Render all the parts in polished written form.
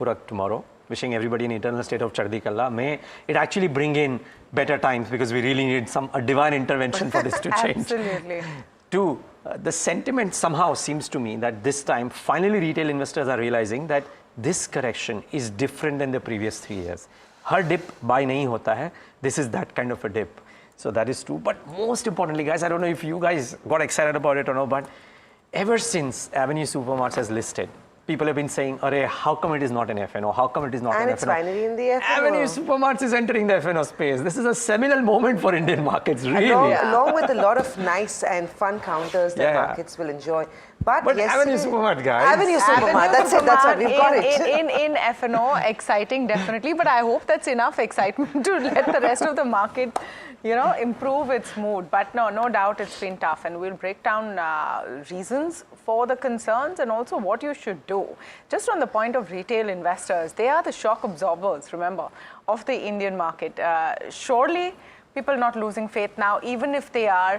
Purak tomorrow. Wishing everybody an eternal state of Chardi Kalla. May it actually bring in better times, because we really need a divine intervention for this to change. Absolutely. Two, the sentiment somehow seems to me that this time finally retail investors are realizing that this correction is different than the previous 3 years. Har dip buy nahi hota hai. This is that kind of a dip. So that is true. But most importantly, guys, I don't know if you guys got excited about it or not, but ever since Avenue Supermarts has listed, people have been saying, "Arey, how come it is not an FNO? How come it is not an FNO?" And it's finally in the FNO. Avenue Supermarts is entering the FNO space. This is a seminal moment for Indian markets, really. Along with a lot of nice and fun counters that markets will enjoy. But Avenue Supermart, guys. Avenue Supermart, that's it, we've got it. In FNO, exciting definitely, but I hope that's enough excitement to let the rest of the market, improve its mood. But no doubt it's been tough, and we'll break down reasons for the concerns and also what you should do. Just on the point of retail investors, they are the shock absorbers, remember, of the Indian market. Surely people not losing faith now, even if they are,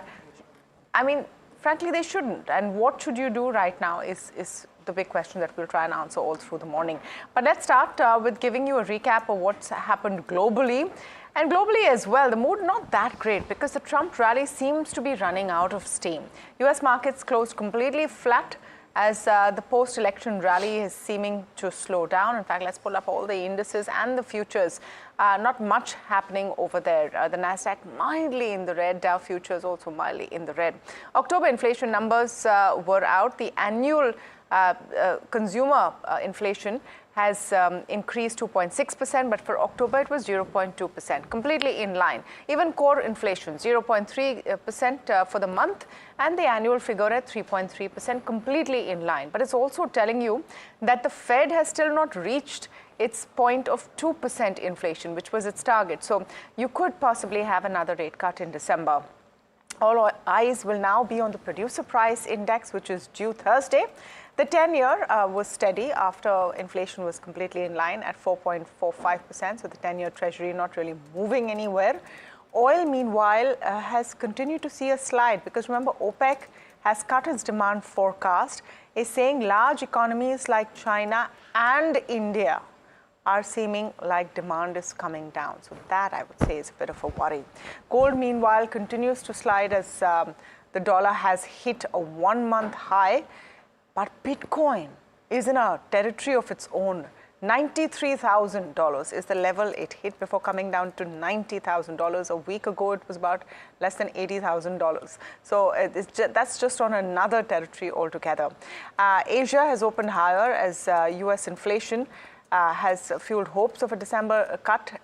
frankly, they shouldn't. And what should you do right now is the big question that we'll try and answer all through the morning. But let's start with giving you a recap of what's happened globally. And globally as well, the mood not that great, because the Trump rally seems to be running out of steam. US markets closed completely flat as the post-election rally is seeming to slow down. In fact, let's pull up all the indices and the futures. Not much happening over there. The Nasdaq mildly in the red, Dow futures also mildly in the red. October inflation numbers were out. The annual consumer inflation has increased 2.6%, but for October it was 0.2%, completely in line. Even core inflation, 0.3% for the month, and the annual figure at 3.3%, completely in line. But it's also telling you that the Fed has still not reached its point of 2% inflation, which was its target. So you could possibly have another rate cut in December. All eyes will now be on the producer price index, which is due Thursday. The 10-year was steady after inflation was completely in line at 4.45%, so the 10-year treasury not really moving anywhere. Oil, meanwhile, has continued to see a slide, because remember, OPEC has cut its demand forecast, is saying large economies like China and India are seeming like demand is coming down. So that, I would say, is a bit of a worry. Gold, meanwhile, continues to slide as the dollar has hit a 1-month high. But Bitcoin is in a territory of its own. $93,000 is the level it hit before coming down to $90,000. A week ago, it was about less than $80,000. So that's just on another territory altogether. Asia has opened higher as US inflation has fueled hopes of a December cut.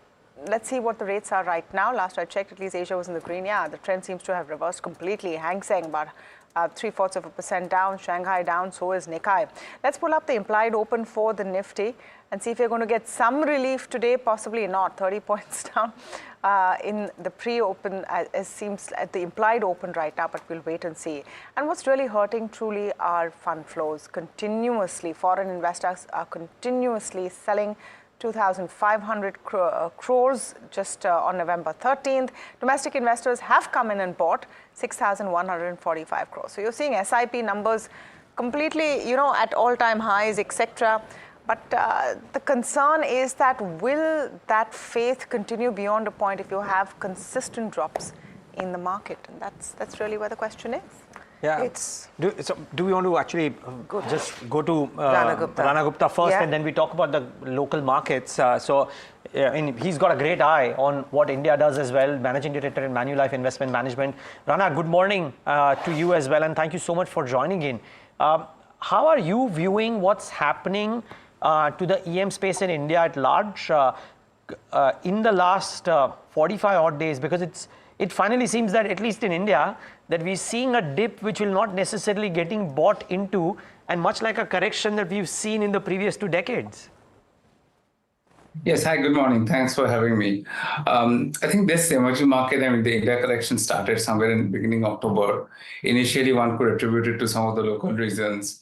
Let's see what the rates are right now. Last I checked, at least Asia was in the green. Yeah, the trend seems to have reversed completely. Hang Seng about 0.75% down, Shanghai down, so is Nikkei. Let's pull up the implied open for the Nifty and see if we're going to get some relief today. Possibly not. 30 points down in the pre-open, as seems at the implied open right now, but we'll wait and see. And what's really hurting truly are fund flows. Continuously, foreign investors are continuously selling 2,500 crores just on November 13th. Domestic investors have come in and bought 6,145 crores. So you're seeing SIP numbers completely, at all-time highs, etc. But the concern is that will that faith continue beyond a point if you have consistent drops in the market? And that's really where the question is. Yeah. Do we want to actually just go to Rana Gupta first, and then we talk about the local markets? He's got a great eye on what India does as well, Managing Director in Manulife Investment Management. Rana, good morning to you as well, and thank you so much for joining in. How are you viewing what's happening to the EM space in India at large in the last 45 odd days? Because it finally seems that, at least in India, that we're seeing a dip which will not necessarily getting bought into, and much like a correction that we've seen in the previous 2 decades. Yes, hi, good morning. Thanks for having me. I think this emerging market, the India correction started somewhere in the beginning of October. Initially, one could attribute it to some of the local reasons.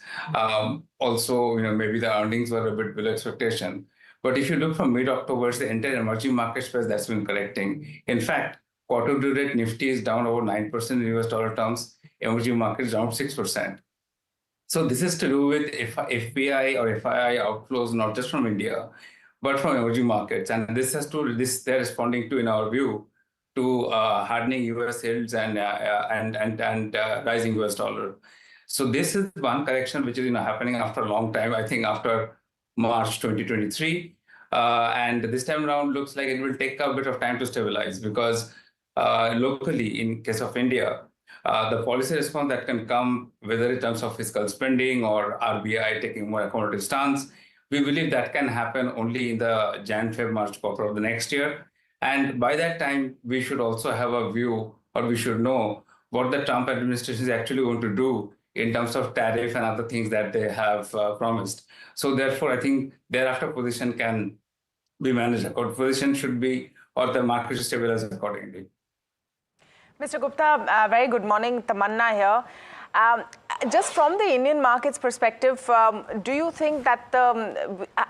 Also, maybe the earnings were a bit below expectation. But if you look from mid-October, the entire emerging market space that's been correcting. In fact, quarter to date, Nifty is down over 9% in US dollar terms. Emerging markets down 6%. So this is to do with FPI or FII outflows, not just from India, but from emerging markets. And they're responding to, in our view, to hardening US yields and rising US dollar. So this is one correction which is happening after a long time. I think after March 2023, and this time around looks like it will take a bit of time to stabilize because locally, in case of India, the policy response that can come, whether in terms of fiscal spending or RBI taking more accommodative stance, we believe that can happen only in the Jan-Feb-March quarter of the next year. And by that time, we should also have a view, or we should know what the Trump administration is actually going to do in terms of tariff and other things that they have promised. So therefore, I think thereafter position can be managed. Position should be, or the market should stabilize accordingly. Mr. Gupta, very good morning. Tamanna here. Just from the Indian market's perspective, do you think that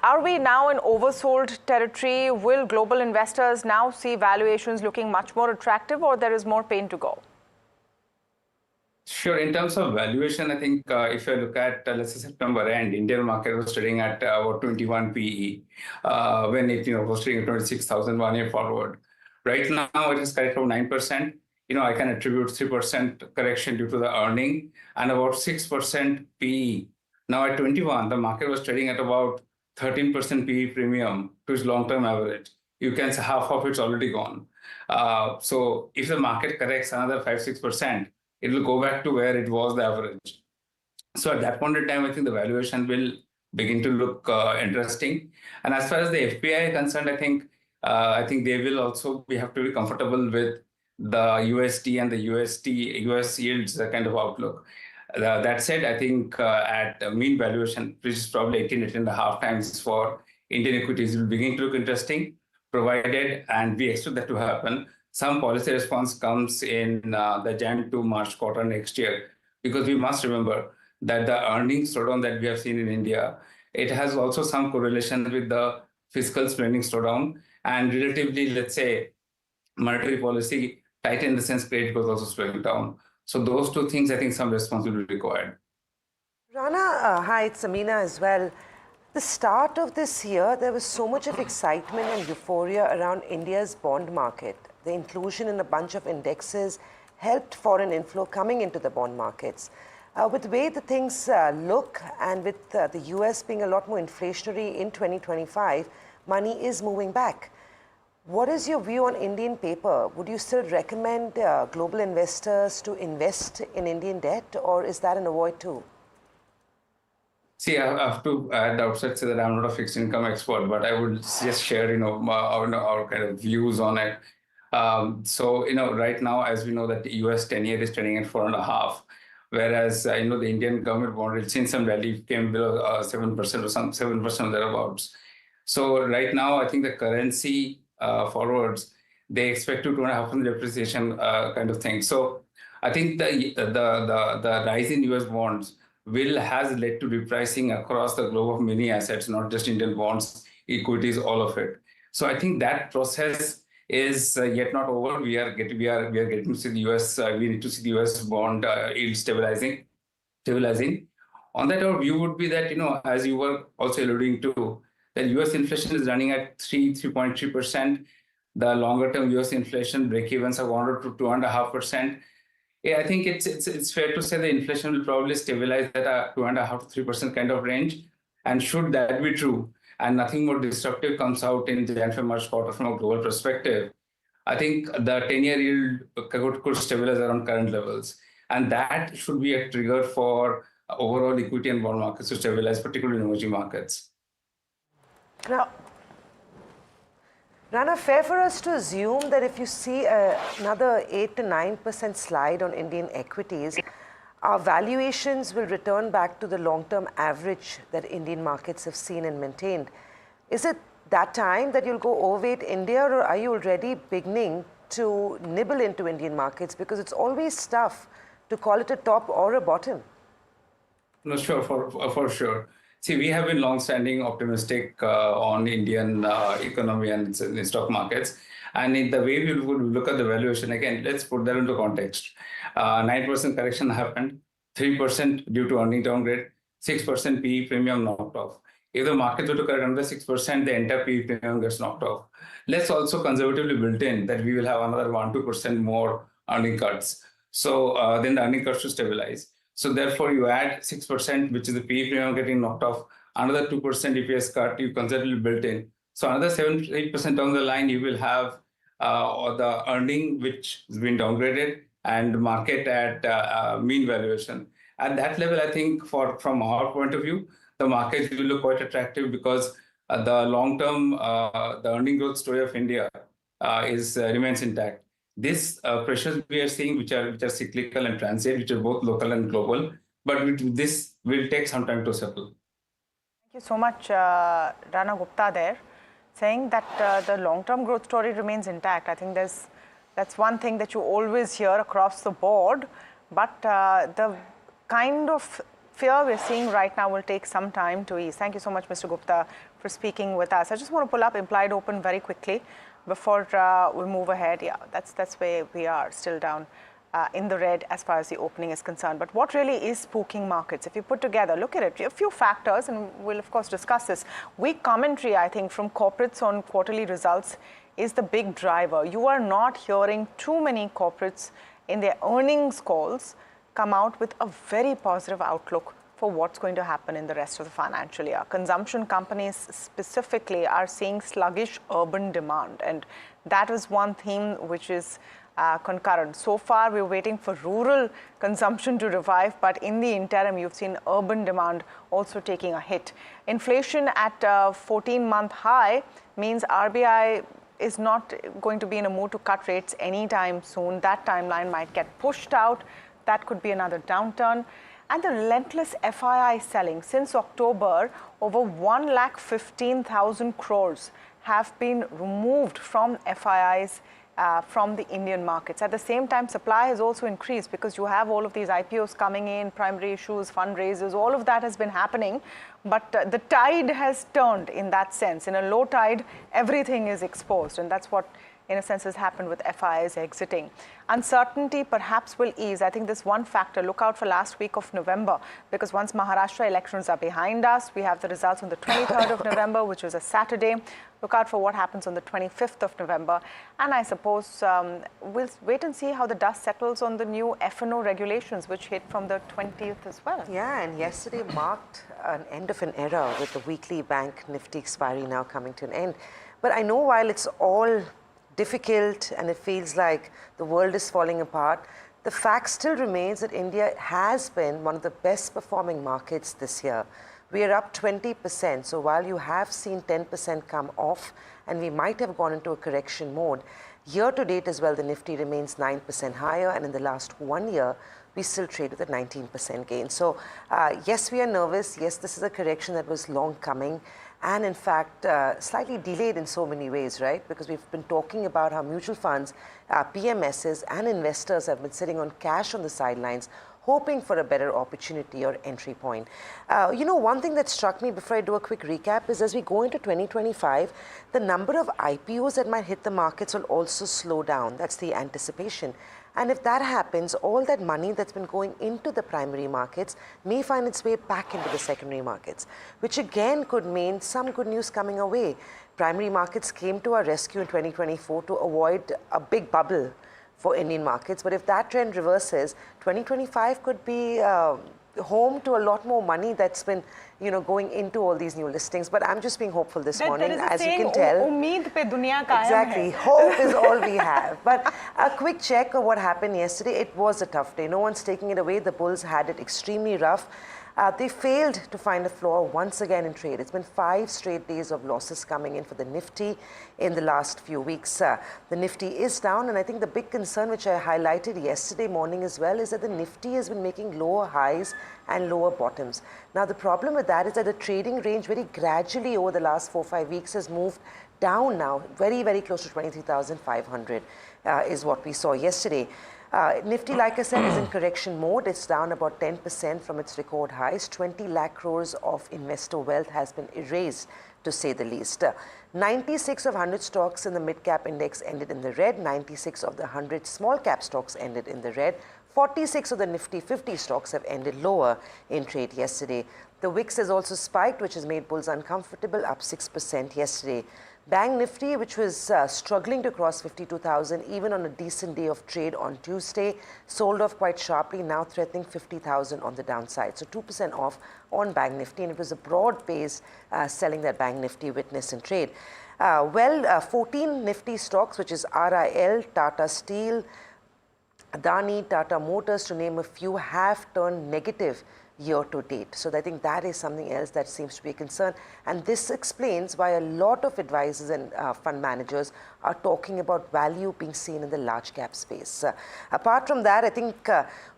are we now in oversold territory? Will global investors now see valuations looking much more attractive, or there is more pain to go? Sure. In terms of valuation, I think if you look at, let's say, September end, Indian market was trading at about 21 PE when it was trading at 26,000 1 year forward. Right now, it is corrected from 9%. I can attribute 3% correction due to the earning and about 6% PE. Now at 21, the market was trading at about 13% PE premium to its long-term average. You can say half of it's already gone. So if the market corrects another 5-6%, it will go back to where it was the average. So at that point in time, I think the valuation will begin to look interesting. And as far as the FPI is concerned, I think they will also have to be comfortable with the USD and the US yields kind of outlook. That said, I think at mean valuation, which is probably 18.5 times for Indian equities, will begin to look interesting, provided, and we expect that to happen, some policy response comes in the Jan to March quarter next year. Because we must remember that the earnings slowdown that we have seen in India, it has also some correlation with the fiscal spending slowdown and relatively, let's say, monetary policy tighten in the sense credit growth also slowing down. So those two things, I think some response will be required. Rana, hi, it's Amina as well. The start of this year, there was so much of excitement and euphoria around India's bond market. The inclusion in a bunch of indexes helped foreign inflow coming into the bond markets. With the way the things look and with the US being a lot more inflationary in 2025, money is moving back. What is your view on Indian paper? Would you still recommend global investors to invest in Indian debt, or is that an avoid too? See, I have to at the outset say that I'm not a fixed income expert, but I would just share, our kind of views on it. So, right now, as we know that the US 10-year is trading at 4.5, whereas, the Indian government bond, it's seen some rally, came below 7% or 7% thereabouts. So right now, I think the currency forwards, they expect 2.5% depreciation kind of thing. So I think the rise in US bonds has led to repricing across the globe of many assets, not just Indian bonds, equities, all of it. So I think that process is yet not over. We are getting to see the US. We need to see the US bond yield stabilizing. On that, our view would be that as you were also alluding to, that US inflation is running at 3.3%. The longer-term US inflation break-evens have gone to 2.5%. Yeah, I think it's fair to say the inflation will probably stabilize at a 2.5 to 3% kind of range. And should that be true, and nothing more disruptive comes out in the Jan-Feb-March quarter from a global perspective, I think the 10-year yield could stabilize around current levels. And that should be a trigger for overall equity and bond markets to stabilize, particularly in emerging markets. Now, Rana, fair for us to assume that if you see another 8 to 9% slide on Indian equities, our valuations will return back to the long-term average that Indian markets have seen and maintained. Is it that time that you'll go overweight India, or are you already beginning to nibble into Indian markets? Because it's always tough to call it a top or a bottom. No, sure, for sure. See, we have been long-standing optimistic on Indian economy and the stock markets. And in the way we would look at the valuation, again, let's put that into context. 9% correction happened. 3% due to earning downgrade, 6% PE premium knocked off. If the market were to correct another 6%, the entire PE premium gets knocked off. Let's also conservatively build in that we will have another 1-2% more earning cuts. So then the earning cuts should stabilize. So therefore, you add 6%, which is the PE premium getting knocked off, another 2% EPS cut, you conservatively built in. So another 7-8% down the line, you will have the earning which has been downgraded and market at mean valuation. At that level, I think from our point of view, the market will look quite attractive because the long-term, the earning growth story of India remains intact. These pressures we are seeing, which are cyclical and transient, which are both local and global, but this will take some time to settle. Thank you so much, Rana Gupta there, saying that the long-term growth story remains intact. I think that's one thing that you always hear across the board, but the kind of fear we're seeing right now will take some time to ease. Thank you so much, Mr. Gupta, for speaking with us. I just want to pull up implied open very quickly before we move ahead. Yeah, that's where we are, still down in the red as far as the opening is concerned. But what really is spooking markets? If you put together, look at it, a few factors, and we'll of course discuss this. Weak commentary, I think, from corporates on quarterly results is the big driver. You are not hearing too many corporates in their earnings calls come out with a very positive outlook for what's going to happen in the rest of the financial year. Consumption companies specifically are seeing sluggish urban demand, and that is one theme which is concurrent. So far, we're waiting for rural consumption to revive, but in the interim, you've seen urban demand also taking a hit. Inflation at a 14-month high means RBI is not going to be in a mood to cut rates anytime soon. That timeline might get pushed out. That could be another downturn. And the relentless FII selling. Since October, over 1,15,000 crores have been removed from FIIs from the Indian markets. At the same time, supply has also increased because you have all of these IPOs coming in, primary issues, fundraisers, all of that has been happening. But the tide has turned in that sense. In a low tide, everything is exposed, and that's what in a sense has happened with FIIs exiting. Uncertainty perhaps will ease. I think this one factor, look out for last week of November, because once Maharashtra elections are behind us, we have the results on the 23rd of November, which is a Saturday. Look out for what happens on the 25th of November. And I suppose we'll wait and see how the dust settles on the new F&O regulations, which hit from the 20th as well. Yeah, and yesterday marked an end of an era with the weekly bank Nifty expiry now coming to an end. But I know while it's all difficult and it feels like the world is falling apart, the fact still remains that India has been one of the best performing markets this year. We are up 20%, so while you have seen 10% come off and we might have gone into a correction mode, year to date as well the Nifty remains 9% higher, and in the last 1 year we still trade with a 19% gain. So yes, we are nervous. Yes, this is a correction that was long coming, and in fact slightly delayed in so many ways, right? Because we've been talking about how mutual funds, PMSs and investors have been sitting on cash on the sidelines, hoping for a better opportunity or entry point. You know, one thing that struck me before I do a quick recap is as we go into 2025, the number of IPOs that might hit the markets will also slow down. That's the anticipation. And if that happens, all that money that's been going into the primary markets may find its way back into the secondary markets, which again could mean some good news coming our way. Primary markets came to our rescue in 2024 to avoid a big bubble for Indian markets. But if that trend reverses, 2025 could be home to a lot more money that's been, you know, going into all these new listings. But I'm just being hopeful this morning, as you can tell. Umeed pe duniya kayam exactly, hai. Hope is all we have. But a quick check of what happened yesterday. It was a tough day. No one's taking it away. The bulls had it extremely rough. They failed to find a floor once again in trade. It's been 5 straight days of losses coming in for the Nifty in the last few weeks. The Nifty is down, and I think the big concern which I highlighted yesterday morning as well is that the Nifty has been making lower highs and lower bottoms. Now the problem with that is that the trading range very gradually over the last 4-5 weeks has moved down now, very, very close to 23,500 is what we saw yesterday. Nifty, like I said, is in correction mode. It's down about 10% from its record highs. 20 lakh crores of investor wealth has been erased, to say the least. 96 of 100 stocks in the mid-cap index ended in the red. 96 of the 100 small-cap stocks ended in the red. 46 of the Nifty 50 stocks have ended lower in trade yesterday. The VIX has also spiked, which has made bulls uncomfortable, up 6% yesterday. Bank Nifty, which was struggling to cross 52,000 even on a decent day of trade on Tuesday, sold off quite sharply, now threatening 50,000 on the downside. So 2% off on Bank Nifty, and it was a broad-based selling that Bank Nifty witnessed in trade. 14 Nifty stocks, which is RIL, Tata Steel, Adani, Tata Motors, to name a few, have turned negative year to date. So I think that is something else that seems to be a concern. And this explains why a lot of advisors and fund managers are talking about value being seen in the large cap space. Apart from that, I think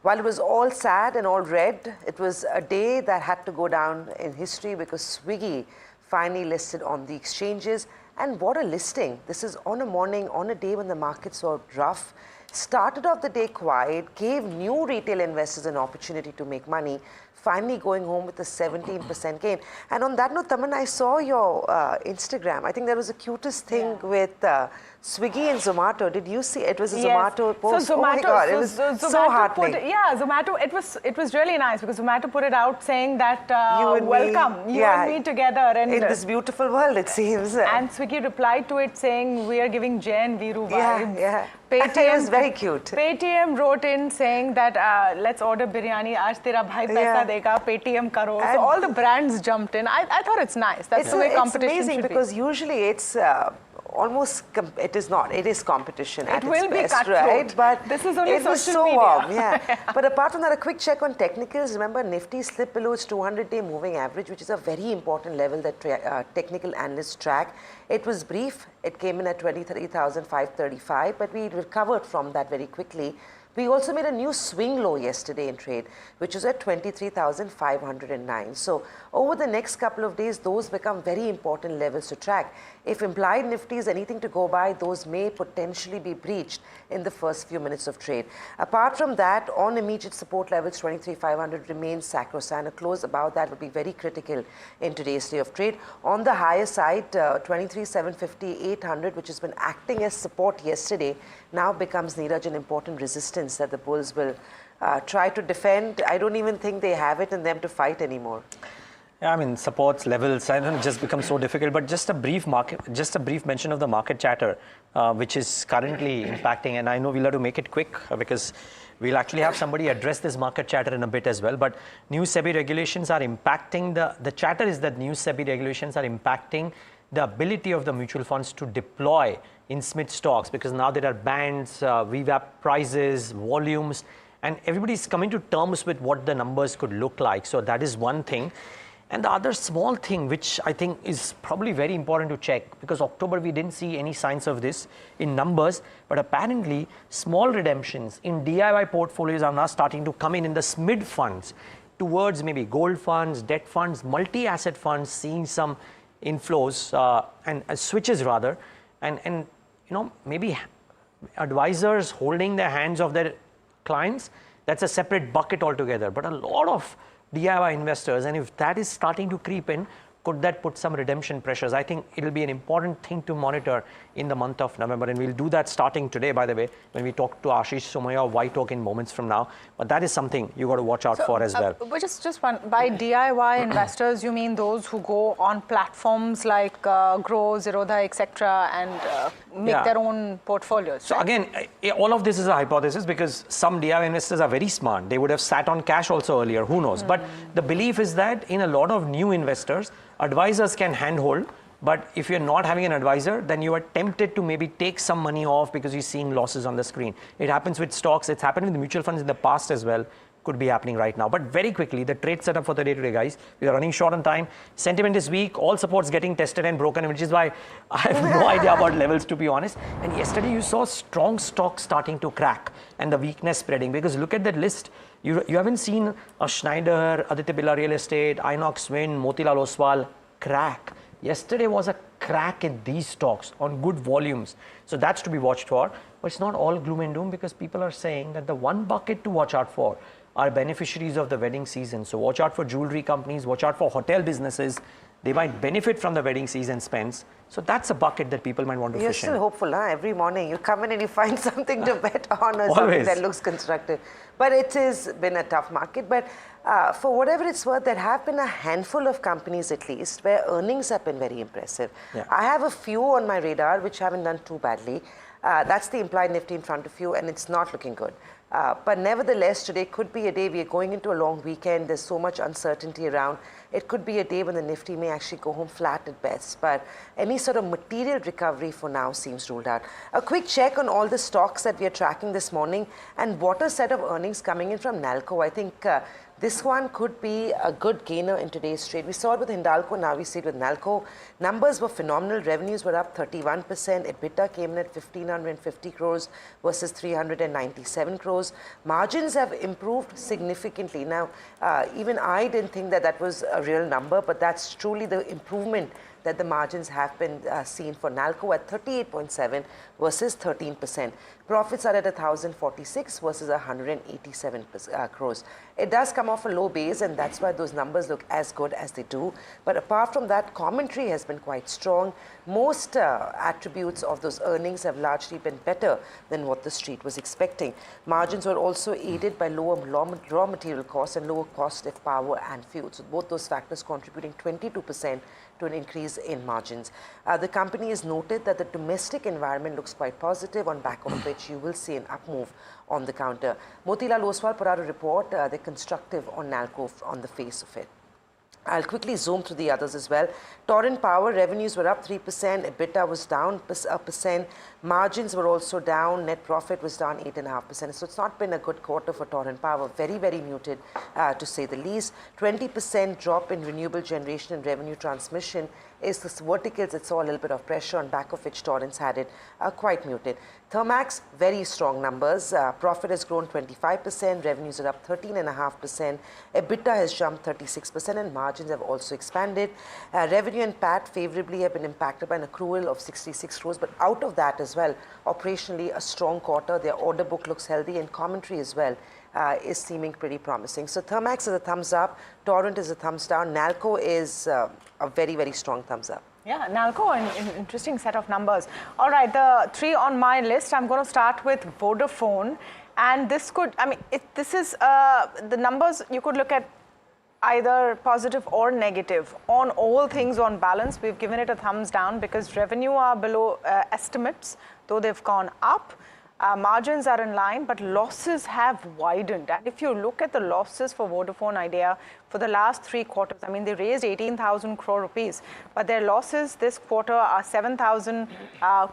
while it was all sad and all red, it was a day that had to go down in history because Swiggy finally listed on the exchanges. And what a listing. This is on a morning, on a day when the markets were rough. Started off the day quiet, gave new retail investors an opportunity to make money, finally going home with a 17% gain. And on that note, Taman, I saw your Instagram. I think that was the cutest thing with Swiggy and Zomato. Did you see? It was a Zomato post. So Zomato, oh my God, it was so heartening. Zomato, it was really nice because Zomato put it out saying that welcome, you and me together. And in this beautiful world, it seems. And Swiggy replied to it saying, we are giving Jay and Viru vibes. Yeah. Paytm, it was very cute. Paytm wrote in saying that let's order biryani, aaj tera bhai paisa dega, Paytm karo. So all the brands jumped in. I thought it's nice. That's the way competition It's amazing should because usually it's almost, it is not. It is competition at its best, will be cutthroat, right? But this is only it was social so media. warm, yeah. But apart from that, a quick check on technicals. Remember, Nifty slipped below its 200-day moving average, which is a very important level that technical analysts track. It was brief. It came in at 23,535, but we recovered from that very quickly. We also made a new swing low yesterday in trade, which was at 23,509. So over the next couple of days, those become very important levels to track. If implied Nifty is anything to go by, those may potentially be breached in the first few minutes of trade. Apart from that, on immediate support levels, 23,500 remains sacrosanct. A close above that would be very critical in today's day of trade. On the higher side, 23,750, 800, which has been acting as support yesterday, now becomes, Neeraj, an important resistance that the bulls will try to defend. I don't even think they have it in them to fight anymore. Yeah, I mean, supports, levels, I don't know, just become so difficult. But just a brief mention of the market chatter, which is currently impacting. And I know we'll have to make it quick because we'll actually have somebody address this market chatter in a bit as well. But new SEBI regulations are impacting the chatter is that new SEBI regulations are impacting the ability of the mutual funds to deploy in SMID stocks, because now there are bands, VWAP prices, volumes, and everybody's coming to terms with what the numbers could look like. So that is one thing. And the other small thing, which I think is probably very important to check, because October we didn't see any signs of this in numbers, but apparently small redemptions in DIY portfolios are now starting to come in the SMID funds towards maybe gold funds, debt funds, multi-asset funds, seeing some inflows and switches rather, and you know, maybe advisors holding the hands of their clients, that's a separate bucket altogether. But a lot of DIY investors, and if that is starting to creep in, could that put some redemption pressures? I think it'll be an important thing to monitor in the month of November, and we'll do that starting today, by the way, when we talk to Ashish Somaya of White Oak in moments from now. But that is something you got to watch out for as well. But just one, by DIY investors, you mean those who go on platforms like Grow, Zerodha, etc., and make their own portfolios? So again, all of this is a hypothesis because some DIY investors are very smart. They would have sat on cash also earlier, who knows? But the belief is that in a lot of new investors, advisors can handhold, but if you're not having an advisor, then you are tempted to maybe take some money off because you're seeing losses on the screen. It happens with stocks, it's happened with the mutual funds in the past as well, could be happening right now. But very quickly, the trade setup for the day today, guys. We are running short on time. Sentiment is weak, all supports getting tested and broken, which is why I have no idea about levels, to be honest. And yesterday you saw strong stocks starting to crack and the weakness spreading, because look at that list. You haven't seen a Schneider, Aditya Birla Real Estate, Inox Wind, Motilal Oswal crack. Yesterday was a crack in these stocks on good volumes. So that's to be watched for. But it's not all gloom and doom, because people are saying that the one bucket to watch out for are beneficiaries of the wedding season. So watch out for jewelry companies, watch out for hotel businesses. They might benefit from the wedding season spends. So that's a bucket that people might want to You're fish still in. hopeful, huh? Every morning you come in and you find something to bet on or something that looks constructive. But it has been a tough market. But for whatever it's worth, there have been a handful of companies at least where earnings have been very impressive. Yeah. I have a few on my radar which haven't done too badly. That's the implied Nifty in front of you, and it's not looking good. But nevertheless, today could be a day we are going into a long weekend. There's so much uncertainty around. It could be a day when the Nifty may actually go home flat at best. But any sort of material recovery for now seems ruled out. A quick check on all the stocks that we are tracking this morning, and what a set of earnings coming in from Nalco. I think this one could be a good gainer in today's trade. We saw it with Hindalco, now we see it with Nalco. Numbers were phenomenal. Revenues were up 31%. EBITDA came in at 1,550 crores versus 397 crores. Margins have improved significantly. Now, even I didn't think that that was a real number, but that's truly the improvement that the margins have been seen for Nalco at 38.7 versus 13%. Profits are at 1,046 versus 187 crores. It does come off a low base, and that's why those numbers look as good as they do. But apart from that, commentary has been quite strong. Most attributes of those earnings have largely been better than what the street was expecting. Margins were also aided by lower raw material costs and lower cost of power and fuel. So both those factors contributing 22% to an increase in margins. The company has noted that the domestic environment looks quite positive, on back of which you will see an up move on the counter. Motilal Oswal put out a report. They're constructive on Nalco on the face of it. I'll quickly zoom through the others as well. Torrent Power revenues were up 3%, EBITDA was down 1%, margins were also down, net profit was down 8.5%. So it's not been a good quarter for Torrent Power, very, very muted to say the least. 20% drop in renewable generation and revenue transmission is the verticals that saw a little bit of pressure, on back of which Torrents had it quite muted. Thermax, very strong numbers. Profit has grown 25%, revenues are up 13.5%, EBITDA has jumped 36%, and margins have also expanded. Revenue and PAT favorably have been impacted by an accrual of 66 crores, but out of that as well, operationally a strong quarter. Their order book looks healthy, and commentary as well is seeming pretty promising. So Thermax is a thumbs up, Torrent is a thumbs down, Nalco is a very, very strong thumbs up. Yeah, Nalco, an interesting set of numbers. All right, the three on my list, I'm going to start with Vodafone. And this could, I mean, this is the numbers you could look at either positive or negative. On all things on balance, we've given it a thumbs down because revenue are below estimates, though they've gone up. Margins are in line, but losses have widened. And if you look at the losses for Vodafone Idea for the last 3 quarters, I mean, they raised 18,000 crore rupees, but their losses this quarter are 7,000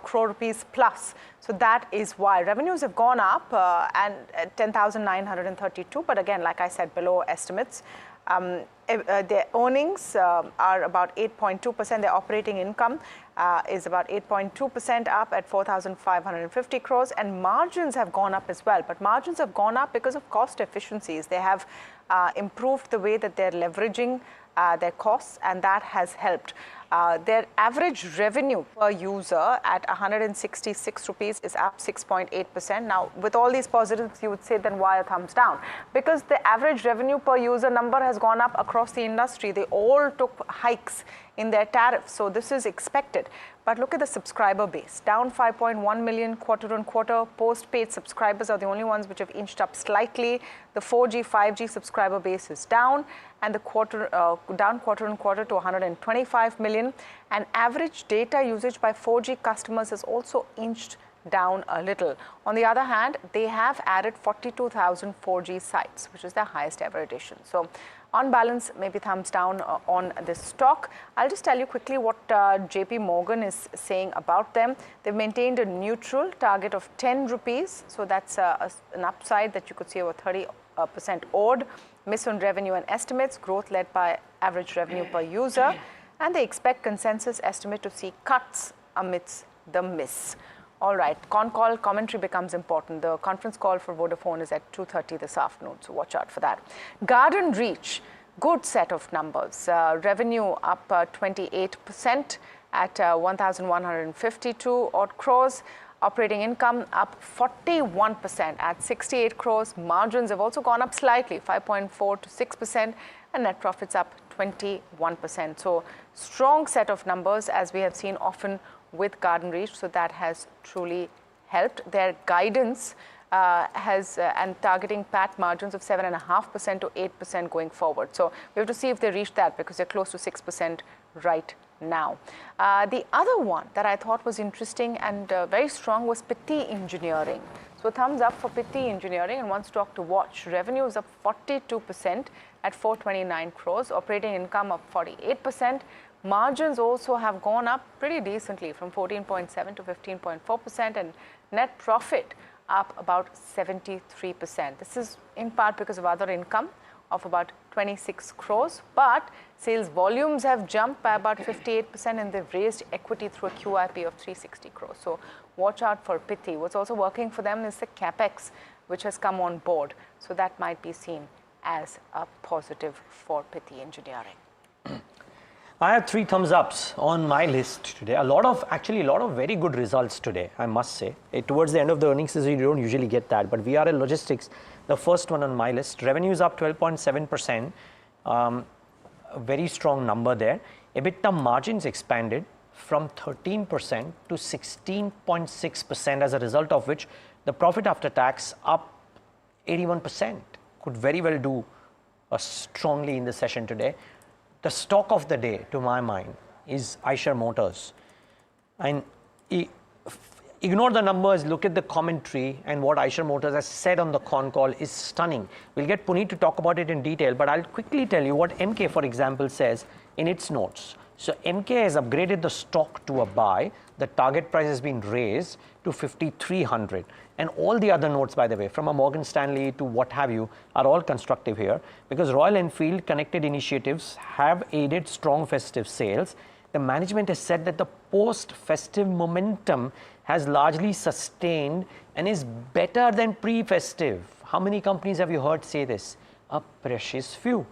crore rupees plus. So that is why revenues have gone up and 10,932, but again, like I said, below estimates. Their earnings are about 8.2%. Their operating income is about 8.2% up at 4,550 crores, and margins have gone up as well. But margins have gone up because of cost efficiencies. They have improved the way that they're leveraging their costs, and that has helped. Their average revenue per user at 166 rupees is up 6.8%. Now, with all these positives, you would say then why a thumbs down? Because the average revenue per user number has gone up across the industry. They all took hikes in their tariffs, so this is expected. But look at the subscriber base, down 5.1 million quarter on quarter. Postpaid subscribers are the only ones which have inched up slightly. The 4G, 5G subscriber base is down, and the down quarter on quarter to 125 million. And average data usage by 4G customers has also inched down a little. On the other hand, they have added 42,000 4G sites, which is their highest ever addition. So on balance, maybe thumbs down on this stock. I'll just tell you quickly what JP Morgan is saying about them. They've maintained a neutral target of 10 rupees. So that's an upside that you could see over 30% odd. Miss on revenue and estimates, growth led by average revenue per user. And they expect consensus estimate to see cuts amidst the miss. All right, call commentary becomes important. The conference call for Vodafone is at 2:30 this afternoon, so watch out for that. Garden Reach, good set of numbers. Revenue up 28% at 1,152 odd crores. Operating income up 41% at 68 crores. Margins have also gone up slightly, 5.4 to 6%, and net profits up 21%. So strong set of numbers, as we have seen often with Garden Reach. So that has truly helped. Their guidance and targeting PAT margins of 7.5% to 8% going forward. So we have to see if they reach that, because they're close to 6% right now. The other one that I thought was interesting and very strong was Pitti Engineering. So thumbs up for Pitti Engineering, and one stock to watch. Revenue is up 42% at 429 crores, operating income up 48%. Margins also have gone up pretty decently from 14.7 to 15.4%, and net profit up about 73%. This is in part because of other income of about 26 crores, but sales volumes have jumped by about 58%, and they've raised equity through a QIP of 360 crores. So watch out for Pitti. What's also working for them is the capex, which has come on board. So that might be seen as a positive for Pitti Engineering. I have 3 thumbs ups on my list today. A lot of very good results today, I must say. Towards the end of the earnings season, you don't usually get that. But VRL Logistics, the first one on my list. Revenue is up 12.7%. A very strong number there. EBITDA margins expanded from 13% to 16.6%, as a result of which the profit after tax up 81%. Could very well do strongly in the session today. The stock of the day, to my mind, is Eicher Motors. And ignore the numbers, look at the commentary, and what Eicher Motors has said on the con call is stunning. We'll get Puneet to talk about it in detail, but I'll quickly tell you what MK, for example, says in its notes. So MK has upgraded the stock to a buy. The target price has been raised to 5,300. And all the other notes, by the way, from a Morgan Stanley to what have you, are all constructive here, because Royal Enfield connected initiatives have aided strong festive sales. The management has said that the post-festive momentum has largely sustained and is better than pre-festive. How many companies have you heard say this? A precious few.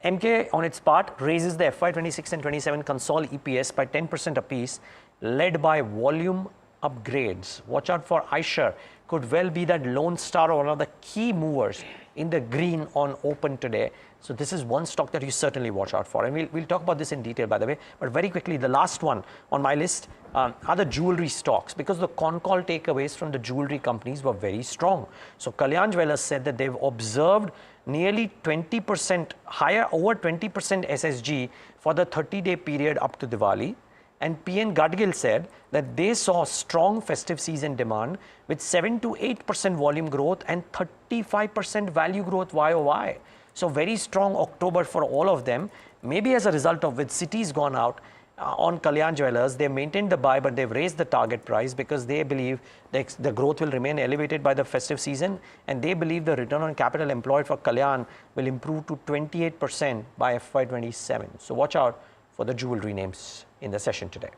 MK, on its part, raises the FY26 and 27 consol EPS by 10% apiece, led by volume upgrades. Watch out for Eicher. Could well be that lone star or one of the key movers in the green on open today. So this is one stock that you certainly watch out for. And we'll talk about this in detail, by the way. But very quickly, the last one on my list are the jewelry stocks, because the con call takeaways from the jewelry companies were very strong. So Kalyan Jewellers said that they've observed nearly 20% higher, over 20% SSG for the 30-day period up to Diwali. And PN Gadgil said that they saw strong festive season demand with 7 to 8% volume growth and 35% value growth YOY. So very strong October for all of them. Maybe as a result of, with cities gone out on Kalyan Jewellers, they maintained the buy, but they've raised the target price because they believe the growth will remain elevated by the festive season, and they believe the return on capital employed for Kalyan will improve to 28% by FY27. So watch out for the jewelry names in the session today.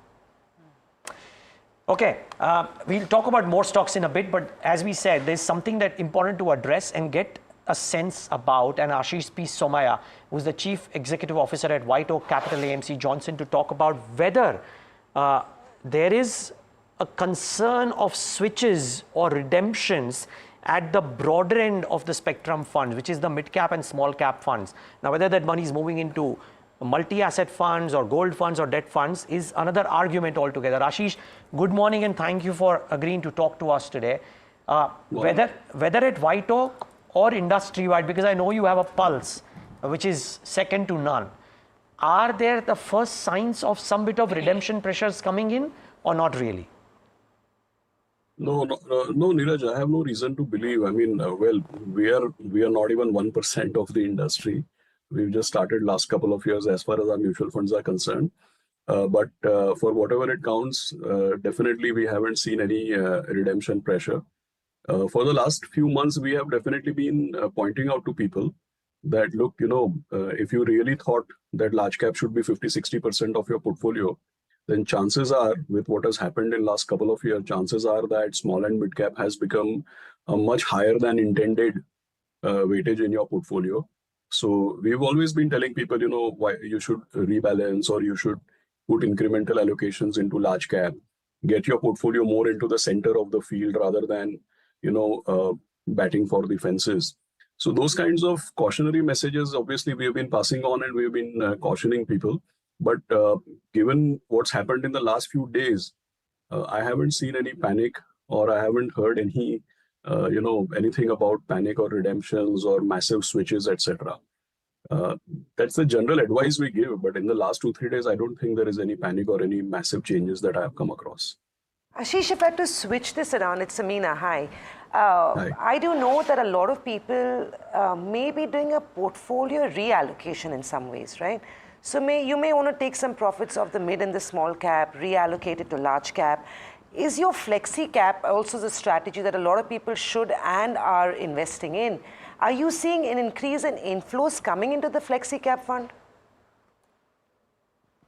Okay, we'll talk about more stocks in a bit, but as we said, there's something that important to address and get a sense about, and Ashish P. Somaya, who's the Chief Executive Officer at White Oak Capital AMC Johnson, to talk about whether there is a concern of switches or redemptions at the broader end of the spectrum funds, which is the mid-cap and small-cap funds. Now, whether that money is moving into multi-asset funds or gold funds or debt funds is another argument altogether. Ashish, good morning and thank you for agreeing to talk to us today. Whether at White Oak or industry-wide, because I know you have a pulse, which is second to none, are there the first signs of some bit of redemption pressures coming in or not really? No, Neeraj, I have no reason to believe. I mean, we are not even 1% of the industry. We've just started last couple of years as far as our mutual funds are concerned. But for whatever it counts, definitely we haven't seen any redemption pressure. For the last few months, we have definitely been pointing out to people that, look, if you really thought that large cap should be 50-60% of your portfolio, then chances are, with what has happened in last couple of years, chances are that small and mid cap has become a much higher than intended weightage in your portfolio. So we've always been telling people, why you should rebalance or you should put incremental allocations into large cap, get your portfolio more into the center of the field rather than, batting for the fences. So those kinds of cautionary messages, obviously, we have been passing on and we've been cautioning people. But given what's happened in the last few days, I haven't seen any panic, or I haven't heard any, anything about panic or redemptions or massive switches, etc. That's the general advice we give. But in the last 2-3 days, I don't think there is any panic or any massive changes that I have come across. Ashish, if I had to switch this around, it's Samina. Hi. Hi. I do know that a lot of people may be doing a portfolio reallocation in some ways, right? So you may want to take some profits of the mid and the small cap, reallocate it to large cap. Is your flexi cap also the strategy that a lot of people should and are investing in? Are you seeing an increase in inflows coming into the flexi cap fund?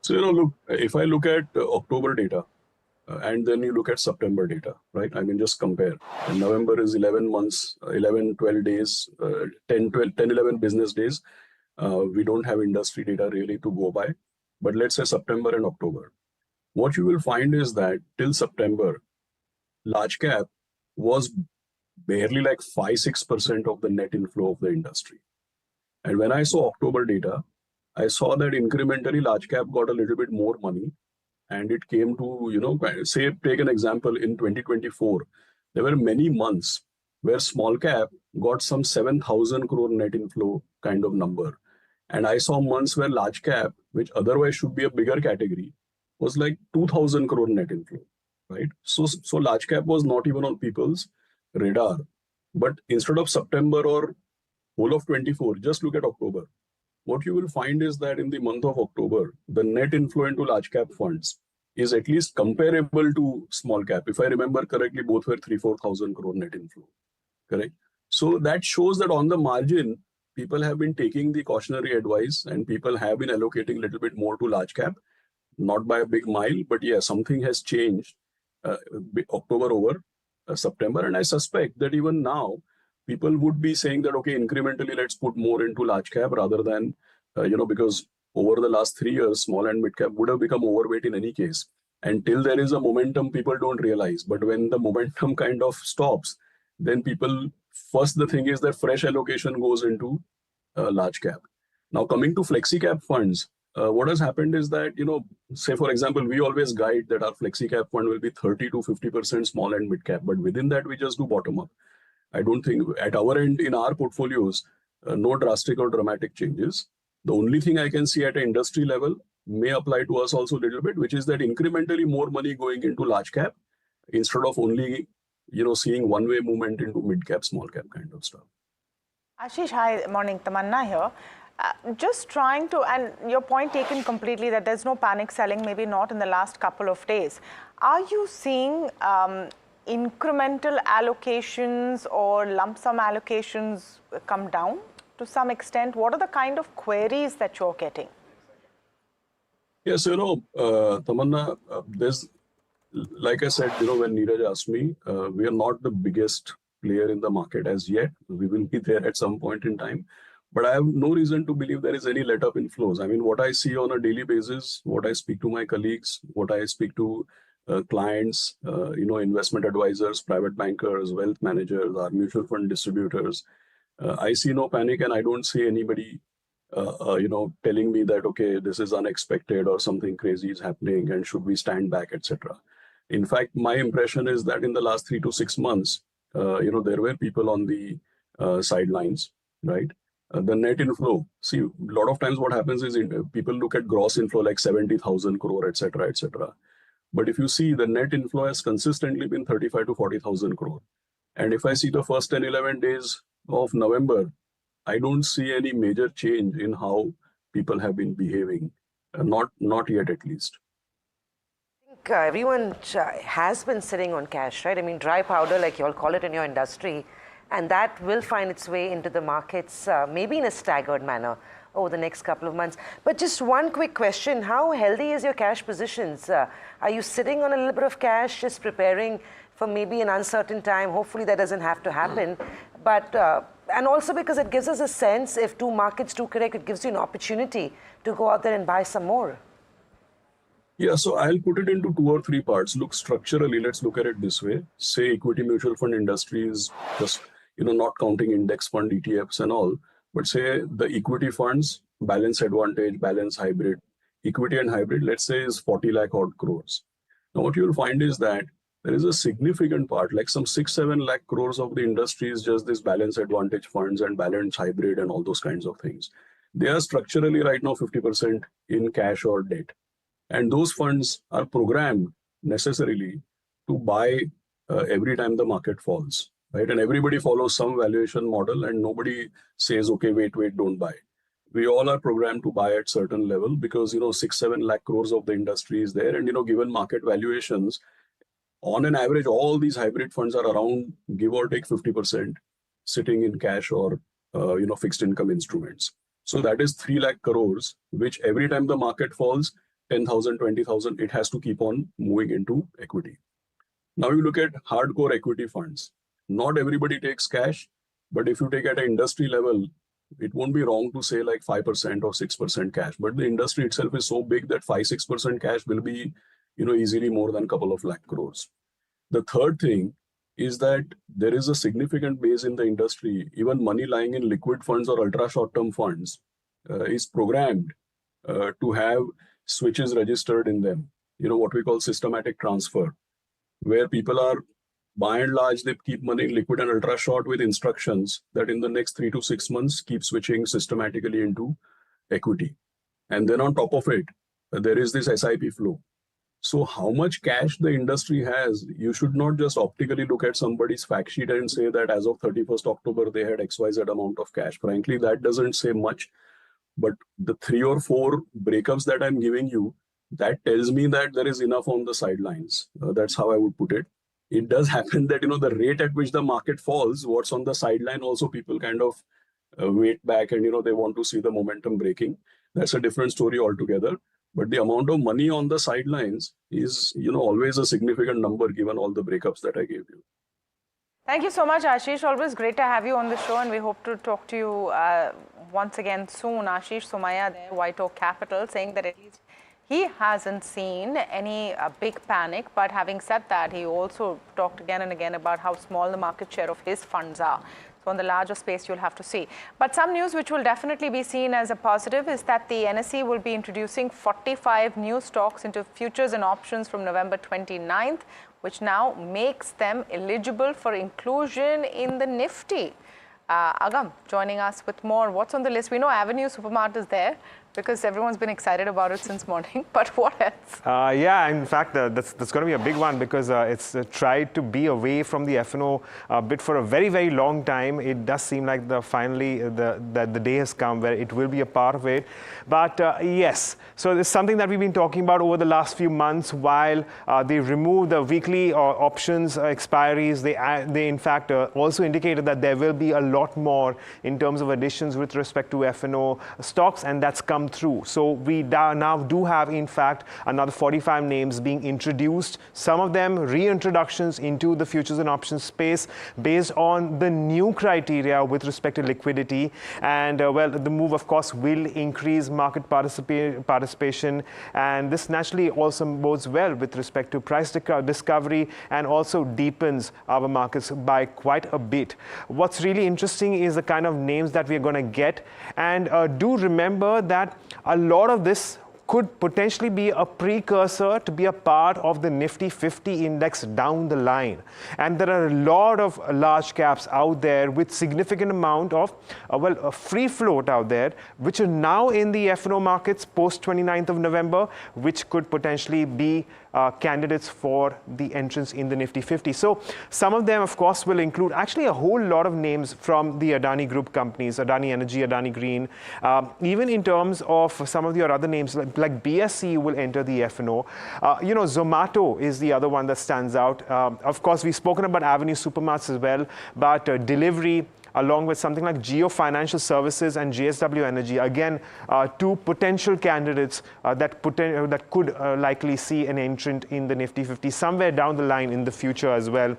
So, look, if I look at October data, and then you look at September data, right? I mean, just compare. And November is 11 months, 11, 12 days, 10, 11 business days. We don't have industry data really to go by. But let's say September and October. What you will find is that till September, large cap was barely like 5-6% of the net inflow of the industry. And when I saw October data, I saw that incrementally large cap got a little bit more money. And it came to, say, take an example, in 2024, there were many months where small cap got some 7,000 crore net inflow kind of number. And I saw months where large cap, which otherwise should be a bigger category, was like 2,000 crore net inflow, right? So large cap was not even on people's radar. But instead of September or whole of 24, just look at October. What you will find is that in the month of October, the net inflow into large cap funds is at least comparable to small cap. If I remember correctly, both were 3,000-4,000 crore net inflow, correct? So that shows that on the margin, people have been taking the cautionary advice and people have been allocating a little bit more to large cap, not by a big mile, but yeah, something has changed October over September. And I suspect that even now, people would be saying that, okay, incrementally, let's put more into large cap rather than, because over the last 3 years, small and mid cap would have become overweight in any case. Until there is a momentum, people don't realize. But when the momentum kind of stops, then people, first, the thing is that fresh allocation goes into large cap. Now, coming to flexi cap funds, what has happened is that, say, for example, we always guide that our flexi cap fund will be 30 to 50% small and mid cap. But within that, we just do bottom up. I don't think at our end in our portfolios, no drastic or dramatic changes. The only thing I can see at an industry level may apply to us also a little bit, which is that incrementally more money going into large cap instead of only, seeing one-way movement into mid cap, small cap kind of stuff. Ashish, hi, morning, Tamanna here. Just trying to, and your point taken completely that there's no panic selling, maybe not in the last couple of days. Are you seeing incremental allocations or lump sum allocations come down to some extent? What are the kind of queries that you're getting? Yes, Tamanna, there's, like I said, when Neeraj asked me, we are not the biggest player in the market as yet. We will be there at some point in time. But I have no reason to believe there is any let-up in flows. I mean, what I see on a daily basis, what I speak to my colleagues, what I speak to clients, investment advisors, private bankers, wealth managers, our mutual fund distributors, I see no panic, and I don't see anybody, telling me that, okay, this is unexpected or something crazy is happening and should we stand back, etc. In fact, my impression is that in the last 3 to 6 months, there were people on the sidelines, right? The net inflow. See, a lot of times what happens is people look at gross inflow like 70,000 crore, etc., etc. But if you see, the net inflow has consistently been 35 to 40,000 crore. And if I see the first 10, 11 days of November, I don't see any major change in how people have been behaving. Not yet, at least. I think everyone has been sitting on cash, right? I mean, dry powder, like you all call it in your industry, and that will find its way into the markets, maybe in a staggered manner over the next couple of months. But just one quick question, how healthy is your cash positions? Are you sitting on a little bit of cash, just preparing for maybe an uncertain time? Hopefully that doesn't have to happen. But, and also because it gives us a sense, if two markets do correct, it gives you an opportunity to go out there and buy some more. Yeah, so I'll put it into 2 or 3 parts. Look, structurally, let's look at it this way. Say equity mutual fund industry is just, not counting index fund, ETFs and all, but say the equity funds, balance advantage, balance hybrid, equity and hybrid, let's say, is 40 lakh odd crores. Now, what you'll find is that there is a significant part, like some 6-7 lakh crores of the industry is just this balance advantage funds and balance hybrid and all those kinds of things. They are structurally right now 50% in cash or debt. And those funds are programmed necessarily to buy every time the market falls, right? And everybody follows some valuation model and nobody says, okay, wait, don't buy. We all are programmed to buy at certain level because, 6-7 lakh crores of the industry is there. And, given market valuations, on an average, all these hybrid funds are around, give or take 50% sitting in cash or, fixed income instruments. So that is 3 lakh crores, which every time the market falls, 10,000, 20,000, it has to keep on moving into equity. Now you look at hardcore equity funds. Not everybody takes cash, but if you take at an industry level, it won't be wrong to say like 5% or 6% cash. But the industry itself is so big that 5-6% cash will be, easily more than a couple of lakh crores. The third thing is that there is a significant base in the industry. Even money lying in liquid funds or ultra short-term funds is programmed to have switches registered in them. What we call systematic transfer, where people are, by and large, they keep money in liquid and ultra short with instructions that in the next 3 to 6 months, keep switching systematically into equity. And then on top of it, there is this SIP flow. So how much cash the industry has, you should not just optically look at somebody's fact sheet and say that as of 31st October, they had XYZ amount of cash. Frankly, that doesn't say much. But the 3 or 4 breakups that I'm giving you, that tells me that there is enough on the sidelines. That's how I would put it. It does happen that, the rate at which the market falls, what's on the sideline, also people kind of wait back and, they want to see the momentum breaking. That's a different story altogether. But the amount of money on the sidelines is, always a significant number given all the breakups that I gave you. Thank you so much, Ashish. Always great to have you on the show, and we hope to talk to you once again soon. Ashish Somaya there, White Oak Capital, saying that at least he hasn't seen any big panic. But having said that, he also talked again and again about how small the market share of his funds are. So on the larger space, you'll have to see. But some news which will definitely be seen as a positive is that the NSE will be introducing 45 new stocks into futures and options from November 29th, which now makes them eligible for inclusion in the Nifty. Agam joining us with more. What's on the list? We know Avenue Supermart is there because everyone's been excited about it since morning. But what else? Yeah, in fact, that's going to be a big one because it's tried to be away from the F&O bit for a very, very long time. It does seem like finally the day has come where it will be a part of it. But yes, so it's something that we've been talking about over the last few months. While they removed the weekly options expiries, they in fact also indicated that there will be a lot more in terms of additions with respect to F&O stocks, and that's come through. So we now do have, in fact, another 45 names being introduced, some of them reintroductions into the futures and options space based on the new criteria with respect to liquidity. And well, the move, of course, will increase market participation, and this naturally also bodes well with respect to price discovery and also deepens our markets by quite a bit. What's really interesting is the kind of names that we're going to get, and do remember that a lot of this could potentially be a precursor to be a part of the Nifty 50 index down the line. And there are a lot of large caps out there with significant amount of, a free float out there, which are now in the F&O markets post 29th of November, which could potentially be candidates for the entrance in the Nifty 50. So some of them, of course, will include actually a whole lot of names from the Adani Group companies, Adani Energy, Adani Green. Even in terms of some of your other names, like BSC will enter the F&O. Zomato is the other one that stands out. Of course, we've spoken about Avenue Supermarts as well, but delivery, along with something like Geo Financial Services and JSW Energy. Again, two potential candidates that could likely see an entrant in the Nifty 50 somewhere down the line in the future as well.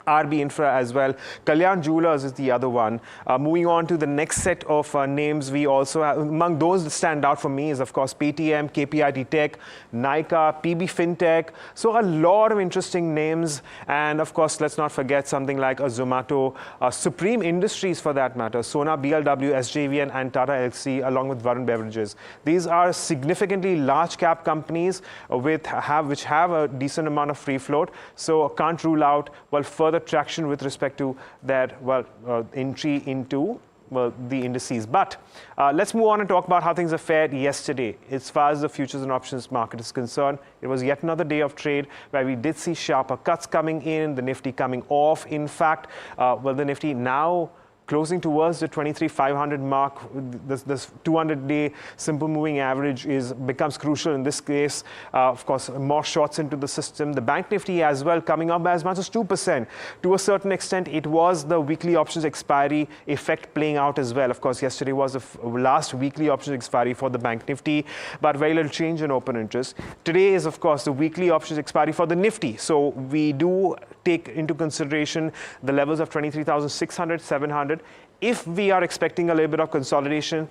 RB Infra as well. Kalyan Jewelers is the other one. Moving on to the next set of names, we also have, among those that stand out for me is, of course, Paytm, KPIT Tech, Nykaa, PB Fintech. So a lot of interesting names. And of course, let's not forget something like a Zomato, Supreme Industries for that matter, Sona, BLW, SJVN, and Tata Elxsi, along with Varun Beverages. These are significantly large cap companies which have a decent amount of free float. So can't rule out further traction with respect to their entry into the indices. But let's move on and talk about how things have fared yesterday. As far as the futures and options market is concerned, it was yet another day of trade where we did see sharper cuts coming in, the Nifty coming off. In fact, the Nifty now closing towards the 23,500 mark. This 200-day simple moving average becomes crucial in this case. Of course, more shorts into the system. The Bank Nifty as well coming up by as much as 2%. To a certain extent, it was the weekly options expiry effect playing out as well. Of course, yesterday was the last weekly options expiry for the Bank Nifty, but very little change in open interest. Today is, of course, the weekly options expiry for the Nifty. So we do take into consideration the levels of 23,600, 700. If we are expecting a little bit of consolidation,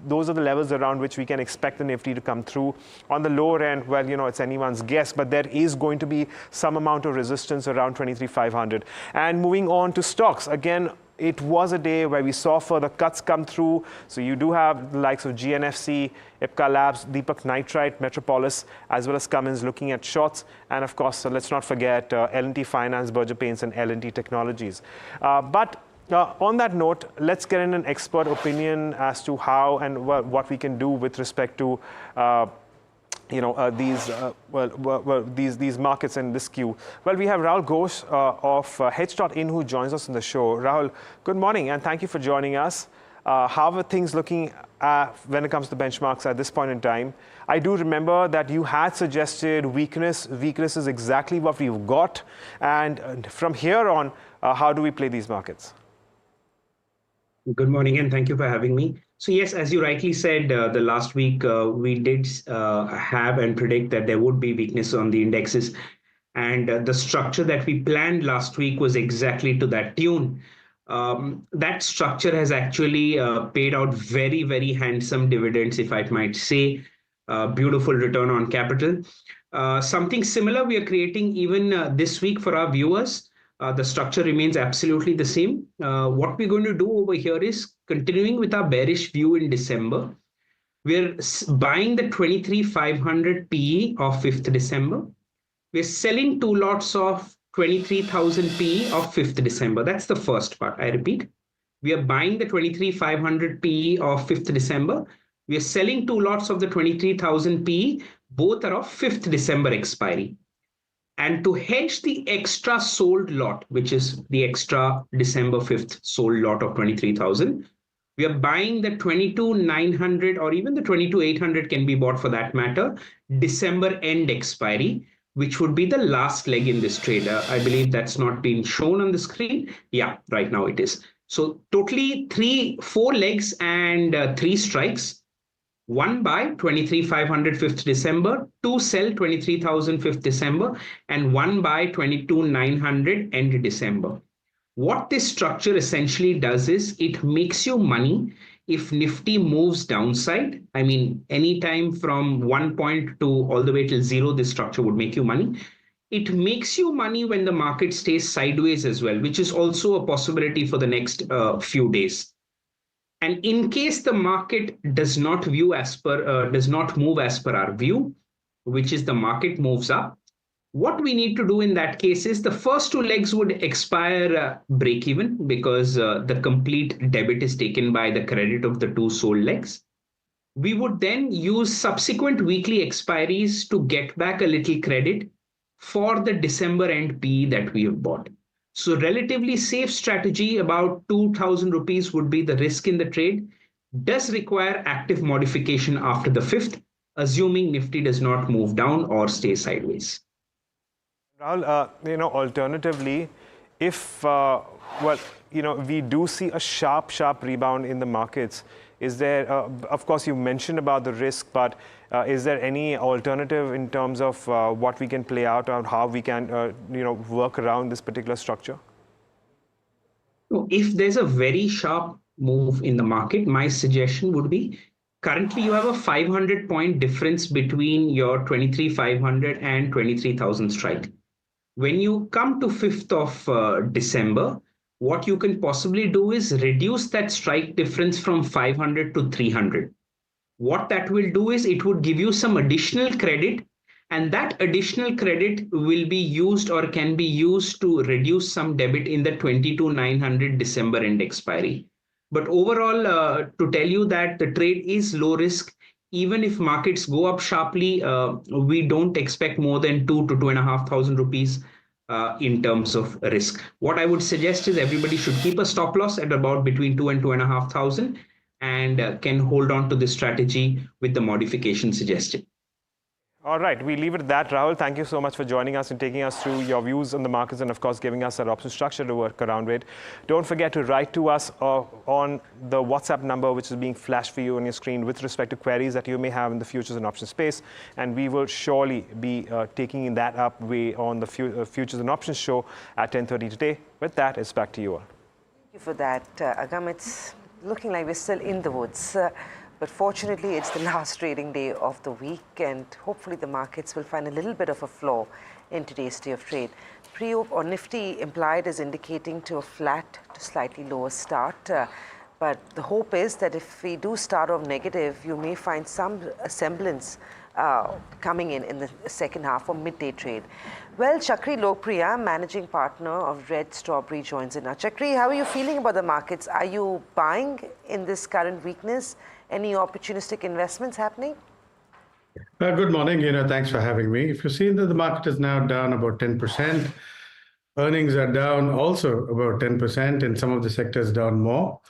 those are the levels around which we can expect the Nifty to come through. On the lower end, well, it's anyone's guess, but there is going to be some amount of resistance around 23,500. And moving on to stocks, again, it was a day where we saw further cuts come through. So you do have the likes of GNFC, Ipca Labs, Deepak Nitrite, Metropolis, as well as Cummins looking at shorts. And of course, let's not forget L&T Finance, Berger Paints, and L&T Technologies. But on that note, let's get in an expert opinion as to how and what we can do with respect to these markets and this queue. Well, we have Rahul Ghosh of Hedge.in who joins us on the show. Rahul, good morning and thank you for joining us. How are things looking when it comes to benchmarks at this point in time? I do remember that you had suggested weakness. Weakness is exactly what we've got. And from here on, how do we play these markets? Good morning and thank you for having me. So yes, as you rightly said, the last week we did have and predict that there would be weakness on the indexes. And the structure that we planned last week was exactly to that tune. That structure has actually paid out very, very handsome dividends, if I might say. Beautiful return on capital. Something similar we are creating even this week for our viewers. The structure remains absolutely the same. What we're going to do over here is continuing with our bearish view in December. We're buying the 23,500 PE of 5th December. We're selling 2 lots of 23,000 PE of 5th December. That's the first part. I repeat, we are buying the 23,500 PE of 5th December. We are selling 2 lots of the 23,000 PE. Both are of 5th December expiry. And to hedge the extra sold lot, which is the extra December 5th sold lot of 23,000, we are buying the 22,900 or even the 22,800 can be bought for that matter, December end expiry, which would be the last leg in this trade. I believe that's not been shown on the screen. Yeah, right now it is. So totally 4 legs and 3 strikes. 1 buy 23,500 5th December, 2 sell 23,000 5th December, and 1 buy 22,900 end December. What this structure essentially does is it makes you money if Nifty moves downside. I mean, anytime from 1 point to all the way till 0, this structure would make you money. It makes you money when the market stays sideways as well, which is also a possibility for the next few days. And in case the market does not move as per our view, which is the market moves up, what we need to do in that case is the first 2 legs would expire break even because the complete debit is taken by the credit of the 2 sold legs. We would then use subsequent weekly expiries to get back a little credit for the December end PE that we have bought. So relatively safe strategy, about 2,000 rupees would be the risk in the trade. Does require active modification after the 5th, assuming Nifty does not move down or stay sideways. Rahul, alternatively, if, we do see a sharp rebound in the markets, is there, of course, you mentioned about the risk, but is there any alternative in terms of what we can play out or how we can, work around this particular structure? If there's a very sharp move in the market, my suggestion would be currently you have a 500-point difference between your 23,500 and 23,000 strike. When you come to 5th of December, what you can possibly do is reduce that strike difference from 500 to 300. What that will do is it would give you some additional credit, and that additional credit will be used or can be used to reduce some debit in the 22,900 December end expiry. But overall, to tell you that the trade is low risk, even if markets go up sharply, we don't expect more than 2 to 2,500 rupees in terms of risk. What I would suggest is everybody should keep a stop loss at about between 2 and 2,500 and can hold on to this strategy with the modification suggested. All right, we leave it at that. Rahul, thank you so much for joining us and taking us through your views on the markets and, of course, giving us that option structure to work around with. Don't forget to write to us on the WhatsApp number, which is being flashed for you on your screen with respect to queries that you may have in the futures and options space. And we will surely be taking that up on the futures and options show at 10:30 today. With that, it's back to you all. Thank you for that, Agam. It's looking like we're still in the woods. But fortunately, it's the last trading day of the week, and hopefully the markets will find a little bit of a floor in today's day of trade. Pre-op or Nifty implied is indicating to a flat to slightly lower start. But the hope is that if we do start off negative, you may find some semblance coming in the second half or midday trade. Well, Chakri Lokpriya, managing partner of Red Strawberry, joins in now. Chakri, how are you feeling about the markets? Are you buying in this current weakness? Any opportunistic investments happening? Good morning. Thanks for having me. If you see that the market is now down about 10%, earnings are down also about 10%, and some of the sectors down more.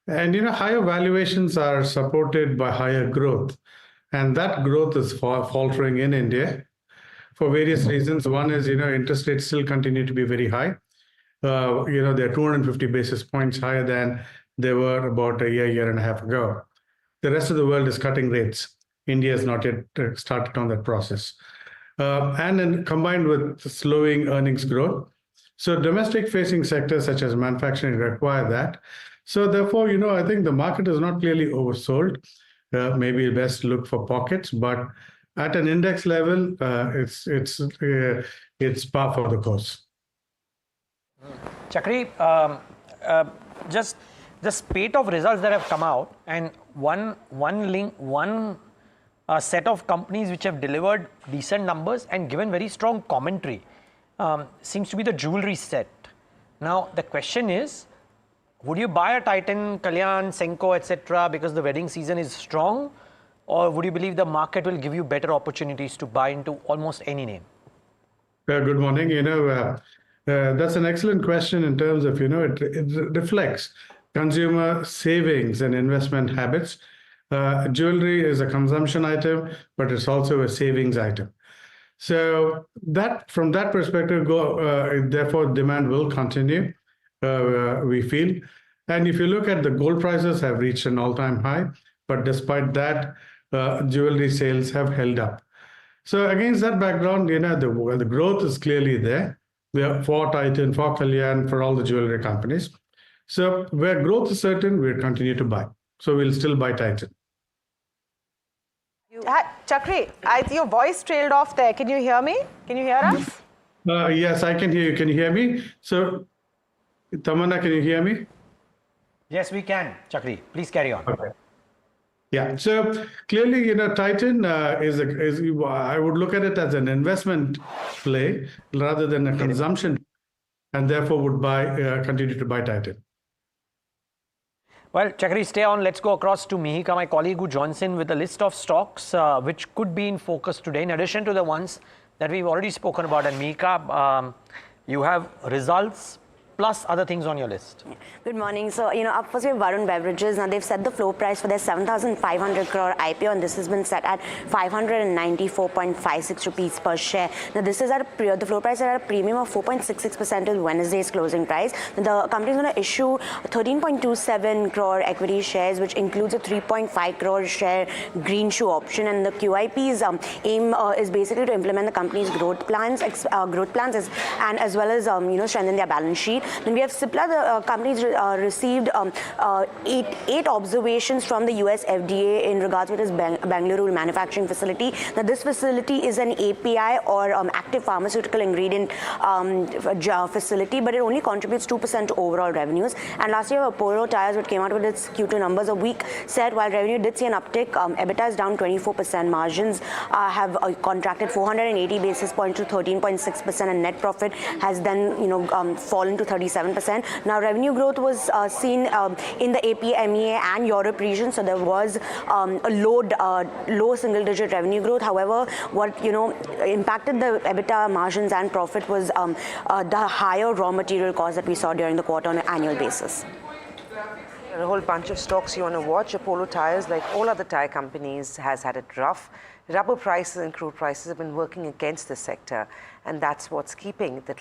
And higher valuations are supported by higher growth, and that growth is faltering in India for various reasons. One is interest rates still continue to be very high. They're 250 basis points higher than they were about a year and a half ago. The rest of the world is cutting rates. India has not yet started on that process. And then combined with slowing earnings growth. So domestic-facing sectors such as manufacturing require that. So therefore, I think the market is not clearly oversold. Maybe best look for pockets, but at an index level, it's par for the course. Chakri, just the spate of results that have come out, and one set of companies which have delivered decent numbers and given very strong commentary seems to be the jewelry set. Now the question is, would you buy a Titan, Kalyan, Senco, etc. because the wedding season is strong, or would you believe the market will give you better opportunities to buy into almost any name? Good morning. That's an excellent question in terms of it reflects consumer savings and investment habits. Jewelry is a consumption item, but it's also a savings item. So from that perspective, therefore demand will continue, we feel. And if you look at the gold prices have reached an all-time high, but despite that, jewelry sales have held up. So against that background, the growth is clearly there. We are for Titan, for Kalyan, for all the jewelry companies. So where growth is certain, we'll continue to buy. So we'll still buy Titan. Chakri, your voice trailed off there. Can you hear me? Can you hear us? Yes, I can hear you. Can you hear me? So, Tamanna, can you hear me? Yes, we can. Chakri, please carry on. Okay. Yeah, so clearly, Titan I would look at it as an investment play rather than a consumption, and therefore would continue to buy Titan. Well, Chakri, stay on. Let's go across to Mihika, my colleague, who joins in with a list of stocks which could be in focus today, in addition to the ones that we've already spoken about. And Mihika, you have results, plus other things on your list. Good morning. So, up first we have Varun Beverages. Now, they've set the floor price for their 7,500 crore IPO, and this has been set at 594.56 rupees per share. Now, this is the floor price is at a premium of 4.66% to Wednesday's closing price. Now, the company is going to issue 13.27 crore equity shares, which includes a 3.5 crore share green shoe option. And the QIP's aim is basically to implement the company's growth plans, as well as strengthen their balance sheet. Then we have Cipla. The company's received eight observations from the US FDA in regards with its Bangalore manufacturing facility. Now, this facility is an API or active pharmaceutical ingredient facility, but it only contributes 2% to overall revenues. And last year, Apollo Tyres, which came out with its Q2 numbers a week, said while revenue did see an uptick, EBITDA is down 24%. Margins have contracted 480 basis points to 13.6%, and net profit has then fallen to 37%. Now, revenue growth was seen in the AP, MEA and Europe region, so there was a low single-digit revenue growth. However, what impacted the EBITDA margins and profit was the higher raw material costs that we saw during the quarter on an annual basis. A whole bunch of stocks you want to watch. Apollo Tyres, like all other tyre companies, has had it rough. Rubber prices and crude prices have been working against the sector, and that's what's keeping the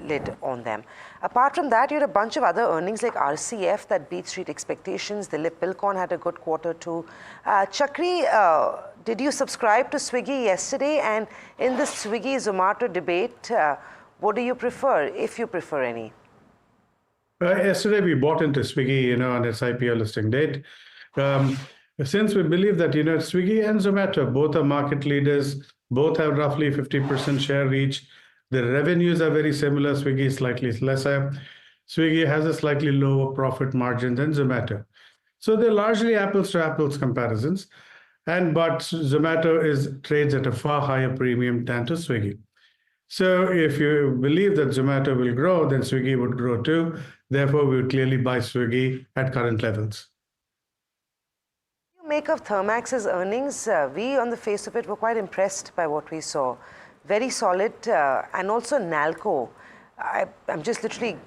lid on them. Apart from that, you had a bunch of other earnings like RCF that beat street expectations. Dilip Bilkon had a good quarter too. Chakri, did you subscribe to Swiggy yesterday? And in the Swiggy-Zomato debate, what do you prefer, if you prefer any? Yesterday, we bought into Swiggy, on its IPO listing date. Since we believe that, Swiggy and Zomato, both are market leaders, both have roughly 50% share each. The revenues are very similar. Swiggy is slightly lesser. Swiggy has a slightly lower profit margin than Zomato. So they're largely apples to apples comparisons. But Zomato trades at a far higher premium than to Swiggy. So if you believe that Zomato will grow, then Swiggy would grow too. Therefore, we would clearly buy Swiggy at current levels. What do you make of Thermax's earnings? We, on the face of it, were quite impressed by what we saw. Very solid. And also Nalco. I'm just literally,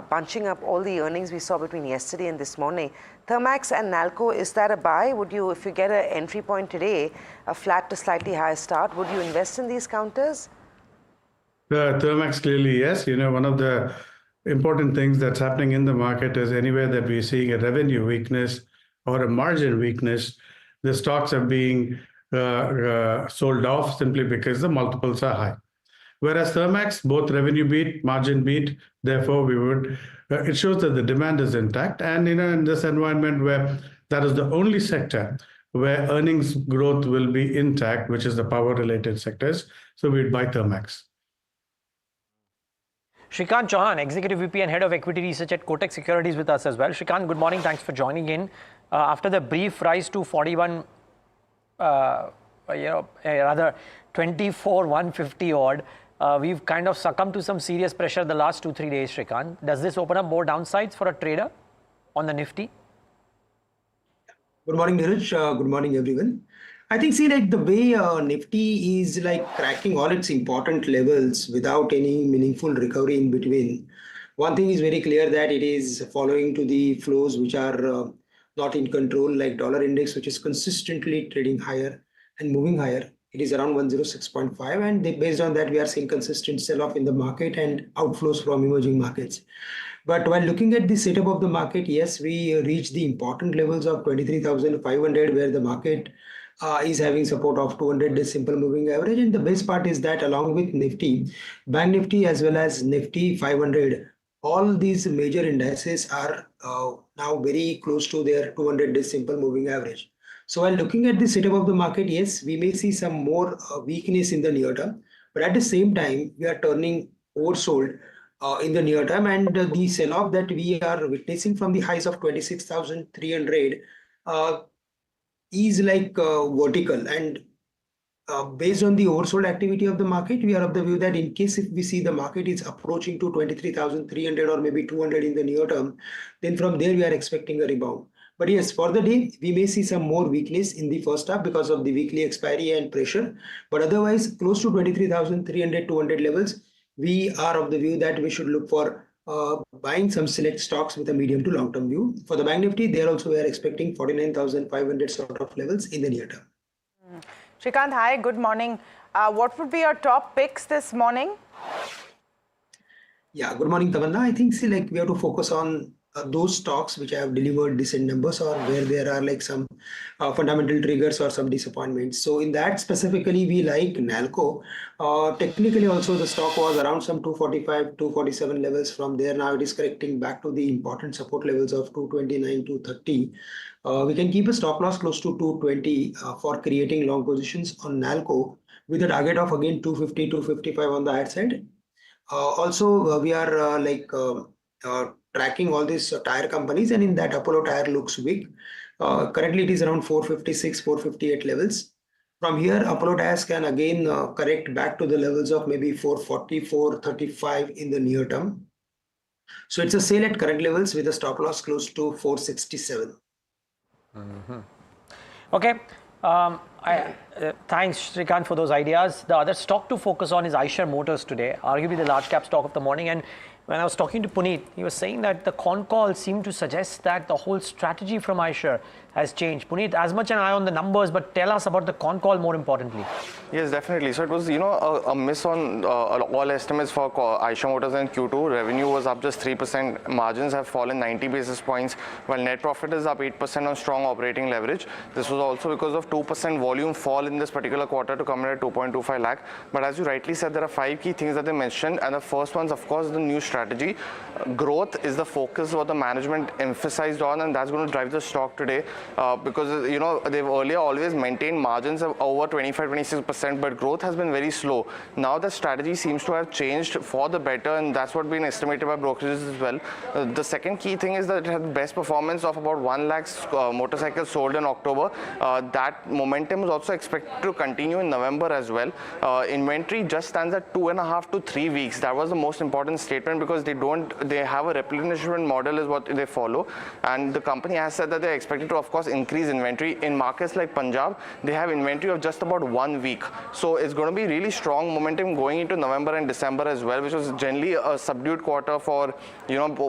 bunching up all the earnings we saw between yesterday and this morning. Thermax and Nalco, is that a buy? Would you, if you get an entry point today, a flat to slightly higher start, would you invest in these counters? Thermax, clearly, yes. One of the important things that's happening in the market is anywhere that we're seeing a revenue weakness or a margin weakness, the stocks are being sold off simply because the multiples are high. Whereas Thermax, both revenue beat, margin beat, therefore it shows that the demand is intact. And in this environment where that is the only sector where earnings growth will be intact, which is the power-related sectors, so we'd buy Thermax. Shrikant Chauhan, Executive VP and Head of Equity Research at Kotak Securities with us as well. Shrikant, good morning. Thanks for joining in. After the brief rise to 41, rather 24,150 odd, we've kind of succumbed to some serious pressure the last 2-3 days, Shrikant. Does this open up more downsides for a trader on the Nifty? Good morning, Neeraj. Good morning, everyone. I think, the way Nifty is cracking all its important levels without any meaningful recovery in between. One thing is very clear that it is following to the flows which are not in control, like dollar index, which is consistently trading higher and moving higher. It is around 106.5, and based on that, we are seeing consistent sell-off in the market and outflows from emerging markets. But while looking at the setup of the market, yes, we reached the important levels of 23,500, where the market is having support of 200-day simple moving average. And the best part is that along with Nifty, Bank Nifty as well as Nifty 500, all these major indices are now very close to their 200-day simple moving average. So while looking at the setup of the market, yes, we may see some more weakness in the near term, but at the same time, we are turning oversold in the near term, and the sell-off that we are witnessing from the highs of 26,300 is vertical. And based on the oversold activity of the market, we are of the view that in case if we see the market is approaching to 23,300 or maybe 200 in the near term, then from there we are expecting a rebound. But yes, for the day, we may see some more weakness in the first half because of the weekly expiry and pressure. But otherwise, close to 23,300, 200 levels, we are of the view that we should look for buying some select stocks with a medium to long term view. For the Bank Nifty, there also we are expecting 49,500 sort of levels in the near term. Shrikant, hi, good morning. What would be your top picks this morning? Yeah, good morning, Tamanna. I think we have to focus on those stocks which have delivered decent numbers or where there are some fundamental triggers or some disappointments. So in that specifically, we like Nalco. Technically also the stock was around some 245, 247 levels. From there now it is correcting back to the important support levels of 229, 230. We can keep a stop loss close to 220 for creating long positions on Nalco with a target of again 250, 255 on the higher side. Also, we are tracking all these tire companies, and in that Apollo Tire looks weak. Currently, it is around 456, 458 levels. From here, Apollo Tires can again correct back to the levels of maybe 440, 435 in the near term. So it's a sale at current levels with a stop loss close to 467. Okay. Thanks, Shrikant, for those ideas. The other stock to focus on is Eicher Motors today, arguably the large cap stock of the morning. And when I was talking to Puneet, he was saying that the con call seemed to suggest that the whole strategy from Eicher has changed. Puneet, as much an eye on the numbers, but tell us about the con call more importantly. Yes, definitely. So it was, a miss on all estimates for Eicher Motors in Q2. Revenue was up just 3%. Margins have fallen 90 basis points, while net profit is up 8% on strong operating leverage. This was also because of 2% volume fall in this particular quarter to come in at 2.25 lakh. But as you rightly said, there are 5 key things that they mentioned. And the first one's, of course, the new strategy. Growth is the focus what the management emphasized on, and that's going to drive the stock today. Because they've earlier always maintained margins of over 25-26%, but growth has been very slow. Now the strategy seems to have changed for the better, and that's what's been estimated by brokerages as well. The second key thing is that it had the best performance of about 1 lakh motorcycles sold in October. That momentum is also expected to continue in November as well. Inventory just stands at 2.5 to 3 weeks. That was the most important statement because they have a replenishment model is what they follow, and the company has said that they're expected to, of course, increase inventory. In markets like Punjab, they have inventory of just about 1 week. So it's going to be really strong momentum going into November and December as well, which was generally a subdued quarter for,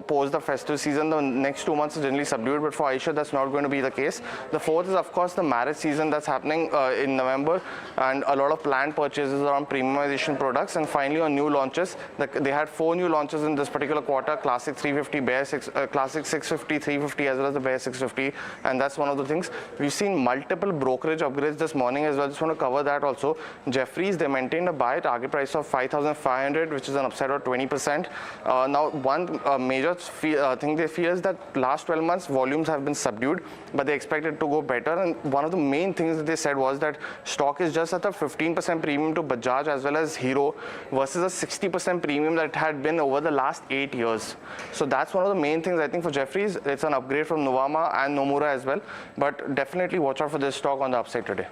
post the festive season. The next 2 months is generally subdued, but for Eicher, that's not going to be the case. The fourth is, of course, the marriage season that's happening in November, and a lot of planned purchases around premiumization products. And finally, on new launches, they had 4 new launches in this particular quarter: Classic 350, Bear 6, Classic 650, 350, as well as the Bear 650. And that's one of the things. We've seen multiple brokerage upgrades this morning as well. Just want to cover that also. Jefferies, they maintained a buy target price of 5,500, which is an upside of 20%. Now, one major thing they feel is that last 12 months volumes have been subdued, but they expect it to go better. And one of the main things that they said was that stock is just at a 15% premium to Bajaj as well as Hero versus a 60% premium that it had been over the last 8 years. So that's one of the main things I think for Jefferies. It's an upgrade from Nuvama and Nomura as well, but definitely watch out for this stock on the upside today.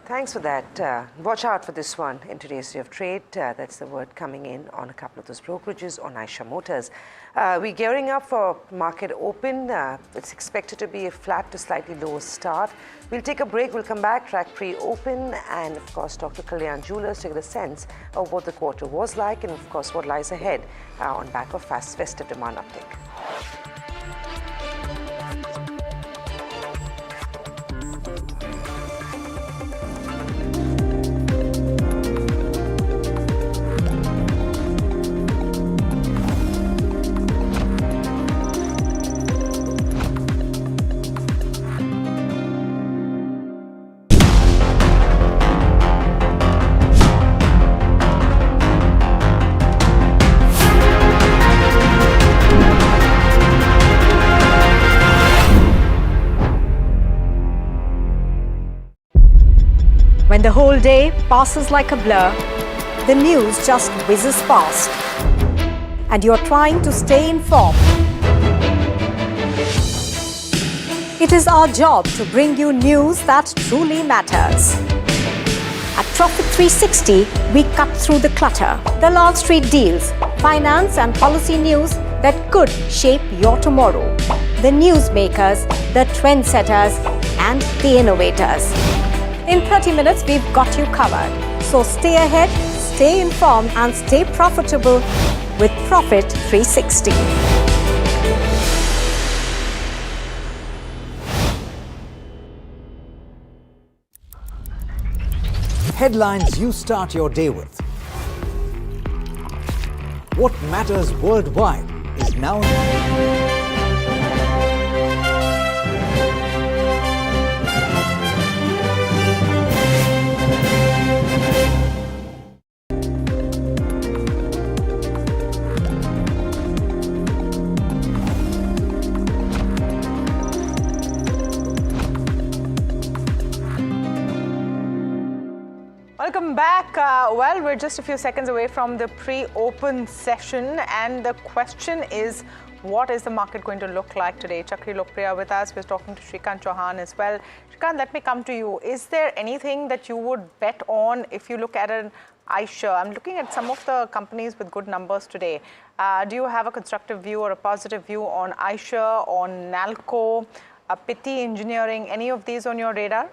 Thanks for that. Watch out for this one in today's day of trade. That's the word coming in on a couple of those brokerages on Eicher Motors. We're gearing up for market open. It's expected to be a flat to slightly lower start. We'll take a break. We'll come back, track pre-open, and of course talk to Kalyan Jewellers to get a sense of what the quarter was like, and of course what lies ahead on back of fast festive demand uptick. When the whole day passes like a blur, the news just whizzes past, and you're trying to stay informed. It is our job to bring you news that truly matters. At Profit 360, we cut through the clutter, the Wall Street deals, finance and policy news that could shape your tomorrow. The newsmakers, the trendsetters, and the innovators. In 30 minutes, we've got you covered. So stay ahead, Stay informed and stay profitable with Profit 360. Headlines you start your day with. What matters worldwide is now. Welcome back. Well, we're just a few seconds away from the pre-open session, and the question is, what is the market going to look like today? Chakri Lokpriya with us. We're talking to Shrikant Chauhan as well. Shrikant, let me come to you. Is there anything that you would bet on if you look at an Eicher? I'm looking at some of the companies with good numbers today. Do you have a constructive view or a positive view on Eicher, on Nalco, Pitti Engineering, any of these on your radar?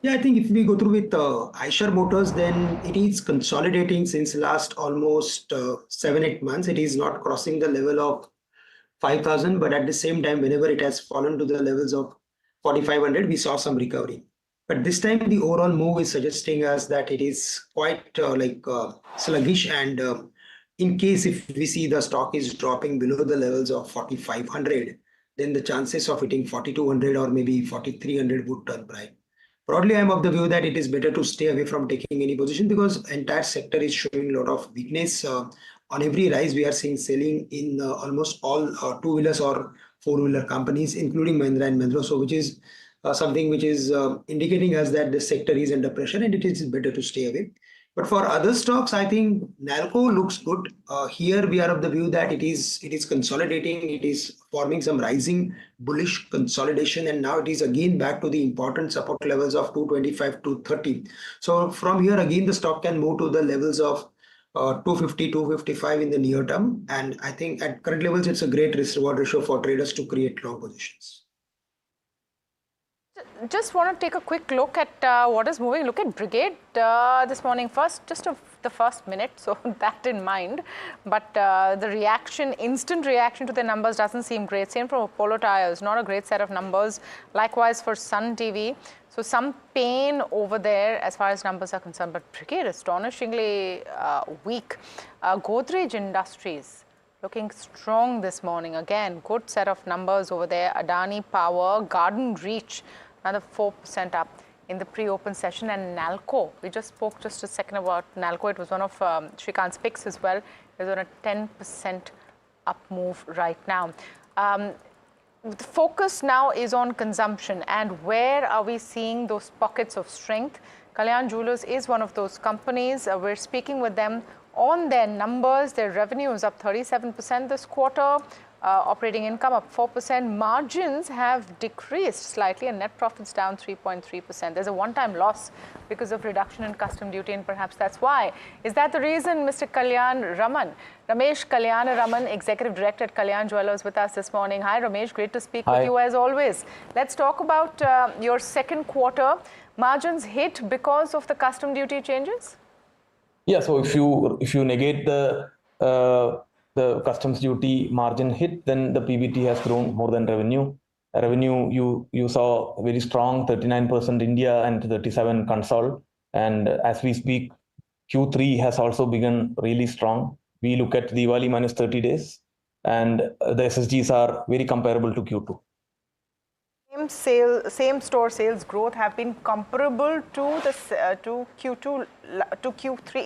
Yeah, I think if we go through with Eicher Motors, then it is consolidating since last almost 7-8 months. It is not crossing the level of 5,000, but at the same time, whenever it has fallen to the levels of 4,500, we saw some recovery. But this time, the overall move is suggesting us that it is quite sluggish. And in case if we see the stock is dropping below the levels of 4,500, then the chances of hitting 4,200 or maybe 4,300 would turn bright. Broadly, I'm of the view that it is better to stay away from taking any position because entire sector is showing a lot of weakness. On every rise, we are seeing selling in almost all two-wheelers or four-wheeler companies, including Mahindra and Mahindra. So, which is something which is indicating us that the sector is under pressure and it is better to stay away. But for other stocks, I think Nalco looks good. Here we are of the view that it is consolidating, it is forming some rising bullish consolidation, and now it is again back to the important support levels of 225 to 30. So from here again the stock can move to the levels of 250, 255 in the near term, and I think at current levels it's a great risk reward ratio for traders to create long positions. Just want to take a quick look at what is moving. Look at Brigade this morning. First, just the first minute, so that in mind. But the reaction, instant reaction to the numbers doesn't seem great. Same from Apollo Tyres, not a great set of numbers. Likewise for Sun TV. So some pain over there as far as numbers are concerned. But Brigade astonishingly weak. Godrej Industries looking strong this morning. Again, good set of numbers over there. Adani Power, Garden Reach, another 4% up in the pre-open session. And Nalco, we just spoke just a second about Nalco. It was one of Shrikant's picks as well. It's on a 10% up move right now. The focus now is on consumption, and where are we seeing those pockets of strength? Kalyan Jewellers is one of those companies. We're speaking with them on their numbers. Their revenue is up 37% this quarter. Operating income up 4%. Margins have decreased slightly, and net profits down 3.3%. There's a one-time loss because of reduction in custom duty, and perhaps that's why. Is that the reason, Mr. Kalyan Raman? Ramesh Kalyan Raman, Executive Director at Kalyan Jewellers, with us this morning. Hi, Ramesh. Great to speak with you as always. Let's talk about your second quarter. Margins hit because of the custom duty changes? Yeah. So if you negate the customs duty margin hit, then the PBT has grown more than revenue. Revenue, you saw very strong 39% India and 37% console. And as we speak, Q3 has also begun really strong. We look at Diwali minus 30 days, and the SSGs are very comparable to Q2. Same store sales growth have been comparable to to Q3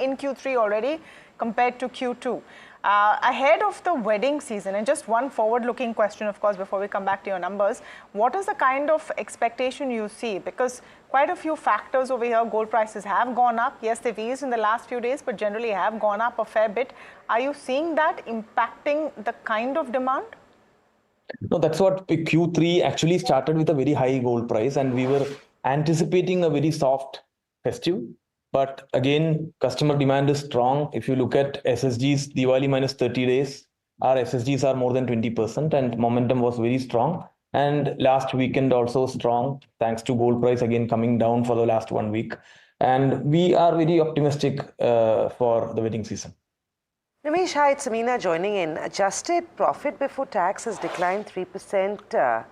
in Q3 already compared to Q2. Ahead of the wedding season, and just one forward-looking question, of course, before we come back to your numbers, what is the kind of expectation you see? Because quite a few factors over here. Gold prices have gone up. Yes, they've eased in the last few days, but generally have gone up a fair bit. Are you seeing that impacting the kind of demand? No, that's what Q3 actually started with a very high gold price, and we were anticipating a very soft festive. But again, customer demand is strong. If you look at SSGs, Diwali minus 30 days, our SSGs are more than 20%, and momentum was very strong. And last weekend also strong, thanks to gold price again coming down for the last 1 week. And we are very optimistic for the wedding season. Ramesh, hi, it's Amina joining in. Adjusted profit before tax has declined 3%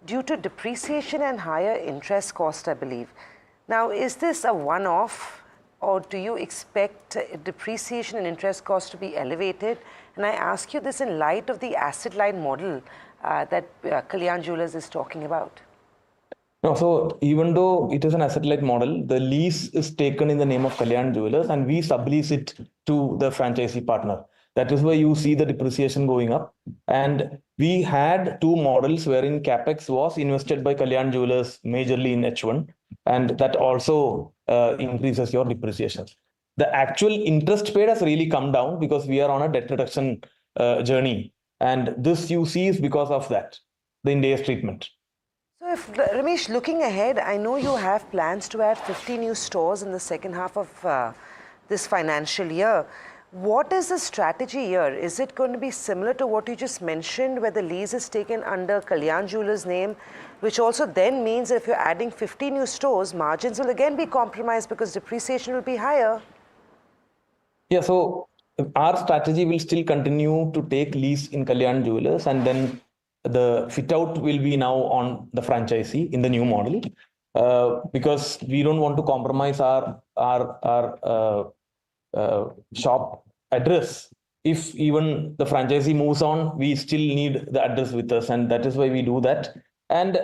due to depreciation and higher interest cost, I believe. Now, is this a one-off, or do you expect depreciation and interest cost to be elevated? And I ask you this in light of the asset-light model that Kalyan Jewellers is talking about. No, so even though it is an asset-light model, the lease is taken in the name of Kalyan Jewellers and we sublease it to the franchisee partner. That is why you see the depreciation going up. And we had two models wherein CapEx was invested by Kalyan Jewellers majorly in H1, and that also increases your depreciation. The actual interest paid has really come down because we are on a debt reduction journey. And this you see is because of that, the Ind AS treatment. So if, Ramesh, looking ahead, I know you have plans to add 50 new stores in the second half of this financial year. What is the strategy here? Is it going to be similar to what you just mentioned, where the lease is taken under Kalyan Jewellers' name, which also then means that if you're adding 50 new stores, margins will again be compromised because depreciation will be higher? Yeah, so our strategy will still continue to take lease in Kalyan Jewellers, and then the fit out will be now on the franchisee in the new model, because we don't want to compromise our shop address. If even the franchisee moves on, we still need the address with us, and that is why we do that. And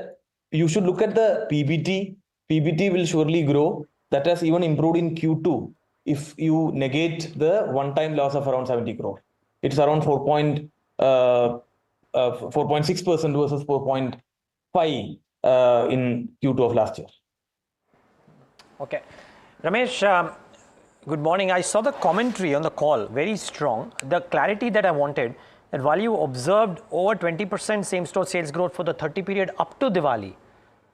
you should look at the PBT. PBT will surely grow. That has even improved in Q2 if you negate the one-time loss of around 70 crore. It's around 4.6% versus 4.5 in Q2 of last year. Okay. Ramesh, good morning. I saw the commentary on the call, very strong. The clarity that I wanted, that while you observed over 20% same-store sales growth for the 30 period up to Diwali,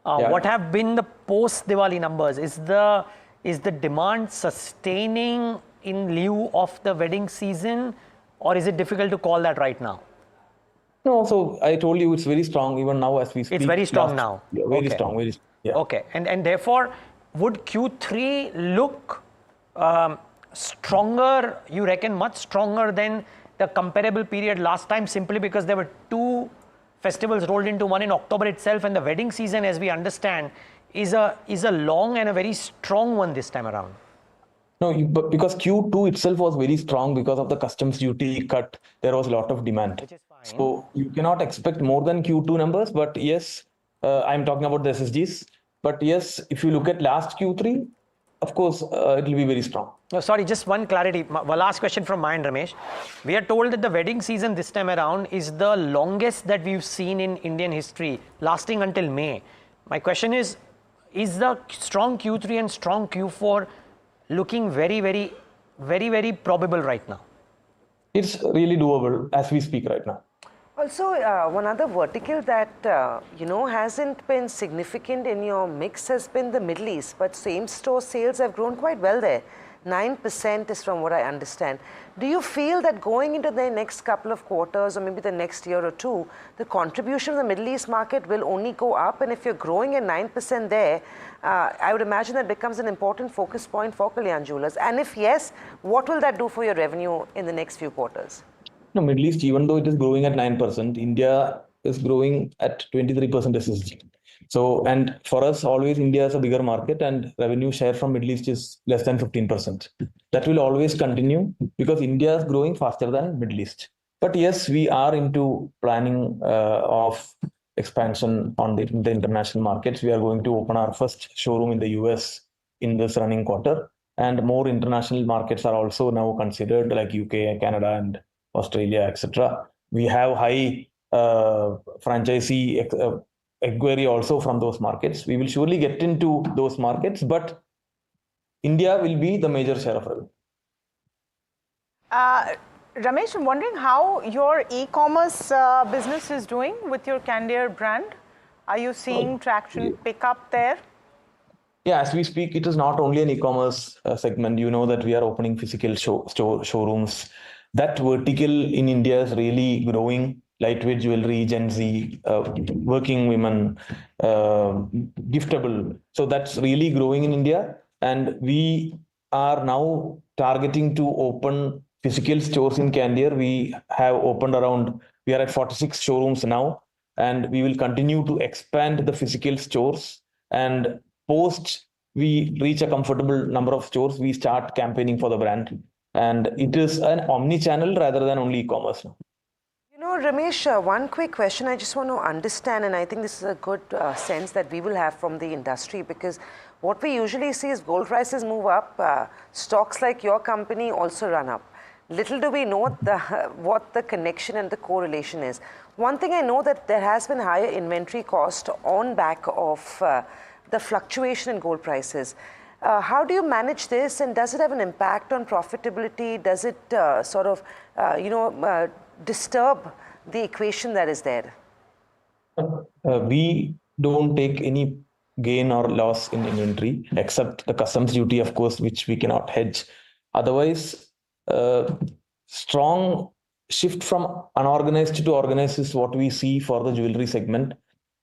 what have been the post-Diwali numbers? Is the demand sustaining in lieu of the wedding season, or is it difficult to call that right now? No, so I told you it's very strong even now as we speak. It's very strong now. Yeah, very strong. Very, yeah. Okay, and therefore, would Q3 look stronger, you reckon much stronger than the comparable period last time, simply because there were two festivals rolled into one in October itself, and the wedding season, as we understand, is a long and a very strong one this time around? No, but because Q2 itself was very strong because of the customs duty cut, there was a lot of demand. Which is fine. So you cannot expect more than Q2 numbers, but yes, I'm talking about the SSGs. But yes, if you look at last Q3, of course, it will be very strong. No, sorry, just one clarity. One last question from mine, Ramesh. We are told that the wedding season this time around is the longest that we've seen in Indian history, lasting until May. My question is the strong Q3 and strong Q4 looking very, very, very, very probable right now? It's really doable as we speak right now. Also, one other vertical that, hasn't been significant in your mix has been the Middle East, but same-store sales have grown quite well there. 9% is from what I understand. Do you feel that going into the next couple of quarters or maybe the next year or two, the contribution of the Middle East market will only go up? And if you're growing at 9% there, I would imagine that becomes an important focus point for Kalyan Jewellers. And if yes, what will that do for your revenue in the next few quarters? No, Middle East, even though it is growing at 9%, India is growing at 23% SSG. So, and for us, always India is a bigger market and revenue share from Middle East is less than 15%. That will always continue because India is growing faster than Middle East. But yes, we are into planning of expansion on the international markets. We are going to open our first showroom in the US in this running quarter. And more international markets are also now considered, like UK, Canada, and Australia, etc. We have high franchisee inquiry also from those markets. We will surely get into those markets, but India will be the major share of revenue. Ramesh, I'm wondering how your e-commerce business is doing with your Candere brand. Are you seeing traction pick up there? Yeah, as we speak, it is not only an e-commerce segment. You know that we are opening physical showrooms. That vertical in India is really growing. Lightweight jewelry, Gen Z, working women, giftable. So that's really growing in India. and we are now targeting to open physical stores in Candere. We have opened we are at 46 showrooms now, and we will continue to expand the physical stores. And post we reach a comfortable number of stores, we start campaigning for the brand. And it is an omni-channel rather than only e-commerce now. You know, Ramesh, one quick question I just want to understand, and I think this is a good sense that we will have from the industry, because what we usually see is gold prices move up, stocks like your company also run up. Little do we know what the connection and the correlation is. One thing I know that there has been higher inventory cost on back of the fluctuation in gold prices. How do you manage this, and does it have an impact on profitability? Does it sort of, disturb the equation that is there? We don't take any gain or loss in inventory, except the customs duty, of course, which we cannot hedge. Otherwise, strong shift from unorganized to organized is what we see for the jewelry segment.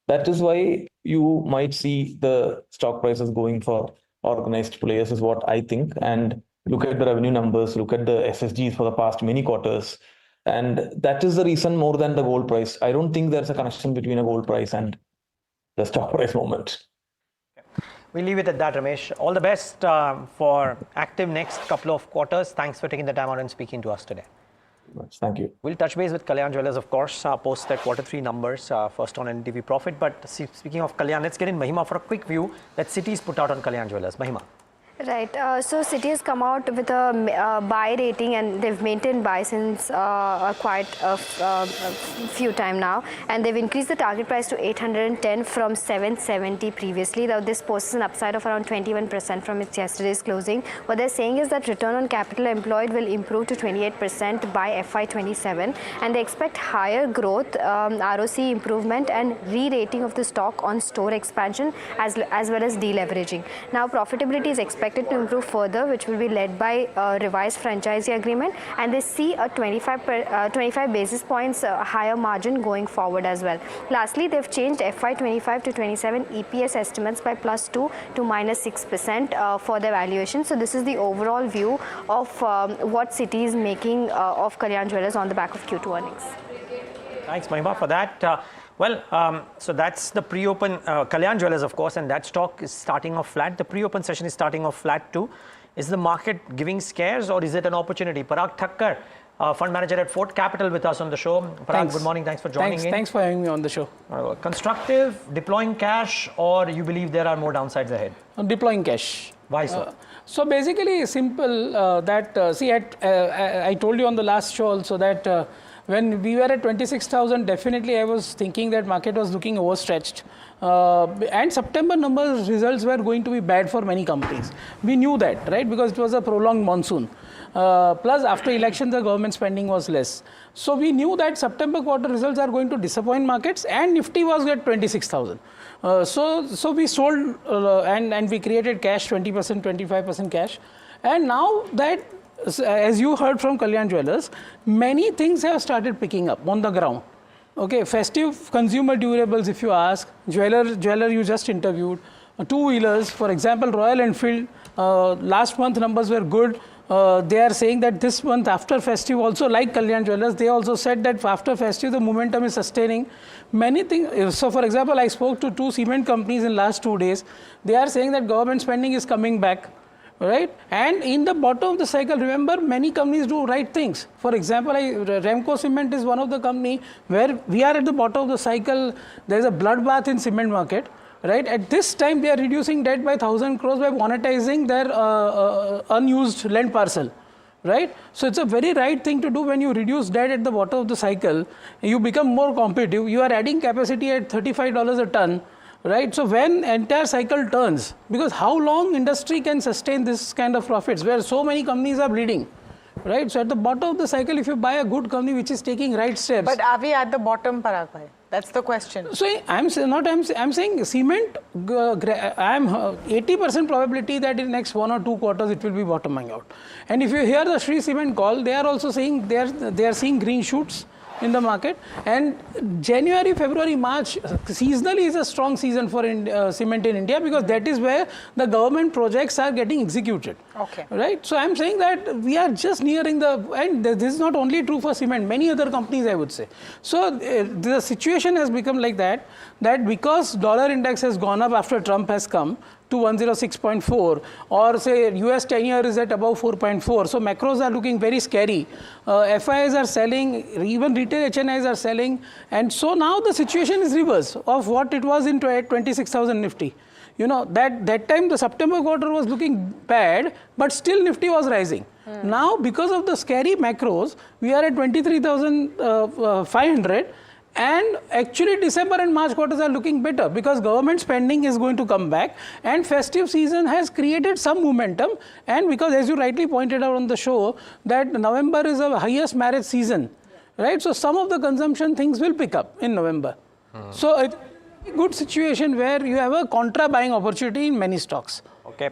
That is why you might see the stock prices going for organized players, is what I think. And look at the revenue numbers, look at the SSGs for the past many quarters. And that is the reason more than the gold price. I don't think there's a connection between a gold price and the stock price movement. We'll leave it at that, Ramesh. All the best for active next couple of quarters. Thanks for taking the time out and speaking to us today. Thank you. We'll touch base with Kalyan Jewellers, of course, post their Q3 numbers, first on NDTV Profit. But speaking of Kalyan, let's get in Mahima for a quick view that Citi's put out on Kalyan Jewellers. Mahima. Right. So Citi has come out with a buy rating, and they've maintained buy since quite a few time now, and they've increased the target price to 810 from 770 previously. Now this poses an upside of around 21% from its yesterday's closing. What they're saying is that return on capital employed will improve to 28% by FY27, and they expect higher growth, ROC improvement, and re-rating of the stock on store expansion as well as deleveraging. Now profitability is expected to improve further, which will be led by a revised franchisee agreement, and they see a 25 basis points higher margin going forward as well. Lastly, they've changed FY25 to 27 EPS estimates by +2 to -6% for their valuation. So this is the overall view of what Citi is making of Kalyan Jewellers on the back of Q2 earnings. Thanks, Mahima, for that. So that's the pre-open Kalyan Jewellers, of course, and that stock is starting off flat. The pre-open session is starting off flat too. Is the market giving scares, or is it an opportunity? Parag Thakkar, fund manager at Fort Capital, with us on the show. Parag, good morning. Thanks for joining in. Thanks for having me on the show. Constructive, deploying cash, or you believe there are more downsides ahead? Deploying cash. Why so? So basically, simple I told you on the last show also that when we were at 26,000, definitely I was thinking that market was looking overstretched. And September numbers results were going to be bad for many companies. We knew that, right? Because it was a prolonged monsoon. Plus, after elections, the government spending was less. So we knew that September quarter results are going to disappoint markets, and Nifty was at 26,000. So we sold and we created cash, 20%, 25% cash. And now that, as you heard from Kalyan Jewellers, many things have started picking up on the ground. Okay, festive consumer durables, if you ask, jeweler you just interviewed, two-wheelers, for example, Royal Enfield, last month numbers were good. They are saying that this month after festive also, like Kalyan Jewellers, they also said that after festive the momentum is sustaining. Many things. So for example, I spoke to 2 cement companies in last 2 days. They are saying that government spending is coming back. Right? And in the bottom of the cycle, remember, many companies do right things. For example, Remco Cement is one of the company where we are at the bottom of the cycle. There is a bloodbath in cement market. Right? At this time, they are reducing debt by 1,000 crores by monetizing their unused land parcel. Right? So it's a very right thing to do. When you reduce debt at the bottom of the cycle, you become more competitive. You are adding capacity at $35 a ton. Right, so when entire cycle turns, because how long industry can sustain this kind of profits where so many companies are bleeding, right? So at the bottom of the cycle, if you buy a good company which is taking right steps. But are we at the bottom, Parag bhai? That's the question. So I'm saying cement. I'm 80% probability that in next 1 or 2 quarters it will be bottoming out. And if you hear the Shree Cement call, they are also saying they are seeing green shoots. in the market. And January, February, March seasonally is a strong season for cement in India, because that is where the government projects are getting executed. Okay. Right? So I'm saying that we are just nearing the end. This is not only true for cement, many other companies, I would say. So the situation has become like that because dollar index has gone up after Trump has come to 106.4, or say US 10-year is at above 4.4. So macros are looking very scary. FIs are selling, even retail HNIs are selling. And so now the situation is reverse of what it was in 26,000 Nifty. You know, that time the September quarter was looking bad, but still Nifty was rising. Now, because of the scary macros, we are at 23,500. And actually December and March quarters are looking better because government spending is going to come back and festive season has created some momentum. And because, as you rightly pointed out on the show, that November is the highest marriage season, right? So some of the consumption things will pick up in November. So it's a good situation where you have a contra buying opportunity in many stocks. Okay.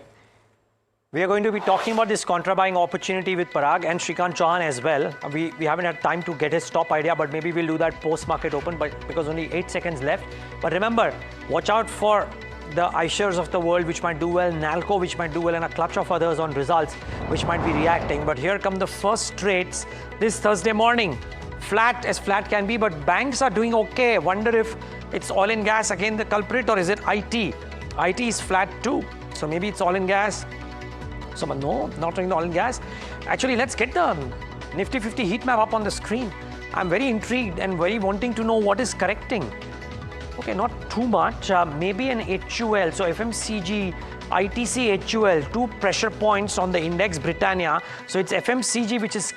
We are going to be talking about this contra buying opportunity with Parag and Shrikant Chauhan as well. We haven't had time to get his top idea, but maybe we'll do that post-market open, but because only 8 seconds left. But remember, watch out for the iShares of the world, which might do well, Nalco, which might do well, and a clutch of others on results, which might be reacting. But here come the first trades this Thursday morning. Flat as flat can be, but banks are doing okay. Wonder if it's oil and gas again the culprit, or is it IT? IT is flat too. So maybe it's oil and gas. So no, not doing the oil and gas. Actually, let's get the Nifty 50 heat map up on the screen. I'm very intrigued and very wanting to know what is correcting. Okay, not too much. Maybe an HUL. So FMCG, ITC, HUL, 2 pressure points on the index, Britannia. So it's FMCG which is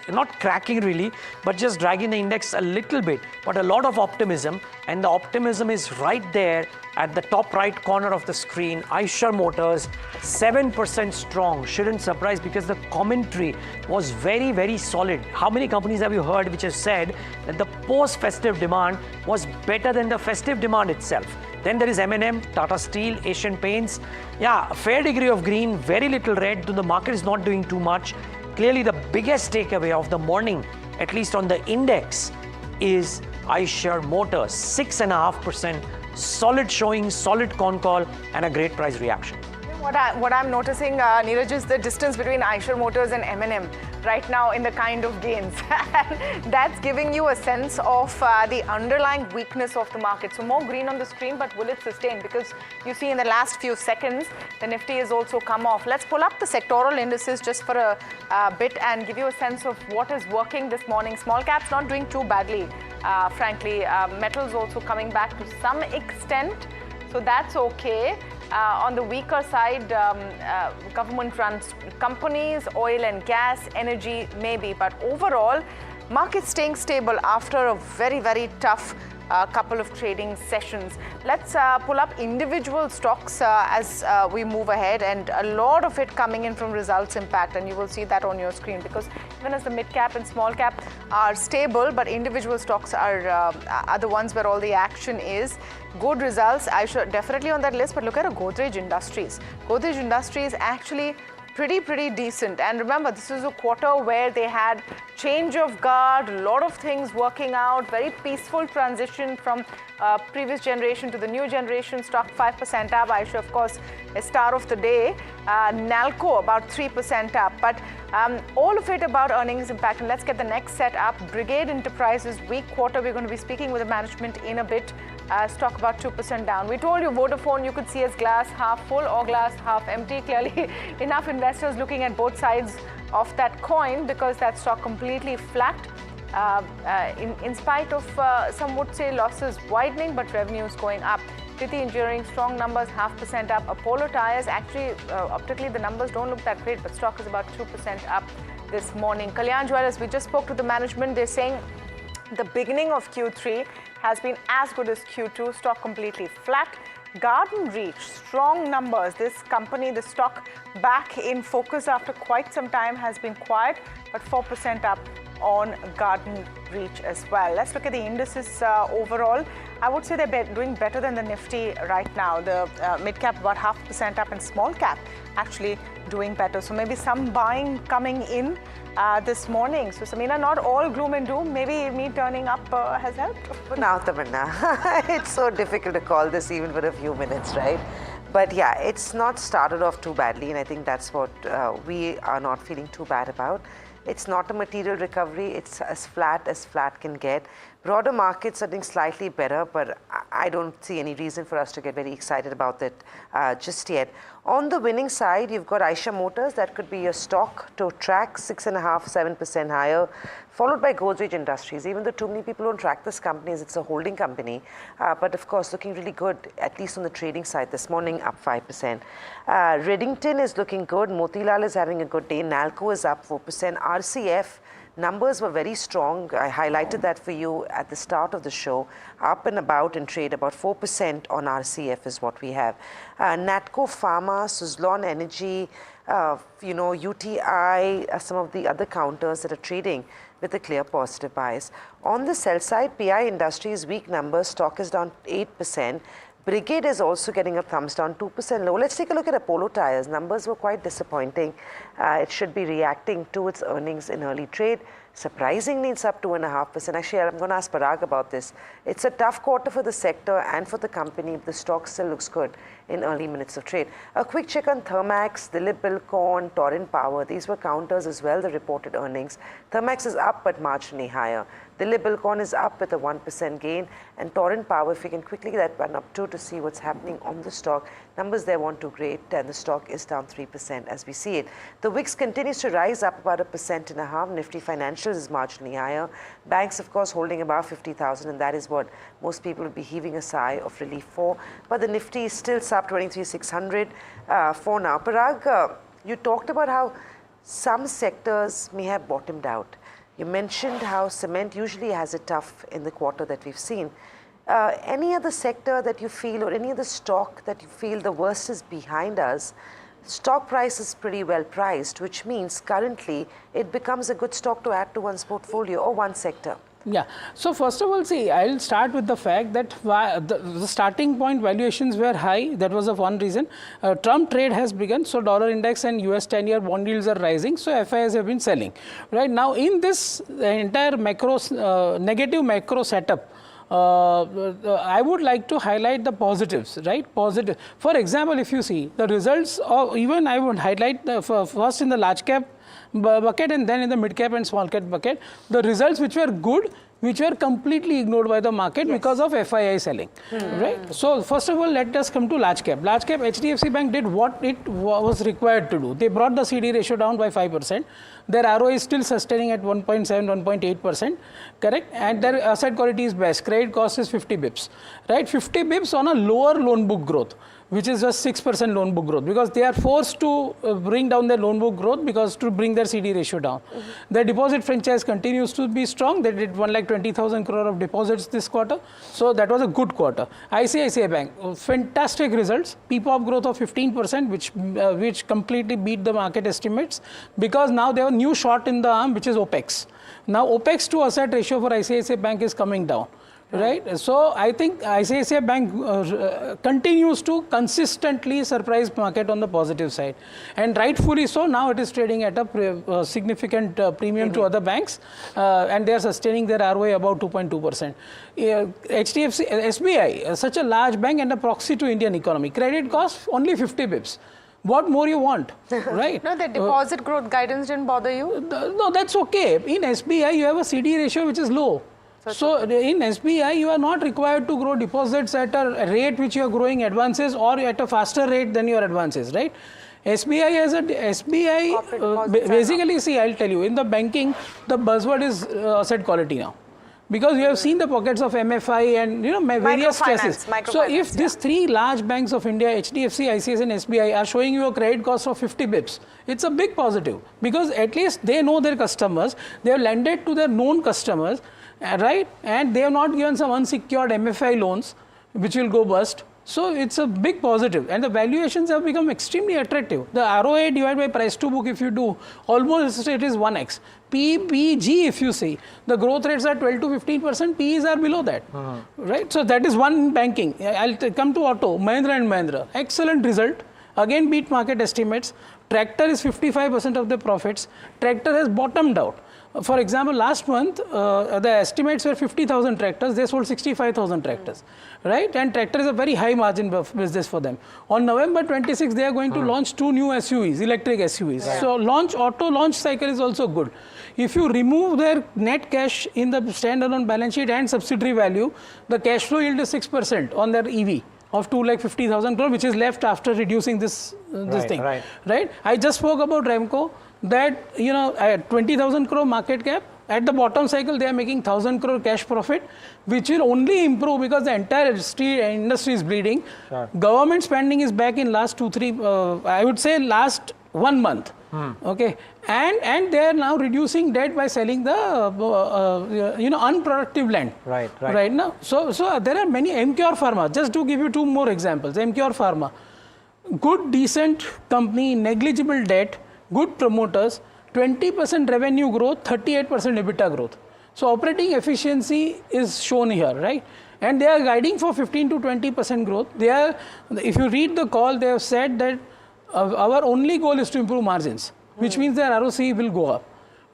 not cracking really, but just dragging the index a little bit. But a lot of optimism, and the optimism is right there at the top right corner of the screen. Eicher Motors, 7% strong. Shouldn't surprise because the commentary was very, very solid. How many companies have you heard which have said that the post-festive demand was better than the festive demand itself? Then there is M&M, Tata Steel, Asian Paints. Yeah, a fair degree of green, very little red. The market is not doing too much. Clearly, the biggest takeaway of the morning, at least on the index, is Eicher Motors, 6.5%. Solid showing, solid con call, and a great price reaction. What I'm noticing, Neeraj, is the distance between Eicher Motors and M&M right now in the kind of gains. That's giving you a sense of the underlying weakness of the market. So more green on the screen, but will it sustain? Because you see in the last few seconds, the Nifty has also come off. Let's pull up the sectoral indices just for a bit and give you a sense of what is working this morning. Small caps not doing too badly, frankly. Metals also coming back to some extent. So that's okay. On the weaker side, government-run companies, oil and gas, energy, maybe. But overall, market staying stable after a very, very tough couple of trading sessions. Let's pull up individual stocks as we move ahead, and a lot of it coming in from results impact, and you will see that on your screen, because even as the mid cap and small cap are stable, but individual stocks are the ones where all the action is. Good results, I should definitely on that list, but look at Godrej Industries. Godrej Industries actually pretty decent. And remember, this is a quarter where they had change of guard, a lot of things working out, very peaceful transition from previous generation to the new generation. Stock 5% up. Eicher, of course, a star of the day. Nalco about 3% up. But all of it about earnings impact. And let's get the next set up. Brigade Enterprises, weak quarter. We're going to be speaking with the management in a bit. Stock about 2% down. We told you Vodafone you could see as glass half full or glass half empty. Clearly, enough investors looking at both sides of that coin, because that stock completely flat. In spite of some would say losses widening, but revenues going up. Kriti Engineering, strong numbers, 0.5% up. Apollo Tyres, actually, optically the numbers don't look that great, but stock is about 2% up this morning. Kalyan Jewellers, we just spoke to the management. They're saying the beginning of Q3 has been as good as Q2, stock completely flat. Garden Reach, strong numbers. This company, the stock back in focus after quite some time, has been quiet, but 4% up on Garden Reach as well. Let's look at the indices overall. I would say they're doing better than the Nifty right now. The mid cap about 0.5% up, and small cap actually doing better. So maybe some buying coming in this morning. So, Samina, not all gloom and doom. Maybe me turning up has helped. For now, Tamanna, it's so difficult to call this even for a few minutes, right? But yeah, it's not started off too badly, and I think that's what we are not feeling too bad about. It's not a material recovery. It's as flat can get. Broader markets are doing slightly better, but I don't see any reason for us to get very excited about that just yet. On the winning side, you've got Eicher Motors. That could be your stock to track, 6.5%, 7% higher, followed by Godrej Industries. Even though too many people don't track this company as it's a holding company, but of course looking really good, at least on the trading side this morning, up 5%. Redington is looking good. Motilal is having a good day. Nalco is up 4%. RCF numbers were very strong. I highlighted that for you at the start of the show. Up and about in trade, about 4% on RCF is what we have. Natco Pharma, Suzlon Energy, UTI, some of the other counters that are trading with a clear positive bias. On the sell side, PI Industries, weak numbers, stock is down 8%. Brigade is also getting a thumbs down, 2% low. Let's take a look at Apollo Tyres. Numbers were quite disappointing. It should be reacting to its earnings in early trade. Surprisingly, it's up 2.5%. Actually, I'm going to ask Parag about this. It's a tough quarter for the sector and for the company. The stock still looks good in early minutes of trade. A quick check on Thermax, Dilip Bilkon, Torrent Power. These were counters as well, the reported earnings. Thermax is up but marginally higher. Dilip Bilkon is up with a 1% gain, and Torrent Power, if we can quickly get that one up too to see what's happening on the stock. Numbers there weren't too great, and the stock is down 3% as we see it. The VIX continues to rise up about 1.5%. Nifty Financials is marginally higher. Banks, of course, holding above 50,000, and that is what most people would be heaving a sigh of relief for. But the Nifty is still sub 23,600 for now. Parag, you talked about how some sectors may have bottomed out. You mentioned how cement usually has it tough in the quarter that we've seen. Any other sector that you feel, or any other stock that you feel the worst is behind us? Stock price is pretty well priced, which means currently it becomes a good stock to add to one's portfolio or one sector. Yeah. So first of all, see, I'll start with the fact that the starting point valuations were high. That was the one reason. Trump trade has begun. So dollar index and US 10-year bond yields are rising. So FIs have been selling. Right now, in this entire negative macro setup, I would like to highlight the positives, right? Positive. For example, if you see the results, or even I would highlight first in the large cap bucket and then in the mid cap and small cap bucket, the results which were good, which were completely ignored by the market because of FII selling, right? So first of all, let us come to large cap. Large cap, HDFC Bank did what it was required to do. They brought the CD ratio down by 5%. Their ROE is still sustaining at 1.7, 1.8%, correct? And their asset quality is best. Credit cost is 50 bips, right? 50 bips on a lower loan book growth, which is just 6% loan book growth, because they are forced to bring down their loan book growth because to bring their CD ratio down. Their deposit franchise continues to be strong. They did 1,20,000 crore of deposits this quarter. So that was a good quarter. ICICI Bank, fantastic results. PPOP growth of 15%, which completely beat the market estimates, because now they have a new shot in the arm, which is OPEX. Now OPEX to asset ratio for ICICI Bank is coming down. Right. So I think ICICI Bank continues to consistently surprise market on the positive side, and rightfully so. Now it is trading at a significant premium to other banks, and they are sustaining their ROA about 2.2%. SBI, such a large bank and a proxy to Indian economy, credit cost only 50 bips. What more you want, right? No, the deposit growth guidance didn't bother you? No, that's okay. In SBI, you have a CD ratio which is low. So in SBI, you are not required to grow deposits at a rate which you are growing advances, or at a faster rate than your advances, right? SBI basically, see, I'll tell you, in the banking, the buzzword is asset quality now. Because you have seen the pockets of MFI and various stresses. So if these three large banks of India, HDFC, ICICI and SBI, are showing you a credit cost of 50 bips, it's a big positive, because at least they know their customers, they have lended to their known customers, right? And they have not given some unsecured MFI loans which will go bust. So it's a big positive, and the valuations have become extremely attractive. The ROA divided by price to book, if you do, almost it is 1x. PG, if you see, the growth rates are 12 to 15%, PEs are below that, right? So that is one banking. I'll come to auto, Mahindra and Mahindra, excellent result. again beat market estimates. Tractor is 55% of the profits. Tractor has bottomed out. For example, last month, the estimates were 50,000 tractors. They sold 65,000 tractors, right? And tractor is a very high margin business for them. On November 26, they are going to launch 2 new SUVs, electric SUVs. Yeah. So auto launch cycle is also good. If you remove their net cash in the standalone balance sheet and subsidiary value, the cash flow yield is 6% on their EV of 2,50,000 crore, which is left after reducing this thing, right? I just spoke about Remco, that at 20,000 crore market cap, at the bottom cycle they are making 1,000 crore cash profit, which will only improve because the entire industry is bleeding. Sure. Government spending is back in last 2-3, I would say last 1 month. Okay, and they are now reducing debt by selling the unproductive land. Right now. So there are many. Emcure Pharma. Just to give you 2 more examples. Emcure Pharma, good decent company, negligible debt, good promoters, 20% revenue growth, 38% EBITDA growth. So operating efficiency is shown here, right? And they are guiding for 15 to 20% growth. They are, if you read the call, they have said that our only goal is to improve margins, which means their ROC will go up.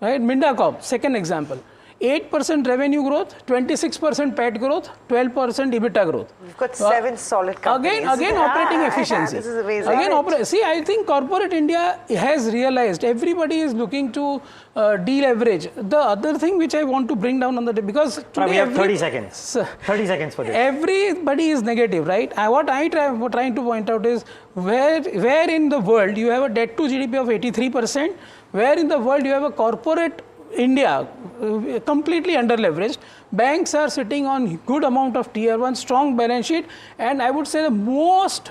Right? Minda Corp, second example. 8% revenue growth, 26% PAT growth, 12% EBITDA growth. You've got 7 solid companies. Again operating efficiency. This is amazing. See, I think corporate India has realized everybody is looking to deleverage. The other thing which I want to bring down on the day, because today we have 30 seconds. 30 seconds for this. Everybody is negative, right? What I trying to point out is where in the world you have a debt to GDP of 83%, where in the world you have a corporate India completely under leveraged. Banks are sitting on good amount of tier 1, strong balance sheet, and I would say the most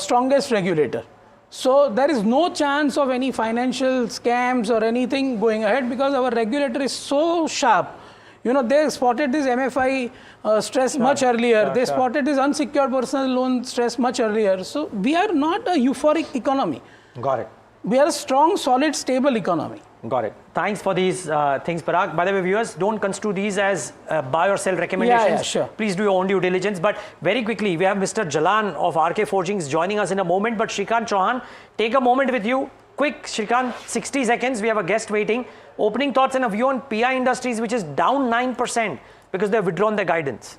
strongest regulator. So there is no chance of any financial scams or anything going ahead because our regulator is so sharp. They spotted this MFI stress much earlier. They spotted this unsecured personal loan stress much earlier. So we are not a euphoric economy. Got it. We are a strong, solid, stable economy. Got it. Thanks for these things, Parag. By the way, viewers, don't construe these as buy or sell recommendations. Yeah, sure. Please do your own due diligence. But very quickly, we have Mr. Jalan of RK Forgings joining us in a moment. But Shrikant Chauhan, take a moment with you. Quick, Shrikant, 60 seconds. We have a guest waiting. Opening thoughts and a view on PI Industries, which is down 9% because they've withdrawn their guidance.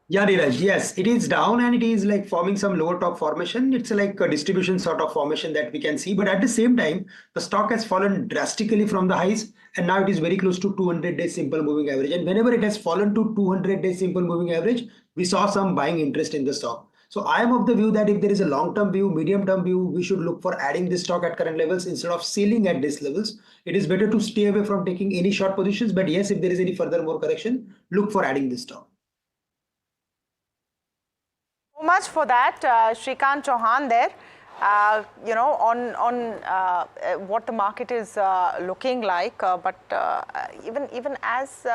Yeah, Neeraj, yes, it is down and it is like forming some lower top formation. It's like a distribution sort of formation that we can see. But at the same time, the stock has fallen drastically from the highs and now it is very close to 200-day simple moving average. And whenever it has fallen to 200-day simple moving average, we saw some buying interest in the stock. So I am of the view that if there is a long-term view, medium-term view, we should look for adding this stock at current levels instead of selling at these levels. It is better to stay away from taking any short positions. But yes, if there is any further more correction, look for adding this stock. So much for that, Shrikant Chauhan there. On what the market is looking like, but even as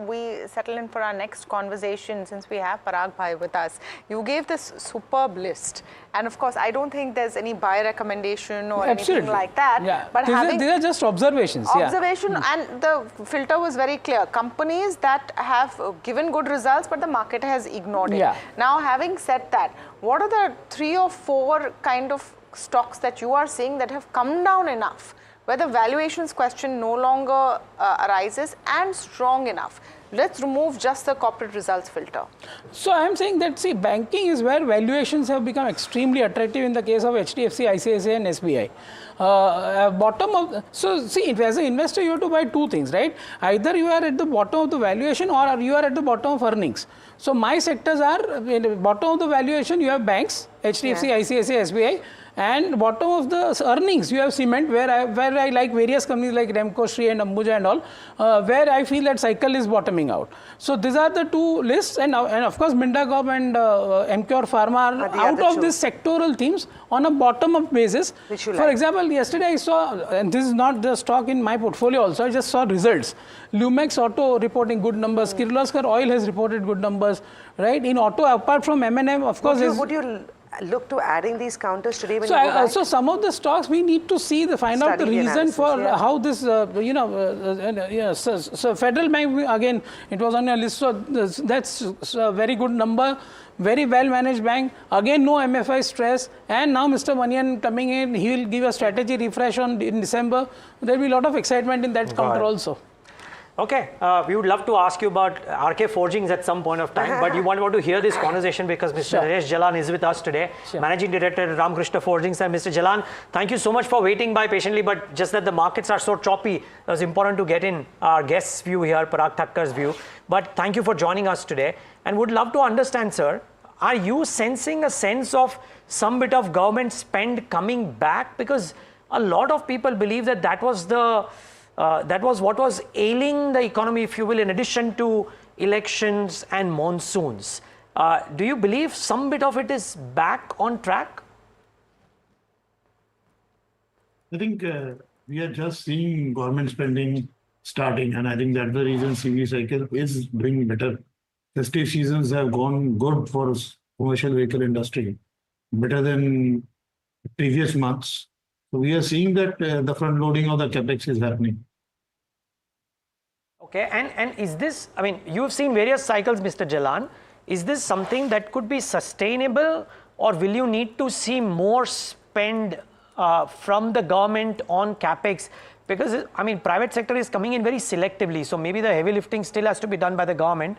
we settle in for our next conversation, since we have Parag Bhai with us, you gave this superb list, and of course I don't think there's any buy recommendation or anything like that. Yeah. But these are just observations. And the filter was very clear. Companies that have given good results, but the market has ignored it. Now, having said that, what are the 3 or 4 kind of stocks that you are seeing that have come down enough, where the valuations question no longer arises, and strong enough? Let's remove just the corporate results filter. So I am saying that, see, banking is where valuations have become extremely attractive in the case of HDFC, ICICI and SBI. So see, as an investor, you have to buy 2 things, right? Either you are at the bottom of the valuation or you are at the bottom of earnings. So my sectors are, in the bottom of the valuation, you have banks, HDFC, ICICI, SBI. And bottom of the earnings, you have cement, where I like various companies like Remco, Shree and Ambuja and all, where I feel that cycle is bottoming out. So these are the 2 lists, and of course Minda Corp and Emcure Pharma are out of these sectoral themes on a bottom-up basis. For example, yesterday I saw, and this is not the stock in my portfolio also, I just saw results. Lumax Auto reporting good numbers, Kirloskar Oil has reported good numbers, right? In auto, apart from M&M, of course... Would you look to adding these counters today when So some of the stocks we need to find out the reason for how this, so Federal Bank, again, it was on your list, so that's a very good number, very well managed bank, again no MFI stress, and now Mr. Manian coming in, he will give a strategy refresh in December. There will be a lot of excitement in that counter also. Okay, we would love to ask you about RK Forgings at some point of time, but you want to hear this conversation because Mr. Naresh Jalan is with us today, Managing Director at Ramakrishna Forgings. And Mr. Jalan, thank you so much for waiting by patiently, but just that the markets are so choppy, it was important to get in our guest's view here, Parag Thakkar's view. But thank you for joining us today, and would love to understand, sir, are you sensing a sense of some bit of government spend coming back? Because a lot of people believe that that was what was ailing the economy, if you will, in addition to elections and monsoons. Do you believe some bit of it is back on track? I think we are just seeing government spending starting, and I think that's the reason CV cycle is doing better. Festive seasons have gone good for commercial vehicle industry, better than previous months. So we are seeing that the front loading of the capex is happening. Okay, and is this, I mean, you've seen various cycles, Mr. Jalan. Is this something that could be sustainable, or will you need to see more spend from the government on capex? Because, I mean, private sector is coming in very selectively, so maybe the heavy lifting still has to be done by the government.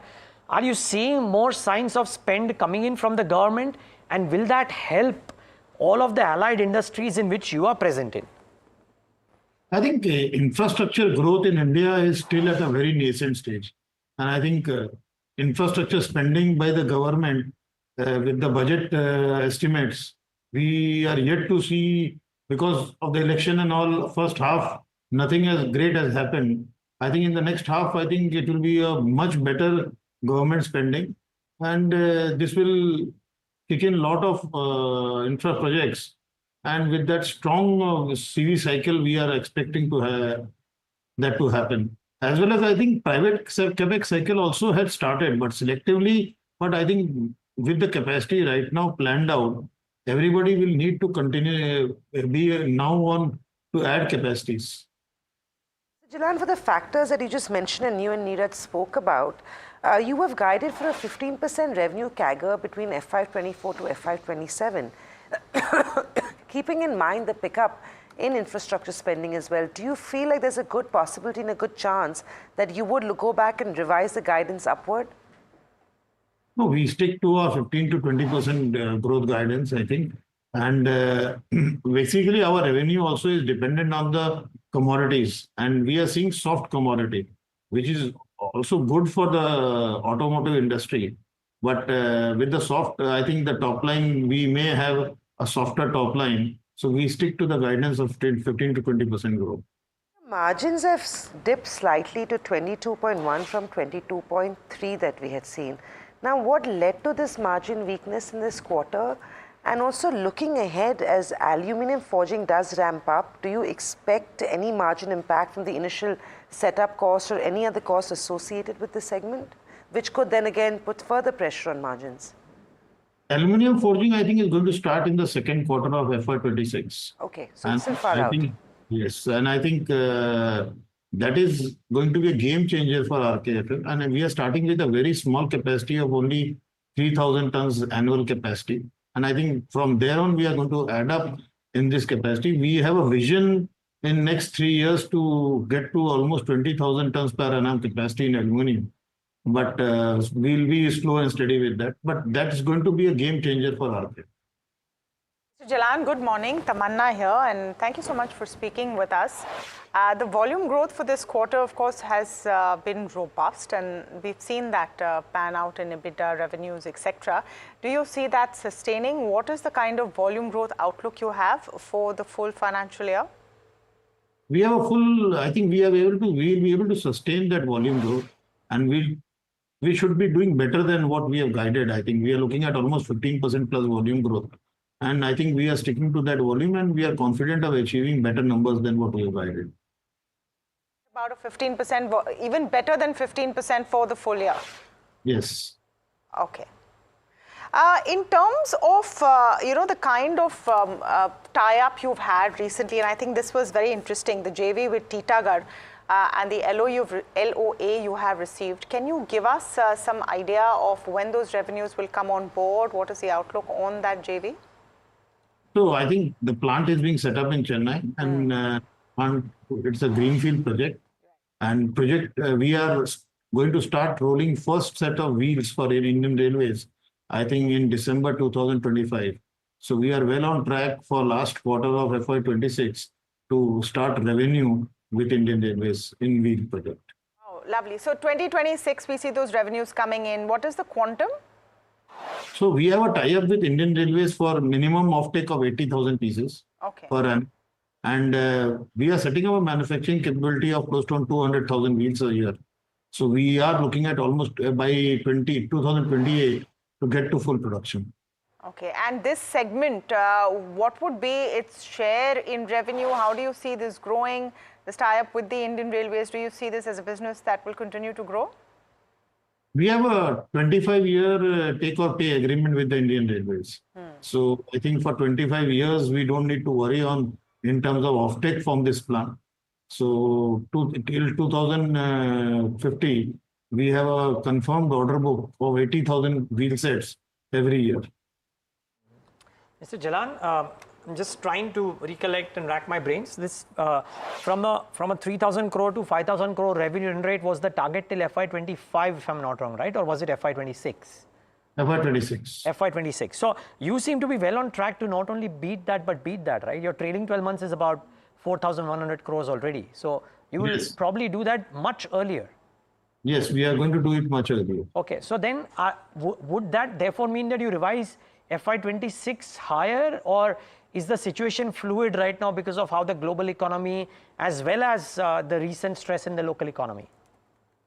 Are you seeing more signs of spend coming in from the government, and will that help all of the allied industries in which you are present in? I think infrastructure growth in India is still at a very nascent stage. And I think infrastructure spending by the government with the budget estimates, we are yet to see, because of the election and all, first half, nothing as great has happened. I think in the next half, I think it will be a much better government spending. And this will kick in a lot of infra projects. And with that strong CV cycle, we are expecting to have that to happen. As well as I think private capex cycle also had started, but selectively. But I think with the capacity right now planned out, everybody will need to continue, be now on to add capacities. Jalan, for the factors that you just mentioned and you and Neeraj spoke about, you have guided for a 15% revenue CAGR between FY24 to FY27. Keeping in mind the pickup in infrastructure spending as well, do you feel like there's a good possibility and a good chance that you would go back and revise the guidance upward? No, we stick to our 15 to 20% growth guidance, I think. And basically, our revenue also is dependent on the commodities. And we are seeing soft commodity, which is also good for the automotive industry. But with the soft, I think the top line, we may have a softer top line. So we stick to the guidance of 15 to 20% growth. Margins have dipped slightly to 22.1 from 22.3 that we had seen. Now, what led to this margin weakness in this quarter? And also looking ahead, as aluminum forging does ramp up, do you expect any margin impact from the initial setup cost or any other costs associated with the segment, which could then again put further pressure on margins? Aluminum forging, I think, is going to start in the second quarter of FY26. Okay, so it's still far out. Yes, and I think that is going to be a game changer for RKFL. And we are starting with a very small capacity of only 3,000 tons annual capacity. And I think from there on, we are going to add up in this capacity. We have a vision in next 3 years to get to almost 20,000 tons per annum capacity in aluminum. But we'll be slow and steady with that. But that's going to be a game changer for RKFL. Mr. Jalan, good morning. Tamanna here, and thank you so much for speaking with us. The volume growth for this quarter, of course, has been robust, and we've seen that pan out in EBITDA, revenues, etc. Do you see that sustaining? What is the kind of volume growth outlook you have for the full financial year? We have a full, I think we'll be able to sustain that volume growth, and we should be doing better than what we have guided. I think we are looking at almost 15% plus volume growth. And I think we are sticking to that volume, and we are confident of achieving better numbers than what we have guided. About a 15%, even better than 15% for the full year? Yes. Okay. In terms of, the kind of tie-up you've had recently, and I think this was very interesting, the JV with Titagarh and the LOA you have received. Can you give us some idea of when those revenues will come on board? What is the outlook on that JV? So I think the plant is being set up in Chennai, and it's a greenfield project. And we are going to start rolling first set of wheels for Indian Railways, I think in December 2025. So we are well on track for last quarter of FY26 to start revenue with Indian Railways in wheel project. Oh, lovely. So 2026, we see those revenues coming in. What is the quantum? So we have a tie-up with Indian Railways for minimum offtake of 80,000 pieces per annum. And we are setting up a manufacturing capability of close to 200,000 wheels a year. So we are looking at almost by 2028 to get to full production. Okay, and this segment, what would be its share in revenue? How do you see this growing, this tie-up with the Indian Railways? Do you see this as a business that will continue to grow? We have a 25-year take-or-pay agreement with the Indian Railways. So I think for 25 years, we don't need to worry in terms of offtake from this plant. So till 2050, we have a confirmed order book of 80,000 wheel sets every year. Mr. Jalan, I'm just trying to recollect and rack my brains. This from a 3,000 crore to 5,000 crore revenue run rate was the target till FY25, if I'm not wrong, right? Or was it FY26? FY26. FY26. So you seem to be well on track to not only beat that, but beat that, right? Your trailing 12 months is about 4,100 crores already. So you will probably do that much earlier. Yes, we are going to do it much earlier. Okay, so then would that therefore mean that you revise FY26 higher, or is the situation fluid right now because of how the global economy as well as the recent stress in the local economy?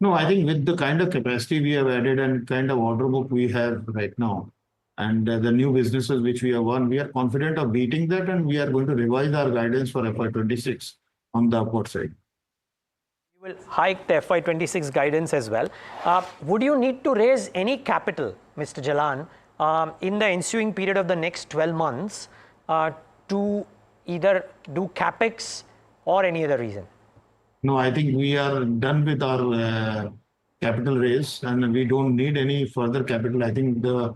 No, I think with the kind of capacity we have added and kind of order book we have right now, and the new businesses which we have won, we are confident of beating that, and we are going to revise our guidance for FY26 on the upward side. You will hike the FY26 guidance as well. Would you need to raise any capital, Mr. Jalan, in the ensuing period of the next 12 months to either do capex or any other reason? No, I think we are done with our capital raise, and we don't need any further capital. I think the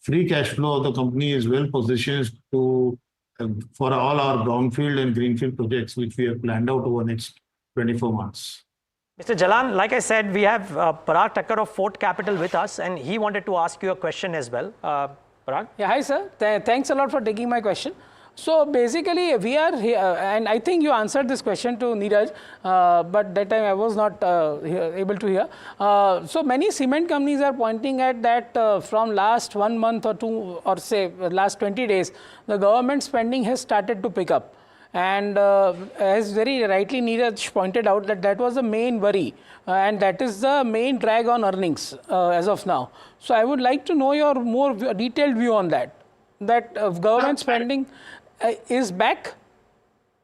free cash flow of the company is well positioned to for all our brownfield and greenfield projects, which we have planned out over the next 24 months. Mr. Jalan, like I said, we have Parag Thakkar of Fort Capital with us, and he wanted to ask you a question as well. Parag? Yeah, hi sir. Thanks a lot for taking my question. So basically, we are here, and I think you answered this question to Neeraj, but that time I was not able to hear. So many cement companies are pointing at that from last 1 month or two, or say last 20 days, the government spending has started to pick up. And as very rightly Neeraj pointed out, that was the main worry, and that is the main drag on earnings as of now. So I would like to know your more detailed view on that government spending is back?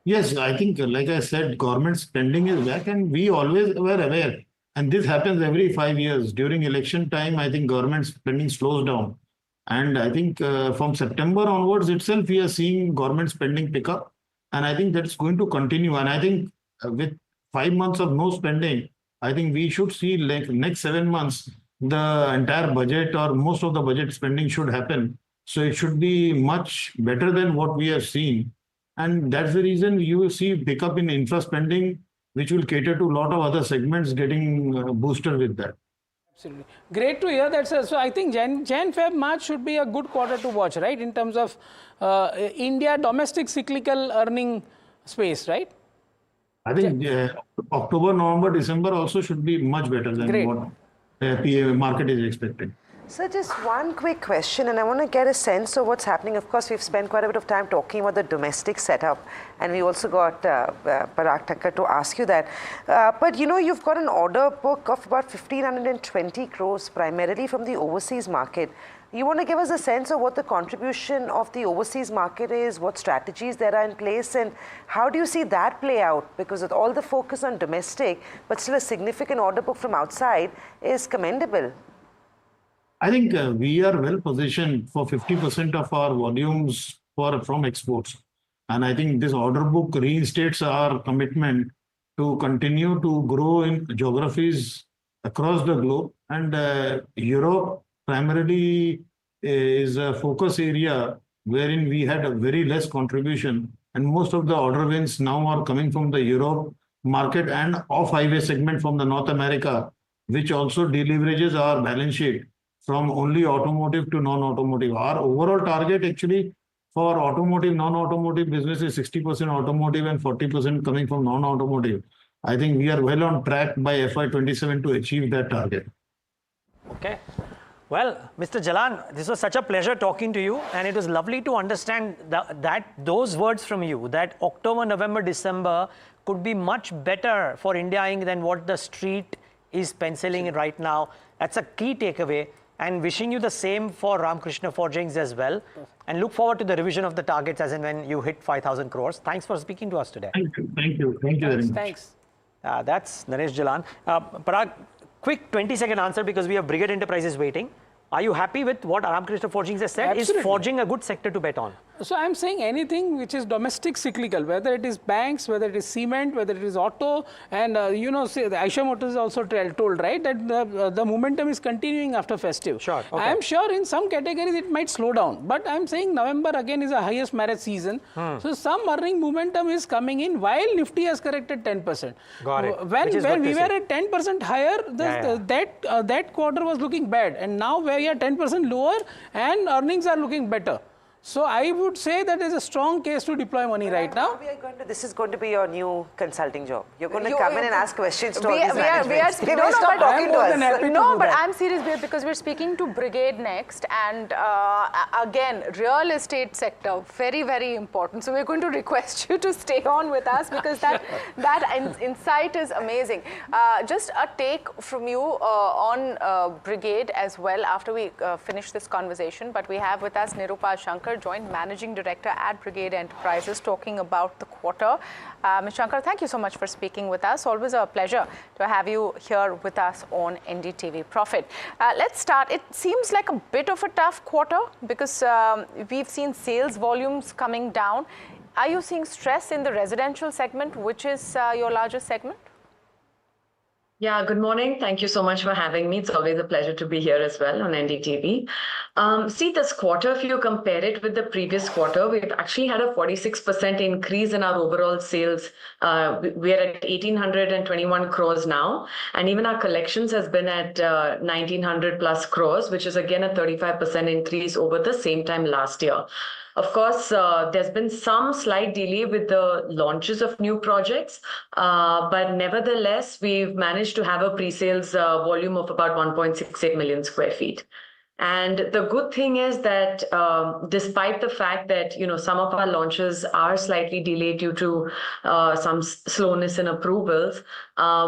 Yes, I think, like I said, government spending is back, and we always were aware. And this happens every 5 years. During election time, I think government spending slows down. And I think from September onwards itself, we are seeing government spending pick up. And I think that's going to continue. And I think with 5 months of no spending, I think we should see like next 7 months, the entire budget or most of the budget spending should happen. So it should be much better than what we have seen. And that's the reason you will see pickup in infra spending, which will cater to a lot of other segments getting boosted with that. Absolutely. Great to hear that, sir. So I think Jan, Feb, March should be a good quarter to watch, right? In terms of India domestic cyclical earning space, right? I think October, November, December also should be much better than what the market is expecting. So just one quick question, and I want to get a sense of what's happening. Of course, we've spent quite a bit of time talking about the domestic setup, and we also got Parag Thakkar to ask you that. But you know, you've got an order book of about 1,520 crores, primarily from the overseas market. You want to give us a sense of what the contribution of the overseas market is, what strategies there are in place, and how do you see that play out? Because with all the focus on domestic, but still a significant order book from outside is commendable. I think we are well positioned for 50% of our volumes from exports. And I think this order book reinstates our commitment to continue to grow in geographies across the globe. And Europe primarily is a focus area wherein we had a very less contribution. And most of the order wins now are coming from the Europe market and off-highway segment from the North America, which also deleverages our balance sheet from only automotive to non-automotive. Our overall target actually for automotive, non-automotive business is 60% automotive and 40% coming from non-automotive. I think we are well on track by FY27 to achieve that target. Okay. Well, Mr. Jalan, this was such a pleasure talking to you, and it was lovely to understand those words from you, that October, November, December could be much better for India Inc. than what the street is penciling right now. That's a key takeaway, and wishing you the same for Ramkrishna Forgings as well, and look forward to the revision of the targets as and when you hit 5,000 crores. Thanks for speaking to us today. Thank you. Thank you. Thank you very much. Thanks. That's Naresh Jalan. Parag, quick 20-second answer because we have Brigade Enterprises waiting. Are you happy with what Ramkrishna Forgings has said? Absolutely. Is forging a good sector to bet on? So I'm saying anything which is domestic cyclical, whether it is banks, whether it is cement, whether it is auto, and you know, say the Eicher Motors also told, right, that the momentum is continuing after festive. Sure. Okay. I'm sure in some categories it might slow down, but I'm saying November again is the highest marriage season. So some earning momentum is coming in while Nifty has corrected 10%. Got it. When we were at 10% higher, that quarter was looking bad, and now we are 10% lower and earnings are looking better. So I would say that is a strong case to deploy money right now. This is going to be your new consulting job. You're going to come in and ask questions to all these No, but I'm serious because we're speaking to Brigade next, and again, real estate sector, very, very important. So we're going to request you to stay on with us because that insight is amazing. Just a take from you on Brigade as well after we finish this conversation. But we have with us Nirupal Shankar, Joint Managing Director at Brigade Enterprises, talking about the quarter. Ms. Shankar, thank you so much for speaking with us. Always a pleasure to have you here with us on NDTV Profit. Let's start. It seems like a bit of a tough quarter because we've seen sales volumes coming down. Are you seeing stress in the residential segment, which is your largest segment? Yeah, good morning. Thank you so much for having me. It's always a pleasure to be here as well on NDTV. See, this quarter, if you compare it with the previous quarter, we've actually had a 46% increase in our overall sales. We're at 1,821 crores now. And even our collections has been at 1,900 plus crores, which is again a 35% increase over the same time last year. Of course, there's been some slight delay with the launches of new projects, but nevertheless, we've managed to have a pre-sales volume of about 1.68 million square feet. And the good thing is that despite the fact that, you know, some of our launches are slightly delayed due to some slowness in approvals,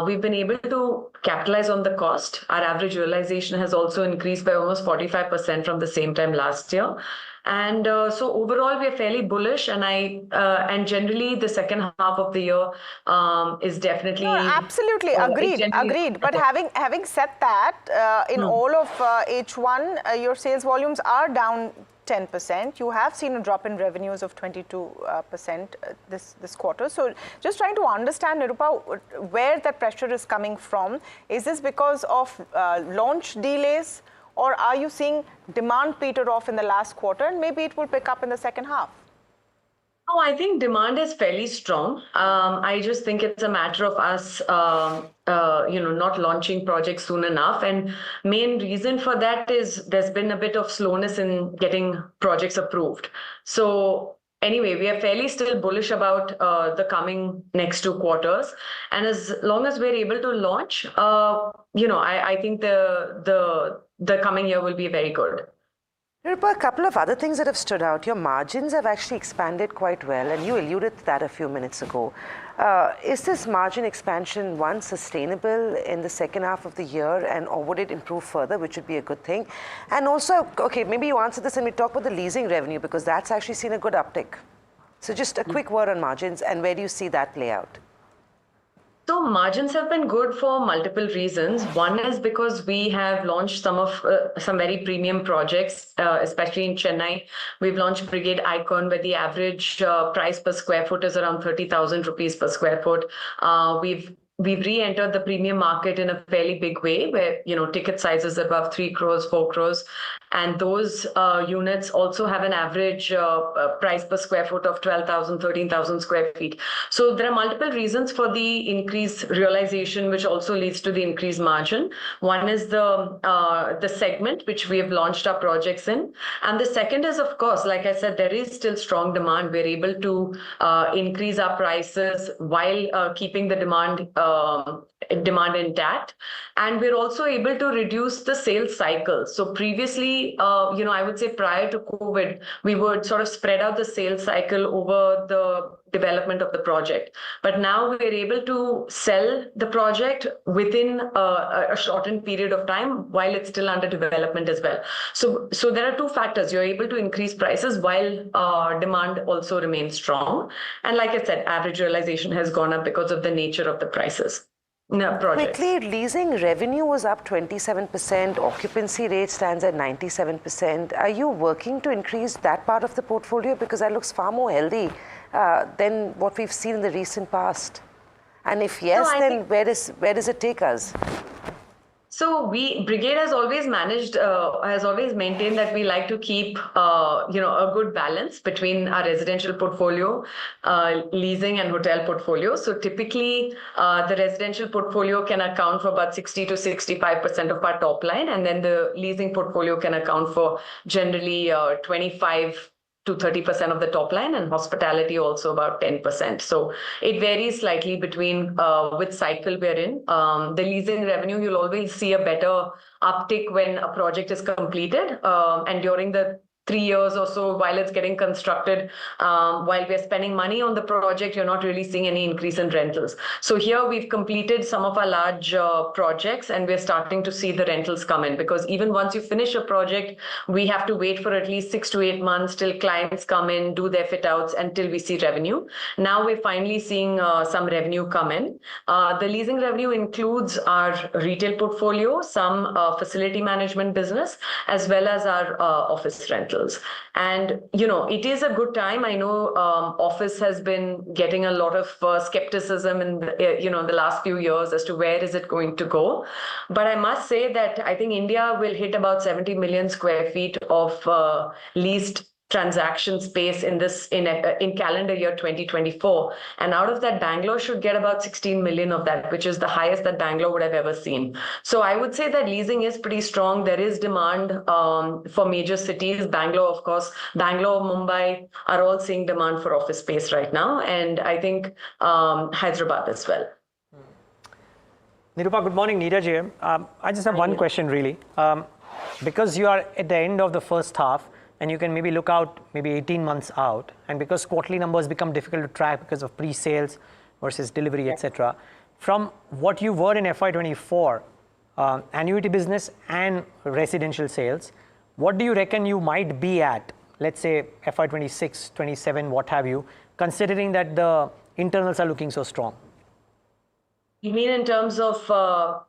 we've been able to capitalize on the cost. Our average realization has also increased by almost 45% from the same time last year. And so overall, we are fairly bullish, and generally the second half of the year is definitely... No, absolutely, agreed. But having said that, in all of H1, your sales volumes are down 10%. You have seen a drop in revenues of 22% this quarter. So just trying to understand, Nirupa, where that pressure is coming from. Is this because of launch delays? Or are you seeing demand peter off in the last quarter and maybe it will pick up in the second half? Oh, I think demand is fairly strong. I just think it's a matter of us, not launching projects soon enough. And main reason for that is there's been a bit of slowness in getting projects approved. So anyway, we are fairly still bullish about the coming next 2 quarters. And as long as we're able to launch, I think the coming year will be very good. Nirupa, a couple of other things that have stood out. Your margins have actually expanded quite well, and you alluded to that a few minutes ago. Is this margin expansion, one, sustainable in the second half of the year, or would it improve further, which would be a good thing? And also, okay, maybe you answer this and we talk about the leasing revenue, because that's actually seen a good uptick. So just a quick word on margins, and where do you see that play out? So margins have been good for multiple reasons. One is because we have launched some very premium projects, especially in Chennai. We've launched Brigade Icon, where the average price per square foot is around 30,000 rupees per square foot. We've re-entered the premium market in a fairly big way, where ticket sizes above 3 crores, 4 crores, and those units also have an average price per square foot of 12,000, 13,000 square feet. So there are multiple reasons for the increased realization, which also leads to the increased margin. One is the segment which we have launched our projects in, and the second is, of course, like I said, there is still strong demand. We're able to increase our prices while keeping the demand intact, and we're also able to reduce the sales cycle. So previously, I would say prior to COVID, we would sort of spread out the sales cycle over the development of the project. But now we're able to sell the project within a shortened period of time while it's still under development as well. So there are two factors. You're able to increase prices while demand also remains strong. And like I said, average realization has gone up because of the nature of the prices. Projects. Quickly, leasing revenue was up 27%, occupancy rate stands at 97%. Are you working to increase that part of the portfolio? Because that looks far more healthy than what we've seen in the recent past. And if yes, then where does it take us? So Brigade has always maintained that we like to keep, a good balance between our residential portfolio, leasing and hotel portfolio. So typically, the residential portfolio can account for about 60 to 65% of our top line, and then the leasing portfolio can account for generally 25 to 30% of the top line, and hospitality also about 10%. So it varies slightly between which cycle we're in. The leasing revenue, you'll always see a better uptick when a project is completed, and during the 3 years or so while it's getting constructed, while we're spending money on the project, you're not really seeing any increase in rentals. So here we've completed some of our large projects, and we're starting to see the rentals come in, because even once you finish a project, we have to wait for at least 6 to 8 months till clients come in, do their fit outs, until we see revenue. Now we're finally seeing some revenue come in. The leasing revenue includes our retail portfolio, some facility management business, as well as our office rentals. And, it is a good time. I know office has been getting a lot of skepticism in the last few years as to where is it going to go. But I must say that I think India will hit about 70 million square feet of leased transaction space in calendar year 2024, and out of that, Bangalore should get about 16 million of that, which is the highest that Bangalore would have ever seen. So I would say that leasing is pretty strong. There is demand for major cities. Bangalore, of course, Mumbai are all seeing demand for office space right now, and I think Hyderabad as well. Nirupa, good morning. Neeraj here. I just have one question really. Because you are at the end of the first half, and you can maybe look out maybe 18 months out, and because quarterly numbers become difficult to track because of pre-sales versus delivery, etc. From what you were in FY24, annuity business and residential sales, what do you reckon you might be at, let's say FY26, 27, what have you, considering that the internals are looking so strong? You mean in terms of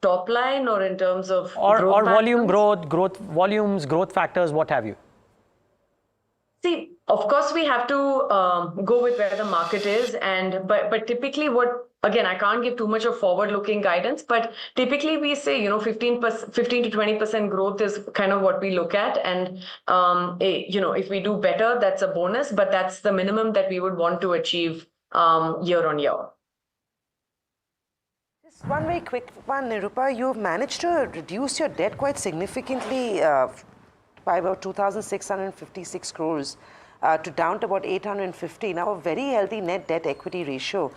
top line, or in terms of or volume growth, volumes, growth factors, what have you? See, of course, we have to go with where the market is, but typically again, I can't give too much of forward-looking guidance, but typically we say, 15 to 20% growth is kind of what we look at. And, if we do better, that's a bonus, but that's the minimum that we would want to achieve year on year. Just one very quick one, Nirupa. You've managed to reduce your debt quite significantly by about 2,656 crores to down to about 850. Now a very healthy net debt equity ratio.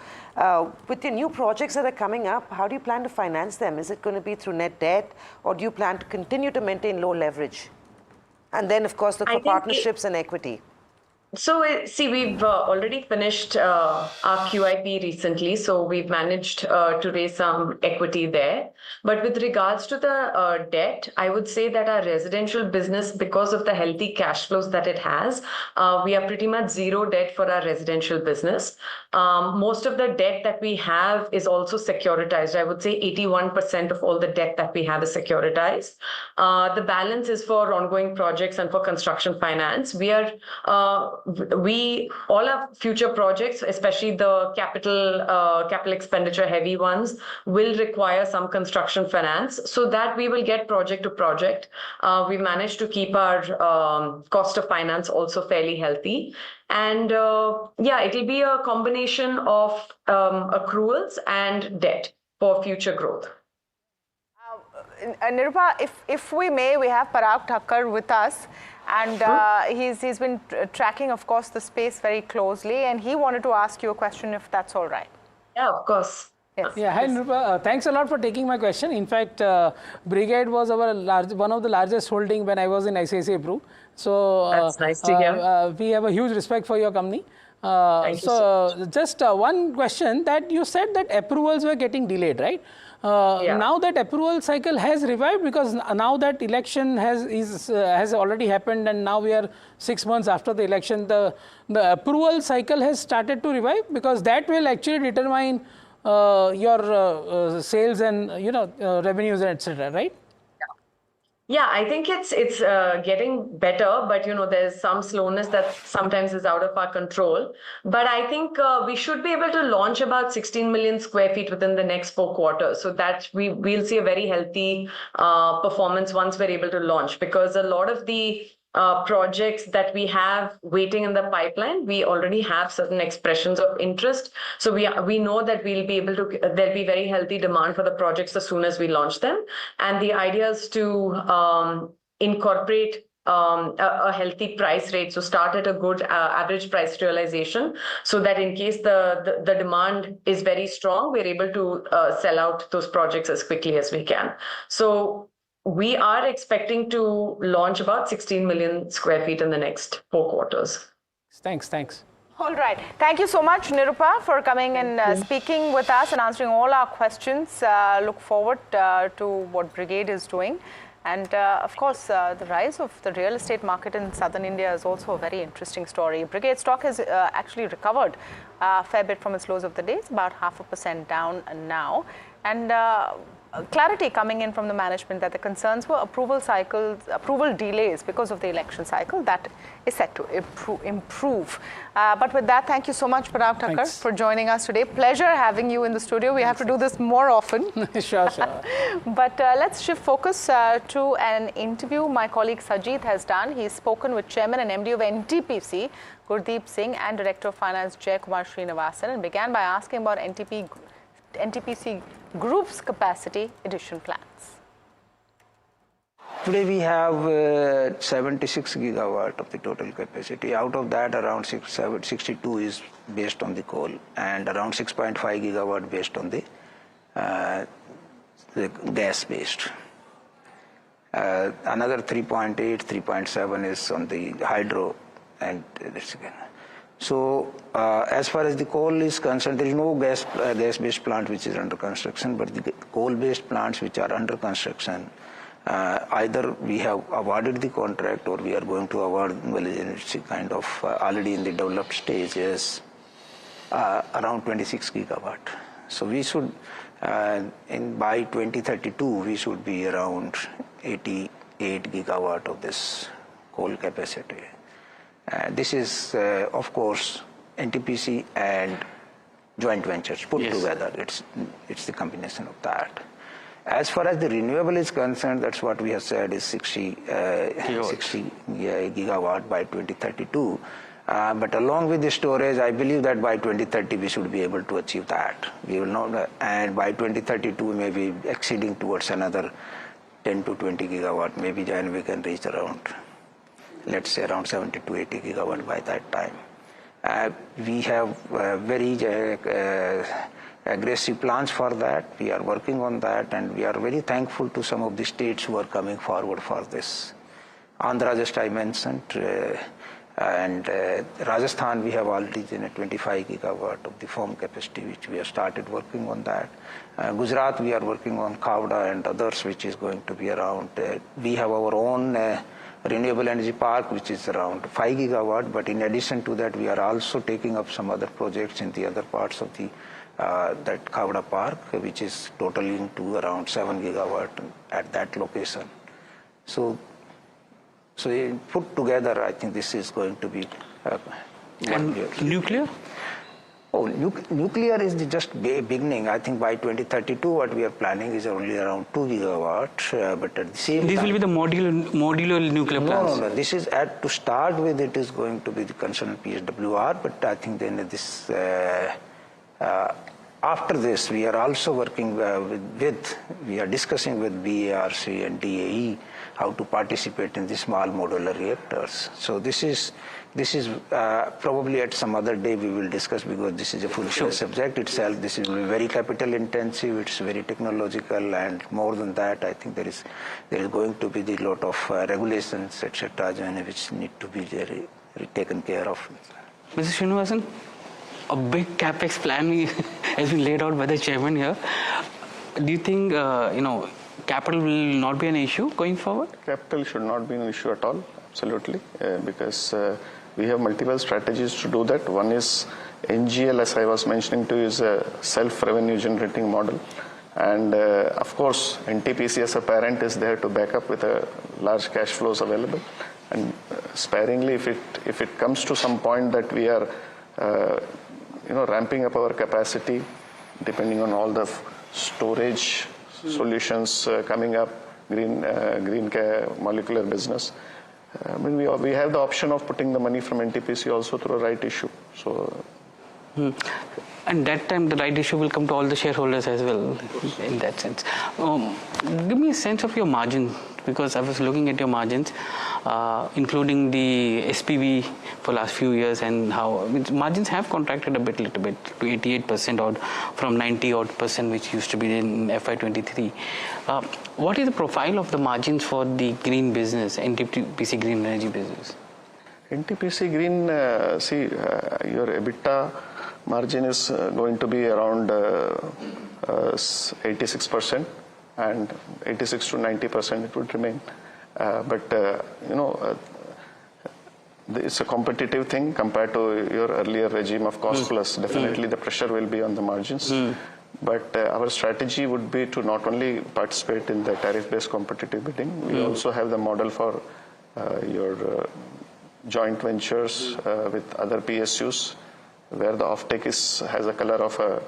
With the new projects that are coming up, how do you plan to finance them? Is it going to be through net debt, or do you plan to continue to maintain low leverage? And then, of course, look for partnerships and equity. See, we've already finished our QIP recently, so we've managed to raise some equity there. But with regards to the debt, I would say that our residential business, because of the healthy cash flows that it has, we are pretty much zero debt for our residential business. Most of the debt that we have is also securitized. I would say 81% of all the debt that we have is securitized. The balance is for ongoing projects and for construction finance. All our future projects, especially the capital expenditure heavy ones, will require some construction finance, so that we will get project to project. We managed to keep our cost of finance also fairly healthy. And it'll be a combination of accruals and debt for future growth. Nirupa, if we may, we have Parag Thakkar with us, and he's been tracking, of course, the space very closely, and he wanted to ask you a question, if that's all right. Yeah, of course. Yes. Yeah, hi Nirupa. Thanks a lot for taking my question. In fact, Brigade was one of the largest holding when I was in ICICI Pru. So that's nice to hear. We have a huge respect for your company. Thank you so much. Just one question, that you said that approvals were getting delayed, right? Now that approval cycle has revived, because now that election has already happened, and now we are 6 months after the election, the approval cycle has started to revive, because that will actually determine your sales and revenues, etc. Right? Yeah, I think it's getting better, but there's some slowness that sometimes is out of our control. But I think we should be able to launch about 16 million square feet within the next 4 quarters. So that we'll see a very healthy performance once we're able to launch, because a lot of the projects that we have waiting in the pipeline, we already have certain expressions of interest. So we know that we'll be able to, there'll be very healthy demand for the projects as soon as we launch them. And the idea is to incorporate a healthy price rate, so start at a good average price realization, so that in case the demand is very strong, we're able to sell out those projects as quickly as we can. So we are expecting to launch about 16 million square feet in the next 4 quarters. Thanks. All right. Thank you so much, Nirupa, for coming and speaking with us and answering all our questions. Look forward to what Brigade is doing. And of course, the rise of the real estate market in southern India is also a very interesting story. Brigade stock has actually recovered a fair bit from its lows of the day. It's about 0.5% down now. And clarity coming in from the management that the concerns were approval delays because of the election cycle. That is set to improve. But with that, thank you so much, Parag Thakkar, for joining us today. Pleasure having you in the studio. We have to do this more often. Sure. But let's shift focus to an interview my colleague Sajid has done. He's spoken with Chairman and MD of NTPC, Gurdeep Singh, and Director of Finance, Jaikumar Srinivasan, and began by asking about NTPC Group's capacity addition plans. Today we have 76 gigawatt of the total capacity. Out of that, around 62 is based on the coal, and around 6.5 gigawatt based on the gas based. Another 3.8, 3.7 is on the hydro, and this again. So as far as the coal is concerned, there is no gas-based plant which is under construction, but the coal-based plants which are under construction, either we have awarded the contract or we are going to award, well, it's kind of already in the developed stages, around 26 gigawatt. So we should, by 2032, we should be around 88 gigawatt of this coal capacity. This is, of course, NTPC and joint ventures put together. It's the combination of that. As far as the renewable is concerned, that's what we have said is 60 gigawatt by 2032. But along with the storage, I believe that by 2030 we should be able to achieve that. We will not, and by 2032 we may be exceeding towards another 10 to 20 gigawatt. Maybe then we can reach around, let's say, around 70 to 80 gigawatt by that time. We have very aggressive plans for that. We are working on that, and we are very thankful to some of the states who are coming forward for this. Andhra, just I mentioned, And Rajasthan, we have already 25 gigawatt of the firm capacity, which we have started working on that. Gujarat, we are working on Khavda and others, which is going to be around. We have our own renewable energy park, which is around 5 gigawatt. But in addition to that, we are also taking up some other projects in the other parts of the that Khavda park, which is totaling to around 7 gigawatt at that location. So put together, I think this is going to be. And nuclear? Oh, nuclear is just beginning. I think by 2032, what we are planning is only around 2 gigawatt. But at the same This time, will be the modular nuclear plants. No. This is to start with. It is going to be the concerned PSWR. But I think then this. After this, we are also working we are discussing with BARC and DAE how to participate in the small modular reactors. So this is probably at some other day we will discuss, because this is a full subject itself. This is very capital intensive. It's very technological, and more than that, I think there is going to be a lot of regulations, etc., which need to be taken care of. Mr. Srinivasan, a big capex plan has been laid out by the chairman here. Do you think capital will not be an issue going forward? Capital should not be an issue at all, absolutely, because we have multiple strategies to do that. One is NGL, as I was mentioning to you, is a self-revenue generating model. And of course, NTPC as a parent is there to back up with a large cash flows available. And sparingly, if it comes to some point that we are ramping up our capacity, depending on all the storage solutions coming up, green molecular business. We have the option of putting the money from NTPC also through a right issue. So, and that time the right issue will come to all the shareholders as well, in that sense. Give me a sense of your margin, because I was looking at your margins, including the SPV for last few years, and how margins have contracted a little bit to 88% odd from 90 odd percent, which used to be in FY23. What is the profile of the margins for the green business, NTPC Green Energy business? NTPC Green, your EBITDA margin is going to be around 86%, and 86 to 90% it would remain. It's a competitive thing compared to your earlier regime of cost plus. Definitely the pressure will be on the margins. But our strategy would be to not only participate in the tariff-based competitive bidding, we also have the model for your joint ventures with other PSUs, where the offtake has a color of a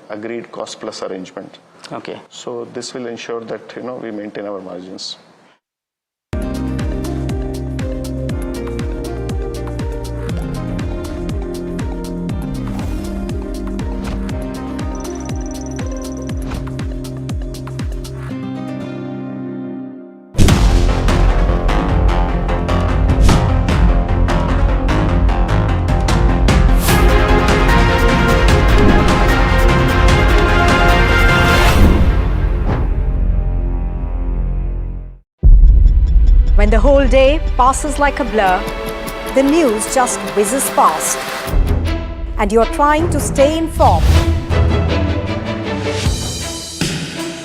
agreed cost plus arrangement. Okay. So this will ensure that we maintain our margins. When the whole day passes like a blur, the news just whizzes past, and you're trying to stay informed.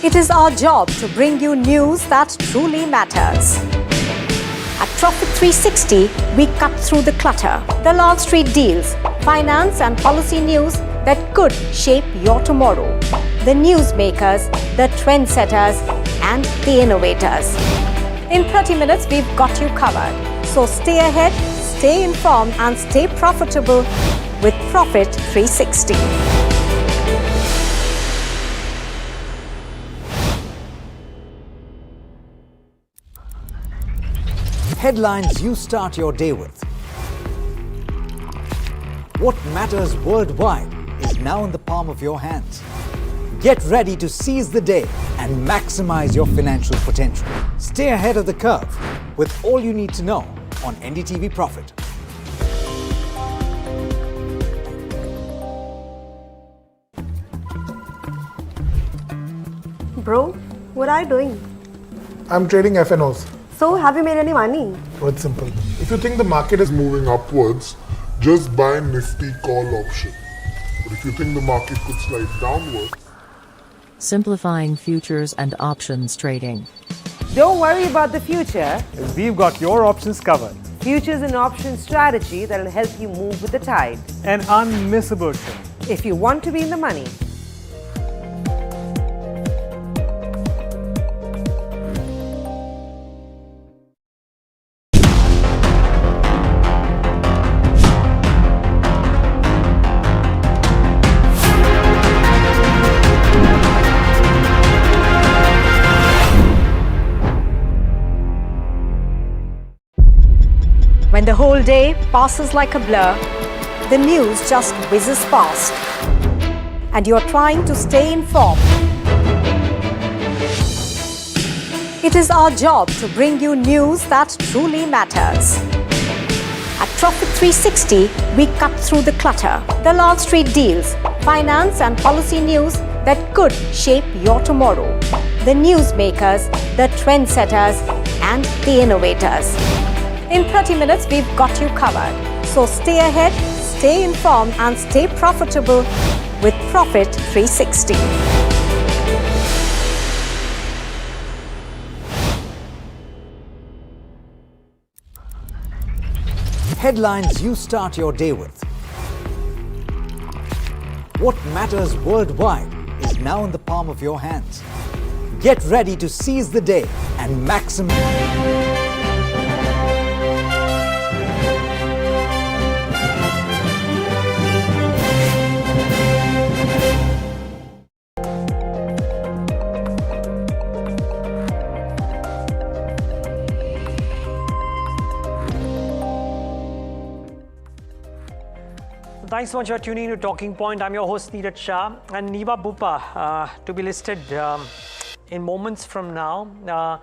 It is our job to bring you news that truly matters. At Profit 360, we cut through the clutter. The Wall Street deals, finance and policy news that could shape your tomorrow. The newsmakers, the trendsetters, and the innovators. In 30 minutes, we've got you covered. So stay ahead, stay informed, and stay profitable with Profit 360. Headlines you start your day with. What matters worldwide is now in the palm of your hands. Get ready to seize the day and maximize your financial potential. Stay ahead of the curve with all you need to know on NDTV Profit. Bro, what are you doing? I'm trading FNOs. So, have you made any money? Oh, it's simple. If you think the market is moving upwards, just buy Nifty call option. But if you think the market could slide downwards, simplifying futures and options trading. Don't worry about the future. We've got your options covered. Futures and options strategy that will help you move with the tide. An unmissable trade. If you want to be in the money. When the whole day passes like a blur, the news just whizzes past, and you're trying to stay informed. It is our job to bring you news that truly matters. At Profit 360, we cut through the clutter, the Wall Street deals, finance and policy news that could shape your tomorrow. The newsmakers, the trendsetters, and the innovators. In 30 minutes, we've got you covered. So stay ahead, stay informed, and stay profitable with Profit 360. Headlines you start your day with. What matters worldwide is now in the palm of your hands. Get ready to seize the day and maximize. Thanks so much for tuning in to Talking Point. I'm your host, Neeraj Shah, and Niva Bupa to be listed in moments from now.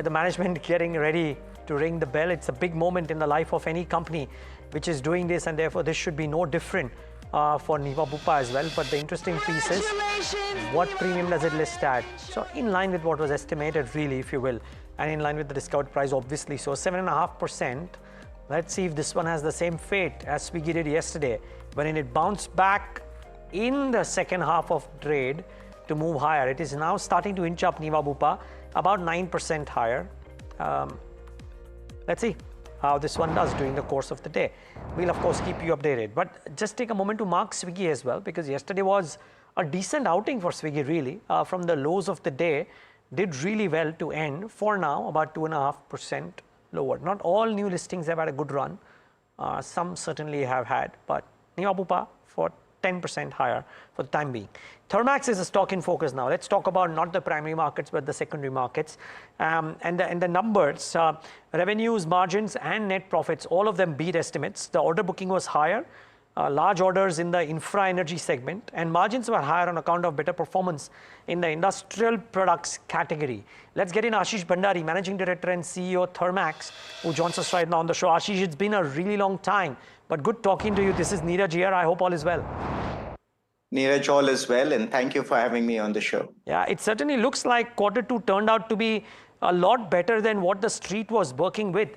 The management getting ready to ring the bell. It's a big moment in the life of any company which is doing this, and therefore this should be no different for Niva Bupa as well. But the interesting piece is, what premium does it list at? So in line with what was estimated, really, if you will, and in line with the discount price, obviously. So 7.5%. Let's see if this one has the same fate as Swiggy did yesterday, when it bounced back in the second half of trade to move higher. It is now starting to inch up, Niva Bupa, about 9% higher. Let's see how this one does during the course of the day. We'll, of course, keep you updated. But just take a moment to mark Swiggy as well, because yesterday was a decent outing for Swiggy, really. From the lows of the day, did really well to end. For now, about 2.5% lower. Not all new listings have had a good run. Some certainly have had, but Niva Bupa for 10% higher for the time being. Thermax is a stock in focus now. Let's talk about not the primary markets, but the secondary markets. And the numbers, revenues, margins, and net profits, all of them beat estimates. The order booking was higher. Large orders in the infra energy segment, and margins were higher on account of better performance in the industrial products category. Let's get in Ashish Bhandari, Managing Director and CEO Thermax, who joins us right now on the show. Ashish, it's been a really long time, but good talking to you. This is Neeraj here. I hope all is well. Neeraj, all is well, and thank you for having me on the show. Yeah, it certainly looks like Q2 turned out to be a lot better than what the street was working with.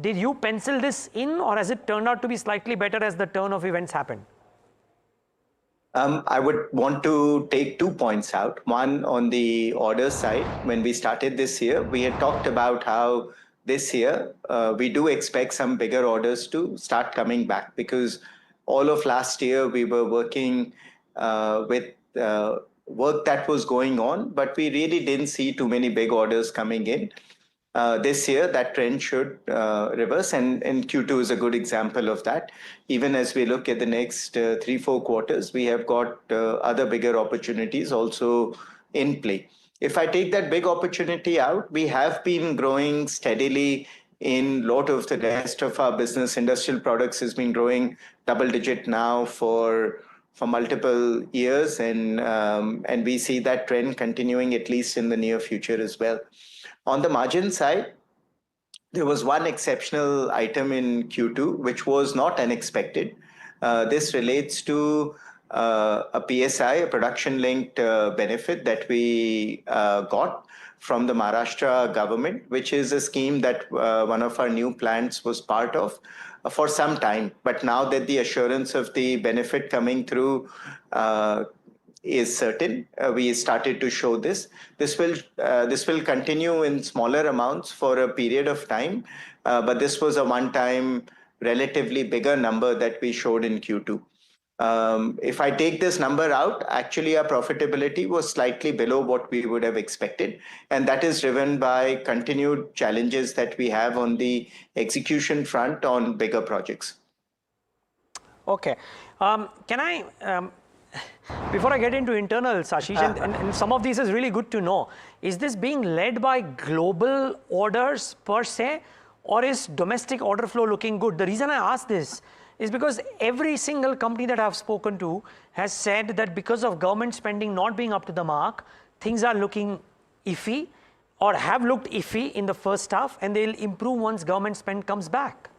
Did you pencil this in, or has it turned out to be slightly better as the turn of events happened? I would want to take 2 points out. One, on the order side, when we started this year, we had talked about how this year we do expect some bigger orders to start coming back, because all of last year we were working with work that was going on, but we really didn't see too many big orders coming in. This year, that trend should reverse, and Q2 is a good example of that. Even as we look at the next 3-4 quarters, we have got other bigger opportunities also in play. If I take that big opportunity out, we have been growing steadily in a lot of the rest of our business. Industrial products has been growing double-digit now for multiple years, and we see that trend continuing at least in the near future as well. On the margin side, there was one exceptional item in Q2, which was not unexpected. This relates to a PSI, a production-linked benefit that we got from the Maharashtra government, which is a scheme that one of our new plants was part of for some time. But now that the assurance of the benefit coming through is certain, we started to show this. This will continue in smaller amounts for a period of time, but this was a one-time, relatively bigger number that we showed in Q2. If I take this number out, actually our profitability was slightly below what we would have expected, and that is driven by continued challenges that we have on the execution front on bigger projects. Okay. Can I, before I get into internals, Ashish, and some of these is really good to know, is this being led by global orders per se, or is domestic order flow looking good? The reason I ask this is because every single company that I've spoken to has said that because of government spending not being up to the mark, things are looking iffy or have looked iffy in the first half, and they'll improve once government spend comes back.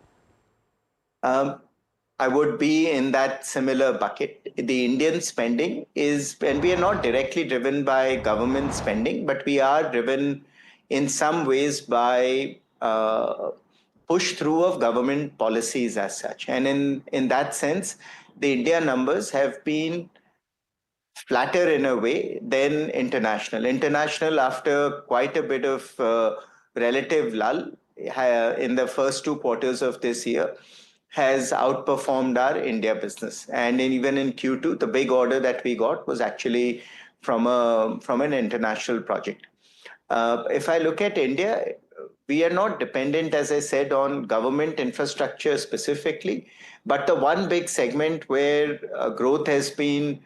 I would be in that similar bucket. The Indian spending is, and we are not directly driven by government spending, but we are driven in some ways by push through of government policies as such. And in that sense, the India numbers have been flatter in a way than international. International, after quite a bit of relative lull in the first 2 quarters of this year, has outperformed our India business. And even in Q2, the big order that we got was actually from an international project. If I look at India, we are not dependent, as I said, on government infrastructure specifically, but the one big segment where growth has been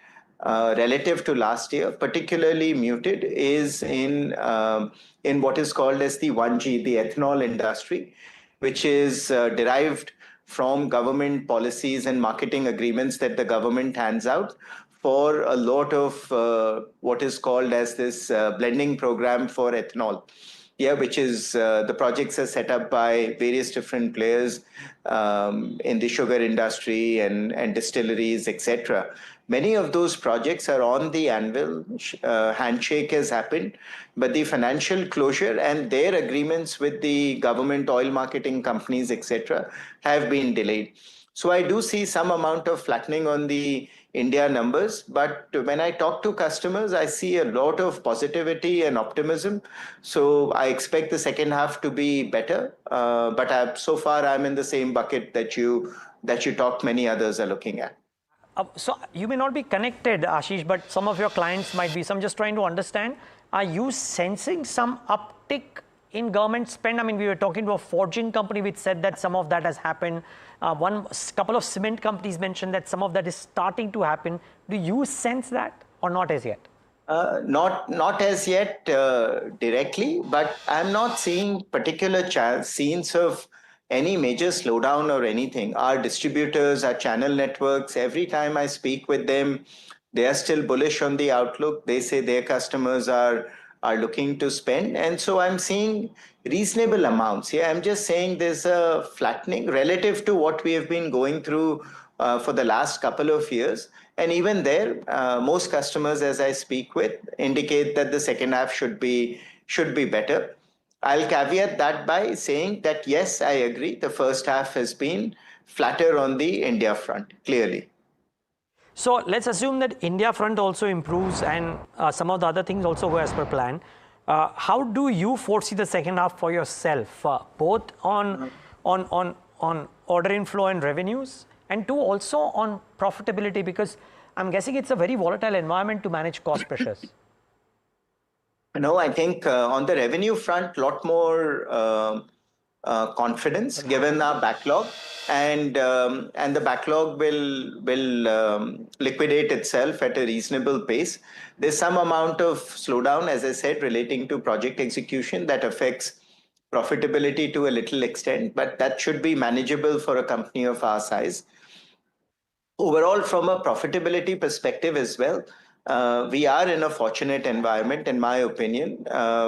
relative to last year, particularly muted, is in what is called as the 1G, the ethanol industry, which is derived from government policies and marketing agreements that the government hands out for a lot of what is called as this blending program for ethanol. Yeah, which is the projects are set up by various different players in the sugar industry and distilleries, etc. Many of those projects are on the anvil. Handshake has happened, but the financial closure and their agreements with the government oil marketing companies, etc., have been delayed. So I do see some amount of flattening on the India numbers, but when I talk to customers, I see a lot of positivity and optimism. So I expect the second half to be better. But so far, I'm in the same bucket that you talked. Many others are looking at. So you may not be connected, Ashish, but some of your clients might be. So I'm just trying to understand, are you sensing some uptick in government spend? I mean, we were talking to a forging company which said that some of that has happened. Couple of cement companies mentioned that some of that is starting to happen. Do you sense that or not as yet? Not as yet directly, but I'm not seeing particular scenes of any major slowdown or anything. Our distributors, our channel networks, every time I speak with them, they are still bullish on the outlook. They say their customers are looking to spend. And so I'm seeing reasonable amounts. Yeah, I'm just saying there's a flattening relative to what we have been going through for the last couple of years. And even there, most customers, as I speak with, indicate that the second half should be better. I'll caveat that by saying that, yes, I agree, the first half has been flatter on the India front, clearly. So let's assume that India front also improves and some of the other things also go as per plan. How do you foresee the second half for yourself, both on order inflow and revenues, and two, also on profitability? Because I'm guessing it's a very volatile environment to manage cost pressures. No, I think on the revenue front, a lot more confidence given our backlog, and the backlog will liquidate itself at a reasonable pace. There's some amount of slowdown, as I said, relating to project execution that affects profitability to a little extent, but that should be manageable for a company of our size. Overall, from a profitability perspective as well, we are in a fortunate environment, in my opinion,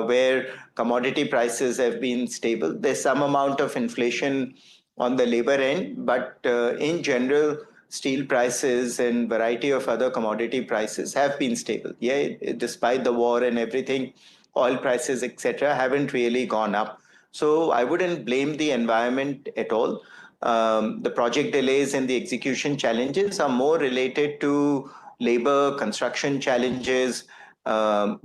where commodity prices have been stable. There's some amount of inflation on the labor end, but in general, steel prices and variety of other commodity prices have been stable. Yeah, despite the war and everything, oil prices, etc., haven't really gone up. So I wouldn't blame the environment at all. The project delays and the execution challenges are more related to labor, construction challenges.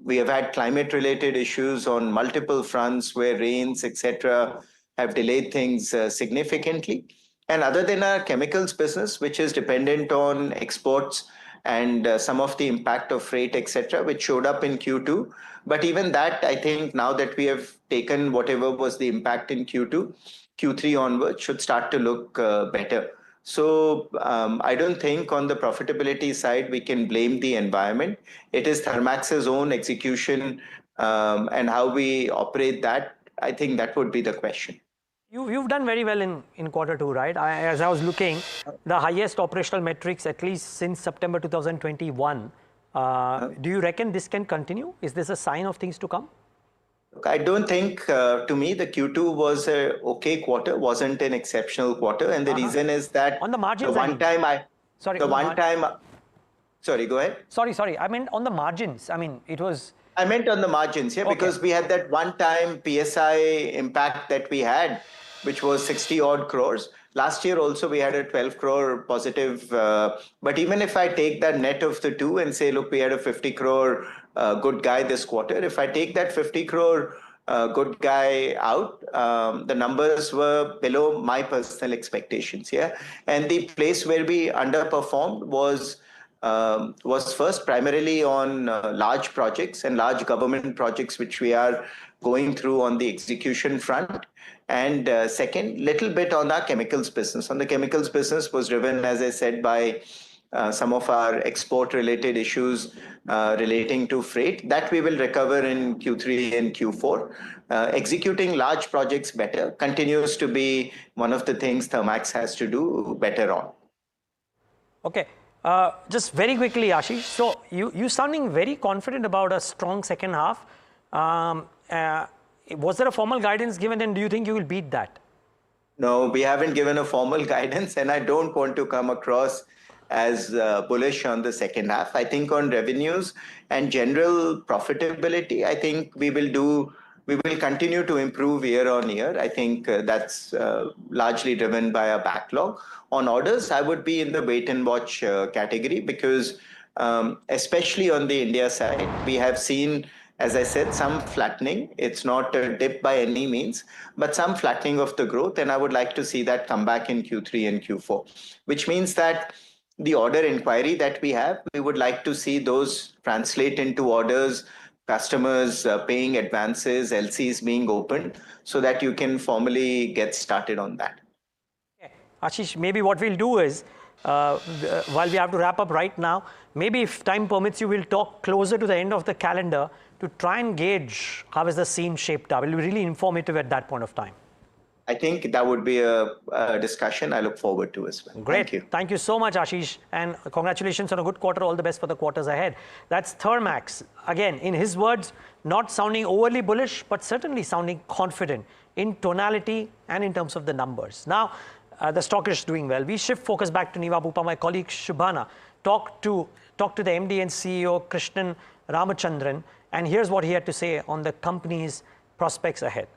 We have had climate-related issues on multiple fronts where rains, etc., have delayed things significantly. And other than our chemicals business, which is dependent on exports and some of the impact of freight, etc., which showed up in Q2. But even that, I think now that we have taken whatever was the impact in Q2, Q3 onwards should start to look better. So I don't think on the profitability side we can blame the environment. It is Thermax's own execution and how we operate that. I think that would be the question. You've done very well in quarter two, right? As I was looking, the highest operational metrics at least since September 2021. Do you reckon this can continue? Is this a sign of things to come? Look, I don't think, to me, the Q2 was a okay quarter, wasn't an exceptional quarter. And the reason is that on the margins, sorry, go ahead. Sorry. I meant on the margins. I mean, it was... I meant on the margins, yeah, because we had that one-time PSI impact that we had, which was 60 odd crores. Last year also we had a 12 crore positive. But even if I take that net of the two and say, look, we had a 50 crore good guy this quarter. If I take that 50 crore good guy out, the numbers were below my personal expectations, yeah. And the place where we underperformed was first primarily on large projects and large government projects, which we are going through on the execution front. And second, little bit on our chemicals business. On the chemicals business was driven, as I said, by some of our export-related issues relating to freight. That we will recover in Q3 and Q4. Executing large projects better continues to be one of the things Thermax has to do better on. Okay. Just very quickly, Ashish. So you sounding very confident about a strong second half. Was there a formal guidance given, and do you think you will beat that? No, we haven't given a formal guidance, and I don't want to come across as bullish on the second half. I think on revenues and general profitability, I think we will continue to improve year on year. I think that's largely driven by a backlog. On orders, I would be in the wait and watch category because especially on the India side, we have seen, as I said, some flattening. It's not a dip by any means, but some flattening of the growth. And I would like to see that come back in Q3 and Q4, which means that the order inquiry that we have, we would like to see those translate into orders, customers paying advances, LCs being opened, so that you can formally get started on that. Okay. Ashish, maybe what we'll do is, while we have to wrap up right now, maybe if time permits you, we'll talk closer to the end of the calendar to try and gauge how is the scene shaped up. It will be really informative at that point of time. I think that would be a discussion I look forward to as well. Great. Thank you. Thank you so much, Ashish. And congratulations on a good quarter. All the best for the quarters ahead. That's Thermax. Again, in his words, not sounding overly bullish, but certainly sounding confident in tonality and in terms of the numbers. Now, the stock is doing well. We shift focus back to Niva Bupa. My colleague Shubhana talked to the MD and CEO, Krishnan Ramachandran. And here's what he had to say on the company's prospects ahead.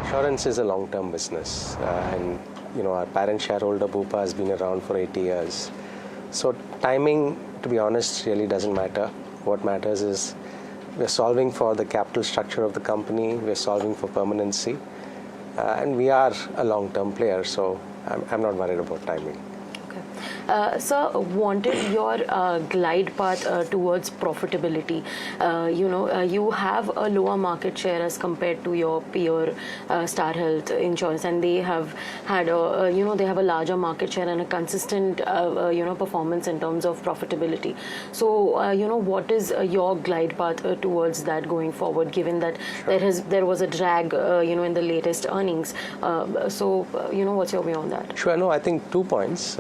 Insurance is a long-term business, and our parent shareholder Bupa has been around for 80 years. So timing, to be honest, really doesn't matter. What matters is we're solving for the capital structure of the company, we're solving for permanency, and we are a long-term player, so I'm not worried about timing. Sir, wanted your glide path towards profitability. You have a lower market share as compared to your peer, Star Health Insurance, and they have had they have a larger market share and a consistent, performance in terms of profitability. So, what is your glide path towards that going forward, given that there was a drag, in the latest earnings. So, what's your view on that? Sure. No, I think 2 points.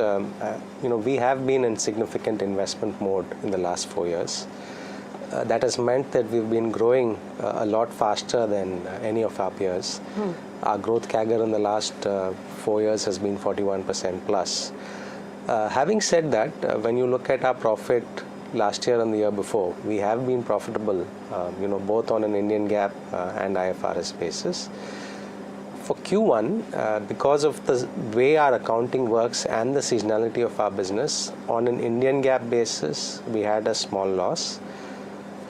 We have been in significant investment mode in the last 4 years. That has meant that we've been growing a lot faster than any of our peers. Our growth CAGR in the last 4 years has been 41% plus. Having said that, when you look at our profit last year and the year before, we have been profitable, both on an Indian GAAP and IFRS basis. For Q1, because of the way our accounting works and the seasonality of our business, on an Indian GAAP basis, we had a small loss.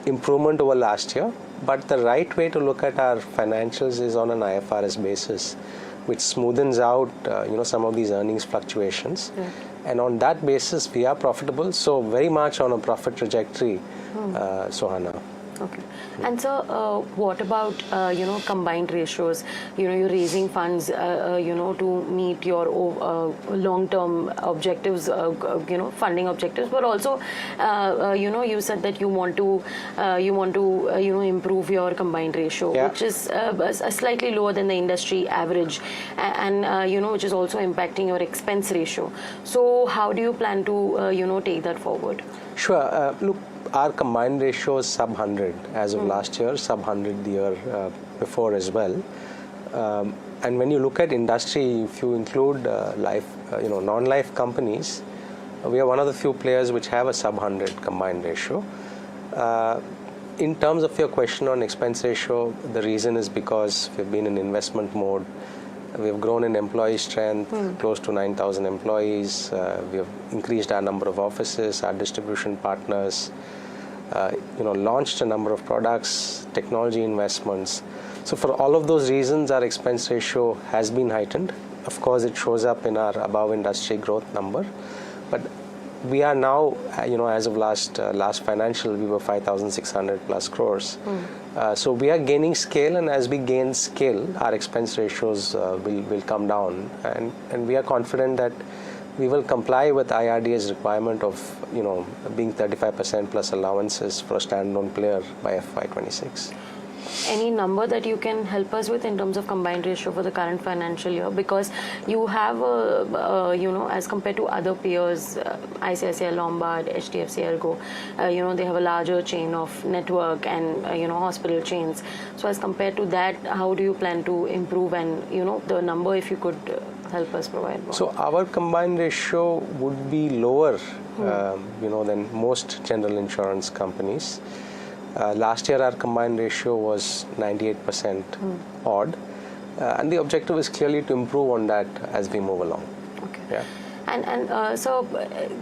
Improvement over last year, but the right way to look at our financials is on an IFRS basis, which smoothens out some of these earnings fluctuations. And on that basis, we are profitable, so very much on a profit trajectory, Sohana. Okay. And so, what about combined ratios? You're raising funds, to meet your long-term objectives, funding objectives. But also, you said that you want to improve your combined ratio, which is slightly lower than the industry average, and which is also impacting your expense ratio. So, how do you plan to take that forward? Sure. Look, our combined ratio is sub 100 as of last year, sub 100 the year before as well. And when you look at industry, if you include non-life companies, we are one of the few players which have a sub 100 combined ratio. In terms of your question on expense ratio, the reason is because we've been in investment mode. We've grown in employee strength, close to 9,000 employees. We have increased our number of offices, our distribution partners, launched a number of products, technology investments. So for all of those reasons, our expense ratio has been heightened. Of course, it shows up in our above industry growth number. But we are now, as of last financial, we were 5,600 plus crores. So we are gaining scale, and as we gain scale, our expense ratios will come down. And we are confident that we will comply with IRDA's requirement of, being 35% plus allowances for a standalone player by FY26. Any number that you can help us with in terms of combined ratio for the current financial year? Because you have, as compared to other peers, ICICI Lombard, HDFC Ergo, they have a larger chain of network and, hospital chains. So as compared to that, how do you plan to improve? And, the number, if you could help us provide more. So our combined ratio would be lower, than most general insurance companies. Last year, our combined ratio was 98% odd, and the objective is clearly to improve on that as we move along. Okay. Yeah. And so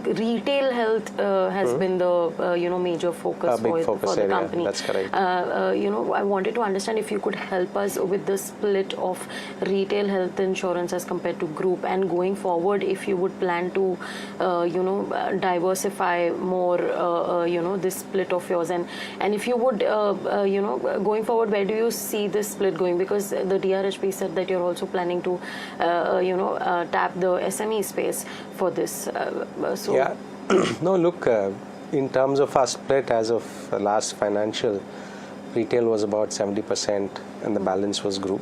retail health has been the major focus for the company. That's correct. I wanted to understand if you could help us with the split of retail health insurance as compared to group, and going forward, if you would plan to diversify more this split of yours, and if you would going forward, where do you see this split going? Because the DRHP said that you're also planning to tap the SME space for this. Yeah. No, look, in terms of our split as of last financial, retail was about 70% and the balance was group.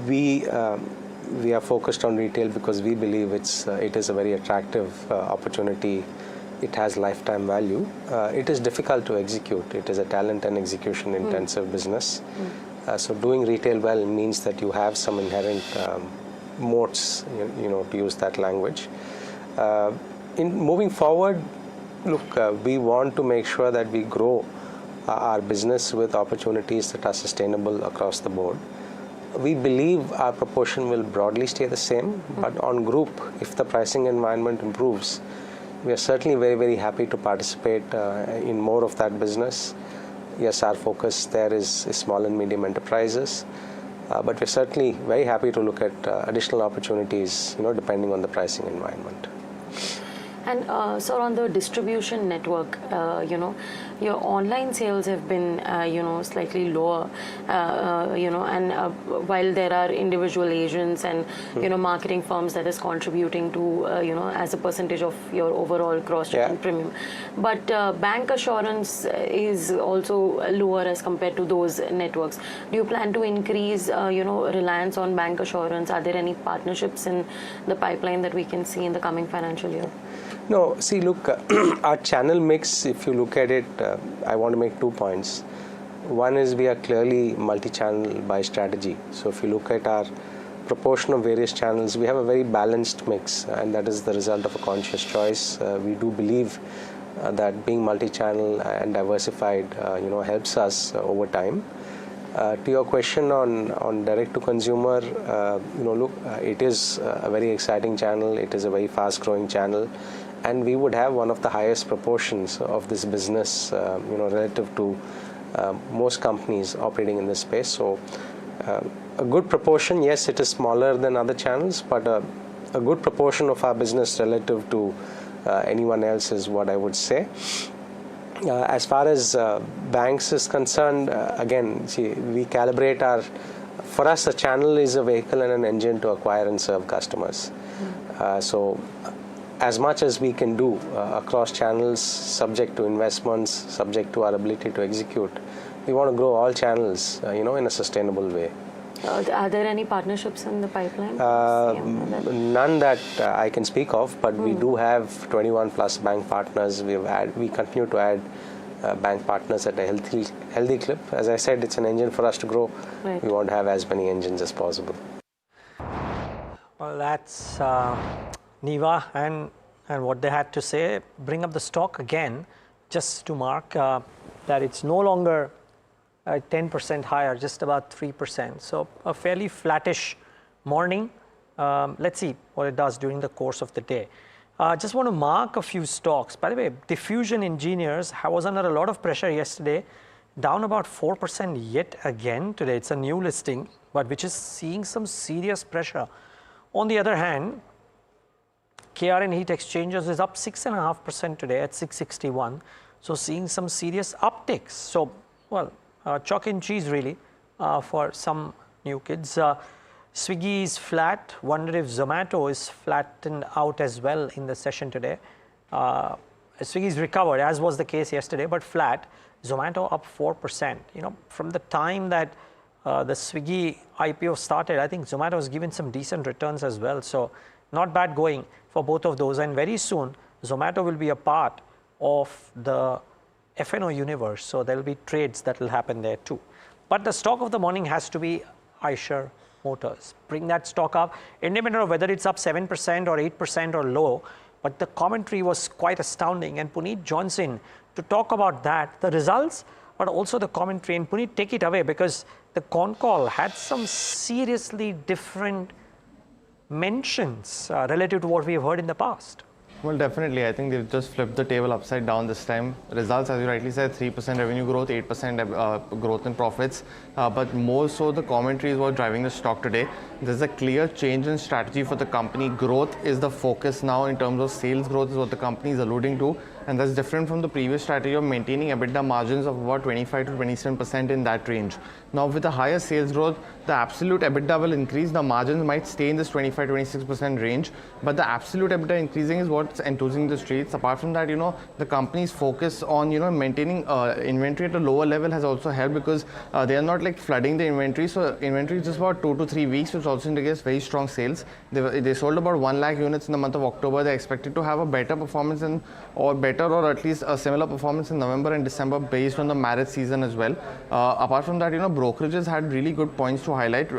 We are focused on retail because we believe it is a very attractive opportunity. It has lifetime value. It is difficult to execute. It is a talent and execution intensive business. So doing retail well means that you have some inherent moats, to use that language. In moving forward, look, we want to make sure that we grow our business with opportunities that are sustainable across the board. We believe our proportion will broadly stay the same, but on group, if the pricing environment improves, we are certainly very, very happy to participate in more of that business. Yes, our focus there is small and medium enterprises. But we're certainly very happy to look at additional opportunities, depending on the pricing environment. And so on the distribution network, your online sales have been, slightly lower, and while there are individual agents and, marketing firms that is contributing to, as a percentage of your overall gross written premium. But bank assurance is also lower as compared to those networks. Do you plan to increase, reliance on bank assurance? Are there any partnerships in the pipeline that we can see in the coming financial year? No, see, look, our channel mix, if you look at it, I want to make 2 points. One is we are clearly multi-channel by strategy. So if you look at our proportion of various channels, we have a very balanced mix, and that is the result of a conscious choice. We do believe that being multi-channel and diversified, helps us over time. To your question on direct-to-consumer, look, it is a very exciting channel. It is a very fast-growing channel, and we would have one of the highest proportions of this business, relative to most companies operating in this space. So, a good proportion. Yes, it is smaller than other channels, but a good proportion of our business relative to anyone else is what I would say. As far as banks is concerned, again, see, we calibrate for us, a channel is a vehicle and an engine to acquire and serve customers. So as much as we can do across channels, subject to investments, subject to our ability to execute, we want to grow all channels, in a sustainable way. Are there any partnerships in the pipeline? None that I can speak of, but we do have 21 plus bank partners. We continue to add bank partners at a healthy clip. As I said, it's an engine for us to grow. Right. We want to have as many engines as possible. Well, that's Niva and what they had to say. Bring up the stock again, just to mark that it's no longer 10% higher, just about 3%. So a fairly flattish morning. Let's see what it does during the course of the day. Just want to mark a few stocks. By the way, Diffusion Engineers was under a lot of pressure yesterday, down about 4% yet again today. It's a new listing, but which is seeing some serious pressure. On the other hand, KRN Heat Exchangers is up 6.5% today at 661. So seeing some serious upticks. So, well, chalk and cheese really for some new kids. Swiggy is flat. Wonder if Zomato is flattened out as well in the session today. Swiggy's recovered, as was the case yesterday, but flat. Zomato up 4%. From the time that the Swiggy IPO started, I think Zomato has given some decent returns as well. So not bad going for both of those. And very soon, Zomato will be a part of the F&O universe, so there will be trades that will happen there too. But the stock of the morning has to be Eicher Motors. Bring that stock up, independent of whether it's up 7% or 8% or low, but the commentary was quite astounding. And Puneet Johnson to talk about that, the results, but also the commentary. And Puneet, take it away, because the con call had some seriously different mentions relative to what we have heard in the past. Well, definitely. I think they've just flipped the table upside down this time. Results, as you rightly said, 3% revenue growth, 8% growth in profits. But more so, the commentary is what driving the stock today. There's a clear change in strategy for the company. Growth is the focus now in terms of sales growth is what the company is alluding to. And that's different from the previous strategy of maintaining EBITDA margins of about 25 to 27% in that range. Now, with the higher sales growth, the absolute EBITDA will increase. The margins might stay in this 25-26% range, but the absolute EBITDA increasing is what's enthusing the streets. Apart from that, the company's focus on, maintaining inventory at a lower level has also helped, because they are not like flooding the inventory. So inventory is just about 2 to 3 weeks, which also indicates very strong sales. They sold about 1 lakh units in the month of October. They're expected to have a better performance or at least a similar performance in November and December based on the marriage season as well. Apart from that, brokerages had really good points to highlight.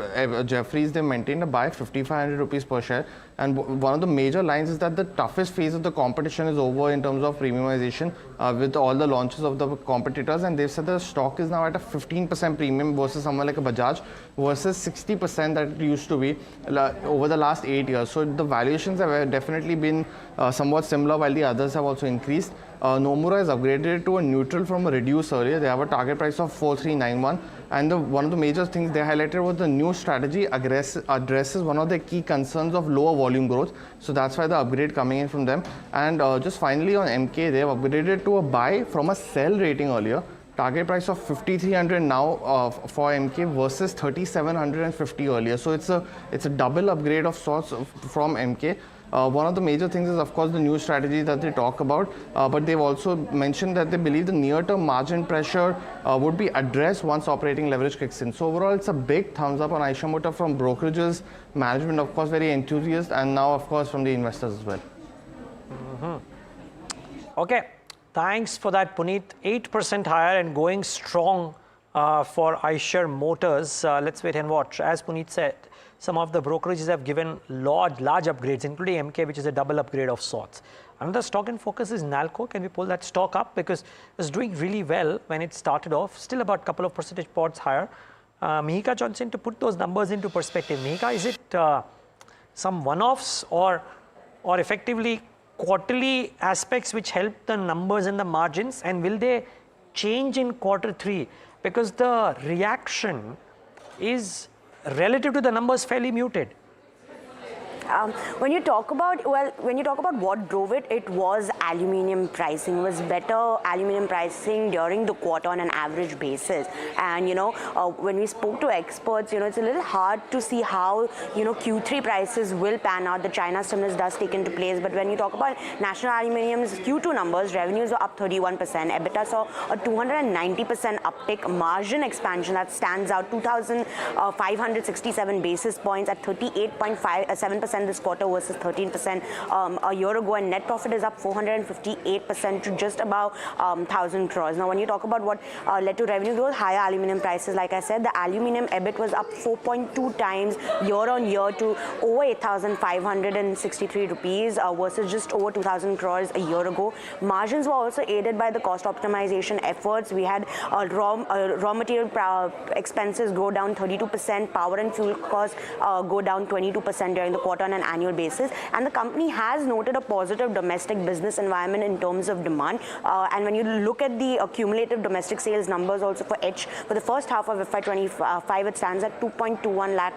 Jefferies, they maintained a buy 5,500 rupees per share. And one of the major lines is that the toughest phase of the competition is over in terms of premiumization with all the launches of the competitors. And they've said the stock is now at a 15% premium versus someone like a Bajaj versus 60% that it used to be over the last 8 years. So the valuations have definitely been somewhat similar, while the others have also increased. Nomura has upgraded to a neutral from a reduced earlier. They have a target price of 4,391. And one of the major things they highlighted was the new strategy addresses one of the key concerns of lower volume growth. So that's why the upgrade coming in from them. And just finally on MK, they have upgraded to a buy from a sell rating earlier. Target price of 5,300 now for MK versus 3,750 earlier. So it's a double upgrade of sorts from MK. One of the major things is, of course, the new strategy that they talk about, but they've also mentioned that they believe the near-term margin pressure would be addressed once operating leverage kicks in. So overall, it's a big thumbs up on Eicher Motors from brokerages, management, of course, very enthusiast, and now, of course, from the investors as well. Okay, thanks for that, Puneet. 8% higher and going strong for Eicher Motors. Let's wait and watch. As Puneet said, some of the brokerages have given large upgrades, including MK, which is a double upgrade of sorts. Another stock in focus is Nalco. Can we pull that stock up? Because it was doing really well when it started off, still about a couple of percentage points higher. Mihika Johnson, to put those numbers into perspective, Mihika, is it some one-offs or effectively quarterly aspects which help the numbers and the margins, and will they change in Q3? Because the reaction is relative to the numbers fairly muted. When you talk about what drove it, it was aluminium pricing. It was better aluminium pricing during the quarter on an average basis. And when we spoke to experts, it's a little hard to see how Q3 prices will pan out. The China stimulus does take into place, but when you talk about National Aluminium's Q2 numbers, revenues were up 31%. EBITDA saw a 290% uptick. Margin expansion that stands out, 2,567 basis points at 38.7% this quarter versus 13% a year ago, and net profit is up 458% to just about 1,000 crores. Now, when you talk about what led to revenue growth, higher aluminium prices, like I said, the aluminium EBIT was up 4.2 times year on year to over 8,563 rupees versus just over 2,000 crores a year ago. Margins were also aided by the cost optimization efforts. We had raw material expenses go down 32%, power and fuel costs go down 22% during the quarter on an annual basis, and the company has noted a positive domestic business environment in terms of demand. And when you look at the cumulative domestic sales numbers also for for the first half of FY25, it stands at 2.21 lakh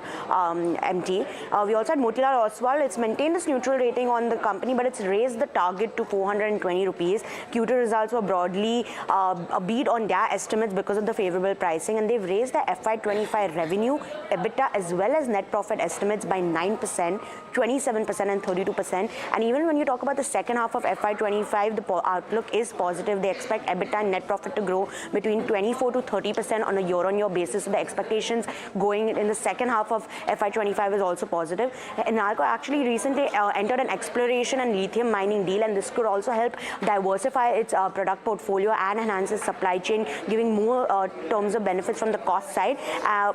MT. We also had Motilal Oswal. It's maintained its neutral rating on the company, but it's raised the target to 420 rupees. Q2 results were broadly a beat on their estimates because of the favorable pricing, and they've raised the FY25 revenue, EBITDA as well as net profit estimates by 9%, 27% and 32%. And even when you talk about the second half of FY25, the outlook is positive. They expect EBITDA and net profit to grow between 24 to 30% on a year-on-year basis. So the expectations going in the second half of FY25 is also positive. And Nalco actually recently entered an exploration and lithium mining deal, and this could also help diversify its product portfolio and enhance its supply chain, giving more terms of benefits from the cost side.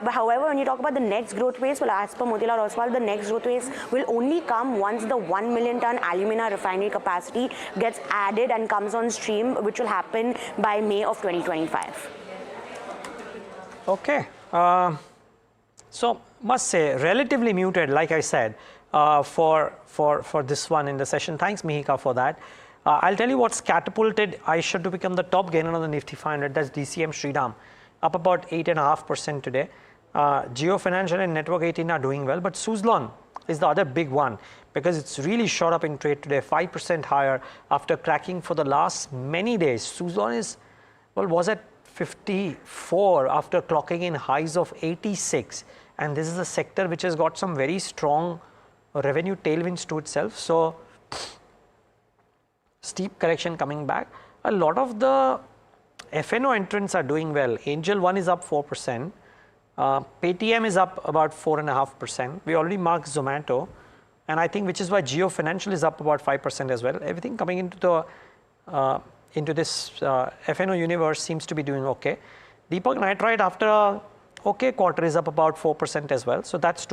But however, when you talk about the next growth phase, well, as per Motilal Oswal, the next growth phase will only come once the 1 million ton alumina refinery capacity gets added and comes on stream, which will happen by May of 2025. Okay. So must say relatively muted, like I said, for this one in the session. Thanks, Mihika, for that. I'll tell you what's catapulted Eicher to become the top gainer on the Nifty 500. That's DCM Shriram, up about 8.5% today. Geo Financial and Network 18 are doing well, but Suzlon is the other big one because it's really shot up in trade today, 5% higher after cracking for the last many days. Suzlon was at 54 after clocking in highs of 86, and this is a sector which has got some very strong revenue tailwinds to itself. So steep correction coming back. A lot of the FNO entrants are doing well. Angel One is up 4%. Paytm is up about 4.5%. We already marked Zomato, and I think which is why Geo Financial is up about 5% as well. Everything coming into the this FNO universe seems to be doing okay. Deepak Nitrite after a okay quarter is up about 4% as well. So that's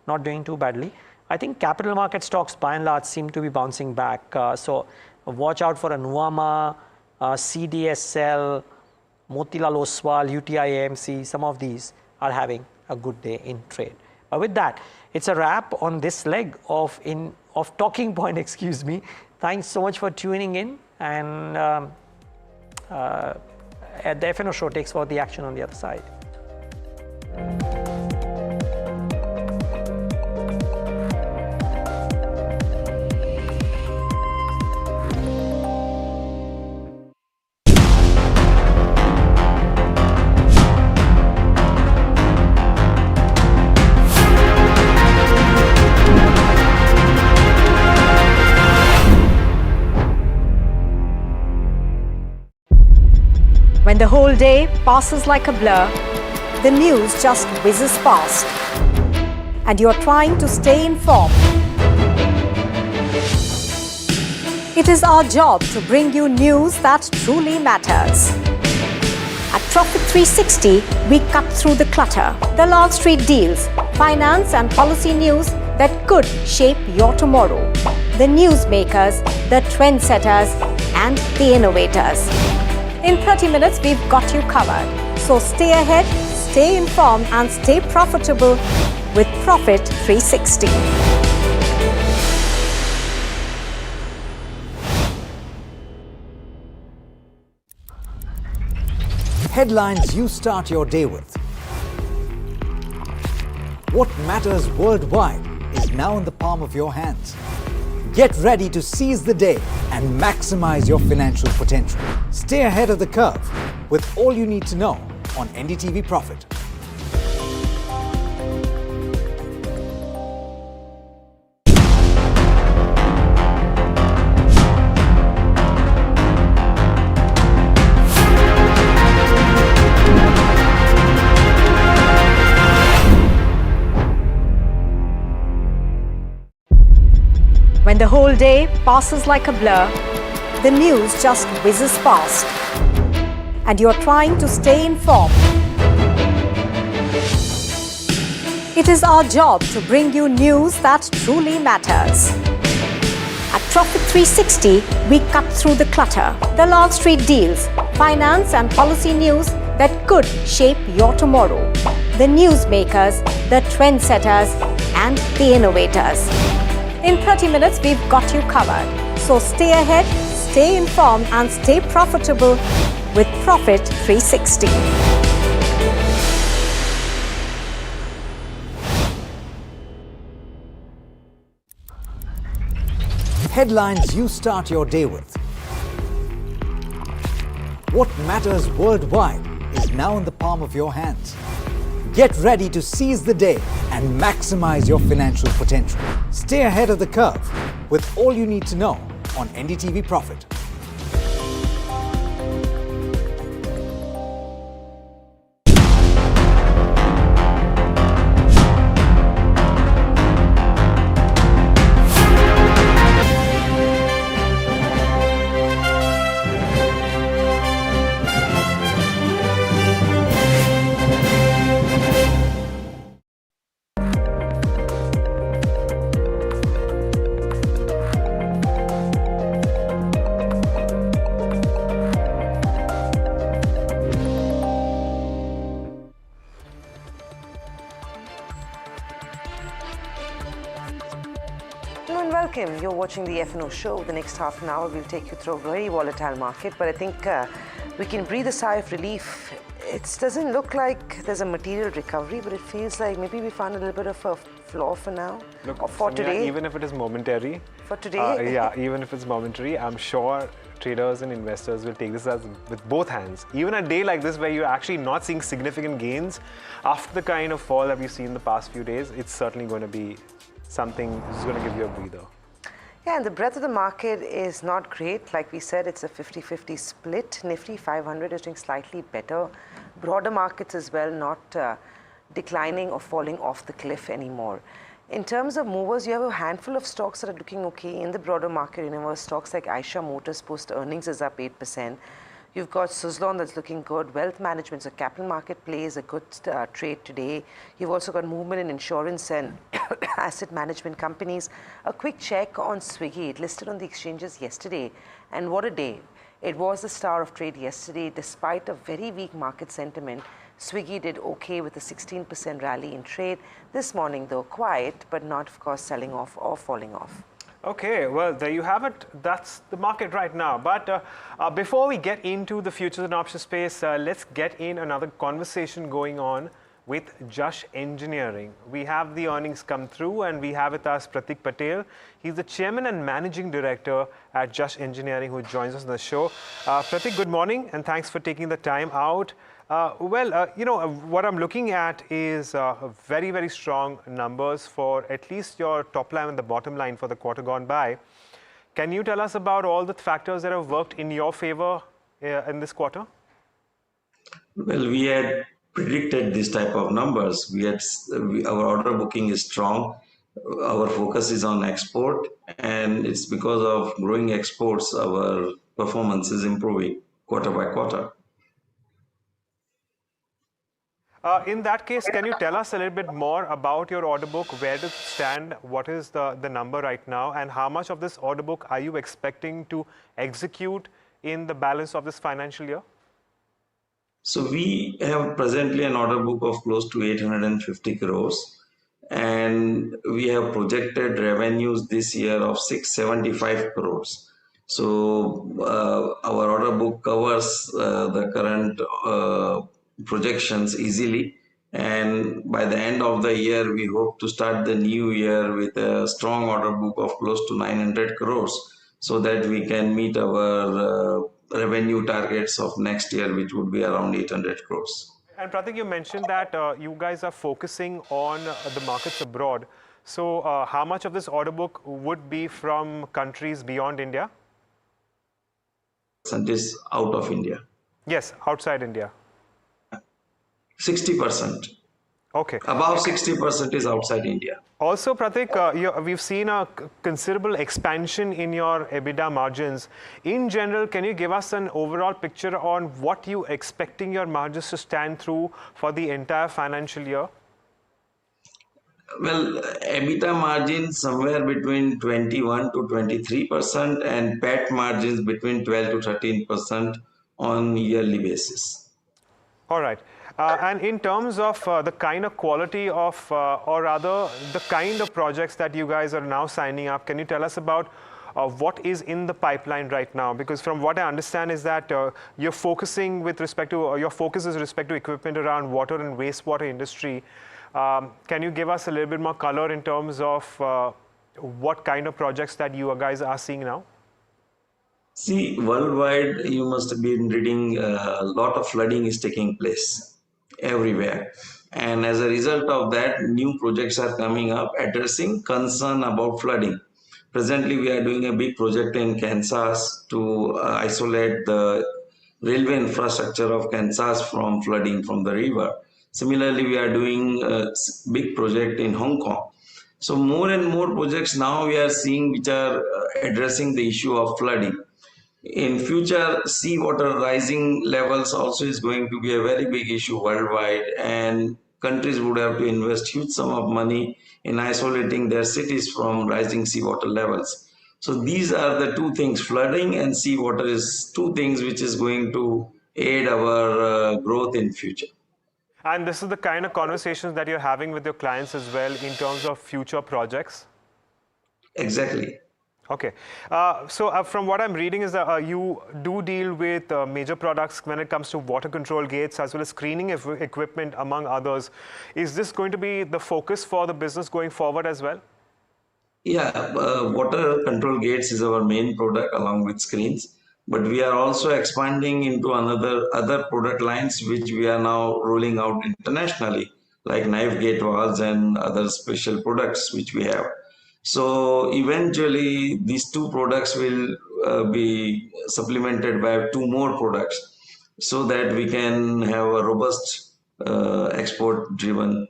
not doing too badly. I think capital market stocks by and large seem to be bouncing back. So watch out for a Nuvama, CDSL, Motilal Oswal, UTI AMC. Some of these are having a good day in trade. But with that, it's a wrap on this leg of Talking Point, excuse me. Thanks so much for tuning in, and at the FNO show takes for the action on the other side. When the whole day passes like a blur, the news just whizzes past, and you're trying to stay informed. It is our job to bring you news that truly matters. At Profit 360, we cut through the clutter. The Wall Street deals, finance and policy news that could shape your tomorrow. the newsmakers, the trendsetters, and the innovators. In 30 minutes, we've got you covered. So stay ahead, stay informed, and stay profitable with Profit 360. Headlines you start your day with. What matters worldwide is now in the palm of your hands. Get ready to seize the day and maximize your financial potential. Stay ahead of the curve with all you need to know on NDTV Profit. When the whole day passes like a blur, the news just whizzes past, and you're trying to stay informed. It is our job to bring you news that truly matters. At Profit 360, we cut through the clutter, the Wall Street deals, finance and policy news that could shape your tomorrow. The newsmakers, the trendsetters, and the innovators. In 30 minutes, we've got you covered. So stay ahead, stay informed, and stay profitable with Profit 360. Headlines you start your day with. What matters worldwide is now in the palm of your hands. Get ready to seize the day and maximize your financial potential. Stay ahead of the curve with all you need to know on NDTV Profit. Welcome. You're watching the F&O show. The next half an hour, we'll take you through a very volatile market, but I think we can breathe a sigh of relief. It doesn't look like there's a material recovery, but it feels like maybe we found a little bit of a floor for now, or for today. Even if it is momentary. For today? Yeah, even if it's momentary, I'm sure traders and investors will take this as with both hands. Even a day like this where you're actually not seeing significant gains after the kind of fall that we've seen in the past few days, it's certainly going to be something that's going to give you a breather. Yeah, and the breadth of the market is not great. Like we said, it's a 50-50 split. Nifty 500 is doing slightly better. Broader markets as well, not declining or falling off the cliff anymore. In terms of movers, you have a handful of stocks that are looking okay in the broader market universe. Stocks like Eicher Motors post earnings is up 8%. You've got Suzlon that's looking good. Wealth management, so capital market plays a good trade today. You've also got movement in insurance and asset management companies. A quick check on Swiggy. It listed on the exchanges yesterday. And what a day. It was the star of trade yesterday. Despite a very weak market sentiment, Swiggy did okay with a 16% rally in trade. This morning, though, quiet, but not, of course, selling off or falling off. Okay, well, there you have it. That's the market right now. But before we get into the futures and options space, let's get in another conversation going on with Just Engineering. We have the earnings come through, and we have with us Pratik Patel. He's the chairman and managing director at Just Engineering, who joins us on the show. Pratik, good morning, and thanks for taking the time out. What I'm looking at is very, very strong numbers for at least your top line and the bottom line for the quarter gone by. Can you tell us about all the factors that have worked in your favor in this quarter? Well, we had predicted this type of numbers. Our order booking is strong. Our focus is on export, and it's because of growing exports, our performance is improving quarter by quarter. In that case, can you tell us a little bit more about your order book? Where does it stand? What is the number right now? And how much of this order book are you expecting to execute in the balance of this financial year? So we have presently an order book of close to 850 crores. And we have projected revenues this year of 675 crores. So our order book covers the current projections easily, and by the end of the year we hope to start the new year with a strong order book of close to 900 crores, so that we can meet our revenue targets of next year, which would be around 800 crores. And Pratik, you mentioned that you guys are focusing on the markets abroad. So how much of this order book would be from countries beyond India? And is out of India. Yes, outside India. 60%. Okay. Above 60% is outside India. Also, Pratik, we've seen a considerable expansion in your EBITDA margins. In general, can you give us an overall picture on what you're expecting your margins to stand through for the entire financial year? Well, EBITDA margins somewhere between 21 to 23% and PAT margins between 12 to 13% on yearly basis. All right. And in terms of the kind of quality of, or rather the kind of projects that you guys are now signing up, can you tell us about what is in the pipeline right now? Because from what I understand is that you're focusing with respect to, your focus is with respect to equipment around water and wastewater industry. Can you give us a little bit more color in terms of what kind of projects that you guys are seeing now? See, worldwide, you must have been reading a lot of flooding is taking place everywhere. And as a result of that, new projects are coming up addressing concern about flooding. Presently, we are doing a big project in Kansas to isolate the railway infrastructure of Kansas from flooding from the river. Similarly, we are doing a big project in Hong Kong. So more and more projects now we are seeing which are addressing the issue of flooding. In future, seawater rising levels also is going to be a very big issue worldwide, and countries would have to invest huge sum of money in isolating their cities from rising seawater levels. So these are the two things, flooding and seawater is two things which is going to aid our growth in future. And this is the kind of conversations that you're having with your clients as well in terms of future projects? Exactly. Okay. So from what I'm reading is that you do deal with major products when it comes to water control gates as well as screening equipment, among others. Is this going to be the focus for the business going forward as well? Yeah, water control gates is our main product along with screens. But we are also expanding into other product lines which we are now rolling out internationally, like knife gate valves and other special products which we have. So eventually these two products will be supplemented by two more products so that we can have a robust export driven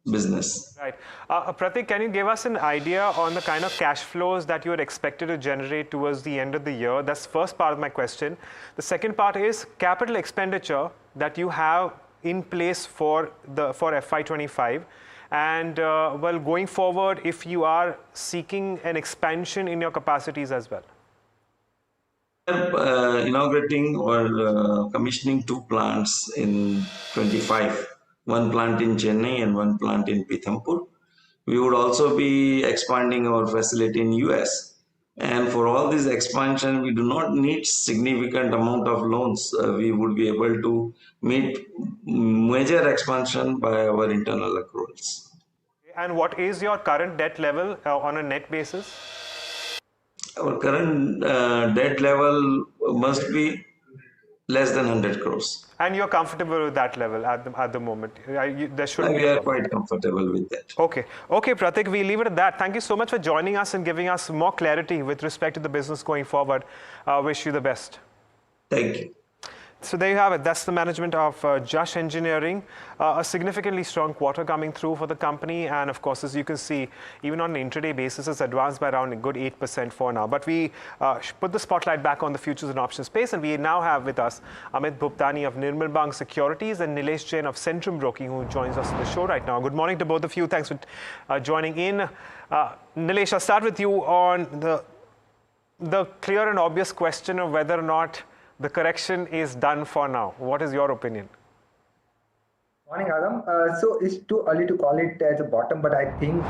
business. Right. Pratik, can you give us an idea on the kind of cash flows that you are expected to generate towards the end of the year? That's the first part of my question. The second part is capital expenditure that you have in place for FY25. And well, going forward, if you are seeking an expansion in your capacities as well. Inaugurating or commissioning two plants in 25, one plant in Chennai and one plant in Pithampur. We would also be expanding our facility in US. And for all this expansion, we do not need significant amount of loans. We would be able to meet major expansion by our internal accruals. And what is your current debt level on a net basis? Our current debt level must be less than 100 crores. And you're comfortable with that level at the moment? There should we are quite comfortable with that. Okay. Okay, Pratik, we leave it at that. Thank you so much for joining us and giving us more clarity with respect to the business going forward. Wish you the best. Thank you. So there you have it. That's the management of Just Engineering. A significantly strong quarter coming through for the company. And of course, as you can see, even on an intraday basis, it's advanced by around a good 8% for now. But we put the spotlight back on the futures and options space. And we now have with us Amit Bhuptani of Nirmal Bang Securities and Nilesh Jain of Centrum Broking, who joins us on the show right now. Good morning to both of you. Thanks for joining in. Nilesh, I'll start with you on the clear and obvious question of whether or not the correction is done for now. What is your opinion? Morning, Adam. So it's too early to call it as a bottom, but I think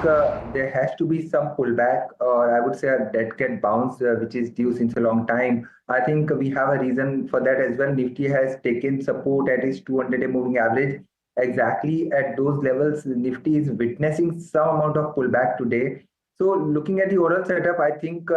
there has to be some pullback, or I would say a dead cat bounce, which is due since a long time. I think we have a reason for that as well. Nifty has taken support at its 200-day moving average. Exactly at those levels, Nifty is witnessing some amount of pullback today. So looking at the overall setup, I think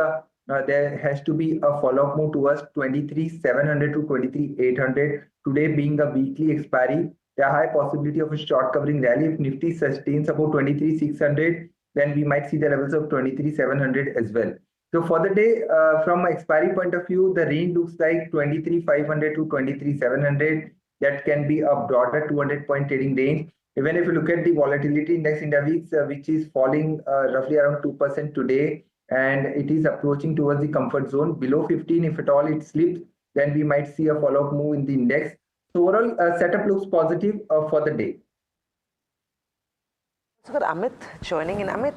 there has to be a follow-up move towards 23,700 to 23,800. Today being a weekly expiry, there are high possibility of a short covering rally. If Nifty sustains about 23,600, then we might see the levels of 23,700 as well. So for the day, from an expiry point of view, the range looks like 23,500 to 23,700. That can be a broader 200-point trading range. Even if you look at the volatility index in the weeks, which is falling roughly around 2% today, and it is approaching towards the comfort zone. Below 15, if at all it slips, then we might see a follow-up move in the index. So overall, setup looks positive for the day. So got Amit joining in. Amit,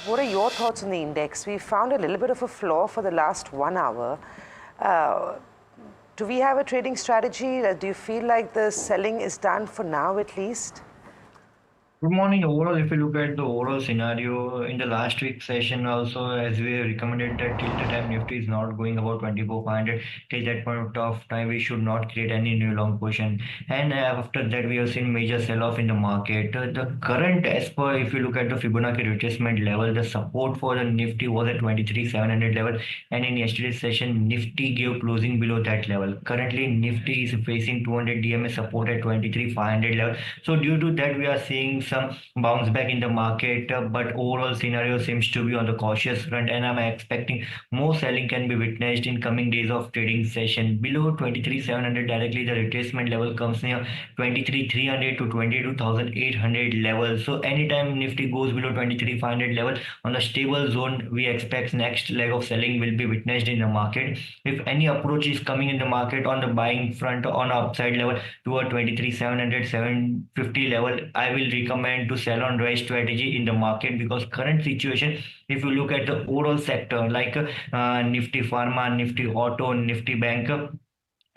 what are your thoughts on the index? We found a little bit of a floor for the last 1 hour. Do we have a trading strategy? Do you feel like the selling is done for now at least? Good morning. Overall, if you look at the overall scenario in the last week session also, as we recommended that till the time Nifty is not going about 24,500, till that point of time, we should not create any new long position. And after that, we have seen major sell-off in the market. The current, as per if you look at the Fibonacci retracement level, the support for the Nifty was at 23,700 level. And in yesterday's session, Nifty gave closing below that level. Currently, Nifty is facing 200 DMA support at 23,500 level. So due to that, we are seeing some bounce back in the market, but overall scenario seems to be on the cautious front, and I'm expecting more selling can be witnessed in coming days of trading session. Below 23,700 directly, the retracement level comes near 23,300 to 22,800 level. So anytime Nifty goes below 23,500 level on the stable zone, we expect next leg of selling will be witnessed in the market. If any approach is coming in the market on the buying front on upside level toward 23,700, 750 level, I will recommend to sell on rise strategy in the market, because current situation, if you look at the overall sector like Nifty Pharma, Nifty Auto, Nifty Bank,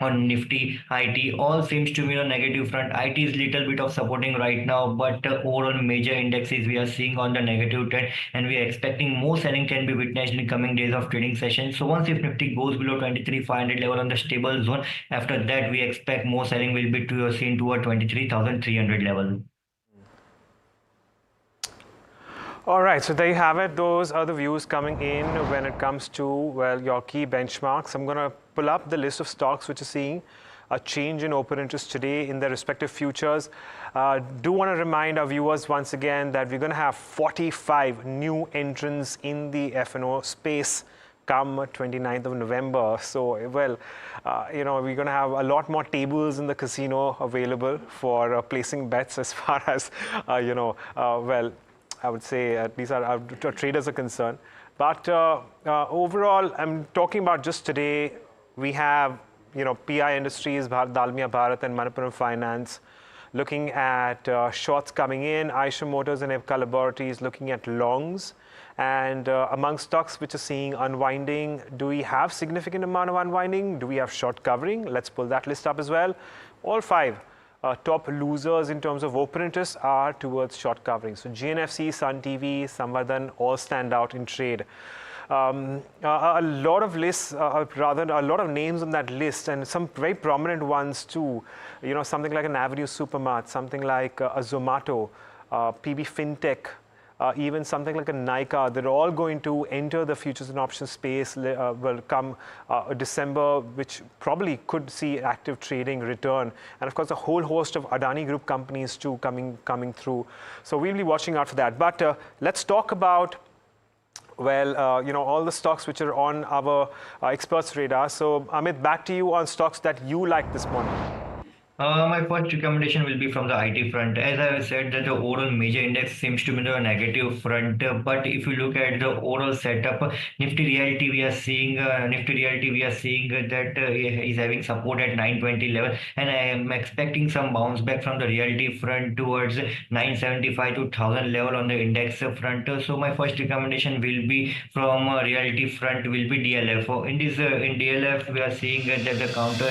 on Nifty IT, all seems to be on negative front. IT is little bit of supporting right now, but overall major indexes we are seeing on the negative trend, and we are expecting more selling can be witnessed in coming days of trading session. So once if Nifty goes below 23,500 level on the stable zone, after that we expect more selling will be seen toward 23,300 level. All right, so there you have it. Those are the views coming in when it comes to, well, your key benchmarks. I'm going to pull up the list of stocks which are seeing a change in open interest today in their respective futures. Do want to remind our viewers once again that we're going to have 45 new entrants in the F&O space come 29th of November. So, well, we're going to have a lot more tables in the casino available for placing bets as far as, I would say at least our traders are concerned. But overall, I'm talking about just today, we have, PI Industries, Dalmia Bharat and Manappuram Finance looking at shorts coming in, Aisha Motors and Epka Laboratories looking at longs. And among stocks which are seeing unwinding, do we have significant amount of unwinding? Do we have short covering? Let's pull that list up as well. All five top losers in terms of open interest are towards short covering. So GNFC, Sun TV, Samvardhan all stand out in trade. A lot of lists, rather a lot of names on that list, and some very prominent ones too. Something like an Avenue Supermart, something like a Zomato, PB Fintech, even something like a Nykaa. They're all going to enter the futures and options space will come December, which probably could see active trading return. And of course, a whole host of Adani Group companies too coming through. So we'll be watching out for that. But let's talk about well, all the stocks which are on our experts radar. So Amit, back to you on stocks that you like this morning. My first recommendation will be from the IT front. As I have said, that the overall major index seems to be the negative front. But if you look at the overall setup, Nifty Realty we are seeing that is having support at 920 level, and I am expecting some bounce back from the realty front towards 975 to 1000 level on the index front. So my first recommendation will be from realty front will be DLF. In DLF we are seeing that the counter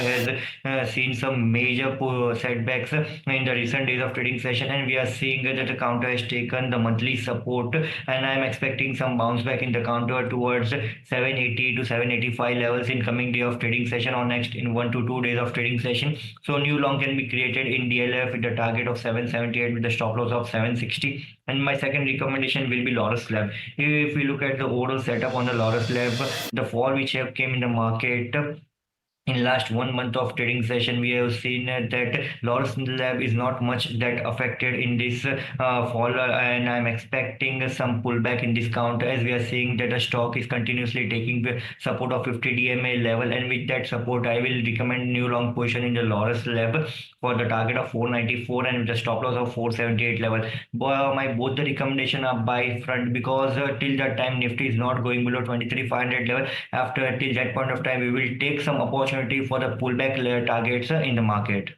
has seen some major setbacks in the recent days of trading session, and we are seeing that the counter has taken the monthly support, and I am expecting some bounce back in the counter towards 780 to 785 levels in coming day of trading session or next in 1 to 2 days of trading session. So new long can be created in DLF with the target of 778 with the stop loss of 760. And my second recommendation will be Laurus Lab. If we look at the overall setup on the Laurus Lab, the fall which have came in the market in last 1 month of trading session, we have seen that Laurus Lab is not much that affected in this fall, and I'm expecting some pullback in discount as we are seeing that the stock is continuously taking the support of 50 DMA level, and with that support I will recommend new long position in the Laurus Lab for the target of 494 and with the stop loss of 478 level. My both the recommendation are buy front, because till that time Nifty is not going below 23,500 level. After till that point of time we will take some opportunity for the pullback layer targets in the market.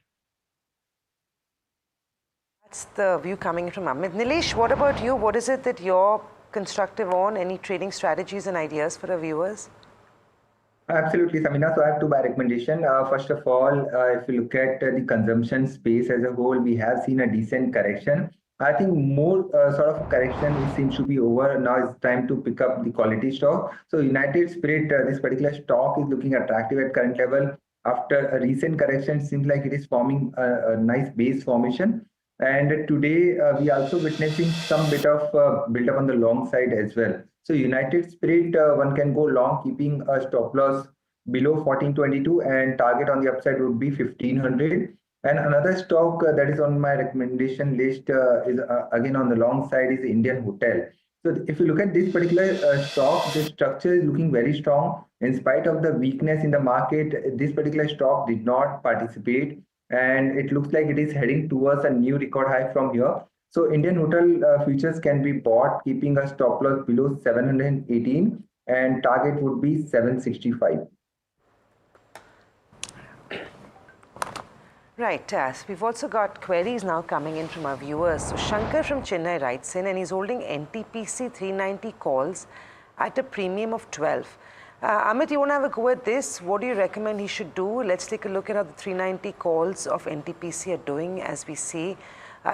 That's the view coming from Amit. Nilesh, what about you? What is it that you're constructive on? Any trading strategies and ideas for our viewers? Absolutely, Samina. So I have two by recommendation. First of all, if you look at the consumption space as a whole, we have seen a decent correction. I think more sort of correction seems to be over. Now it's time to pick up the quality stock. So United Spirit, this particular stock is looking attractive at current level. After a recent correction, it seems like it is forming a nice base formation. And today we also witnessing some bit of build up on the long side as well. So United Spirit, one can go long, keeping a stop loss below 1422 and target on the upside would be 1500. And another stock that is on my recommendation list is again on the long side is the Indian Hotel. So if you look at this particular stock, the structure is looking very strong. In spite of the weakness in the market, this particular stock did not participate, and it looks like it is heading towards a new record high from here. So Indian Hotel futures can be bought, keeping a stop loss below 718 and target would be 765. Right, we've also got queries now coming in from our viewers. So Shankar from Chennai writes in and he's holding NTPC 390 calls at a premium of 12. Amit, you want to have a go at this? What do you recommend he should do? Let's take a look at how the 390 calls of NTPC are doing as we see.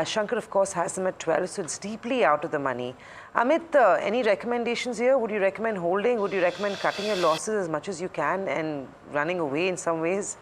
Shankar, of course, has them at 12, so it's deeply out of the money. Amit, any recommendations here? Would you recommend holding? Would you recommend cutting your losses as much as you can and running away in some ways?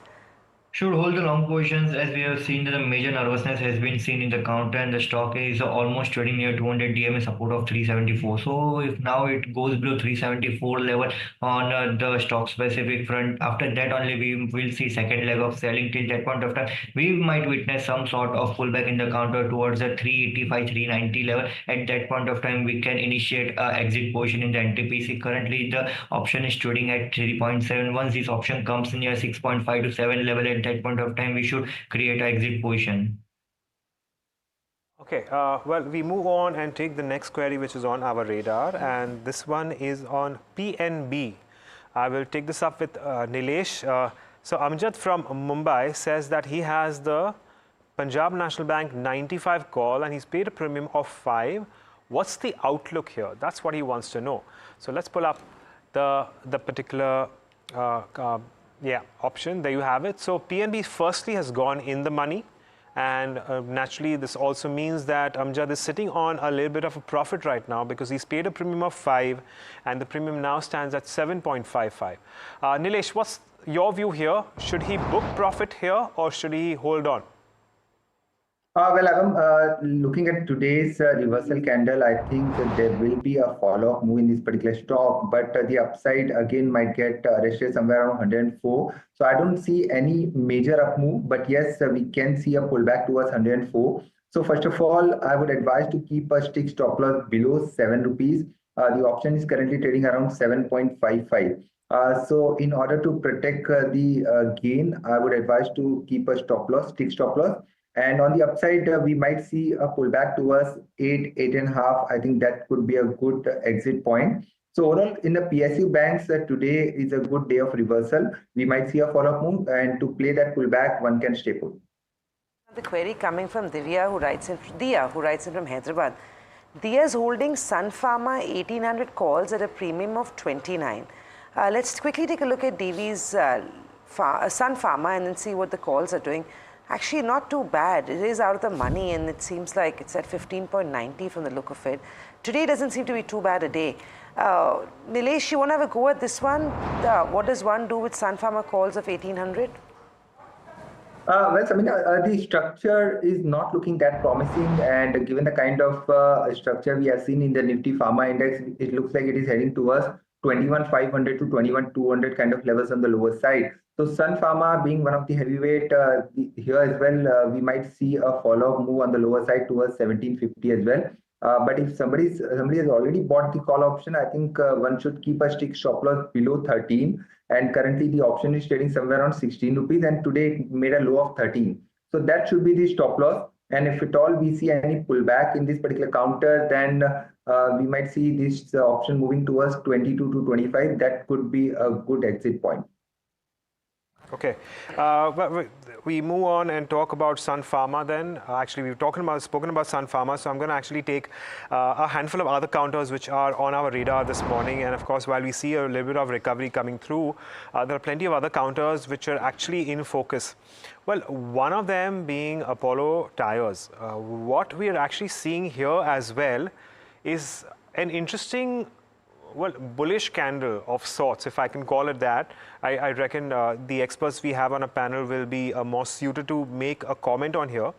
Should hold the long positions, as we have seen that the major nervousness has been seen in the counter and the stock is almost trading near 200 DMA support of 374. So if now it goes below 374 level on the stock specific front, after that only we will see second leg of selling. Till that point of time we might witness some sort of pullback in the counter towards the 385 390 level. At that point of time we can initiate a exit position in the NTPC. Currently the option is trading at 3.7. Once this option comes near 6.5 to 7 level, at that point of time we should create an exit position. Okay, well, we move on and take the next query which is on our radar, and this one is on PNB. I will take this up with Nilesh. So Amjad from Mumbai says that he has the Punjab National Bank 95 call and he's paid a premium of 5. What's the outlook here? That's what he wants to know. So let's pull up the particular option. There you have it. So PNB firstly has gone in the money, and naturally this also means that Amjad is sitting on a little bit of a profit right now because he's paid a premium of 5 and the premium now stands at 7.55. Nilesh, what's your view here? Should he book profit here or should he hold on? Well, Agam, looking at today's reversal candle, I think that there will be a follow-up move in this particular stock, but the upside again might get arrested somewhere around 104. So I don't see any major up move, but yes, we can see a pullback towards 104. So first of all, I would advise to keep a stick stop loss below 7 rupees. The option is currently trading around 7.55. So in order to protect the gain, I would advise to keep a stop loss, stick stop loss. And on the upside, we might see a pullback towards 8.5. I think that could be a good exit point. So overall, in the PSU banks, today is a good day of reversal. We might see a follow-up move, and to play that pullback, one can stay put. The query coming from Divya, who writes in from Hyderabad. Dia is holding Sun Pharma 1800 calls at a premium of 29. Let's quickly take a look at DV's Sun Pharma and then see what the calls are doing. Actually, not too bad. It is out of the money, and it seems like it's at 15.90 from the look of it. Today doesn't seem to be too bad a day. Nilesh, you want to have a go at this one? What does one do with Sun Pharma calls of 1800? Well, Samina, the structure is not looking that promising, and given the kind of structure we have seen in the Nifty Pharma Index, it looks like it is heading towards 21,500 to 21,200 kind of levels on the lower side. So Sun Pharma being one of the heavyweight here as well, we might see a follow-up move on the lower side towards 1750 as well. But if somebody has already bought the call option, I think one should keep a stick stop loss below 13. And currently the option is trading somewhere around 16 rupees, and today it made a low of 13. So that should be the stop loss. And if at all we see any pullback in this particular counter, then we might see this option moving towards 22 to 25. That could be a good exit point. Okay, we move on and talk about Sun Pharma then. Actually, we've spoken about Sun Pharma, so I'm going to actually take a handful of other counters which are on our radar this morning. And of course, while we see a little bit of recovery coming through, there are plenty of other counters which are actually in focus. Well, one of them being Apollo Tyres. What we are actually seeing here as well is an interesting bullish candle of sorts, if I can call it that. I reckon the experts we have on a panel will be more suited to make a comment on here.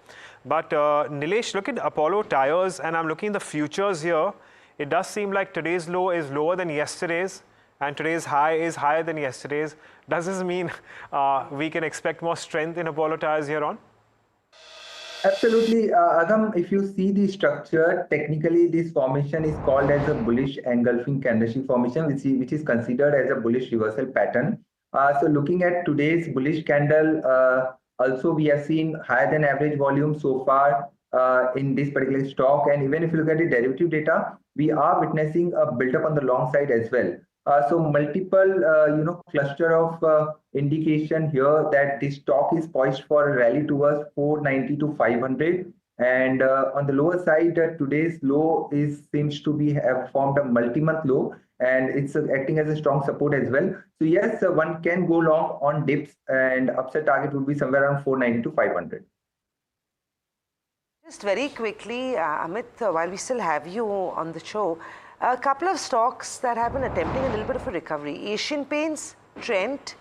But Nilesh, look at Apollo Tyres, and I'm looking at the futures here. It does seem like today's low is lower than yesterday's, and today's high is higher than yesterday's. Does this mean we can expect more strength in Apollo Tyres here on? Absolutely. Agam, if you see the structure, technically this formation is called as a bullish engulfing candlestick formation, which is considered as a bullish reversal pattern. So looking at today's bullish candle, also we have seen higher than average volume so far in this particular stock. And even if you look at the derivative data, we are witnessing a build-up on the long side as well. So multiple, cluster of indication here that this stock is poised for a rally towards 490 to 500. And on the lower side, today's low seems to have formed a multi-month low, and it's acting as a strong support as well. So yes, one can go long on dips, and upside target would be somewhere around 490 to 500. Just very quickly, Amit, while we still have you on the show, a couple of stocks that have been attempting a little bit of a recovery. Asian Paints, Trent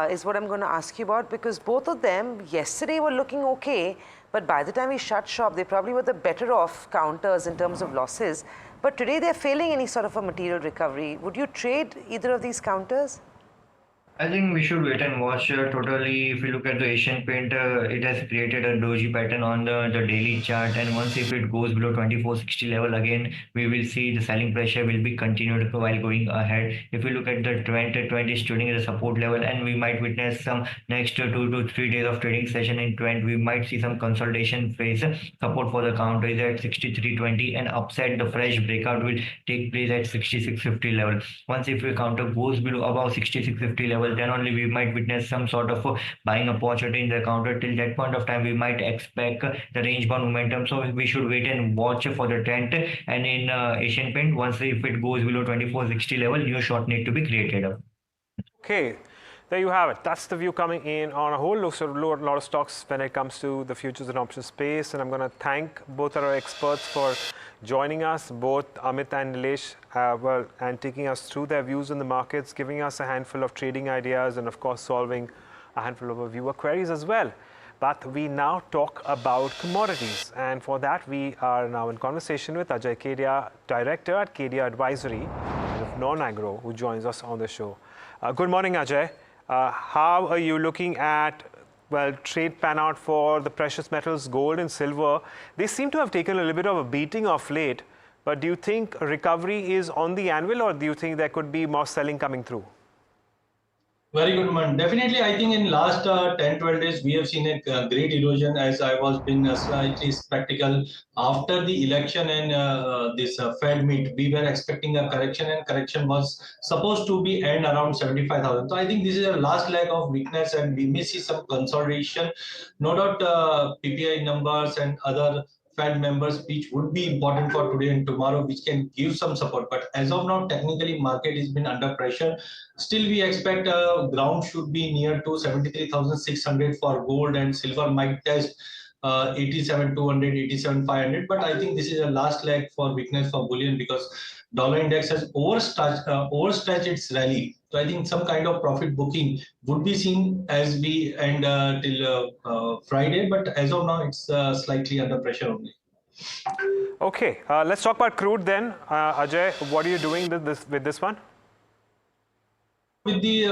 is what I'm going to ask you about, because both of them yesterday were looking okay, but by the time we shut shop, they probably were the better off counters in terms of losses. But today they're failing any sort of a material recovery. Would you trade either of these counters? I think we should wait and watch. Totally, if you look at the Asian Paint, it has created a doji pattern on the daily chart, and once if it goes below 2460 level again, we will see the selling pressure will be continued while going ahead. If you look at the trend is trading at a support level, and we might witness some next 2 to 3 days of trading session in trend. We might see some consolidation phase. Support for the counter is at 6320, and upside the fresh breakout will take place at 6650 level. Once if the counter goes below above 6650 level, then only we might witness some sort of buying opportunity in the counter. Till that point of time, we might expect the range bound momentum. So we should wait and watch for the trend. And in Asian Paint, once if it goes below 2460 level, new short need to be created. Okay, there you have it. That's the view coming in on a whole lot of stocks when it comes to the futures and options space. And I'm going to thank both our experts for joining us, both Amit and Nilesh, and taking us through their views on the markets, giving us a handful of trading ideas, and of course solving a handful of viewer queries as well. But we now talk about commodities, and for that we are now in conversation with Ajay Kedia, Director at Kedia Advisory of Non-Agro, who joins us on the show. Good morning, Ajay. How are you looking at trade pan out for the precious metals, gold and silver? They seem to have taken a little bit of a beating of late, But do you think recovery is on the anvil, or do you think there could be more selling coming through? Very good, man. Definitely, I think in last 10, 12 days, we have seen a great erosion as I was being slightly skeptical. After the election and this Fed meet, we were expecting a correction, and correction was supposed to be end around 75,000. So I think this is a last leg of weakness, and we may see some consolidation. No doubt PPI numbers and other Fed members speech would be important for today and tomorrow, which can give some support. But as of now, technically market has been under pressure. Still, we expect ground should be near to 73,600 for gold, and silver might test 87,200, 87,500. But I think this is a last leg for weakness for bullion, because dollar index has overstretched its rally. So I think some kind of profit booking would be seen as we end till Friday. But as of now, it's slightly under pressure only. Okay, let's talk about crude then. Ajay, what are you doing with this one? With the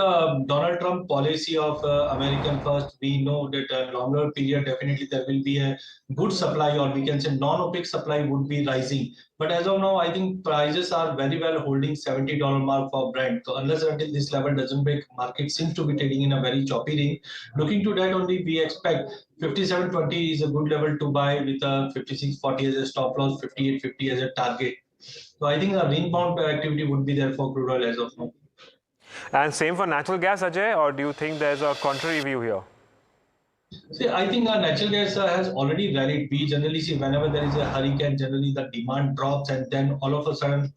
Donald Trump policy of American first, we know that a longer period, definitely there will be a good supply, or we can say non-OPEC supply would be rising. But as of now, I think prices are very well holding $70 mark for Brent. So unless until this level doesn't break, market seems to be trading in a very choppy range. Looking to that only, we expect 57.20 is a good level to buy, with a 56.40 as a stop loss, 58.50 as a target. So I think a range-bound activity would be there for crude oil as of now. And same for natural gas, Ajay, or do you think there's a contrary view here? See, I think natural gas has already rallied. We generally see whenever there is a hurricane, generally the demand drops, and then all of a sudden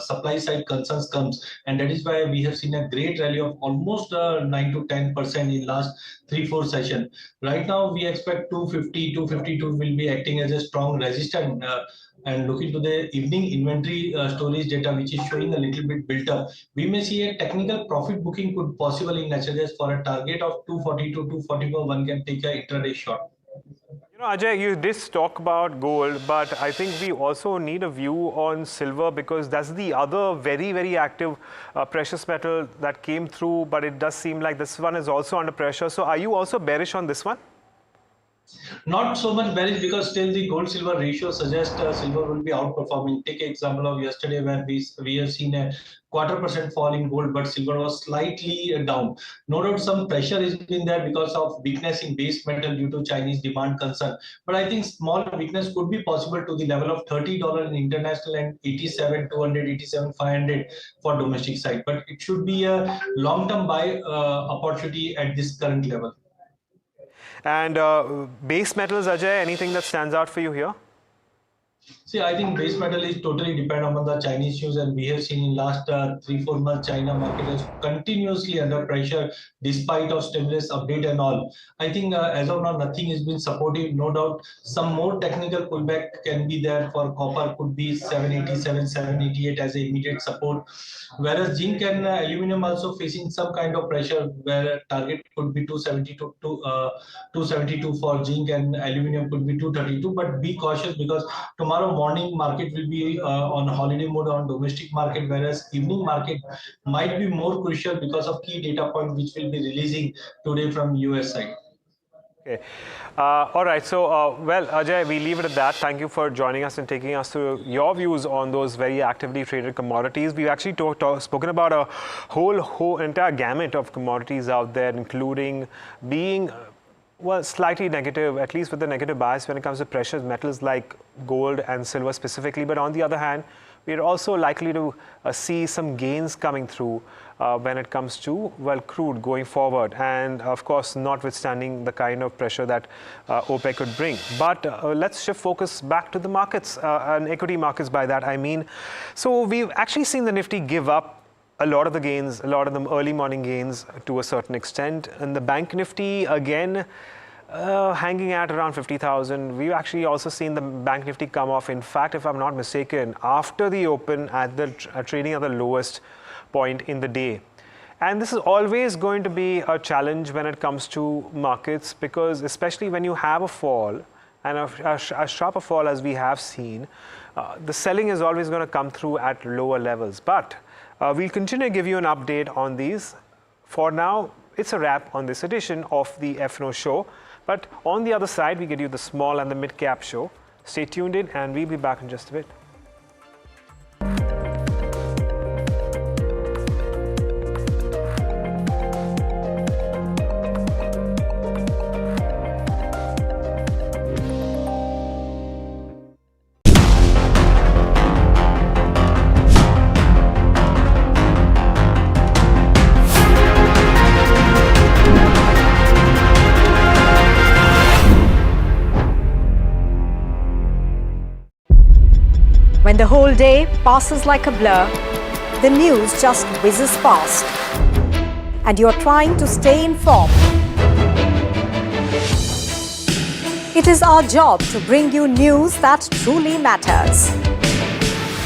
supply side concerns comes, and that is why we have seen a great rally of almost 9 to 10% in last 3-4 sessions. Right now, we expect 250, 252 will be acting as a strong resistance. And looking to the evening inventory storage data, which is showing a little bit built up, we may see a technical profit booking could possible in natural gas for a target of 240 to 244. One can take a intraday shot. You know, Ajay, you did talk about gold, but I think we also need a view on silver, because that's the other very, very active precious metal that came through, but it does seem like this one is also under pressure. So are you also bearish on this one? Not so much bearish, because still the gold silver ratio suggests silver will be outperforming. Take an example of yesterday, where we have seen a 0.25% fall in gold, but silver was slightly down. No doubt some pressure has been there because of weakness in base metal due to Chinese demand concern. But I think small weakness could be possible to the level of $30 in international and 87,200, 87,500 for domestic side. But it should be a long-term buy opportunity at this current level. And base metals, Ajay, anything that stands out for you here? See, I think base metal is totally dependent on the Chinese news, and we have seen in last 3-4 months, China market is continuously under pressure despite of stimulus update and all. I think as of now, nothing has been supportive. No doubt, some more technical pullback can be there for copper, could be 787, 788 as a immediate support. Whereas zinc and aluminum also facing some kind of pressure, where target could be 272 for zinc, and aluminum could be 232. But be cautious, because tomorrow morning market will be on holiday mode on domestic market, whereas evening market might be more crucial because of key data point which will be releasing today from US side. Okay. All right. So, well, Ajay, we leave it at that. Thank you for joining us and taking us through your views on those very actively traded commodities. We've actually spoken about a whole entire gamut of commodities out there, including being, well, slightly negative, at least with the negative bias when it comes to precious metals like gold and silver specifically. But on the other hand, we're also likely to see some gains coming through when it comes to, well, crude going forward. And of course, notwithstanding the kind of pressure that OPEC could bring. But let's shift focus back to the markets and equity markets by that I mean. So we've actually seen the Nifty give up a lot of the gains, a lot of the early morning gains to a certain extent. And the Bank Nifty, again, hanging at around 50,000. We've actually also seen the Bank Nifty come off. In fact, if I'm not mistaken, after the open at the trading at the lowest point in the day. And this is always going to be a challenge when it comes to markets, because especially when you have a fall, and a sharper fall as we have seen, the selling is always going to come through at lower levels. But we'll continue to give you an update on these. For now, it's a wrap on this edition of the FNO show. But on the other side, we give you the small and the mid-cap show. Stay tuned in, and we'll be back in just a bit. When the whole day passes like a blur, the news just whizzes past, and you're trying to stay informed. It is our job to bring you news that truly matters.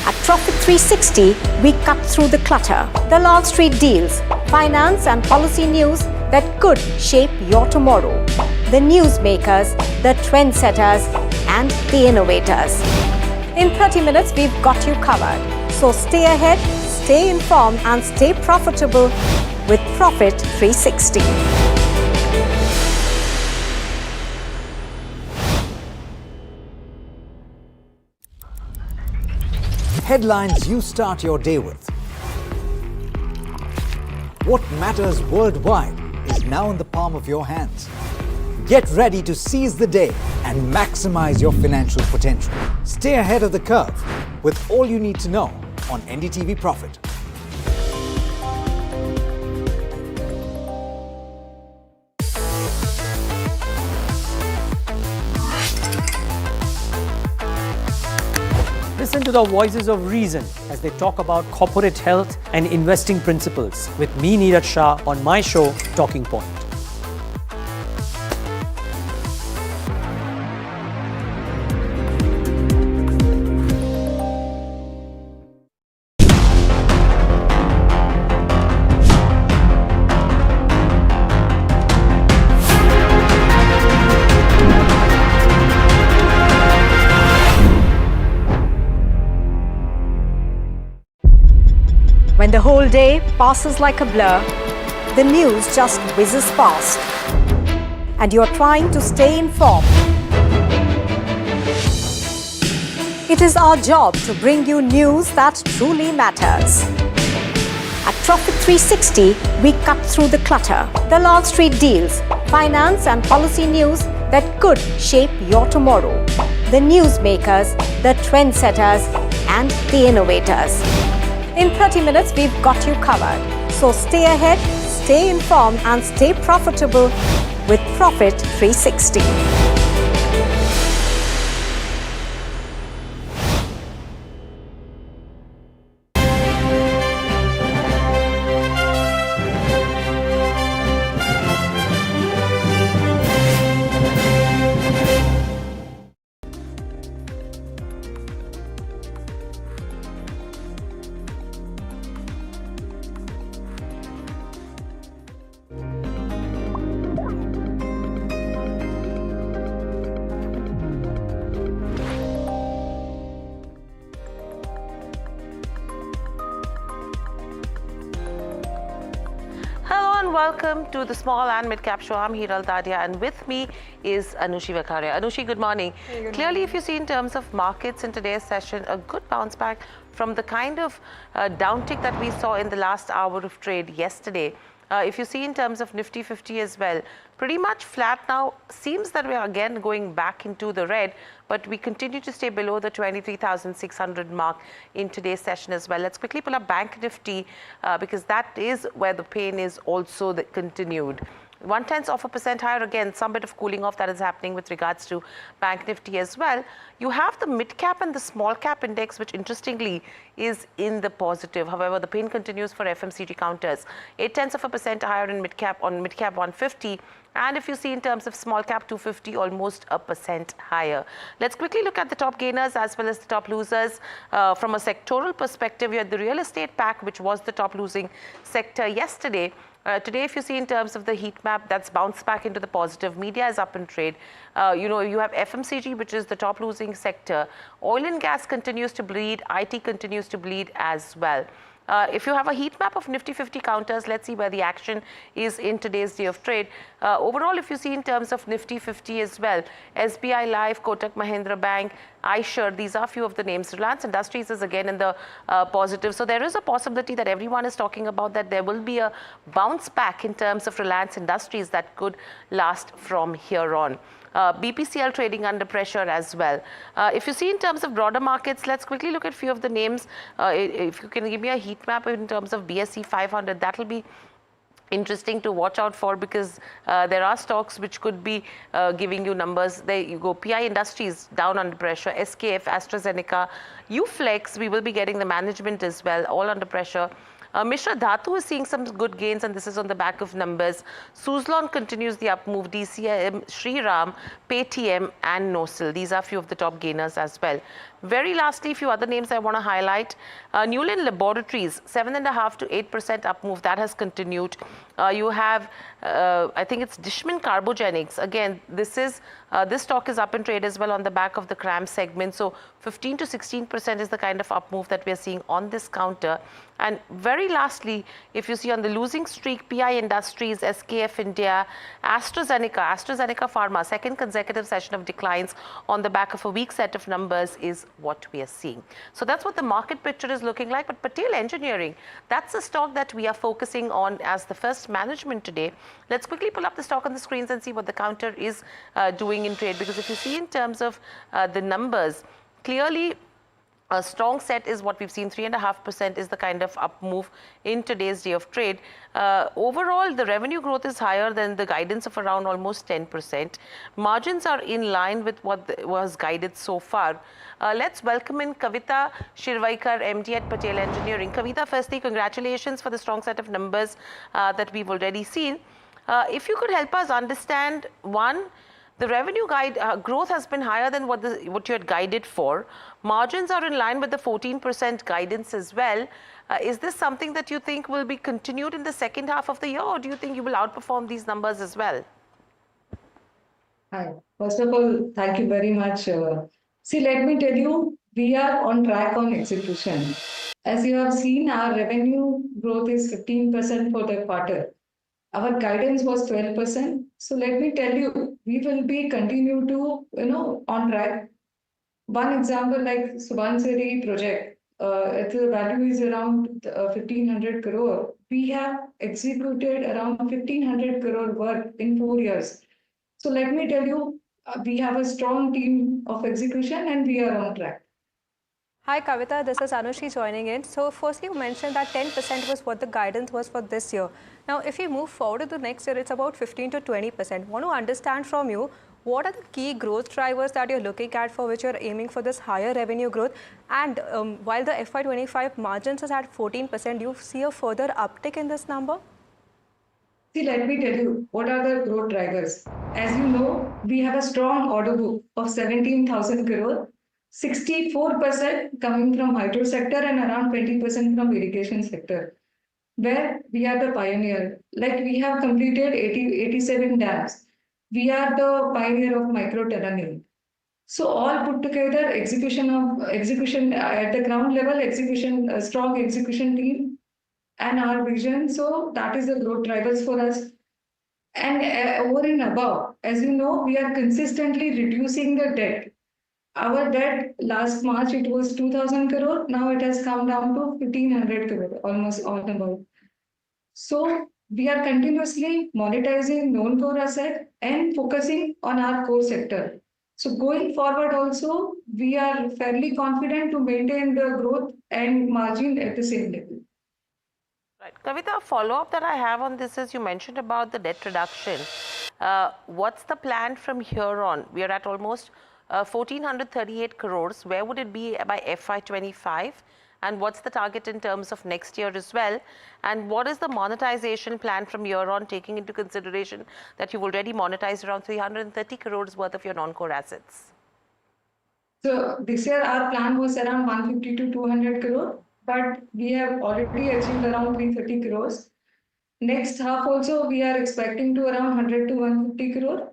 At Profit 360, we cut through the clutter. The Wall Street deals, finance and policy news that could shape your tomorrow. The newsmakers, the trendsetters, and the innovators. In 30 minutes, we've got you covered. So stay ahead, stay informed, and stay profitable with Profit 360. Headlines you start your day with. What matters worldwide is now in the palm of your hands. Get ready to seize the day and maximize your financial potential. Stay ahead of the curve with all you need to know on NDTV Profit. Listen to the voices of reason as they talk about corporate health and investing principles with me, Neeraj Shah, on my show, Talking Point. When the whole day passes like a blur, the news just whizzes past, and you're trying to stay informed. It is our job to bring you news that truly matters. At Profit 360, we cut through the clutter. The Wall Street deals, finance and policy news that could shape your tomorrow. The newsmakers, the trendsetters, and the innovators. In 30 minutes, we've got you covered. So stay ahead, stay informed, and stay profitable with Profit 360. Welcome to the Small and Mid Cap Show. I'm Hiral Dadia, and with me is Anushi Vakharia. Anushi, good morning. Hey, good Clearly, morning. if you see in terms of markets in today's session, a good bounce back from the kind of downtick that we saw in the last hour of trade yesterday. If you see in terms of Nifty 50 as well, pretty much flat now. Seems that we are again going back into the red, but we continue to stay below the 23,600 mark in today's session as well. Let's quickly pull up Bank Nifty because that is where the pain is also continued. 0.1% higher, again, some bit of cooling off that is happening with regards to Bank Nifty as well. You have the mid cap and the small cap index, which interestingly is in the positive. However, the pain continues for FMCG counters. 0.8% higher in mid cap on mid cap 150. And if you see in terms of small cap 250, almost 1% higher. Let's quickly look at the top gainers as well as the top losers. From a sectoral perspective, you had the real estate pack, which was the top losing sector yesterday. Today, if you see in terms of the heat map, that's bounced back into the positive. Media is up in trade. You have FMCG, which is the top losing sector. Oil and gas continues to bleed. IT continues to bleed as well. If you have a heat map of Nifty 50 counters, let's see where the action is in today's day of trade. Overall, if you see in terms of Nifty 50 as well, SBI Life, Kotak Mahindra Bank, iShares, these are a few of the names. Reliance Industries is again in the positive. So there is a possibility that everyone is talking about that there will be a bounce back in terms of Reliance Industries that could last from here on. BPCL trading under pressure as well. If you see in terms of broader markets, let's quickly look at a few of the names. If you can give me a heat map in terms of BSE 500, that will be interesting to watch out for, because there are stocks which could be giving you numbers. There you go. PI Industries down under pressure. SKF, AstraZeneca, Uflex, we will be getting the management as well, all under pressure. Mishra Dhatu is seeing some good gains, and this is on the back of numbers. Suzlon continues the up move. DCM, Shriram, Paytm and Nosil. These are few of the top gainers as well. Very lastly, a few other names I want to highlight. Newland Laboratories, 7.5 to 8% up move. That has continued. You have, I think it's Dishman Carbogenics. Again, this stock is up in trade as well on the back of the CRAM segment. So 15 to 16% is the kind of up move that we are seeing on this counter. And very lastly, if you see on the losing streak, PI Industries, SKF India, AstraZeneca Pharma, second consecutive session of declines on the back of a weak set of numbers is what we are seeing. So that's what the market picture is looking like. But Patel Engineering, that's the stock that we are focusing on as the first management today. Let's quickly pull up the stock on the screens and see what the counter is doing in trade. Because if you see in terms of the numbers, clearly a strong set is what we've seen. 3.5% is the kind of up move in today's day of trade. Overall, the revenue growth is higher than the guidance of around almost 10%. Margins are in line with what was guided so far. Let's welcome in Kavita Shirvaikar, MD at Patel Engineering. Kavita, firstly, congratulations for the strong set of numbers that we've already seen. If you could help us understand, one, the revenue growth has been higher than what you had guided for. Margins are in line with the 14% guidance as well. Is this something that you think will be continued in the second half of the year, or do you think you will outperform these numbers as well? Hi. First of all, thank you very much. See, let me tell you, we are on track on execution. As you have seen, our revenue growth is 15% for the quarter. Our guidance was 12%. So let me tell you, we will be continue to, on track. One example, like Subansiri project, the value is around 1,500 crore. We have executed around 1,500 crore work in 4 years. So let me tell you, we have a strong team of execution and we are on track. Hi Kavita, this is Anushri joining in. So firstly, you mentioned that 10% was what the guidance was for this year. Now, if we move forward to the next year, it's about 15 to 20%. Want to understand from you, what are the key growth drivers that you're looking at for which you're aiming for this higher revenue growth? And while the FY25 margins is at 14%, do you see a further uptick in this number? See, let me tell you, what are the growth drivers? As you know, we have a strong order book of 17,000 crore. 64% coming from hydro sector and around 20% from irrigation sector, where we are the pioneer. Like we have completed 87 dams. We are the pioneer of micro tunneling. So all put together, execution at the ground level, strong execution team, and our vision. So that is the growth drivers for us. And over and above, as you know, we are consistently reducing the debt. Our debt last March, it was 2,000 crore. Now it has come down to 1,500 crore, almost all about. So we are continuously monetizing non-core asset and focusing on our core sector. So going forward also, we are fairly confident to maintain the growth and margin at the same level. Right. Kavita, a follow-up that I have on this is you mentioned about the debt reduction. What's the plan from here on? We are at almost 1,438 crores. Where would it be by FY25? And what's the target in terms of next year as well? And what is the monetization plan from here on, taking into consideration that you've already monetized around 330 crores worth of your non-core assets? So this year our plan was around 150 to 200 crore, but we have already achieved around 330 crores. Next half also we are expecting to around 100 to 150 crore.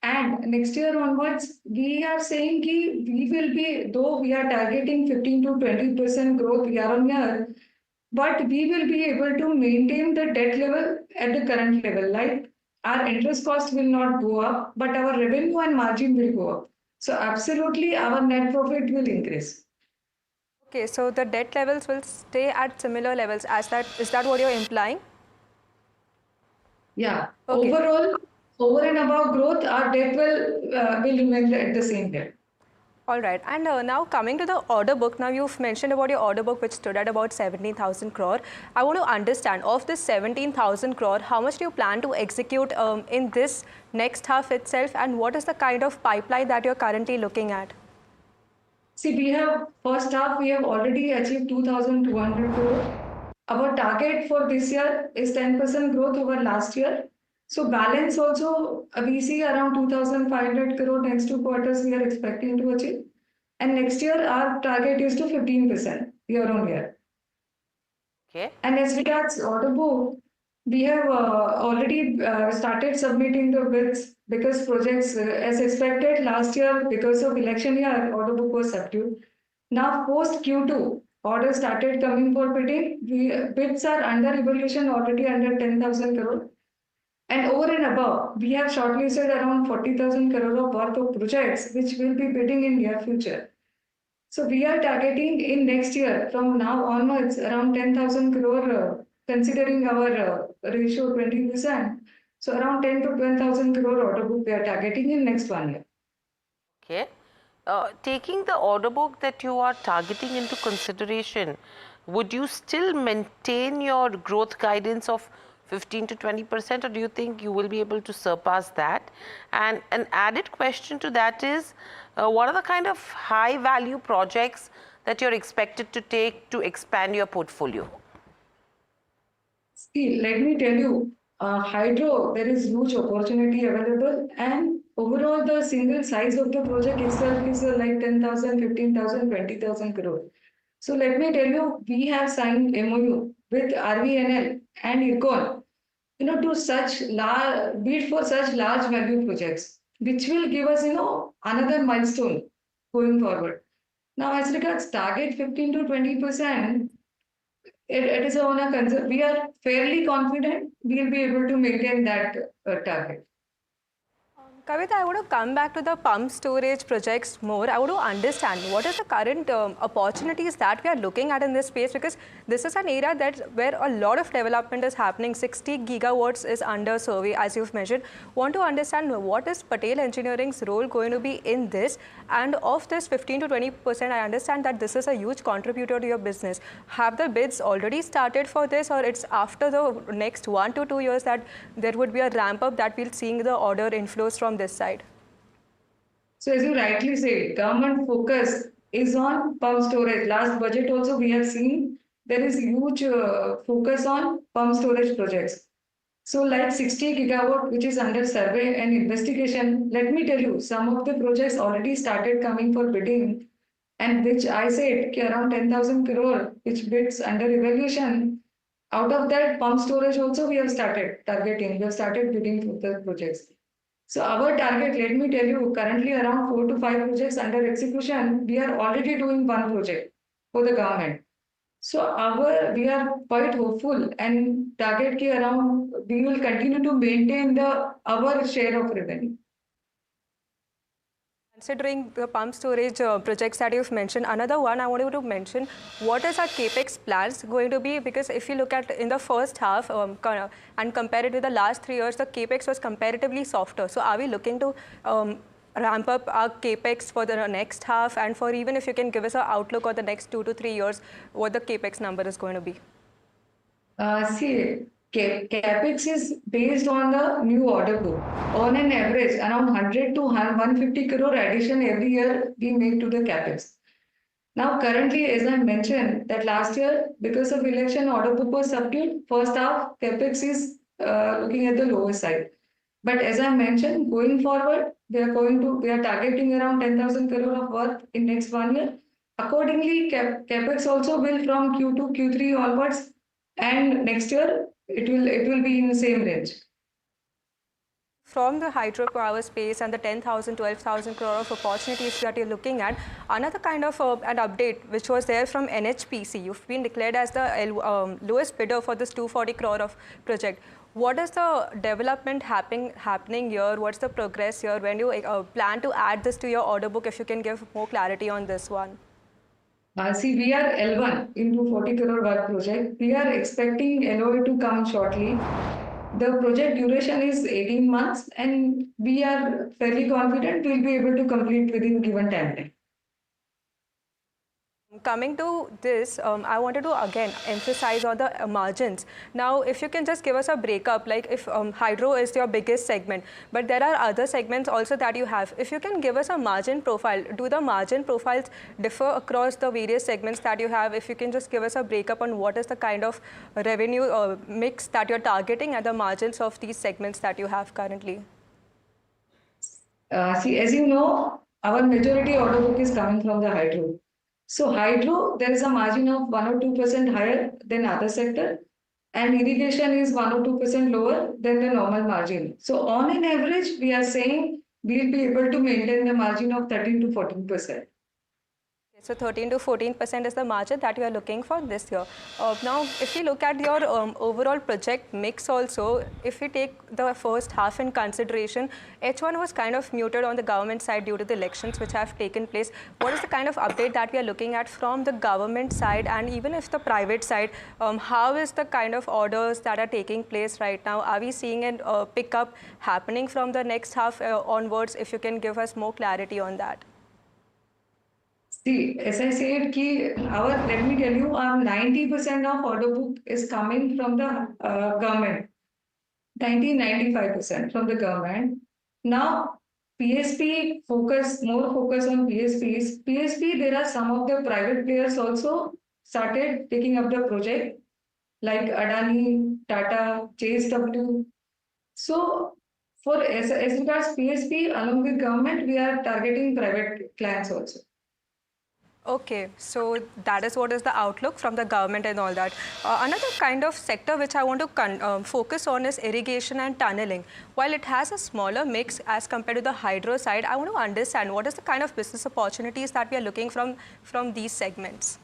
And next year onwards, we are saying that we will be, though we are targeting 15 to 20% growth year on year, but we will be able to maintain the debt level at the current level. Like our interest cost will not go up, but our revenue and margin will go up. So absolutely our net profit will increase. Okay, so the debt levels will stay at similar levels as that. Is that what you're implying? Yeah. Okay. Overall, over and above growth, our debt will remain at the same level. All right, and now coming to the order book, now you've mentioned about your order book which stood at about 17,000 crore. I want to understand, of this 17,000 crore, how much do you plan to execute in this next half itself, and what is the kind of pipeline that you're currently looking at? See, we have, first half, we have already achieved 2,200 crore. Our target for this year is 10% growth over last year. So balance also, we see around 2,500 crore next 2 quarters we are expecting to achieve. And next year, our target is to 15% year on year. Okay. And as regards order book, we have already started submitting the bids because projects, as expected last year, because of election year, order book was subdued. Now, post Q2, orders started coming for bidding. Bids are under evaluation already under 10,000 crore. And over and above, we have shortlisted around 40,000 crore of worth of projects which will be bidding in near future. So we are targeting in next year from now onwards around 10,000 crore, considering our ratio 20%. So around 10 to 12,000 crore order book we are targeting in next 1 year. Okay. Taking the order book that you are targeting into consideration, would you still maintain your growth guidance of 15 to 20%, or do you think you will be able to surpass that? And an added question to that is, what are the kind of high value projects that you're expected to take to expand your portfolio? See, let me tell you, hydro, there is huge opportunity available, and overall the single size of the project itself is like 10,000, 15,000, 20,000 crore. So let me tell you, we have signed MOU with RVNL and IRCON, to such large, bid for such large value projects, which will give us, another milestone going forward. Now, as regards target 15 to 20%, it is on a concern. We are fairly confident we will be able to maintain that target. Kavita, I want to come back to the pump storage projects more. I want to understand what is the current opportunities that we are looking at in this space, because this is an area where a lot of development is happening. 60 gigawatts is under survey, as you've mentioned. Want to understand what is Patel Engineering's role going to be in this, and of this 15 to 20%, I understand that this is a huge contributor to your business. Have the bids already started for this, or it's after the next 1 to 2 years that there would be a ramp up that we'll seeing the order inflows from this side? So as you rightly say, government focus is on pump storage. Last budget also we have seen there is huge focus on pump storage projects. So like 60 gigawatt, which is under survey and investigation, let me tell you, some of the projects already started coming for bidding, and which I said around 10,000 crore, which bids under evaluation. Out of that, pump storage also we have started targeting. We have started bidding for the projects. So our target, let me tell you, currently around 4 to 5 projects under execution. We are already doing one project for the government. So we are quite hopeful and target ki around we will continue to maintain our share of revenue. Considering the pump storage projects that you've mentioned, another one I wanted to mention, what is our capex plans going to be? Because if you look at in the first half and compare it with the last 3 years, the capex was comparatively softer. So are we looking to ramp up our capex for the next half, and for even if you can give us an outlook on the next 2 to 3 years, what the capex number is going to be? See, capex is based on the new order book. On an average, around 100 to 150 crore addition every year we make to the capex. Now, currently, as I mentioned, that last year, because of election, order book was subdued. First half, capex is looking at the lower side. But as I mentioned, going forward, we are targeting around 10,000 crore of worth in next 1 year. Accordingly, capex also will from Q2, Q3 onwards, and next year it will be in the same range. From the hydropower space and the 10,000, 12,000 crore of opportunities that you're looking at, another kind of an update which was there from NHPC. You've been declared as the lowest bidder for this 240 crore of project. What is the development happening here? What's the progress here? When do you plan to add this to your order book? If you can give more clarity on this one. See, we are L1 into 40 crore work project. We are expecting LOA to come shortly. The project duration is 18 months, and we are fairly confident we'll be able to complete within given timeline. Coming to this, I wanted to again emphasize on the margins. Now, if you can just give us a breakup, like if hydro is your biggest segment, but there are other segments also that you have. If you can give us a margin profile, do the margin profiles differ across the various segments that you have? If you can just give us a breakup on what is the kind of revenue mix that you're targeting and the margins of these segments that you have currently. See, as you know, our majority order book is coming from the hydro. So hydro, there is a margin of 1 or 2% higher than other sector, and irrigation is 1 or 2% lower than the normal margin. So on an average, we are saying we'll be able to maintain the margin of 13 to 14%. So 13 to 14% is the margin that we are looking for this year. Now, if you look at your overall project mix also, if we take the first half in consideration, H1 was kind of muted on the government side due to the elections which have taken place. What is the kind of update that we are looking at from the government side, and even if the private side, how is the kind of orders that are taking place right now? Are we seeing a pickup happening from the next half onwards? If you can give us more clarity on that. See, as I said, let me tell you, our 90% of order book is coming from the government. 95% from the government. Now, PSP more focus on PSPs. PSP, there are some of the private players also started taking up the project, like Adani, Tata, JSW. So, as regards PSP, along with government, we are targeting private clients also. Okay, so that is what is the outlook from the government and all that. Another kind of sector which I want to focus on is irrigation and tunneling. While it has a smaller mix as compared to the hydro side, I want to understand what is the kind of business opportunities that we are looking from these segments.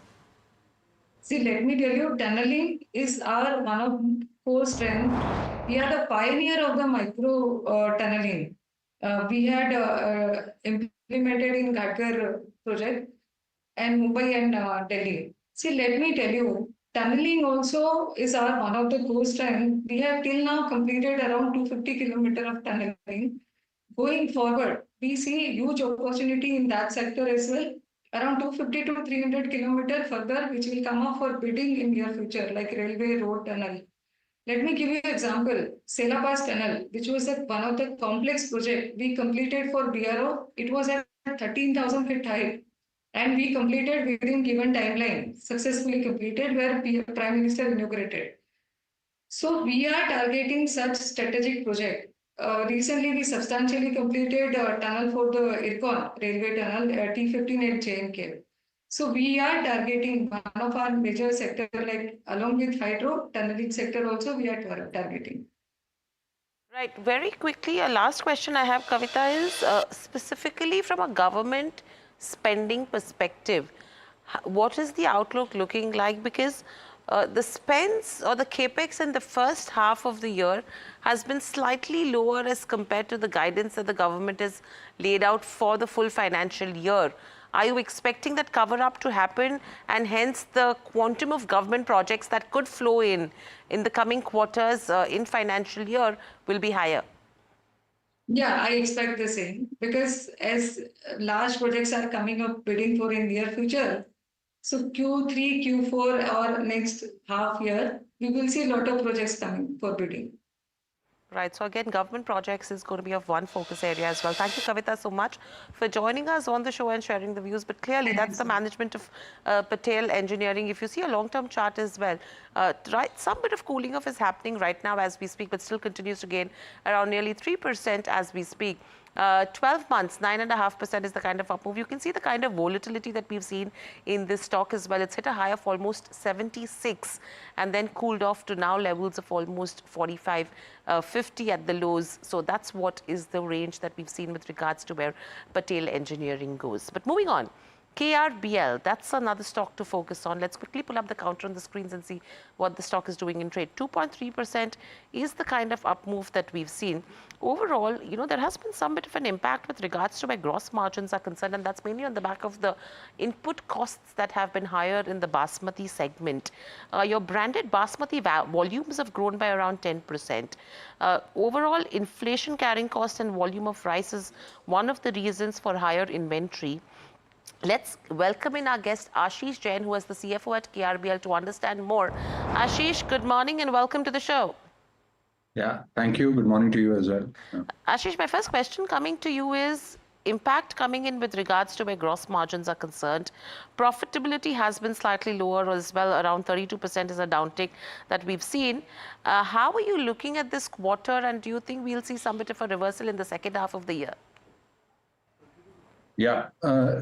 See, let me tell you, tunneling is our one of core strengths. We are the pioneer of the micro tunneling. We had implemented in Ghatkar project and Mumbai and Delhi. See, let me tell you, tunneling also is our one of the core strengths. We have till now completed around 250 kilometers of tunneling. Going forward, we see huge opportunity in that sector as well. Around 250 to 300 kilometers further, which will come up for bidding in near future, like railway, road, tunnel. Let me give you an example. Sela Pass Tunnel, which was one of the complex project we completed for BRO. It was at 13,000 feet height. And we completed within given timeline, successfully completed, where Prime Minister inaugurated. So we are targeting such strategic project. Recently, we substantially completed a tunnel for the IRCON railway tunnel, T15 and JNK. So we are targeting one of our major sector, like along with hydro, tunneling sector also we are targeting. Right. Very quickly, a last question I have, Kavita, is specifically from a government spending perspective, what is the outlook looking like? Because the spends or the capex in the first half of the year has been slightly lower as compared to the guidance that the government has laid out for the full financial year. Are you expecting that cover up to happen, and hence the quantum of government projects that could flow in the coming quarters in financial year will be higher? Yeah, I expect the same, because as large projects are coming up bidding for in near future, so Q3, Q4 or next half year, we will see a lot of projects coming for bidding. Right. So again, government projects is going to be of one focus area as well. Thank you, Kavita, so much for joining us on the show and sharing the views. But clearly, that's the management of Patel Engineering. If you see a long-term chart as well, right, some bit of cooling off is happening right now as we speak, but still continues to gain around nearly 3% as we speak. 12 months, 9.5% is the kind of up move. You can see the kind of volatility that we've seen in this stock as well. It's hit a high of almost 76 and then cooled off to now levels of almost 45, 50 at the lows. So that's what is the range that we've seen with regards to where Patel Engineering goes. But moving on. KRBL, that's another stock to focus on. Let's quickly pull up the counter on the screens and see what the stock is doing in trade. 2.3% is the kind of up move that we've seen. Overall, you know, there has been some bit of an impact with regards to where gross margins are concerned, and that's mainly on the back of the input costs that have been higher in the Basmati segment. Your branded Basmati volumes have grown by around 10%. Overall, inflation carrying cost and volume of rice is one of the reasons for higher inventory. Let's welcome in our guest Ashish Jain, who is the CFO at KRBL, to understand more. Ashish, good morning and welcome to the show. Yeah, thank you. Good morning to you as well. Ashish, my first question coming to you is impact coming in with regards to where gross margins are concerned. Profitability has been slightly lower as well, around 32% is a downtick that we've seen. How are you looking at this quarter, and do you think we'll see some bit of a reversal in the second half of the year? Yeah,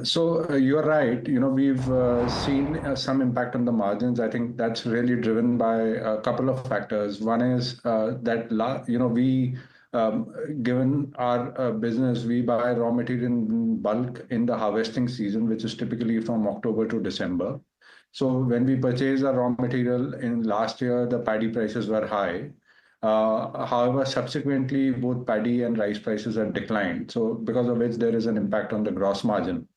so you're right. We've seen some impact on the margins. I think that's really driven by a couple of factors. One is we, given our business, we buy raw material in bulk in the harvesting season, which is typically from October to December. So when we purchased our raw material in last year, the paddy prices were high. However, subsequently, both paddy and rice prices have declined. So because of which there is an impact on the gross margin.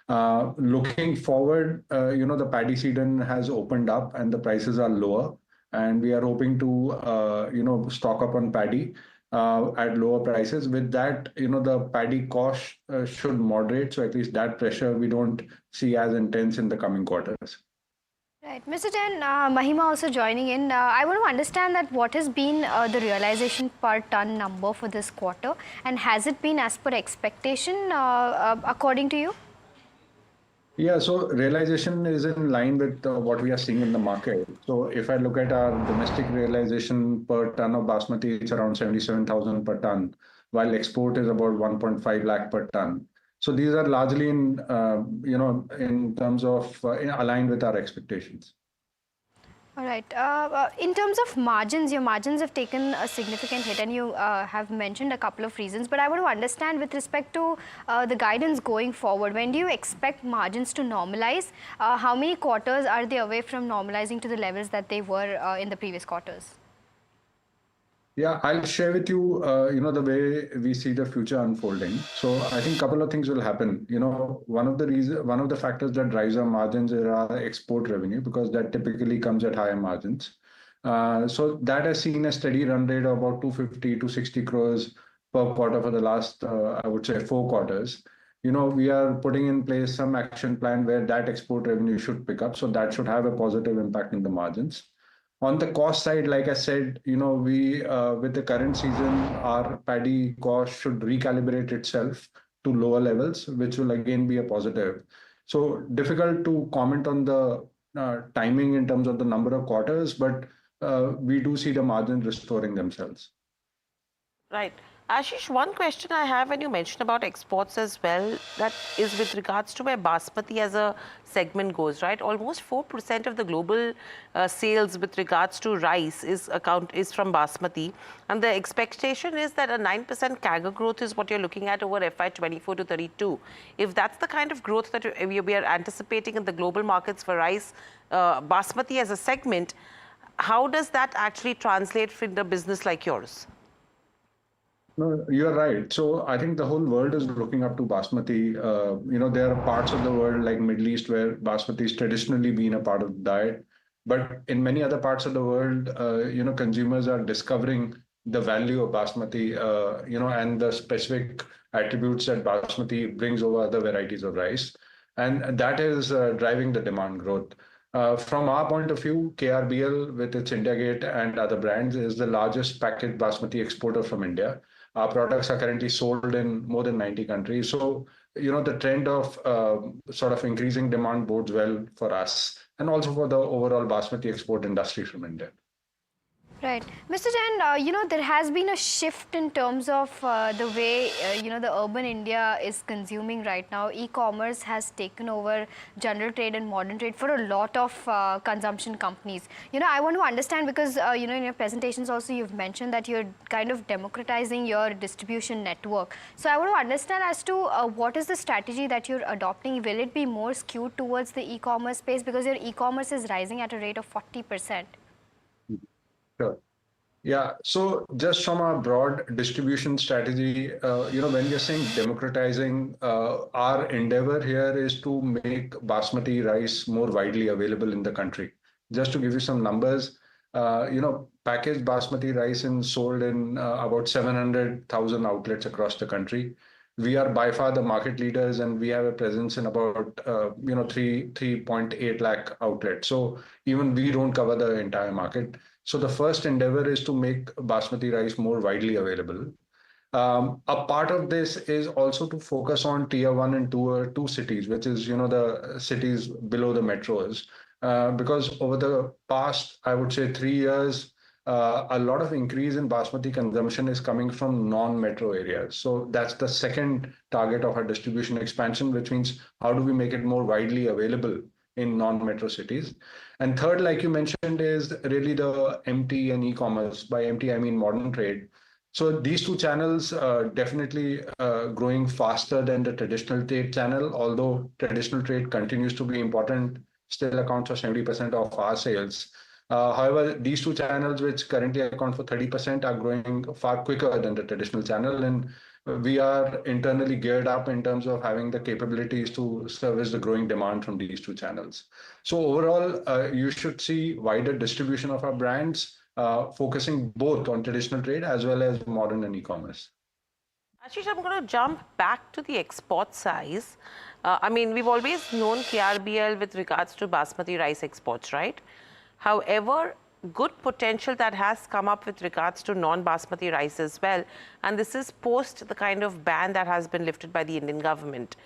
Looking forward, the paddy season has opened up and the prices are lower. And we are hoping to, stock up on paddy at lower prices. With that, the paddy cost should moderate. So at least that pressure we don't see as intense in the coming quarters. Right. Mr. Jain, Mahima also joining in. I want to understand that what has been the realization per ton number for this quarter, and has it been as per expectation according to you? Yeah, so realization is in line with what we are seeing in the market. So if I look at our domestic realization per ton of basmati, it's around 77,000 per ton, while export is about 1.5 lakh per ton. So these are largely in terms of aligned with our expectations. All right. In terms of margins, your margins have taken a significant hit, and you have mentioned a couple of reasons. But I want to understand with respect to the guidance going forward, when do you expect margins to normalize? How many quarters are they away from normalizing to the levels that they were in the previous quarters? Yeah, I'll share with you, the way we see the future unfolding. So I think a couple of things will happen. One of the factors that drives our margins is our export revenue, because that typically comes at higher margins. So that has seen a steady run rate of about 250 to 60 crores per quarter for the last, I would say, 4 quarters. We are putting in place some action plan where that export revenue should pick up. So that should have a positive impact in the margins. On the cost side, like I said, we with the current season, our paddy cost should recalibrate itself to lower levels, which will again be a positive. So difficult to comment on the timing in terms of the number of quarters, but we do see the margins restoring themselves. Right. Ashish, one question I have, when you mentioned about exports as well, that is with regards to where basmati as a segment goes, right? Almost 4% of the global sales with regards to rice is from basmati, and the expectation is that a 9% CAGR growth is what you're looking at over FY 24 to 32. If that's the kind of growth that we are anticipating in the global markets for rice, basmati as a segment, how does that actually translate for the business like yours? No, you're right. So I think the whole world is looking up to basmati. There are parts of the world like Middle East where basmati has traditionally been a part of the diet. But in many other parts of the world, consumers are discovering the value of basmati, and the specific attributes that basmati brings over other varieties of rice. And that is driving the demand growth. From our point of view, KRBL with its India Gate and other brands is the largest packaged basmati exporter from India. Our products are currently sold in more than 90 countries. So, the trend of sort of increasing demand bodes well for us and also for the overall basmati export industry from India. Right. Mr. Jain, there has been a shift in terms of the way, the urban India is consuming right now. E-commerce has taken over general trade and modern trade for a lot of consumption companies. I want to understand because, in your presentations also you've mentioned that you're kind of democratizing your distribution network. So I want to understand as to what is the strategy that you're adopting? Will it be more skewed towards the e-commerce space because your e-commerce is rising at a rate of 40%? Sure. Yeah. So just from a broad distribution strategy, when you're saying democratizing, our endeavor here is to make basmati rice more widely available in the country. Just to give you some numbers, packaged basmati rice is sold in about 700,000 outlets across the country. we are by far the market leaders, and we have a presence in about 3.8 lakh outlets. So even we don't cover the entire market. So the first endeavor is to make basmati rice more widely available. A part of this is also to focus on tier 1 and two cities, which is the cities below the metros, because over the past, I would say, 3 years, a lot of increase in basmati consumption is coming from non-metro areas. So that's the second target of our distribution expansion, which means how do we make it more widely available in non-metro cities. And third, like you mentioned, is really the MT and e-commerce. By MT, I mean modern trade. So these two channels are definitely growing faster than the traditional trade channel, although traditional trade continues to be important, still accounts for 70% of our sales. However, these two channels, which currently account for 30%, are growing far quicker than the traditional channel. And we are internally geared up in terms of having the capabilities to service the growing demand from these two channels. So overall, you should see wider distribution of our brands, focusing both on traditional trade as well as modern and e-commerce. Ashish, I'm going to jump back to the export size. I mean, we've always known KRBL with regards to basmati rice exports, right? However, good potential that has come up with regards to non-basmati rice as well. And this is post the kind of ban that has been lifted by the Indian government.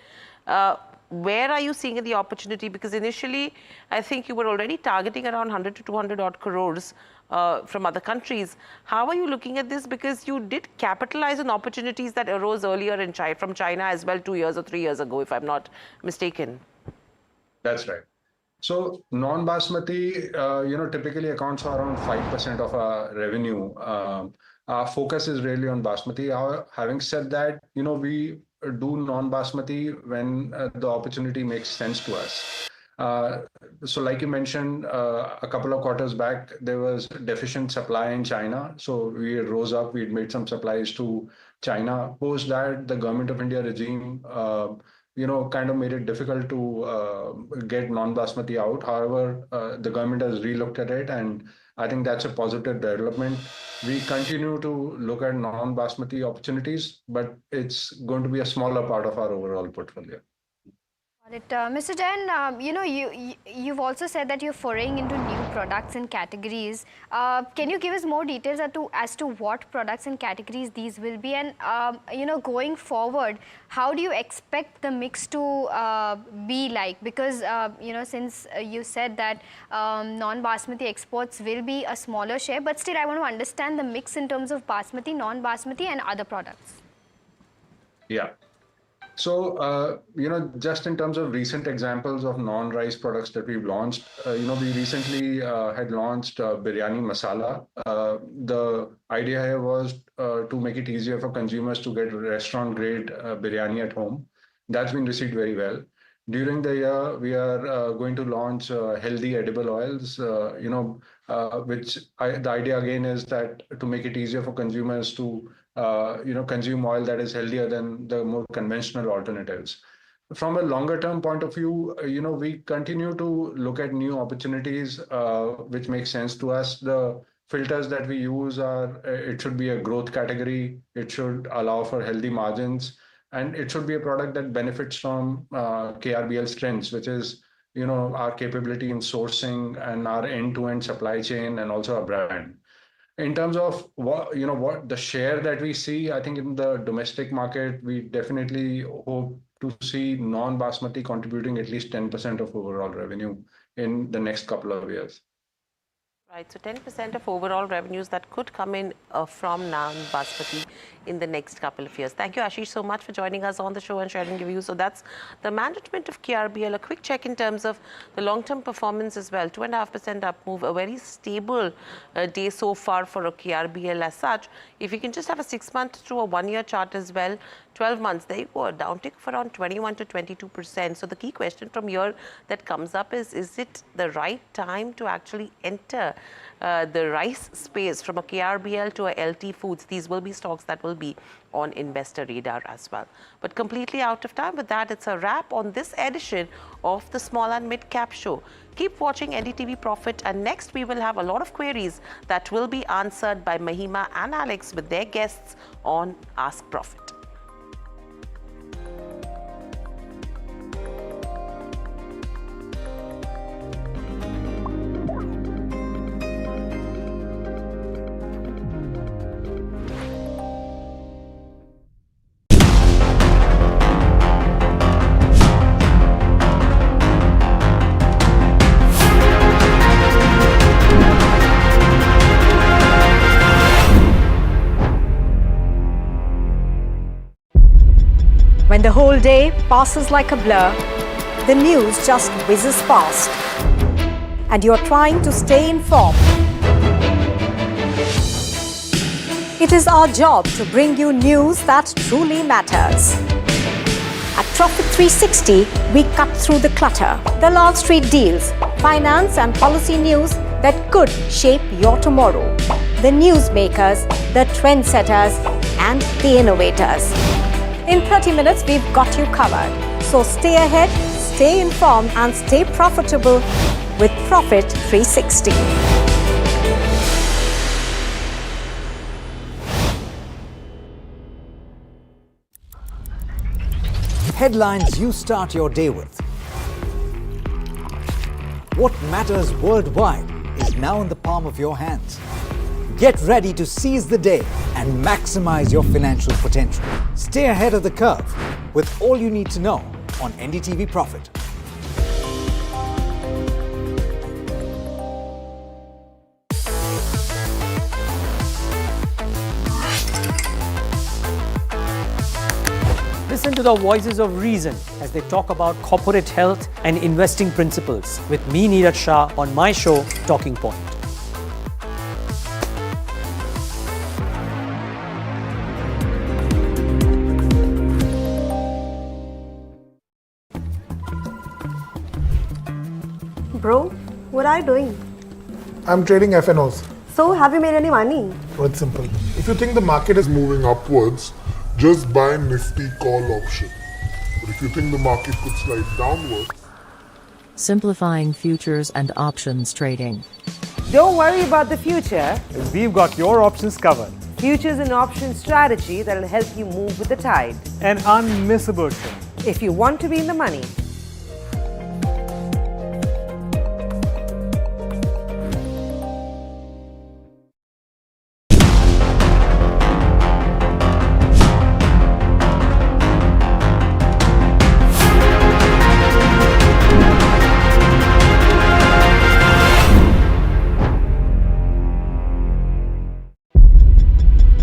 Where are you seeing the opportunity? Because initially, I think you were already targeting around 100 to 200 odd crores from other countries. How are you looking at this? Because you did capitalize on opportunities that arose earlier in from China as well 2 years or 3 years ago, if I'm not mistaken. That's right. So non-basmati, typically accounts for around 5% of our revenue. Our focus is really on basmati. Having said that, we do non-basmati when the opportunity makes sense to us. So like you mentioned, a couple of quarters back, there was deficient supply in China. So we rose up, we made some supplies to China. Post that, the Government of India regime kind of made it difficult to get non-basmati out. However, the government has relooked at it, and I think that's a positive development. We continue to look at non-basmati opportunities, but it's going to be a smaller part of our overall portfolio. Mr. Jain, you've also said that you're foraying into new products and categories. Can you give us more details as to what products and categories these will be? And, going forward, how do you expect the mix to be like? Because, since you said that non-basmati exports will be a smaller share, but still I want to understand the mix in terms of basmati, non-basmati and other products. Yeah. So, just in terms of recent examples of non-rice products that we've launched, we recently had launched biryani masala. The idea here was to make it easier for consumers to get restaurant-grade biryani at home. That's been received very well. During the year, we are going to launch healthy edible oils, which the idea again is that to make it easier for consumers to consume oil that is healthier than the more conventional alternatives. From a longer term point of view, we continue to look at new opportunities which make sense to us. The filters that we use it should be a growth category. It should allow for healthy margins, and it should be a product that benefits from KRBL strengths, which is our capability in sourcing and our end-to-end supply chain, and also our brand. In terms of what the share that we see, I think in the domestic market, we definitely hope to see non-basmati contributing at least 10% of overall revenue in the next couple of years. Right, so 10% of overall revenues that could come in from non-basmati in the next couple of years. Thank you, Ashish, so much for joining us on the show and sharing your views. So that's the management of KRBL. A quick check in terms of the long-term performance as well. 2.5% up move, a very stable day so far for a KRBL as such. If you can just have a 6-month to a 1-year chart as well, 12 months, there you go, a downtick of around 21 to 22%. So the key question from here that comes up is it the right time to actually enter the rice space from a KRBL to a LT Foods? These will be stocks that will be on investor radar as well. But completely out of time. With that, it's a wrap on this edition of the Small and Mid Cap Show. Keep watching NDTV Profit, and next we will have a lot of queries that will be answered by Mahima and Alex with their guests on Ask Profit. When the whole day passes like a blur, the news just whizzes past, and you're trying to stay informed. It is our job to bring you news that truly matters. At Profit 360, we cut through the clutter, the Wall Street deals, finance and policy news that could shape your tomorrow. The newsmakers, the trendsetters, and the innovators. In 30 minutes, we've got you covered. So stay ahead, stay informed, and stay profitable with Profit 360. Headlines you start your day with. What matters worldwide is now in the palm of your hands. Get ready to seize the day and maximize your financial potential. Stay ahead of the curve with all you need to know on NDTV Profit. Listen to the voices of reason as they talk about corporate health and investing principles with me, Neeraj Shah, on my show, Talking Point. Bro, what are you doing? I'm trading FNOs. So, have you made any money? Oh, it's simple. If you think the market is moving upwards, just buy Nifty call option. But if you think the market could slide downwards, simplifying futures and options trading. Don't worry about the future. We've got your options covered. Futures and options strategy that'll help you move with the tide. An unmissable trade. If you want to be in the money.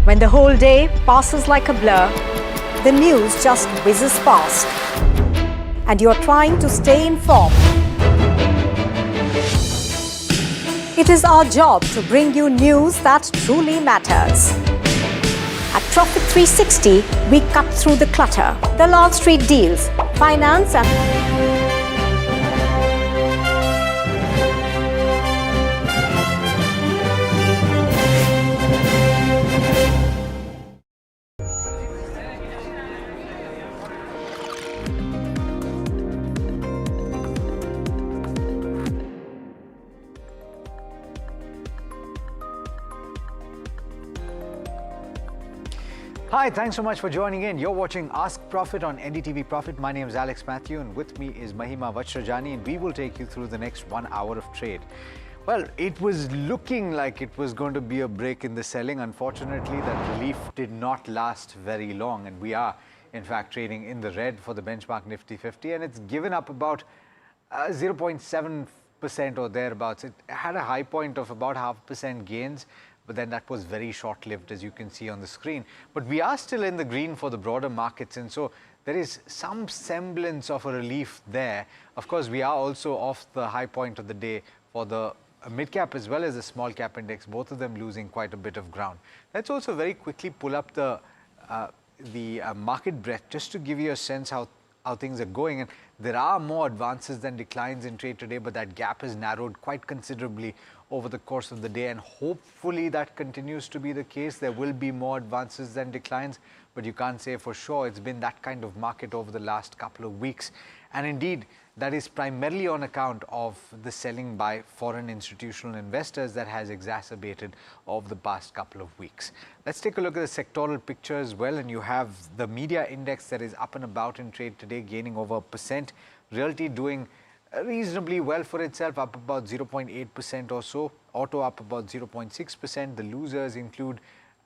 When the whole day passes like a blur, the news just whizzes past, and you're trying to stay informed. It is our job to bring you news that truly matters. At Profit 360, we cut through the clutter, the Wall Street deals, finance and... Hi, thanks so much for joining in. You're watching Ask Profit on NDTV Profit. My name is Alex Matthew, and with me is Mahima Vajrajani, and we will take you through the next 1 hour of trade. Well, it was looking like it was going to be a break in the selling. Unfortunately, that relief did not last very long, and we are, in fact, trading in the red for the benchmark Nifty 50, and it's given up about 0.7% or thereabouts. It had a high point of about 0.5% gains, but then that was very short-lived, as you can see on the screen. But we are still in the green for the broader markets, and so there is some semblance of a relief there. Of course, we are also off the high point of the day for the mid-cap as well as the small-cap index, both of them losing quite a bit of ground. Let's also very quickly pull up the market breadth just to give you a sense how things are going. And there are more advances than declines in trade today, but that gap has narrowed quite considerably over the course of the day, and hopefully that continues to be the case. There will be more advances than declines, but you can't say for sure. It's been that kind of market over the last couple of weeks, and indeed that is primarily on account of the selling by foreign institutional investors that has exacerbated over the past couple of weeks. Let's take a look at the sectoral picture as well, and you have the media index that is up and about in trade today, gaining over 1%. Realty doing reasonably well for itself, up about 0.8% or so. Auto up about 0.6%. The losers include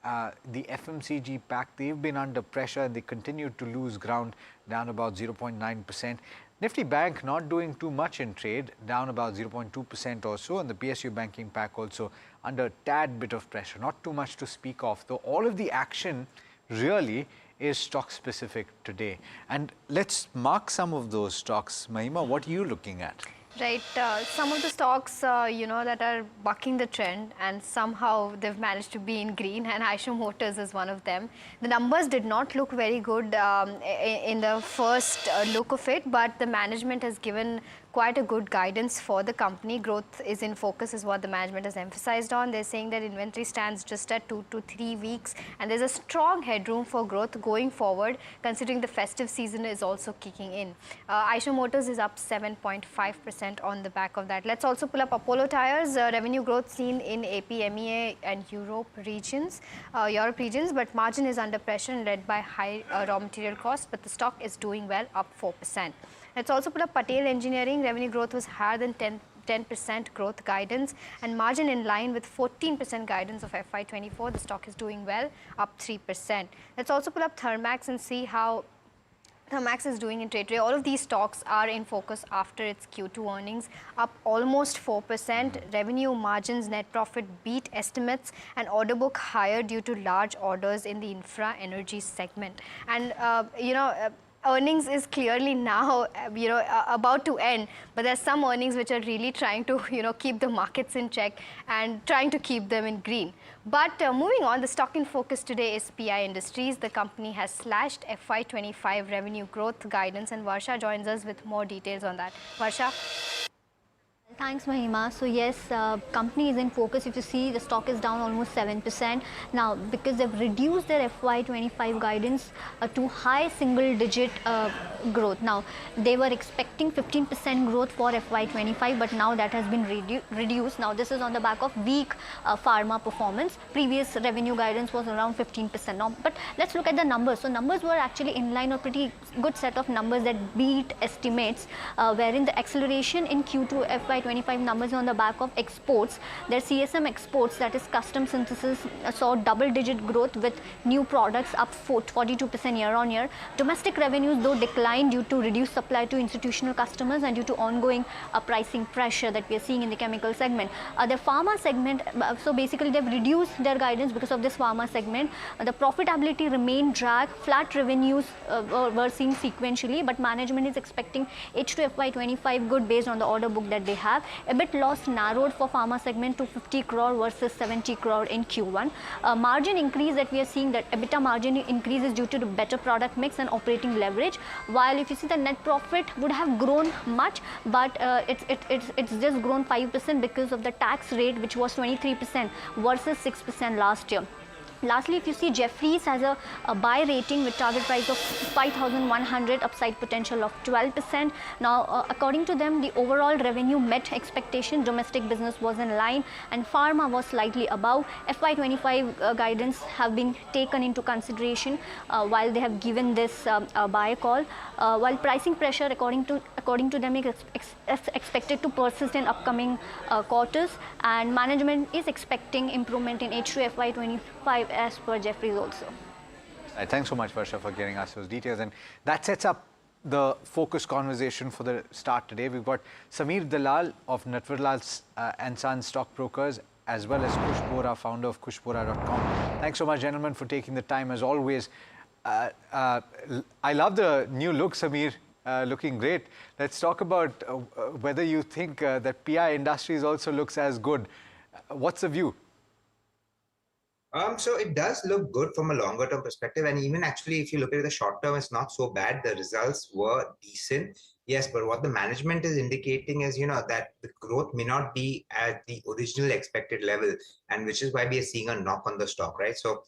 the FMCG pack. They've been under pressure and they continue to lose ground, down about 0.9%. Nifty Bank not doing too much in trade, down about 0.2% or so, and the PSU banking pack also under a tad bit of pressure. Not too much to speak of, though all of the action really is stock specific today. And let's mark some of those stocks. Mahima, what are you looking at? Right, some of the stocks, that are bucking the trend and somehow they've managed to be in green, and Eicher Motors is one of them. The numbers did not look very good in the first look of it, but the management has given quite a good guidance for the company. Growth is in focus is what the management has emphasized on. They're saying that inventory stands just at 2 to 3 weeks, and there's a strong headroom for growth going forward, considering the festive season is also kicking in. Eicher Motors is up 7.5% on the back of that. Let's also pull up Apollo Tyres. Revenue growth seen in AP, MEA and Europe regions, but margin is under pressure and led by high raw material costs, but the stock is doing well, up 4%. Let's also put up Patel Engineering. Revenue growth was higher than 10% growth guidance, and margin in line with 14% guidance of FY24. The stock is doing well, up 3%. Let's also put up Thermax and see how Thermax is doing in trade. All of these stocks are in focus after its Q2 earnings, up almost 4%. Revenue, margins, net profit beat estimates, and order book higher due to large orders in the infra energy segment. And earnings is clearly now, about to end, but there's some earnings which are really trying to, keep the markets in check and trying to keep them in green. But moving on, the stock in focus today is PI Industries. The company has slashed FY25 revenue growth guidance, and Varsha joins us with more details on that. Varsha? Thanks, Mahima. So yes, company is in focus. If you see, the stock is down almost 7%. Now, because they've reduced their FY25 guidance to high single-digit growth. Now, they were expecting 15% growth for FY25, but now that has been reduced. Now, this is on the back of weak pharma performance. Previous revenue guidance was around 15%. Now, but let's look at the numbers. So, numbers were actually in line, or pretty good set of numbers that beat estimates, wherein the acceleration in Q2 FY25 numbers on the back of exports. Their CSM exports, that is custom synthesis, saw double-digit growth with new products up 42% year-on-year. Domestic revenues, though, declined due to reduced supply to institutional customers and due to ongoing pricing pressure that we are seeing in the chemical segment. The pharma segment, so basically they've reduced their guidance because of this pharma segment. The profitability remained drag. Flat revenues were seen sequentially, but management is expecting H2 FY25 good based on the order book that they have. EBIT loss narrowed for pharma segment to 50 crore versus 70 crore in Q1. Margin increase that we are seeing, that EBITDA margin increase is due to the better product mix and operating leverage. While if you see, the net profit would have grown much, but it's just grown 5% because of the tax rate, which was 23% versus 6% last year. Lastly, if you see, Jefferies has a buy rating with target price of 5,100, upside potential of 12%. Now, according to them, the overall revenue met expectation. Domestic business was in line, and pharma was slightly above. FY25 guidance have been taken into consideration while they have given this buy call. While pricing pressure, according to them, is expected to persist in upcoming quarters, and management is expecting improvement in H2 FY25 as per Jefferies also. Right, thanks so much, Varsha, for giving us those details. And that sets up the focus conversation for the start today. We've got Sameer Dalal of Natvarlal and Sons Stockbrokers, as well as Kush Bora, founder of kushbora.com. Thanks so much, gentlemen, for taking the time as always. I love the new look, Sameer. Looking great. Let's talk about whether you think that PI Industries also looks as good. What's the view? So it does look good from a longer term perspective, and even actually if you look at the short term, it's not so bad. The results were decent, yes, but what the management is indicating is, that the growth may not be at the original expected level, and which is why we are seeing a knock on the stock, right? So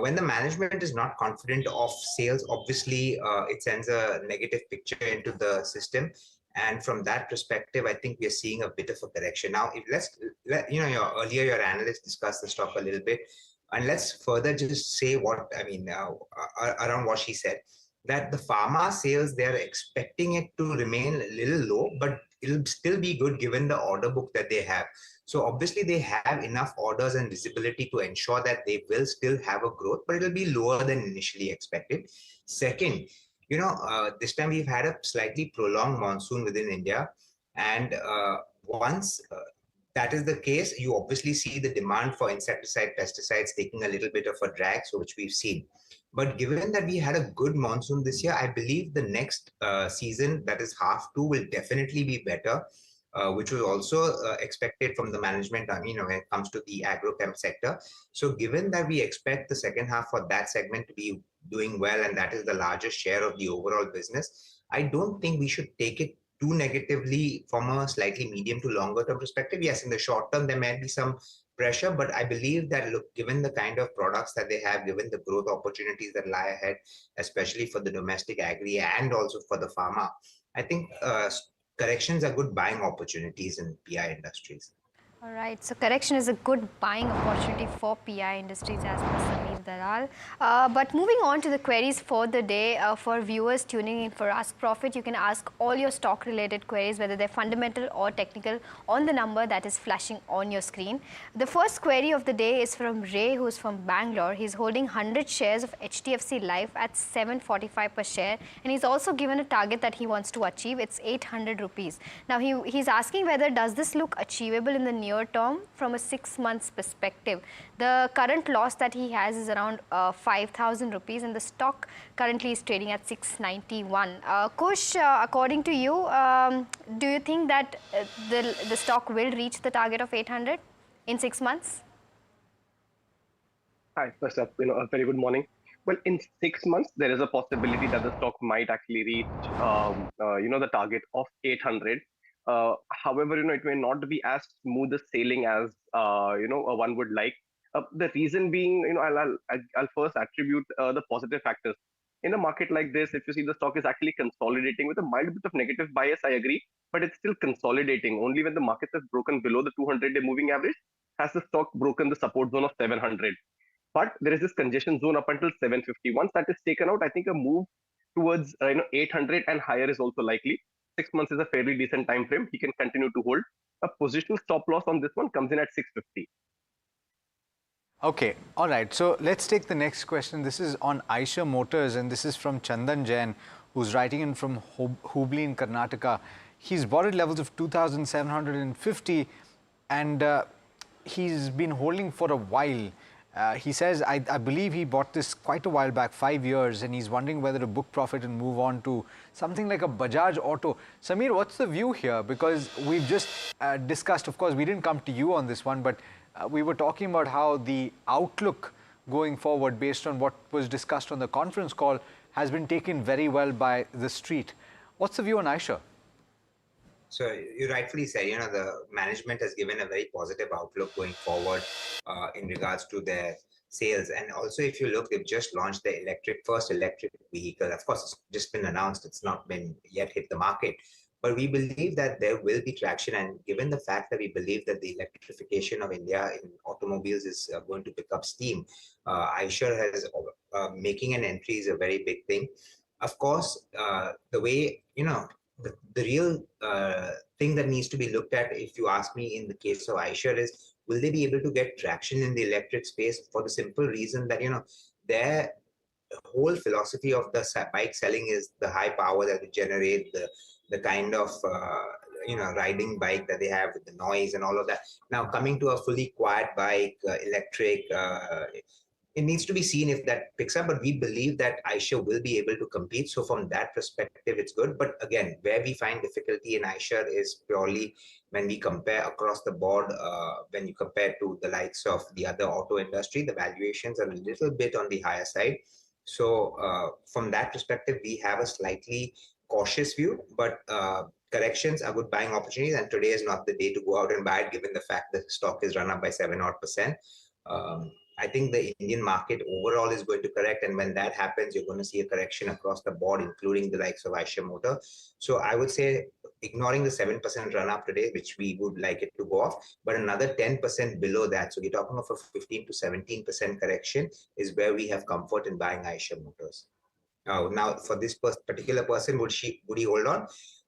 when the management is not confident of sales, obviously it sends a negative picture into the system. And from that perspective, I think we are seeing a bit of a correction. Now, earlier your analyst discussed the stock a little bit, and let's further just say around what she said, that the pharma sales, they're expecting it to remain a little low, but it'll still be good given the order book that they have. So obviously they have enough orders and visibility to ensure that they will still have a growth, but it'll be lower than initially expected. Second, this time we've had a slightly prolonged monsoon within India, and once that is the case, you obviously see the demand for insecticide, pesticides taking a little bit of a drag, so which we've seen. But given that we had a good monsoon this year, I believe the next season, that is half two, will definitely be better, which was also expected from the management, when it comes to the agrochem sector. So given that we expect the second half for that segment to be doing well, and that is the largest share of the overall business, I don't think we should take it too negatively from a slightly medium to longer term perspective. Yes, in the short term, there might be some pressure, but I believe that, look, given the kind of products that they have, given the growth opportunities that lie ahead, especially for the domestic agri and also for the pharma, I think corrections are good buying opportunities in PI industries. All right, so correction is a good buying opportunity for PI industries as per Sameer Dalal. But moving on to the queries for the day, for viewers tuning in for Ask Profit, you can ask all your stock related queries, whether they're fundamental or technical, on the number that is flashing on your screen. The first query of the day is from Ray, who's from Bangalore. He's holding 100 shares of HDFC Life at 745 per share, and he's also given a target that he wants to achieve. It's 800 rupees. Now he's asking whether does this look achievable in the near term from a 6 months perspective. The current loss that he has is around 5,000 rupees, and the stock currently is trading at 691. Kush, according to you, do you think that the stock will reach the target of 800 in 6 months? Hi, first up, a very good morning. Well, in 6 months, there is a possibility that the stock might actually reach, the target of 800. However, it may not be as smooth a sailing as one would like. The reason being, I'll first attribute the positive factors. In a market like this, if you see the stock is actually consolidating with a mild bit of negative bias, I agree, but it's still consolidating. Only when the markets have broken below the 200-day moving average has the stock broken the support zone of 700. But there is this congestion zone up until 750. Once that is taken out, I think a move towards 800 and higher is also likely. 6 months is a fairly decent time frame. He can continue to hold. A positional stop loss on this one comes in at 650. Okay, all right. So let's take the next question. This is on Eicher Motors, and this is from Chandan Jain, who's writing in from Hubli in Karnataka. He's bought at levels of 2,750, and he's been holding for a while. He says, I believe he bought this quite a while back, 5 years, and he's wondering whether to book profit and move on to something like a Bajaj Auto. Sameer, what's the view here? Because we've just discussed, of course, we didn't come to you on this one, but we were talking about how the outlook going forward, based on what was discussed on the conference call, has been taken very well by the street. What's the view on Eicher? So you rightfully say, the management has given a very positive outlook going forward in regards to their sales. And also, if you look, they've just launched their first electric vehicle. Of course, it's just been announced. It's not been yet hit the market. But we believe that there will be traction. And given the fact that we believe that the electrification of India in automobiles is going to pick up steam, Eicher has making an entry is a very big thing. Of course, the way, the real thing that needs to be looked at, if you ask me, in the case of Eicher, is will they be able to get traction in the electric space, for the simple reason that, their whole philosophy of the bike selling is the high power that they generate, the kind of riding bike that they have with the noise and all of that. Now, coming to a fully quiet bike, electric, it needs to be seen if that picks up, but we believe that Eicher will be able to compete. So from that perspective, it's good. But again, where we find difficulty in Eicher is purely when we compare across the board, when you compare to the likes of the other auto industry, the valuations are a little bit on the higher side. So from that perspective, we have a slightly cautious view, but corrections are good buying opportunities. And today is not the day to go out and buy it, given the fact that the stock is run up by 7% odd. I think the Indian market overall is going to correct. And when that happens, you're going to see a correction across the board, including the likes of Eicher Motor. So I would say, ignoring the 7% run up today, which we would like it to go off, but another 10% below that. So we're talking of a 15 to 17% correction is where we have comfort in buying Eicher Motors. Now, for this particular person, would he hold on?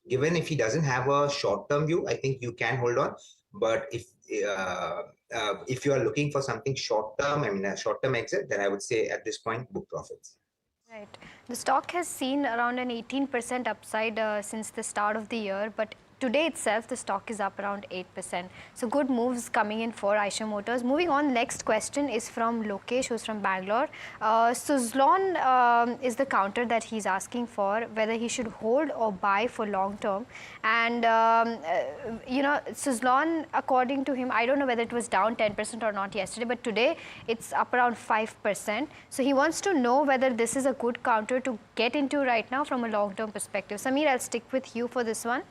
Given if he doesn't have a short-term view, I think you can hold on. But if you are looking for something short-term, a short-term exit, then I would say at this point, book profits. Right. The stock has seen around an 18% upside since the start of the year, but today itself, the stock is up around 8%. So good moves coming in for Eicher Motors. Moving on, next question is from Lokesh, who's from Bangalore. Suzlon is the counter that he's asking for, whether he should hold or buy for long term. And, you know, Suzlon, according to him, I don't know whether it was down 10% or not yesterday, but today it's up around 5%. So he wants to know whether this is a good counter to get into right now from a long-term perspective. Samir, I'll stick with you for this one.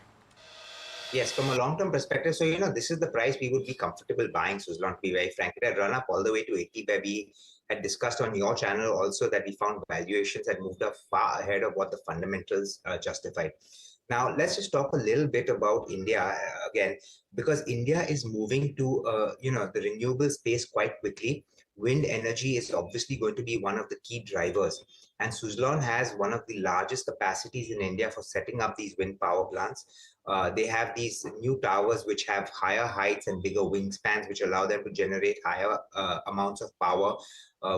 Yes, from a long-term perspective, so this is the price we would be comfortable buying Suzlon, to be very frank. It had run up all the way to 80, where we had discussed on your channel also that we found valuations had moved up far ahead of what the fundamentals justified. Now, let's just talk a little bit about India again, because India is moving to the renewable space quite quickly. Wind energy is obviously going to be one of the key drivers. And Suzlon has one of the largest capacities in India for setting up these wind power plants. They have these new towers which have higher heights and bigger wingspans, which allow them to generate higher amounts of power,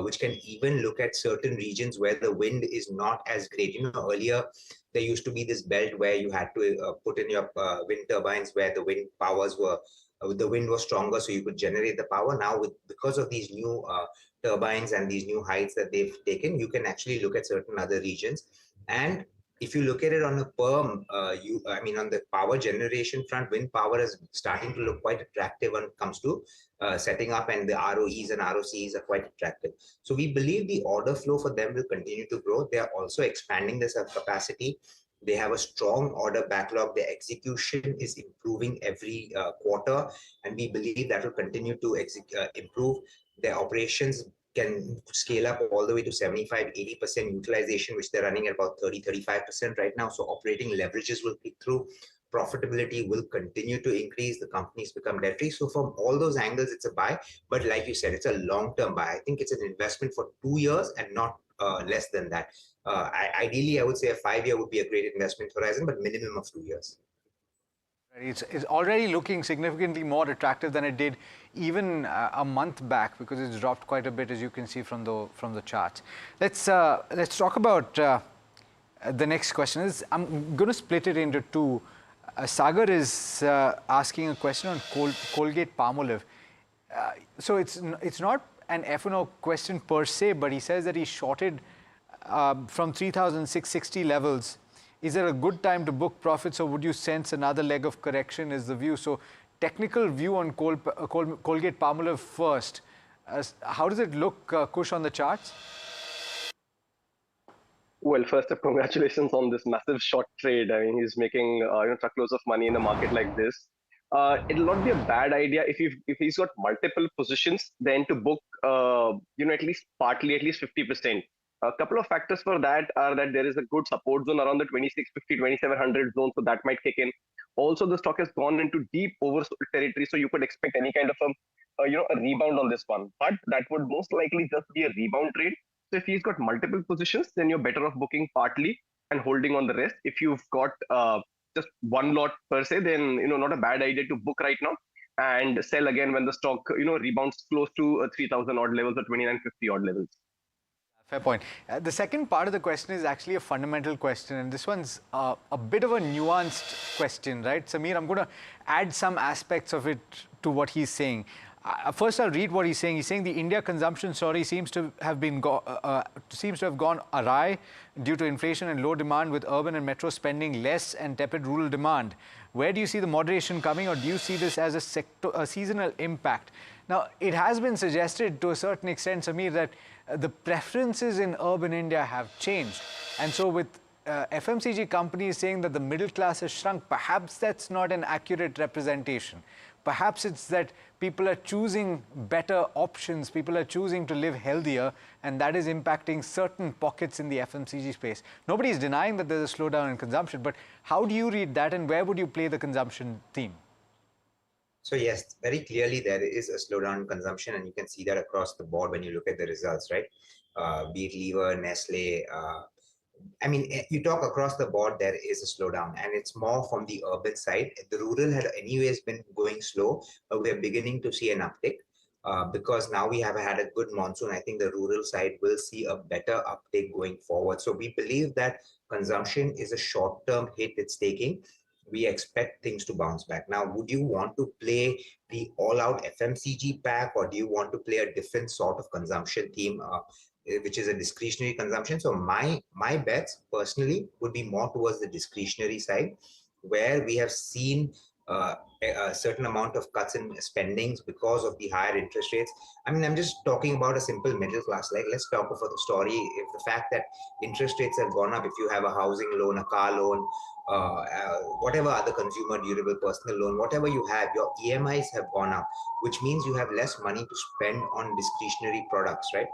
which can even look at certain regions where the wind is not as great. Earlier there used to be this belt where you had to put in your wind turbines where the wind powers were the wind was stronger, so you could generate the power. Now, because of these new turbines and these new heights that they've taken, you can actually look at certain other regions. And if you look at it on a on the power generation front, wind power is starting to look quite attractive when it comes to setting up, and the ROEs and ROCs are quite attractive. So we believe the order flow for them will continue to grow. They are also expanding this capacity. They have a strong order backlog. Their execution is improving every quarter, and we believe that will continue to improve. Their operations can scale up all the way to 75-80% utilization, which they're running at about 30-35% right now. So operating leverages will kick through. Profitability will continue to increase. The companies become debt free. So from all those angles, it's a buy. But like you said, it's a long-term buy. I think it's an investment for 2 years and not less than that. Ideally, I would say a 5-year would be a great investment horizon, but minimum of 2 years. It's already looking significantly more attractive than it did even a month back, because it's dropped quite a bit, as you can see from the charts. Let's talk about the next question. I'm going to split it into two. Sagar is asking a question on Colgate Palmolive. So it's not an F&O question per se, but he says that he shorted from 3,660 levels. Is there a good time to book profits, or would you sense another leg of correction is the view? So technical view on Colgate Palmolive first. How does it look, Kush, on the charts? Well, first up, congratulations on this massive short trade. I mean, he's making truckloads of money in a market like this. It'll not be a bad idea if he's got multiple positions, then to book at least partly, at least 50%. A couple of factors for that are that there is a good support zone around the 2650, 2700 zone, so that might kick in. Also, the stock has gone into deep oversold territory, so you could expect any kind of a rebound on this one. But that would most likely just be a rebound trade. So if he's got multiple positions, then you're better off booking partly and holding on the rest. If you've got just one lot per se, then not a bad idea to book right now and sell again when the stock rebounds close to 3000 odd levels or 2950 odd levels. Fair point. The second part of the question is actually a fundamental question, and this one's a bit of a nuanced question, right? Samir, I'm going to add some aspects of it to what he's saying. First, I'll read what he's saying. He's saying the India consumption story seems to have gone awry due to inflation and low demand, with urban and metro spending less and tepid rural demand. Where do you see the moderation coming, or do you see this as a seasonal impact? Now, it has been suggested to a certain extent, Samir, that the preferences in urban India have changed. And so with FMCG companies saying that the middle class has shrunk, perhaps that's not an accurate representation. Perhaps it's that people are choosing better options, people are choosing to live healthier, and that is impacting certain pockets in the FMCG space. Nobody is denying that there's a slowdown in consumption, but how do you read that, and where would you play the consumption theme? So yes, very clearly there is a slowdown in consumption, and you can see that across the board when you look at the results, right? Be it Lever, Nestle, you talk across the board, there is a slowdown, and it's more from the urban side. The rural had anyways been going slow, but we're beginning to see an uptick because now we have had a good monsoon. I think the rural side will see a better uptick going forward. So we believe that consumption is a short-term hit it's taking. we expect things to bounce back. Now, would you want to play the all-out FMCG pack, or do you want to play a different sort of consumption theme, which is a discretionary consumption? So my bets personally would be more towards the discretionary side, where we have seen a certain amount of cuts in spendings because of the higher interest rates. I mean, I'm just talking about a simple middle class. Like, let's talk about the story. If the fact that interest rates have gone up, if you have a housing loan, a car loan, whatever other consumer durable personal loan, whatever you have, your EMIs have gone up, which means you have less money to spend on discretionary products, right?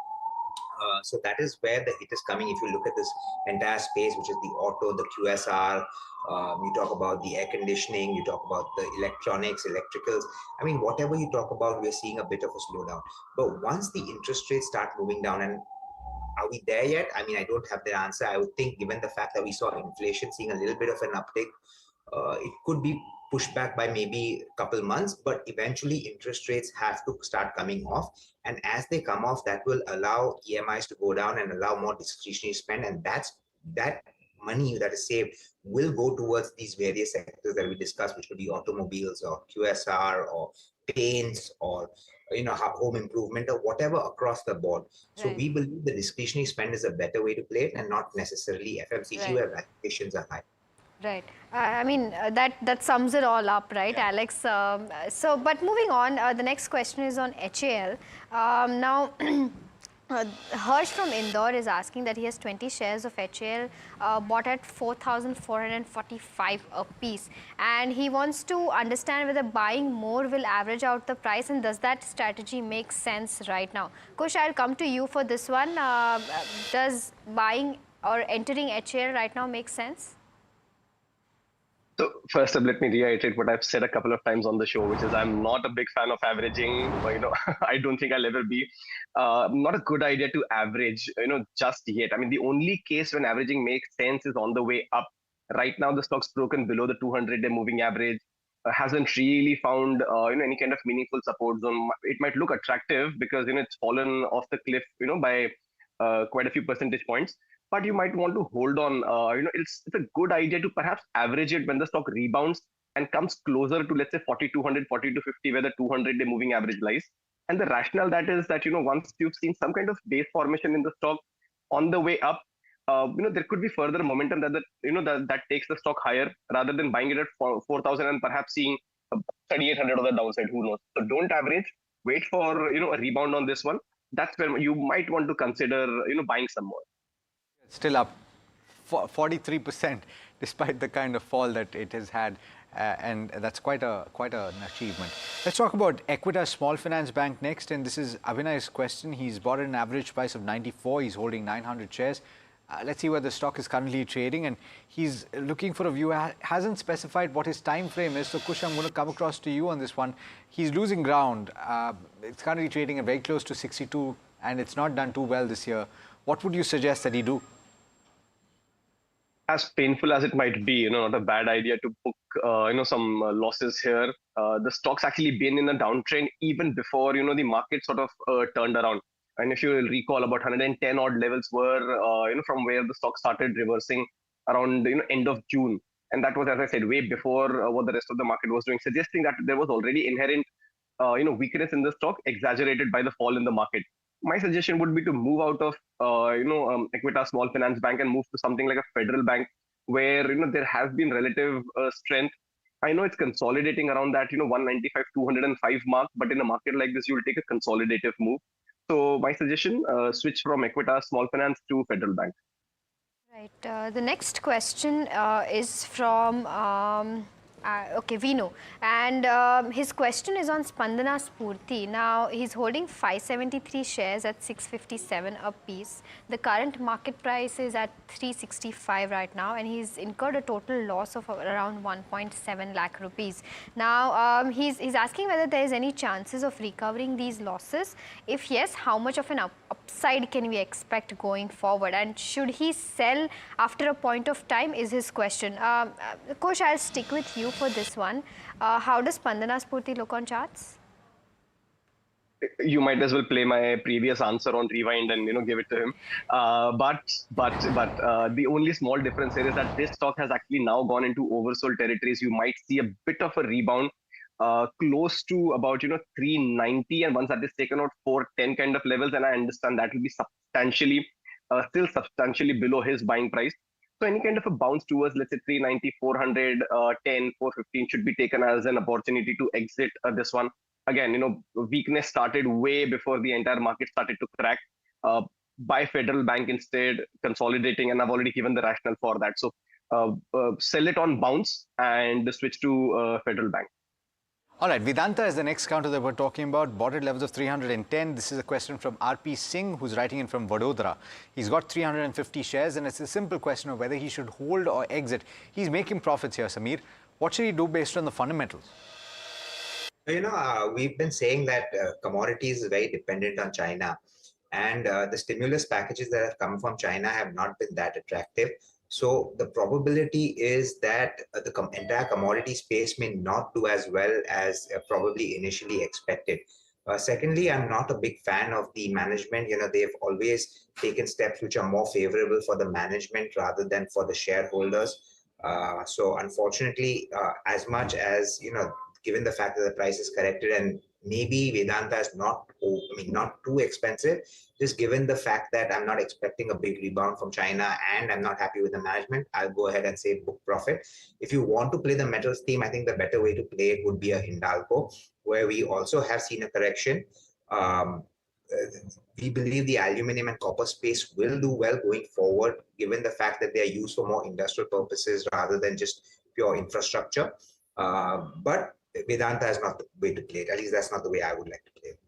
So that is where the hit is coming. If you look at this entire space, which is the auto, the QSR, you talk about the air conditioning, you talk about the electronics, electricals. I mean, whatever you talk about, we're seeing a bit of a slowdown. But once the interest rates start moving down, and are we there yet? I mean, I don't have the answer. I would think, given the fact that we saw inflation seeing a little bit of an uptick, it could be pushed back by maybe a couple months, but eventually interest rates have to start coming off. And as they come off, that will allow EMIs to go down and allow more discretionary spend. And that money that is saved will go towards these various sectors that we discussed, which could be automobiles or QSR or paints or home improvement or whatever across the board. So Right. we believe the discretionary spend is a better way to play it, and not necessarily FMCG Right. where valuations are high. Right. I mean, that sums it all up, right, Alex? But moving on, the next question is on HAL. Now, Harsh from Indore is asking that he has 20 shares of HAL bought at 4,445 a piece. And he wants to understand whether buying more will average out the price, and does that strategy make sense right now? Kush, I'll come to you for this one. Does buying or entering HAL right now make sense? So first up, let me reiterate what I've said a couple of times on the show, which is I'm not a big fan of averaging. I don't think I'll ever be. Not a good idea to average, just yet. I mean, the only case when averaging makes sense is on the way up. Right now, the stock's broken below the 200-day moving average. Hasn't really found any kind of meaningful support zone. It might look attractive because it's fallen off the cliff by quite a few percentage points, but you might want to hold on. It's a good idea to perhaps average it when the stock rebounds and comes closer to, let's say, 4200, 4250, where the 200-day moving average lies. And the rationale that is that once you've seen some kind of base formation in the stock on the way up, there could be further momentum that takes the stock higher, rather than buying it at 4,000 and perhaps seeing 3,800 on the downside. Who knows? So don't average. Wait for a rebound on this one. That's when you might want to consider buying some more. It's still up 43% despite the kind of fall that it has had. And that's quite an achievement. Let's talk about Equitas Small Finance Bank next. And this is Abhinay's question. He's bought at an average price of 94. He's holding 900 shares. Let's see where the stock is currently trading. And he's looking for a view. Hasn't specified what his time frame is. So, Kush, I'm going to come across to you on this one. He's losing ground. It's currently trading at very close to 62. And it's not done too well this year. What would you suggest that he do? As painful as it might be, not a bad idea to book, some losses here. The stock's actually been in a downtrend even before, the market sort of turned around. And if you recall, about 110 odd levels were, from where the stock started reversing around, end of June. And that was, as I said, way before what the rest of the market was doing, suggesting that there was already inherent, weakness in the stock, exaggerated by the fall in the market. My suggestion would be to move out of Equitas Small Finance Bank and move to something like a Federal Bank, where there has been relative strength. I know it's consolidating around that 195, 205 mark, but in a market like this, you will take a consolidative move. So my suggestion: switch from Equitas Small Finance to Federal Bank. Right. The next question is from Vino, and his question is on Spandana Spurti. Now, he's holding 573 shares at 657 a piece. The current market price is at 365 right now, and he's incurred a total loss of around 1.7 lakh rupees. Now, he's asking whether there is any chances of recovering these losses. If yes, how much of an upside can we expect going forward? And should he sell after a point of time is his question. Kush, I'll stick with you for this one. How does Spandana Spurti look on charts? you might as well play my previous answer on rewind and give it to him. But the only small difference here is that this stock has actually now gone into oversold territories. You might see a bit of a rebound close to about 390, and once that is taken out 410 kind of levels, and I understand that will be still substantially below his buying price. So any kind of a bounce towards, let's say, 390, 400, 10, 415 should be taken as an opportunity to exit this one. Again, weakness started way before the entire market started to crack. Buy Federal Bank instead, consolidating, and I've already given the rationale for that. So sell it on bounce and switch to Federal Bank. All right, Vedanta is the next counter that we're talking about. Bought at levels of 310. This is a question from RP Singh, who's writing in from Vadodara. He's got 350 shares, and it's a simple question of whether he should hold or exit. He's making profits here, Samir. What should he do based on the fundamentals? We've been saying that commodities is very dependent on China, and the stimulus packages that have come from China have not been that attractive. So the probability is that the entire commodity space may not do as well as probably initially expected. Secondly, I'm not a big fan of the management. They've always taken steps which are more favorable for the management rather than for the shareholders. So unfortunately, as much as, given the fact that the price is corrected and maybe Vedanta is not too expensive, just given the fact that I'm not expecting a big rebound from China and I'm not happy with the management, I'll go ahead and say book profit. If you want to play the metals theme, I think the better way to play it would be a Hindalco, where we also have seen a correction. We believe the aluminum and copper space will do well going forward, given the fact that they are used for more industrial purposes rather than just pure infrastructure. But Vedanta is not the way to play it. At least that's not the way I would like to play it.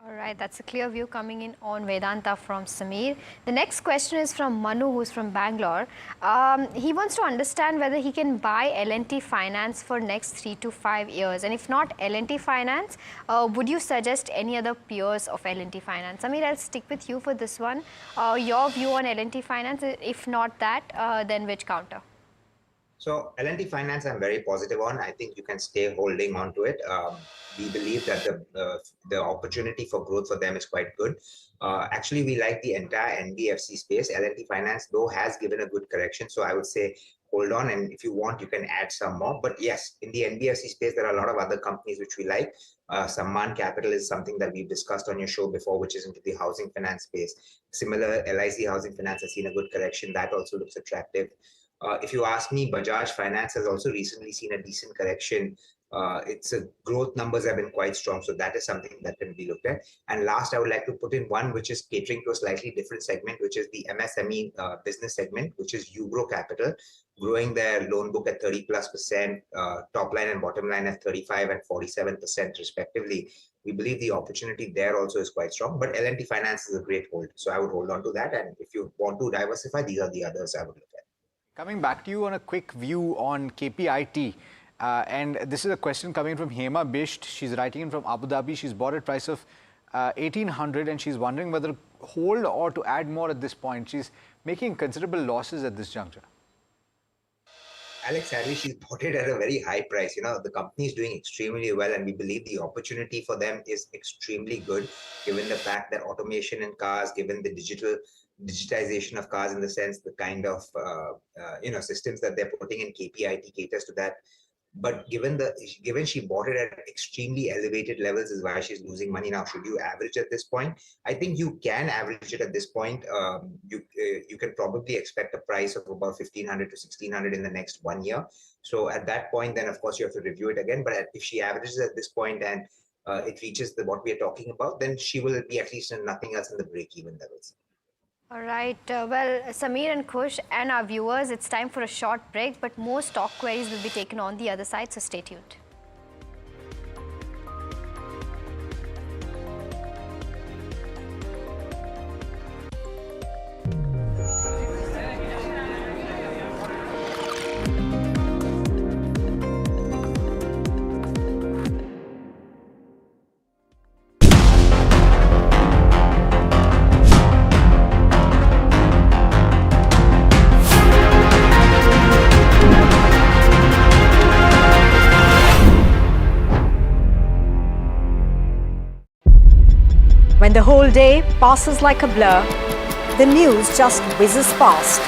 All right, that's a clear view coming in on Vedanta from Samir. The next question is from Manu, who's from Bangalore. He wants to understand whether he can buy L&T Finance for next 3 to 5 years. And if not L&T Finance, would you suggest any other peers of L&T Finance? Samir, I'll stick with you for this one. Your view on L&T Finance, if not that, then which counter? So L&T Finance, I'm very positive on. I think you can stay holding on to it. We believe that the opportunity for growth for them is quite good. Actually, we like the entire NBFC space. L&T Finance, though, has given a good correction. So I would say hold on. And if you want, you can add some more. But yes, in the NBFC space, there are a lot of other companies which we like. Samman Capital is something that we've discussed on your show before, which is into the housing finance space. Similar, LIC Housing Finance has seen a good correction. That also looks attractive. If you ask me, Bajaj Finance has also recently seen a decent correction. Its growth numbers have been quite strong, so that is something that can be looked at. And last, I would like to put in one which is catering to a slightly different segment, which is the MSME business segment, which is Ugro Capital, growing their loan book at 30+%, top line and bottom line at 35 and 47% respectively. We believe the opportunity there also is quite strong, but L&T Finance is a great hold. So I would hold on to that. And if you want to diversify, these are the others I would look at. Coming back to you on a quick view on KPIT, and this is a question coming from Hema Bisht. She's writing in from Abu Dhabi. She's bought at price of 1800 and she's wondering whether to hold or to add more at this point. She's making considerable losses at this juncture. Alex, sadly, she's bought it at a very high price. The company is doing extremely well, and we believe the opportunity for them is extremely good, given the fact that automation in cars, given the digitization of cars, in the sense the kind of systems that they're putting in, KPIT caters to that. But given she bought it at extremely elevated levels is why she's losing money now. Should you average at this point? I think you can average it at this point. You can probably expect a price of about 1500 to 1600 in the next 1 year. So at that point, then of course you have to review it again. But if she averages at this point and it reaches what we are talking about, then she will be at least in nothing else in the break-even levels. All right. Well, Samir and Khush and our viewers, it's time for a short break, but more stock queries will be taken on the other side, so stay tuned. When the whole day passes like a blur, the news just whizzes past,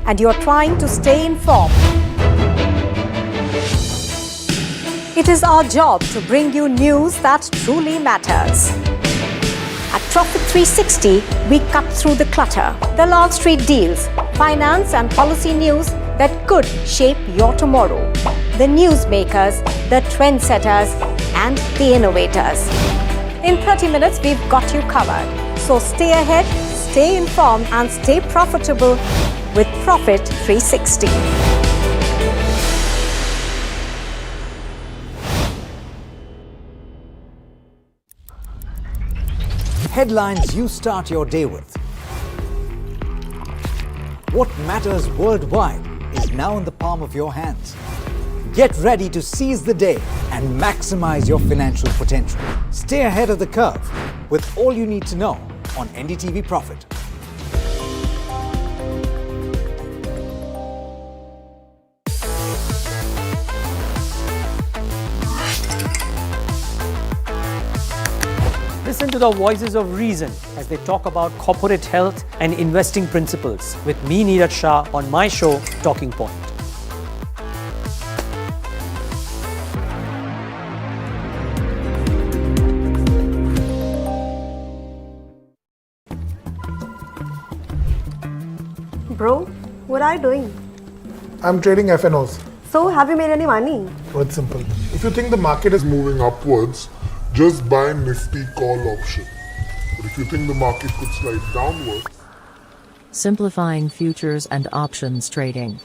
and you're trying to stay informed. It is our job to bring you news that truly matters. At Profit 360, we cut through the clutter. The Long Street deals, finance and policy news that could shape your tomorrow. The newsmakers, the trendsetters, and the innovators. In 30 minutes, we've got you covered. So stay ahead, stay informed, and stay profitable with Profit 360. Headlines you start your day with. What matters worldwide is now in the palm of your hands. Get ready to seize the day and maximize your financial potential. Stay ahead of the curve with all you need to know on NDTV Profit. Listen to the voices of reason as they talk about corporate health and investing principles with me, Neeraj Shah, on my show, Talking Point. Bro, what are you doing? I'm trading FNOs. So, have you made any money? So it's simple. If you think the market is moving upwards, just buy Nifty call option. But if you think the market could slide downwards, Simplifying futures and options trading.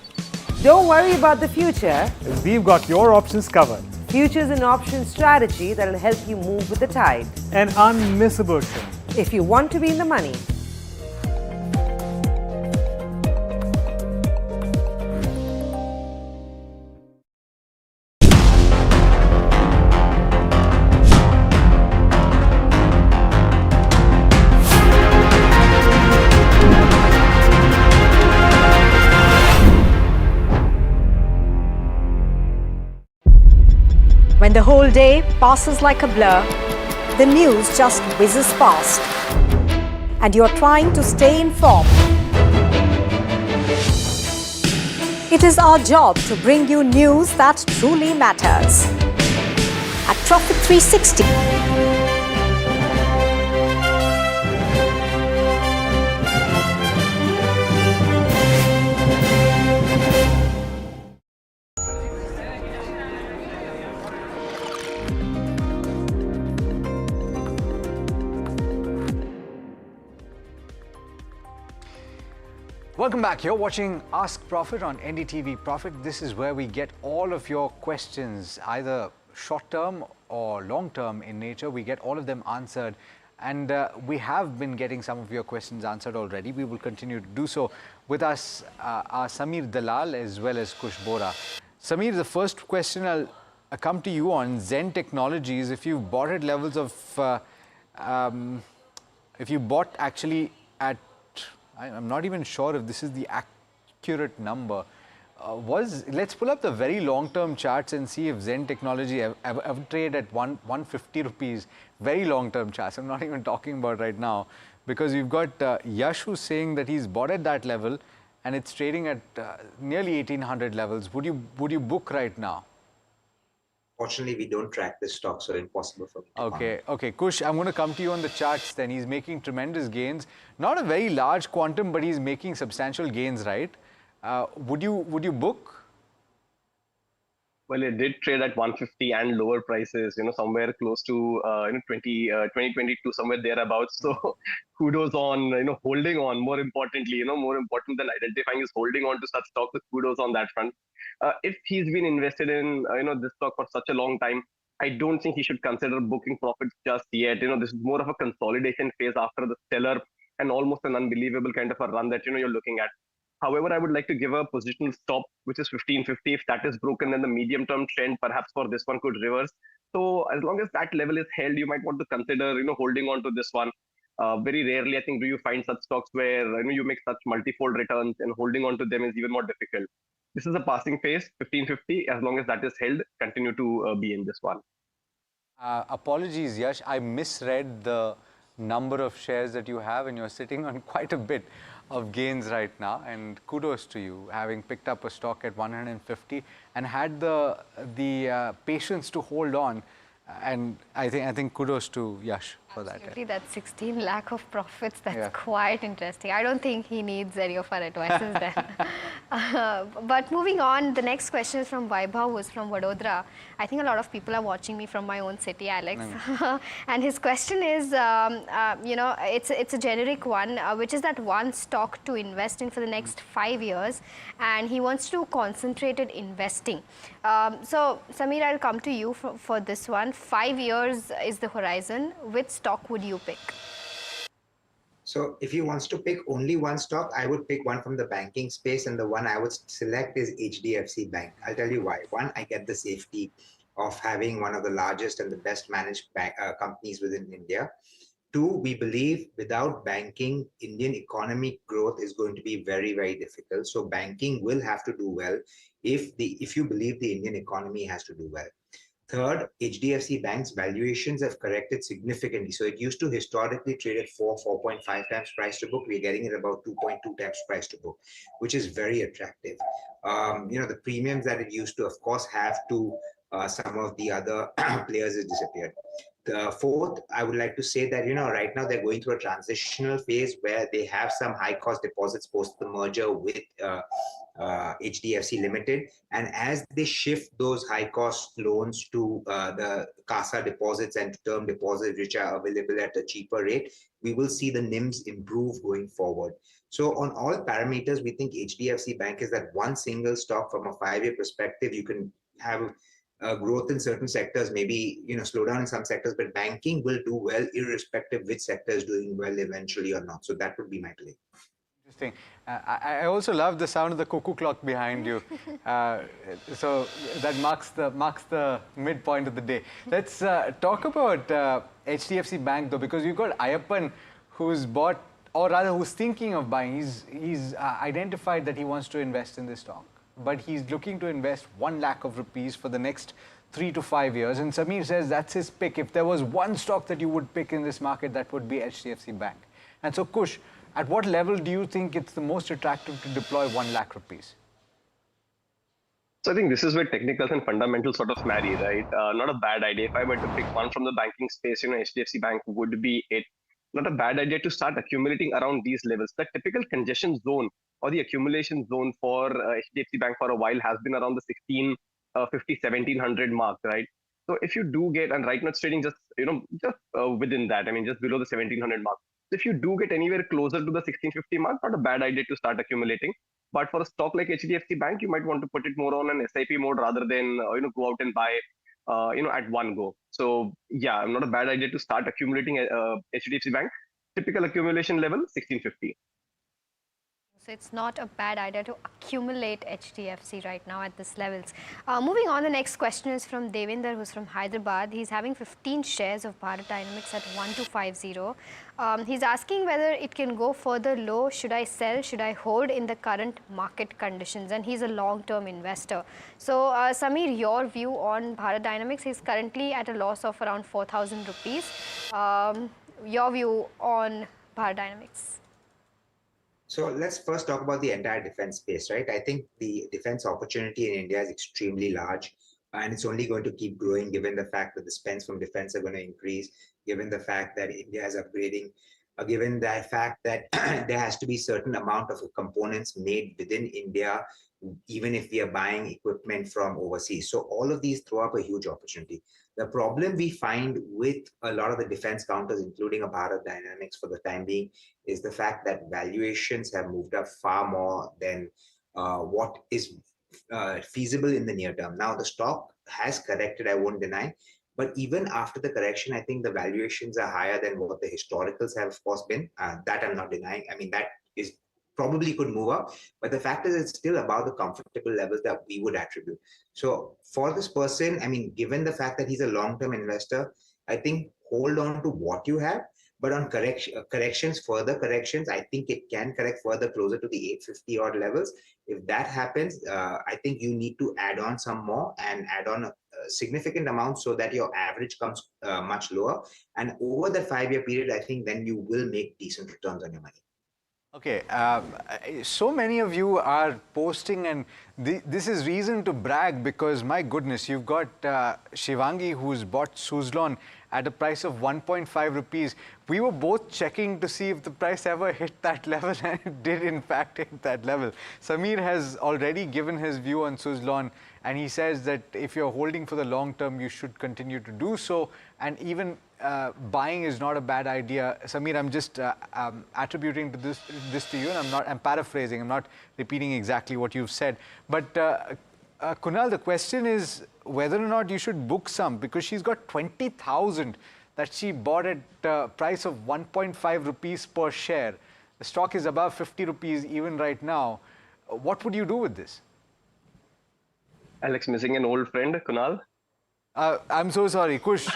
Don't worry about the future. We've got your options covered. Futures and options strategy that'll help you move with the tide. An unmissable show. If you want to be in the money. When the whole day passes like a blur, the news just whizzes past, and you're trying to stay informed. It is our job to bring you news that truly matters. At Profit 360, Welcome back. You're watching Ask Profit on NDTV Profit. This is where we get all of your questions, either short-term or long-term in nature. We get all of them answered. And we have been getting some of your questions answered already. We will continue to do so. With us are Samir Dalal as well as Kush Bora. Samir, the first question I'll come to you on Zen Technologies. If you bought at levels of, if you bought actually at, I'm not even sure if this is the accurate number. Let's pull up the very long-term charts and see if Zen Technology ever traded at 150 rupees. Very long-term charts. I'm not even talking about right now, because we've got Yash who's saying that he's bought at that level and it's trading at nearly 1800 levels. Would you book right now? Fortunately, we don't track this stock, so impossible for me to comment. Okay, Kush, I'm going to come to you on the charts then. He's making tremendous gains. Not a very large quantum, but he's making substantial gains, right? Would you book? Well, it did trade at 150 and lower prices, somewhere close to 2022, somewhere thereabouts. So kudos on holding on. More importantly, more important than identifying is holding on to such stock. So kudos on that front. If he's been invested in this stock for such a long time, I don't think he should consider booking profits just yet. This is more of a consolidation phase after the stellar and almost an unbelievable kind of a run that you're looking at. However, I would like to give a positional stop, which is 1550. If that is broken, then the medium-term trend, perhaps for this one, could reverse. So as long as that level is held, you might want to consider, holding on to this one. Very rarely, I think, do you find such stocks where you make such multifold returns, and holding on to them is even more difficult. This is a passing phase, 1550. As long as that is held, continue to be in this one. Apologies, Yash. I misread the number of shares that you have, and you're sitting on quite a bit of gains right now. And kudos to you, having picked up a stock at 150 and had the patience to hold on. And I think kudos to Yash for that. Absolutely, that's 16 lakh of profits. That's quite interesting. I don't think he needs any of our advices then. But moving on, the next question is from Vaibhav, who's from Vadodara. I think a lot of people are watching me from my own city, Alex. And his question is, you know, it's a generic one, which is that one stock to invest in for the next 5 years, and he wants to concentrate in investing. So, Samir, I'll come to you for this one. 5 years is the horizon. Which stock would you pick? So if he wants to pick only one stock, I would pick one from the banking space, and the one I would select is HDFC Bank. I'll tell you why. One, I get the safety of having one of the largest and the best managed companies within India. Two, we believe without banking, Indian economic growth is going to be very, very difficult. So banking will have to do well if you believe the Indian economy has to do well. Third, HDFC Bank's valuations have corrected significantly. So it used to historically trade at 4.5 times price to book. We're getting it about 2.2 times price to book, which is very attractive. You know, the premiums that it used to, of course, have to some of the other players has disappeared. The fourth, I would like to say that, you know, right now they're going through a transitional phase where they have some high cost deposits post the merger with HDFC Limited. And as they shift those high cost loans to the CASA deposits and term deposits, which are available at a cheaper rate, we will see the NIMs improve going forward. So on all parameters, we think HDFC Bank is that one single stock from a 5-year perspective. You can have growth in certain sectors, maybe, you know, slow down in some sectors, but banking will do well irrespective which sector is doing well eventually or not. So that would be my play. Interesting. I also love the sound of the cuckoo clock behind you. So that marks the midpoint of the day. Let's talk about HDFC Bank though, because you've got Ayappan, who's bought, or rather who's thinking of buying. He's identified that he wants to invest in this stock, but he's looking to invest 1 lakh of rupees for the next 3 to 5 years. And Samir says that's his pick. If there was one stock that you would pick in this market, that would be HDFC Bank. And so, Kush, at what level do you think it's the most attractive to deploy 1 lakh rupees? So I think this is where technicals and fundamentals sort of marry, right? Not a bad idea. If I were to pick one from the banking space, you know, HDFC Bank would be it. Not a bad idea to start accumulating around these levels. The typical congestion zone or the accumulation zone for HDFC Bank for a while has been around the 1650, 1700 mark, right? So if you do get, and right now it's trading just, you know, just within that, I mean, just below the 1700 mark. So if you do get anywhere closer to the 1650 mark, not a bad idea to start accumulating. But for a stock like HDFC Bank, you might want to put it more on an SIP mode rather than, you know, go out and buy, you know, at one go. So yeah, not a bad idea to start accumulating HDFC Bank. Typical accumulation level, 1650. So it's not a bad idea to accumulate HDFC right now at this levels. Moving on, the next question is from Devinder, who's from Hyderabad. He's having 15 shares of Bharat Dynamics at 1250. He's asking whether it can go further low. Should I sell? Should I hold in the current market conditions? And he's a long-term investor. So Samir, your view on Bharat Dynamics? He's currently at a loss of around 4,000 rupees. Your view on Bharat Dynamics? So let's first talk about the entire defense space, right? I think the defense opportunity in India is extremely large, and it's only going to keep growing given the fact that the spends from defense are going to increase, given the fact that India is upgrading, given the fact that there has to be certain amount of components made within India, even if we are buying equipment from overseas. So all of these throw up a huge opportunity. The problem we find with a lot of the defense counters, including a Bharat Dynamics for the time being, is the fact that valuations have moved up far more than what is feasible in the near term. Now, the stock has corrected, I won't deny, but even after the correction, I think the valuations are higher than what the historicals have, of course, been. That I'm not denying. I mean, that is probably could move up, but the fact is it's still above the comfortable levels that we would attribute. So for this person, I mean, given the fact that he's a long-term investor, I think hold on to what you have, But on further corrections, I think it can correct further closer to the 850 odd levels. If that happens, I think you need to add on some more and add on a significant amount so that your average comes much lower. And over the 5-year period, I think then you will make decent returns on your money. Okay, so many of you are posting, and this is reason to brag because, my goodness, you've got Shivangi who's bought Suzlon at a price of 1.5 rupees. We were both checking to see if the price ever hit that level, and it did in fact hit that level. Samir has already given his view on Suzlon, and he says that if you're holding for the long term, you should continue to do so, and even buying is not a bad idea. Samir, I'm just attributing to this to you, and I'm paraphrasing. I'm not repeating exactly what you've said. But Kunal, the question is whether or not you should book some, because she's got 20,000 that she bought at a price of 1.5 rupees per share. The stock is above 50 rupees even right now. What would you do with this? Alex, missing an old friend, Kunal. I'm so sorry, Kush.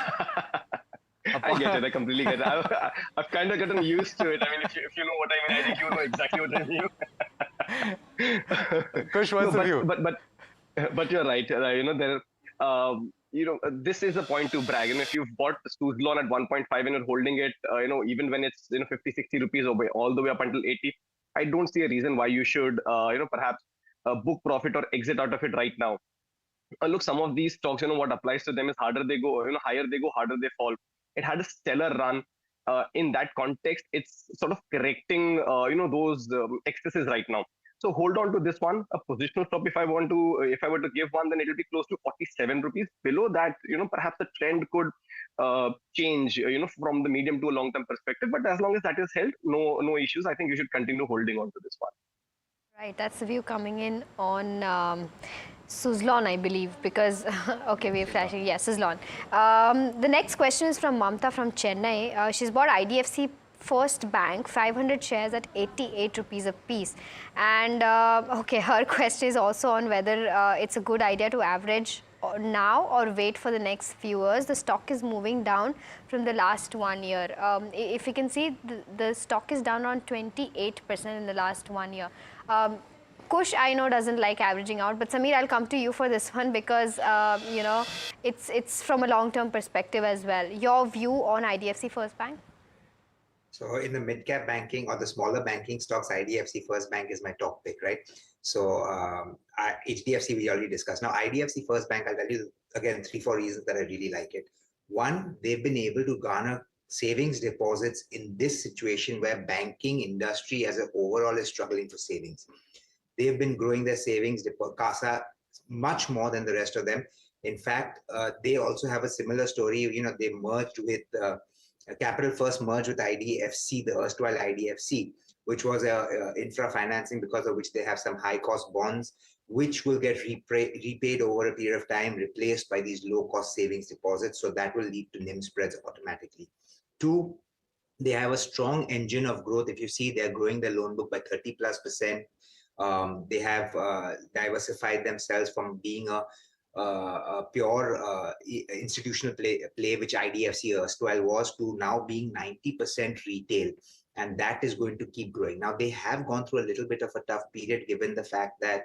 I get it. I completely get it. I've kind of gotten used to it. I mean, if you know what I mean, I think you know exactly what I mean. Kush, what's the view? But you're right. This is a point to brag. And if you've bought Suzlon at 1.5 and you're holding it, even when it's 50, 60 rupees all the way up until 80, I don't see a reason why you should, perhaps book profit or exit out of it right now. Look, some of these stocks, what applies to them is harder they go, higher they go, harder they fall. It had a stellar run. In that context, it's sort of correcting, those excesses right now. So hold on to this one. A positional stop, if I were to give one, then it will be close to 47 rupees. Below that, perhaps the trend could change, from the medium to a long-term perspective. But as long as that is held, no issues. I think you should continue holding on to this one. Right, that's the view coming in on Suzlon, I believe, because, okay, we're flashing, yes, Suzlon. The next question is from Mamta from Chennai. She's bought IDFC First Bank, 500 shares at 88 rupees a piece. And, okay, her question is also on whether it's a good idea to average now or wait for the next few years. The stock is moving down from the last 1 year. If you can see, the stock is down around 28% in the last 1 year. Kush, I know, doesn't like averaging out, but Samir, I'll come to you for this one because, it's from a long-term perspective as well. Your view on IDFC First Bank? So in the mid-cap banking or the smaller banking stocks, IDFC First Bank is my top pick, right? So HDFC we already discussed. Now IDFC First Bank, I'll tell you again 3-4 reasons that I really like it. One, they've been able to garner savings deposits in this situation where banking industry as an overall is struggling for savings. They've been growing their savings CASA much more than the rest of them. In fact, they also have a similar story. They merged with Capital First merged with IDFC, the erstwhile IDFC, which was infra financing, because of which they have some high cost bonds, which will get repaid over a period of time, replaced by these low cost savings deposits. So that will lead to NIM spreads automatically. Two, they have a strong engine of growth. If you see, they're growing their loan book by 30+%. They have diversified themselves from being a pure institutional play, which IDFC erstwhile was, to now being 90% retail. And that is going to keep growing. Now, they have gone through a little bit of a tough period, given the fact that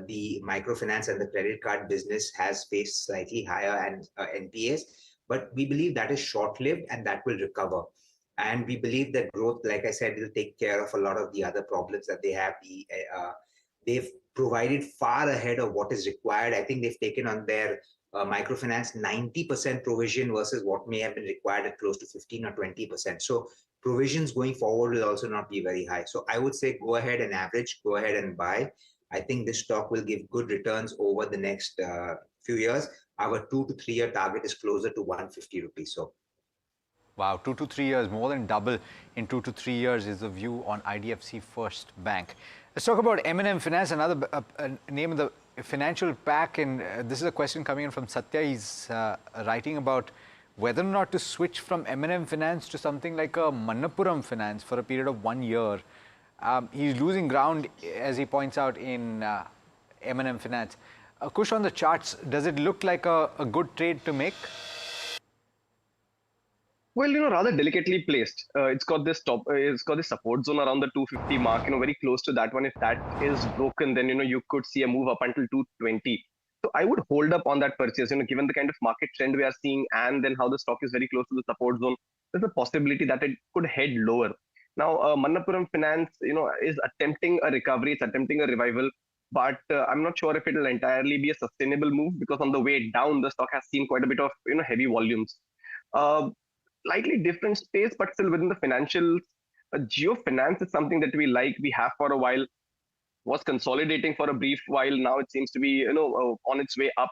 the microfinance and the credit card business has faced slightly higher NPAs. But we believe that is short-lived and that will recover. And we believe that growth, like I said, will take care of a lot of the other problems that they have. They've provided far ahead of what is required. I think they've taken on their microfinance 90% provision versus what may have been required at close to 15 or 20%. So provisions going forward will also not be very high. So I would say go ahead and average, go ahead and buy. I think this stock will give good returns over the next few years. Our 2 to 3 year target is closer to 150 rupees. So. Wow, 2 to 3 years, more than double in 2 to 3 years is the view on IDFC First Bank. Let's talk about M&M Finance, another name of the financial pack. And this is a question coming in from Satya. He's writing about whether or not to switch from M&M Finance to something like a Manappuram Finance for a period of 1 year. He's losing ground, as he points out, in M&M Finance. Kush, on the charts, does it look like a good trade to make? Well, rather delicately placed. It's got this support zone around the 250 mark. Very close to that one. If that is broken, then you could see a move up until 220. So I would hold up on that purchase. Given the kind of market trend we are seeing, and then how the stock is very close to the support zone, there's a possibility that it could head lower. Now, Manappuram Finance, is attempting a recovery. It's attempting a revival, but I'm not sure if it will entirely be a sustainable move because on the way down, the stock has seen quite a bit of heavy volumes. Uh, Slightly different space, but still within the financials. Geo Finance is something that we like. We have for a while. Was consolidating for a brief while. Now it seems to be on its way up.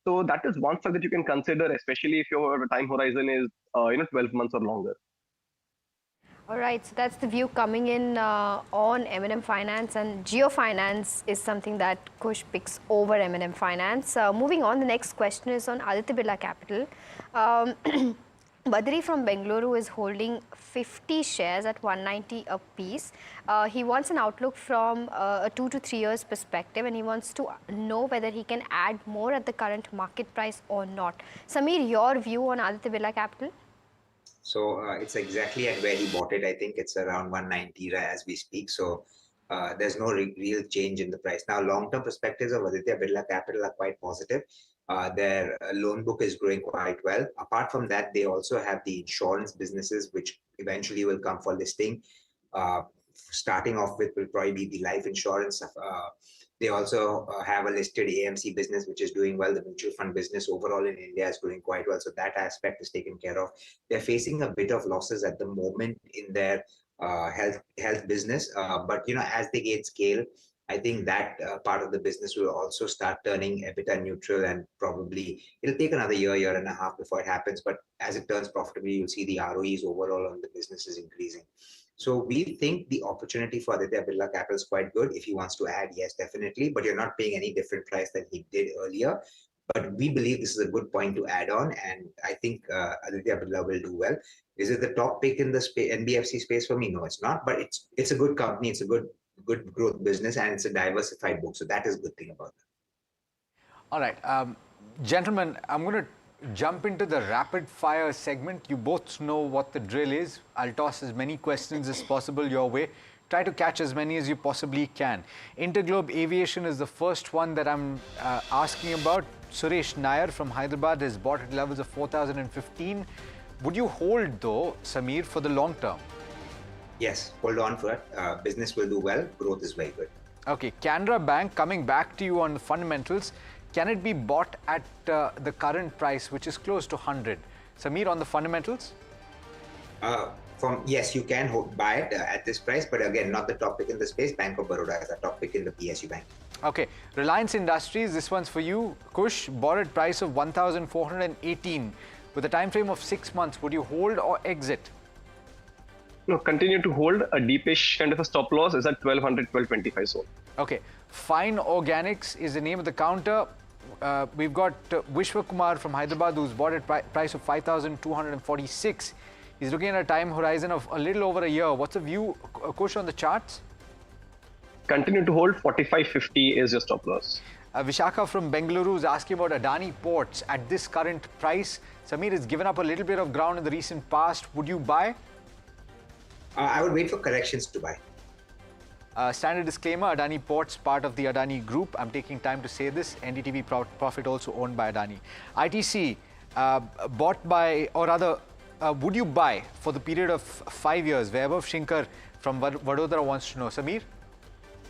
So that is one stock that you can consider, especially if your time horizon is 12 months or longer. All right, so that's the view coming in on M&M Finance, and Geo Finance is something that Kush picks over M&M Finance. Moving on, the next question is on Aditya Birla Capital. Badri from Bengaluru is holding 50 shares at 190 a piece. He wants an outlook from a 2 to 3 years perspective, and he wants to know whether he can add more at the current market price or not. Samir, your view on Aditya Birla Capital? So it's exactly at where he bought it. I think it's around 190 as we speak. So there's no real change in the price. Now, long-term perspectives of Aditya Birla Capital are quite positive. Their loan book is growing quite well. Apart from that, they also have the insurance businesses, which eventually will come for listing. Starting off with will probably be the life insurance. They also have a listed AMC business, which is doing well. The mutual fund business overall in India is doing quite well. So that aspect is taken care of. They're facing a bit of losses at the moment in their health business. But, as they gain scale, I think that part of the business will also start turning EBITDA neutral, and probably it'll take another year and a half before it happens. But as it turns profitably, you'll see the ROEs overall on the business is increasing. So we think the opportunity for Aditya Birla Capital is quite good. If he wants to add, yes, definitely. But you're not paying any different price than he did earlier. But we believe this is a good point to add on, and I think Aditya Birla will do well. Is it the top pick in the NBFC space for me? No, it's not. But it's a good company. It's a good growth business, and it's a diversified book. So that is a good thing about it. All right, gentlemen, I'm going to jump into the rapid fire segment. You both know what the drill is. I'll toss as many questions as possible your way. Try to catch as many as you possibly can. Interglobe Aviation is the first one that I'm asking about. Suresh Nair from Hyderabad has bought at levels of 4,015. Would you hold though, Samir, for the long term? Yes, hold on for it. Business will do well. Growth is very good. Okay, Canara Bank, coming back to you on the fundamentals. Can it be bought at the current price, which is close to 100? Samir, on the fundamentals? Yes, you can buy it at this price, but again, not the top pick in the space. Bank of Baroda is the top pick in the PSU bank. Okay, Reliance Industries, this one's for you. Kush, bought at price of 1,418. With a time frame of 6 months, would you hold or exit? No, continue to hold. A deepish kind of a stop loss is at 1,200, 1,225 zone. Okay, Fine Organics is the name of the counter. We've got Vishwa Kumar from Hyderabad, who's bought at price of 5,246. He's looking at a time horizon of a little over a year. What's the view, Kush, on the charts? Continue to hold. 45.50 is your stop loss. Vishakha from Bengaluru is asking about Adani Ports at this current price. Samir has given up a little bit of ground in the recent past. Would you buy? I would wait for corrections to buy. Standard disclaimer, Adani Ports, part of the Adani Group. I'm taking time to say this. NDTV Profit also owned by Adani. ITC, bought by, or rather, would you buy for the period of 5 years? Vaibhav Shinkar from Vadodara wants to know. Samir?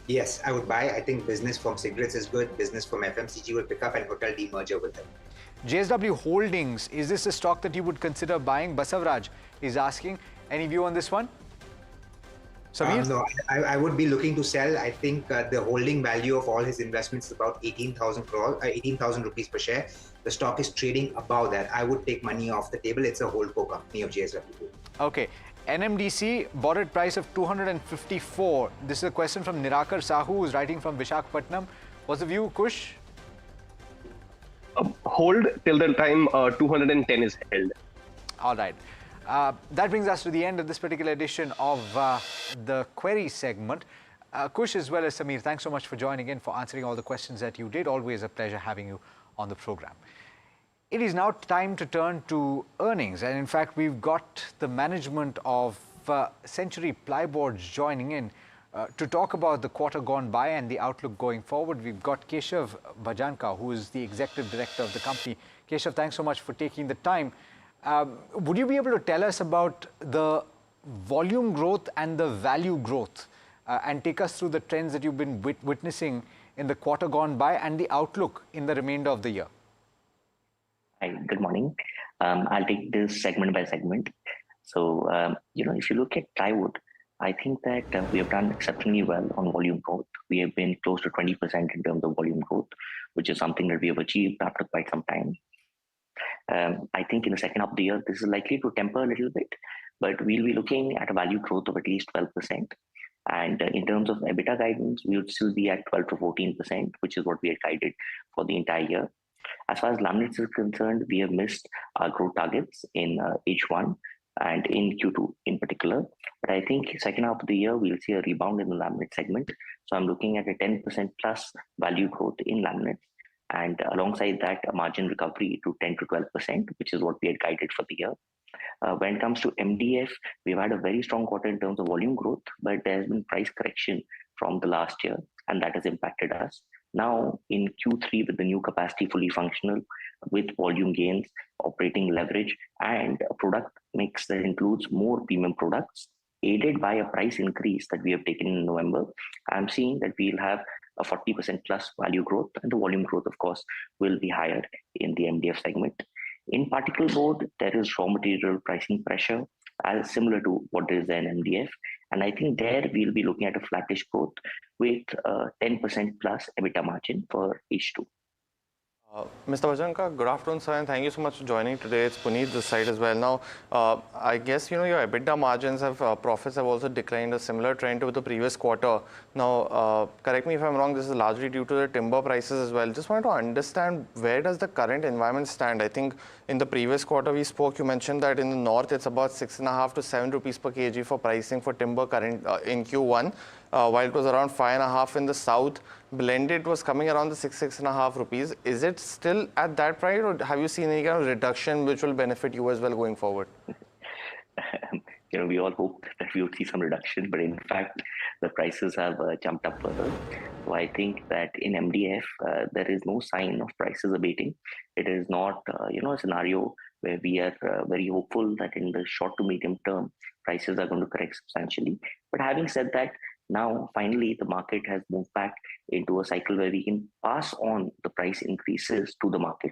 Yes, I would buy. I think business from cigarettes is good. Business from FMCG will pick up, and hotel demerger with them. JSW Holdings, is this a stock that you would consider buying? Basavraj is asking. Any view on this one? Samir? No, I would be looking to sell. I think the holding value of all his investments is about 18,000 rupees per share. The stock is trading above that. I would take money off the table. It's a holdco company of JSW. Okay. NMDC, bought at price of 254. This is a question from Nirakar Sahu, who's writing from Vishakhapatnam. What's the view, Kush? Hold till the time 210 is held. All right. That brings us to the end of this particular edition of the query segment. Kush as well as Samir, thanks so much for joining in, for answering all the questions that you did. Always a pleasure having you on the program. It is now time to turn to earnings, and in fact, we've got the management of Century Plyboards joining in to talk about the quarter gone by and the outlook going forward. We've got Keshav Bhajanka, who is the executive director of the company. Keshav, thanks so much for taking the time. Would you be able to tell us about the volume growth and the value growth and take us through the trends that you've been witnessing in the quarter gone by and the outlook in the remainder of the year? Hi, good morning. I'll take this segment by segment. So, if you look at plywood, I think that we have done exceptionally well on volume growth. We have been close to 20% in terms of volume growth, which is something that we have achieved after quite some time. I think in the second half of the year, this is likely to temper a little bit, but we'll be looking at a value growth of at least 12%. And in terms of EBITDA guidance, we would still be at 12 to 14%, which is what we had guided for the entire year. As far as laminates is concerned, we have missed our growth targets in H1 and in Q2 in particular. But I think second half of the year, we'll see a rebound in the laminate segment. So I'm looking at a 10% plus value growth in laminates. And alongside that, a margin recovery to 10 to 12%, which is what we had guided for the year. When it comes to MDF, we've had a very strong quarter in terms of volume growth, but there has been price correction from the last year, and that has impacted us. Now, in Q3, with the new capacity fully functional, with volume gains, operating leverage, and a product mix that includes more premium products, aided by a price increase that we have taken in November, I'm seeing that we'll have a 40% plus value growth, and the volume growth, of course, will be higher in the MDF segment. In particle board, there is raw material pricing pressure, as similar to what is in MDF. And I think there we'll be looking at a flattish growth with 10% plus EBITDA margin for H2. Mr. Bhajanka, good afternoon, sir, and thank you so much for joining today. It's Puneet this side as well. Now, I guess, your EBITDA margins profits have also declined, a similar trend to the previous quarter. Now, correct me if I'm wrong, this is largely due to the timber prices as well. Just wanted to understand, where does the current environment stand? I think in the previous quarter we spoke, you mentioned that in the north it's about 6.5 to 7 rupees per kg for pricing for timber current in Q1. While it was around 5.5 in the south, blended was coming around the 6.5 rupees. Is it still at that price, or have you seen any kind of reduction which will benefit you as well going forward? We all hope that we would see some reduction, but in fact, the prices have jumped up further. So I think that in MDF, there is no sign of prices abating. It is not, a scenario where we are very hopeful that in the short to medium term, prices are going to correct substantially. But having said that, now, finally, the market has moved back into a cycle where we can pass on the price increases to the market.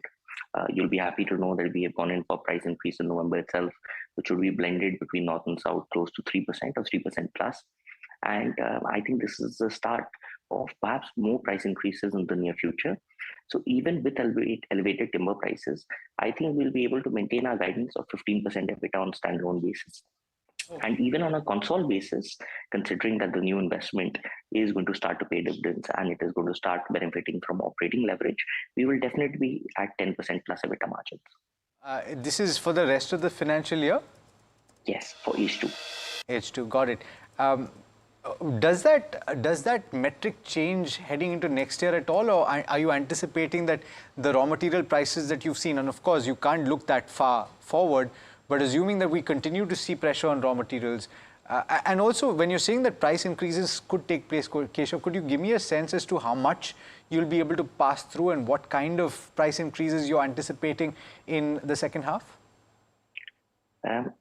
You'll be happy to know that we have gone in for price increase in November itself, which will be blended between north and south, close to 3% or 3% plus. And I think this is the start of perhaps more price increases in the near future. So even with elevated timber prices, I think we'll be able to maintain our guidance of 15% EBITDA on standalone basis. And even on a console basis, considering that the new investment is going to start to pay dividends and it is going to start benefiting from operating leverage, we will definitely be at 10% plus EBITDA margins. This is for the rest of the financial year? Yes, for H2. H2, got it. Does that metric change heading into next year at all, or are you anticipating that the raw material prices that you've seen, and of course you can't look that far forward, but assuming that we continue to see pressure on raw materials, and also when you're saying that price increases could take place, Keshav, could you give me a sense as to how much you'll be able to pass through and what kind of price increases you're anticipating in the second half?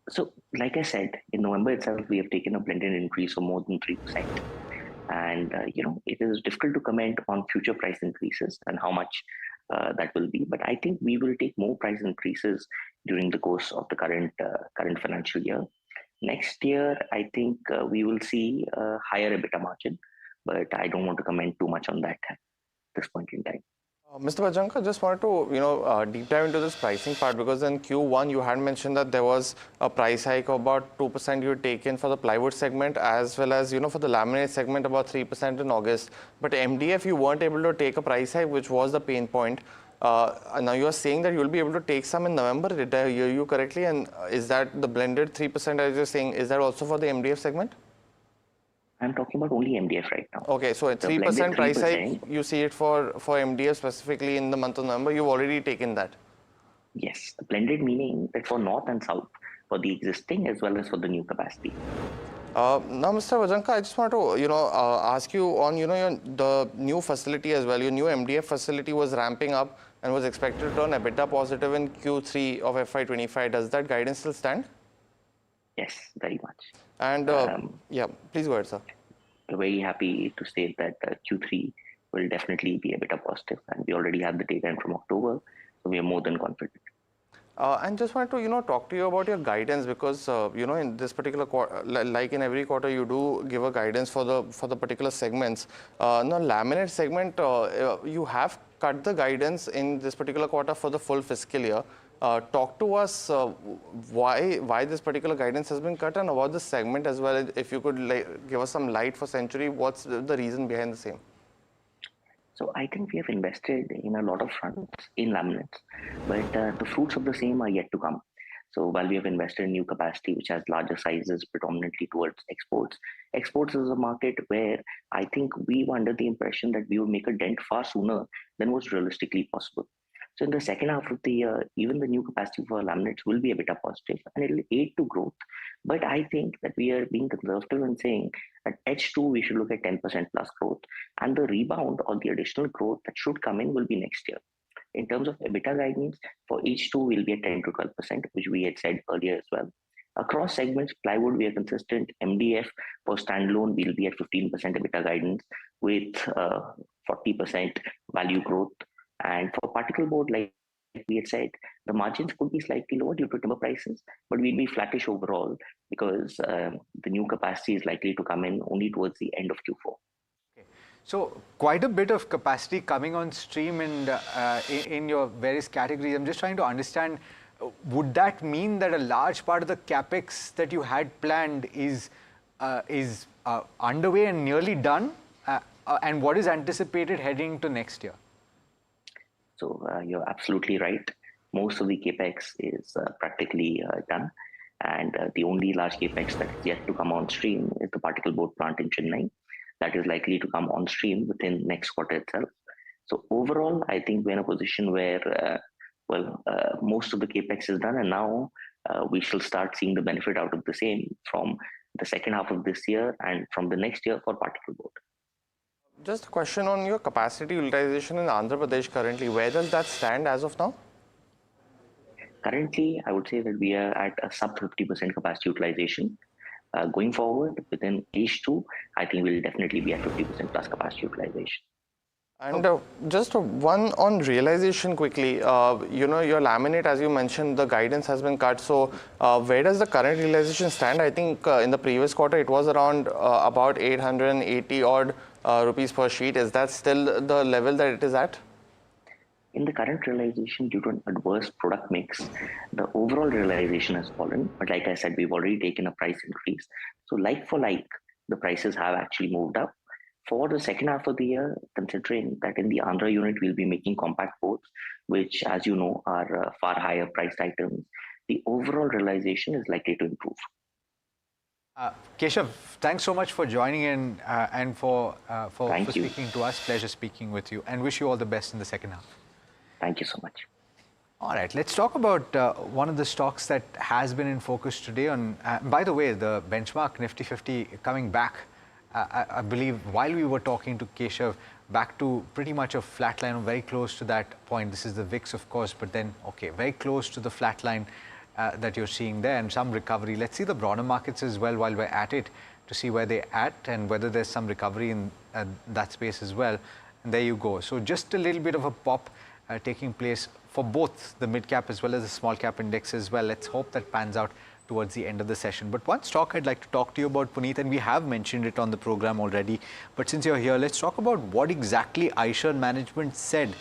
So, like I said, in November itself, we have taken a blended increase of more than 3%. And, it is difficult to comment on future price increases and how much that will be. But I think we will take more price increases during the course of the current financial year. Next year, I think we will see a higher EBITDA margin, but I don't want to comment too much on that at this point in time. Mr. Bhajanka, just wanted to deep dive into this pricing part, because in Q1 you had mentioned that there was a price hike of about 2% you had taken for the plywood segment, as well as for the laminate segment about 3% in August. But MDF you weren't able to take a price hike, which was the pain point. Now you are saying that you'll be able to take some in November. Did I hear you correctly? And is that the blended 3% as you're saying? Is that also for the MDF segment? I'm talking about only MDF right now. Okay, so a 3% price hike, you see it for MDF specifically in the month of November, you've already taken that? Yes, blended meaning that for north and south, for the existing as well as for the new capacity. Now, Mr. Vajanka, I just want to, ask you on, the new facility as well. Your new MDF facility was ramping up and was expected to turn EBITDA positive in Q3 of FY25. Does that guidance still stand? Yes, very much. And yeah, please go ahead, sir. We're very happy to state that Q3 will definitely be EBITDA positive, and we already have the data in from October, so we are more than confident. And just wanted to, talk to you about your guidance because, in this particular quarter, like in every quarter, you do give a guidance for the particular segments. Now, laminate segment, you have cut the guidance in this particular quarter for the full fiscal year. Talk to us why this particular guidance has been cut and about the segment as well. If you could give us some light for Century, what's the reason behind the same? So I think we have invested in a lot of fronts in laminates, but the fruits of the same are yet to come. So while we have invested in new capacity, which has larger sizes predominantly towards exports, exports is a market where I think we were under the impression that we would make a dent far sooner than was realistically possible. So in the second half of the year, even the new capacity for laminates will be EBITDA positive and it will aid to growth. But I think that we are being conservative in saying at H2 we should look at 10% plus growth, and the rebound or the additional growth that should come in will be next year. In terms of EBITDA guidance, for H2 we'll be at 10 to 12%, which we had said earlier as well. Across segments, plywood we are consistent. MDF for standalone we'll be at 15% EBITDA guidance with 40% value growth. And for particle board, like we had said, the margins could be slightly lower due to timber prices, but we'll be flattish overall because the new capacity is likely to come in only towards the end of Q4. Okay. So quite a bit of capacity coming on stream in your various categories. I'm just trying to understand, would that mean that a large part of the capex that you had planned is underway and nearly done? And what is anticipated heading to next year? So you're absolutely right. Most of the capex is practically done, and the only large capex that is yet to come on stream is the particle board plant in Chennai. That is likely to come on stream within next quarter itself. So overall, I think we're in a position where, most of the capex is done, and now we shall start seeing the benefit out of the same from the second half of this year and from the next year for particle board. Just a question on your capacity utilization in Andhra Pradesh currently. Where does that stand as of now? Currently, I would say that we are at a sub 50% capacity utilization. Going forward, within H2, I think we'll definitely be at 50% plus capacity utilization. And just one on realization quickly. Your laminate, as you mentioned, the guidance has been cut. So where does the current realization stand? I think in the previous quarter, it was around about 880 odd rupees per sheet. Is that still the level that it is at? In the current realization, due to an adverse product mix, the overall realization has fallen. But like I said, we've already taken a price increase. So like for like, the prices have actually moved up. For the second half of the year, considering that in the Andhra unit, we'll be making compact boards, which, as you know, are far higher priced items, the overall realization is likely to improve. Keshav, thanks so much for joining in and for speaking to us. Pleasure speaking with you, and wish you all the best in the second half. Thank you so much. All right, let's talk about one of the stocks that has been in focus today. By the way, the benchmark Nifty 50 coming back, I believe, while we were talking to Keshav, back to pretty much a flat line, very close to that point. This is the VIX, of course, but then, okay, very close to the flat line that you're seeing there and some recovery. Let's see the broader markets as well while we're at it to see where they're at and whether there's some recovery in that space as well. And there you go. So just a little bit of a pop taking place for both the mid-cap as well as the small-cap index as well. Let's hope that pans out towards the end of the session. But one stock I'd like to talk to you about, Puneet, and we have mentioned it on the program already, but since you're here, let's talk about what exactly Eicher management said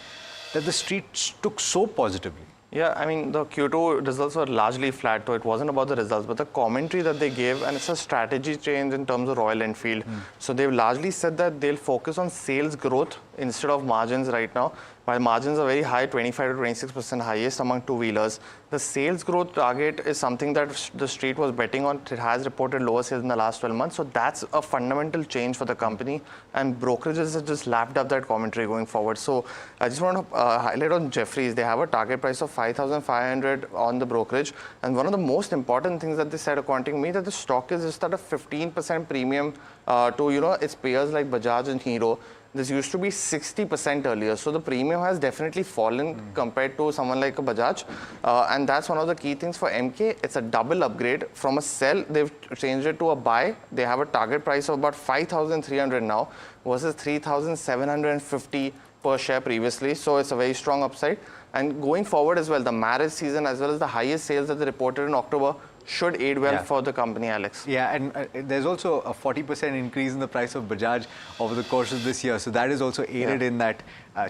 that the street took so positively. Yeah, I mean, the Q2 results were largely flat, so it wasn't about the results, but the commentary that they gave, and it's a strategy change in terms of Royal Enfield. So they've largely said that they'll focus on sales growth instead of margins right now. While margins are very high, 25 to 26% highest among two-wheelers, the sales growth target is something that the street was betting on. It has reported lower sales in the last 12 months. So that's a fundamental change for the company, and brokerages have just lapped up that commentary going forward. So I just want to highlight on Jefferies. They have a target price of 5,500 on the brokerage. And one of the most important things that they said, according to me, that the stock is just at a 15% premium to its peers like Bajaj and Hero. This used to be 60% earlier. So the premium has definitely fallen compared to someone like a Bajaj. And that's one of the key things for MK. It's a double upgrade. From a sell, they've changed it to a buy. They have a target price of about 5,300 now versus 3,750 per share previously. So it's a very strong upside. And going forward as well, the marriage season as well as the highest sales that they reported in October should aid well for the company, Alex. Yeah, and there's also a 40% increase in the price of Bajaj over the course of this year. So that is also aided in that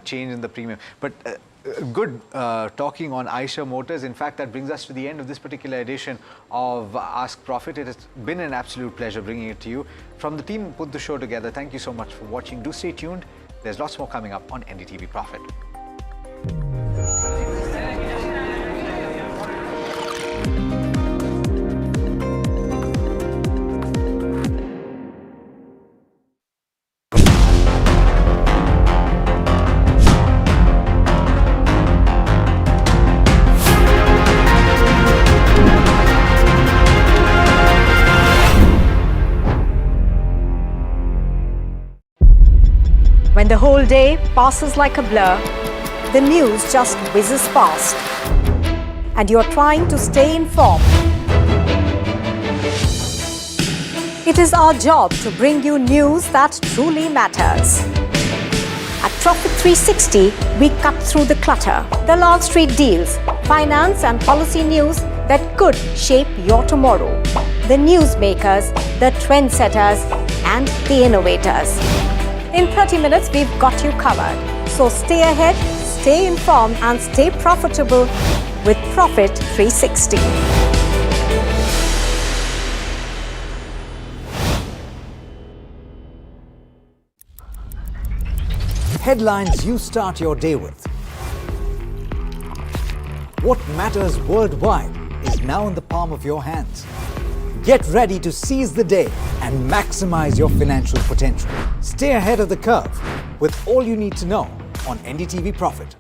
change in the premium. But good talking on Eicher Motors. In fact, that brings us to the end of this particular edition of Ask Profit. It has been an absolute pleasure bringing it to you. From the team who put the show together, thank you so much for watching. Do stay tuned. There's lots more coming up on NDTV Profit. When the whole day passes like a blur, the news just whizzes past, and you're trying to stay informed. It is our job to bring you news that truly matters. At Profit 360, we cut through the clutter. The Wall Street deals, finance and policy news that could shape your tomorrow. The newsmakers, the trendsetters, and the innovators. In 30 minutes, we've got you covered. So stay ahead, stay informed, and stay profitable with Profit 360. Headlines you start your day with. What matters worldwide is now in the palm of your hands. Get ready to seize the day and maximize your financial potential. Stay ahead of the curve with all you need to know on NDTV Profit.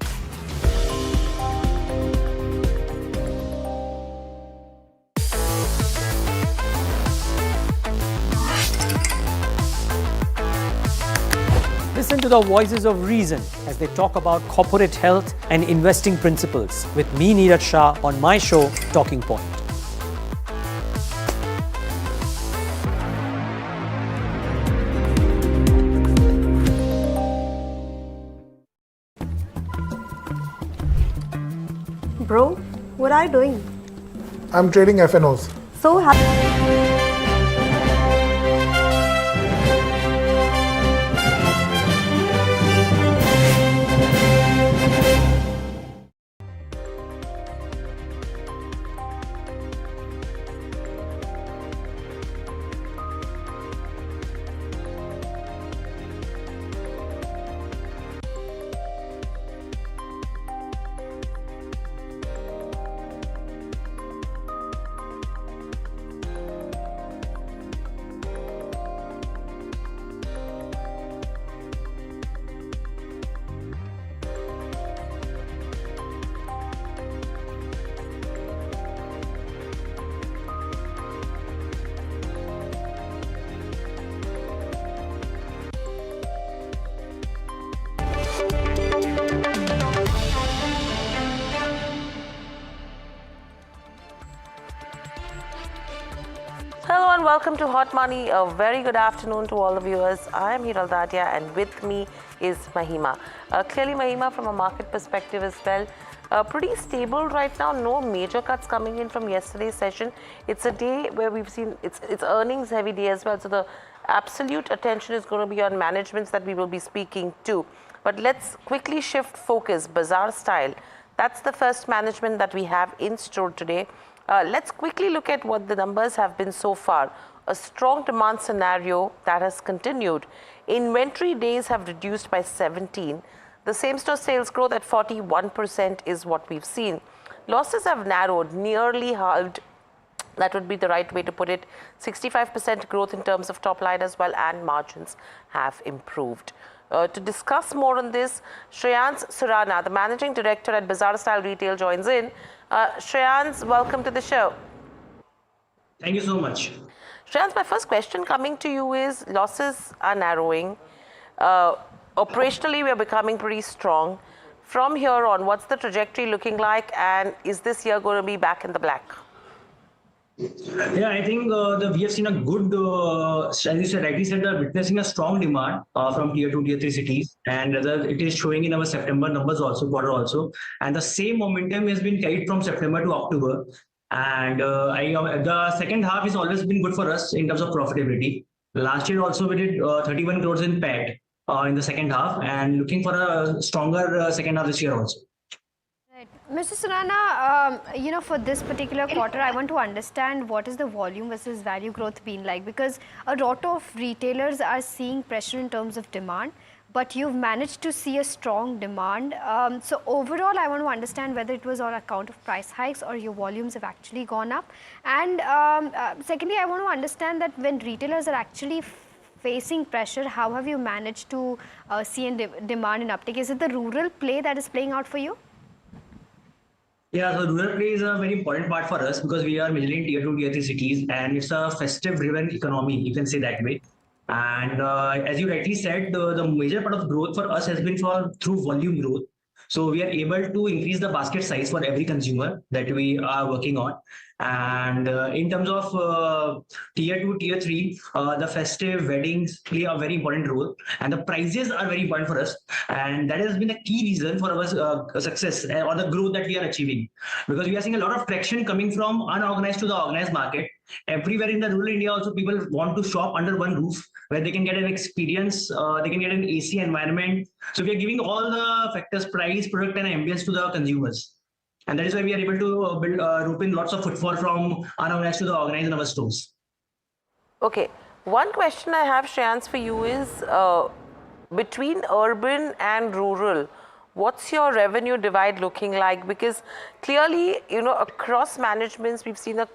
Listen to the voices of reason as they talk about corporate health and investing principles with me, Neeraj Shah, on my show, Talking Point. Bro, what are you doing? I'm trading FNOs. So happy. Hello and welcome to Hot Money. A very good afternoon to all the viewers. I am Hiral Dadia and with me is Mahima. Clearly Mahima, from a market perspective as well, pretty stable right now. No major cuts coming in from yesterday's session. It's a day where we've seen it's earnings heavy day as well. So the absolute attention is going to be on managements that we will be speaking to. But let's quickly shift focus, bazaar style. That's the first management that we have in store today. Let's quickly look at what the numbers have been so far. a strong demand scenario that has continued. Inventory days have reduced by 17. The same-store sales growth at 41% is what we've seen. Losses have narrowed, nearly halved. That would be the right way to put it. 65% growth in terms of top line as well, and margins have improved. To discuss more on this, Shreyans Surana, the Managing Director at Bazaar Style Retail, joins in. Shreyans, welcome to the show. Thank you so much. Shreyans, my first question coming to you is, losses are narrowing. Operationally, we are becoming pretty strong. From here on, what's the trajectory looking like, and is this year going to be back in the black? Yeah, I think we have seen a good, as you said, rightly said, witnessing a strong demand from tier 2, tier 3 cities, and it is showing in our September numbers also, quarter also. And the same momentum has been carried from September to October. And the second half has always been good for us in terms of profitability. Last year also we did 31 crores in PAT in the second half, and looking for a stronger second half this year also. Mr. Surana, for this particular quarter, I want to understand what is the volume versus value growth been like, because a lot of retailers are seeing pressure in terms of demand, but you've managed to see a strong demand. So overall, I want to understand whether it was on account of price hikes or your volumes have actually gone up. And secondly, I want to understand that when retailers are actually facing pressure, how have you managed to see demand and uptake? Is it the rural play that is playing out for you? Yeah, so rural play is a very important part for us because we are majorly in tier 2, tier 3 cities, and it's a festive-driven economy, you can say that way. And as you rightly said, the major part of growth for us has been through volume growth. So we are able to increase the basket size for every consumer that we are working on. And in terms of tier 2, tier 3, the festive weddings play a very important role, and the prices are very important for us. And that has been a key reason for our success or the growth that we are achieving, because we are seeing a lot of traction coming from unorganized to the organized market. Everywhere in the rural India also, people want to shop under one roof where they can get an experience, they can get an AC environment. So we are giving all the factors, price, product and ambience to the consumers. And that is why we are able to rope in lots of footfall from unorganized to the organized in our stores. Okay. One question I have, Shreyans, for you is, between urban and rural, what's your revenue divide looking like? Because clearly, across managements, we've seen a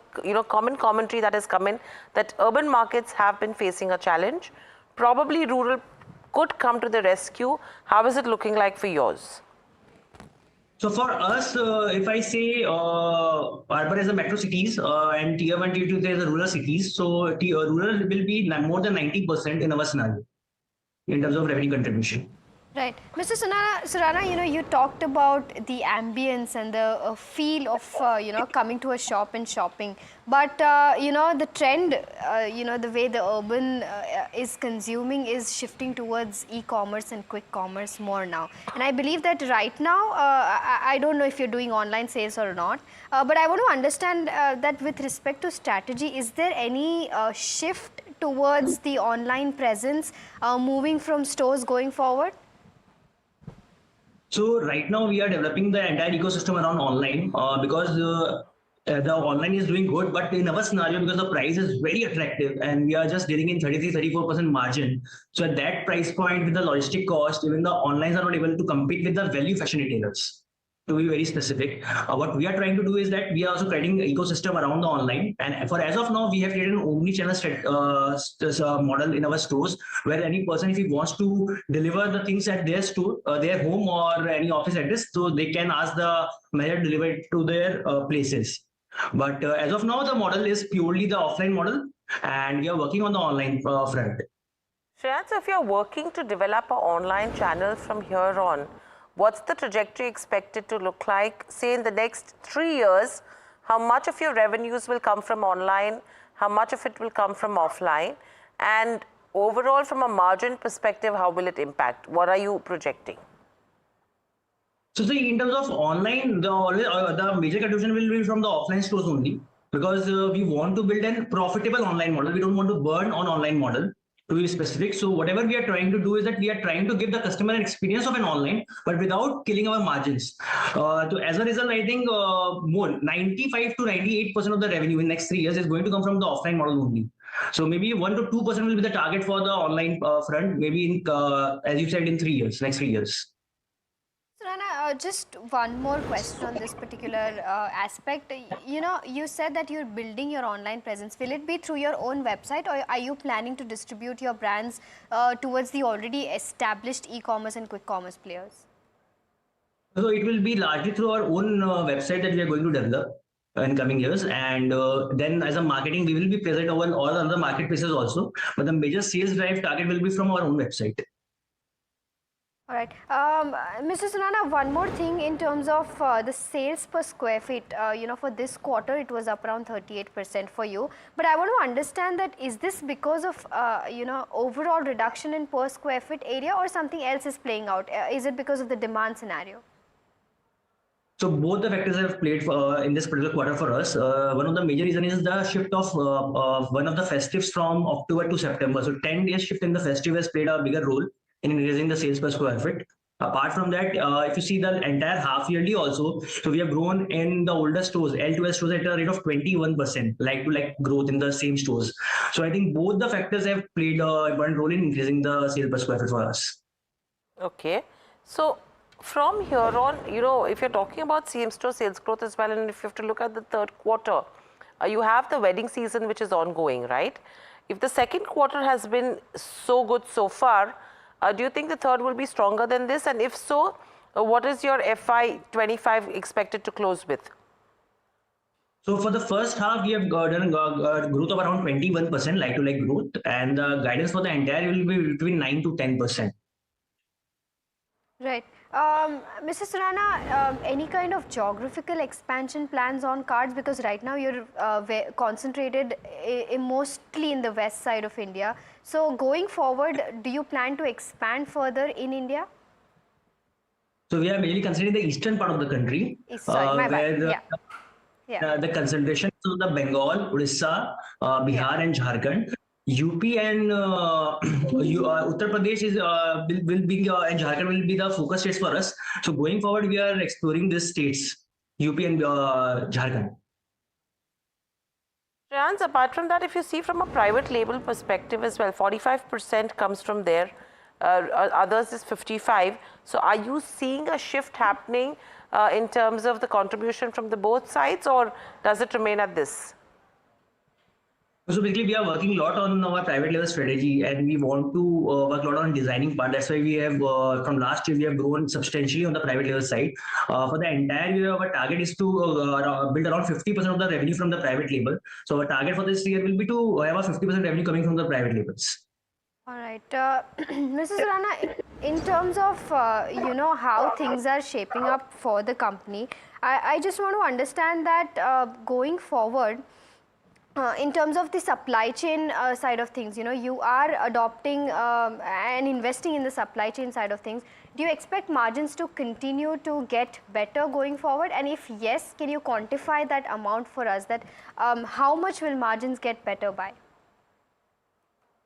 common commentary that has come in that urban markets have been facing a challenge. Probably rural could come to the rescue. How is it looking like for yours? So for us, if I say urban is the metro cities and tier 1, tier 2, there is the rural cities. So rural will be more than 90% in our scenario in terms of revenue contribution. Right. Mr. Surana, you talked about the ambience and the feel of, coming to a shop and shopping. But, the trend, the way the urban is consuming is shifting towards e-commerce and quick commerce more now. And I believe that right now, I don't know if you're doing online sales or not, but I want to understand that with respect to strategy, is there any shift towards the online presence moving from stores going forward? So right now we are developing the entire ecosystem around online because the online is doing good, but in our scenario, because the price is very attractive and we are just dealing in 33-34% margin. So at that price point with the logistic cost, even the onlines are not able to compete with the value fashion retailers. To be very specific, what we are trying to do is that we are also creating an ecosystem around the online. And for as of now, we have created an omni-channel model in our stores, where any person, if he wants to deliver the things at their store, their home or any office address, so they can ask the manager to deliver it to their places. But as of now, the model is purely the offline model, and we are working on the online front. Shreyans, if you're working to develop an online channel from here on, what's the trajectory expected to look like? Say in the next 3 years, how much of your revenues will come from online? How much of it will come from offline? And overall, from a margin perspective, how will it impact? What are you projecting? So see, in terms of online, the major contribution will be from the offline stores only, because we want to build a profitable online model. We don't want to burn on online model, to be specific. So whatever we are trying to do is that we are trying to give the customer an experience of an online, but without killing our margins. So as a result, I think more 95 to 98% of the revenue in next 3 years is going to come from the offline model only. So maybe 1 to 2% will be the target for the online front, maybe in, as you said, in 3 years, next 3 years. Rana, just one more question on this particular aspect. You know, you said that you're building your online presence. Will it be through your own website, or are you planning to distribute your brands towards the already established e-commerce and quick commerce players? So it will be largely through our own website that we are going to develop in coming years, and then as a marketing, we will be present over all other marketplaces also. But the major sales drive target will be from our own website. All right. Mr. Surana, one more thing in terms of the sales per square feet. You know, for this quarter, it was up around 38% for you. But I want to understand that is this because of, you know, overall reduction in per square feet area, or something else is playing out? Is it because of the demand scenario? So both the factors have played in this particular quarter for us. One of the major reasons is the shift of one of the festives from October to September. So 10 days shift in the festive has played a bigger role in increasing the sales per square feet. Apart from that, if you see the entire half yearly also, so we have grown in the older stores, L2S stores, at a rate of 21%, like growth in the same stores. So I think both the factors have played an important role in increasing the sales per square feet for us. Okay. So from here on, you know, if you're talking about same store sales growth as well, and if you have to look at the third quarter, you have the wedding season which is ongoing, right? If the second quarter has been so good so far, do you think the third will be stronger than this? And if so, what is your FY25 expected to close with? So for the first half, we have done a growth of around 21% like-to-like growth, and the guidance for the entire will be between 9 to 10%. Right. Mrs. Surana, any kind of geographical expansion plans on cards? Because right now you're concentrated mostly in the west side of India. So going forward, do you plan to expand further in India? So we are mainly considering the eastern part of the country, where the concentration of the Bengal, Odisha, Bihar, and Jharkhand. UP and Uttar Pradesh will be and Jharkhand will be the focus states for us. So going forward, we are exploring these states, UP and Jharkhand. Shreyans, apart from that, if you see from a private label perspective as well, 45% comes from there. Others is 55. So are you seeing a shift happening in terms of the contribution from the both sides, or does it remain at this? So basically, we are working a lot on our private label strategy, and we want to work a lot on designing part. That's why we have from last year we have grown substantially on the private label side. For the entire year, our target is to build around 50% of the revenue from the private label. So our target for this year will be to have a 50% revenue coming from the private labels. All right, Mrs. Rana, in terms of you know, how things are shaping up for the company, I just want to understand that going forward, in terms of the supply chain side of things, you know, you are adopting and investing in the supply chain side of things. Do you expect margins to continue to get better going forward? And if yes, can you quantify that amount for us, that how much will margins get better by?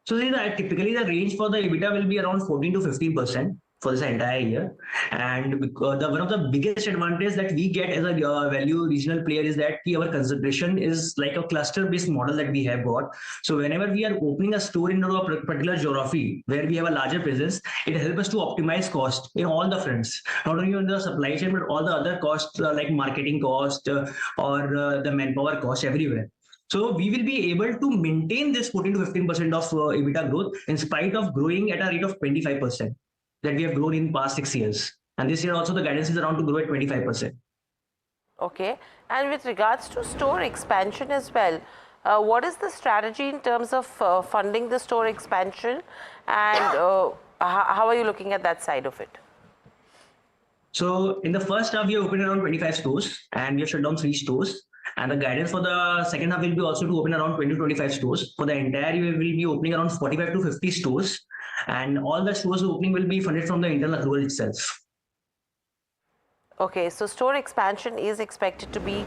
So typically the range for the EBITDA will be around 14 to 15% for this entire year. And one of the biggest advantage that we get as a value regional player is that our concentration is like a cluster-based model that we have got. So whenever we are opening a store in a particular geography where we have a larger presence, it helps us to optimize cost in all the fronts, not only on the supply chain, but all the other costs like marketing cost or the manpower cost everywhere. So we will be able to maintain this 14 to 15% of EBITDA growth in spite of growing at a rate of 25% that we have grown in past 6 years. And this year also the guidance is around to grow at 25%. Okay. And with regards to store expansion as well, what is the strategy in terms of funding the store expansion, and how are you looking at that side of it? So in the first half, we opened around 25 stores and we have shut down 3 stores. And the guidance for the second half will be also to open around 20 to 25 stores. For the entire year, we will be opening around 45 to 50 stores. And all the stores opening will be funded from the internal accrual itself. Okay, so store expansion is expected to be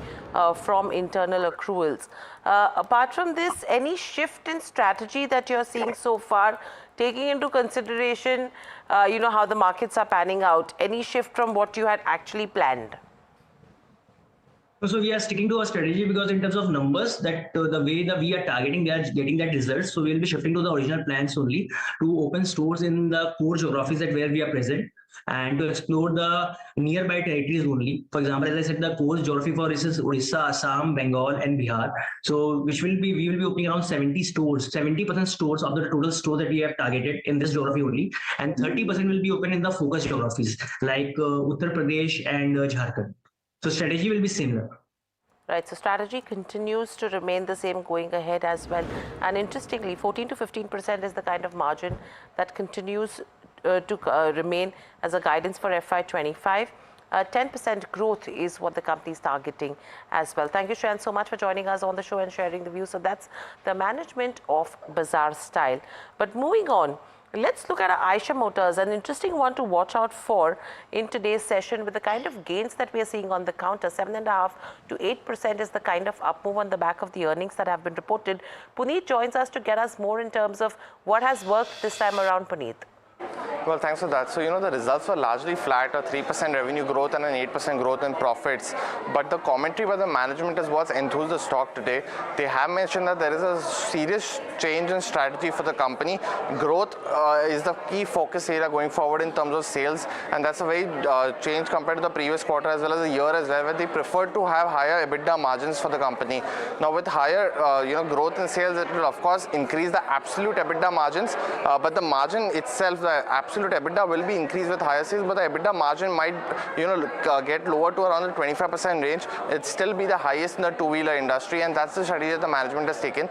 from internal accruals. Apart from this, any shift in strategy that you're seeing so far, taking into consideration, you know, how the markets are panning out, any shift from what you had actually planned? So we are sticking to our strategy because in terms of numbers, that the way that we are targeting, they are getting that results. So we'll be shifting to the original plans only to open stores in the core geographies that where we are present and to explore the nearby territories only. For example, as I said, the core geography for this is Odisha, Assam, Bengal, and Bihar. So we will be opening around 70 stores, 70% stores of the total stores that we have targeted in this geography only, and 30% will be open in the focus geographies like Uttar Pradesh and Jharkhand. So strategy will be similar. Right, so strategy continues to remain the same going ahead as well. And interestingly, 14 to 15% is the kind of margin that continues to remain as a guidance for FY25. 10% growth is what the company is targeting as well. Thank you, Shreyan, so much for joining us on the show and sharing the views. So that's the management of Bazaar Style. But moving on, let's look at Eicher Motors, an interesting one to watch out for in today's session with the kind of gains that we are seeing on the counter. 7.5% to 8% is the kind of up move on the back of the earnings that have been reported. Puneet joins us to get us more in terms of what has worked this time around, Puneet. Well, thanks for that. So, the results were largely flat, a 3% revenue growth and an 8% growth in profits. But the commentary by the management is what's enthused the stock today. They have mentioned that there is a serious change in strategy for the company. Growth is the key focus area going forward in terms of sales. And that's a very change compared to the previous quarter as well as the year as well, where they preferred to have higher EBITDA margins for the company. Now, with higher, growth in sales, it will, of course, increase the absolute EBITDA margins. But the margin itself, the absolute EBITDA will be increased with higher sales, but the EBITDA margin might, get lower to around the 25% range. It'll still be the highest in the two-wheeler industry, and that's the strategy that the management has taken.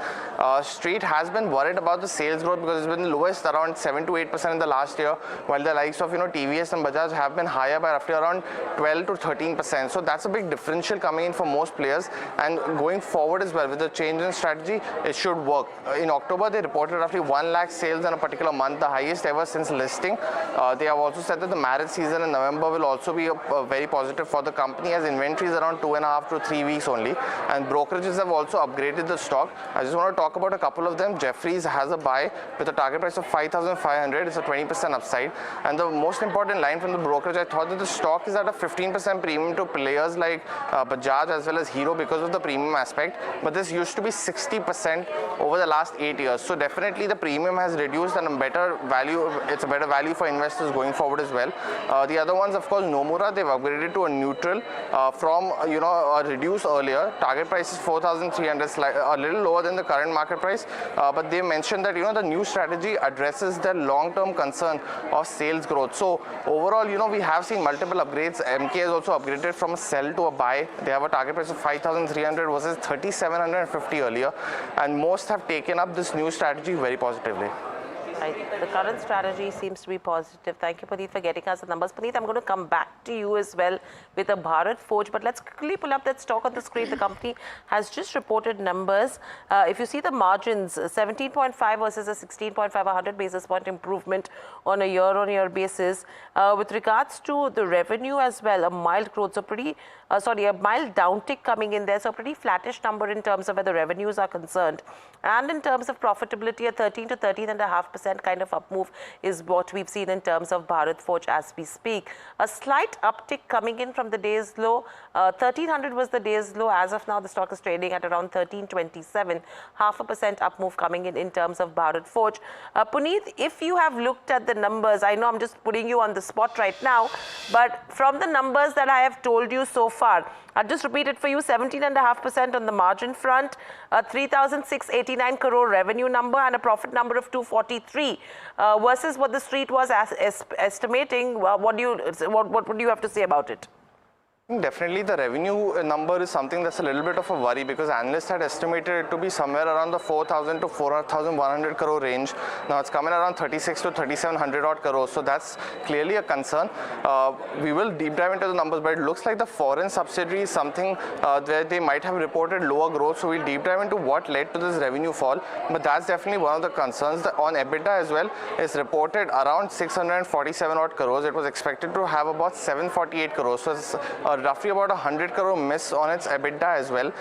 Street has been worried about the sales growth because it's been the lowest, around 7 to 8% in the last year, while the likes of, TVS and Bajaj have been higher by roughly around 12 to 13%. So that's a big differential coming in for most players, and going forward as well with the change in strategy, it should work. In October, they reported roughly 1 lakh sales in a particular month, the highest ever since listing. They have also said that the marriage season in November will also be very positive for the company, as inventory is around 2.5 to 3 weeks only, and brokerages have also upgraded the stock. I just want to talk about a couple of them. Jefferies has a buy with a target price of 5,500. It's a 20% upside, and the most important line from the brokerage, I thought that the stock is at a 15% premium to players like Bajaj as well as Hero because of the premium aspect, but this used to be 60% over the last 8 years. So definitely the premium has reduced, and a better value, it's a better value for investors going forward as well. The other ones, of course, Nomura, they've upgraded to a neutral from a reduced earlier. Target price is 4,300, a little lower than the current market price, but they mentioned that the new strategy addresses the long-term concern of sales growth. So overall, we have seen multiple upgrades. MK has also upgraded from a sell to a buy. They have a target price of 5,300 versus 3,750 earlier, and most have taken up this new strategy very positively. The current strategy seems to be positive. Thank you, Puneet, for getting us the numbers. Puneet, I'm going to come back to you as well with a Bharat Forge, but let's quickly pull up that stock on the screen. The company has just reported numbers. If you see the margins, 17.5 versus a 16.5, 100 basis point improvement on a year-on-year basis. With regards to the revenue as well, a mild growth, so a mild downtick coming in there, so a pretty flattish number in terms of where the revenues are concerned. And in terms of profitability, a 13 to 13.5% kind of up move is what we've seen in terms of Bharat Forge as we speak. A slight uptick coming in from the day's low. 1300 was the day's low. As of now, the stock is trading at around 1327. 0.5% up move coming in terms of Bharat Forge. Puneet, if you have looked at the numbers, I know I'm just putting you on the spot right now, but from the numbers that I have told you so far, I'll just repeat it for you. 17.5% on the margin front, a 3,689 crore revenue number, and a profit number of 243 versus what the street was estimating. What do you have to say about it? Definitely the revenue number is something that's a little bit of a worry, because analysts had estimated it to be somewhere around the 4,000 to 4,100 crore range. Now it's coming around 36 to 3,700 odd crores, so that's clearly a concern. We will deep dive into the numbers, but it looks like the foreign subsidiary is something where they might have reported lower growth, so we'll deep dive into what led to this revenue fall, but that's definitely one of the concerns. On EBITDA as well, is reported around 647 odd crores. It was expected to have about 748 crores, so it's a roughly about 100 crore miss on its EBITDA as well.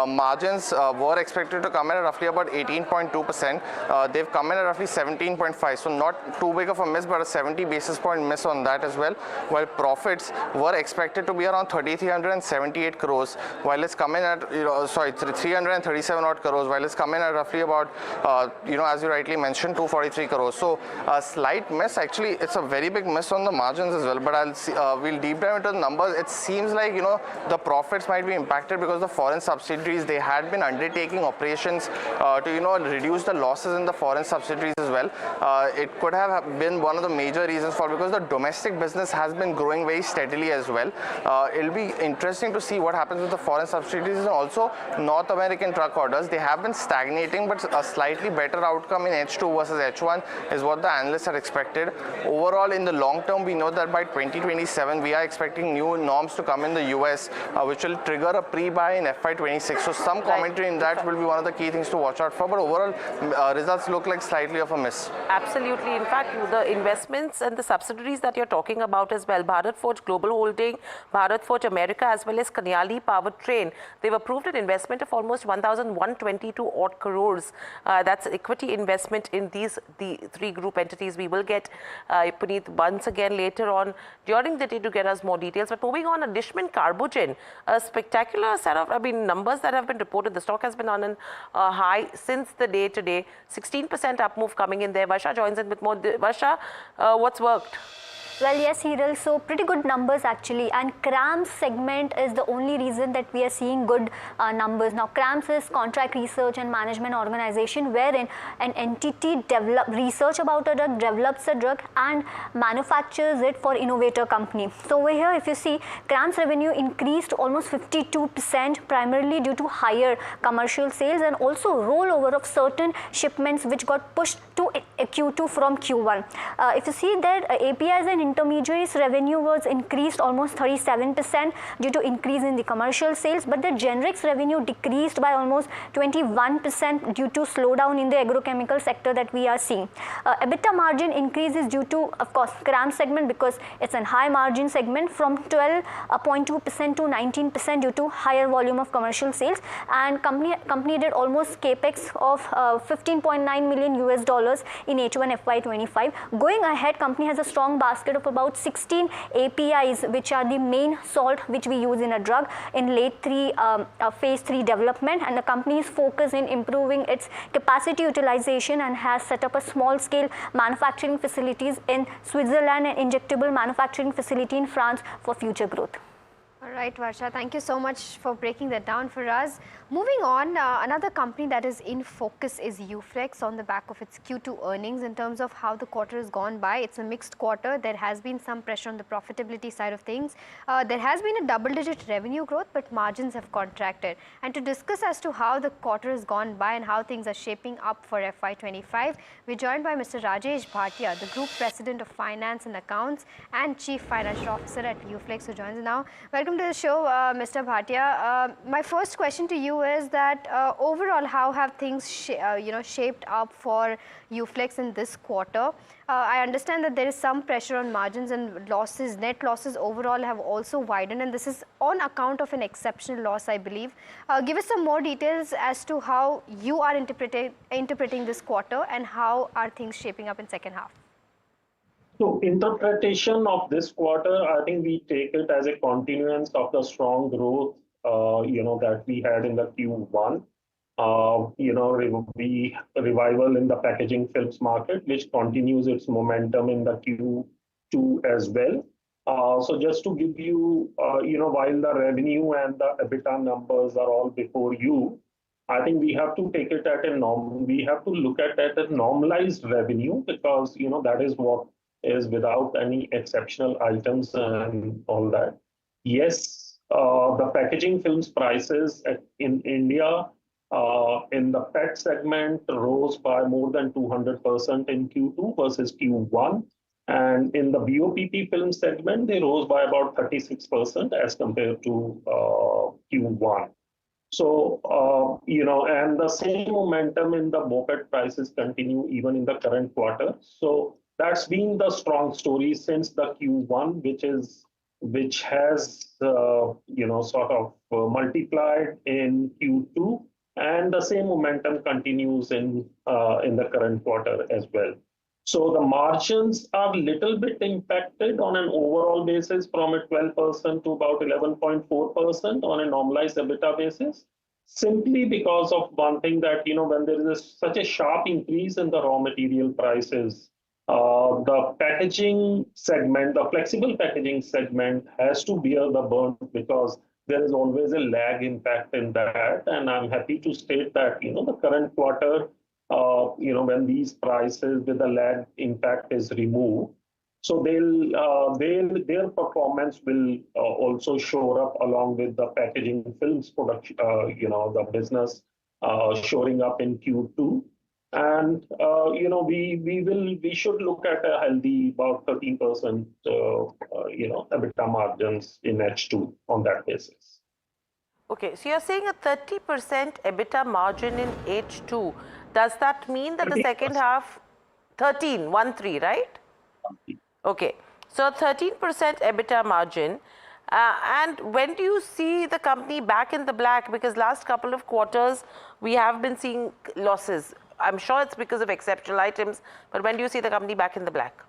Margins were expected to come in at roughly about 18.2%. They've come in at roughly 17.5%, so not too big of a miss, but a 70 basis point miss on that as well. While profits were expected to be around 378 crores, while it's come in at 337 odd crores, while it's come in at roughly about as you rightly mentioned, 243 crores. So a slight miss. Actually, it's a very big miss on the margins as well. But we'll deep dive into the numbers. It seems like the profits might be impacted because the foreign subsidiaries, they had been undertaking operations to reduce the losses in the foreign subsidiaries as well. It could have been one of the major reasons for, because the domestic business has been growing very steadily as well. It'll be interesting to see what happens with the foreign subsidiaries, and also North American truck orders. They have been stagnating, but a slightly better outcome in H2 versus H1 is what the analysts had expected. Overall, in the long term, we know that by 2027, we are expecting new norms to come in the US, which will trigger a pre-buy in FY26. So some commentary in that will be one of the key things to watch out for. But overall, results look like slightly of a miss. Absolutely. In fact, the investments and the subsidiaries that you're talking about as well, Bharat Forge Global Holding, Bharat Forge America, as well as Kanyali Powertrain, they've approved an investment of almost 1,122 odd crores. That's equity investment in the three group entities. We will get Puneet once again later on during the day to get us more details. But moving on, Adishman Carbogen, a spectacular set of numbers that have been reported. The stock has been on a high since the day today. 16% up move coming in there. Varsha joins in with more. Varsha, what's worked? Well, yes, Hiral, so pretty good numbers actually, and CRAMS segment is the only reason that we are seeing good numbers. Now, CRAMS is Contract Research and Management Organization, wherein an entity research about a drug, develops a drug and manufactures it for innovator company. So over here, if you see, CRAMS revenue increased almost 52%, primarily due to higher commercial sales and also rollover of certain shipments which got pushed to Q2 from Q1. If you see that APIs and intermediaries revenue was increased almost 37% due to increase in the commercial sales, but the generics revenue decreased by almost 21% due to slowdown in the agrochemical sector that we are seeing. EBITDA margin increases due to, of course, CRAMS segment, because it's a high margin segment, from 12.2% to 19% due to higher volume of commercial sales, and company did almost capex of $15.9 million in H1 FY25. Going ahead, company has a strong basket of about 16 APIs, which are the main salt which we use in a drug in phase 3 development, and the company is focused in improving its capacity utilization and has set up a small scale manufacturing facilities in Switzerland and injectable manufacturing facility in France for future growth. All right, Varsha, thank you so much for breaking that down for us. Moving on, another company that is in focus is Uflex on the back of its Q2 earnings. In terms of how the quarter has gone by, it's a mixed quarter. There has been some pressure on the profitability side of things. There has been a double-digit revenue growth, but margins have contracted. And to discuss as to how the quarter has gone by and how things are shaping up for FY25, we're joined by Mr. Rajesh Bhatia, the Group President of Finance and Accounts and Chief Financial Officer at Uflex, who joins us now. Welcome to the show, Mr. Bhatia. My first question to you is that overall, how have things shaped up for Uflex in this quarter? I understand that there is some pressure on margins, and losses, net losses overall have also widened, and this is on account of an exceptional loss, I believe. Give us some more details as to how you are interpreting this quarter and how are things shaping up in second half. So interpretation of this quarter, I think we take it as a continuance of the strong growth, that we had in the Q1. Revival in the packaging films market, which continues its momentum in the Q2 as well. So just to give you, while the revenue and the EBITDA numbers are all before you, I think we have to take it at we have to look at it as normalized revenue, because, that is what is without any exceptional items and all that. Yes, the packaging films prices in India in the PET segment rose by more than 200% in Q2 versus Q1. And in the BOPP film segment, they rose by about 36% as compared to Q1. So, and the same momentum in the BOPET prices continue even in the current quarter. So that's been the strong story since the Q1, which is which has sort of multiplied in Q2, and the same momentum continues in the current quarter as well. So the margins are a little bit impacted on an overall basis from a 12% to about 11.4% on a normalized EBITDA basis, simply because of one thing that, when there is such a sharp increase in the raw material prices, the packaging segment, the flexible packaging segment has to bear the burn because there is always a lag impact in that. And I'm happy to state that, the current quarter, when these prices with the lag impact is removed, so their performance will also show up along with the packaging films production, the business showing up in Q2. And we should look at a healthy about 13% EBITDA margins in H2 on that basis. Okay, so you're saying a 30% EBITDA margin in H2. Does that mean that the second half, 13, right? Okay, so 13% EBITDA margin. And when do you see the company back in the black? Because last couple of quarters, we have been seeing losses. I'm sure it's because of exceptional items, but when do you see the company back in the black?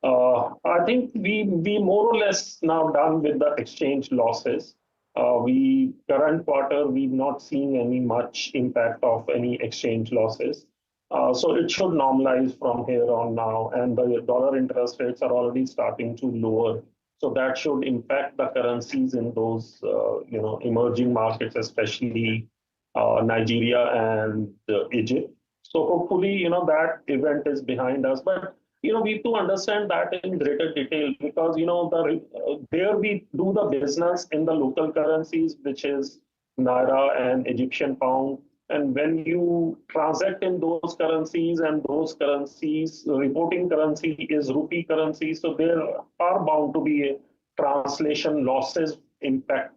I think we more or less now done with the exchange losses. Current quarter, we've not seen any much impact of any exchange losses. So it should normalize from here on now, and the dollar interest rates are already starting to lower. So that should impact the currencies in those emerging markets, especially Nigeria and Egypt. So hopefully, that event is behind us. But we have to understand that in greater detail because there we do the business in the local currencies, which is Naira and Egyptian pound. And when you transact in those currencies and those currencies, reporting currency is rupee currency, so there are bound to be a translation losses impact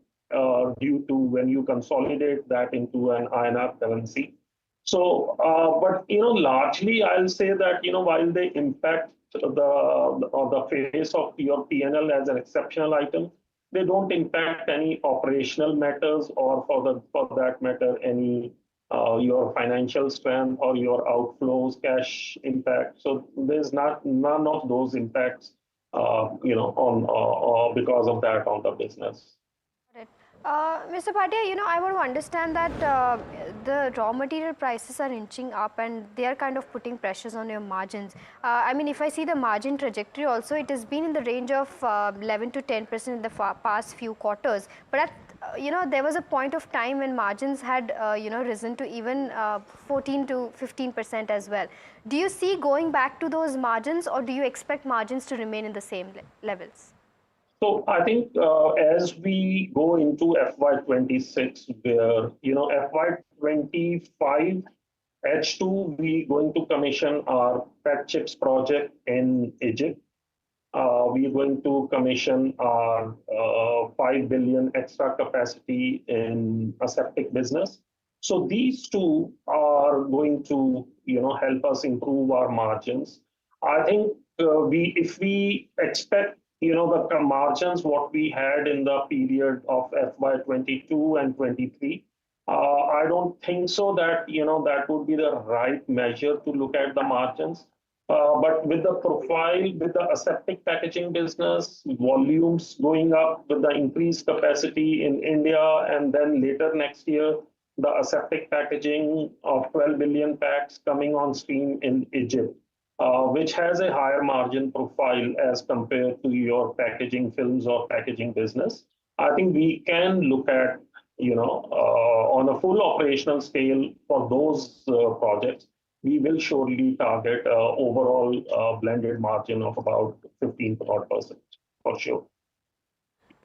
due to when you consolidate that into an INR currency. So, but largely I'll say that while they impact the face of your P&L as an exceptional item, they don't impact any operational matters or for that matter any your financial strength or your outflows, cash impact. So there's none of those impacts, on because of that on the business. Mr. Bhatia, I want to understand that the raw material prices are inching up and they are kind of putting pressures on your margins. I mean, if I see the margin trajectory also, it has been in the range of 11 to 10% in the past few quarters. But at there was a point of time when margins had, risen to even 14 to 15% as well. Do you see going back to those margins or do you expect margins to remain in the same levels? So I think as we go into FY26, where FY25 H2, we going to commission our PET chips project in Egypt. We are going to commission our 5 billion extra capacity in aseptic business. So these two are going to help us improve our margins. I think if we expect the margins what we had in the period of FY22 and 23, I don't think so that that would be the right measure to look at the margins. But with the profile, with the aseptic packaging business, volumes going up with the increased capacity in India, and then later next year, the aseptic packaging of 12 billion packs coming on stream in Egypt, which has a higher margin profile as compared to your packaging films or packaging business. I think we can look at, on a full operational scale for those projects, we will surely target overall blended margin of about 15% for sure.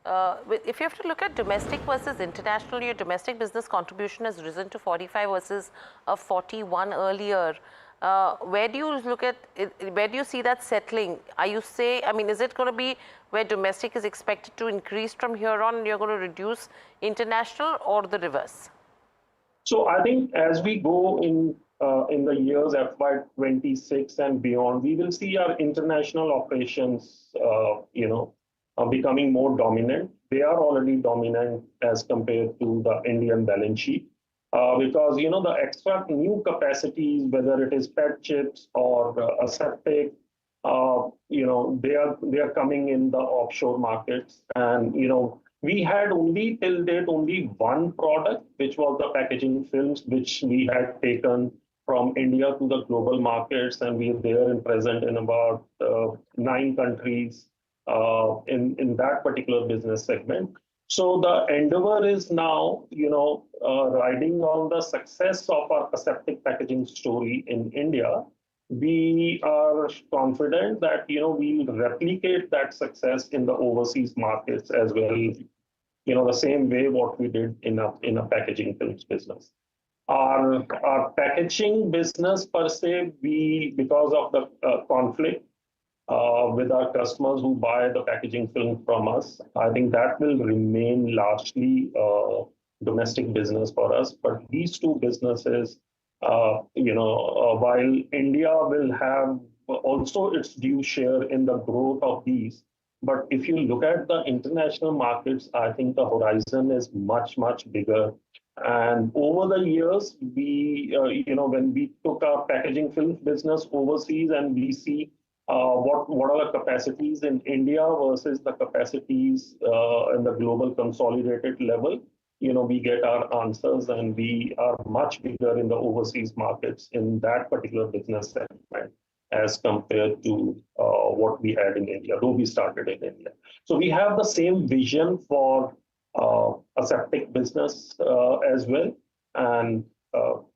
If you have to look at domestic versus international, your domestic business contribution has risen to 45 versus 41 earlier. Where do you look at it, where do you see that settling? Is it going to be where domestic is expected to increase from here on and you're going to reduce international, or the reverse? So I think as we go in the years FY26 and beyond, we will see our international operations, becoming more dominant. They are already dominant as compared to the Indian balance sheet. Because the extra new capacities, whether it is PET chips or aseptic, they are coming in the offshore markets, and we had only till date only one product, which was the packaging films, which we had taken from India to the global markets, and we are there and present in about 9 countries in that particular business segment. So the endeavor is now, riding on the success of our aseptic packaging story in India. We are confident that we'll replicate that success in the overseas markets as well. The same way what we did in a packaging films business. Our packaging business per se, because of the conflict with our customers who buy the packaging film from us, I think that will remain largely domestic business for us. But these two businesses, while India will have also its due share in the growth of these, but if you look at the international markets, I think the horizon is much, much bigger. And over the years, when we took our packaging films business overseas and we see what are the capacities in India versus the capacities in the global consolidated level, we get our answers, and we are much bigger in the overseas markets in that particular business segment as compared to what we had in India, though we started in India. So we have the same vision for aseptic business as well. And,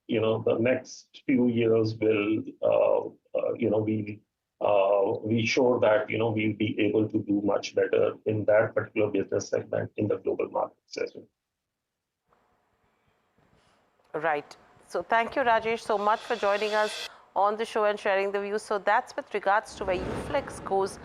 the next few years will, we sure that, we'll be able to do much better in that particular business segment in the global markets as well. Right. So thank you, Rajesh, so much for joining us on the show and sharing the views. So that's with regards to where UFlex goes.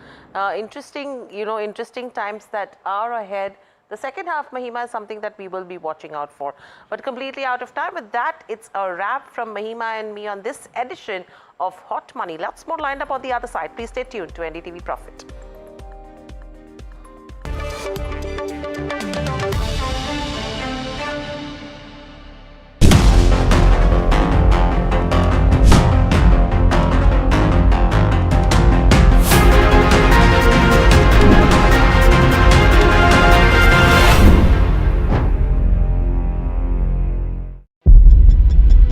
Interesting times that are ahead. The second half, Mahima, is something that we will be watching out for. But completely out of time. With that, it's a wrap from Mahima and me on this edition of Hot Money. Lots more lined up on the other side. Please stay tuned to NDTV Profit.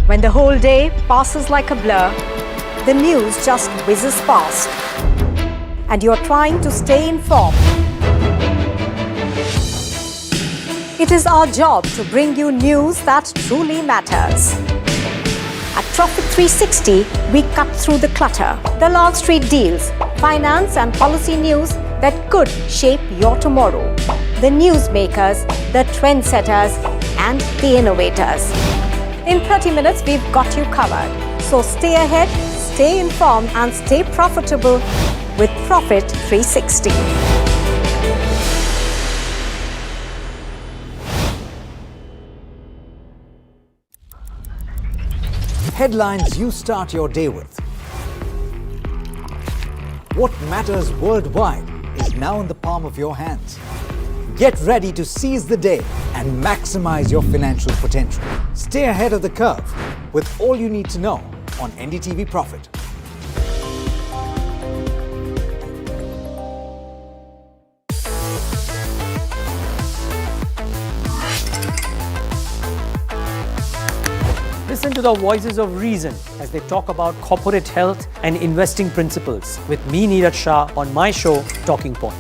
When the whole day passes like a blur, the news just whizzes past, and you're trying to stay informed. It is our job to bring you news that truly matters. At Profit 360, we cut through the clutter. The Long Street deals, finance and policy news that could shape your tomorrow. The newsmakers, the trendsetters, and the innovators. In 30 minutes, we've got you covered. So stay ahead, stay informed, and stay profitable with Profit 360. Headlines you start your day with. What matters worldwide is now in the palm of your hands. Get ready to seize the day and maximize your financial potential. Stay ahead of the curve with all you need to know on NDTV Profit. Listen to the voices of reason as they talk about corporate health and investing principles with me, Neeraj Shah, on my show, Talking Point.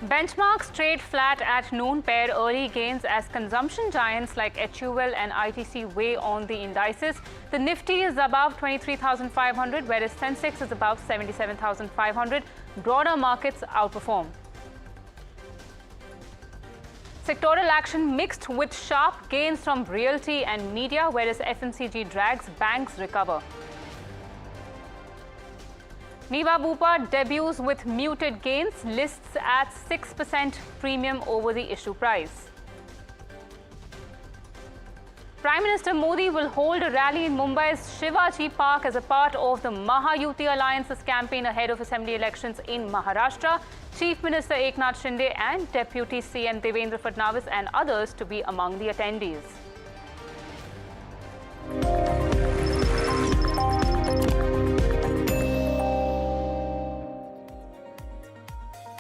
Benchmarks trade flat at noon, pair early gains as consumption giants like HUL and ITC weigh on the indices. The Nifty is above 23,500, whereas Sensex is above 77,500. Broader markets outperform. Sectoral action mixed with sharp gains from realty and media, whereas FMCG drags, banks recover. Niva Bupa debuts with muted gains, lists at 6% premium over the issue price. Prime Minister Modi will hold a rally in Mumbai's Shivaji Park as a part of the Mahayuti Alliance's campaign ahead of assembly elections in Maharashtra. Chief Minister Eknath Shinde and Deputy CM Devendra Fadnavis and others to be among the attendees.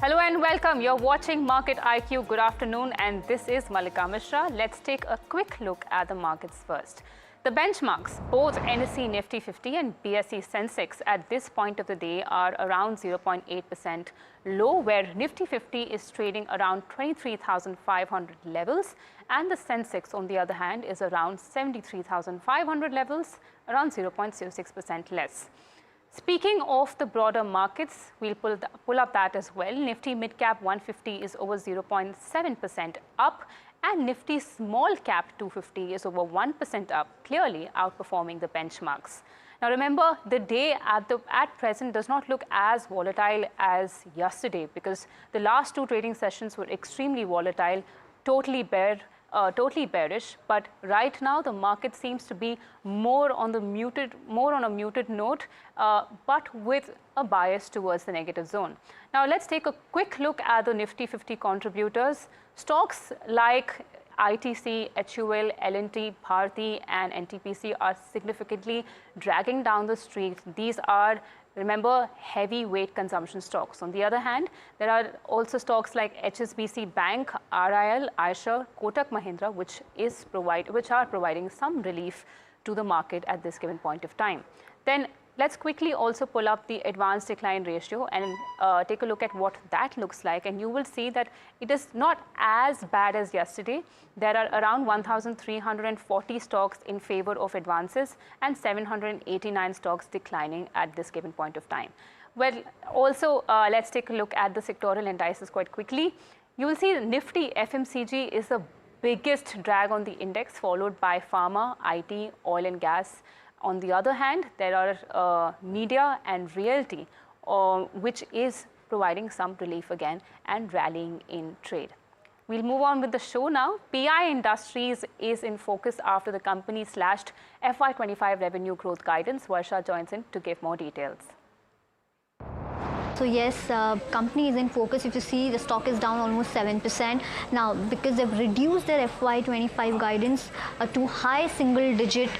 Hello and welcome. You're watching Market IQ. Good afternoon, and this is Malika Mishra. Let's take a quick look at the markets first. The benchmarks, both NSE Nifty 50 and BSE Sensex at this point of the day are around 0.8% low, where Nifty 50 is trading around 23,500 levels, and the Sensex, on the other hand, is around 73,500 levels, around 0.06% less. Speaking of the broader markets, we'll pull up that as well. Nifty Mid-Cap 150 is over 0.7% up, and Nifty Small Cap 250 is over 1% up, clearly outperforming the benchmarks. Now remember, the day at present does not look as volatile as yesterday, because the last two trading sessions were extremely volatile, totally bearish. But right now the market seems to be more on a muted note, but with a bias towards the negative zone. Now let's take a quick look at the Nifty 50 contributors. Stocks like ITC, HUL, L&T, Bharti and NTPC are significantly dragging down the street. These are, remember, heavyweight consumption stocks. On the other hand, there are also stocks like HSBC Bank, RIL, Eicher, Kotak Mahindra, which are providing some relief to the market at this given point of time. Then let's quickly also pull up the advanced decline ratio and take a look at what that looks like, and you will see that it is not as bad as yesterday. There are around 1,340 stocks in favor of advances and 789 stocks declining at this given point of time. Well, also let's take a look at the sectoral indices quite quickly. You will see Nifty FMCG is the biggest drag on the index, followed by pharma, IT, oil and gas. On the other hand, there are media and realty, which is providing some relief again and rallying in trade. We'll move on with the show now. PI Industries is in focus after the company slashed FY25 revenue growth guidance. Varsha joins in to give more details. So yes, company is in focus. If you see, the stock is down almost 7%. Now, because they've reduced their FY25 guidance to high single-digit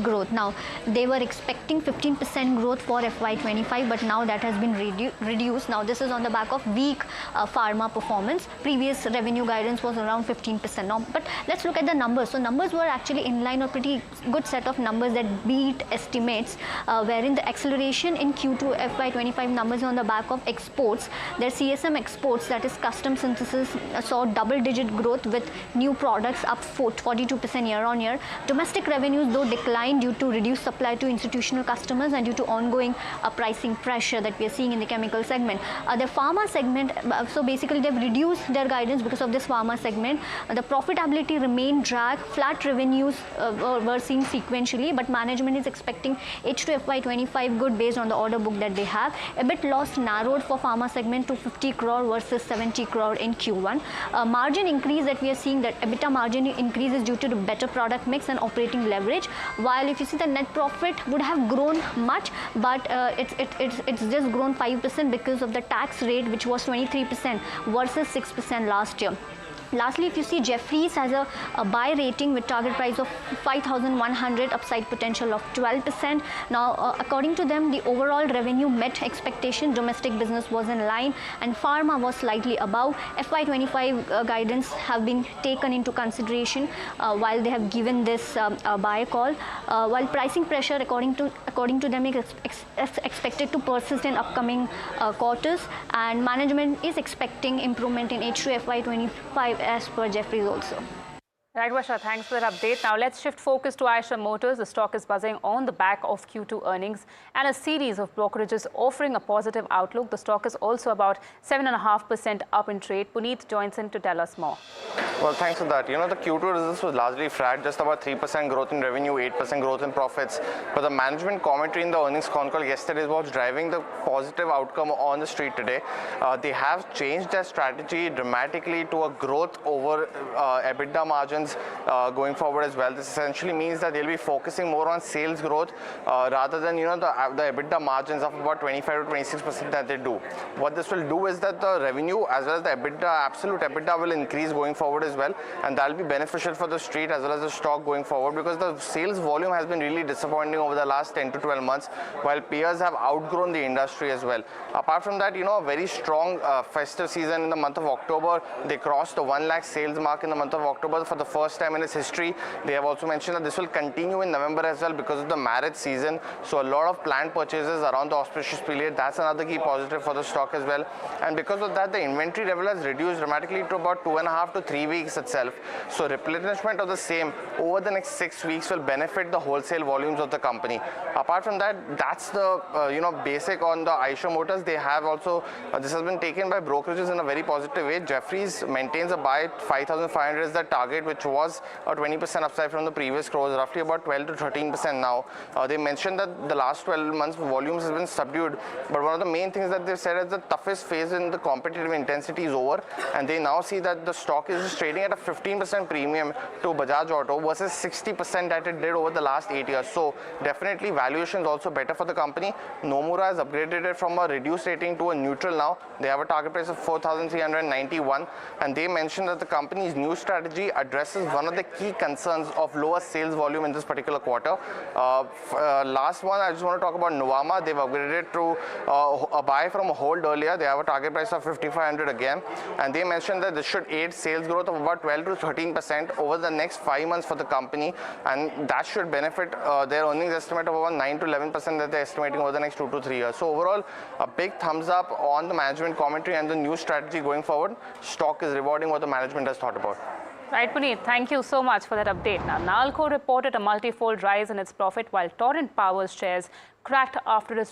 growth. Now, they were expecting 15% growth for FY25, but now that has been reduced. Now, this is on the back of weak pharma performance. Previous revenue guidance was around 15%. Now, but let's look at the numbers. So, numbers were actually in line, or pretty good set of numbers that beat estimates, wherein the acceleration in Q2 FY25 numbers on the back of exports. Their CSM exports, that is custom synthesis, saw double-digit growth with new products up 42% year-on-year. Domestic revenues though declined due to reduced supply to institutional customers and due to ongoing pricing pressure that we are seeing in the chemical segment. The pharma segment, so basically they've reduced their guidance because of this pharma segment. The profitability remained drag. Flat revenues were seen sequentially, but management is expecting H2 FY25 good based on the order book that they have. EBIT loss narrowed for pharma segment to 50 crore versus 70 crore in Q1. Margin increase that we are seeing, that EBITDA margin increase is due to the better product mix and operating leverage. While if you see, the net profit would have grown much, but it's just grown 5% because of the tax rate, which was 23% versus 6% last year. Lastly, if you see, Jeffries has a buy rating with target price of 5,100, upside potential of 12%. Now, according to them, the overall revenue met expectation. Domestic business was in line and pharma was slightly above. FY25 guidance have been taken into consideration while they have given this buy call. While pricing pressure, according to them, is expected to persist in upcoming quarters, and management is expecting improvement in H2 FY25 as per Jeffries also. Right, Varsha, thanks for that update. Now let's shift focus to Eicher Motors. The stock is buzzing on the back of Q2 earnings and a series of brokerages offering a positive outlook. The stock is also about 7.5% up in trade. Puneet joins in to tell us more. Well, thanks for that. The Q2 results was largely flat, just about 3% growth in revenue, 8% growth in profits. But the management commentary in the earnings con call yesterday is what's driving the positive outcome on the street today. They have changed their strategy dramatically to a growth over EBITDA margins going forward as well. This essentially means that they'll be focusing more on sales growth rather than the EBITDA margins of about 25 to 26% that they do. What this will do is that the revenue as well as the EBITDA, absolute EBITDA, will increase going forward as well, and that'll be beneficial for the street as well as the stock going forward, because the sales volume has been really disappointing over the last 10 to 12 months, while peers have outgrown the industry as well. Apart from that, a very strong festive season in the month of October. They crossed the 1 lakh sales mark in the month of October for the first time in its history. They have also mentioned that this will continue in November as well because of the marriage season. So a lot of planned purchases around the auspicious period. That's another key positive for the stock as well. And because of that, the inventory level has reduced dramatically to about 2.5 to 3 weeks itself. So replenishment of the same over the next 6 weeks will benefit the wholesale volumes of the company. Apart from that, that's the basic on the Eicher Motors. They have also this has been taken by brokerages in a very positive way. Jeffries maintains a buy at 5,500 is the target, which was a 20% upside from the previous close, roughly about 12 to 13% now. They mentioned that the last 12 months volumes have been subdued, but one of the main things that they've said is the toughest phase in the competitive intensity is over, and they now see that the stock is trading at a 15% premium to Bajaj Auto versus 60% that it did over the last 8 years. So definitely valuation is also better for the company. Nomura has upgraded it from a reduced rating to a neutral now. They have a target price of 4,391, and they mentioned that the company's new strategy addresses one of the key concerns of lower sales volume in this particular quarter. Last one, I just want to talk about Nuvama. They've upgraded to a buy from a hold earlier. They have a target price of 5,500 again, and they mentioned that this should aid sales growth of about 12 to 13% over the next 5 months for the company, and that should benefit their earnings estimate of about 9 to 11% that they're estimating over the next 2 to 3 years. So overall, a big thumbs up on the management commentary and the new strategy going forward. Stock is rewarding what the management has thought about. Right, Puneet, thank you so much for that update. Now, Nalco reported a multi-fold rise in its profit, while Torrent Power's shares cracked after its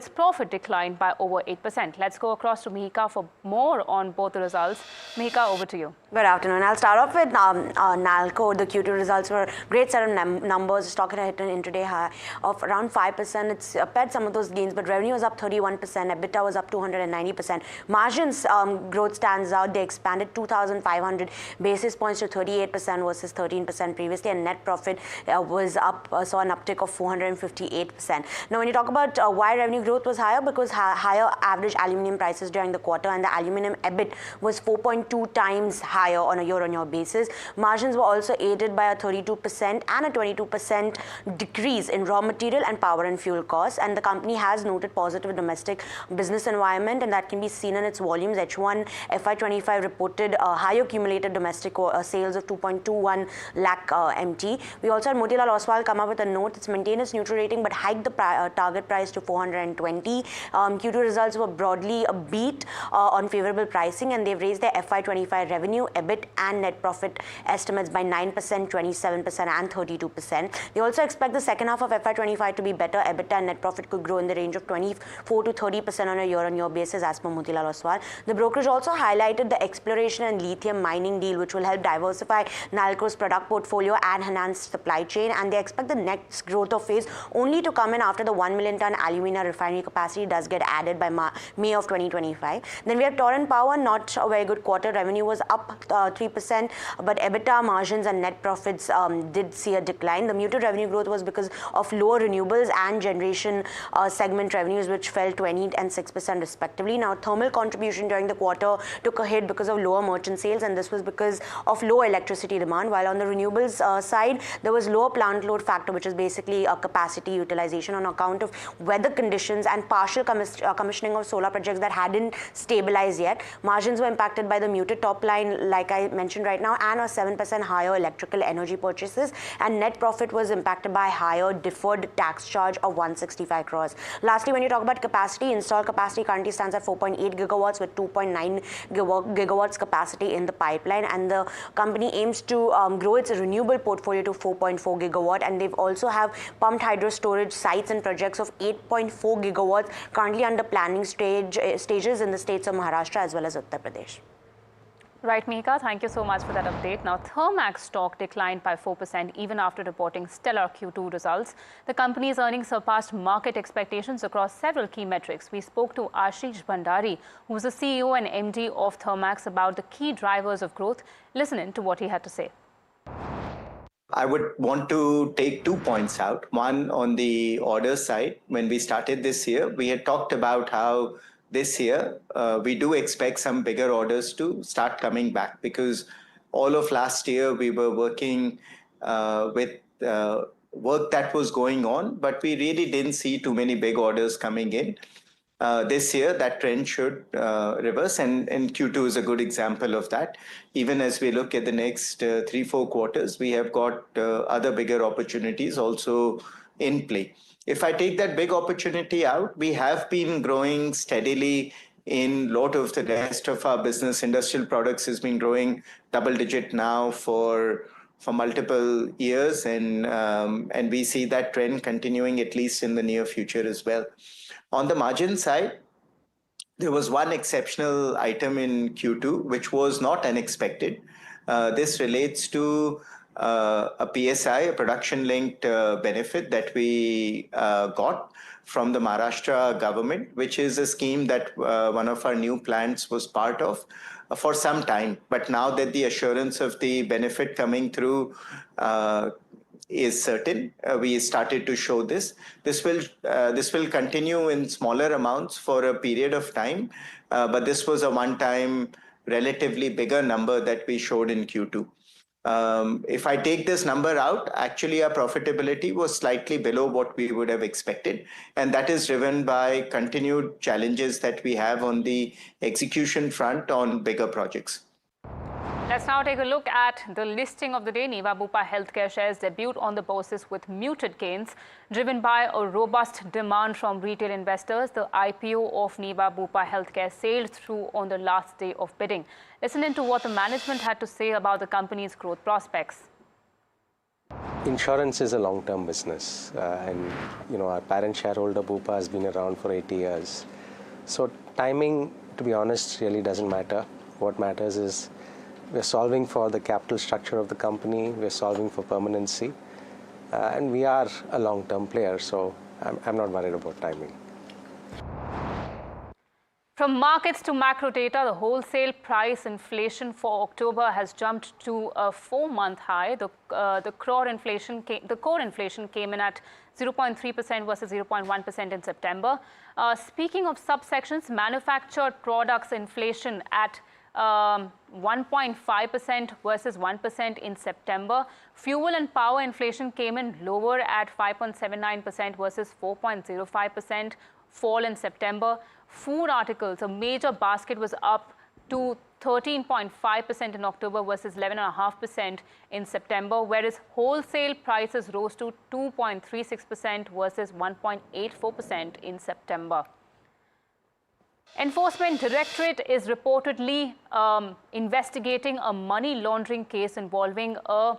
profit declined by over 8%. Let's go across to Mihika for more on both the results. Mihika, over to you. Good afternoon. I'll start off with Nalco. The Q2 results were a great set of numbers. The stock hit an intraday high of around 5%. It's paid some of those gains, but revenue was up 31%. EBITDA was up 290%. Margins growth stands out. They expanded 2,500 basis points to 38% versus 13% previously, and net profit was up, saw an uptick of 458%. Now, when you talk about why revenue growth was higher, because higher average aluminium prices during the quarter, and the aluminium EBIT was 4.2 times higher on a year-on-year basis. Margins were also aided by a 32% and a 22% decrease in raw material and power and fuel costs, and the company has noted positive domestic business environment, and that can be seen in its volumes. H1 FY25 reported higher accumulated domestic sales of 2.21 lakh MT. We also had Motilal Oswal come up with a note. It's maintained its neutral rating but hiked the target price to 420. Q2 results were broadly a beat on favorable pricing, and they've raised their FY25 revenue, EBIT and net profit estimates by 9%, 27% and 32%. They also expect the second half of FY25 to be better. EBITDA and net profit could grow in the range of 24 to 30% on a year-on-year basis as per Motilal Oswal. The brokerage also highlighted the exploration and lithium mining deal, which will help diversify Nalco's product portfolio and enhance supply chain, and they expect the next growth of phase only to come in after the 1 million ton aluminium Alumina refinery capacity does get added by May of 2025. Then we have Torrent Power, not a very good quarter. Revenue was up 3%, but EBITDA margins and net profits did see a decline. The muted revenue growth was because of lower renewables and generation segment revenues, which fell 20 and 6% respectively. Now, thermal contribution during the quarter took a hit because of lower merchant sales, and this was because of low electricity demand. While on the renewables side, there was lower plant load factor, which is basically a capacity utilization on account of weather conditions and partial commissioning of solar projects that hadn't stabilized yet. Margins were impacted by the muted top line, like I mentioned right now, and a 7% higher electrical energy purchases, and net profit was impacted by higher deferred tax charge of 165 crores. Lastly, when you talk about capacity, installed capacity currently stands at 4.8 gigawatts with 2.9 gigawatts capacity in the pipeline, and the company aims to grow its renewable portfolio to 4.4 gigawatt, and they've also have pumped hydro storage sites and projects of 8.4 gigawatts currently under planning stages in the states of Maharashtra as well as Uttar Pradesh. Right, Mika, thank you so much for that update. Now, Thermax stock declined by 4% even after reporting stellar Q2 results. The company's earnings surpassed market expectations across several key metrics. We spoke to Ashish Bhandari, who's the CEO and MD of Thermax, about the key drivers of growth. Listen in to what he had to say. I would want to take 2 points out. One, on the order side, when we started this year, we had talked about how this year we do expect some bigger orders to start coming back, because all of last year we were working with work that was going on, but we really didn't see too many big orders coming in. This year, that trend should reverse, and Q2 is a good example of that. Even as we look at the next 3-4 quarters, we have got other bigger opportunities also in play. If I take that big opportunity out, we have been growing steadily in a lot of the rest of our business. Industrial products has been growing double-digit now for multiple years, and we see that trend continuing at least in the near future as well. On the margin side, there was one exceptional item in Q2, which was not unexpected. This relates to a PSI, a production-linked benefit that we got from the Maharashtra government, which is a scheme that one of our new plants was part of for some time. But now that the assurance of the benefit coming through is certain, we started to show this. This will continue in smaller amounts for a period of time, but this was a one-time, relatively bigger number that we showed in Q2. If I take this number out, actually our profitability was slightly below what we would have expected, and that is driven by continued challenges that we have on the execution front on bigger projects. Let's now take a look at the listing of the day. Niva Bupa Healthcare shares debuted on the bourses with muted gains, driven by a robust demand from retail investors. The IPO of Niva Bupa Healthcare sailed through on the last day of bidding. Listen in to what the management had to say about the company's growth prospects. Insurance is a long-term business, and our parent shareholder Bupa has been around for 80 years. So timing, to be honest, really doesn't matter. What matters is we're solving for the capital structure of the company, we're solving for permanency, and we are a long-term player, so I'm not worried about timing. From markets to macro data, the wholesale price inflation for October has jumped to a 4-month high. The core inflation came in at 0.3% versus 0.1% in September. Speaking of subsections, manufactured products inflation at 1.5% versus 1% in September. Fuel and power inflation came in lower at 5.79% versus 4.05% fall in September. Food articles, a major basket, was up to 13.5% in October versus 11.5% in September, whereas wholesale prices rose to 2.36% versus 1.84% in September. Enforcement Directorate is reportedly investigating a money laundering case involving a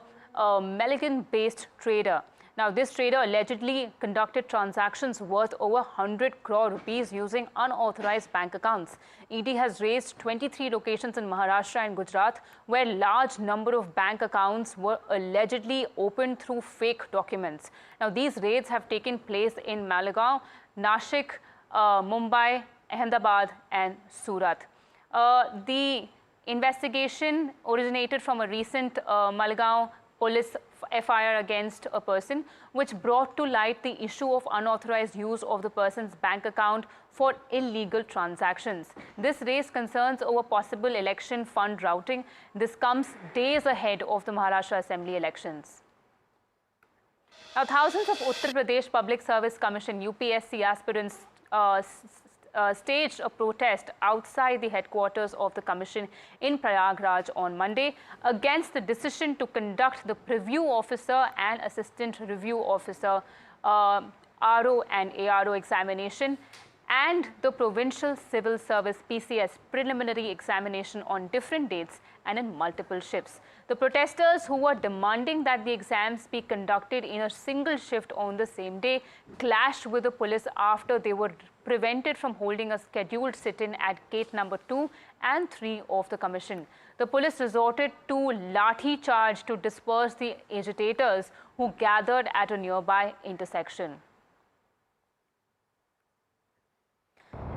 Melbourne-based trader. Now, this trader allegedly conducted transactions worth over 100 crore rupees using unauthorized bank accounts. ED has raised 23 locations in Maharashtra and Gujarat where large number of bank accounts were allegedly opened through fake documents. Now, these raids have taken place in Malegaon, Nashik, Mumbai, Ahmedabad and Surat. The investigation originated from a recent Malegaon police FIR against a person, which brought to light the issue of unauthorized use of the person's bank account for illegal transactions. This raised concerns over possible election fund routing. This comes days ahead of the Maharashtra Assembly elections. Now, thousands of Uttar Pradesh Public Service Commission UPSC aspirants staged a protest outside the headquarters of the commission in Prayagraj on Monday against the decision to conduct the preview officer and assistant review officer RO and ARO examination and the provincial civil service PCS preliminary examination on different dates and in multiple shifts. The protesters, who were demanding that the exams be conducted in a single shift on the same day, clashed with the police after they were prevented from holding a scheduled sit-in at gate number 2 and 3 of the commission. The police resorted to lathi charge to disperse the agitators who gathered at a nearby intersection.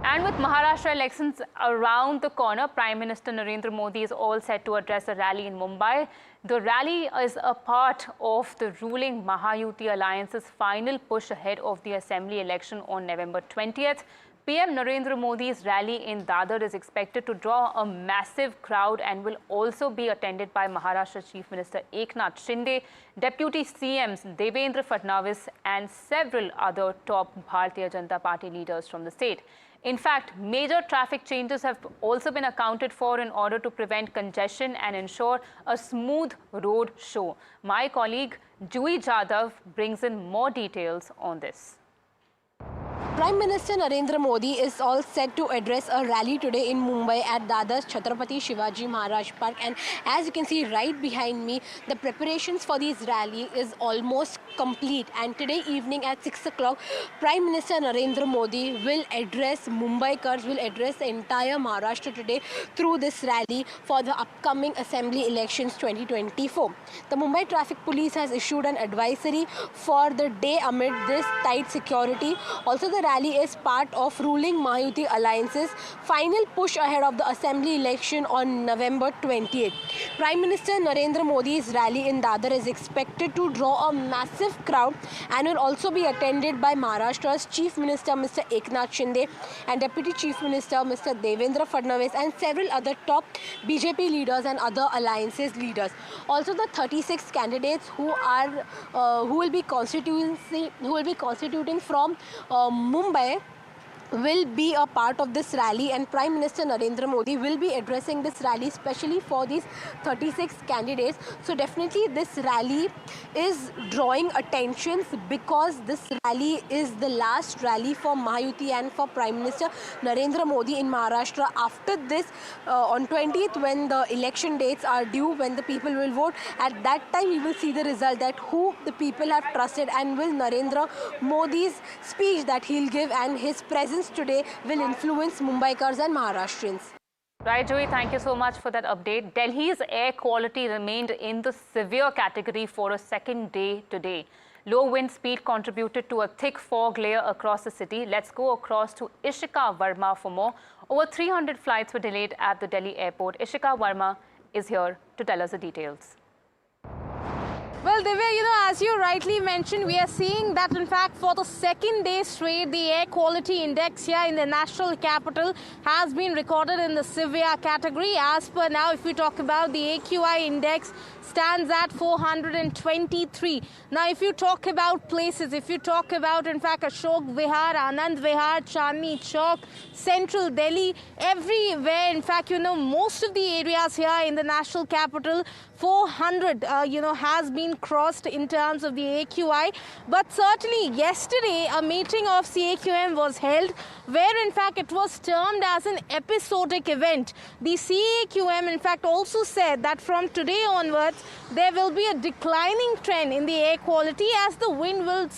And with Maharashtra elections around the corner, Prime Minister Narendra Modi is all set to address a rally in Mumbai. The rally is a part of the ruling Mahayuti Alliance's final push ahead of the Assembly election on November 20th. PM Narendra Modi's rally in Dadar is expected to draw a massive crowd and will also be attended by Maharashtra Chief Minister Eknath Shinde, Deputy CMs Devendra Fadnavis and several other top Bharatiya Janata Party leaders from the state. In fact, major traffic changes have also been accounted for in order to prevent congestion and ensure a smooth road show. My colleague Jui Jadhav brings in more details on this. Prime Minister Narendra Modi is all set to address a rally today in Mumbai at Dadar's Chhatrapati Shivaji Maharaj Park, and as you can see right behind me, the preparations for this rally is almost complete, and today evening at 6 o'clock Prime Minister Narendra Modi will address Mumbaikars, will address the entire Maharashtra today through this rally for the upcoming Assembly elections 2024. The Mumbai Traffic Police has issued an advisory for the day amid this tight security. Also, the rally is part of ruling Mahayuti Alliance's final push ahead of the Assembly election on November 20th. Prime Minister Narendra Modi's rally in Dadar is expected to draw a massive crowd and will also be attended by Maharashtra's Chief Minister Mr. Eknath Shinde and Deputy Chief Minister Mr. Devendra Fadnavis and several other top BJP leaders and other alliances leaders. Also, the 36 candidates who will be constituting from Mumbai will be a part of this rally, and Prime Minister Narendra Modi will be addressing this rally especially for these 36 candidates. So definitely this rally is drawing attentions because this rally is the last rally for Mahayuti and for Prime Minister Narendra Modi in Maharashtra. After this, on 20th, when the election dates are due, when the people will vote, at that time we will see the result that who the people have trusted, and will Narendra Modi's speech that he'll give and his presence today will influence Mumbaikars and Maharashtrians. Right, Joey, thank you so much for that update. Delhi's air quality remained in the severe category for a second day today. Low wind speed contributed to a thick fog layer across the city. Let's go across to Ishika Verma for more. Over 300 flights were delayed at the Delhi airport. Ishika Verma is here to tell us the details. Well, Divya, as you rightly mentioned, we are seeing that, in fact, for the second day straight, the air quality index here in the national capital has been recorded in the severe category. As per now, if we talk about the AQI index, stands at 423. Now, if you talk about places, if you talk about, in fact, Ashok Vihar, Anand Vihar, Chandni Chowk, Central Delhi, everywhere, in fact, most of the areas here in the national capital, 400, has been been crossed in terms of the AQI. But certainly yesterday a meeting of CAQM was held where in fact it was termed as an episodic event. The CAQM in fact also said that from today onwards there will be a declining trend in the air quality as the wind will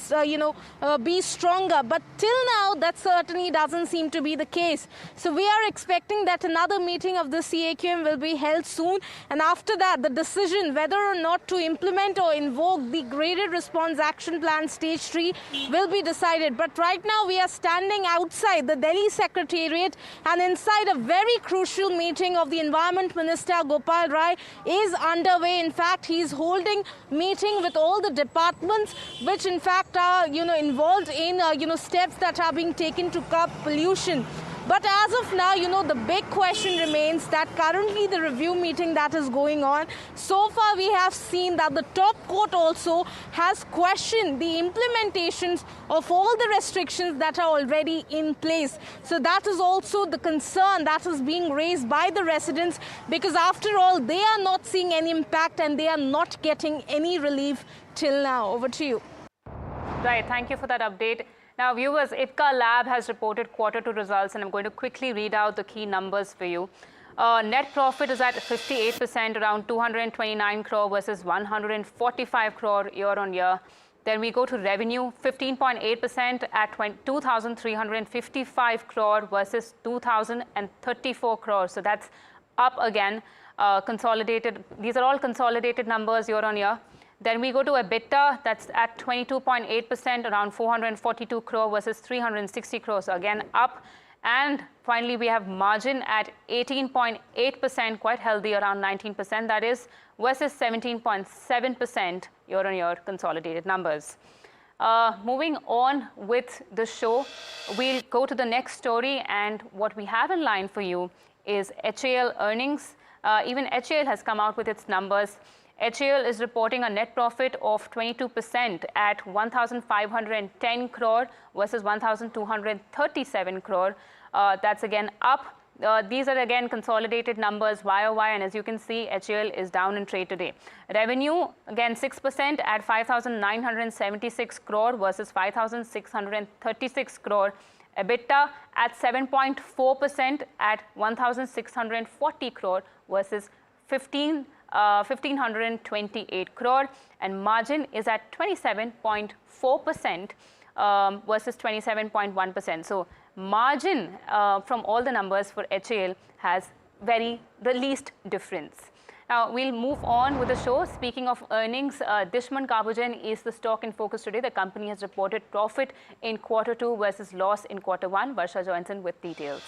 be stronger. But till now that certainly doesn't seem to be the case. So we are expecting that another meeting of the CAQM will be held soon, and after that the decision whether or not to implement or invoke the graded response action plan stage 3 will be decided. But right now we are standing outside the Delhi Secretariat, and inside a very crucial meeting of the Environment Minister Gopal Rai is underway. In fact, he is holding meeting with all the departments which in fact are involved in steps that are being taken to curb pollution. But as of now, the big question remains that currently the review meeting that is going on, so far we have seen that the top court also has questioned the implementations of all the restrictions that are already in place. So that is also the concern that is being raised by the residents, because after all, they are not seeing any impact and they are not getting any relief till now. Over to you. Right, thank you for that update. Now, viewers, IPCA Lab has reported Q2 results, and I'm going to quickly read out the key numbers for you. Net profit is at 58%, around 229 crore versus 145 crore year on year. Then we go to revenue, 15.8% at 2,355 crore versus 2,034 crore. So that's up again. Consolidated. These are all consolidated numbers year on year. Then we go to EBITDA, that's at 22.8%, around 442 crore versus 360 crores, so again up. And finally, we have margin at 18.8%, quite healthy, around 19%, that is, versus 17.7% year-on-year consolidated numbers. Moving on with the show, we'll go to the next story, and what we have in line for you is HAL earnings. Even HAL has come out with its numbers. HAL is reporting a net profit of 22% at 1,510 crore versus 1,237 crore. That's again up. These are again consolidated numbers YOY, and as you can see, HAL is down in trade today. Revenue again 6% at 5,976 crore versus 5,636 crore. EBITDA at 7.4% at 1,640 crore versus 1,528 crore, and margin is at 27.4% versus 27.1%. So margin from all the numbers for HAL has the least difference. Now we'll move on with the show. Speaking of earnings, Dishman Carbogen is the stock in focus today. The company has reported profit in Q2 versus loss in Q1. Varsha joins in with details.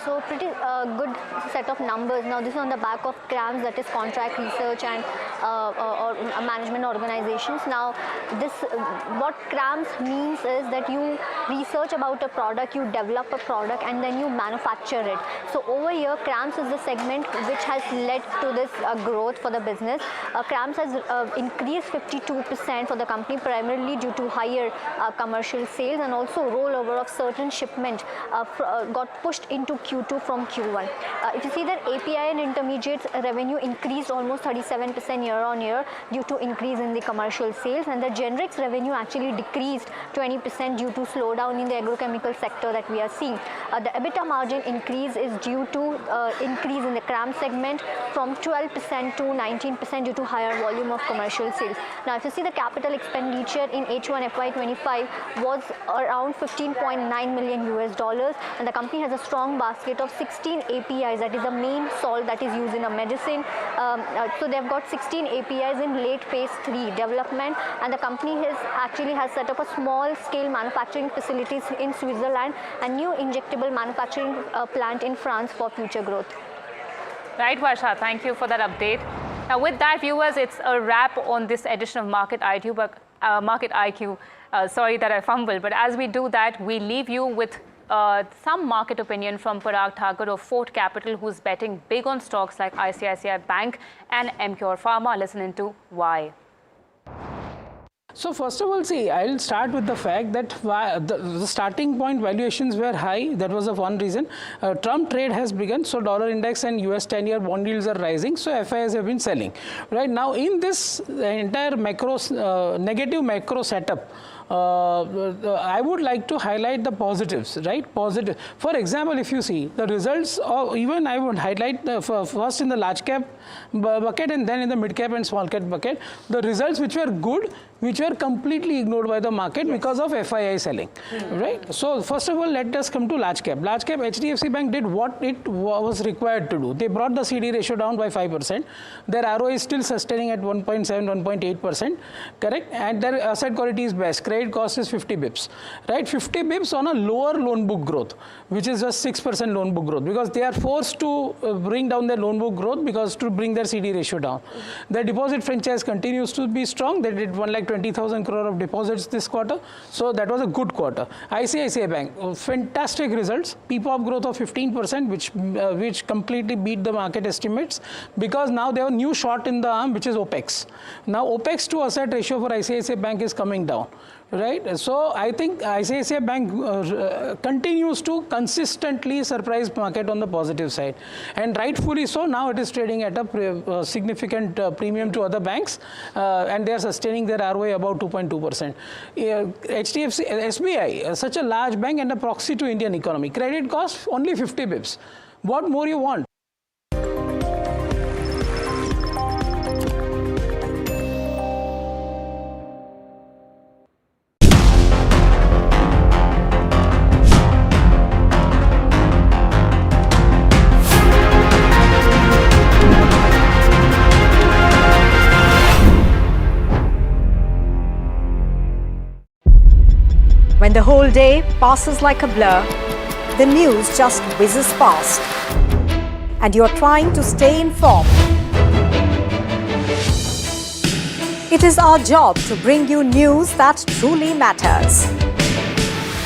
So pretty good set of numbers. Now this is on the back of CRAMS, that is contract research and or management organizations. Now this what CRAMS means is that you research about a product, you develop a product, and then you manufacture it. So over here, CRAMS is the segment which has led to this growth for the business. CRAMS has increased 52% for the company, primarily due to higher commercial sales, and also rollover of certain shipment got pushed into Q2 from Q1. If you see that API and intermediates revenue increased almost 37% year on year due to increase in the commercial sales, and the generics revenue actually decreased 20% due to slowdown in the agrochemical sector that we are seeing. The EBITDA margin increase is due to increase in the CRAMS segment from 12% to 19% due to higher volume of commercial sales. Now if you see the capital expenditure in H1 FY25 was around $15.9 million, and the company has a strong basket of 16 APIs, that is the main salt that is used in a medicine. So they've got 16 APIs in late phase 3 development, and the company has set up a small scale manufacturing facilities in Switzerland and new injectable manufacturing plant in France for future growth. Right, Varsha, thank you for that update. Now with that, viewers, it's a wrap on this edition of Market IQ. Sorry that I fumbled, but as we do that, we leave you with some market opinion from Parag Thakur of Fort Capital, who's betting big on stocks like ICICI Bank and Emcure Pharma. Listen into why. So first of all, see, I'll start with the fact that the starting point valuations were high. That was the one reason. Trump trade has begun, so dollar index and US 10-year bond yields are rising, so FIs have been selling. Right now, in this entire negative macro setup, I would like to highlight the positives, right? Positive. For example, if you see the results, even I would highlight first in the large cap bucket and then in the mid cap and small cap bucket, the results which were good, which were completely ignored by the market because of FII selling, right? So first of all, let us come to large cap. Large cap, HDFC Bank did what it was required to do. They brought the CD ratio down by 5%. Their ROE is still sustaining at 1.7, 1.8%, correct? And their asset quality is best. Credit cost is 50 bips, right? 50 bips on a lower loan book growth, which is just 6% loan book growth, because they are forced to bring down their loan book growth because to bring their CD ratio down. Their deposit franchise continues to be strong. They did 1,20,000 crore of deposits this quarter, so that was a good quarter. ICICI Bank, fantastic results. PPOP growth of 15%, which completely beat the market estimates, because now they have a new shot in the arm, which is OPEX. Now OPEX to asset ratio for ICICI Bank is coming down. Right, so I think ICICI Bank continues to consistently surprise market on the positive side, and rightfully so. Now it is trading at a significant premium to other banks, and they are sustaining their ROA about 2.2%. SBI, such a large bank and a proxy to Indian economy, credit cost only 50 bips. What more you want? When the whole day passes like a blur, the news just whizzes past, and you're trying to stay informed. It is our job to bring you news that truly matters.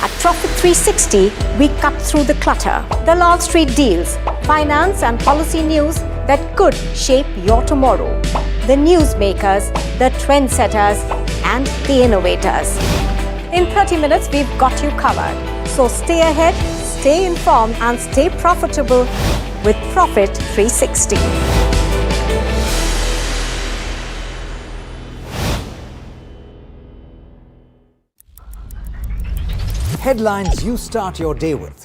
At Profit 360, we cut through the clutter. The Wall Street deals, finance and policy news that could shape your tomorrow. The newsmakers, the trendsetters, and the innovators. In 30 minutes, we've got you covered. So stay ahead, stay informed, and stay profitable with Profit 360. Headlines you start your day with.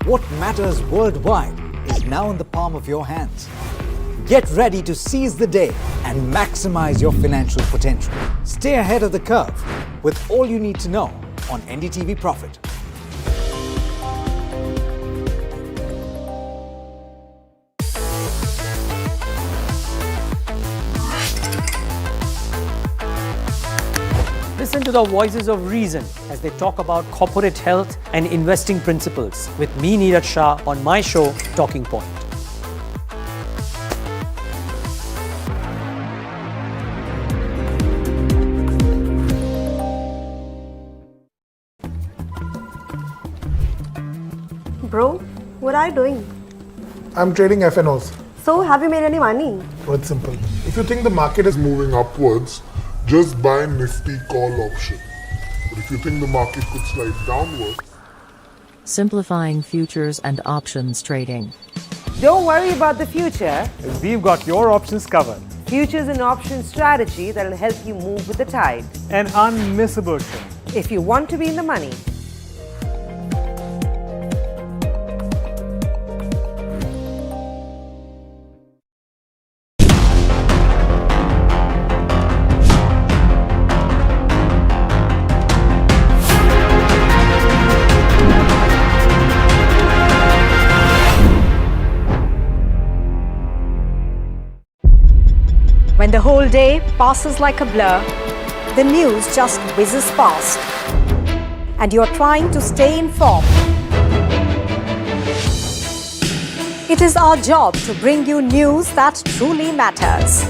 What matters worldwide is now in the palm of your hands. Get ready to seize the day and maximize your financial potential. Stay ahead of the curve with all you need to know on NDTV Profit. Listen to the voices of reason as they talk about corporate health and investing principles with me, Neeraj Shah, on my show, Talking Point. Bro, what are you doing? I'm trading FNOs. So, have you made any money? Oh, it's simple. If you think the market is moving upwards, just buy Nifty call option. But if you think the market could slide downwards, simplifying futures and options trading. Don't worry about the future. We've got your options covered. Futures and options strategy that will help you move with the tide. An unmissable trade. If you want to be in the money. When the whole day passes like a blur, the news just whizzes past, and you're trying to stay informed. It is our job to bring you news that truly matters.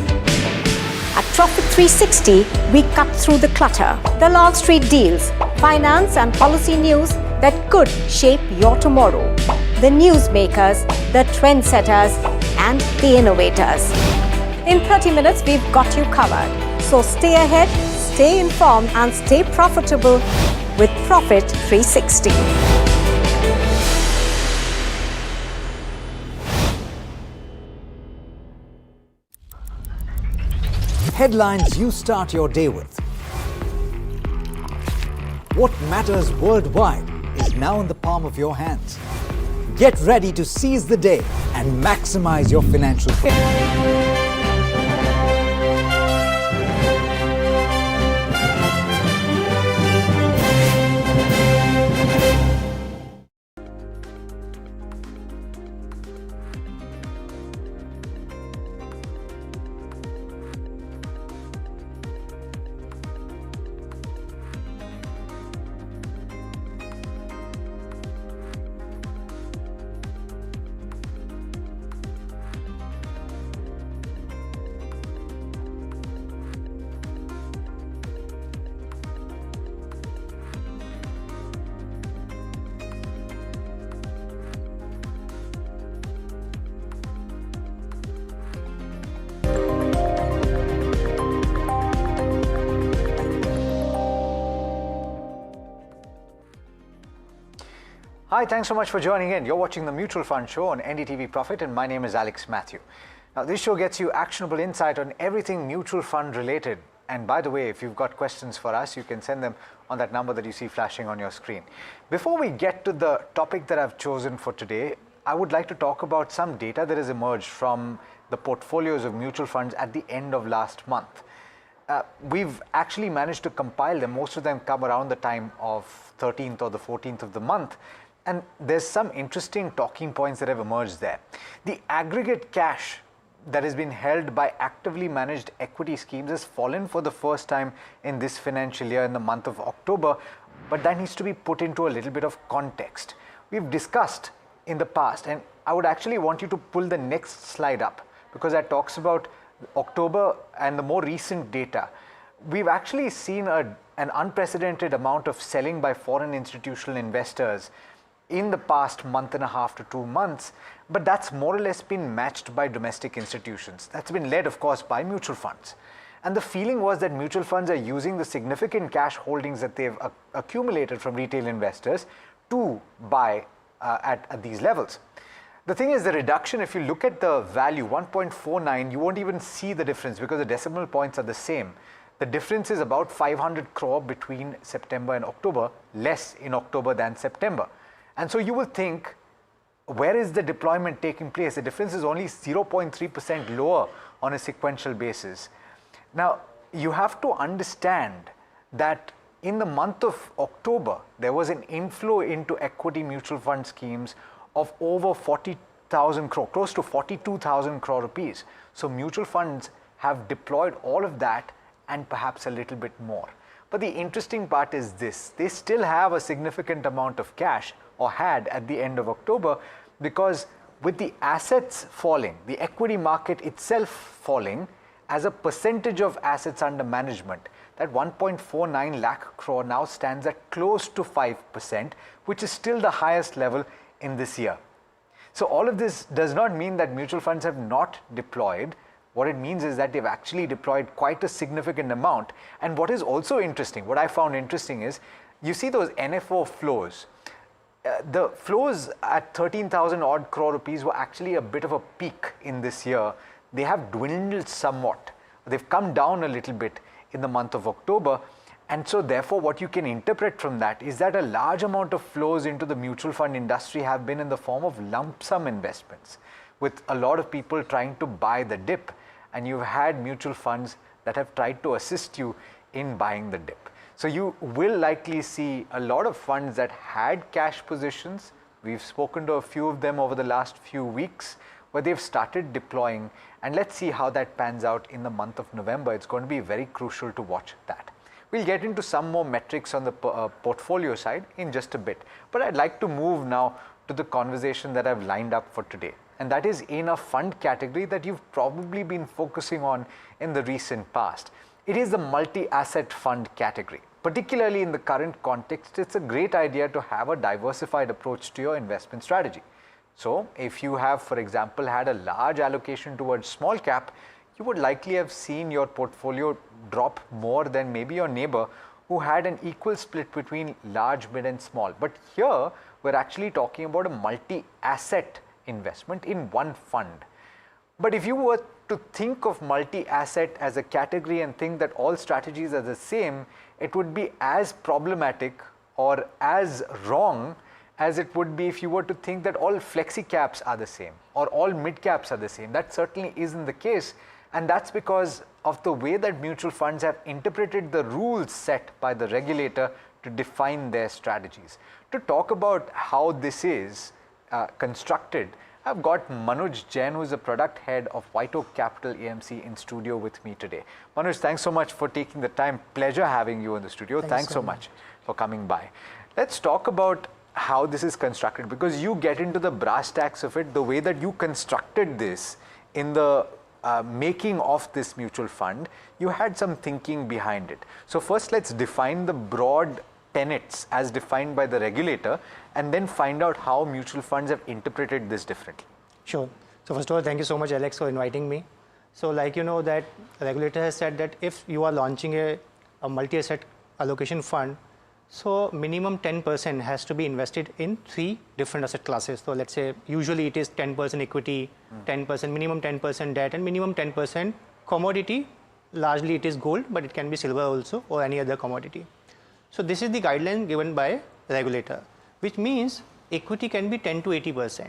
At Profit 360, we cut through the clutter. The Wall Street deals, finance and policy news that could shape your tomorrow. The newsmakers, the trendsetters, and the innovators. In 30 minutes, we've got you covered. So So stay ahead, stay informed and stay profitable with Profit 360. Headlines you start your day with. What matters worldwide is now in the palm of your hands. Get ready to seize the day and maximize your financial potential. Hi, thanks so much for joining in. You're watching the Mutual Fund Show on NDTV Profit, and my name is Alex Matthew. Now, this show gets you actionable insight on everything mutual fund related. And by the way, if you've got questions for us, you can send them on that number that you see flashing on your screen. Before we get to the topic that I've chosen for today, I would like to talk about some data that has emerged from the portfolios of mutual funds at the end of last month. We've actually managed to compile them. Most of them come around the time of 13th or the 14th of the month. And there's some interesting talking points that have emerged there. The aggregate cash that has been held by actively managed equity schemes has fallen for the first time in this financial year in the month of October, but that needs to be put into a little bit of context. We've discussed in the past, and I would actually want you to pull the next slide up because that talks about October and the more recent data. We've actually seen an unprecedented amount of selling by foreign institutional investors in the past month and a half to 2 months, but that's more or less been matched by domestic institutions. That's been led, of course, by mutual funds. And the feeling was that mutual funds are using the significant cash holdings that they've accumulated from retail investors to buy at these levels. The thing is, the reduction, if you look at the value, 1.49, you won't even see the difference because the decimal points are the same. The difference is about 500 crore between September and October, less in October than September. And so you will think, where is the deployment taking place? The difference is only 0.3% lower on a sequential basis. Now, you have to understand that in the month of October, there was an inflow into equity mutual fund schemes of over 40,000 crore, close to 42,000 crore rupees. So mutual funds have deployed all of that and perhaps a little bit more. But the interesting part is this, they still have a significant amount of cash, or had at the end of October, because with the assets falling, the equity market itself falling, as a percentage of assets under management, that 1.49 lakh crore now stands at close to 5%, which is still the highest level in this year. So all of this does not mean that mutual funds have not deployed. What it means is that they've actually deployed quite a significant amount. And what is also interesting, what I found interesting is, you see those NFO flows. The flows at 13,000 odd crore rupees were actually a bit of a peak in this year. They have dwindled somewhat. They've come down a little bit in the month of October. And so therefore what you can interpret from that is that a large amount of flows into the mutual fund industry have been in the form of lump sum investments, with a lot of people trying to buy the dip. And you've had mutual funds that have tried to assist you in buying the dip. So you will likely see a lot of funds that had cash positions. We've spoken to a few of them over the last few weeks where they've started deploying, and let's see how that pans out in the month of November. It's going to be very crucial to watch that. We'll get into some more metrics on the portfolio side in just a bit, but I'd like to move now to the conversation that I've lined up for today, and that is in a fund category that you've probably been focusing on in the recent past. It is the multi-asset fund category. Particularly in the current context, it's a great idea to have a diversified approach to your investment strategy. So if you have, for example, had a large allocation towards small cap, you would likely have seen your portfolio drop more than maybe your neighbor who had an equal split between large, mid and small. But here we're actually talking about a multi-asset investment in one fund. But if you were to think of multi-asset as a category and think that all strategies are the same, it would be as problematic or as wrong as it would be if you were to think that all flexi caps are the same or all mid caps are the same. That certainly isn't the case, and that's because of the way that mutual funds have interpreted the rules set by the regulator to define their strategies. To talk about how this is constructed, I've got Manoj Jain, who is a product head of White Oak Capital AMC, in studio with me today. Manoj, thanks so much for taking the time. Pleasure having you in the studio. Thanks so much for coming by. Let's talk about how this is constructed, because you get into the brass tacks of it, the way that you constructed this in the making of this mutual fund. You had some thinking behind it. So first, let's define the broad tenets as defined by the regulator, and then find out how mutual funds have interpreted this differently. Sure. So first of all, thank you so much, Alex, for inviting me. So like you know that the regulator has said that if you are launching a multi-asset allocation fund, so minimum 10% has to be invested in 3 different asset classes. So let's say usually it is 10% equity, 10%, minimum 10% debt, and minimum 10% commodity. Largely it is gold, but it can be silver also or any other commodity. So this is the guideline given by regulator, which means equity can be 10 to 80%,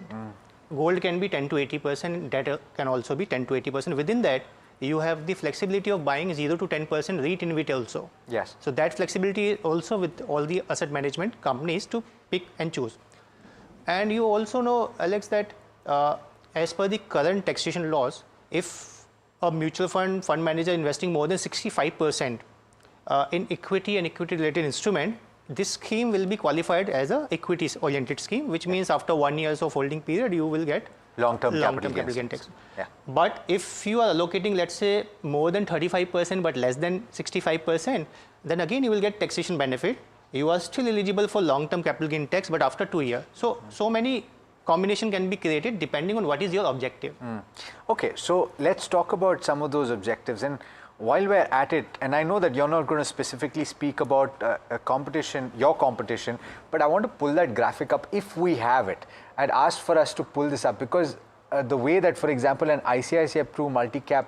gold can be 10 to 80%, debt can also be 10 to 80%. Within that, you have the flexibility of buying 0 to 10% REIT in InvIT also. Yes. So that flexibility also with all the asset management companies to pick and choose. And you also know, Alex, that as per the current taxation laws, if a mutual fund manager investing more than 65% in equity and equity related instrument, this scheme will be qualified as a equities oriented scheme, which means after 1 year of holding period, you will get long-term capital gain tax. Yeah. But if you are allocating, let's say, more than 35% but less than 65%, then again you will get taxation benefit. You are still eligible for long-term capital gain tax, but after 2 years. So many combination can be created depending on what is your objective. Okay, so let's talk about some of those objectives. And while we're at it, and I know that you're not going to specifically speak about your competition, but I want to pull that graphic up if we have it. I'd asked for us to pull this up because the way that, for example, an ICICI Pru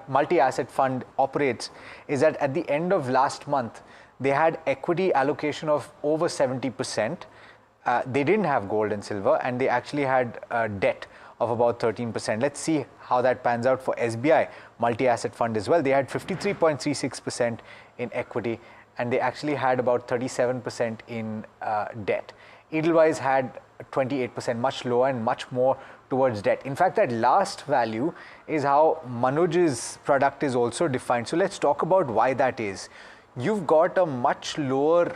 multi-asset fund operates is that at the end of last month, they had equity allocation of over 70%. They didn't have gold and silver, and they actually had debt of about 13%. Let's see how that pans out for SBI multi-asset fund as well. They had 53.36% in equity, and they actually had about 37% in debt. Edelweiss had 28%, much lower and much more towards debt. In fact, that last value is how Manoj's product is also defined. So let's talk about why that is. You've got a much lower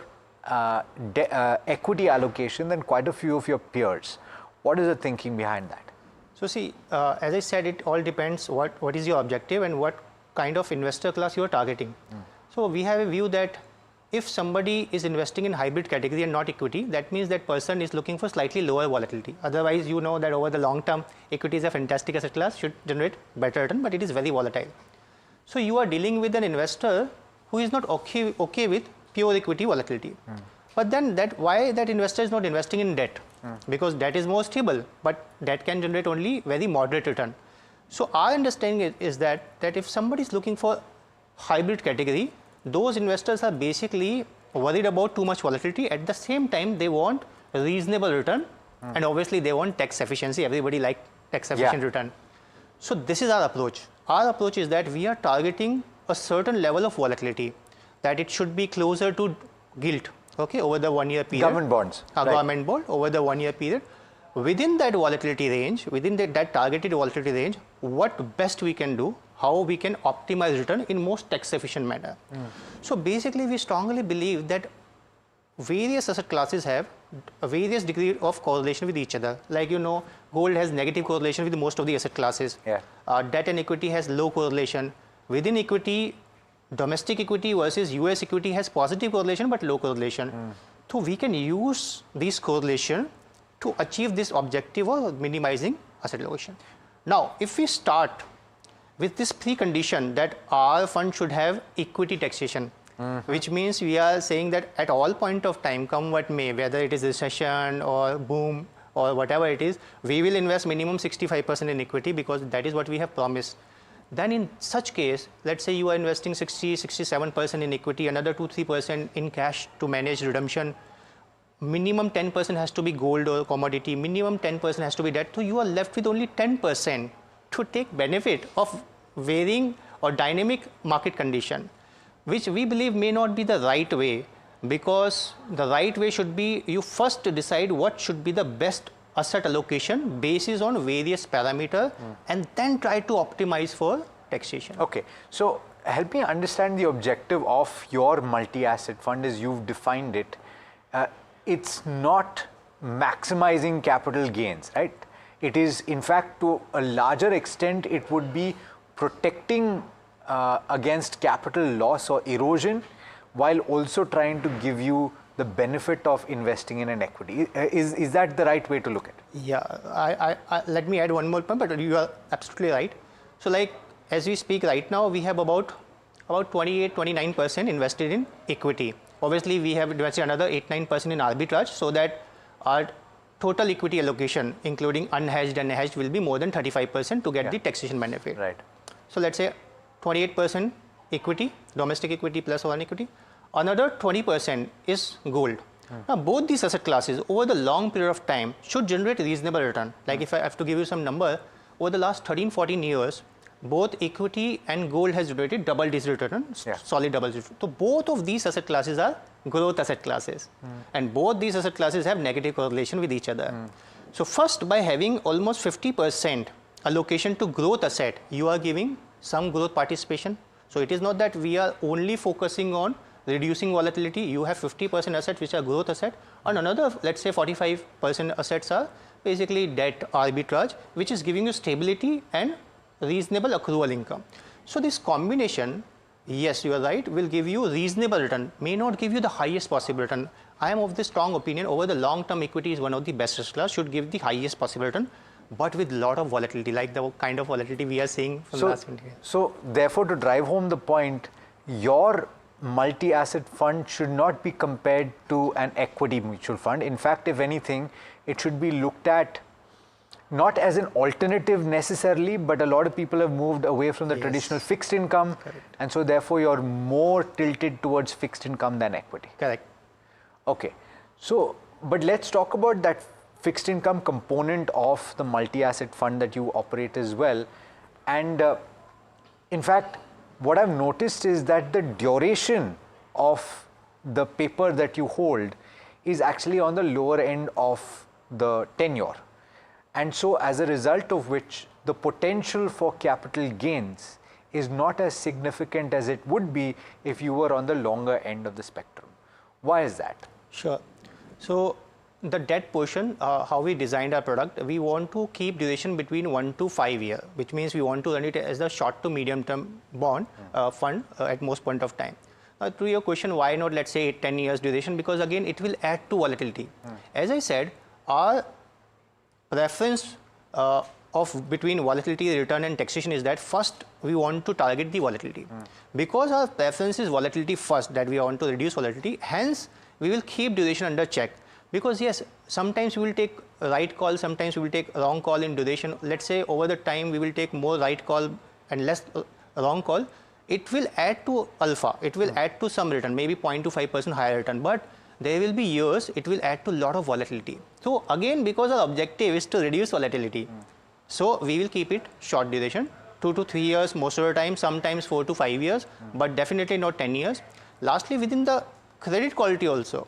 equity allocation than quite a few of your peers. What is the thinking behind that? So see, as I said, it all depends what is your objective and what kind of investor class you are targeting. So we have a view that if somebody is investing in hybrid category and not equity, that means that person is looking for slightly lower volatility. Otherwise, you know that over the long term, equity is a fantastic asset class, should generate better return, but it is very volatile. So you are dealing with an investor who is not okay with pure equity volatility. But then why that investor is not investing in debt? Because debt is more stable, but debt can generate only very moderate return. So our understanding is that if somebody is looking for hybrid category, those investors are basically worried about too much volatility. At the same time, they want a reasonable return, and obviously they want tax efficiency. Everybody likes tax efficient return. So this is our approach. Our approach is that we are targeting a certain level of volatility, that it should be closer to gilt, okay, over the 1 year period. Government bonds. Government bond over the 1 year period. Within that volatility range, within that targeted volatility range, what best we can do, how we can optimize return in most tax efficient manner. So basically, we strongly believe that various asset classes have a various degree of correlation with each other. Like you know, gold has negative correlation with most of the asset classes. Debt and equity has low correlation. Within equity, domestic equity versus US equity has positive correlation but low correlation. So we can use this correlation to achieve this objective of minimizing asset allocation. Now, if we start with this precondition that our fund should have equity taxation, which means we are saying that at all point of time, come what may, whether it is recession or boom or whatever it is, we will invest minimum 65% in equity because that is what we have promised. Then in such case, let's say you are investing 67% in equity, another 2-3% in cash to manage redemption, minimum 10% has to be gold or commodity, minimum 10% has to be debt. So you are left with only 10% to take benefit of varying or dynamic market condition, which we believe may not be the right way, because the right way should be you first decide what should be the best asset allocation basis on various parameters and then try to optimize for taxation. Okay, so help me understand the objective of your multi-asset fund as you've defined it. It's not maximizing capital gains, right? It is, in fact, to a larger extent, it would be protecting against capital loss or erosion while also trying to give you the benefit of investing in an equity. Is that the right way to look at it? Yeah, let me add one more point, but you are absolutely right. So like as we speak right now, we have about 28-29% invested in equity. Obviously, we have invested another 8-9% in arbitrage, so that our total equity allocation, including unhedged and hedged, will be more than 35% to get the taxation benefit. Right. So let's say 28% equity, domestic equity plus foreign equity. Another 20% is gold. Now, both these asset classes over the long period of time should generate reasonable return. Like if I have to give you some number, over the last 13-14 years, both equity and gold has generated double-digit return, solid double-digit. So both of these asset classes are growth asset classes, and both these asset classes have negative correlation with each other. So first, by having almost 50% allocation to growth asset, you are giving some growth participation. So it is not that we are only focusing on reducing volatility. You have 50% assets which are growth asset, and another, let's say 45% assets are basically debt arbitrage, which is giving you stability and reasonable accrual income. So this combination, yes, you are right, will give you reasonable return, may not give you the highest possible return. I am of the strong opinion over the long term, equity is one of the best asset class, should give the highest possible return, but with lot of volatility, like the kind of volatility we are seeing from the last 20 years. So therefore, to drive home the point, your multi-asset fund should not be compared to an equity mutual fund. In fact, if anything, it should be looked at not as an alternative necessarily, but a lot of people have moved away from the traditional fixed income. Correct. And so therefore you're more tilted towards fixed income than equity. Correct. Okay, so but let's talk about that fixed income component of the multi-asset fund that you operate as well. And in fact, what I've noticed is that the duration of the paper that you hold is actually on the lower end of the tenure. And so as a result of which, the potential for capital gains is not as significant as it would be if you were on the longer end of the spectrum. Why is that? Sure. So the debt portion, how we designed our product, we want to keep duration between 1 to 5 years, which means we want to run it as a short to medium term bond fund at most point of time. To your question, why not, let's say 10 years duration? Because again, it will add to volatility. As I said, our preference of between volatility, return and taxation is that first we want to target the volatility. Because our preference is volatility first, that we want to reduce volatility, hence we will keep duration under check. Because yes, sometimes we will take right call, sometimes we will take wrong call in duration. Let's say over the time we will take more right call and less wrong call. It will add to alpha, it will add to some return, maybe 0.25% higher return, but there will be years it will add to a lot of volatility. So again, because our objective is to reduce volatility, so we will keep it short duration, 2 to 3 years most of the time, sometimes 4 to 5 years, but definitely not 10 years. Lastly, within the credit quality also,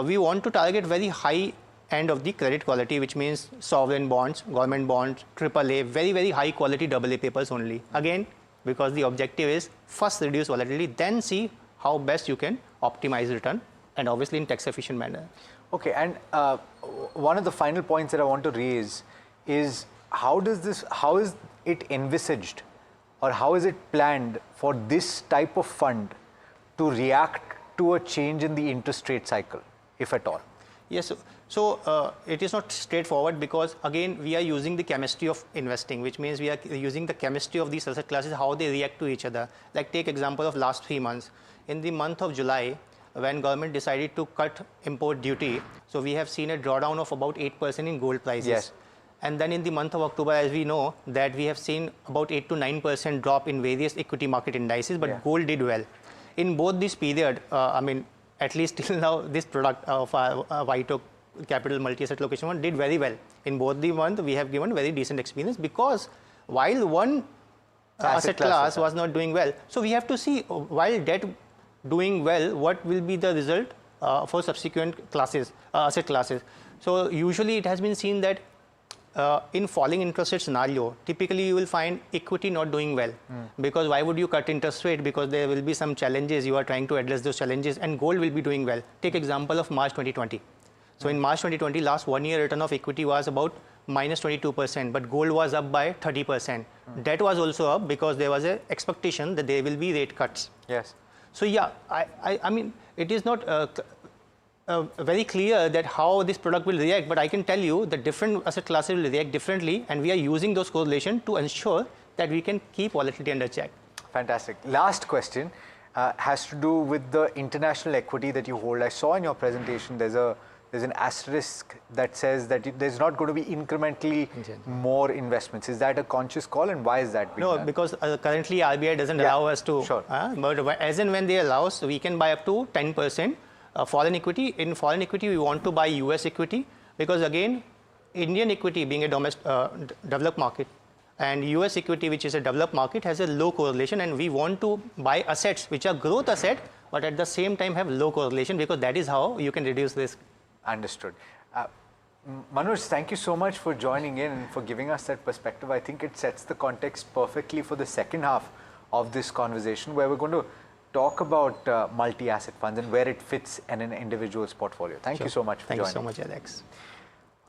we want to target very high end of the credit quality, which means sovereign bonds, government bonds, AAA, very, very high quality AA papers only. Again, because the objective is first reduce volatility, then see how best you can optimize return, and obviously in tax efficient manner. Okay, and one of the final points that I want to raise is how is it envisaged, or how is it planned for this type of fund to react to a change in the interest rate cycle, if at all? Yes, so it is not straightforward because again we are using the chemistry of investing, which means we are using the chemistry of these asset classes, how they react to each other. Like take example of last 3 months. In the month of July, when government decided to cut import duty, so we have seen a drawdown of about 8% in gold prices. Yes. And then in the month of October, as we know, that we have seen about 8 to 9% drop in various equity market indices, but gold did well. In both this period, at least till now, this product of White Oak Capital Multi-Asset Location Fund did very well. In both the month, we have given very decent experience because while one asset class was not doing well, so we have to see while debt doing well, what will be the result for subsequent classes, asset classes. So usually it has been seen that in falling interest rate scenario, typically you will find equity not doing well. Because why would you cut interest rate? Because there will be some challenges, you are trying to address those challenges, and gold will be doing well. Take example of March 2020. So in March 2020, last 1 year return of equity was about minus 22%, but gold was up by 30%. Debt was also up because there was an expectation that there will be rate cuts. Yes. So yeah, I mean, it is not very clear that how this product will react, but I can tell you that different asset classes will react differently, and we are using those correlations to ensure that we can keep volatility under check. Fantastic. Last question has to do with the international equity that you hold. I saw in your presentation there's an asterisk that says that there's not going to be incrementally more investments. Is that a conscious call, and why is that being done? Because currently RBI doesn't allow us to. Sure. But as and when they allow us, we can buy up to 10%. Foreign equity. In foreign equity, we want to buy US equity because again, Indian equity being a developed market and US equity, which is a developed market, has a low correlation, and we want to buy assets which are growth asset, but at the same time have low correlation because that is how you can reduce risk. Understood. Manoj, thank you so much for joining in and for giving us that perspective. I think it sets the context perfectly for the second half of this conversation, where we're going to talk about multi-asset funds and where it fits in an individual's portfolio. Thank you so much for joining. Thank you so much, Alex.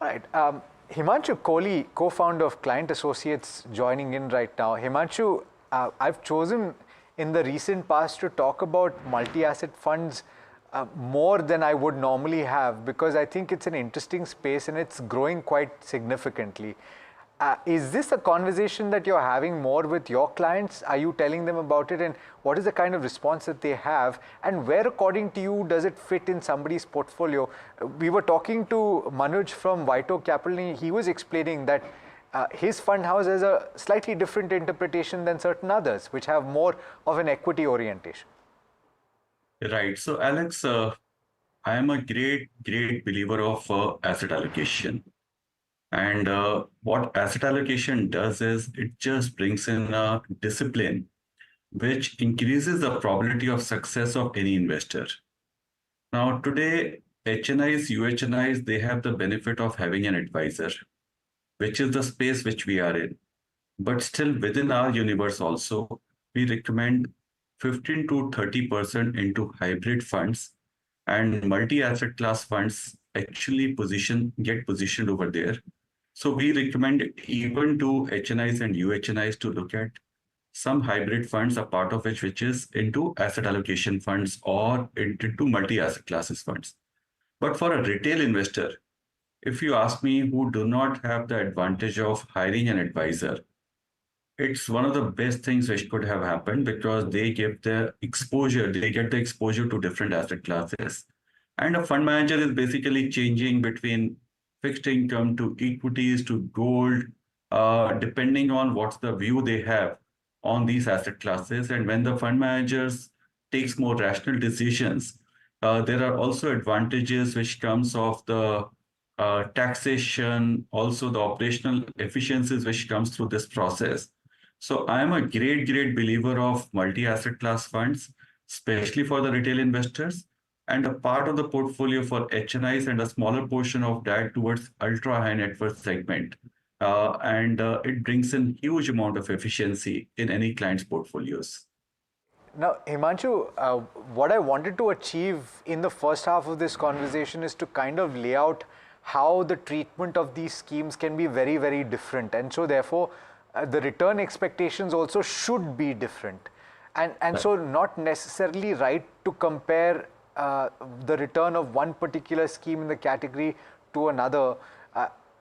All right. Himanshu Kohli, co-founder of Client Associates, joining in right now. Himanshu, I've chosen in the recent past to talk about multi-asset funds more than I would normally have, because I think it's an interesting space and it's growing quite significantly. Is this a conversation that you're having more with your clients? Are you telling them about it, and what is the kind of response that they have, and where according to you does it fit in somebody's portfolio? We were talking to Manoj from White Oak Capital, and he was explaining that his fund house has a slightly different interpretation than certain others, which have more of an equity orientation. Right. So Alex, I am a great believer of asset allocation. And what asset allocation does is it just brings in a discipline which increases the probability of success of any investor. Now today, HNIs, UHNIs, they have the benefit of having an advisor, which is the space which we are in. But still within our universe also, we recommend 15 to 30% into hybrid funds, and multi-asset class funds actually get positioned over there. So we recommend even to HNIs and UHNIs to look at some hybrid funds, a part of which is into asset allocation funds or into multi-asset classes funds. But for a retail investor, if you ask me, who do not have the advantage of hiring an advisor, it's one of the best things which could have happened, because they get the exposure to different asset classes. And a fund manager is basically changing between fixed income to equities to gold, depending on what's the view they have on these asset classes. And when the fund managers takes more rational decisions, there are also advantages which comes of the taxation, also the operational efficiencies which comes through this process. So I am a great believer of multi-asset class funds, especially for the retail investors, and a part of the portfolio for HNIs and a smaller portion of that towards ultra high net worth segment. It brings in huge amount of efficiency in any client's portfolios. Now, Himanshu, what I wanted to achieve in the first half of this conversation is to kind of lay out how the treatment of these schemes can be very different. And so therefore, the return expectations also should be different. And so not necessarily right to compare the return of one particular scheme in the category to another.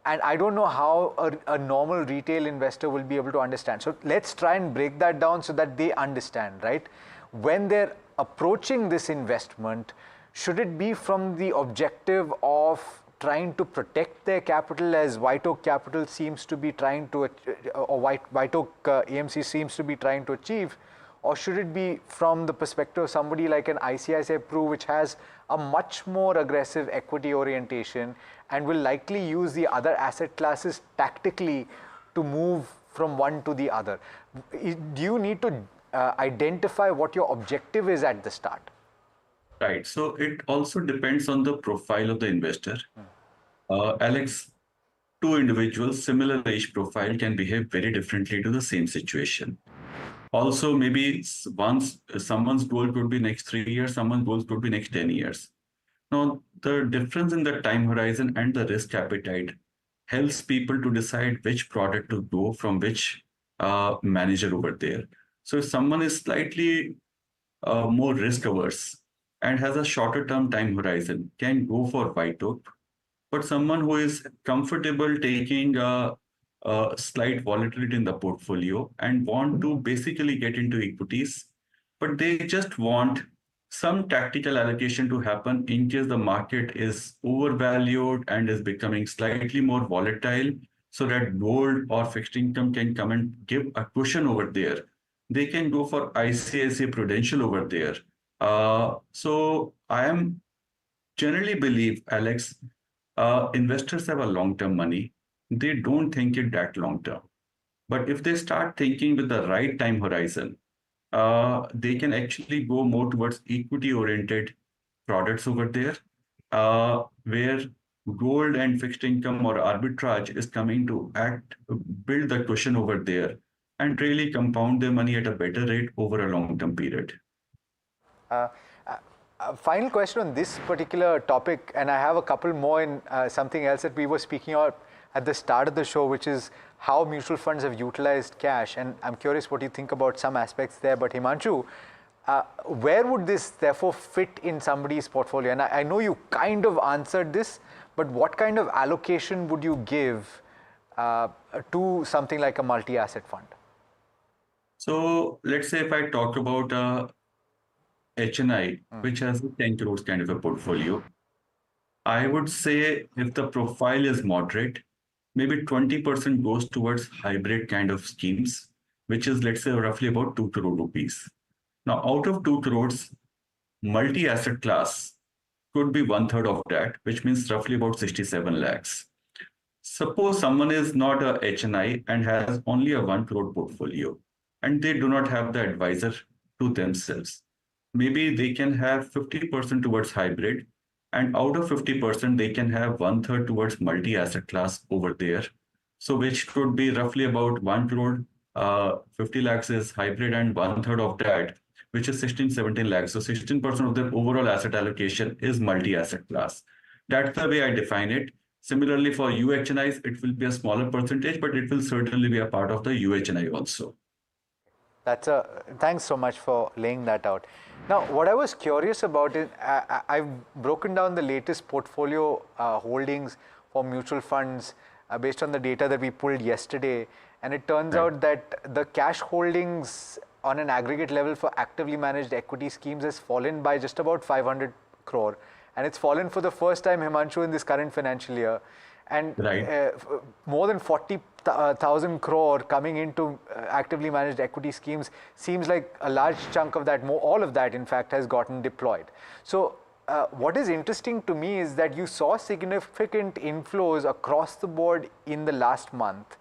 And I don't know how a normal retail investor will be able to understand. So let's try and break that down so that they understand, right? When they're approaching this investment, should it be from the objective of trying to protect their capital, as White Oak Capital seems to be trying to, or White Oak AMC seems to be trying to achieve? Or should it be from the perspective of somebody like an ICICI Pru, which has a much more aggressive equity orientation and will likely use the other asset classes tactically to move from one to the other? Do you need to identify what your objective is at the start? Right. So it also depends on the profile of the investor. Alex, two individuals, similar age profile, can behave very differently to the same situation. Also, maybe someone's goal could be next 3 years, someone's goal could be next 10 years. Now, the difference in the time horizon and the risk appetite helps people to decide which product to go from which manager over there. So if someone is slightly more risk averse and has a shorter term time horizon, can go for White Oak. But someone who is comfortable taking a slight volatility in the portfolio and want to basically get into equities, but they just want some tactical allocation to happen in case the market is overvalued and is becoming slightly more volatile, so that gold or fixed income can come and give a cushion over there. They can go for ICICI Prudential over there. So I am generally believe, Alex, investors have a long-term money. They don't think it that long-term. But if they start thinking with the right time horizon, they can actually go more towards equity-oriented products over there, where gold and fixed income or arbitrage is coming to build the cushion over there and really compound their money at a better rate over a long-term period. Final question on this particular topic, and I have a couple more in something else that we were speaking about at the start of the show, which is how mutual funds have utilized cash. And I'm curious what you think about some aspects there. But Himanshu, where would this therefore fit in somebody's portfolio? And I know you kind of answered this, but what kind of allocation would you give to something like a multi-asset fund? So let's say if I talk about HNI, which has a 10 crores kind of a portfolio, I would say if the profile is moderate, maybe 20% goes towards hybrid kind of schemes, which is, let's say, roughly about 2 crore rupees. Now, out of 2 crores, multi-asset class could be 1/3 of that, which means roughly about 67 lakhs. Suppose someone is not a HNI and has only a 1 crore portfolio, and they do not have the advisor to themselves. Maybe they can have 50% towards hybrid, and out of 50%, they can have 1/3 towards multi-asset class over there. So which could be roughly about 1 crore, 50 lakhs is hybrid, and 1/3 of that, which is 16-17 lakhs. So 16% of their overall asset allocation is multi-asset class. That's the way I define it. Similarly, for UHNIs, it will be a smaller percentage, but it will certainly be a part of the UHNI also. Thanks so much for laying that out. Now, what I was curious about is I've broken down the latest portfolio holdings for mutual funds based on the data that we pulled yesterday, and it turns out that the cash holdings on an aggregate level for actively managed equity schemes has fallen by just about 500 crore, and it's fallen for the first time, Himanshu, in this current financial year. And more than 40,000 crore coming into actively managed equity schemes seems like a large chunk of that, all of that in fact, has gotten deployed. So what is interesting to me is that you saw significant inflows across the board in the last month.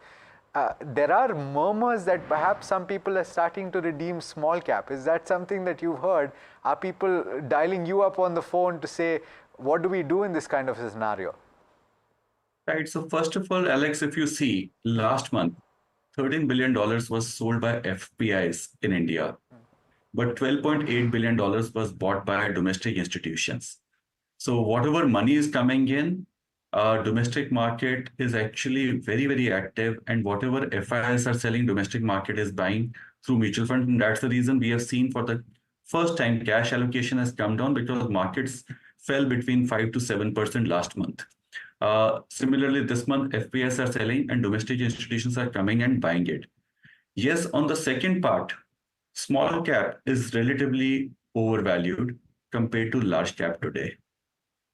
There are murmurs that perhaps some people are starting to redeem small cap. Is that something that you've heard? Are people dialing you up on the phone to say, what do we do in this kind of a scenario? Right. So first of all, Alex, if you see last month, $13 billion was sold by FPIs in India, but $12.8 billion was bought by domestic institutions. So whatever money is coming in, domestic market is actually very, very active, and whatever FIIs are selling, domestic market is buying through mutual funds. And that's the reason we have seen for the first time cash allocation has come down because markets fell between 5 to 7% last month. Similarly, this month, FPIs are selling and domestic institutions are coming and buying it. Yes, on the second part, small cap is relatively overvalued compared to large cap today.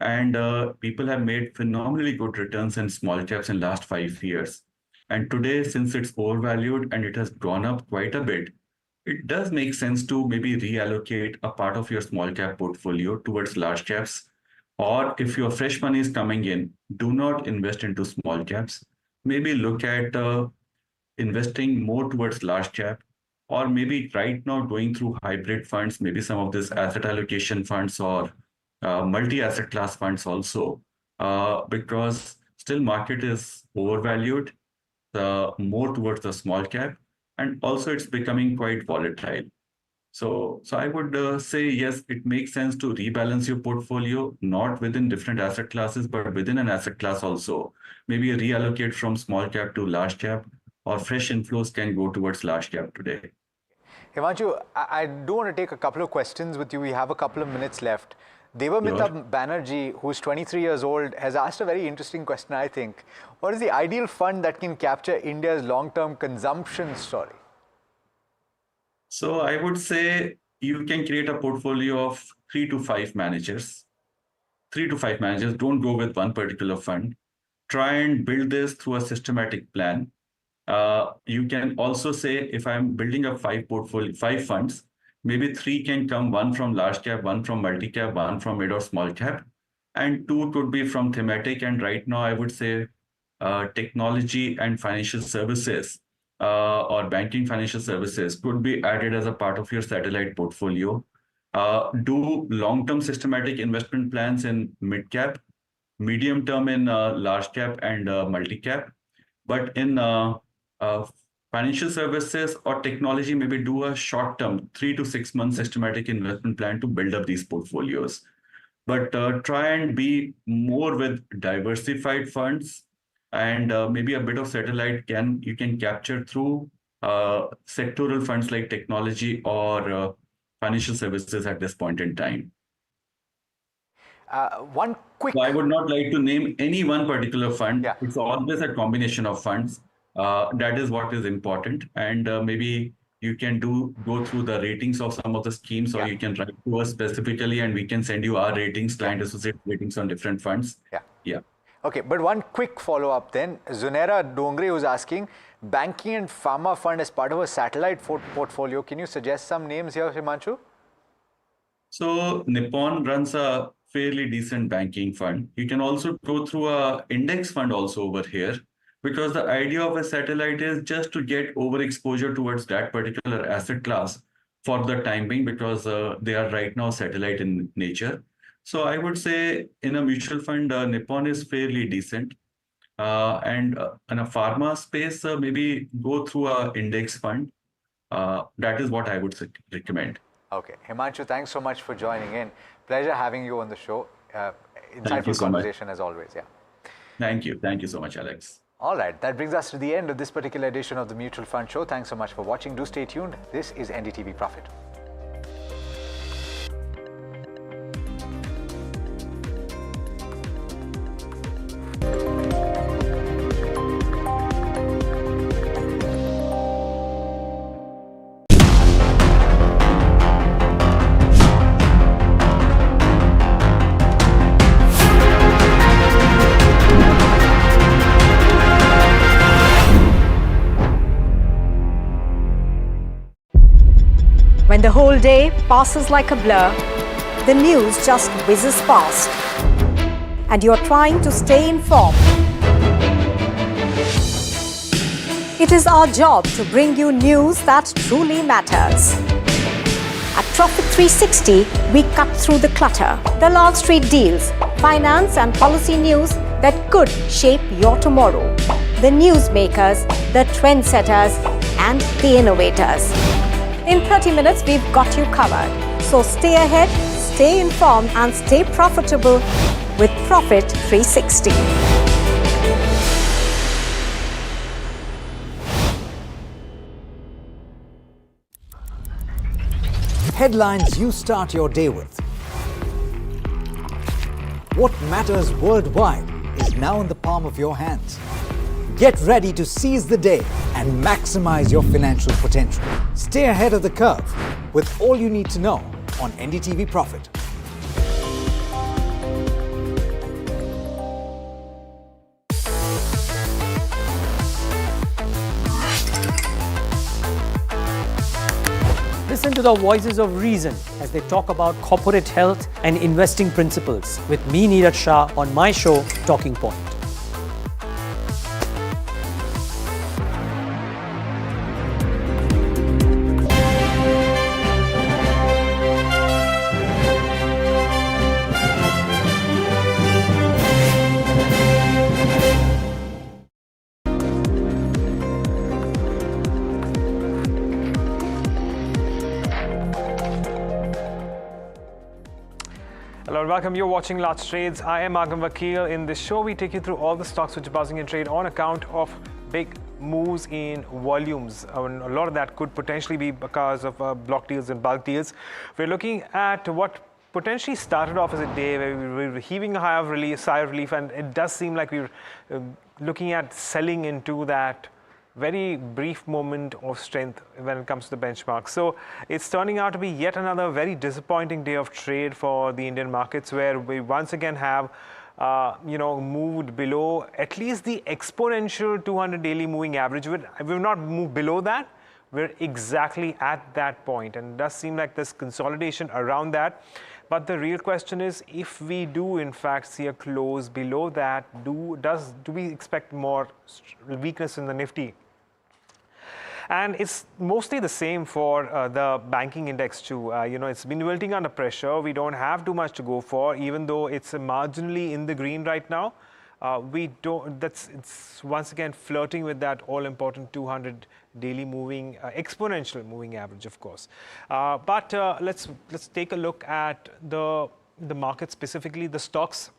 And people have made phenomenally good returns in small caps in last 5 years. And today, since it's overvalued and it has gone up quite a bit, it does make sense to maybe reallocate a part of your small cap portfolio towards large caps. Or if your fresh money is coming in, do not invest into small caps. Maybe look at investing more towards large cap, or maybe right now going through hybrid funds, maybe some of these asset allocation funds or multi-asset class funds also, because still market is overvalued, more towards the small cap, and also it's becoming quite volatile. So I would say, yes, it makes sense to rebalance your portfolio, not within different asset classes, but within an asset class also. Maybe reallocate from small cap to large cap, or fresh inflows can go towards large cap today. Himanshu, I do want to take a couple of questions with you. We have a couple of minutes left. Devamita Banerjee, who's 23 years old, has asked a very interesting question, I think. What is the ideal fund that can capture India's long-term consumption story? So I would say you can create a portfolio of 3 to 5 managers. 3 to 5 managers, don't go with one particular fund. Try and build this through a systematic plan. You can also say, if I'm building up 5 funds, maybe 3 can come, 1 from large cap, 1 from multi cap, 1 from mid or small cap, and 2 could be from thematic. And right now I would say technology and financial services or banking financial services could be added as a part of your satellite portfolio. Do long-term systematic investment plans in mid cap, medium term in large cap and multi cap, but in financial services or technology, maybe do a short-term 3 to 6 month systematic investment plan to build up these portfolios. But try and be more with diversified funds, and maybe a bit of satellite you can capture through sectoral funds like technology or financial services at this point in time. One quick... So I would not like to name any one particular fund. Yeah. It's always a combination of funds. That is what is important. And maybe you can go through the ratings of some of the schemes, or you can write to us specifically and we can send you our ratings, client associate ratings on different funds. Yeah. Okay, but one quick follow-up then. Zunaira Dongre was asking, banking and pharma fund as part of a satellite portfolio. Can you suggest some names here, Himanshu? So Nippon runs a fairly decent banking fund. You can also go through a index fund also over here, because the idea of a satellite is just to get overexposure towards that particular asset class for the time being, because they are right now satellite in nature. So I would say in a mutual fund, Nippon is fairly decent. And in a pharma space, maybe go through a index fund. That is what I would recommend. Okay. Himanshu, thanks so much for joining in. Pleasure having you on the show. Insightful conversation as always. Yeah. Thank you. Thank you so much, Alex. All right. That brings us to the end of this particular edition of the Mutual Fund Show. Thanks so much for watching. Do stay tuned. This is NDTV Profit. When the whole day passes like a blur, the news just whizzes past, and you're trying to stay informed. It is our job to bring you news that truly matters. At Profit 360, we cut through the clutter. The Wall Street deals, finance and policy news that could shape your tomorrow. The newsmakers, the trendsetters, and the innovators. In 30 minutes, we've got you covered. So stay ahead, stay informed, and stay profitable with Profit 360. Headlines you start your day with. What matters worldwide is now in the palm of your hands. Get ready to seize the day and maximize your financial potential. Stay ahead of the curve with all you need to know on NDTV Profit. Listen to the voices of reason as they talk about corporate health and investing principles with me, Neeraj Shah, on my show, Talking Point. Hello and welcome. You're watching Large Trades. I am Agam Vakil. In this show, we take you through all the stocks which are buzzing in trade on account of big moves in volumes. And a lot of that could potentially be because of block deals and bulk deals. We're looking at what potentially started off as a day where we were heaving a sigh of relief, and it does seem like we're looking at selling into that very brief moment of strength when it comes to the benchmark. So it's turning out to be yet another very disappointing day of trade for the Indian markets, where we once again have moved below at least the exponential 200 daily moving average. We've not moved below that. We're exactly at that point, and it does seem like there's consolidation around that. But the real question is, if we do in fact see a close below that, do we expect more weakness in the Nifty? And it's mostly the same for the banking index too. It's been wilting under pressure. We don't have too much to go for, even though it's marginally in the green right now. It's once again flirting with that all-important 200 daily moving, exponential moving average, of course. But let's take a look at the market, specifically the stocks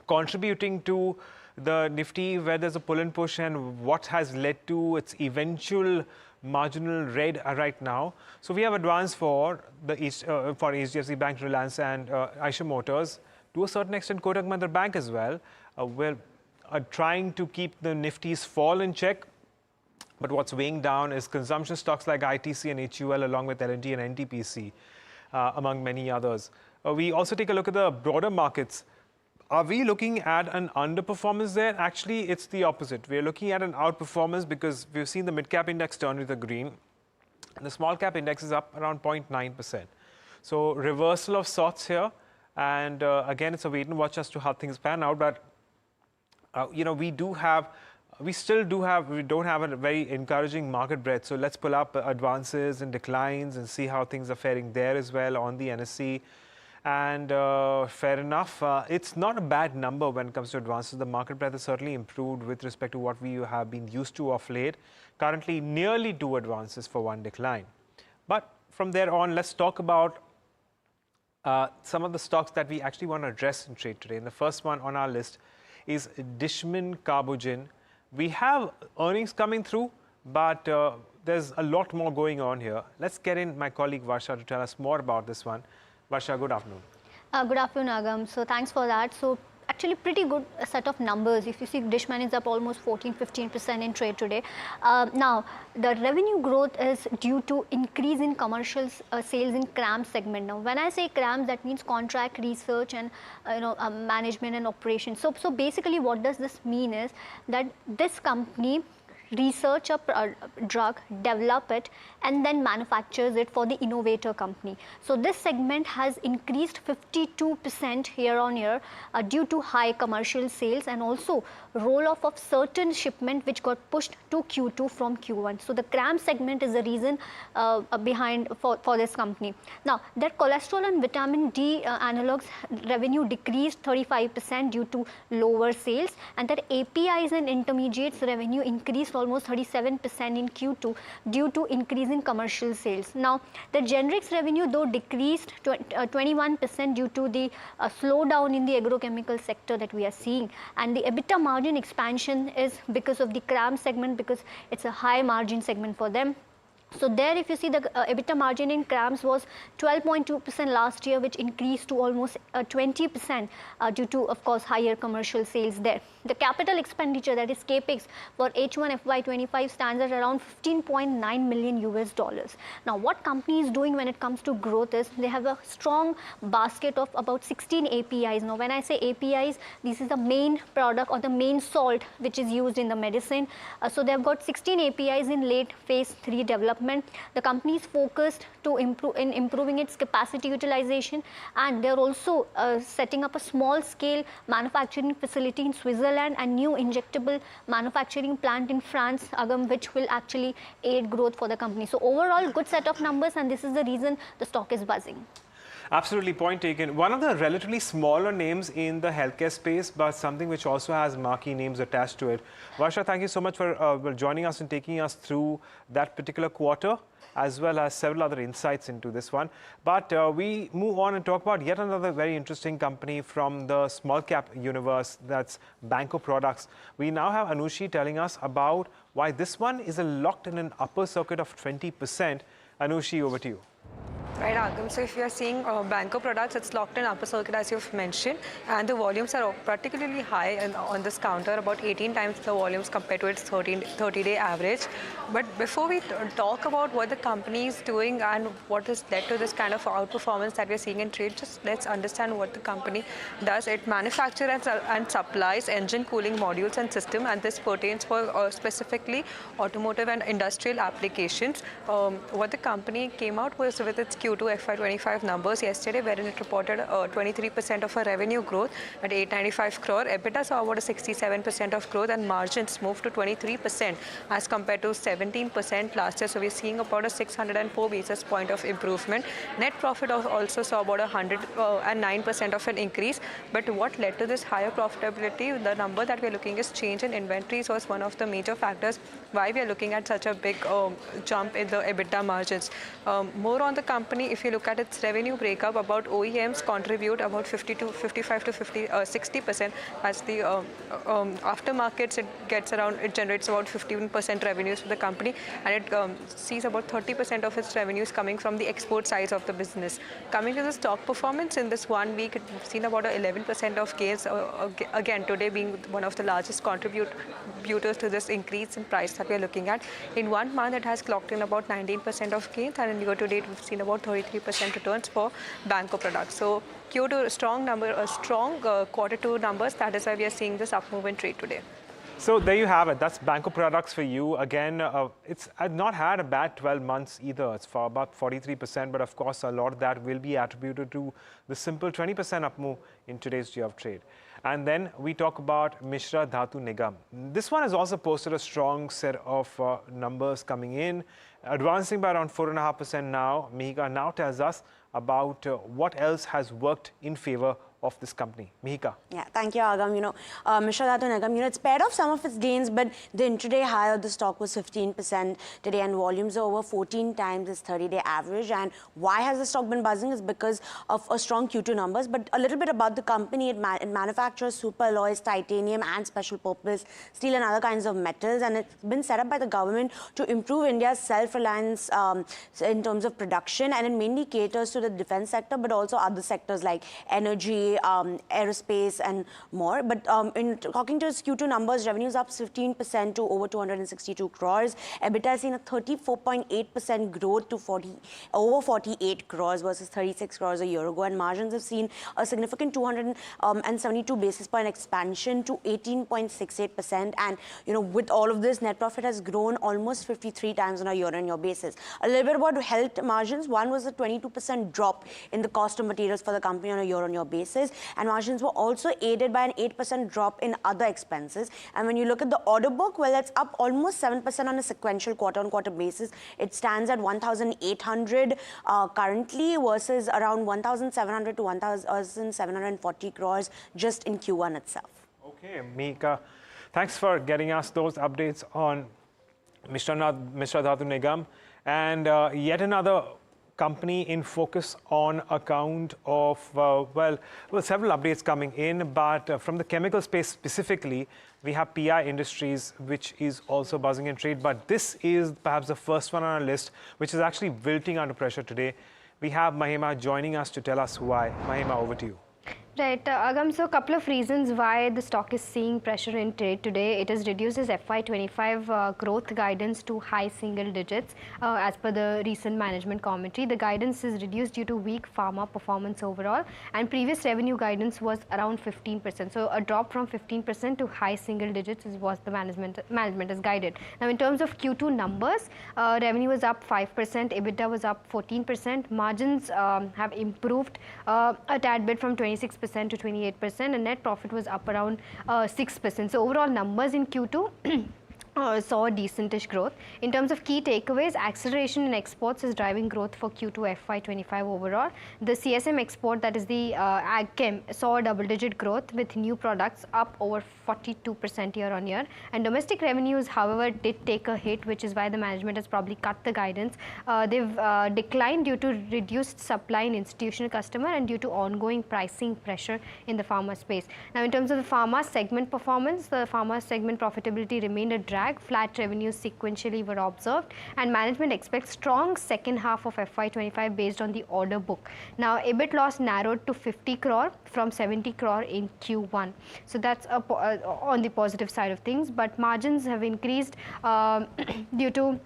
contributing to the Nifty, where there's a pull and push, and what has led to its eventual marginal red right now. So we have advance for HDFC Bank, Reliance, and Eicher Motors. To a certain extent, Kotak Mahindra Bank as well. We're trying to keep the Nifty's fall in check. But what's weighing down is consumption stocks like ITC and HUL, along with L&T and NTPC, among many others. We also take a look at the broader markets. Are we looking at an underperformance there? Actually, it's the opposite. We're looking at an outperformance because we've seen the mid-cap index turn with the green. And the small-cap index is up around 0.9%. So reversal of sorts here. And again, it's a wait and watch as to how things pan out. But, we don't have a very encouraging market breadth. So let's pull up advances and declines and see how things are faring there as well on the NSE. And fair enough, it's not a bad number when it comes to advances. The market breadth has certainly improved with respect to what we have been used to of late. Currently, nearly 2 advances for 1 decline. But from there on, let's talk about some of the stocks that we actually want to address in trade today. And the first one on our list is Dishman Carbogen. We have earnings coming through, but there's a lot more going on here. Let's get in my colleague Varsha to tell us more about this one. Varsha, good afternoon. Good afternoon, Agam. So thanks for that. So actually pretty good set of numbers. If you see, Dishman is up almost 14-15% in trade today. Now, the revenue growth is due to increase in commercial sales in CRAMS segment. Now, when I say CRAMS, that means contract research and management and operations. So basically, what does this mean is that this company research a drug, develop it, and then manufactures it for the innovator company. So this segment has increased 52% year on year due to high commercial sales and also roll-off of certain shipment which got pushed to Q2 from Q1. So the CRAMS segment is the reason behind for this company. Now, their cholesterol and vitamin D analogs revenue decreased 35% due to lower sales, and their APIs and intermediates revenue increased almost 37% in Q2 due to increase in commercial sales. Now, the generics revenue though decreased 21% due to the slowdown in the agrochemical sector that we are seeing, and the EBITDA margin expansion is because of the CRAMS segment, because it's a high margin segment for them. So there, if you see, the EBITDA margin in CRAMS was 12.2% last year, which increased to almost 20% due to, of course, higher commercial sales there. The capital expenditure, that is CAPEX, for H1 FY25 stands at around $15.9 million. Now, what company is doing when it comes to growth is they have a strong basket of about 16 APIs. Now, when I say APIs, this is the main product or the main salt which is used in the medicine. So they have got 16 APIs in late phase 3 development. The company is focused to improving its capacity utilization, and they are also setting up a small scale manufacturing facility in Switzerland and new injectable manufacturing plant in France, which will actually aid growth for the company. So overall, good set of numbers, and this is the reason the stock is buzzing. Absolutely, point taken. One of the relatively smaller names in the healthcare space, but something which also has marquee names attached to it. Varsha, thank you so much for joining us and taking us through that particular quarter, as well as several other insights into this one. But we move on and talk about yet another very interesting company from the small cap universe, that's Banco Products. We now have Anushi telling us about why this one is locked in an upper circuit of 20%. Anushi, over to you. Right, Agam. So if you are seeing Banco Products, it's locked in upper circuit as you've mentioned, and the volumes are particularly high on this counter, about 18 times the volumes compared to its 30-day average. But before we talk about what the company is doing and what has led to this kind of outperformance that we're seeing in trade, just let's understand what the company does. It manufactures and supplies engine cooling modules and system, and this pertains for specifically automotive and industrial applications. What the company came out was with its Q2 FY25 numbers yesterday, wherein it reported 23% of a revenue growth at 895 crore. EBITDA saw about a 67% of growth, and margins moved to 23% as compared to 17% last year. So we're seeing about a 604 basis point of improvement. Net profit also saw about 109% of an increase. But what led to this higher profitability, the number that we're looking is change in inventories was one of the major factors why we are looking at such a big jump in the EBITDA margins. More on the company, if you look at its revenue breakup, about OEMs contribute about 55 to 60%. As the aftermarkets, it generates about 15% revenues for the company, and it sees about 30% of its revenues coming from the export side of the business. Coming to the stock performance, in this 1 week, we've seen about 11% of gains. Again, today being one of the largest contributors to this increase in price that we're looking at. In 1 month, it has clocked in about 19% of gains, and in year to date, we've seen about 33% returns for Banco Products. So Q2 strong quarter 2 numbers. That is why we are seeing this up move in trade today. So there you have it. That's Banco Products for you. Again, it's not had a bad 12 months either. It's for about 43%, but of course, a lot of that will be attributed to the simple 20% up move in today's day of trade. And then we talk about Mishra Dhatu Nigam. This one has also posted a strong set of numbers coming in, advancing by around 4.5% now. Mihika now tells us about what else has worked in favor of this company. Mihika. Yeah, thank you, Agam. Mishra Dhatu Nigam, it's paired off some of its gains, but the intraday high of the stock was 15% today, and volumes are over 14 times its 30-day average. And why has the stock been buzzing is because of a strong Q2 numbers. But a little bit about the company, it manufactures super alloys, titanium, and special purpose steel and other kinds of metals. And it's been set up by the government to improve India's self-reliance in terms of production, and it mainly caters to the defense sector, but also other sectors like energy, aerospace, and more. But in talking to its Q2 numbers, revenues up 15% to over 262 crores. EBITDA has seen a 34.8% growth to over 48 crores versus 36 crores a year ago, and margins have seen a significant 272 basis point expansion to 18.68%. And with all of this, net profit has grown almost 53 times on a year-on-year basis. A little bit about health margins. One was a 22% drop in the cost of materials for the company on a year-on-year basis, and margins were also aided by an 8% drop in other expenses. And when you look at the order book, well, it's up almost 7% on a sequential quarter-on-quarter basis. It stands at 1,800 currently versus around 1,700 to 1,740 crores just in Q1 itself. Okay, Mihika, thanks for getting us those updates on Mishra Dhatu Nigam. And yet another company in focus on account of, several updates coming in, but from the chemical space specifically, we have PI Industries, which is also buzzing in trade, but this is perhaps the first one on our list, which is actually wilting under pressure today. We have Mahima joining us to tell us why. Mahima, over to you. Right, Agam, so a couple of reasons why the stock is seeing pressure in trade today. It has reduced its FY25 growth guidance to high single digits as per the recent management commentary. The guidance is reduced due to weak pharma performance overall, and previous revenue guidance was around 15%. So a drop from 15% to high single digits is what the management has guided. Now in terms of Q2 numbers, revenue was up 5%, EBITDA was up 14%, margins have improved a tad bit from 26% to 28%, and net profit was up around 6%. So overall numbers in Q2 saw a decentish growth. In terms of key takeaways, acceleration in exports is driving growth for Q2 FY25 overall. The CSM export, that is the AgChem, saw a double-digit growth with new products up over 42% year-on-year. And domestic revenues, however, did take a hit, which is why the management has probably cut the guidance. They've declined due to reduced supply in institutional customer and due to ongoing pricing pressure in the pharma space. Now, in terms of the pharma segment performance, the pharma segment profitability remained a drag. Flat revenues sequentially were observed, and management expects strong second half of FY25 based on the order book. Now, EBIT loss narrowed to 50 crore from 70 crore in Q1. So that's on the positive side of things, but margins have increased due to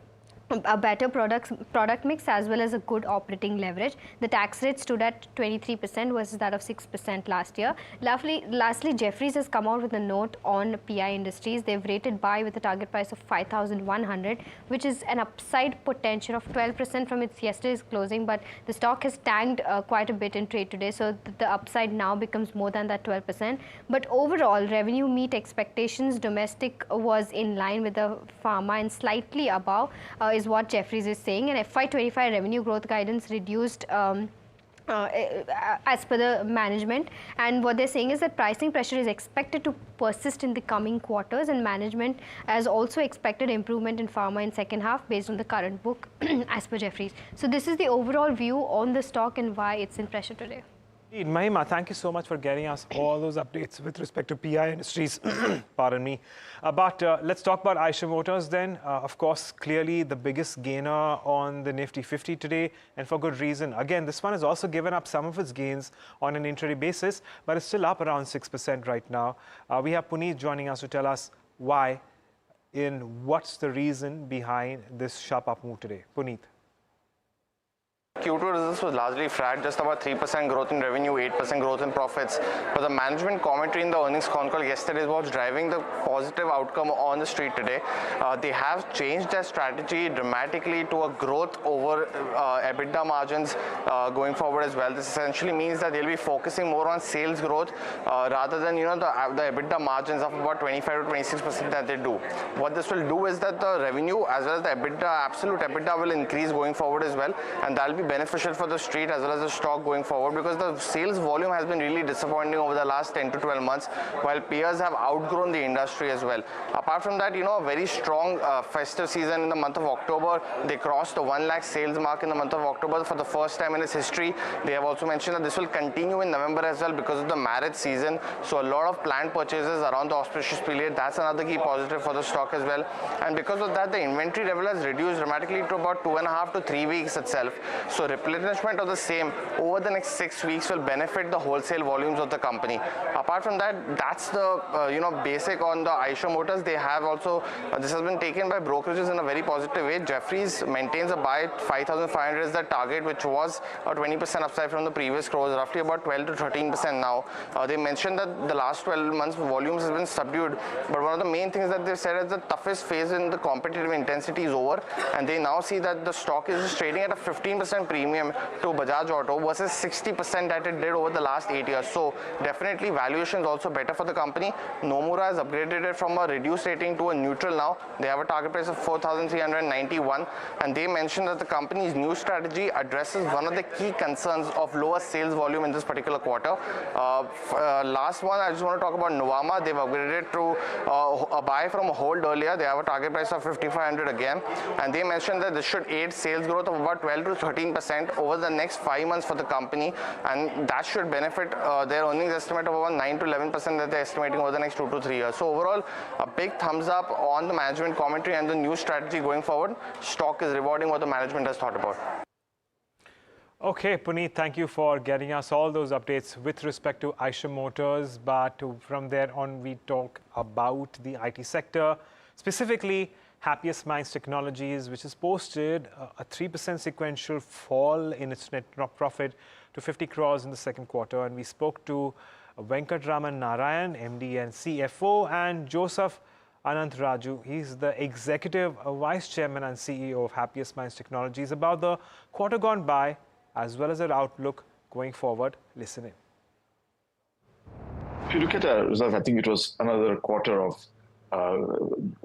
a better product mix as well as a good operating leverage. The tax rate stood at 23% versus that of 6% last year. Lastly, Jefferies has come out with a note on PI Industries. They've rated buy with a target price of 5,100, which is an upside potential of 12% from its yesterday's closing, but the stock has tanked quite a bit in trade today, so the upside now becomes more than that 12%. But overall, revenue meet expectations. Domestic was in line with the pharma and slightly above is what Jefferies is saying, and FY25 revenue growth guidance reduced as per the management, and what they're saying is that pricing pressure is expected to persist in the coming quarters, and management has also expected improvement in pharma in second half based on the current book as per Jefferies. So this is the overall view on the stock and why it's in pressure today. Mahima, thank you so much for getting us all those updates with respect to PI Industries. Pardon me. But let's talk about Eicher Motors then. Of course, clearly the biggest gainer on the Nifty 50 today, and for good reason. Again, this one has also given up some of its gains on an intraday basis, but it's still up around 6% right now. We have Puneet joining us to tell us why and what's the reason behind this sharp up move today. Puneet. Q2 results was largely flat, just about 3% growth in revenue, 8% growth in profits. But the management commentary in the earnings con call yesterday was driving the positive outcome on the street today. They have changed their strategy dramatically to a growth over EBITDA margins going forward as well. This essentially means that they'll be focusing more on sales growth rather than the EBITDA margins of about 25 to 26% that they do. What this will do is that the revenue as well as the EBITDA, absolute EBITDA, will increase going forward as well, and that'll be beneficial for the street as well as the stock going forward, because the sales volume has been really disappointing over the last 10 to 12 months, while peers have outgrown the industry as well. Apart from that, a very strong festive season in the month of October. They crossed the 1 lakh sales mark in the month of October for the first time in its history. They have also mentioned that this will continue in November as well because of the marriage season. So a lot of planned purchases around the auspicious period. That's another key positive for the stock as well. And because of that, the inventory level has reduced dramatically to about 2.5 to 3 weeks itself. So replenishment of the same over the next 6 weeks will benefit the wholesale volumes of the company. Apart from that, that's the basic on the Eicher Motors. They have also this has been taken by brokerages in a very positive way. Jefferies maintains a buy at 5,500 as the target, which was a 20% upside from the previous close, roughly about 12 to 13% now. They mentioned that the last 12 months volumes has been subdued, but one of the main things that they've said is the toughest phase in the competitive intensity is over, and they now see that the stock is trading at a 15% premium to Bajaj Auto versus 60% that it did over the last 8 years. So definitely valuation is also better for the company. Nomura has upgraded it from a reduced rating to a neutral now. They have a target price of 4,391, and they mentioned that the company's new strategy addresses one of the key concerns of lower sales volume in this particular quarter. Last one, I just want to talk about Nuvama. They've upgraded to a buy from a hold earlier. They have a target price of 5,500 again, and they mentioned that this should aid sales growth of about 12 to 13% 15% over the next 5 months for the company, and that should benefit their earnings estimate of about 9 to 11% that they're estimating over the next 2 to 3 years. So overall, a big thumbs up on the management commentary and the new strategy going forward. Stock is rewarding what the management has thought about. Okay, Puneet, thank you for getting us all those updates with respect to Eicher Motors. But from there on, we talk about the IT sector, specifically Happiest Minds Technologies, which has posted a 3% sequential fall in its net profit to 50 crores in the second quarter. And we spoke to Venkatraman Narayan, MD and CFO, and Joseph Anant Raju. He's the Executive Vice Chairman and CEO of Happiest Minds Technologies about the quarter gone by, as well as their outlook going forward. Listen in. If you look at our results, I think it was another quarter of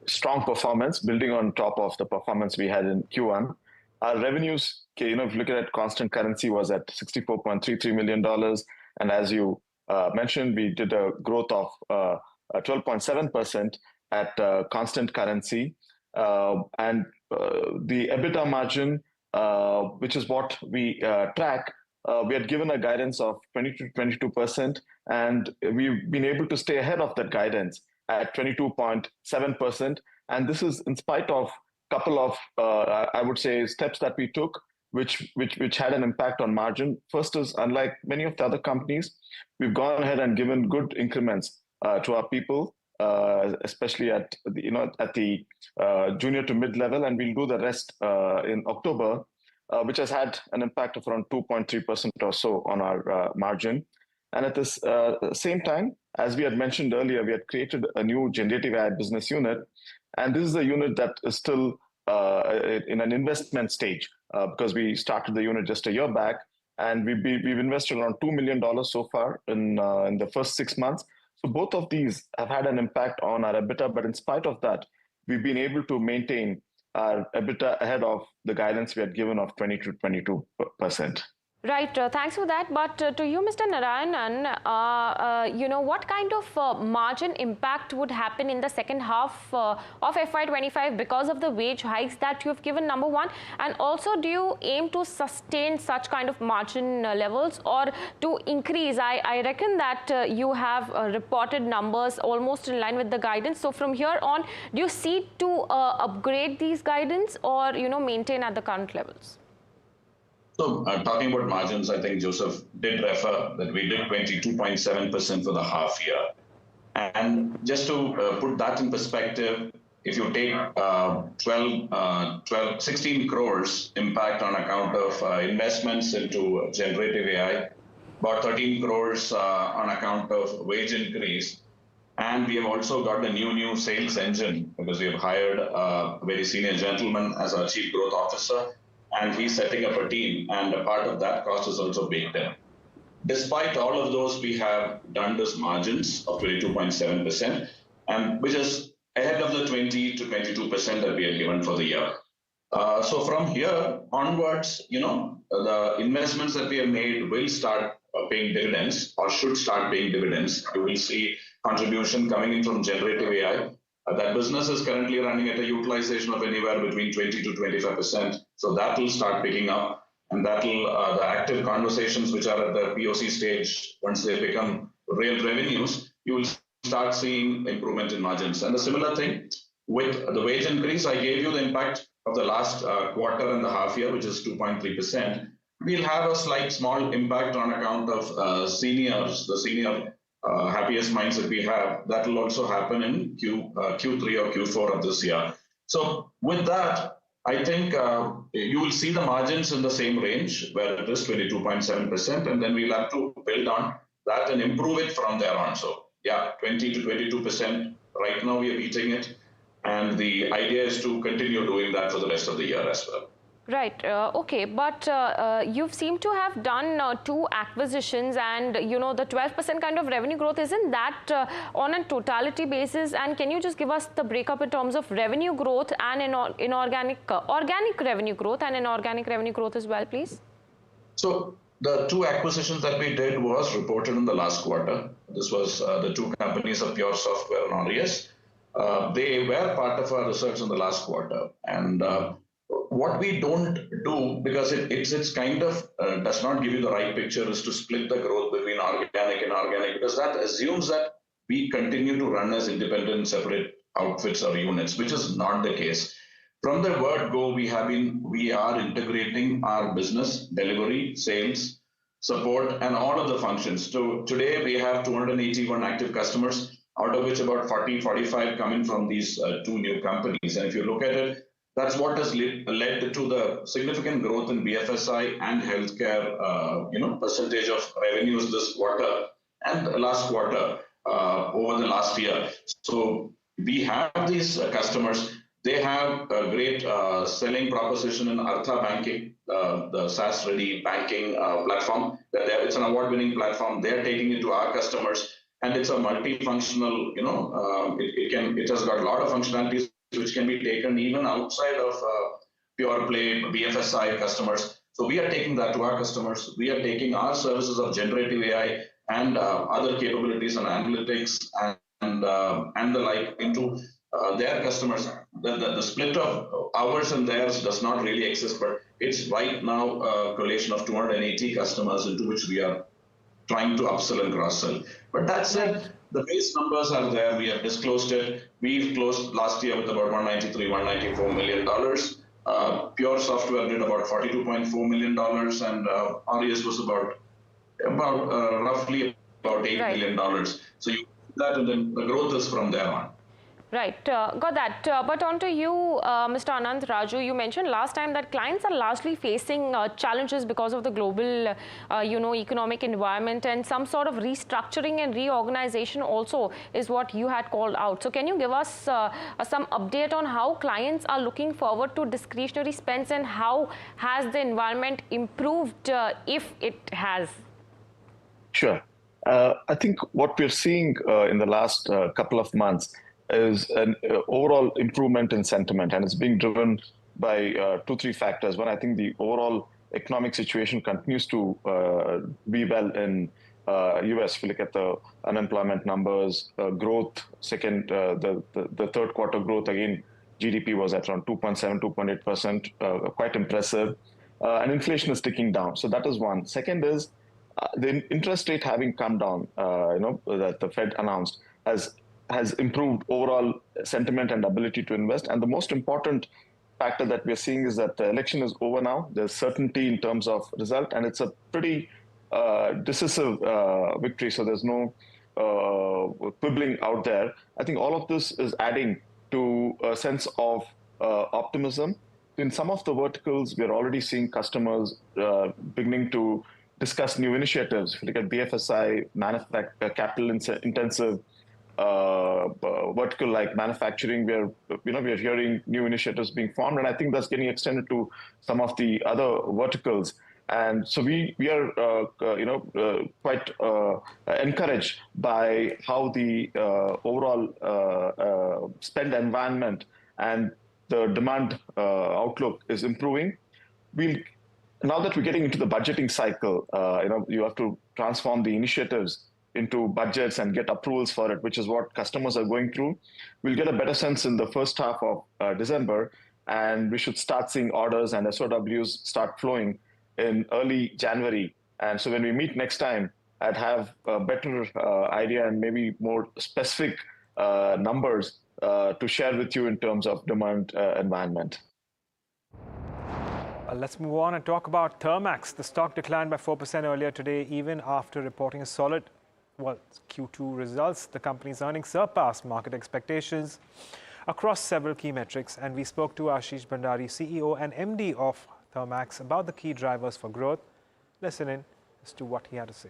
strong performance, building on top of the performance we had in Q1. Our revenues, if you look at it, constant currency was at $64.33 million. And as you mentioned, we did a growth of 12.7% at constant currency. And the EBITDA margin, which is what we track, we had given a guidance of 20 to 22%, and we've been able to stay ahead of that guidance at 22.7%. And this is in spite of a couple of, I would say, steps that we took, which had an impact on margin. First is, unlike many of the other companies, we've gone ahead and given good increments to our people, especially at the junior to mid level, and we'll do the rest in October, which has had an impact of around 2.3% or so on our margin. And at this same time, as we had mentioned earlier, we had created a new generative AI business unit, and this is a unit that is still in an investment stage because we started the unit just a year back, and we've invested around $2 million so far in the first 6 months. So both of these have had an impact on our EBITDA, but in spite of that, we've been able to maintain our EBITDA ahead of the guidance we had given of 20 to 22%. Right, thanks for that. But to you, Mr. Narayanan, what kind of margin impact would happen in the second half of FY25 because of the wage hikes that you have given, number one? And also, do you aim to sustain such kind of margin levels or to increase? I reckon that you have reported numbers almost in line with the guidance. So from here on, do you seek to upgrade these guidance or, maintain at the current levels? So talking about margins, I think Joseph did refer that we did 22.7% for the half year. And just to put that in perspective, if you take 16 crores impact on account of investments into generative AI, about 13 crores on account of wage increase, and we have also got a new sales engine because we have hired a very senior gentleman as our Chief Growth Officer, and he's setting up a team, and a part of that cost is also baked in. Despite all of those, we have done this margins of 22.7%, and which is ahead of the 20 to 22% that we had given for the year. So from here onwards, the investments that we have made will start paying dividends or should start paying dividends. You will see contribution coming in from generative AI. That business is currently running at a utilization of anywhere between 20 to 25%. So that will start picking up, and that will, the active conversations which are at the POC stage, once they become real revenues, you will start seeing improvement in margins. And the similar thing with the wage increase, I gave you the impact of the last quarter and the half year, which is 2.3%. We'll have a slight small impact on account of seniors, the senior Happiest Minds that we have. That will also happen in Q3 or Q4 of this year. So with that, I think you will see the margins in the same range where it is 22.7%, and then we'll have to build on that and improve it from there on. So yeah, 20 to 22%. Right now we are beating it, and the idea is to continue doing that for the rest of the year as well. Right. Okay. But you seem to have done 2 acquisitions, and the 12% kind of revenue growth, isn't that on a totality basis? And can you just give us the breakup in terms of revenue growth and inorganic organic revenue growth and inorganic revenue growth as well, please? So the 2 acquisitions that we did was reported in the last quarter. This was the 2 companies of Pure Software and Aureus. They were part of our research in the last quarter, and what we don't do, because it's kind of does not give you the right picture, is to split the growth between organic and inorganic, because that assumes that we continue to run as independent, separate outfits or units, which is not the case. From the word go, we are integrating our business, delivery, sales, support, and all of the functions. So today we have 281 active customers, out of which about 40, 45 coming from these two new companies. And if you look at it, that's what has led to the significant growth in BFSI and healthcare, percentage of revenues this quarter and last quarter over the last year. So we have these customers. They have a great selling proposition in Artha Banking, the SaaS-ready banking platform. It's an award-winning platform. They're taking it to our customers, and it's a multifunctional. It has got a lot of functionalities which can be taken even outside of pure play BFSI customers. So we are taking that to our customers. We are taking our services of generative AI and other capabilities and analytics and the like into their customers. The split of ours and theirs does not really exist, but it's right now a collation of 280 customers into which we are trying to upsell and cross-sell. But that said, the base numbers are there. We have disclosed it. We've closed last year with about $193, $194 million. Pure software did about $42.4 million, and RES was about roughly about $8 million. So you that, and then the growth is from there on. Right, got that. But on to you, Mr. Anand Raju. You mentioned last time that clients are largely facing challenges because of the global, economic environment, and some sort of restructuring and reorganization also is what you had called out. So can you give us some update on how clients are looking forward to discretionary spends, and how has the environment improved, if it has? Sure. I think what we're seeing in the last couple of months is an overall improvement in sentiment, and it's being driven by 2-3 factors. One, I think the overall economic situation continues to be well in US. If you look at the unemployment numbers, growth, second, the third quarter growth, again, GDP was at around 2.7, 2.8%, quite impressive. And inflation is ticking down. So that is one. Second is the interest rate having come down, that the Fed announced, has improved overall sentiment and ability to invest. And the most important factor that we're seeing is that the election is over now. There's certainty in terms of result, and it's a pretty decisive victory. So there's no quibbling out there. I think all of this is adding to a sense of optimism. In some of the verticals, we're already seeing customers beginning to discuss new initiatives. If you look at BFSI, capital intensive vertical like manufacturing, we're hearing new initiatives being formed, and I think that's getting extended to some of the other verticals. And so we are quite encouraged by how the overall spend environment and the demand outlook is improving. Now that we're getting into the budgeting cycle, you have to transform the initiatives into budgets and get approvals for it, which is what customers are going through. We'll get a better sense in the first half of December, and we should start seeing orders and SOWs start flowing in early January. And so when we meet next time, I'd have a better idea and maybe more specific numbers to share with you in terms of demand environment. Let's move on and talk about Thermax. The stock declined by 4% earlier today, even after reporting a solid Q2 results. The company's earnings surpassed market expectations across several key metrics, and we spoke to Ashish Bhandari, CEO and MD of Thermax, about the key drivers for growth. Listen in as to what he had to say.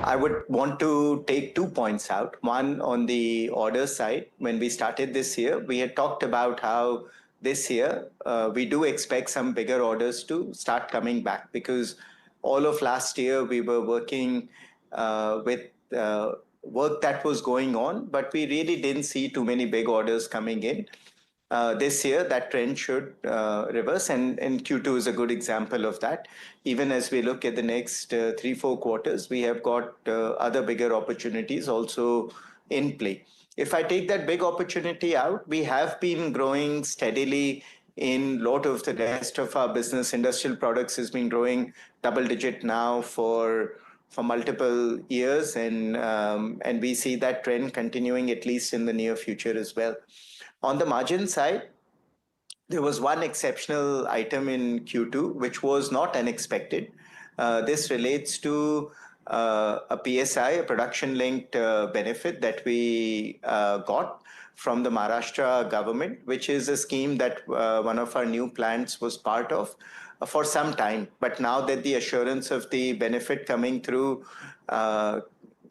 I would want to take 2 points out. One, on the order side, when we started this year, we had talked about how this year we do expect some bigger orders to start coming back, because all of last year we were working with work that was going on, but we really didn't see too many big orders coming in. This year, that trend should reverse, and Q2 is a good example of that. Even as we look at the next 3-4 quarters, we have got other bigger opportunities also in play. If I take that big opportunity out, we have been growing steadily in lot of the rest of our business. Industrial products has been growing double digit now for multiple years, and we see that trend continuing at least in the near future as well. On the margin side, there was one exceptional item in Q2 which was not unexpected. This relates to a PSI, a production-linked benefit that we got from the Maharashtra government, which is a scheme that one of our new plants was part of for some time. But now that the assurance of the benefit coming through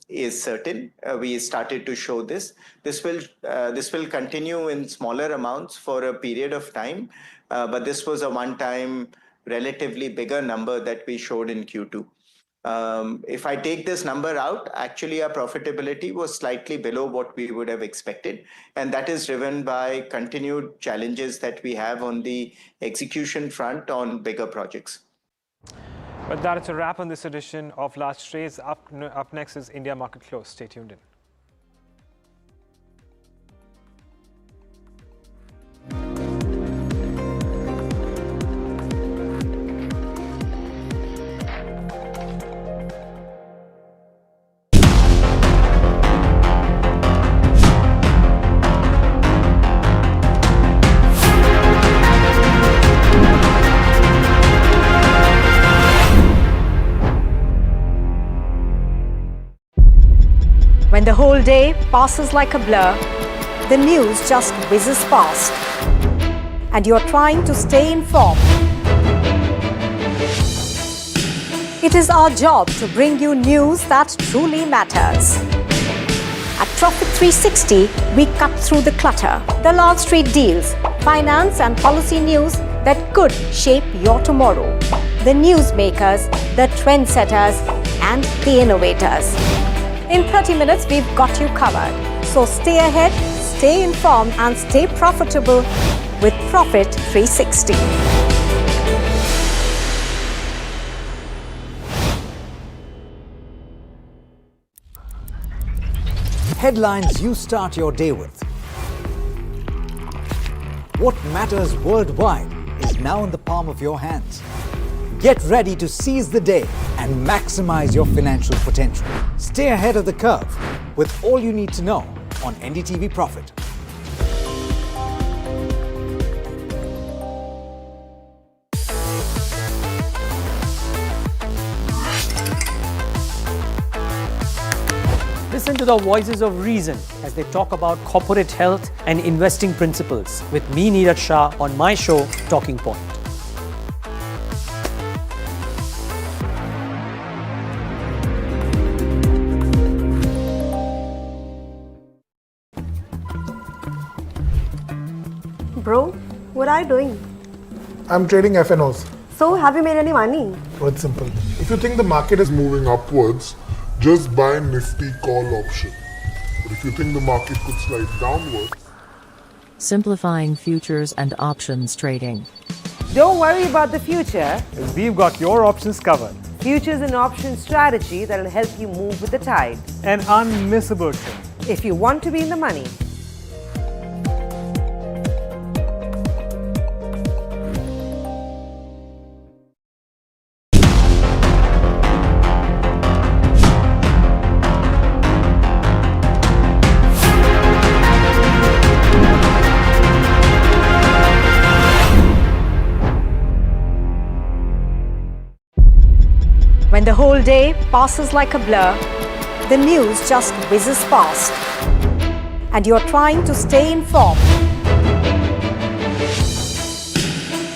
is certain, we started to show this. This will continue in smaller amounts for a period of time, but this was a one-time, relatively bigger number that we showed in Q2. If I take this number out, actually our profitability was slightly below what we would have expected, and that is driven by continued challenges that we have on the execution front on bigger projects. But that's a wrap on this edition of Last Trades. Up next is India Market Close. Stay tuned in. When the whole day passes like a blur, the news just whizzes past, and you're trying to stay informed. It is our job to bring you news that truly matters. At Profit 360, we cut through the clutter, the large street deals, finance and policy news that could shape your tomorrow. The newsmakers, the trendsetters, and the innovators. In 30 minutes, we've got you covered. So stay ahead, stay informed, and stay profitable with Profit 360. Headlines you start your day with. What matters worldwide is now in the palm of your hands. Get ready to seize the day and maximize your financial potential. Stay ahead of the curve with all you need to know on NDTV Profit. Listen to the voices of reason as they talk about corporate health and investing principles with me, Neeraj Shah, on my show, Talking Point. Bro, what are you doing? I'm trading FNOs. So, have you made any money? Oh, it's simple. If you think the market is moving upwards, just buy Nifty call option. But if you think the market could slide downwards, Simplifying futures and options trading. Don't worry about the future. We've got your options covered. Futures and options strategy that will help you move with the tide. An unmissable trade. If you want to be in the money. When the whole day passes like a blur, the news just whizzes past, and you're trying to stay informed.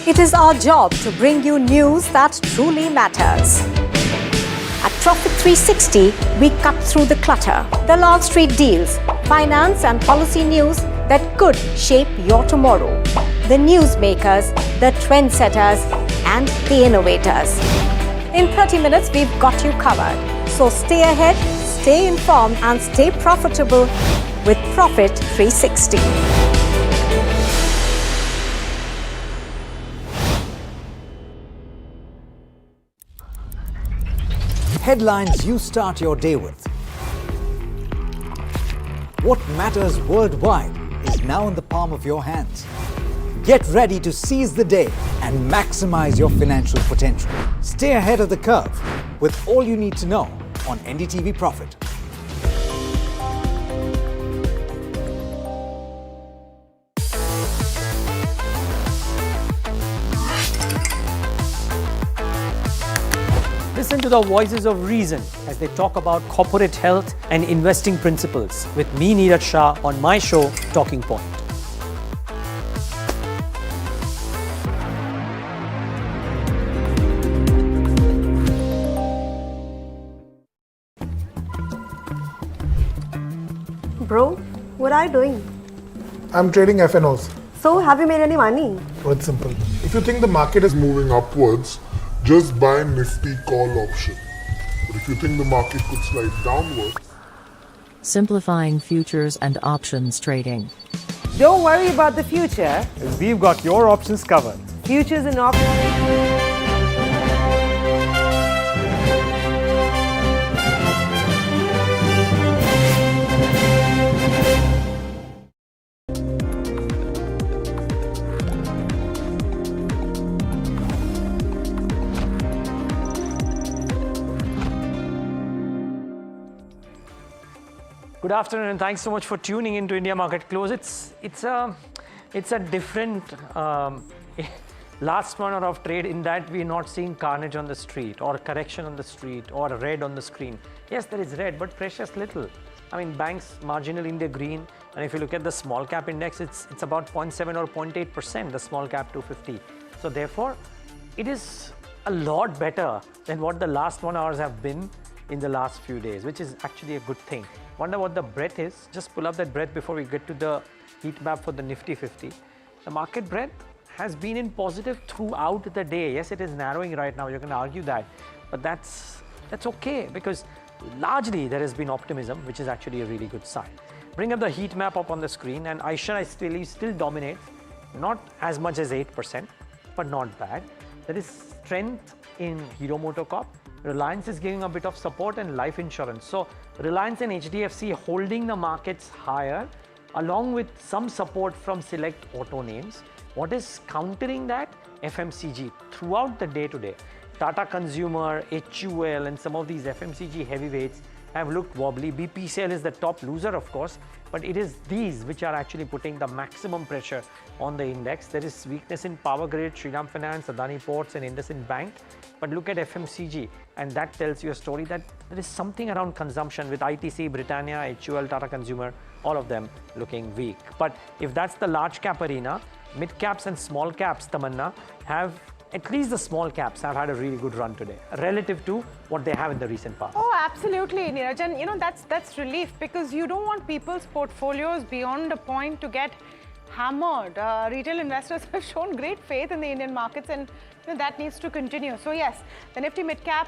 It is our job to bring you news that truly matters. At Profit 360, we cut through the clutter, the large street deals, finance and policy news that could shape your tomorrow. The newsmakers, the trendsetters, and the innovators. In 30 minutes, we've got you covered. So stay ahead, stay informed, and stay profitable with Profit 360. Headlines you start your day with. What matters worldwide is now in the palm of your hands. Get ready to seize the day and maximize your financial potential. Stay ahead of the curve with all you need to know on NDTV Profit. Listen to the voices of reason as they talk about corporate health and investing principles with me, Neeraj Shah, on my show, Talking Point. Bro, what are you doing? I'm trading FNOs. So, have you made any money? Oh, it's simple. If you think the market is moving upwards, just buy Nifty call option. But if you think the market could slide downwards, Simplifying futures and options trading. Don't worry about the future. We've got your options covered. Futures and options. Good afternoon, and thanks so much for tuning into India Market Close. It's a different last one hour of trade in that we're not seeing carnage on the street or correction on the street or red on the screen. Yes, there is red, but precious little. I mean, banks marginal in the green, and if you look at the small cap index, it's about 0.7 or 0.8%, the small cap 250. So therefore, it is a lot better than what the last 1 hours have been in the last few days, which is actually a good thing. Wonder what the breadth is. Just pull up that breadth before we get to the heat map for the Nifty 50. The market breadth has been in positive throughout the day. Yes, it is narrowing right now. You can argue that, but that's okay because largely there has been optimism, which is actually a really good sign. Bring up the heat map up on the screen, and Aisha still dominates, not as much as 8%, but not bad. There is strength in Hero MotoCorp. Reliance is giving a bit of support, and life insurance. So Reliance and HDFC holding the markets higher, along with some support from select auto names. What is countering that? FMCG throughout the day today. Tata Consumer, HUL, and some of these FMCG heavyweights have looked wobbly. BPCL is the top loser, of course, but it is these which are actually putting the maximum pressure on the index. There is weakness in Power Grid, Shriram Finance, Adani Ports, and IndusInd Bank. But look at FMCG, and that tells you a story that there is something around consumption with ITC, Britannia, HUL, Tata Consumer, all of them looking weak. But if that's the large cap arena, mid caps and small caps, Tamanna, have at least the small caps have had a really good run today relative to what they have in the recent past. Oh, absolutely, Neeraj. And that's relief because you don't want people's portfolios beyond a point to get hammered. Retail investors have shown great faith in the Indian markets, and that needs to continue. So yes, the Nifty mid cap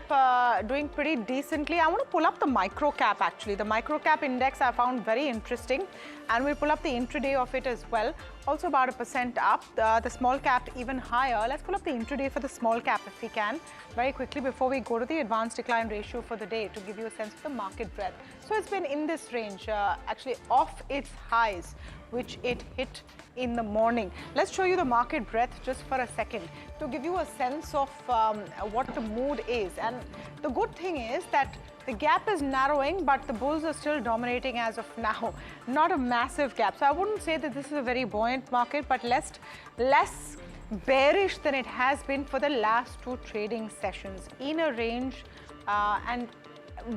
doing pretty decently. I want to pull up the micro cap actually. The micro cap index I found very interesting, and we'll pull up the intraday of it as well. Also about 1% up. The small cap even higher. Let's pull up the intraday for the small cap if we can very quickly before we go to the advanced decline ratio for the day to give you a sense of the market breadth. So it's been in this range, actually off its highs, which it hit in the morning. Let's show you the market breadth just for a second to give you a sense of what the mood is. And the good thing is that the gap is narrowing, but the bulls are still dominating as of now. Not a massive gap. So I wouldn't say that this is a very buoyant market, but less bearish than it has been for the last two trading sessions. In a range and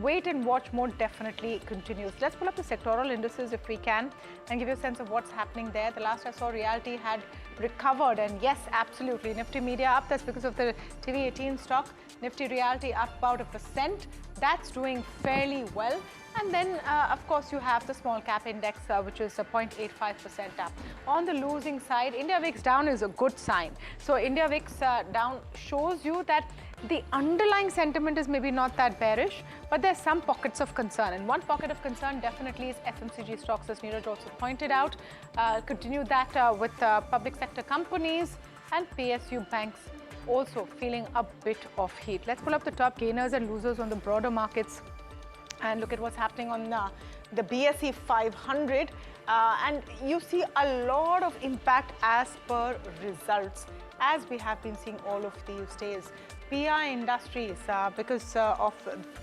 wait and watch mode definitely continues. Let's pull up the sectoral indices if we can and give you a sense of what's happening there. The last I saw, Realty had recovered, and yes, absolutely. Nifty Media up. That's because of the TV18 stock. Nifty Realty up about 1%. That's doing fairly well. And then, of course, you have the small cap index, which is 0.85% up. On the losing side, India VIX down is a good sign. So India VIX down shows you that the underlying sentiment is maybe not that bearish, but there's some pockets of concern. And one pocket of concern definitely is FMCG stocks, as Neeraj also pointed out. Continue that with public sector companies and PSU banks also feeling a bit of heat. Let's pull up the top gainers and losers on the broader markets and look at what's happening on the BSE 500. And you see a lot of impact as per results, as we have been seeing all of these days. PI Industries, because of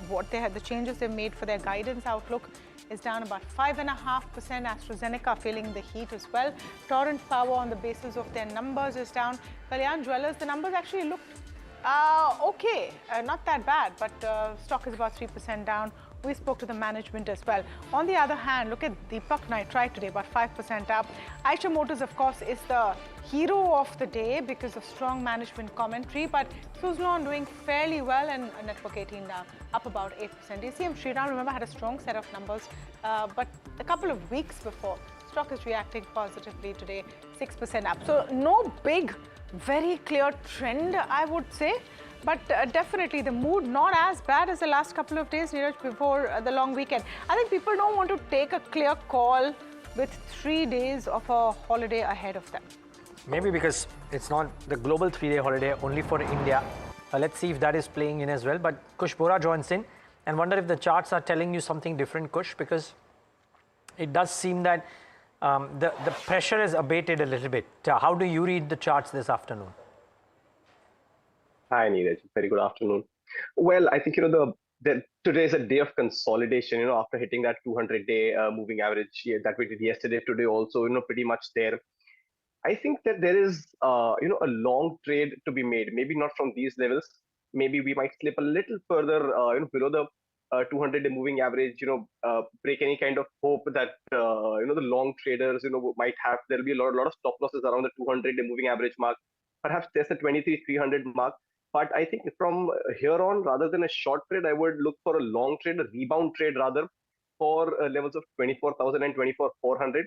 what they had, the changes they made for their guidance outlook, is down about 5.5%. AstraZeneca feeling the heat as well. Torrent Power, on the basis of their numbers, is down. Kalyan Jewellers, the numbers actually looked okay, not that bad, but stock is about 3% down. We spoke to the management as well. On the other hand, look at Deepak Nitrite today, about 5% up. Eicher Motors, of course, is the hero of the day because of strong management commentary, but Suzlon doing fairly well, and Network 18 down, up about 8%. DCM Shriram, remember, had a strong set of numbers, but a couple of weeks before, stock is reacting positively today, 6% up. So no big, very clear trend, I would say. But definitely the mood not as bad as the last couple of days, Neeraj, before the long weekend. I think people don't want to take a clear call with 3 days of a holiday ahead of them. Maybe because it's not the global 3-day holiday only for India. Let's see if that is playing in as well. But Kush Bora joins in, and wonder if the charts are telling you something different, Kush, because it does seem that the pressure is abated a little bit. How do you read the charts this afternoon? Hi, Neeraj. Very good afternoon. Well, I think, today is a day of consolidation, after hitting that 200-day moving average that we did yesterday, today also, pretty much there. I think that there is, a long trade to be made, maybe not from these levels. Maybe we might slip a little further, below the 200-day moving average, break any kind of hope that, the long traders, might have. There'll be a lot of stop losses around the 200-day moving average mark, perhaps there's a 23,300 mark. But I think from here on, rather than a short trade, I would look for a long trade, a rebound trade rather, for levels of 24,000 and 24,400.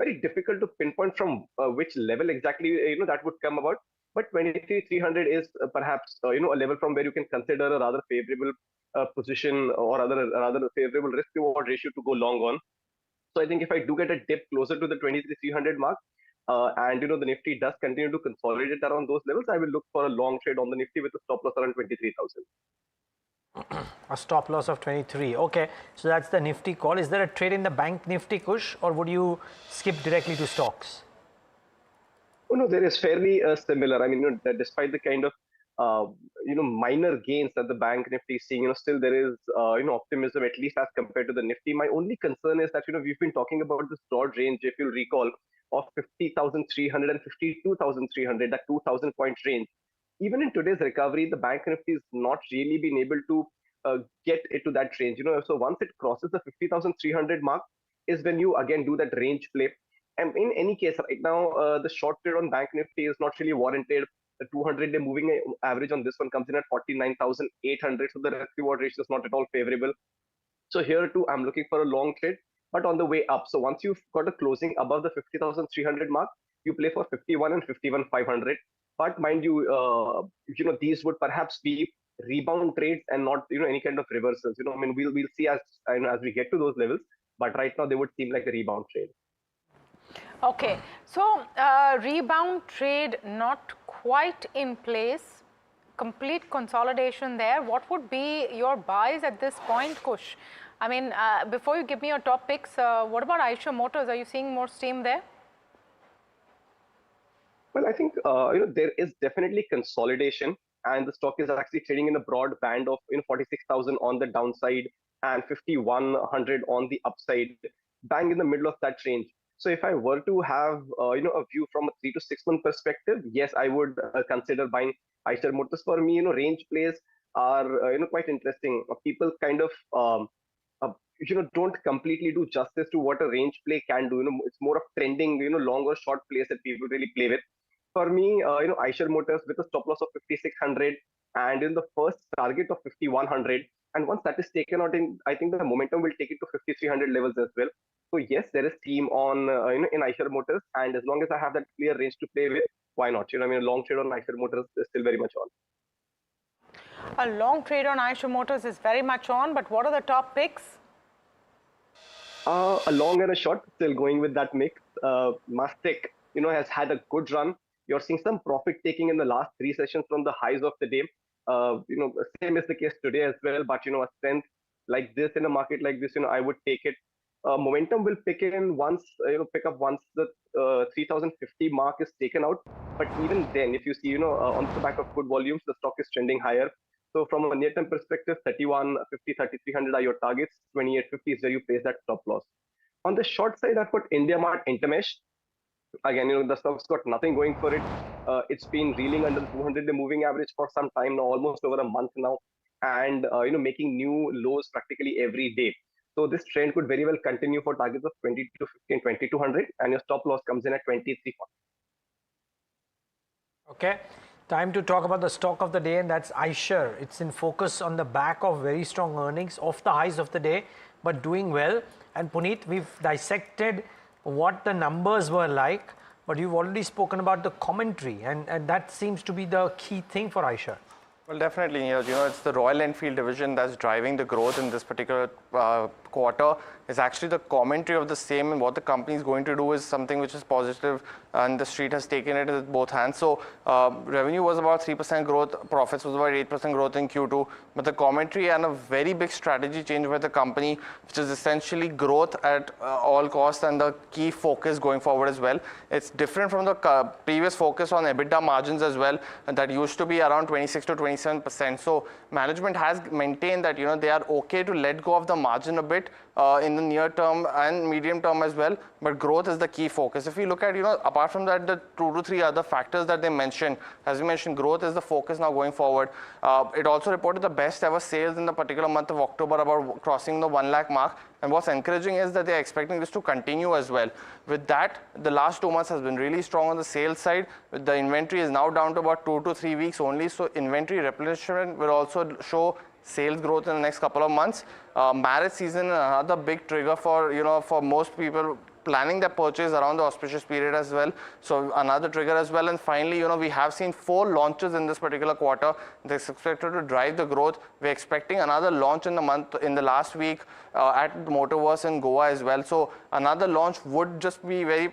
Very difficult to pinpoint from which level exactly that would come about. But 23,300 is perhaps a level from where you can consider a rather favorable position, or rather a favorable risk reward ratio to go long on. So I think if I do get a dip closer to the 23,300 mark, and the Nifty does continue to consolidate around those levels, I will look for a long trade on the Nifty with a stop loss around 23,000. A stop loss of 23. Okay, so that's the Nifty call. Is there a trade in the bank Nifty, Kush, or would you skip directly to stocks? Oh no, there is fairly similar. I mean, despite the kind of minor gains that the bank Nifty is seeing, still there is optimism, at least as compared to the Nifty. My only concern is that we've been talking about this broad range, if you'll recall, of 50,300 and 52,300, that 2,000 point range. Even in today's recovery, the bank Nifty has not really been able to get into that range. So once it crosses the 50,300 mark, is when you again do that range play. And in any case, right now, the short trade on bank Nifty is not really warranted. The 200-day moving average on this one comes in at 49,800. So the risk reward ratio is not at all favorable. So here too, I'm looking for a long trade, but on the way up. So once you've got a closing above the 50,300 mark, you play for 51 and 51,500. But mind you, these would perhaps be rebound trades and not, any kind of reversals. I mean, we'll see as we get to those levels. But right now, they would seem like a rebound trade. Okay, so rebound trade not quite in place, complete consolidation there. What would be your buys at this point, Kush? I mean, before you give me your top picks, what about Eicher Motors? Are you seeing more steam there? Well, I think there is definitely consolidation, and the stock is actually trading in a broad band of 46,000 on the downside and 5,100 on the upside, bang in the middle of that range. So if I were to have a view from a 3 to 6 month perspective, yes, I would consider buying Eicher Motors. For me, range plays are quite interesting. People kind of don't completely do justice to what a range play can do. It's more of trending, long or short plays that people really play with. For me, Eicher Motors with a stop loss of 5,600 and in the first target of 5,100. And once that is taken out, I think the momentum will take it to 5,300 levels as well. So yes, there is steam on in Eicher Motors, and as long as I have that clear range to play with, why not? I mean, a long trade on Eicher Motors is still very much on. A long trade on Eicher Motors is very much on, but what are the top picks? A long and a short, still going with that mix. Mastek, has had a good run. You're seeing some profit taking in the last 3 sessions from the highs of the day. Same is the case today as well, but a strength like this in a market like this, I would take it. Momentum will pick up once the 3050 mark is taken out. But even then, if you see, on the back of good volumes, the stock is trending higher. So from a near-term perspective, 3150, 3300 are your targets. 2850 is where you place that stop loss. On the short side, I've got IndiaMart Intermesh. Again, the stock's got nothing going for it. It's been reeling under the 200-day moving average for some time now, almost over a month now, and making new lows practically every day. So this trend could very well continue for targets of 2250 and 2200, and your stop loss comes in at 2340. Okay, time to talk about the stock of the day, and that's iShares. It's in focus on the back of very strong earnings off the highs of the day, but doing well. And Puneet, we've dissected what the numbers were like, but you've already spoken about the commentary, and that seems to be the key thing for iShares. Well, definitely, it's the Royal Enfield division that's driving the growth in this particular quarter. Is actually the commentary of the same, and what the company is going to do is something which is positive, and the street has taken it with both hands. So revenue was about 3% growth, profits was about 8% growth in Q2, but the commentary and a very big strategy change by the company, which is essentially growth at all costs and the key focus going forward as well. It's different from the previous focus on EBITDA margins as well, and that used to be around 26 to 27%. So management has maintained that they are okay to let go of the margin a bit in the near term and medium term as well, but growth is the key focus. If you look at, apart from that, the 2 to 3 other factors that they mentioned, as you mentioned, growth is the focus now going forward. It also reported the best ever sales in the particular month of October, about crossing the 1 lakh mark. And what's encouraging is that they're expecting this to continue as well. With that, the last 2 months has been really strong on the sales side. The inventory is now down to about 2 to 3 weeks only. So inventory replenishment will also show sales growth in the next couple of months. Marriage season, another big trigger for for most people planning their purchase around the auspicious period as well. So another trigger as well. And finally, we have seen 4 launches in this particular quarter. That's expected to drive the growth. We're expecting another launch in the last week at Motorverse in Goa as well. So another launch would just be very,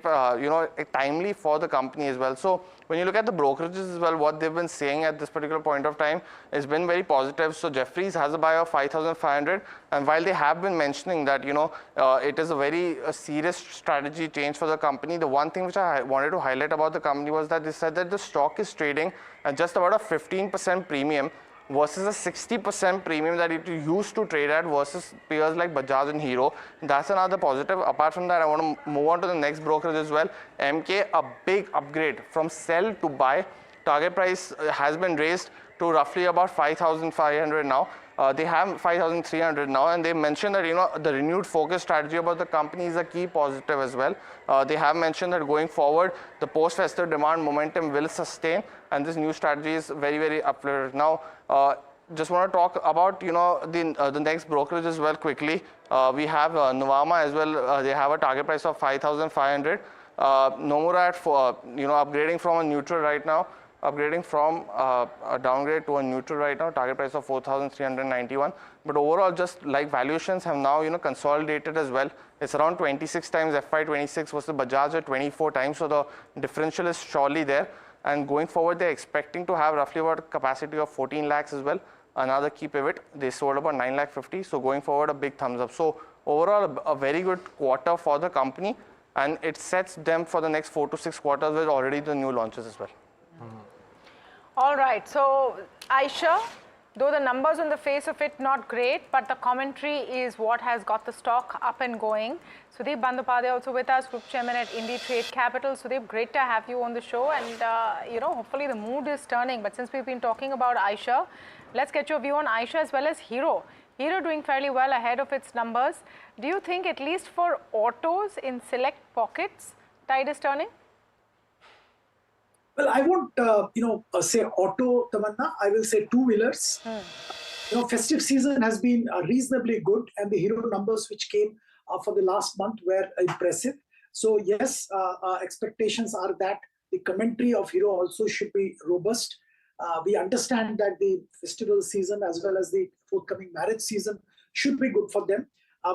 timely for the company as well. So when you look at the brokerages as well, what they've been saying at this particular point of time has been very positive. So Jefferies has a buy of 5,500, and while they have been mentioning that it is a very serious strategy change for the company, the one thing which I wanted to highlight about the company was that they said that the stock is trading at just about a 15% premium versus a 60% premium that it used to trade at versus peers like Bajaj and Hero. That's another positive. Apart from that, I want to move on to the next brokerage as well. MK, a big upgrade from sell to buy. Target price has been raised to roughly about 5,500 now. They have 5,300 now, and they mentioned that the renewed focus strategy about the company is a key positive as well. They have mentioned that going forward, the post-festive demand momentum will sustain, and this new strategy is very, very uplifted. Now, just want to talk about the next brokerage as well quickly. We have Nuvama as well. They have a target price of 5,500. Nomura at upgrading from a neutral right now. Upgrading from a downgrade to a neutral right now, target price of 4,391. But overall, just like valuations have now consolidated as well. It's around 26 times FY26 versus Bajaj at 24 times. So the differential is surely there. And going forward, they're expecting to have roughly about a capacity of 14 lakhs as well. Another key pivot, they sold about 9 lakh 50. So going forward, a big thumbs up. So overall, a very good quarter for the company, and it sets them for the next 4 to 6 quarters with already the new launches as well. All right, so iShares, though the numbers on the face of it not great, but the commentary is what has got the stock up and going. Sudeep Bandyopadhyay also with us, Group Chairman at IndiTrade Capital. Sudeep, great to have you on the show, and hopefully the mood is turning. But since we've been talking about iShares, let's get your view on iShares as well as Hero. Hero doing fairly well ahead of its numbers. Do you think, at least for autos in select pockets, tide is turning? Well, I won't, say auto, Tamanna. I will say two-wheelers. Festive season has been reasonably good, and the Hero numbers which came for the last month were impressive. So yes, expectations are that the commentary of Hero also should be robust. We understand that the festival season as well as the forthcoming marriage season should be good for them.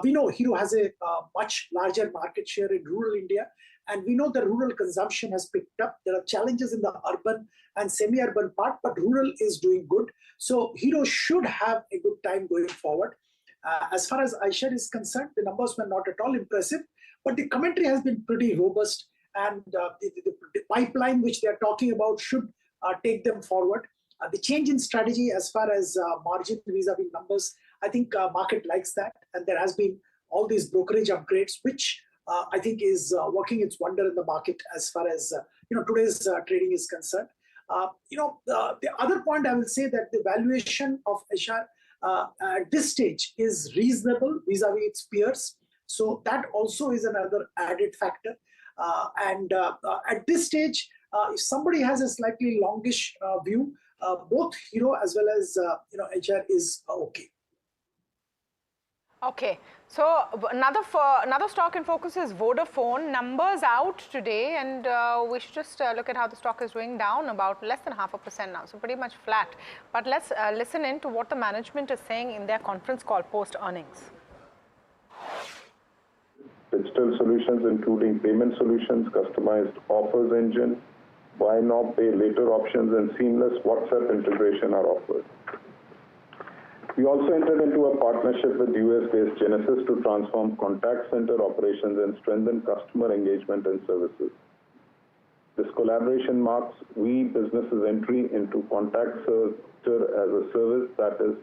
We know Hero has a much larger market share in rural India, and we know the rural consumption has picked up. There are challenges in the urban and semi-urban part, but rural is doing good. So Hero should have a good time going forward. As far as iShare is concerned, the numbers were not at all impressive, but the commentary has been pretty robust, and the pipeline which they are talking about should take them forward. The change in strategy as far as margin vis-a-vis numbers, I think market likes that, and there has been all these brokerage upgrades, which I think is working its wonder in the market as far as today's trading is concerned. The other point I will say that the valuation of iShare at this stage is reasonable vis-a-vis its peers. So that also is another added factor. And at this stage, if somebody has a slightly longish view, both Hero as well as iShare is okay. Okay, so another stock in focus is Vodafone. Numbers out today, and we should just look at how the stock is doing, down about less than 0.5% now, so pretty much flat. But let's listen in to what the management is saying in their conference call post earnings. Digital solutions including payment solutions, customized offers engine, buy now, pay later options, and seamless WhatsApp integration are offered. We also entered into a partnership with US-based Genesis to transform contact center operations and strengthen customer engagement and services. This collaboration marks We Business's entry into contact center as a service, that is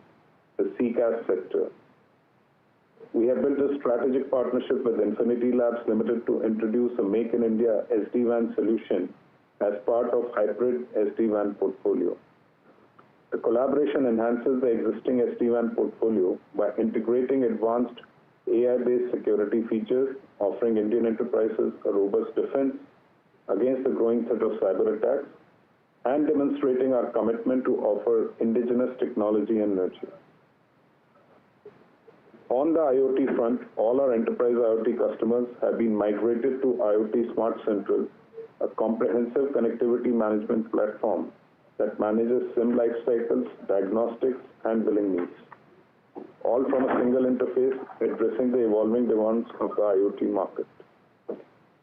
the CCaaS sector. We have built a strategic partnership with Infinity Labs Limited to introduce a Make in India SD-WAN solution as part of hybrid SD-WAN portfolio. The collaboration enhances the existing SD-WAN portfolio by integrating advanced AI-based security features, offering Indian enterprises a robust defense against the growing threat of cyber attacks, and demonstrating our commitment to offer indigenous technology and nurture. On the IoT front, all our enterprise IoT customers have been migrated to IoT Smart Central, a comprehensive connectivity management platform that manages SIM life cycles, diagnostics, and billing needs, all from a single interface addressing the evolving demands of the IoT market.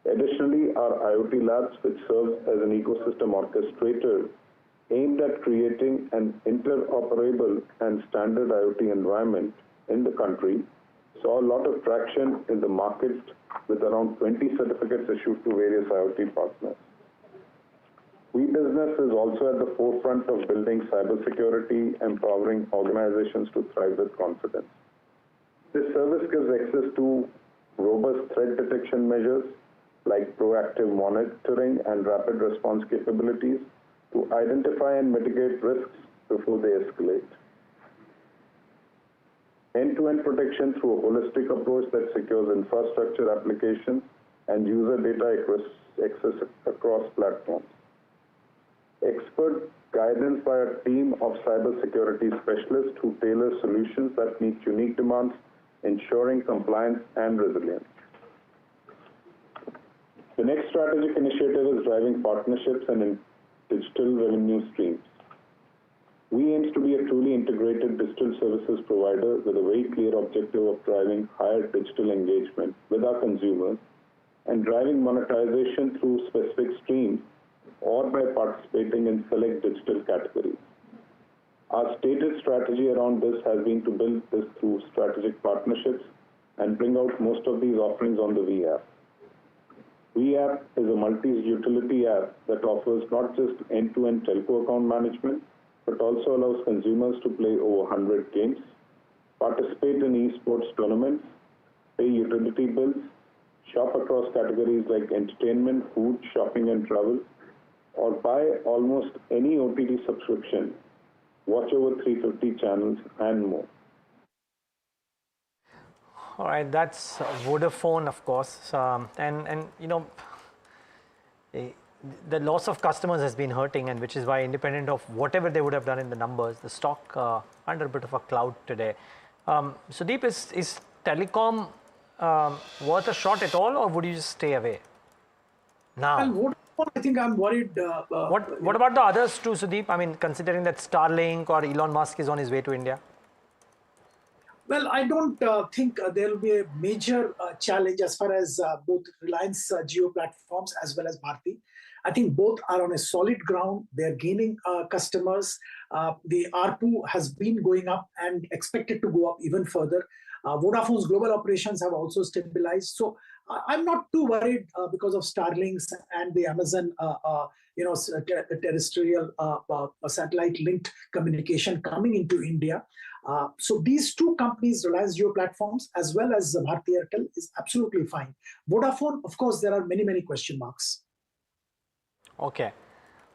Additionally, our IoT Labs, which serves as an ecosystem orchestrator aimed at creating an interoperable and standard IoT environment in the country, saw a lot of traction in the market with around 20 certificates issued to various IoT partners. We Business is also at the forefront of building cybersecurity, empowering organizations to thrive with confidence. This service gives access to robust threat detection measures like proactive monitoring and rapid response capabilities to identify and mitigate risks before they escalate. End-to-end protection through a holistic approach that secures infrastructure, applications, and user data access across platforms. Expert guidance by a team of cybersecurity specialists who tailor solutions that meet unique demands, ensuring compliance and resilience. The next strategic initiative is driving partnerships and digital revenue streams. We aim to be a truly integrated digital services provider with a very clear objective of driving higher digital engagement with our consumers and driving monetization through specific streams or by participating in select digital categories. Our stated strategy around this has been to build this through strategic partnerships and bring out most of these offerings on the Vi app. Vi app is a multi-utility app that offers not just end-to-end telco account management, but also allows consumers to play over 100 games, participate in esports tournaments, pay utility bills, shop across categories like entertainment, food, shopping and travel, or buy almost any OTT subscription, watch over 350 channels and more. All right, that's Vodafone, of course, and you know, the loss of customers has been hurting, and which is why, independent of whatever they would have done in the numbers, the stock under a bit of a cloud today. Sudeep, is telecom worth a shot at all, or would you just stay away now? Well, I think I'm worried. What about the others too, Sudeep? I mean, considering that Starlink or Elon Musk is on his way to India? Well, I don't think there will be a major challenge as far as both Reliance Jio platforms as well as Bharti. I think both are on a solid ground. They're gaining customers. The ARPU has been going up and expected to go up even further. Vodafone's global operations have also stabilized. So I'm not too worried because of Starlink's and the Amazon, terrestrial satellite-linked communication coming into India. So these two companies, Reliance Jio Platforms as well as Bharti Airtel, is absolutely fine. Vodafone, of course, there are many, many question marks. Okay.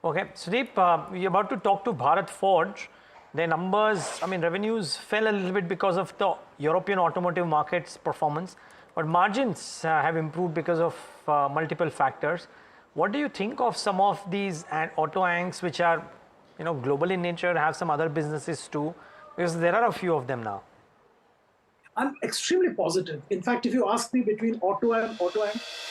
Sudeep, we're about to talk to Bharat Forge. Their numbers, revenues fell a little bit because of the European automotive market's performance, but margins have improved because of multiple factors. What do you think of some of these auto anchors which are, global in nature, have some other businesses too? Because there are a few of them now. I'm extremely positive. In fact, if you ask me between auto and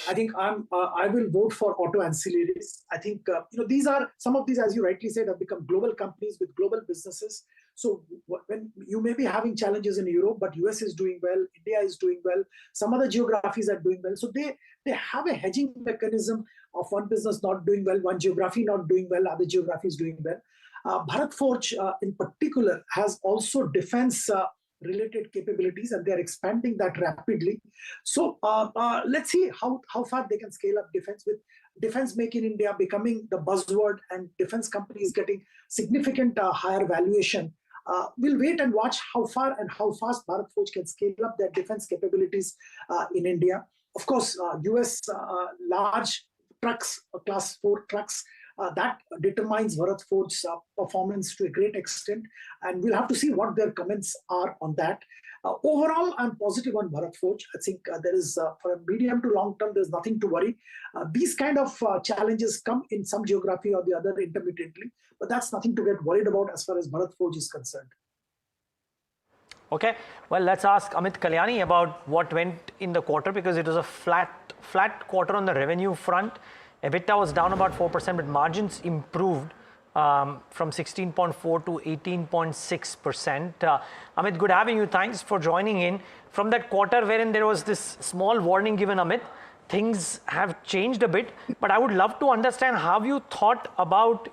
I think I will vote for auto ancillaries. I think these are some of these, as you rightly said, have become global companies with global businesses. So when you may be having challenges in Europe, but US is doing well, India is doing well, some other geographies are doing well. So they have a hedging mechanism of one business not doing well, one geography not doing well, other geographies doing well. Bharat Forge in particular has also defense related capabilities, and they're expanding that rapidly. So let's see how far they can scale up defense, with defense make in India becoming the buzzword and defense companies getting significant higher valuation. We'll wait and watch how far and how fast Bharat Forge can scale up their defense capabilities in India. Of course, US large trucks, class 4 trucks, that determines Bharat Forge's performance to a great extent, and we'll have to see what their comments are on that. Overall, I'm positive on Bharat Forge. I think there is, for a medium to long term, there's nothing to worry. These kind of challenges come in some geography or the other intermittently, but that's nothing to get worried about as far as Bharat Forge is concerned. Okay, well, let's ask Amit Kalyani about what went in the quarter, because it was a flat quarter on the revenue front. EBITDA was down about 4%, but margins improved from 16.4 to 18.6%. Amit, good having you. Thanks for joining in. From that quarter wherein there was this small warning given, Amit, things have changed a bit, but I would love to understand how you thought about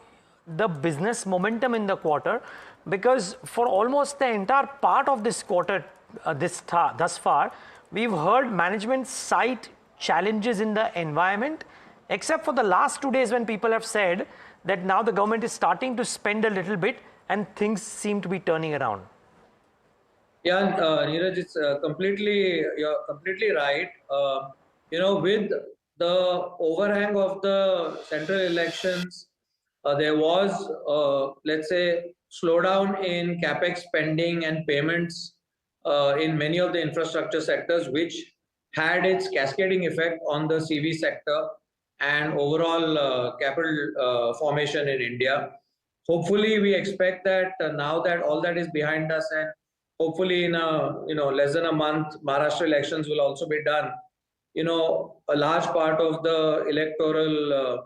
the business momentum in the quarter, because for almost the entire part of this quarter, thus far, we've heard management cite challenges in the environment, except for the last 2 days when people have said that now the government is starting to spend a little bit and things seem to be turning around. Yeah, Neeraj, it's you're completely right. With the overhang of the central elections, there was, let's say, slowdown in capex spending and payments in many of the infrastructure sectors, which had its cascading effect on the CV sector and overall capital formation in India. Hopefully, we expect that now that all that is behind us, and hopefully in less than a month, Maharashtra elections will also be done. A large part of the electoral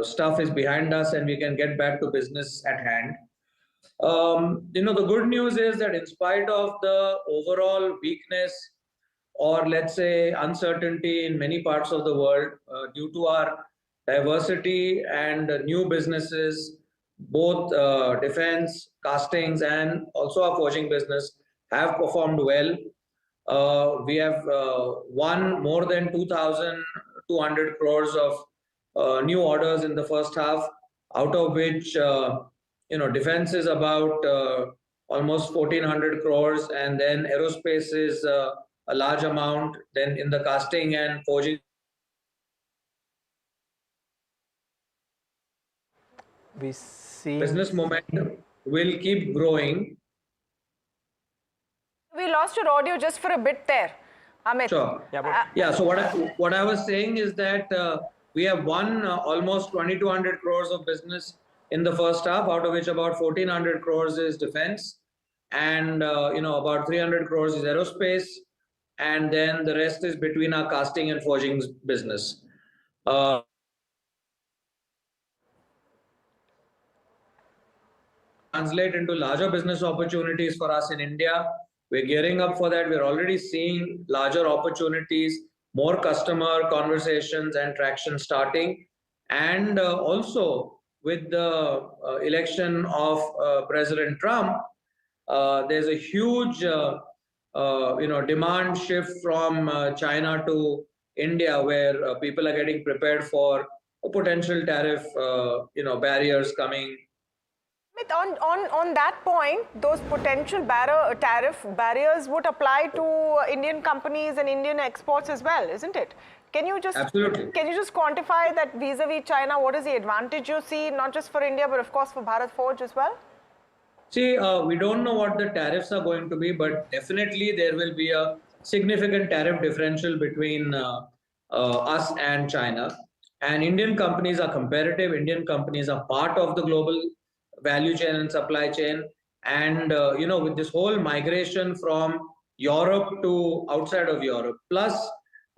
stuff is behind us, and we can get back to business at hand. The good news is that in spite of the overall weakness, or let's say uncertainty in many parts of the world, due to our diversity and new businesses, both defense, castings, and also our forging business have performed well. We have won more than 2,200 crores of new orders in the first half, out of which defense is about almost 1,400 crores, and then aerospace is a large amount. Then in the casting and forging, we see business momentum will keep growing. We lost your audio just for a bit there, Amit. Sure. Yeah. So what I was saying is that we have won almost 2,200 crores of business in the first half, out of which about 1,400 crores is defense, and about 300 crores is aerospace, and then the rest is between our casting and forging business. Translate into larger business opportunities for us in India. We're gearing up for that. We're already seeing larger opportunities, more customer conversations and traction starting. And also with the election of President Trump, there's a huge demand shift from China to India, where people are getting prepared for a potential tariff barriers coming. On that point, those potential tariff barriers would apply to Indian companies and Indian exports as well, isn't it? Can you just quantify that vis-a-vis China? What is the advantage you see, not just for India, but of course for Bharat Forge as well? See, we don't know what the tariffs are going to be, but definitely there will be a significant tariff differential between us and China. And Indian companies are competitive. Indian companies are part of the global value chain and supply chain. And, with this whole migration from Europe to outside of Europe, plus,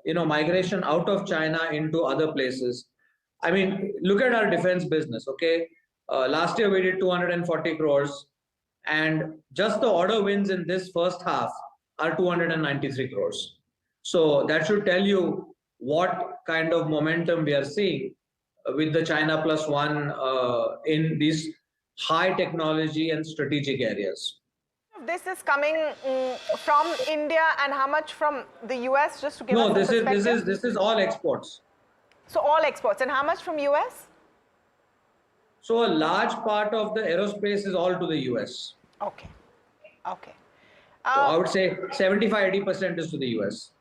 migration out of China into other places. I mean, look at our defense business, okay? Last year we did 240 crores. And just the order wins in this first half are 293 crores. So that should tell you what kind of momentum we are seeing with the China plus one in these high technology and strategic areas. This is coming from India and how much from the US, just to give us a perspective? This is all exports. So all exports. And how much from US? So a large part of the aerospace is all to the US. Okay. Okay. So I would say 75-80% is to the US.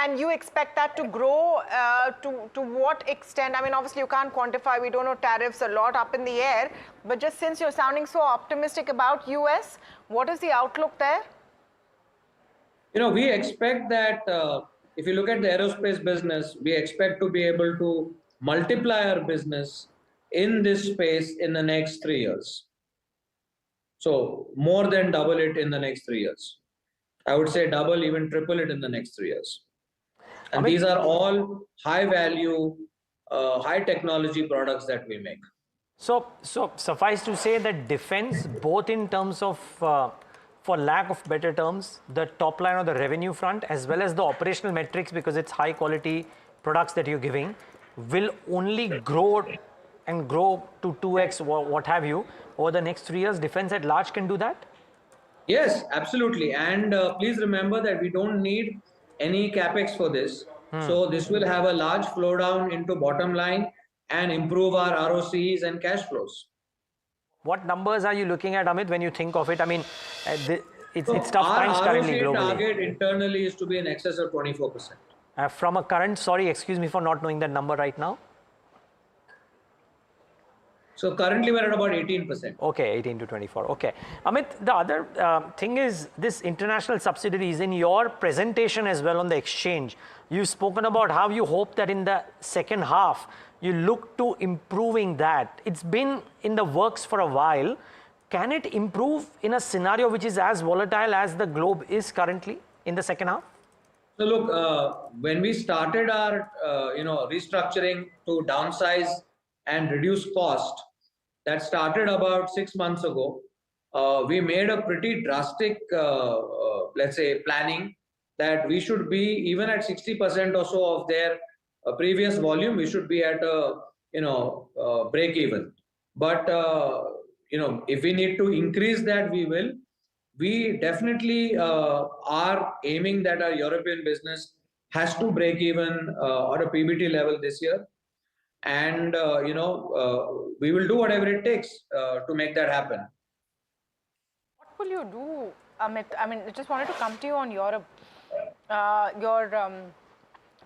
And you expect that to grow to what extent? I mean, obviously you can't quantify, we don't know tariffs, a lot up in the air, but just since you're sounding so optimistic about US, what is the outlook there? We expect that if you look at the aerospace business, we expect to be able to multiply our business in this space in the next 3 years. So more than double it in the next 3 years. I would say double, even triple it in the next 3 years. And these are all high value, high technology products that we make. So suffice to say that defense, both in terms of, for lack of better terms, the top line on the revenue front, as well as the operational metrics, because it's high quality products that you're giving, will only grow and grow to 2x, what have you, over the next 3 years. Defense at large can do that? Yes, absolutely. And please remember that we don't need any capex for this. So this will have a large flow down into bottom line and improve our ROCs and cash flows. What numbers are you looking at, Amit, when you think of it? I mean, it's tough times currently globally. Our target internally is to be in excess of 24%. From a current, sorry, excuse me for not knowing that number right now. So currently we're at about 18%. Okay, 18 to 24. Okay. Amit, the other thing is this international subsidiaries. In your presentation as well on the exchange, you've spoken about how you hope that in the second half, you look to improving that. It's been in the works for a while. Can it improve in a scenario which is as volatile as the globe is currently in the second half? So look, when we started our restructuring to downsize and reduce cost, that started about 6 months ago. We made a pretty drastic, let's say, planning that we should be even at 60% or so of their previous volume. We should be at a break even. But if we need to increase that, we will. We definitely are aiming that our European business has to break even at a PBT level this year. And, we will do whatever it takes to make that happen. What will you do, Amit? I mean, I just wanted to come to you on Europe. Your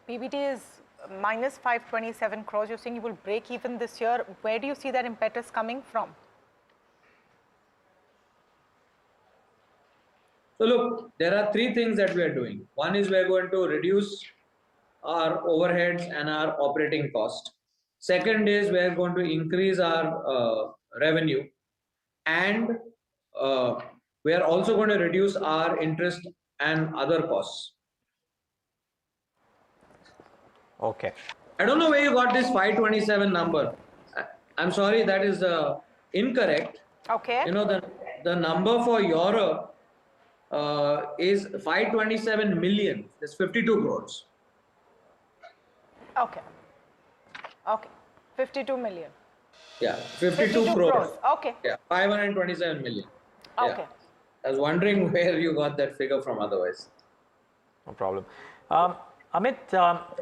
PBT is minus 527 crores. You're saying you will break even this year. Where do you see that impetus coming from? So look, there are three things that we are doing. One is we're going to reduce our overheads and our operating cost. Second is we're going to increase our revenue, and we are also going to reduce our interest and other costs. Okay. I don't know where you got this 527 number. I'm sorry, that is incorrect. Okay. The number for Europe is 527 million. That's 52 crores. Okay. Okay, 52 million. Yeah, 52 crores. Okay. Yeah, 527 million. Okay. Yeah. I was wondering where you got that figure from otherwise. No problem. Amit,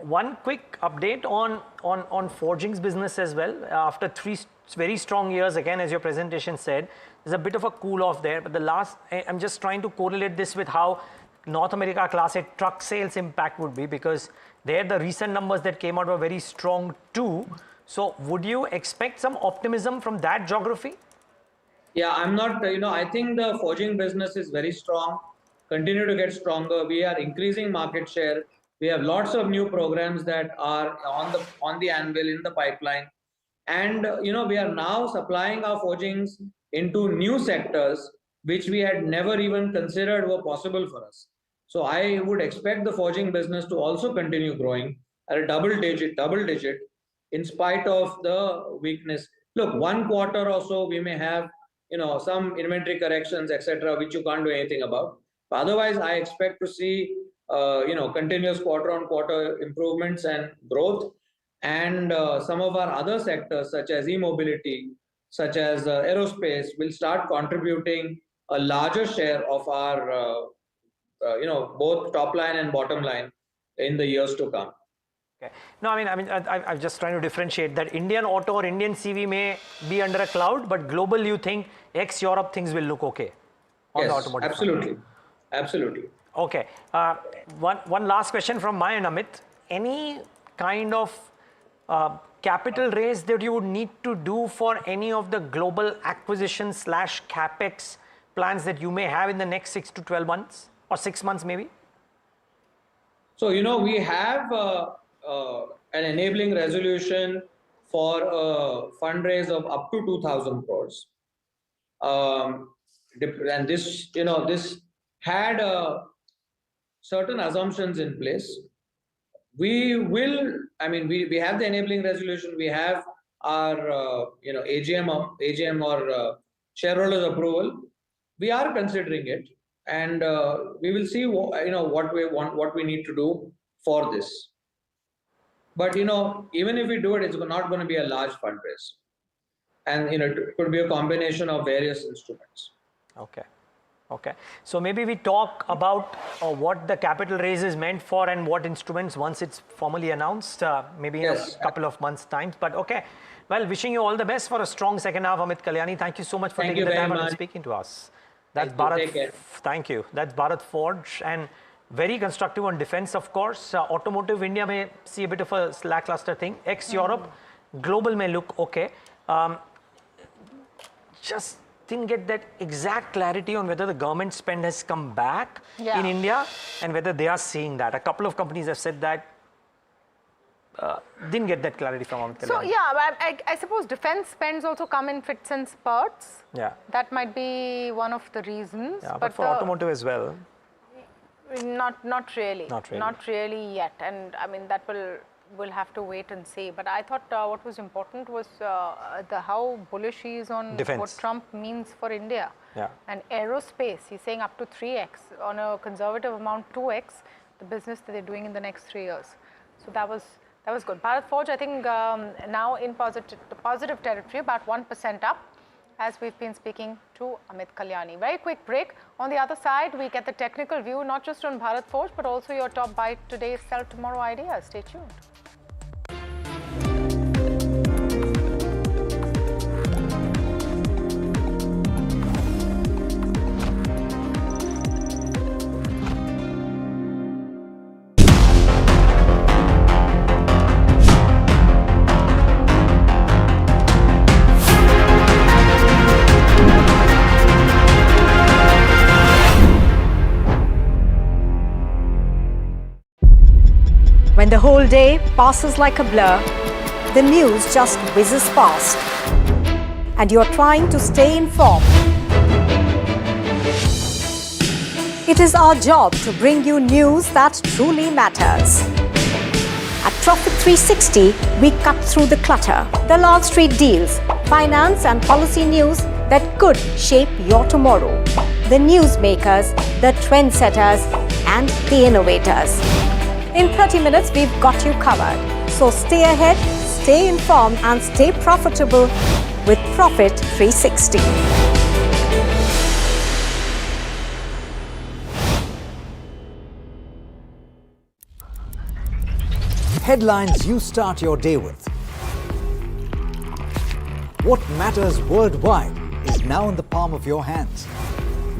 one quick update on forgings business as well. After 3 very strong years, again, as your presentation said, there's a bit of a cool off there. But I'm just trying to correlate this with how North America Class 8 truck sales impact would be, because there the recent numbers that came out were very strong too. So would you expect some optimism from that geography? Yeah, I'm not, I think the forging business is very strong, continue to get stronger. We are increasing market share. We have lots of new programs that are on the anvil, in the pipeline. And, we are now supplying our forgings into new sectors, which we had never even considered were possible for us. So I would expect the forging business to also continue growing at a double digit, in spite of the weakness. Look, 1 quarter or so, we may have some inventory corrections, etc., which you can't do anything about. But otherwise, I expect to see, continuous quarter-on-quarter improvements and growth. And some of our other sectors, such as e-mobility, such as aerospace, will start contributing a larger share of our, both top line and bottom line in the years to come. Okay. No, I'm just trying to differentiate that Indian auto or Indian CV may be under a cloud, but global, you think ex-Europe things will look okay on the automotive absolutely. front. Absolutely. Okay. One last question from my end, Amit. Any kind of capital raise that you would need to do for any of the global acquisition / capex plans that you may have in the next 6 to 12 months or 6 months maybe? So, we have an enabling resolution for a fundraise of up to 2,000 crores. And this, this had certain assumptions in place. We will, we have the enabling resolution. We have our, AGM or shareholders approval. We are considering it, and we will see what we need to do for this. But even if we do it, it's not going to be a large fundraise, and it could be a combination of various instruments. Okay. So maybe we talk about what the capital raise is meant for and what instruments once it's formally announced, maybe in a couple of months' time. But okay, well, wishing you all the best for a strong second half, Amit Kalyani. Thank you so much for taking the time and speaking to us. That's Bharat. Thank you. That's Bharat Forge, and very constructive on defense, of course. Automotive India may see a bit of a lackluster thing. Ex-Europe, global may look okay. Just didn't get that exact clarity on whether the government spend has come back in India and whether they are seeing that. A couple of companies have said that. Didn't get that clarity from Amit Kalyani. So yeah, I suppose defense spends also come in fits and spurts. Yeah. That might be one of the reasons. Yeah, but for automotive as well. Not really. Not really. Not really yet. And that we'll have to wait and see. But I thought what was important was how bullish he is on defense. what Trump means for India. Yeah. And aerospace, he's saying up to 3x, on a conservative amount 2x, the business that they're doing in the next 3 years. So that was good. Bharat Forge, I think now in positive territory, about 1% up, as we've been speaking to Amit Kalyani. Very quick break. On the other side, we get the technical view, not just on Bharat Forge, but also your top buy today, sell tomorrow ideas. Stay tuned. When the whole day passes like a blur, the news just whizzes past, and you're trying to stay informed. It is our job to bring you news that truly matters. At Profit 360, we cut through the clutter, the Wall Street deals, finance and policy news that could shape your tomorrow. The newsmakers, the trendsetters, and the innovators. In 30 minutes, we've got you covered. So stay ahead, Stay informed and stay profitable with Profit 360. Headlines you start your day with. What matters worldwide is now in the palm of your hands.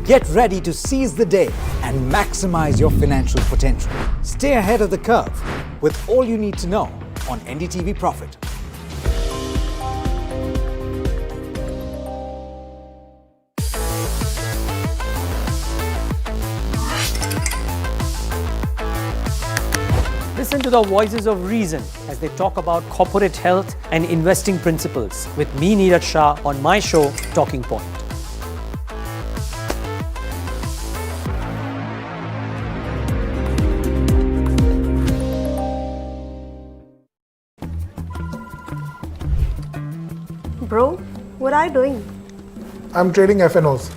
Get ready to seize the day and maximize your financial potential. Stay ahead of the curve with all you need to know on NDTV Profit. Listen to the voices of reason as they talk about corporate health and investing principles with me, Neeraj Shah, on my show, Talking Point. Bro, what are you doing? I'm trading FNOs.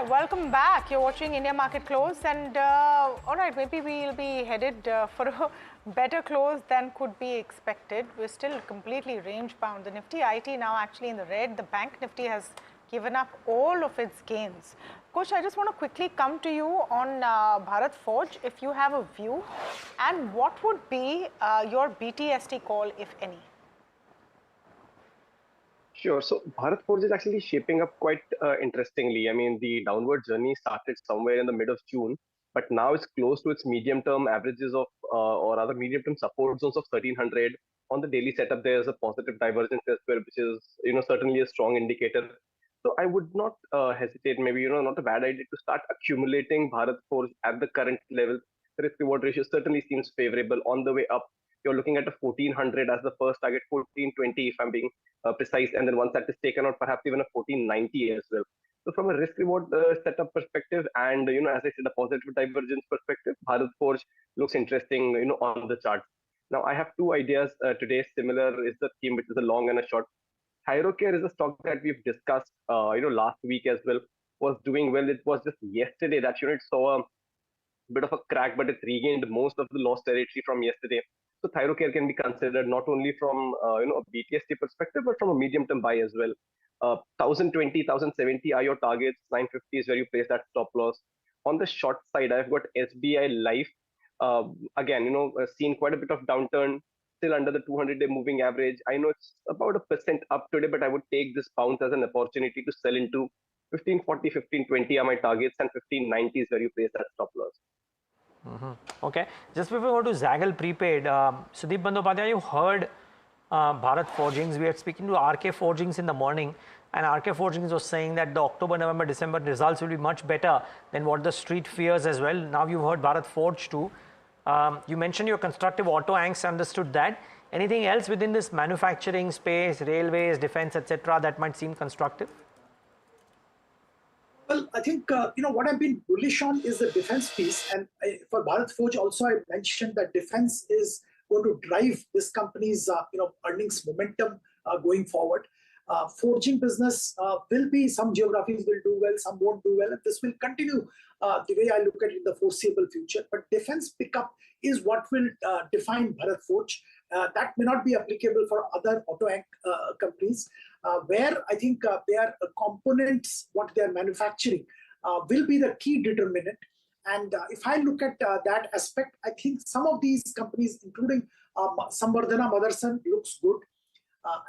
Welcome back. You're watching India Market Close, and all right, maybe we'll be headed for a better close than could be expected. We're still completely range bound. The Nifty IT now actually in the red. The Bank Nifty has given up all of its gains. Coach, I just want to quickly come to you on Bharat Forge, if you have a view, and what would be your BTST call, if any? Sure. So Bharat Forge is actually shaping up quite interestingly. I mean, the downward journey started somewhere in the mid of June, but now it's close to its medium-term averages of, or rather medium-term support zones of 1300. On the daily setup, there's a positive divergence as well, which is, certainly a strong indicator. So I would not hesitate, maybe, not a bad idea to start accumulating Bharat Forge at the current level. The risk-reward ratio certainly seems favorable. On the way up, you're looking at a 1400 as the first target, 1420 if I'm being precise, and then once that is taken out, perhaps even a 1490 as well. So from a risk-reward setup perspective, and as I said, a positive divergence perspective, Bharat Forge looks interesting, on the chart. Now I have two ideas today. Similar is the theme, which is a long and a short. Thyrocare is a stock that we've discussed, last week as well. Was doing well. It was just yesterday that it saw a bit of a crack, but it regained most of the lost territory from yesterday. So Thyrocare can be considered not only from a BTST perspective, but from a medium-term buy as well. 1020, 1070 are your targets. 950 is where you place that stop loss. On the short side, I've got SBI Life. Again, seen quite a bit of downturn, still under the 200-day moving average. I know it's about 1% up today, but I would take this bounce as an opportunity to sell into 1540, 1520 are my targets, and 1590 is where you place that stop loss. Okay, just before we go to Zaggle Prepaid, Sudeep Bandyopadhyay, you heard Bharat Forgings. We were speaking to RK Forgings in the morning, and RK Forgings was saying that the October, November, December results will be much better than what the street fears as well. Now you've heard Bharat Forge too. You mentioned your constructive auto anchors, understood that. Anything else within this manufacturing space, railways, defense, etc., that might seem constructive? Well, I think, what I've been bullish on is the defense piece. And for Bharat Forge also, I mentioned that defense is going to drive this company's, earnings momentum going forward. Forging business will be, some geographies will do well, some won't do well. And this will continue the way I look at it in the foreseeable future. But defense pickup is what will define Bharat Forge. That may not be applicable for other auto companies, where I think their components, what they're manufacturing, will be the key determinant. And if I look at that aspect, I think some of these companies, including Samvardhana Motherson, looks good.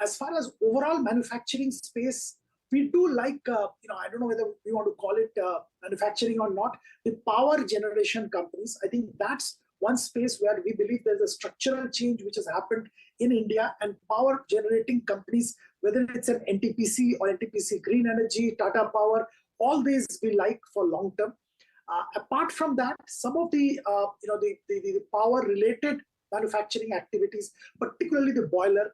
As far as overall manufacturing space, we do like, I don't know whether we want to call it manufacturing or not, the power generation companies. I think that's one space where we believe there's a structural change which has happened in India, and power generating companies, whether it's an NTPC or NTPC Green Energy, Tata Power, all these we like for long term. Apart from that, some of the the power related manufacturing activities, particularly the boiler,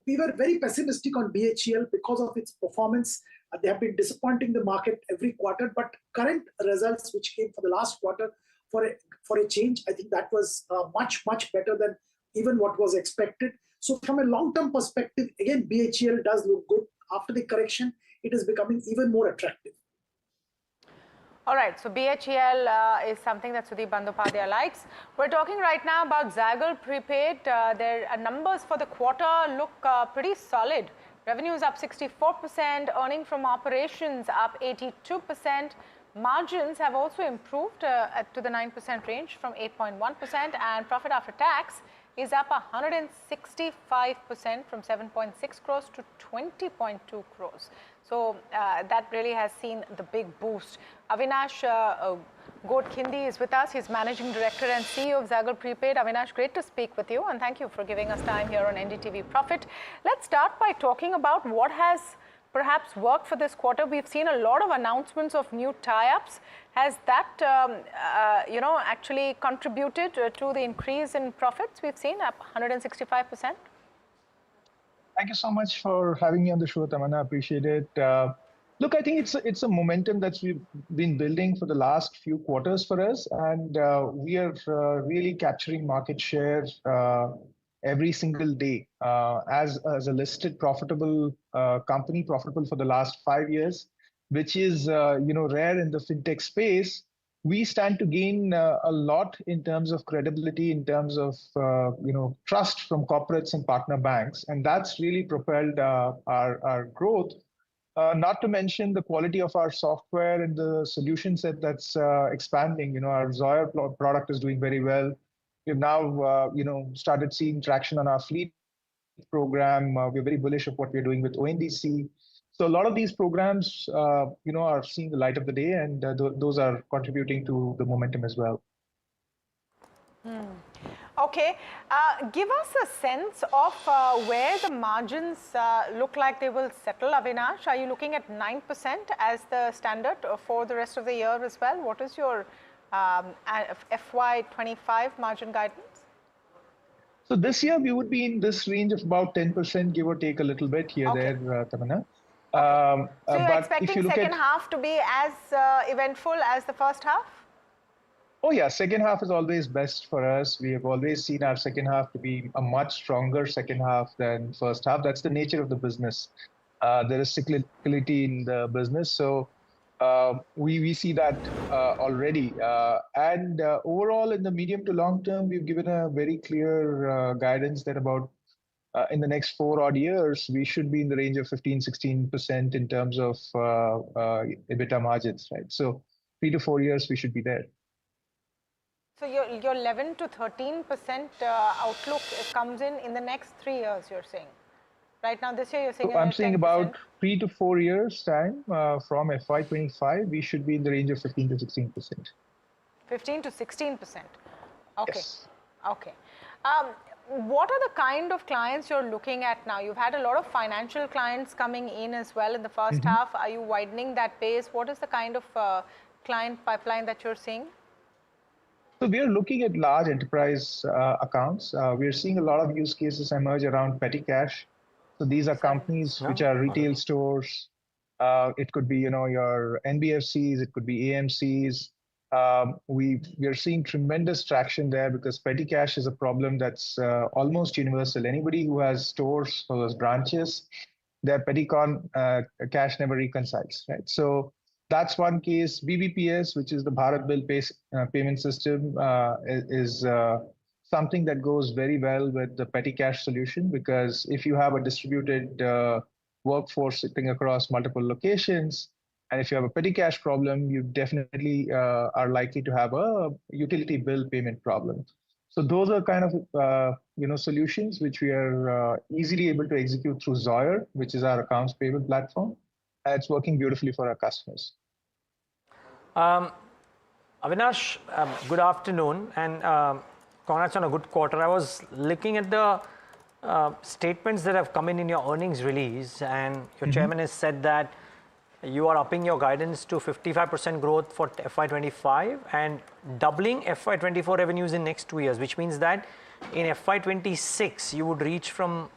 we were very pessimistic on BHEL because of its performance They have been disappointing the market every quarter, but current results which came for the last quarter, for a change, I think that was much better than even what was expected. So from a long-term perspective, again, BHEL does look good. After the correction, it is becoming even more attractive. All right, so BHEL is something that Sudeep Bandyopadhyay likes. We're talking right now about Zaggle Prepaid. Their numbers for the quarter look pretty solid. Revenues up 64%, earning from operations up 82%. Margins have also improved to the 9% range from 8.1%, and profit after tax is up 165% from 7.6 crores to 20.2 crores. So that really has seen the big boost. Avinash Godkhindi is with us. He's Managing Director and CEO of Zaggle Prepaid. Avinash, great to speak with you, and thank you for giving us time here on NDTV Profit. Let's start by talking about what has perhaps worked for this quarter. We've seen a lot of announcements of new tie-ups. Has that, actually contributed to the increase in profits we've seen up 165%? Thank you so much for having me on the show, Tamanna. I appreciate it. Look, I think it's a momentum that we've been building for the last few quarters for us, and we are really capturing market share every single day. As a listed profitable company, profitable for the last 5 years, which is rare in the fintech space, we stand to gain a lot in terms of credibility, in terms of trust from corporates and partner banks, and that's really propelled our growth. Not to mention the quality of our software and the solution set that's expanding. Our Zoyer product is doing very well. We've now started seeing traction on our fleet program. We're very bullish of what we're doing with ONDC. So a lot of these programs, are seeing the light of the day, and those are contributing to the momentum as well. Okay, give us a sense of where the margins look like they will settle. Avinash, are you looking at 9% as the standard for the rest of the year as well? What is your FY25 margin guidance? So this year we would be in this range of about 10%, give or take a little bit here, Okay. there, Tamanna. So you're But expecting if you look second at, half to be as eventful as the first half? oh yeah, second half is always best for us. We have always seen our second half to be a much stronger second half than first half. That's the nature of the business. There is cyclicality in the business, so we see that already. And overall, in the medium to long term, we've given a very clear guidance that about in the next 4 odd years, we should be in the range of 15-16% in terms of EBITDA margins, right? So 3 to 4 years, we should be there. So your 11 to 13% outlook comes in the next 3 years, you're saying? Right now, this year, you're saying So I'm 10%. saying about 3 to 4 years time from FY25, we should be in the range of 15 to 16%. 15 to 16%. Okay. Yes. Okay. What are the kind of clients you're looking at now? You've had a lot of financial clients coming in as well in the first half. Are you widening that base? What is the kind of client pipeline that you're seeing? So we are looking at large enterprise accounts. We are seeing a lot of use cases emerge around petty cash. So these are companies which are retail stores. It could be, your NBFCs, it could be AMCs. We are seeing tremendous traction there because petty cash is a problem that's almost universal. Anybody who has stores or has branches, their petty cash never reconciles, right? So that's one case. BBPS, which is the Bharat Bill Payment System, is something that goes very well with the petty cash solution, because if you have a distributed workforce sitting across multiple locations, and if you have a petty cash problem, you definitely are likely to have a utility bill payment problem. So those are kind of solutions which we are easily able to execute through Zoyer, which is our accounts payable platform. It's working beautifully for our customers. Avinash, good afternoon, and congrats on a good quarter. I was looking at the statements that have come in your earnings release, and your chairman has said that you are upping your guidance to 55% growth for FY25 and doubling FY24 revenues in next 2 years, which means that in FY26 you would reach from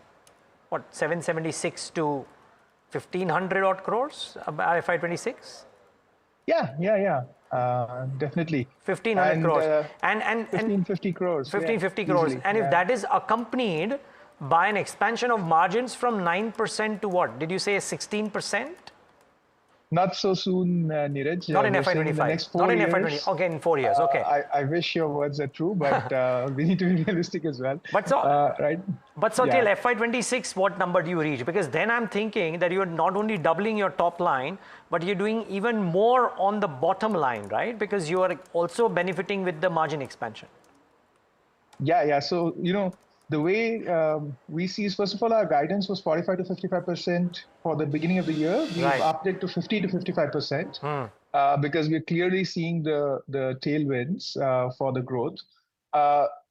what, 776 to 1,500 odd crores FY26? Yeah. Definitely. 1,500 crores. And 1,550 crores. 1,550 crores. Easily, and if that is accompanied by an expansion of margins from 9% to what? Did you say 16%? Not so soon, Neeraj. Not in FY25. In the next 4 Not in years. FY20. Okay, in 4 years. Okay. I wish your words are true, but we need to be realistic as well. But so, right. But so till FY26, what number do you reach? Because then I'm thinking that you're not only doubling your top line, but you're doing even more on the bottom line, right? Because you are also benefiting with the margin expansion. Yeah. So, the way we see is, first of all, our guidance was 45 to 55% for the beginning of the year. We've upped it to 50 to 55% because we're clearly seeing the tailwinds for the growth.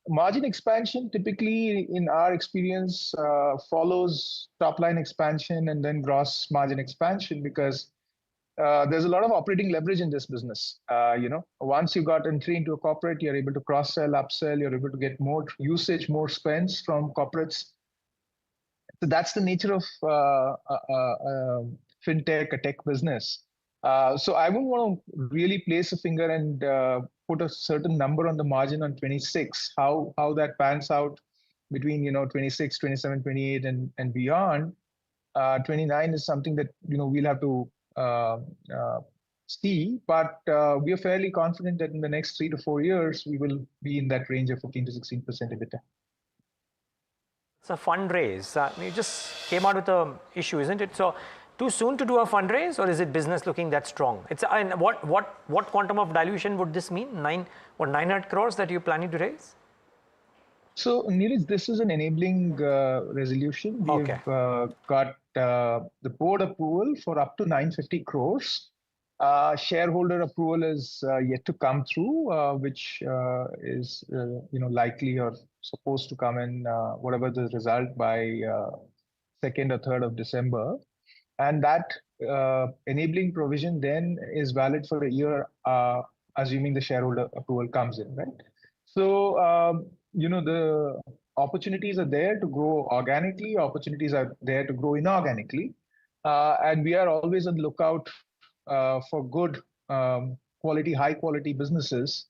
Margin expansion typically, in our experience, follows top line expansion and then gross margin expansion, because there's a lot of operating leverage in this business. Once you got entry into a corporate, you're able to cross-sell, upsell, you're able to get more usage, more spends from corporates. So that's the nature of fintech, a tech business. So I wouldn't want to really place a finger and put a certain number on the margin on 26, how that pans out between 26, 27, 28 and beyond. 29 is something that we'll have to see, but we are fairly confident that in the next 3 to 4 years we will be in that range of 15 to 16% EBITDA. It's a fundraise. You just came out with an issue, isn't it? So too soon to do a fundraise, or is it business looking that strong? It's and what quantum of dilution would this mean? 900 crores that you're planning to raise? So, Neeraj, this is an enabling resolution. We've got the board approval for up to 950 crores. Shareholder approval is yet to come through, which is likely or supposed to come in whatever the result by 2nd or 3rd of December. And that enabling provision then is valid for a year, assuming the shareholder approval comes in, right? So, the opportunities are there to grow organically, opportunities are there to grow inorganically. And we are always on the lookout for good quality, high quality businesses.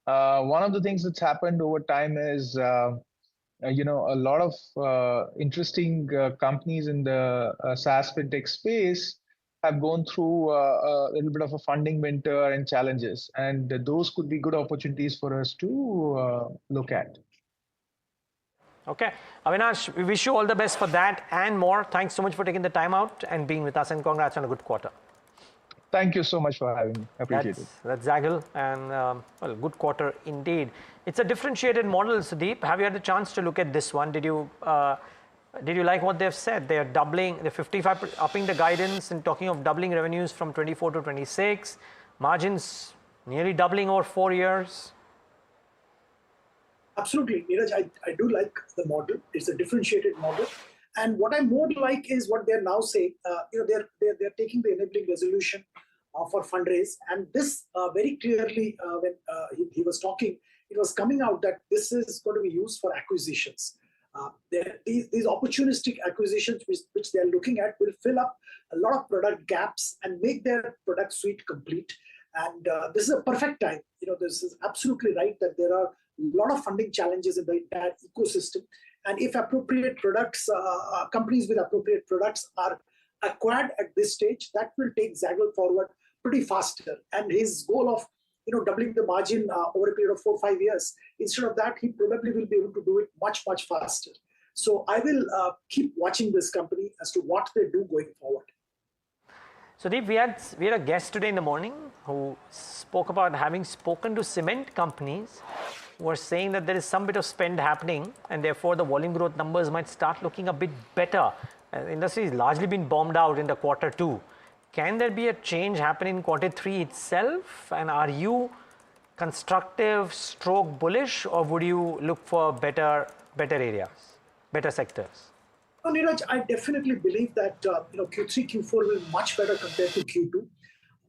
One of the things that's happened over time is, a lot of interesting companies in the SaaS fintech space have gone through a little bit of a funding winter and challenges. And those could be good opportunities for us to look at. Okay. Avinash, we wish you all the best for that and more. Thanks so much for taking the time out and being with us, and congrats on a good quarter. Thank you so much for having me. Appreciate it. That's Zaggle, and well, good quarter indeed. It's a differentiated model, Sudeep. Have you had the chance to look at this one? Did you like what they've said? They're doubling, they're 55, upping the guidance and talking of doubling revenues from 24 to 26. Margins nearly doubling over 4 years. Absolutely, Neeraj, I do like the model. It's a differentiated model. And what I more like is what they're now saying. They're taking the enabling resolution for fundraise. And this very clearly, when he was talking, it was coming out that this is going to be used for acquisitions. These opportunistic acquisitions which they're looking at will fill up a lot of product gaps and make their product suite complete. And this is a perfect time. This is absolutely right that there are a lot of funding challenges in the entire ecosystem. And if appropriate products, companies with appropriate products are acquired at this stage, that will take Zaggle forward pretty faster. And his goal of doubling the margin over a period of 4 or 5 years, instead of that, he probably will be able to do it much, much faster. So I will keep watching this company as to what they do going forward. Sudeep, we had a guest today in the morning who spoke about having spoken to cement companies who are saying that there is some bit of spend happening and therefore the volume growth numbers might start looking a bit better. The industry has largely been bombed out in the quarter 2. Can there be a change happen in quarter 3 itself? And are you constructive stroke bullish, or would you look for better areas, better sectors? No, Neeraj, I definitely believe that Q3, Q4 will be much better compared to Q2.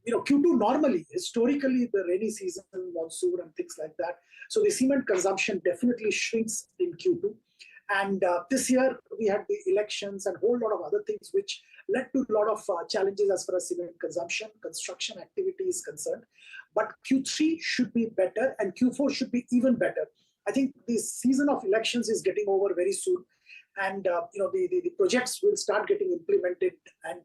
Q2 normally, historically, the rainy season, monsoon and things like that. So the cement consumption definitely shrinks in Q2. And this year we had the elections and a whole lot of other things which led to a lot of challenges as far as cement consumption, construction activity is concerned. But Q3 should be better and Q4 should be even better. I think the season of elections is getting over very soon, and the projects will start getting implemented, and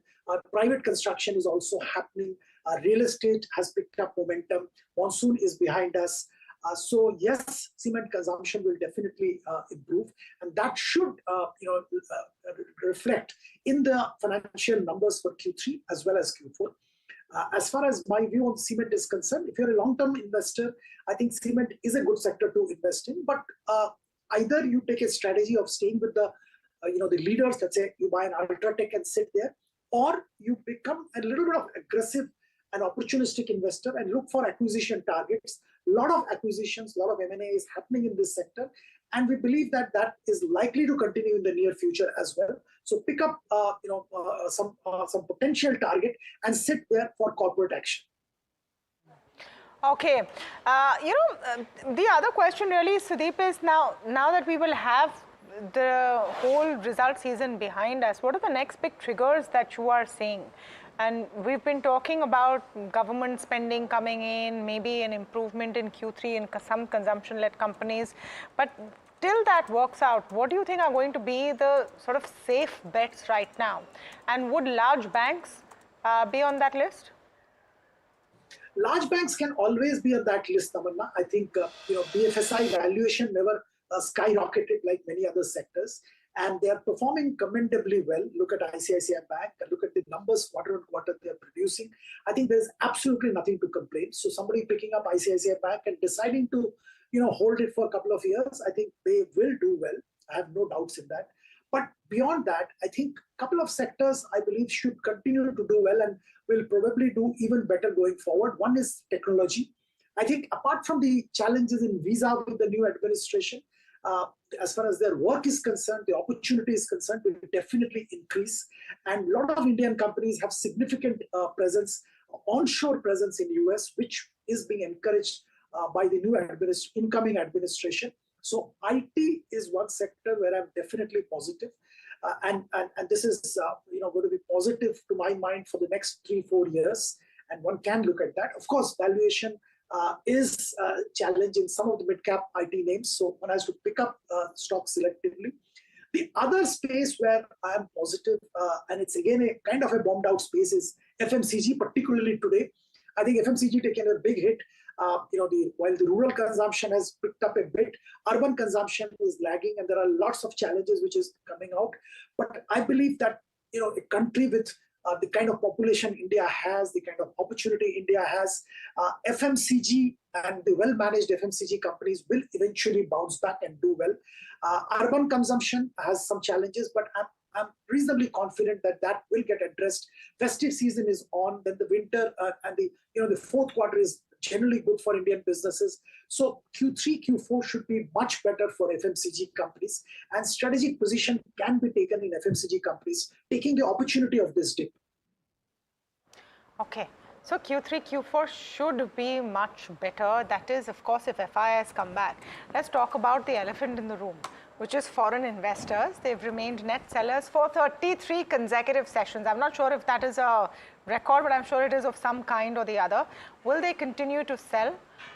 private construction is also happening. Real estate has picked up momentum. Monsoon is behind us. So yes, cement consumption will definitely improve, and that should reflect in the financial numbers for Q3 as well as Q4. As far as my view on cement is concerned, if you're a long-term investor, I think cement is a good sector to invest in. But either you take a strategy of staying with the the leaders, let's say you buy an Ultratech and sit there, or you become a little bit of aggressive and opportunistic investor and look for acquisition targets. A lot of acquisitions, a lot of M&A is happening in this sector, and we believe that that is likely to continue in the near future as well. So pick up some potential target and sit there for corporate action. Okay, the other question really, Sudeep, is now that we will have the whole result season behind us, what are the next big triggers that you are seeing? And we've been talking about government spending coming in, maybe an improvement in Q3 in some consumption-led companies. But till that works out, what do you think are going to be the sort of safe bets right now? And would large banks be on that list? Large banks can always be on that list, Tamanna. I think BFSI valuation never skyrocketed like many other sectors, and they are performing commendably well. Look at ICICI Bank, look at the numbers quarter on quarter they are producing. I think there's absolutely nothing to complain. So somebody picking up ICICI Bank and deciding to hold it for a couple of years, I think they will do well. I have no doubts in that. But beyond that, I think a couple of sectors I believe should continue to do well and will probably do even better going forward. One is technology. I think apart from the challenges in visa with the new administration, as far as their work is concerned, the opportunity is concerned, will definitely increase. And a lot of Indian companies have significant presence, onshore presence in US, which is being encouraged by the new incoming administration. So IT is one sector where I'm definitely positive. And this is going to be positive to my mind for the next 3-4 years. And one can look at that. Of course, valuation is challenging some of the mid-cap IT names, so one has to pick up stocks selectively. The other space where I am positive, and it's again a kind of a bombed out space, is FMCG, particularly today. I think FMCG taken a big hit. While the rural consumption has picked up a bit, urban consumption is lagging, and there are lots of challenges which is coming out. But I believe that a country with the kind of population India has, the kind of opportunity India has, FMCG and the well-managed FMCG companies will eventually bounce back and do well. Urban consumption has some challenges, but I'm reasonably confident that that will get addressed. Festive season is on, then the winter and the fourth quarter is generally good for Indian businesses. So Q3, Q4 should be much better for FMCG companies, and strategic position can be taken in FMCG companies, taking the opportunity of this dip. Okay, so Q3, Q4 should be much better. That is, of course, if FIIs come back. Let's talk about the elephant in the room, which is foreign investors. They've remained net sellers for 33 consecutive sessions. I'm not sure if that is a record, but I'm sure it is of some kind or the other. Will they continue to sell,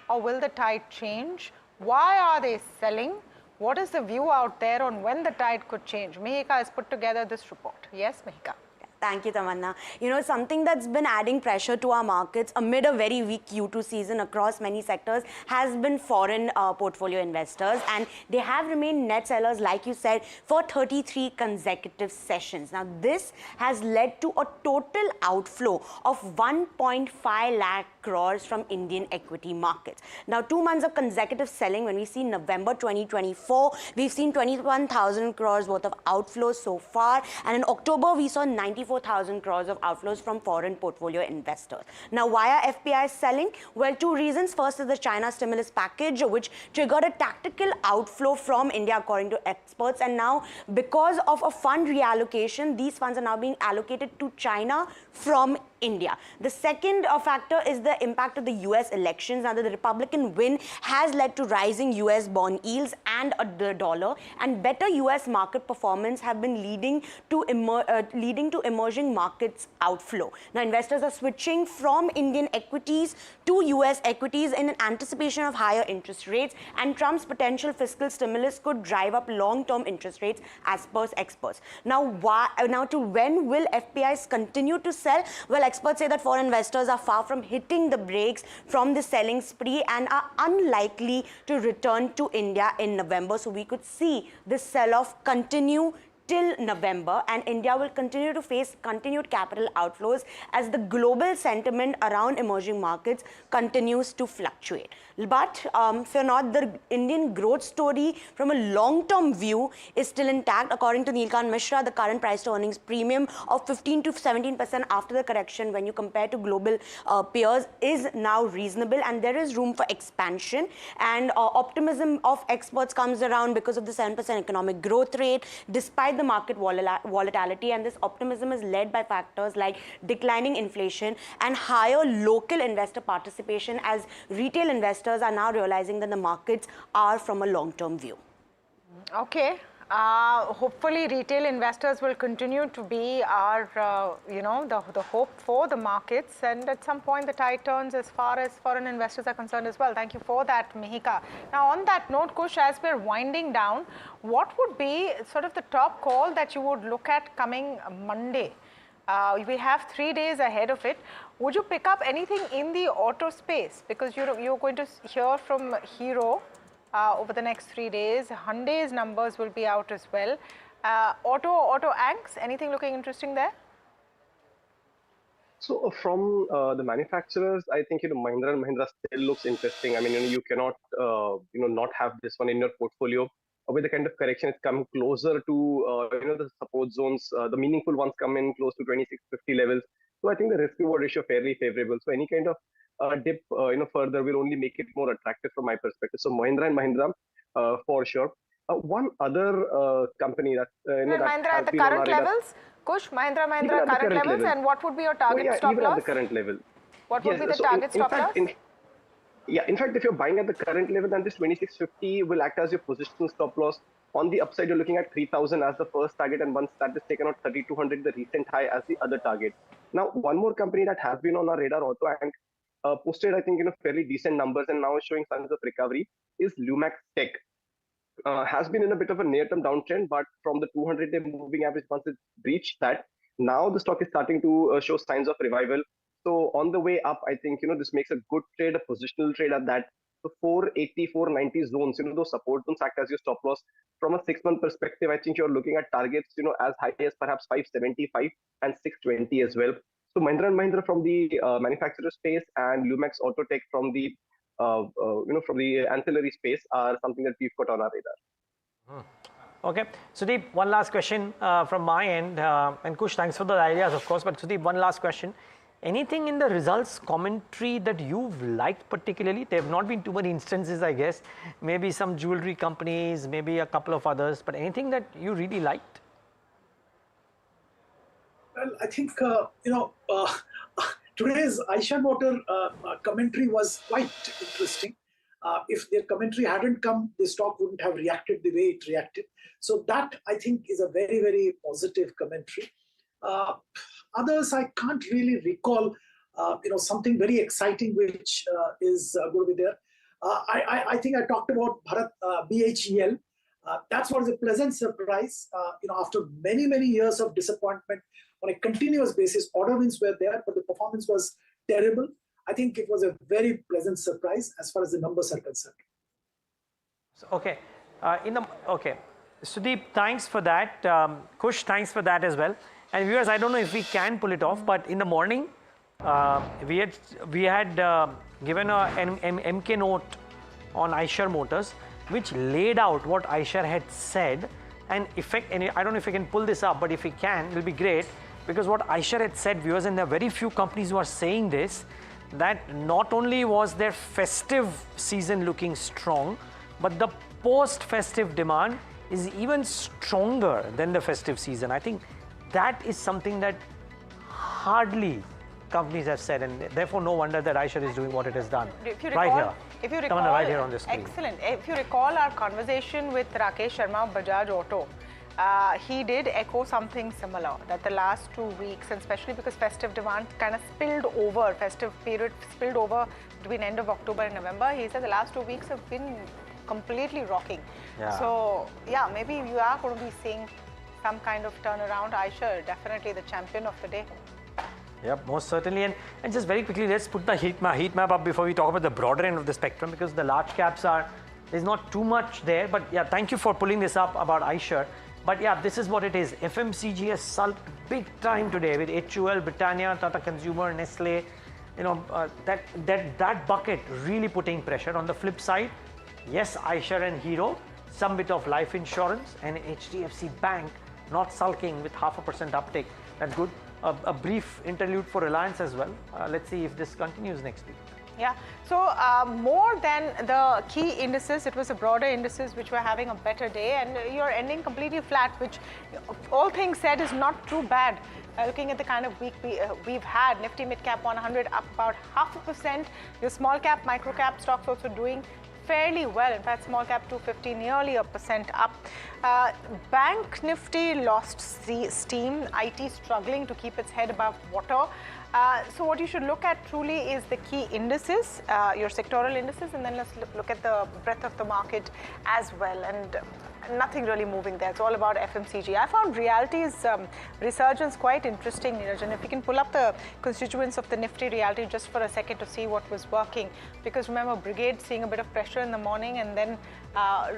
or will the tide change? Why are they selling? What is the view out there on when the tide could change? Mihika has put together this report. Yes, Mihika. Thank you, Tamanna. Something that's been adding pressure to our markets amid a very weak Q2 season across many sectors has been foreign portfolio investors, and they have remained net sellers, like you said, for 33 consecutive sessions. Now, this has led to a total outflow of 1.5 lakh crores from Indian equity markets. Now, 2 months of consecutive selling, when we see November 2024, we've seen 21,000 crores worth of outflows so far, and in October, we saw 94,000 crores of outflows from foreign portfolio investors. Now, why are FPIs selling? Well, 2 reasons. First is the China stimulus package, which triggered a tactical outflow from India, according to experts. And now, because of a fund reallocation, these funds are now being allocated to China from India. The second factor is the impact of the US elections. Now, the Republican win has led to rising US bond yields and the dollar, and better US market performance have been leading to emerging markets outflow. Now, investors are switching from Indian equities to US equities in anticipation of higher interest rates, and Trump's potential fiscal stimulus could drive up long-term interest rates as per experts. Now, to when will FPIs continue to sell? Well, experts say that foreign investors are far from hitting the brakes from the selling spree and are unlikely to return to India in November. So we could see this sell-off continue till November, and India will continue to face continued capital outflows as the global sentiment around emerging markets continues to fluctuate. But fear not, the Indian growth story from a long-term view is still intact. According to Neelkant Mishra, the current price to earnings premium of 15 to 17% after the correction when you compare to global peers is now reasonable, and there is room for expansion. And optimism of experts comes around because of the 7% economic growth rate despite the market volatility, and this optimism is led by factors like declining inflation and higher local investor participation, as retail investors are now realizing that the markets are from a long-term view. Okay. Hopefully retail investors will continue to be our, the hope for the markets, and at some point the tide turns as far as foreign investors are concerned as well. Thank you for that, Mihika. Now, on that note, Kush, as we're winding down, what would be sort of the top call that you would look at coming Monday? We have 3 days ahead of it. Would you pick up anything in the auto space? Because you're going to hear from Hero over the next 3 days. Hyundai's numbers will be out as well. Auto Anks, anything looking interesting there? So from the manufacturers, I think Mahindra & Mahindra still looks interesting. I mean, you cannot not have this one in your portfolio. With the kind of correction, it's come closer to the support zones. The meaningful ones come in close to 2650 levels. So I think the risk reward ratio fairly favorable. So any kind of dip further will only make it more attractive from my perspective. So Mahindra & Mahindra for sure. One other company that Mahindra at the current levels, Kush, Mahindra current levels, and what would be your target stop even loss? At the current level. What would be the target stop loss? In fact, if you're buying at the current level, then this 2650 will act as your positional stop loss. On the upside, you're looking at 3000 as the first target, and once that is taken out, 3200, the recent high, as the other target. Now, one more company that has been on our radar, Auto Ank, posted, I think, fairly decent numbers and now is showing signs of recovery, is Lumax Tech. Has been in a bit of a near-term downtrend, but from the 200-day moving average, once it's breached that, now the stock is starting to show signs of revival. So on the way up, I think, this makes a good trade, a positional trade at that. So 480, 490 zones, those support zones act as your stop loss. From a 6-month perspective, I think you're looking at targets, as high as perhaps 575 and 620 as well. So Mahindra & Mahindra from the manufacturer space and Lumax Autotech from the from the ancillary space are something that we've got on our radar. Okay, Sudeep, one last question from my end, and Kush, thanks for the ideas, of course. But Sudeep, one last question. Anything in the results commentary that you've liked particularly? There have not been too many instances, I guess. Maybe some jewelry companies, maybe a couple of others, but anything that you really liked? Well, I think, today's Eicher Motor commentary was quite interesting. If their commentary hadn't come, the stock wouldn't have reacted the way it reacted. So that, I think, is a very, very positive commentary. Others, I can't really recall, something very exciting which is going to be there. I think I talked about Bharat BHEL. That's what is a pleasant surprise. After many, many years of disappointment on a continuous basis, order wins were there, but the performance was terrible. I think it was a very pleasant surprise as far as the numbers are concerned. Okay, Sudeep, thanks for that. Kush, thanks for that as well. And viewers, I don't know if we can pull it off, but in the morning, we had given an MK note on Eicher Motors, which laid out what Eicher had said, and I don't know if we can pull this up, but if we can, it will be great, because what Eicher had said, viewers, and there are very few companies who are saying this, that not only was their festive season looking strong, but the post-festive demand is even stronger than the festive season. I think that is something that hardly companies have said, and therefore no wonder that iShares is doing what it has done. If you right recall, here. Tamanna, right here on the screen. Excellent. If you recall our conversation with Rakesh Sharma of Bajaj Auto, he did echo something similar, that the last 2 weeks, and especially because festive demand kind of spilled over, festive period spilled over between end of October and November, he said the last 2 weeks have been completely rocking. Yeah. So, yeah, maybe you are going to be seeing some kind of turnaround. Aisha, definitely the champion of the day. Yep, most certainly. And just very quickly, let's put the heat map up before we talk about the broader end of the spectrum, because the large caps there's not too much there. But yeah, thank you for pulling this up about iShares. But yeah, this is what it is. FMCG has sulked big time today with HUL, Britannia, Tata Consumer, Nestle. You know, that bucket really putting pressure. On the flip side, yes, iShares and Hero, some bit of life insurance, and HDFC Bank not sulking with 0.5% uptake. That's good. A brief interlude for Reliance as well. Let's see if this continues next week. Yeah, so more than the key indices, it was the broader indices which were having a better day, and you're ending completely flat, which all things said is not too bad. Looking at the kind of week we've had, Nifty Mid Cap 100 up about 0.5%. Your small cap, micro cap stocks also doing fairly well. In fact, small cap 250, nearly 1% up. Bank Nifty lost steam. IT struggling to keep its head above water. So what you should look at truly is the key indices, your sectoral indices, and then let's look at the breadth of the market as well. And nothing really moving there. It's all about FMCG. I found Realty's resurgence quite interesting, Neeraj. And if you can pull up the constituents of the Nifty Realty just for a second to see what was working. Because remember, Brigade seeing a bit of pressure in the morning and then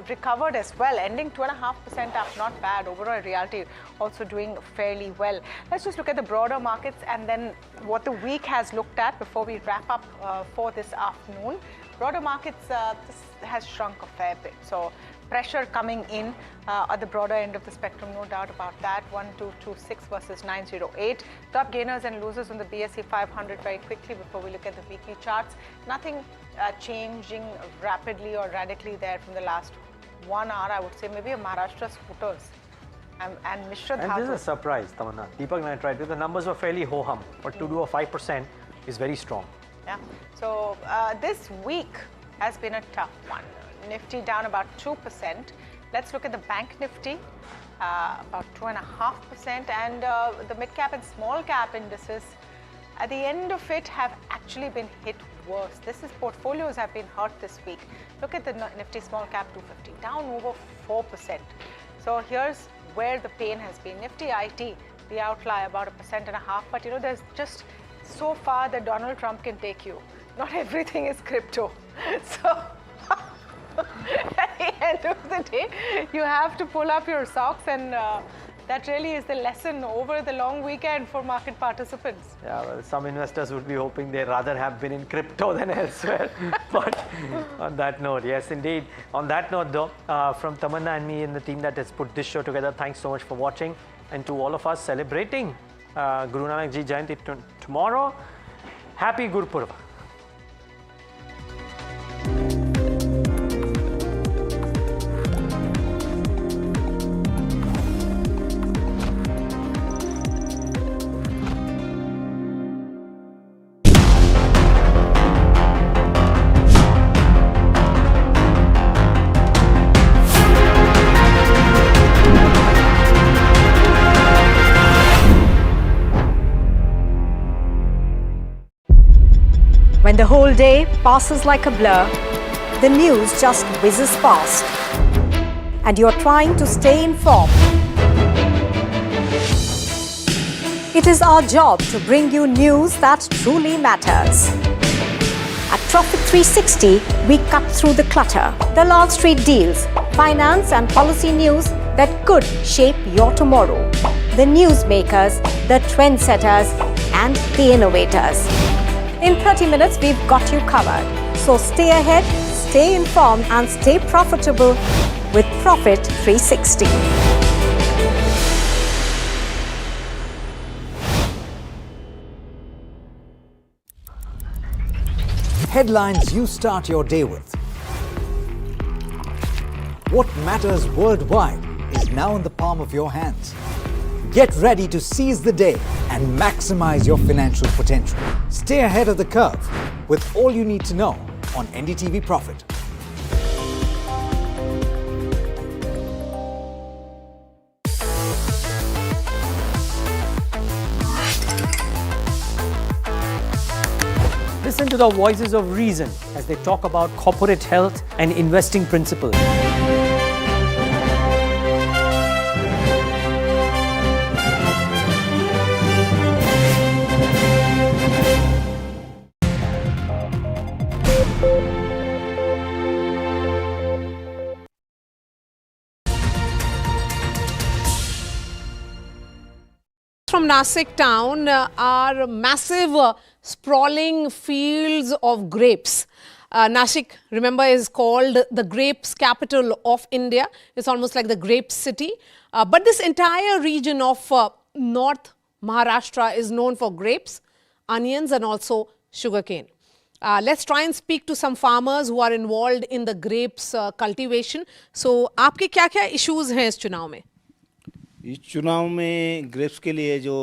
recovered as well, ending 2.5% up, not bad. Overall, Realty also doing fairly well. Let's just look at the broader markets and then what the week has looked at before we wrap up for this afternoon. Broader markets, this has shrunk a fair bit. So pressure coming in at the broader end of the spectrum, no doubt about that. 1226 versus 908. Top gainers and losers on the BSE 500 very quickly before we look at the weekly charts. Nothing changing rapidly or radically there from the last 1 hour. I would say maybe a Maharashtra scooters and Mishra Dhatu. And this is a surprise, Tamanna. Deepak and I tried. The numbers were fairly ho-hum, but to do a 5% is very strong. Yeah. So this week has been a tough one. Nifty down about 2%. Let's look at the Bank Nifty, about 2.5%, and the mid cap and small cap indices at the end of it have actually been hit worse. Portfolios have been hurt this week. Look at the Nifty small cap 250, down over 4%. So here's where the pain has been. Nifty IT, the outlier, about 1.5%, but you know, there's just so far that Donald Trump can take you. Not everything is crypto. So at the end of the day, you have to pull up your socks, and that really is the lesson over the long weekend for market participants. Yeah, well, some investors would be hoping they rather have been in crypto than elsewhere. But on that note, yes, indeed. On that note, though, from Tamanna and me and the team that has put this show together, thanks so much for watching. And to all of us celebrating Guru Nanak Ji Jayanti tomorrow, happy Guru Purva. When the whole day passes like a blur, the news just whizzes past, and you're trying to stay informed. It is our job to bring you news that truly matters. At Profit 360, we cut through the clutter, the large street deals, finance and policy news that could shape your tomorrow. The newsmakers, the trendsetters, and the innovators. In 30 minutes, we've got you covered. So stay ahead, stay informed, and stay profitable with Profit 360. Headlines you start your day with. What matters worldwide is now in the palm of your hands. Get ready to seize the day and and maximize your financial potential. Stay ahead of the curve with all you need to know on NDTV Profit. Listen to the voices of reason as they talk about corporate health and investing principles. From Nasik town are massive sprawling fields of grapes. Nashik, remember, is called the grapes capital of India. It's almost like the grape city. But this entire region of North Maharashtra is known for grapes, onions and also sugarcane. Let's try and speak to some farmers who are involved in the grapes cultivation. So, आपके क्या-क्या issues हैं इस चुनाव में? इस चुनाव में grapes के लिए जो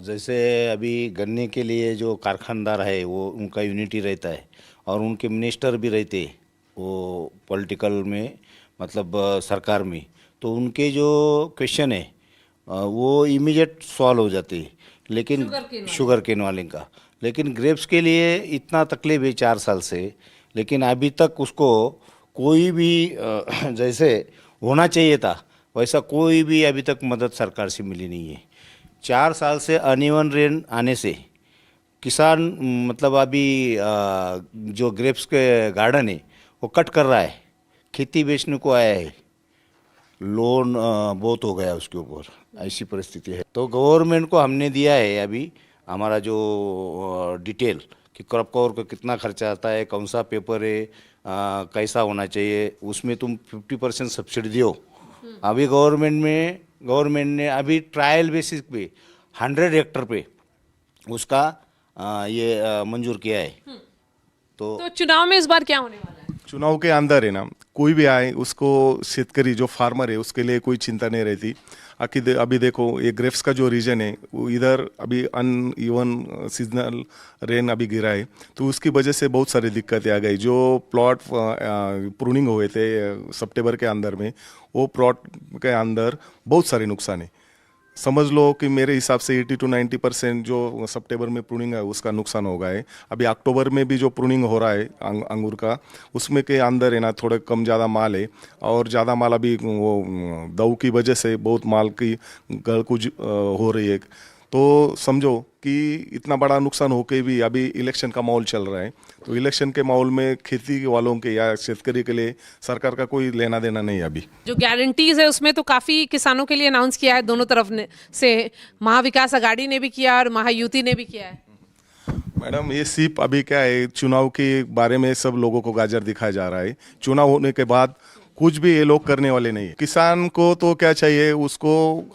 जैसे अभी गन्ने के लिए जो कारखानदार है वो उनका यूनिटी रहता है और उनके मिनिस्टर भी रहते हैं वो पॉलिटिकल में मतलब सरकार में, तो उनके जो क्वेश्चन है वो इमीडिएट सॉल्व हो जाते हैं, लेकिन शुगर केन वाले का। लेकिन ग्रेप्स के लिए इतना तकलीफ है 4 साल से, लेकिन अभी तक उसको कोई भी जैसे होना चाहिए था वैसा कोई भी अभी तक मदद सरकार से मिली नहीं है। 4 साल से अनइवन रेन आने से किसान मतलब अभी जो ग्रेप्स के गार्डन है वो कट कर रहा है, खेती बेचने को आया है, लोन बहुत हो गया उसके ऊपर, ऐसी परिस्थिति है। तो गवर्नमेंट को हमने दिया है अभी हमारा जो डिटेल कि क्रॉप कवर का कितना खर्चा आता है, कौन सा पेपर है, कैसा होना चाहिए, उसमें तुम 50% सब्सिडी दो। अभी गवर्नमेंट ने अभी ट्रायल बेसिस पे 100 हेक्टर पे उसका ये मंजूर किया है। तो चुनाव में इस बार क्या होने वाला है? चुनाव के अंदर है ना, कोई भी आए उसको शेतकरी जो फार्मर है उसके लिए कोई चिंता नहीं रहती। अभी देखो ये ग्रेप्स का जो रीजन है वो इधर अभी अनइवन सीजनल रेन अभी गिरा है, तो उसकी वजह से बहुत सारी दिक्कतें आ गई। जो प्लॉट प्रूनिंग हुए थे सितंबर के अंदर में, वो प्लॉट के अंदर बहुत सारे नुकसान है। समझ लो कि मेरे हिसाब से 80 to 90% जो सितंबर में प्रूनिंग है उसका नुकसान हो गया है। अभी अक्टूबर में भी जो प्रूनिंग हो रहा है अंगूर का, उसमें के अंदर है ना थोड़ा कम ज़्यादा माल है, और ज़्यादा माल अभी वो दऊ की वजह से बहुत माल की गलकुज हो रही है। तो समझो कि इतना बड़ा नुकसान होके भी अभी इलेक्शन का माहौल चल रहा है, तो इलेक्शन के माहौल में खेती वालों के या शेतकरी के लिए सरकार का कोई लेना देना नहीं है। अभी जो गारंटीज है उसमें तो काफी किसानों के लिए अनाउंस किया है दोनों तरफ ने से, महाविकास आघाड़ी ने भी किया और महायुति ने भी किया है। मैडम ये सिर्फ अभी क्या है, चुनाव के बारे में सब लोगों को गाजर दिखाया जा रहा है। चुनाव होने के बाद कुछ भी ये लोग करने वाले नहीं है। किसान को तो क्या चाहिए, उसको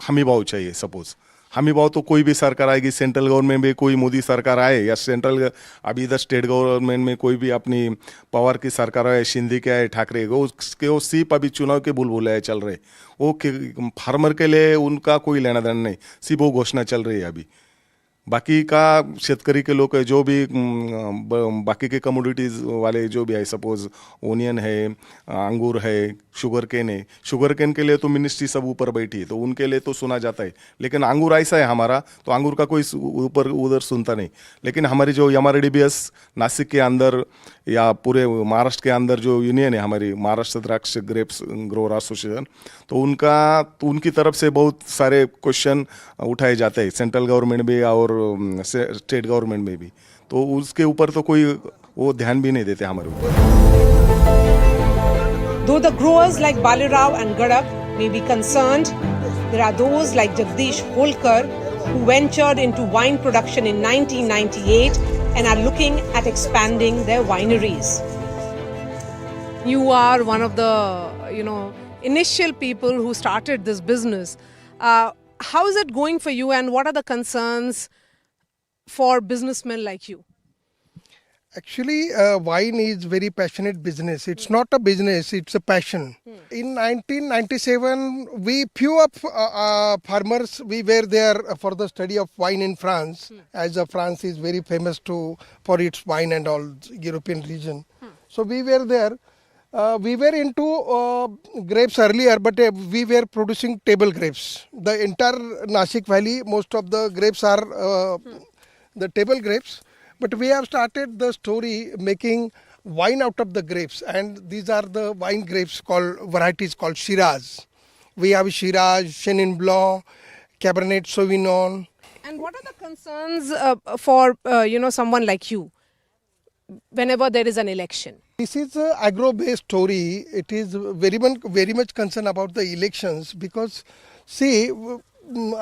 हमी भाव चाहिए। सपोज हमी भाव तो कोई भी सरकार आएगी, सेंट्रल गवर्नमेंट में कोई मोदी सरकार आए या सेंट्रल अभी इधर स्टेट गवर्नमेंट में कोई भी अपनी पावर की सरकार आए, शिंदे के आए, ठाकरे को, उसके वो सिर्फ अभी चुनाव के बुलबुले चल रहे। वो फार्मर के लिए उनका कोई लेना देना नहीं, सिर्फ वो घोषणा चल रही है। अभी बाकी का शेतकरी के लोग जो भी बाकी के कमोडिटीज़ वाले जो भी है, सपोज ओनियन है, अंगूर है, शुगर केन है, शुगर केन के लिए तो मिनिस्ट्री सब ऊपर बैठी है, तो उनके लिए तो सुना जाता है। लेकिन अंगूर ऐसा है हमारा, तो अंगूर का कोई ऊपर उधर सुनता नहीं। लेकिन हमारी जो MRDBS नासिक के अंदर या पूरे महाराष्ट्र के अंदर जो यूनियन है हमारी, महाराष्ट्र द्राक्ष ग्रेप्स ग्रोअर एसोसिएशन, तो उनकी तरफ से बहुत सारे क्वेश्चन उठाए जाते हैं, सेंट्रल गवर्नमेंट भी और स्टेट गवर्नमेंट में भी। तो उसके ऊपर तो कोई वो ध्यान भी नहीं देते हमारे ऊपर। Though the growers like Balirao and Gadak may be concerned, there are those like Jagdish Holkar who ventured into wine production in 1998 and are looking at expanding their wineries. You are one of the, initial people who started this business. How is it going for you, and what are the concerns for businessmen like you? Actually, wine is very passionate business. It's not a business, it's a passion. In 1997, we few of farmers, we were there for the study of wine in France, as France is very famous for its wine and all European region. So we were there. We were into grapes earlier, but we were producing table grapes. The entire Nashik Valley, most of the grapes are the table grapes. But we have started the story making wine out of the grapes, and these are the wine grapes varieties called Shiraz. We have Shiraz, Chenin Blanc, Cabernet Sauvignon. And what are the concerns for someone like you whenever there is an election? This is an agro-based story. It is very much concerned about the elections because, see,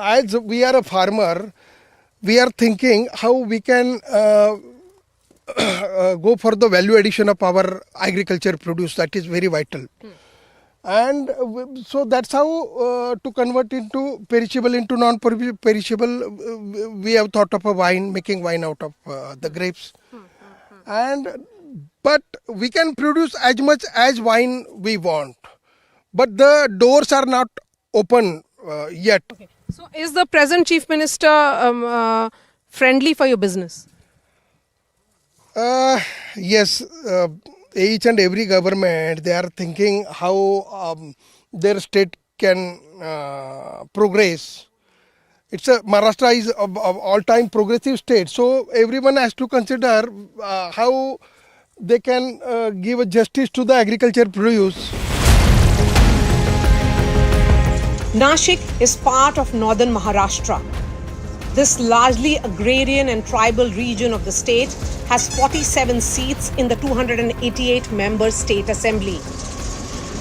as we are a farmer, we are thinking how we can go for the value addition of our agriculture produce. That is very vital. And so that's how to convert into perishable into non-perishable. We have thought of making wine out of the grapes. But we can produce as much as wine we want. But the doors are not open yet. Okay. So is the present Chief Minister friendly for your business? Yes. Each and every government, they are thinking how their state can progress. Maharashtra is of all-time progressive state. So everyone has to consider how they can give a justice to the agriculture produce. Nashik is part of northern Maharashtra. This largely agrarian and tribal region of the state has 47 seats in the 288-member state assembly.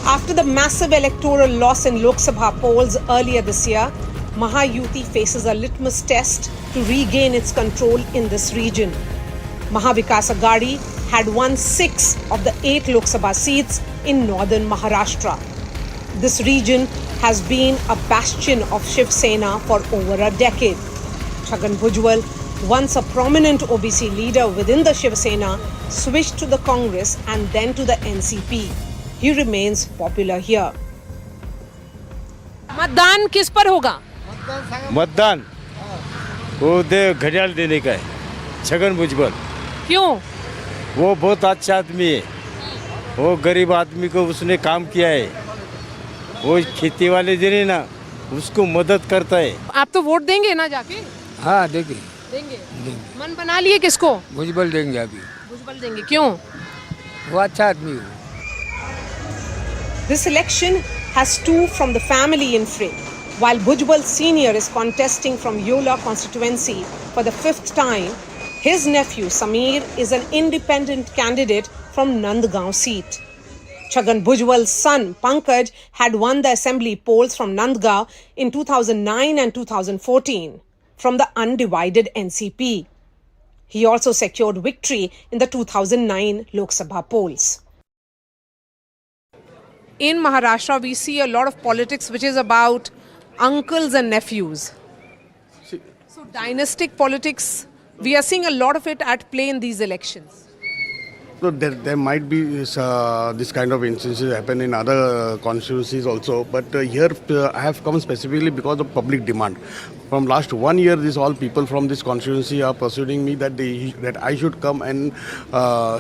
After the massive electoral loss in Lok Sabha polls earlier this year, Mahayuti faces a litmus test to regain its control in this region. Mahavikas Aghadi had won 6 of the 8 Lok Sabha seats in northern Maharashtra. This region has been a bastion of Shiv Sena for over a decade. Chhagan Bhujbal, once a prominent OBC leader within the Shiv Sena, switched to the Congress and then to the NCP. He remains popular here. मतदान किस पर होगा? मतदान वो घड़ियाल देने का है, छगन भुजबल। क्यों? वो बहुत अच्छा आदमी है, वो गरीब आदमी को उसने काम किया है, वो खेती वाले दिन ना उसको मदद करता है। आप तो वोट देंगे ना जाके? हाँ देंगे। मन बना लिए किसको? भुजबल देंगे अभी। भुजबल देंगे, क्यों? वो अच्छा आदमी है। This election has 2 from the family in fray. While Bhujbal Senior is contesting from Yola constituency for the 5th time, his nephew Sameer is an independent candidate from Nandgaon seat. Chhagan Bhujbal's son Pankaj had won the assembly polls from Nandgaon in 2009 and 2014 from the undivided NCP. He also secured victory in the 2009 Lok Sabha polls. In Maharashtra, we see a lot of politics which is about uncles and nephews. So dynastic politics, we are seeing a lot of it at play in these elections. So there might be this kind of instances happen in other constituencies also, but here I have come specifically because of public demand. From last 1 year, all people from this constituency are persuading me that I should come and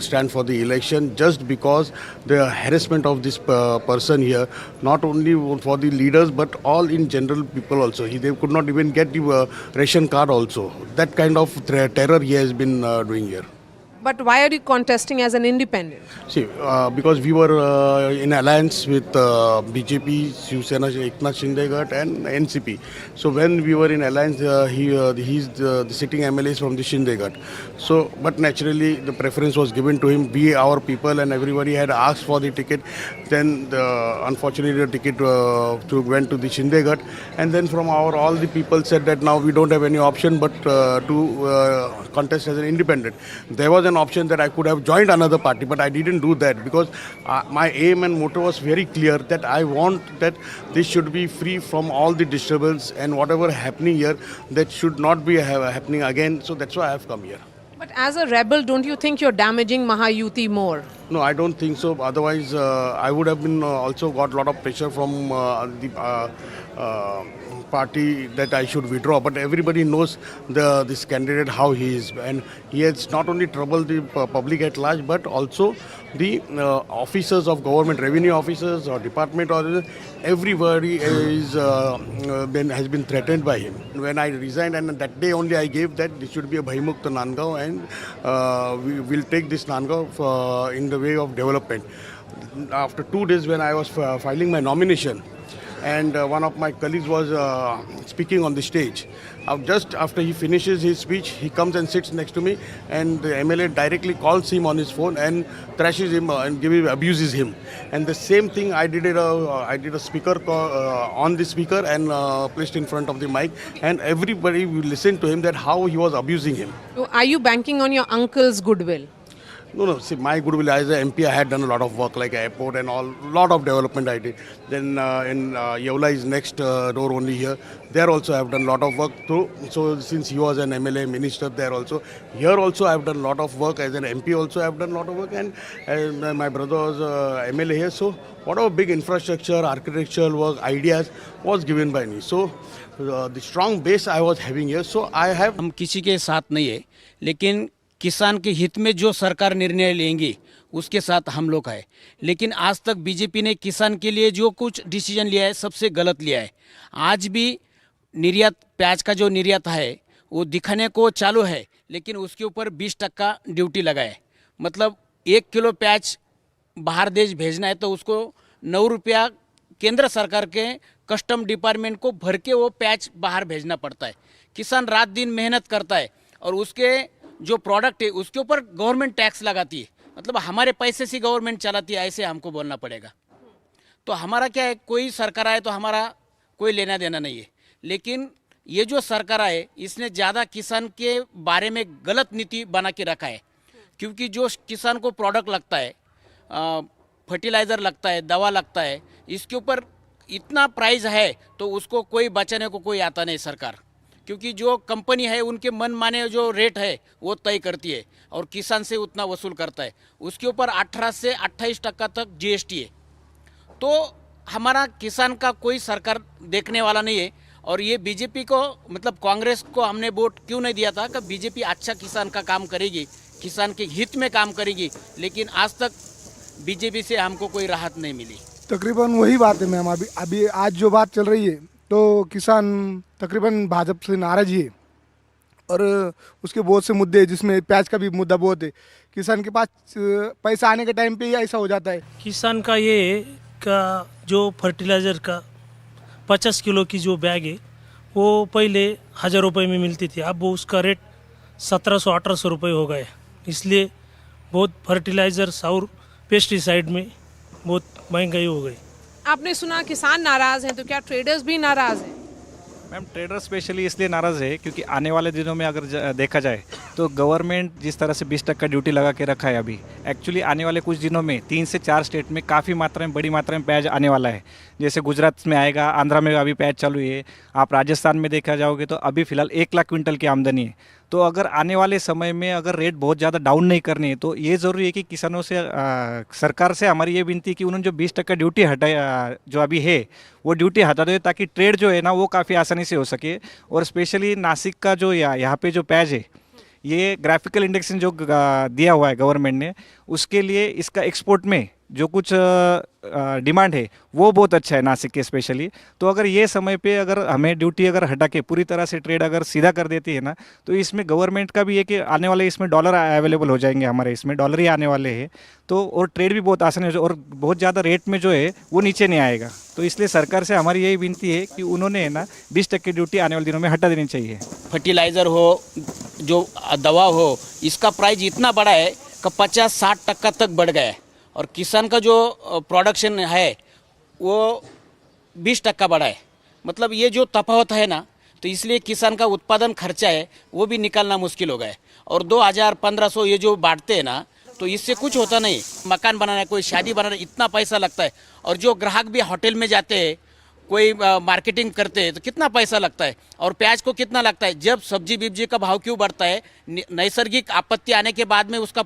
stand for the election, just because the harassment of this person here, not only for the leaders but all in general people also. They could not even get the ration card also. That kind of terror he has been doing here. But why are you contesting as an independent? See, because we were in alliance with BJP, Shiv Sena, Eknath Shindeghat and NCP. So when we were in alliance, he's the sitting MLAs from the Shindeghat. So, but naturally the preference was given to him. We, our people and everybody had asked for the ticket. Then unfortunately the ticket went to the Shindeghat. And then from all the people said that now we don't have any option but to contest as an independent. There was an option that I could have joined another party, but I didn't do that because my aim and motto was very clear that I want that this should be free from all the disturbance, and whatever happening here, that should not be happening again. So that's why I have come here. But as a rebel, don't you think you're damaging Mahayuti more? No, I don't think so. Otherwise, I would have been also got a lot of pressure from the party that I should withdraw. But everybody knows this candidate how he is, and he has not only troubled the public at large, but also the officers of government, revenue officers or department, or everybody is has been threatened by him. When I resigned, and that day only I gave that this should be a Bhaimukta Nandgaon, and we will take this Nandgaon in the way of development. After 2 days when I was filing my nomination, and one of my colleagues was speaking on the stage. Just after he finishes his speech, he comes and sits next to me, and the MLA directly calls him on his phone and thrashes him and abuses him. And the same thing I did a speaker call, on the speaker and placed in front of the mic, and everybody will listen to him that how he was abusing him. So are you banking on your uncle's goodwill? No. See, my goodwill as an MP, I had done a lot of work like airport and all, lot of development I did. Then in Yeola is next door only here. There also I have done a lot of work too. So since he was an MLA minister there also, here also I have done a lot of work as an MP also I have done a lot of work, and my brother was MLA here. So whatever big infrastructure, architectural work, ideas was given by me. So the strong base I was having here. So I have. हम किसी के साथ नहीं है, लेकिन किसान के हित में जो सरकार निर्णय लेंगी उसके साथ हम लोग हैं। लेकिन आज तक बीजेपी ने किसान के लिए जो कुछ डिसीजन लिया है सबसे गलत लिया है। आज भी निर्यात, प्याज का जो निर्यात है वो दिखाने को चालू है, लेकिन उसके ऊपर 20% ड्यूटी लगा है। मतलब 1 किलो प्याज बाहर देश भेजना है तो उसको 9 रुपया केंद्र सरकार के कस्टम डिपार्टमेंट को भर के वो प्याज बाहर भेजना पड़ता है। किसान रात दिन मेहनत करता है और उसके जो प्रोडक्ट है उसके ऊपर गवर्नमेंट टैक्स लगाती है। मतलब हमारे पैसे से गवर्नमेंट चलाती है, ऐसे हमको बोलना पड़ेगा। तो हमारा क्या है, कोई सरकार आए तो हमारा कोई लेना देना नहीं है, लेकिन ये जो सरकार आए इसने ज़्यादा किसान के बारे में गलत नीति बना के रखा है। क्योंकि जो किसान को प्रोडक्ट लगता है, फर्टिलाइज़र लगता है, दवा लगता है, इसके ऊपर इतना प्राइस है तो उसको कोई बचाने को कोई आता नहीं सरकार। क्योंकि जो कंपनी है उनके मन माने जो रेट है वो तय करती है और किसान से उतना वसूल करता है। उसके ऊपर 18 से 28% तक GST है। तो हमारा किसान का कोई सरकार देखने वाला नहीं है। और ये बीजेपी को, मतलब कांग्रेस को हमने वोट क्यों नहीं दिया था कि बीजेपी अच्छा किसान का काम करेगी, किसान के हित में काम करेगी, लेकिन आज तक बीजेपी से हमको कोई राहत नहीं मिली। तकरीबन वही बात है मैम। अभी आज जो बात चल रही है तो किसान तकरीबन भाजपा से नाराज ही है, और उसके बहुत से मुद्दे हैं जिसमें प्याज का भी मुद्दा बहुत है। किसान के पास पैसा आने के टाइम पे ही ऐसा हो जाता है। किसान का ये का जो फर्टिलाइज़र का 50 किलो की जो बैग है वो पहले 1000 रुपये में मिलती थी, अब वो उसका रेट 1700-1800 रुपये हो गए। इसलिए बहुत फर्टिलाइज़र्स और पेस्टिसाइड में बहुत महंगाई हो गई। आपने सुना किसान नाराज हैं, तो क्या ट्रेडर्स भी नाराज हैं? मैम, ट्रेडर स्पेशली इसलिए नाराज़ है क्योंकि आने वाले दिनों में अगर देखा जाए तो गवर्नमेंट जिस तरह से 20% ड्यूटी लगा के रखा है अभी, एक्चुअली आने वाले कुछ दिनों में 3 से 4 स्टेट में काफ़ी मात्रा में, बड़ी मात्रा में प्याज आने वाला है। जैसे गुजरात में आएगा, आंध्रा में अभी प्याज चालू है, आप राजस्थान में देखा जाओगे तो अभी फ़िलहाल 1 लाख क्विंटल की आमदनी है। तो अगर आने वाले समय में अगर रेट बहुत ज़्यादा डाउन नहीं करनी है तो ये ज़रूरी है कि किसानों से, सरकार से हमारी ये विनती कि उन्होंने जो 20% ड्यूटी हटाया जो अभी है वो ड्यूटी हटा दे, ताकि ट्रेड जो है ना वो काफ़ी आसानी से हो सके। और स्पेशली नासिक का जो यहाँ पे जो प्याज है, ये ग्राफिकल इंडेक्सन जो दिया हुआ है गवर्नमेंट ने, उसके लिए इसका एक्सपोर्ट में जो कुछ डिमांड है वो बहुत अच्छा है नासिक के स्पेशली। तो अगर ये समय पे अगर हमें ड्यूटी अगर हटा के पूरी तरह से ट्रेड अगर सीधा कर देती है ना, तो इसमें गवर्नमेंट का भी है कि आने वाले इसमें डॉलर अवेलेबल हो जाएंगे, हमारे इसमें डॉलर ही आने वाले हैं। तो और ट्रेड भी बहुत आसान है और बहुत ज़्यादा रेट में जो है वो नीचे नहीं आएगा। तो इसलिए सरकार से हमारी यही विनती है कि उन्होंने है ना 20% ड्यूटी आने वाले दिनों में हटा देनी चाहिए। फर्टिलाइज़र हो, जो दवा हो, इसका प्राइस इतना बड़ा है कि 50-60% तक बढ़ गया है। और किसान का जो प्रोडक्शन है वो 20% बढ़ा है। मतलब ये जो तफावत है ना, तो इसलिए किसान का उत्पादन खर्चा है वो भी निकालना मुश्किल हो गया है। और 2000-1500 ये जो बांटते हैं ना, तो इससे कुछ होता नहीं। मकान बनाना है, कोई शादी बनाना है, इतना पैसा लगता है। और जो ग्राहक भी होटल में जाते हैं कोई मार्केटिंग करते हैं तो कितना पैसा लगता है, और प्याज को कितना लगता है। जब सब्जी बिब्जी का भाव क्यों बढ़ता है, नैसर्गिक आपत्ति आने के बाद में उसका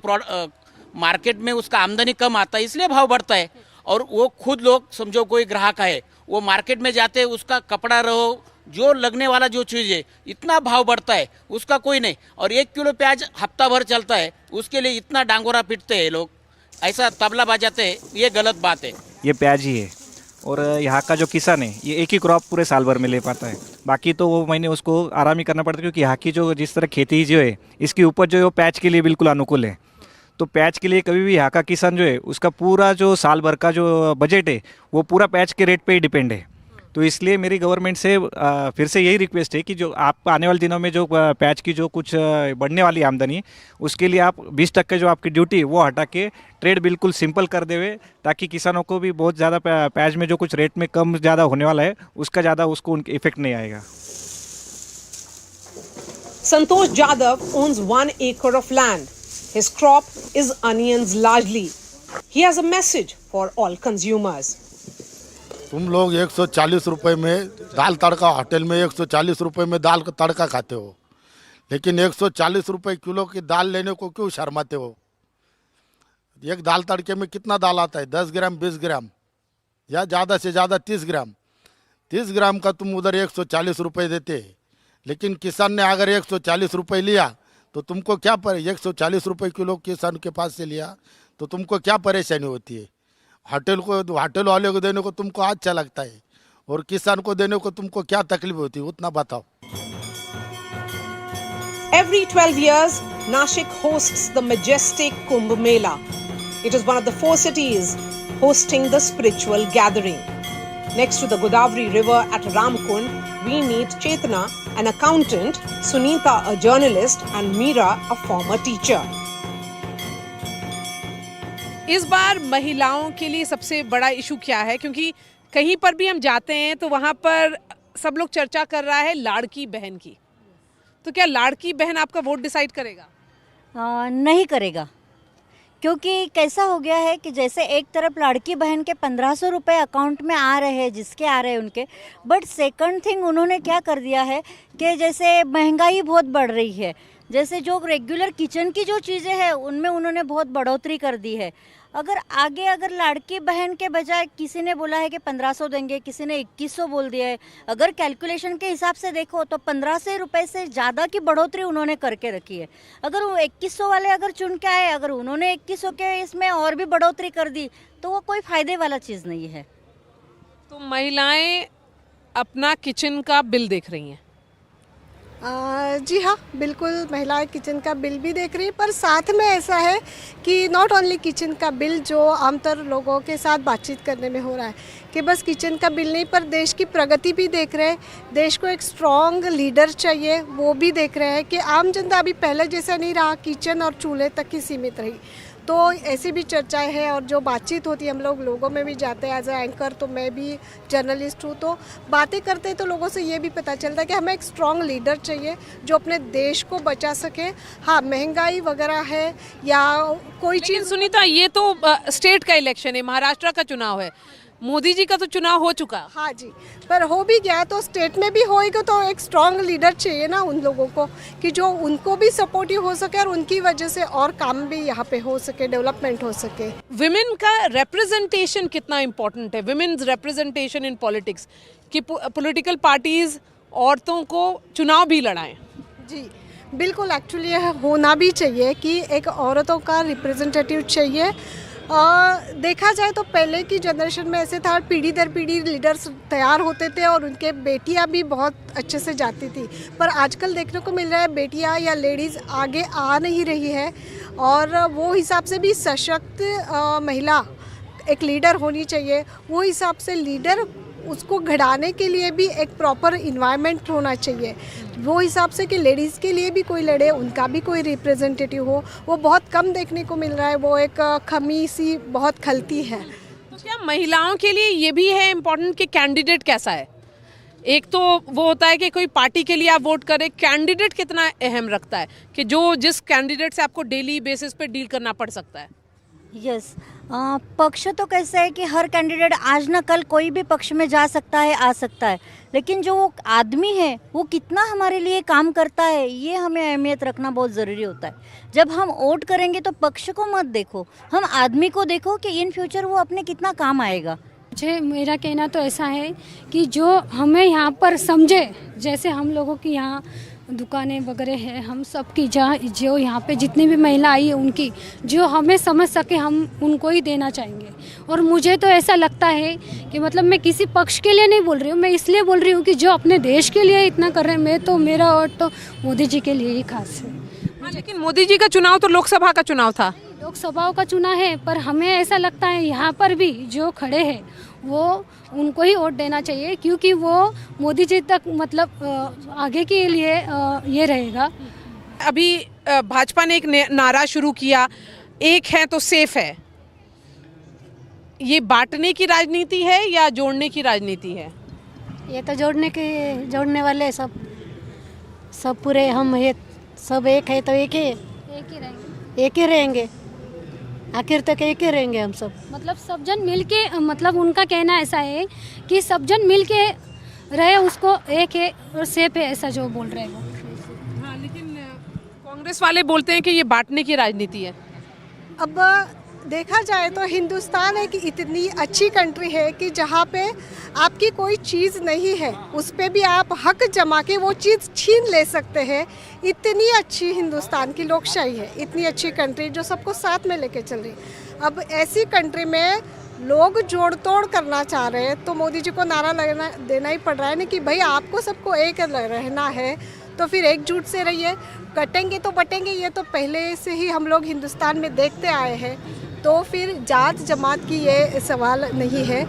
मार्केट में उसका आमदनी कम आता है, इसलिए भाव बढ़ता है। और वो खुद लोग समझो कोई ग्राहक है, वो मार्केट में जाते हैं, उसका कपड़ा रहो जो लगने वाला जो चीज़ है इतना भाव बढ़ता है, उसका कोई नहीं। और 1 किलो प्याज हफ्ता भर चलता है, उसके लिए इतना डांगोरा पीटते हैं लोग, ऐसा तबला बजाते हैं, ये गलत बात है। ये प्याज ही है, और यहाँ का जो किसान है ये एक ही क्रॉप पूरे साल भर में ले पाता है, बाकी तो वो महीने उसको आराम ही करना पड़ता है, क्योंकि यहाँ की जो जिस तरह खेती जो है इसकी उपज जो है वो प्याज के लिए बिल्कुल अनुकूल है। तो प्याज के लिए कभी भी यहाँ का किसान जो है उसका पूरा जो साल भर का जो बजट है वो पूरा प्याज के रेट पे ही डिपेंड है। तो इसलिए मेरी गवर्नमेंट से फिर से यही रिक्वेस्ट है कि जो आप आने वाले दिनों में जो प्याज की जो कुछ बढ़ने वाली आमदनी है उसके लिए आप 20% जो आपकी ड्यूटी है वो हटा के ट्रेड बिल्कुल सिंपल कर देवे, ताकि किसानों को भी बहुत ज़्यादा प्याज में जो कुछ रेट में कम ज़्यादा होने वाला है उसका ज़्यादा उसको उनके इफेक्ट नहीं आएगा। Santosh Jadhav owns 1 acre of land. His crop is onions largely. He has a message for all consumers. तुम लोग 140 रुपए में दाल तड़का, होटल में 140 रुपए में दाल का तड़का खाते हो, लेकिन 140 रुपए किलो की दाल लेने को क्यों शर्माते हो? एक दाल तड़के में कितना दाल आता है? 10 ग्राम, 20 ग्राम, या ज़्यादा से ज़्यादा 30 ग्राम। 30 ग्राम का तुम उधर 140 रुपए देते, लेकिन किसान ने अगर 140 रुपए लिया तो तुमको क्या 140 रुपए किलो किसान के पास से लिया तो तुमको क्या परेशानी होती है? होटल वाले को देने को तुमको अच्छा लगता है, और किसान को देने को तुमको क्या तकलीफ होती है, उतना बताओ। Every 12 years, Nashik hosts the majestic Kumbh Mela. It is one of the 4 cities hosting the spiritual gathering. Next to the Godavari River at Ramkund, we meet Chetna, an accountant, Sunita, a journalist, and Meera, a former teacher. इस बार महिलाओं के लिए सबसे बड़ा issue क्या है? क्योंकि कहीं पर भी हम जाते हैं तो वहाँ पर सब लोग चर्चा कर रहा है लाड़की बहन की। तो क्या लाड़की बहन आपका वोट डिसाइड करेगा? नहीं करेगा, क्योंकि कैसा हो गया है कि जैसे एक तरफ लड़की बहन के 1500 रुपये अकाउंट में आ रहे हैं, जिसके आ रहे हैं उनके, बट सेकंड थिंग उन्होंने क्या कर दिया है कि जैसे महंगाई बहुत बढ़ रही है, जैसे जो रेगुलर किचन की जो चीज़ें हैं उनमें उन्होंने बहुत बढ़ोतरी कर दी है। अगर लाड़की बहन के बजाय किसी ने बोला है कि 1500 देंगे, किसी ने 2100 बोल दिया है, अगर कैलकुलेशन के हिसाब से देखो तो 1500 रुपये से ज़्यादा की बढ़ोतरी उन्होंने करके रखी है। अगर वो 2100 वाले अगर चुन के आए, अगर उन्होंने 2100 के इसमें और भी बढ़ोतरी कर दी तो वो कोई फ़ायदे वाला चीज़ नहीं है। तो महिलाएं अपना किचन का बिल देख रही हैं। जी हाँ, बिल्कुल महिलाएं किचन का बिल भी देख रही है, पर साथ में ऐसा है कि नॉट ओनली किचन का बिल जो आमतौर लोगों के साथ बातचीत करने में हो रहा है कि बस किचन का बिल नहीं, पर देश की प्रगति भी देख रहे हैं। देश को एक स्ट्रॉन्ग लीडर चाहिए, वो भी देख रहे हैं कि आम जनता अभी पहले जैसा नहीं रहा, किचन और चूल्हे तक ही सीमित रही। तो ऐसी भी चर्चाएं हैं और जो बातचीत होती है, हम लोग लोगों में भी जाते हैं एज ए एंकर, तो मैं भी जर्नलिस्ट हूँ, तो बातें करते हैं तो लोगों से ये भी पता चलता है कि हमें एक स्ट्रॉन्ग लीडर चाहिए जो अपने देश को बचा सके। हाँ, महंगाई वगैरह है या कोई चीज़। सुनीता, ये तो स्टेट का इलेक्शन है, महाराष्ट्र का चुनाव है, मोदी जी का तो चुनाव हो चुका। हाँ जी, पर हो भी गया तो स्टेट में भी होएगा, तो एक स्ट्रॉन्ग लीडर चाहिए ना उन लोगों को कि जो उनको भी सपोर्टिव हो सके और उनकी वजह से और काम भी यहाँ पे हो सके, डेवलपमेंट हो सके। विमेन का रिप्रेजेंटेशन कितना इम्पोर्टेंट है, विमेन्स रिप्रेजेंटेशन इन पॉलिटिक्स, कि पॉलिटिकल पार्टीज औरतों को चुनाव भी लड़ाएं? जी बिल्कुल, एक्चुअली होना भी चाहिए कि एक औरतों का रिप्रेजेंटेटिव चाहिए। देखा जाए तो पहले की जनरेशन में ऐसे था, पीढ़ी दर पीढ़ी लीडर्स तैयार होते थे और उनके बेटियां भी बहुत अच्छे से जाती थी, पर आजकल देखने को मिल रहा है बेटियां या लेडीज़ आगे आ नहीं रही है, और वो हिसाब से भी सशक्त महिला एक लीडर होनी चाहिए। वो हिसाब से लीडर उसको घड़ाने के लिए भी एक प्रॉपर इन्वायरमेंट होना चाहिए, वो हिसाब से कि लेडीज़ के लिए भी कोई लड़े, उनका भी कोई रिप्रेजेंटेटिव हो। वो बहुत कम देखने को मिल रहा है, वो एक कमी सी बहुत खलती है। तो क्या महिलाओं के लिए ये भी है इम्पोर्टेंट कि कैंडिडेट कैसा है? एक तो वो होता है कि कोई पार्टी के लिए आप वोट करें, कैंडिडेट कितना अहम रखता है कि जो जिस कैंडिडेट से आपको डेली बेसिस पे डील करना पड़ सकता है? यस, पक्ष तो कैसे है कि हर कैंडिडेट आज ना कल कोई भी पक्ष में जा सकता है, आ सकता है, लेकिन जो वो आदमी है वो कितना हमारे लिए काम करता है ये हमें अहमियत रखना बहुत ज़रूरी होता है। जब हम वोट करेंगे तो पक्ष को मत देखो, हम आदमी को देखो कि इन फ्यूचर वो अपने कितना काम आएगा। मुझे मेरा कहना तो ऐसा है कि जो हमें यहाँ पर समझे, जैसे हम लोगों की यहाँ दुकानें वगैरह है, हम सब की जहाँ जो यहाँ पे जितनी भी महिला आई है उनकी जो हमें समझ सके हम उनको ही देना चाहेंगे। और मुझे तो ऐसा लगता है कि मतलब मैं किसी पक्ष के लिए नहीं बोल रही हूँ, मैं इसलिए बोल रही हूँ कि जो अपने देश के लिए इतना कर रहे हैं, मैं तो मेरा वोट तो मोदी जी के लिए ही खास है। लेकिन मोदी जी का चुनाव तो लोकसभा का चुनाव था। लोकसभाओं का चुनाव है, पर हमें ऐसा लगता है यहाँ पर भी जो खड़े हैं वो उनको ही वोट देना चाहिए, क्योंकि वो मोदी जी तक मतलब आगे के लिए ये रहेगा। अभी भाजपा ने एक नारा शुरू किया, एक है तो सेफ है। ये बांटने की राजनीति है या जोड़ने की राजनीति है? ये तो जोड़ने वाले सब पूरे हम ये सब एक है तो एक ही रहेंगे आखिर तक एक ही रहेंगे हम सब। मतलब सब जन मिल के, मतलब उनका कहना ऐसा है कि सब जन मिल के रहे, उसको एक है और सेफ है, ऐसा जो बोल रहे हैं वो। हाँ, लेकिन कांग्रेस वाले बोलते हैं कि ये बांटने की राजनीति है। अब देखा जाए तो हिंदुस्तान एक इतनी अच्छी कंट्री है कि जहाँ पे आपकी कोई चीज़ नहीं है उस पे भी आप हक जमा के वो चीज़ छीन ले सकते हैं। इतनी अच्छी हिंदुस्तान की लोकशाही है, इतनी अच्छी कंट्री जो सबको साथ में लेके चल रही है। अब ऐसी कंट्री में लोग जोड़ तोड़ करना चाह रहे हैं तो मोदी जी को नारा देना ही पड़ रहा है ना कि भाई आपको सबको एक रहना है तो फिर एकजुट से रहिए। कटेंगे तो बटेंगे, ये तो पहले से ही हम लोग हिंदुस्तान में देखते आए हैं, तो फिर जात जमात की ये सवाल नहीं है।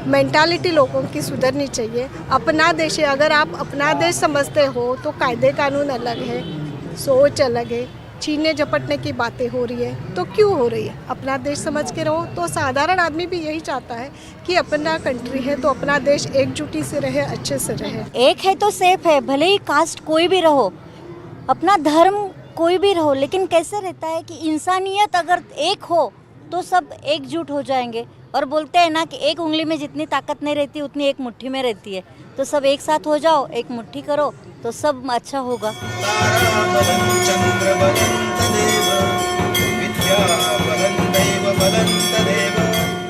मेंटालिटी लोगों की सुधरनी चाहिए। अपना देश है, अगर आप अपना देश समझते हो तो कायदे कानून अलग है, सोच अलग है। छीनने झपटने की बातें हो रही है तो क्यों हो रही है? अपना देश समझ के रहो। तो साधारण आदमी भी यही चाहता है कि अपना कंट्री है तो अपना देश एकजुटी से रहे, अच्छे से रहे। एक है तो सेफ है, भले ही कास्ट कोई भी रहो, अपना धर्म कोई भी रहो, लेकिन कैसे रहता है कि इंसानियत अगर एक हो तो सब एकजुट हो जाएंगे। और बोलते हैं ना कि एक उंगली में जितनी ताकत नहीं रहती उतनी एक मुट्ठी में रहती है, तो सब एक साथ हो जाओ, एक मुट्ठी करो तो सब अच्छा होगा।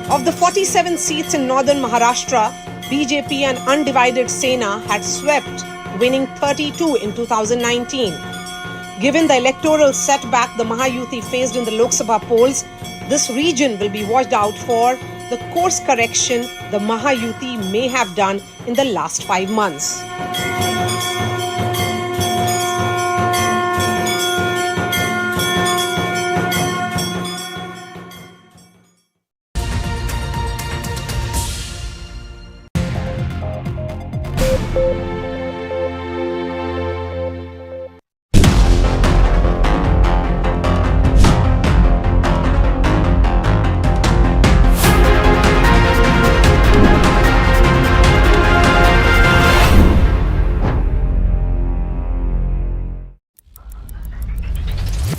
Of the 47 seats in northern Maharashtra, BJP and undivided Sena had swept, winning 32 in 2019. Given the electoral setback the Mahayuti faced in the Lok Sabha polls, this region will be watched out for the course correction the Mahayuti may have done in the last 5 months.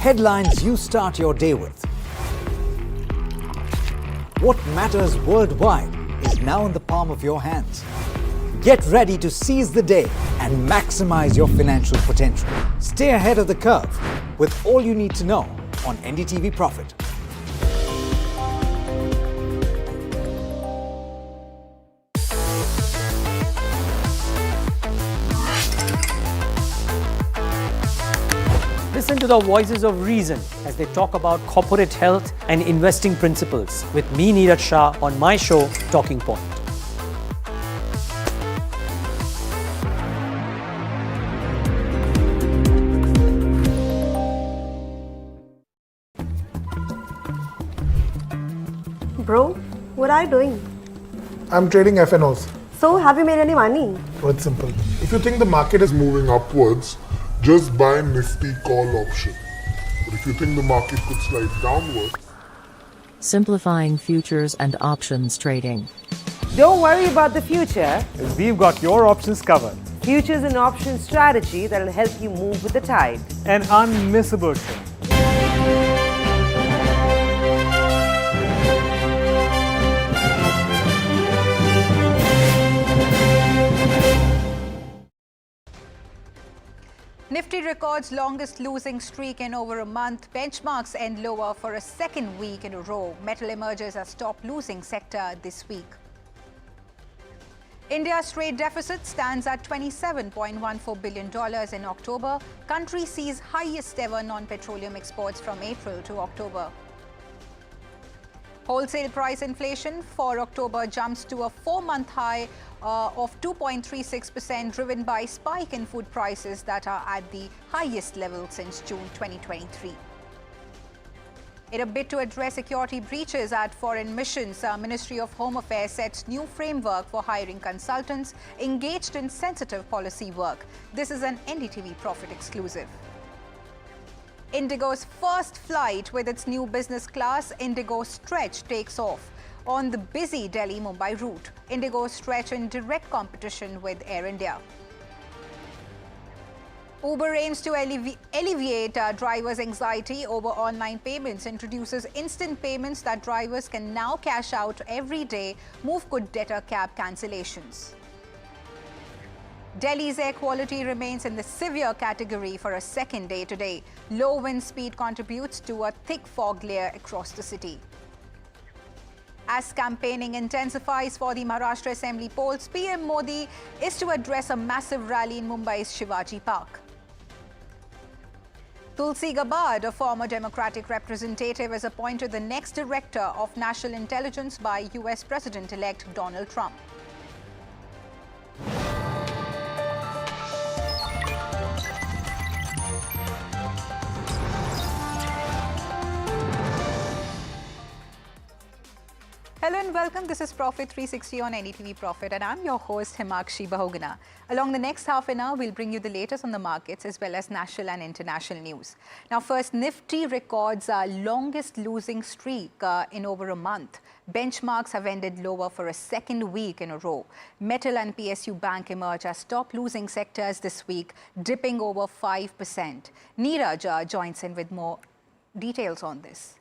Headlines you start your day with. What matters worldwide is now in the palm of your hands. Get ready to seize the day and maximize your financial potential. Stay ahead of the curve with all you need to know on NDTV Profit. Listen to the voices of reason as they talk about corporate health and investing principles with me, Neeraj Shah, on my show, Talking Point. Bro, what are you doing? I'm trading FNOs. So, have you made any money? Oh, it's simple. If you think the market is moving upwards, just buy Nifty call option. But if you think the market could slide downwards, simplifying futures and options trading. Don't worry about the future. We've got your options covered. Futures and options strategy that will help you move with the tide. An unmissable trade. Nifty records longest losing streak in over a month. Benchmarks end lower for a second week in a row. Metal emerges as top losing sector this week. India's trade deficit stands at $27.14 billion in October. Country sees highest ever non-petroleum exports from April to October. Wholesale price inflation for October jumps to a 4-month high of 2.36%, driven by spike in food prices that are at the highest level since June 2023. In a bid to address security breaches at foreign missions, Ministry of Home Affairs sets new framework for hiring consultants engaged in sensitive policy work. This is an NDTV Profit exclusive. Indigo's first flight with its new business class Indigo Stretch takes off on the busy Delhi-Mumbai route. Indigo Stretch in direct competition with Air India. Uber aims to alleviate drivers' anxiety over online payments, introduces instant payments that drivers can now cash out every day, move could deter cab cancellations. Delhi's air quality remains in the severe category for a second day today. Low wind speed contributes to a thick fog layer across the city. As campaigning intensifies for the Maharashtra Assembly polls, PM Modi is to address a massive rally in Mumbai's Shivaji Park. Tulsi Gabbard, a former Democratic representative, is appointed the next director of national intelligence by US President-elect Donald Trump. Hello and welcome. This is Profit 360 on NDTV Profit and I'm your host Himakshi Bahuguna. Along the next half an hour, we'll bring you the latest on the markets as well as national and international news. Now first, Nifty records our longest losing streak in over a month. Benchmarks have ended lower for a second week in a row. Metal and PSU Bank emerge as top losing sectors this week, dipping over 5%. Neeraj joins in with more details on this.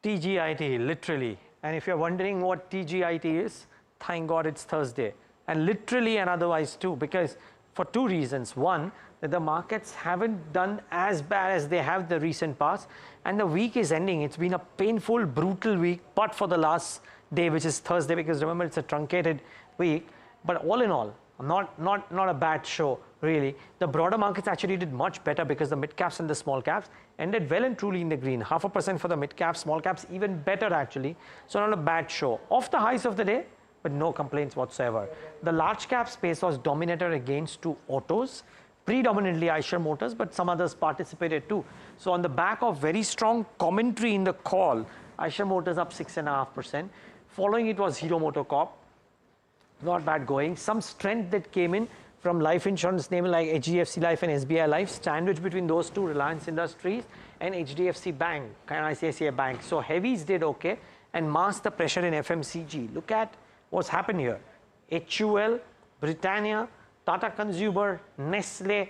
TGIT, literally. And if you're wondering what TGIT is, thank God it's Thursday. And literally and otherwise too, because for two reasons. One, that the markets haven't done as bad as they have the recent past. And the week is ending. It's been a painful, brutal week, but for the last day, which is Thursday, because remember, it's a truncated week. But all in all, not a bad show, really. The broader markets actually did much better because the mid caps and the small caps ended well and truly in the green. 0.5% for the mid caps, small caps even better actually. So not a bad show. Off the highs of the day, but no complaints whatsoever. The large cap space was dominated against two autos, predominantly Eicher Motors, but some others participated too. So on the back of very strong commentary in the call, Eicher Motors up 6.5%. Following it was Hero MotoCorp. Not bad going. Some strength that came in from life insurance names like HDFC Life and SBI Life, sandwiched between those two, Reliance Industries and HDFC Bank and ICICI Bank. So heavies did okay and masked the pressure in FMCG. Look at what's happened here. HUL, Britannia, Tata Consumer, Nestle,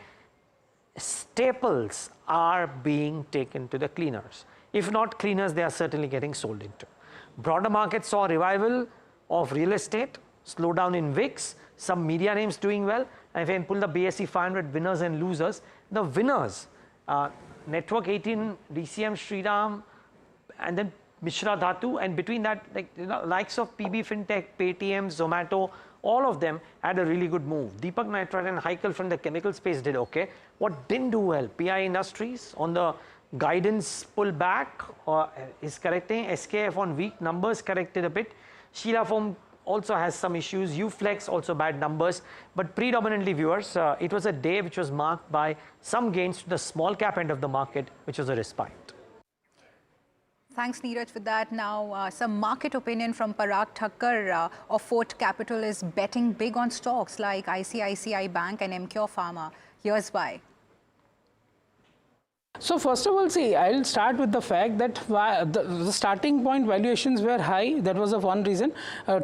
staples are being taken to the cleaners. If not cleaners, they are certainly getting sold into. Broader markets saw revival of real estate, slowdown in VIX, some media names doing well. And if I can pull the BSE 500 winners and losers, the winners, Network 18, DCM, Shriram, and then Mishra Dhatu, and between that, likes of PB Fintech, Paytm, Zomato, all of them had a really good move. Deepak Nitrite and Heikel from the chemical space did okay. What didn't do well? PI Industries on the guidance pullback is correcting. SKF on weak numbers corrected a bit. Sheela Foam also has some issues. Uflex also bad numbers, but predominantly viewers, it was a day which was marked by some gains to the small cap end of the market, which was a respite. Thanks, Neeraj, for that. Now, some market opinion from Parag Thakkar of Fort Capital is betting big on stocks like ICICI Bank and Emcure Pharma. Here's why. So first of all, see, I'll start with the fact that the starting point valuations were high. That was the one reason.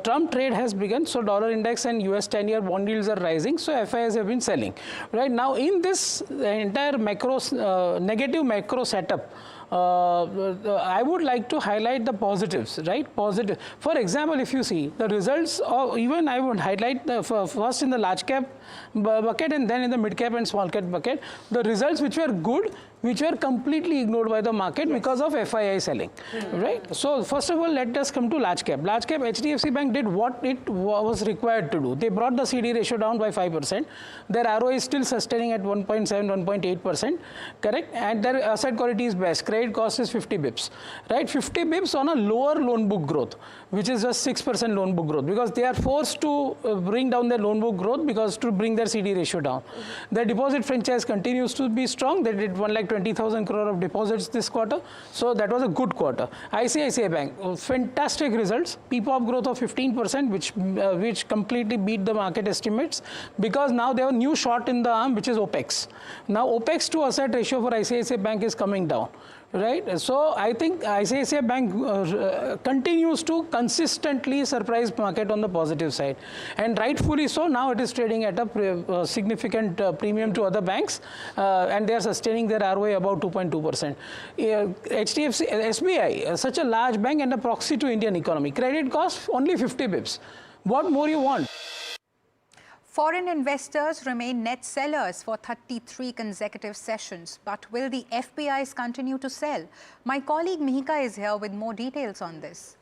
Trump trade has begun, so dollar index and US 10-year bond yields are rising, so FIs have been selling. Right now, in this entire negative macro setup, I would like to highlight the positives, right? Positive. For example, if you see the results, even I would highlight the first in the large cap bucket and then in the mid cap and small cap bucket, the results which were good, which were completely ignored by the market because of FII selling, right? So first of all, let us come to large cap. Large cap, HDFC Bank did what it was required to do. They brought the CD ratio down by 5%. Their ROE is still sustaining at 1.7, 1.8%, correct? And their asset quality is best. Credit cost is 50 bips, right? 50 bips on a lower loan book growth, which is just 6% loan book growth, because they are forced to bring down their loan book growth because to bring their CD ratio down. Their deposit franchise continues to be strong. They did 1,20,000 crore of deposits this quarter, so that was a good quarter. ICICI Bank, fantastic results. PPOP growth of 15%, which completely beat the market estimates, because now they have a new shot in the arm, which is OPEX. Now OPEX to asset ratio for ICICI Bank is coming down. Right, so I think ICICI Bank continues to consistently surprise market on the positive side, and rightfully so. Now it is trading at a significant premium to other banks, and they are sustaining their ROA about 2.2%. SBI, such a large bank and a proxy to Indian economy, credit cost only 50 bips. What more you want? Foreign investors remain net sellers for 33 consecutive sessions. But will the FPIs continue to sell? My colleague Mihika is here with more details on this.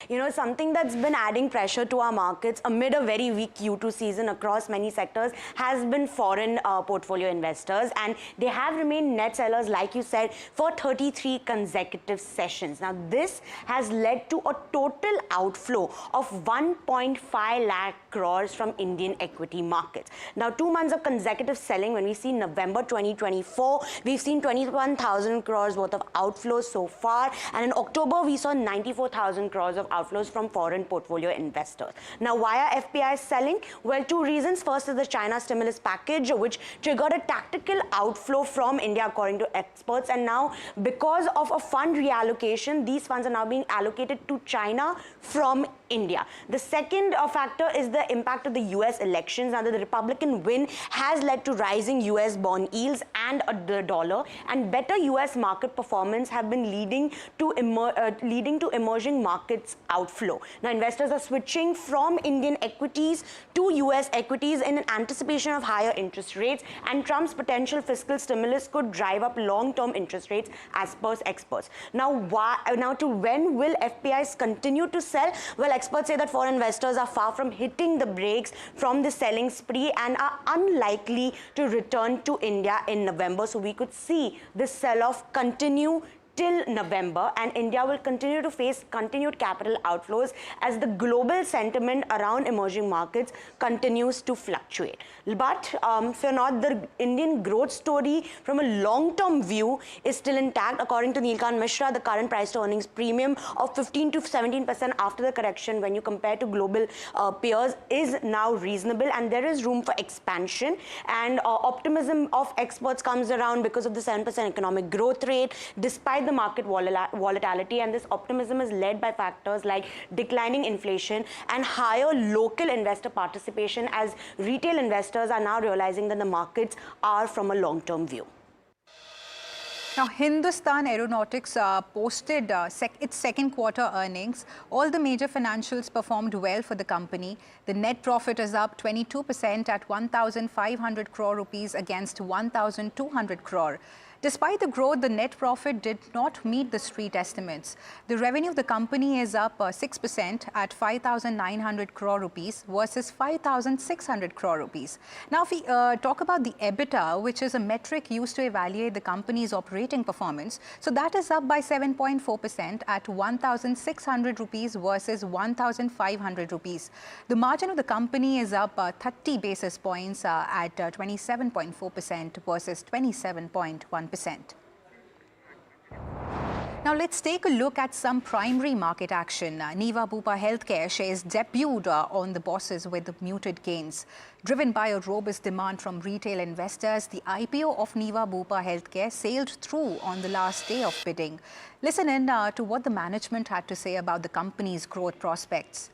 You know, something that's been adding pressure to our markets amid a very weak Q2 season across many sectors has been foreign portfolio investors, and they have remained net sellers, like you said, for 33 consecutive sessions. Now, this has led to a total outflow of 1.5 lakh crores from Indian equity markets. Now, 2 months of consecutive selling, when we see November 2024, we've seen 21,000 crores worth of outflows so far, and in October, we saw 94,000 crores of outflows from foreign portfolio investors. Now, why are FPIs selling? Well, 2 reasons. First is the China stimulus package, which triggered a tactical outflow from India, according to experts. And now, because of a fund reallocation, these funds are now being allocated to China from India. The second factor is the impact of the US elections. Now, the Republican win has led to rising US bond yields and the dollar, and better US market performance have been leading to emerging markets outflow. Now, investors are switching from Indian equities to US equities in anticipation of higher interest rates, and Trump's potential fiscal stimulus could drive up long-term interest rates as per experts. Now, when will FPIs continue to sell? Well, experts say that foreign investors are far from hitting the brakes from the selling spree and are unlikely to return to India in November. So we could see this sell-off continue till November, and India will continue to face continued capital outflows as the global sentiment around emerging markets continues to fluctuate. But fear not, the Indian growth story from a long-term view is still intact. According to Neelkant Mishra, the current price to earnings premium of 15 to 17% after the correction, when you compare to global peers, is now reasonable, and there is room for expansion. And optimism of experts comes around because of the 7% economic growth rate, despite the market volatility, and this optimism is led by factors like declining inflation and higher local investor participation, as retail investors are now realizing that the markets are from a long-term view. Now, Hindustan Aeronautics posted its second quarter earnings. All the major financials performed well for the company. The net profit is up 22% at 1,500 crore rupees against 1,200 crore. Despite the growth, the net profit did not meet the street estimates. The revenue of the company is up 6% at 5,900 crore rupees versus 5,600 crore rupees. Now, if we talk about the EBITDA, which is a metric used to evaluate the company's operating performance, so that is up by 7.4% at 1,600 rupees versus 1,500 rupees. The margin of the company is up 30 basis points at 27.4% versus 27.1%. Now, let's take a look at some primary market action. Niva Bupa Healthcare shares debuted on the bosses with muted gains. Driven by a robust demand from retail investors, the IPO of Niva Bupa Healthcare sailed through on the last day of bidding. Listen in to what the management had to say about the company's growth prospects.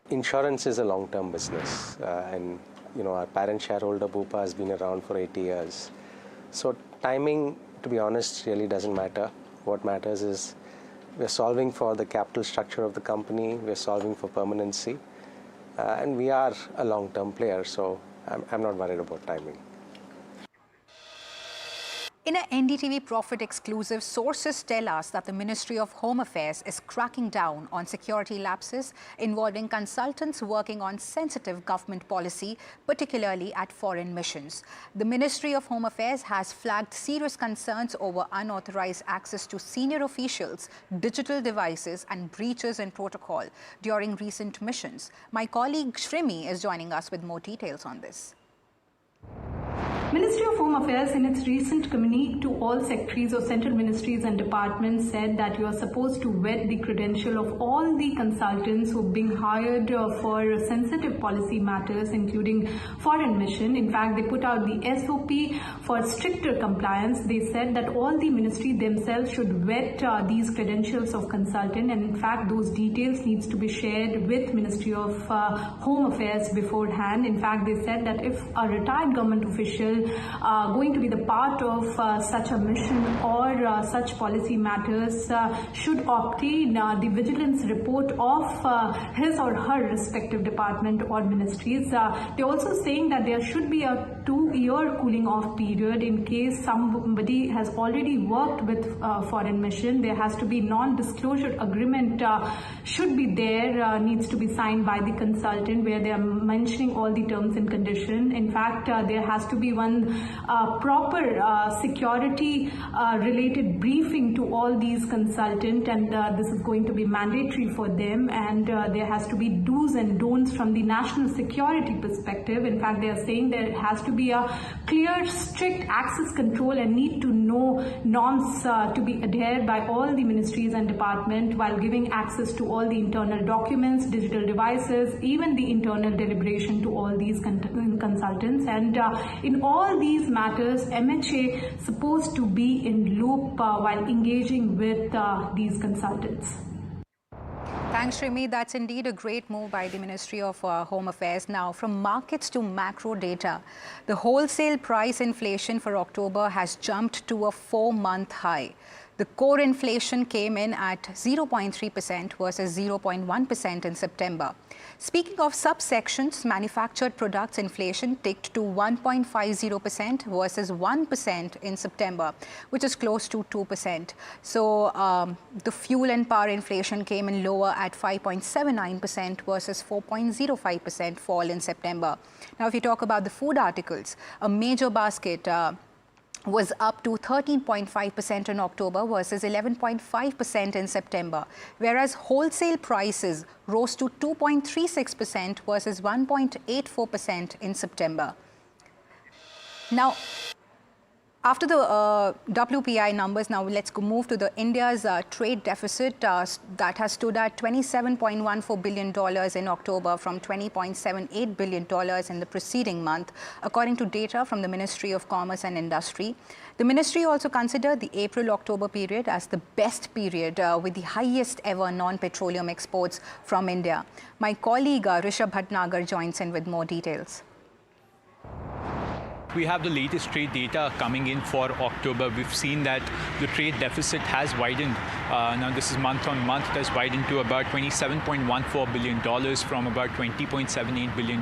Insurance is a long-term business, and our parent shareholder Bupa has been around for 80 years. So Timing, to be honest, really doesn't matter. What matters is we're solving for the capital structure of the company, we're solving for permanency, and we are a long-term player, so I'm not worried about timing. In a NDTV Profit exclusive, sources tell us that the Ministry of Home Affairs is cracking down on security lapses involving consultants working on sensitive government policy, particularly at foreign missions. The Ministry of Home Affairs has flagged serious concerns over unauthorized access to senior officials, digital devices and breaches in protocol during recent missions. My colleague Shrimi is joining us with more details on this. Ministry of Home Affairs in its recent communique to all secretaries of central ministries and departments said that you are supposed to vet the credential of all the consultants who are being hired for sensitive policy matters, including foreign mission. In fact, they put out the SOP for stricter compliance. They said that all the ministry themselves should vet these credentials of consultant, and in fact, those details needs to be shared with Ministry of Home Affairs beforehand. In fact, they said that if a retired government official going to be the part of such a mission or such policy matters should obtain the vigilance report of his or her respective department or ministries. They're also saying that there should be a 2-year cooling off period in case somebody has already worked with foreign mission. There has to be non-disclosure agreement should be there, needs to be signed by the consultant where they are mentioning all the terms and conditions. In fact, there has to be one proper security related briefing to all these consultants, and this is going to be mandatory for them, and there has to be do's and don'ts from the national security perspective. In fact, they are saying there has to be a clear, strict access control and need to know norms to be adhered by all the ministries and departments while giving access to all the internal documents, digital devices, even the internal deliberation to all these consultants. And in all these matters, MHA supposed to be in loop while engaging with these consultants. Thanks, Shrimi. That's indeed a great move by the Ministry of Home Affairs. Now, from markets to macro data, the wholesale price inflation for October has jumped to a 4-month high. The core inflation came in at 0.3% versus 0.1% in September. Speaking of subsections, manufactured products inflation ticked to 1.50% versus 1% in September, which is close to 2%. So the fuel and power inflation came in lower at 5.79% versus 4.05% fall in September. Now, if you talk about the food articles, a major basket was up to 13.5% in October versus 11.5% in September, whereas wholesale prices rose to 2.36% versus 1.84% in September. Now, after the WPI numbers, now let's move to the India's trade deficit that has stood at $27.14 billion in October from $20.78 billion in the preceding month, according to data from the Ministry of Commerce and Industry. The ministry also considered the April-October period as the best period with the highest ever non-petroleum exports from India. My colleague Rishabh Bhatnagar joins in with more details. We have the latest trade data coming in for October. We've seen that the trade deficit has widened. Now this is month on month. It has widened to about $27.14 billion from about $20.78 billion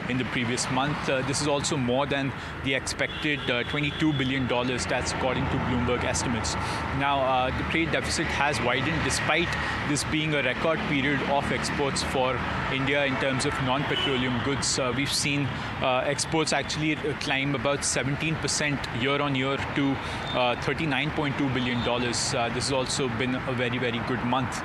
in the previous month. This is also more than the expected $22 billion. That's according to Bloomberg estimates. Now the trade deficit has widened despite this being a record period of exports for India in terms of non-petroleum goods. We've seen exports actually climb about 17% year on year to $39.2 billion. This has also been a very, very good month.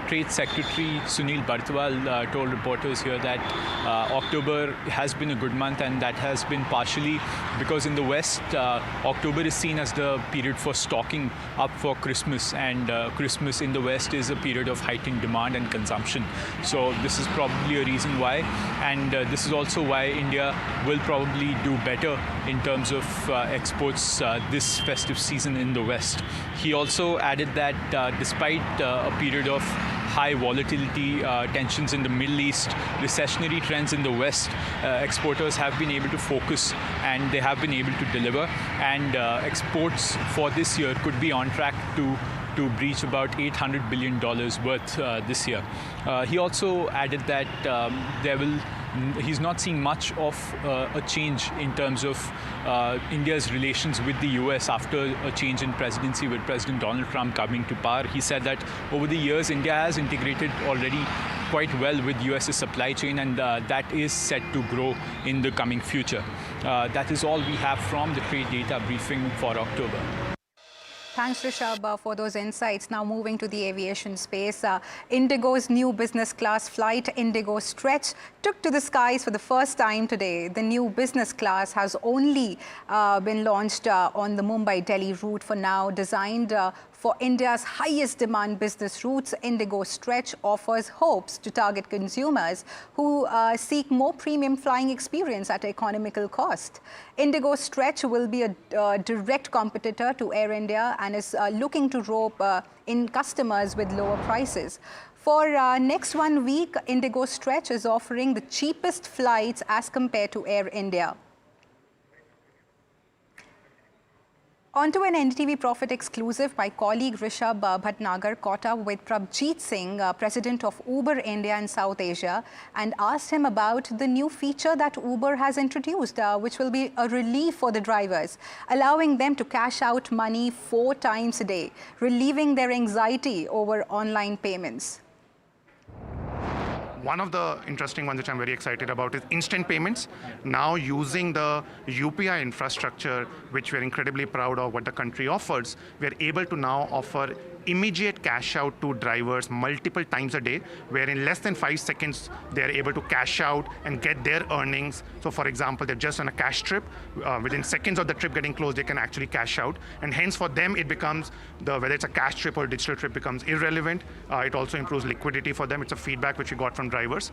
Trade Secretary Sunil Bartwal told reporters here that October has been a good month, and that has been partially because in the West, October is seen as the period for stocking up for Christmas, and Christmas in the West is a period of heightened demand and consumption. So this is probably a reason why, and this is also why India will probably do better in terms of exports this festive season in the West. He also added that despite a period of high volatility, tensions in the Middle East, recessionary trends in the West, exporters have been able to focus and they have been able to deliver. And exports for this year could be on track to breach about $800 billion worth this year. He also added that he's not seeing much of a change in terms of India's relations with the US after a change in presidency with President Donald Trump coming to power. He said that over the years, India has integrated already quite well with US's supply chain, and that is set to grow in the coming future. That is all we have from the trade data briefing for October. Thanks, Rishabh, for those insights. Now moving to the aviation space. Indigo's new business class flight, Indigo Stretch, took to the skies for the first time today. The new business class has only been launched on the Mumbai-Delhi route for now. Designed for India's highest demand business routes, Indigo Stretch offers hopes to target consumers who seek more premium flying experience at economical cost. Indigo Stretch will be a direct competitor to Air India and is looking to rope in customers with lower prices. For next 1 week, Indigo Stretch is offering the cheapest flights as compared to Air India. On to an NDTV Profit exclusive. My colleague Rishabh Bhatnagar caught up with Prabjeet Singh, president of Uber India and South Asia, and asked him about the new feature that Uber has introduced, which will be a relief for the drivers, allowing them to cash out money 4 times a day, relieving their anxiety over online payments. One of the interesting ones which I'm very excited about is instant payments. Now using the UPI infrastructure, which we're incredibly proud of what the country offers, we're able to now offer immediate cash out to drivers multiple times a day, where in less than 5 seconds, they're able to cash out and get their earnings. So for example, they're just on a cash trip, within seconds of the trip getting closed, they can actually cash out. And hence for them, it becomes, whether it's a cash trip or a digital trip becomes irrelevant. It also improves liquidity for them. It's a feedback which we got from drivers.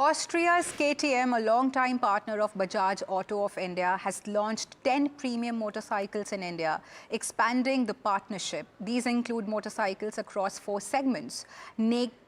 Austria's KTM, a long-time partner of Bajaj Auto of India, has launched 10 premium motorcycles in India, expanding the partnership. These include motorcycles across 4 segments: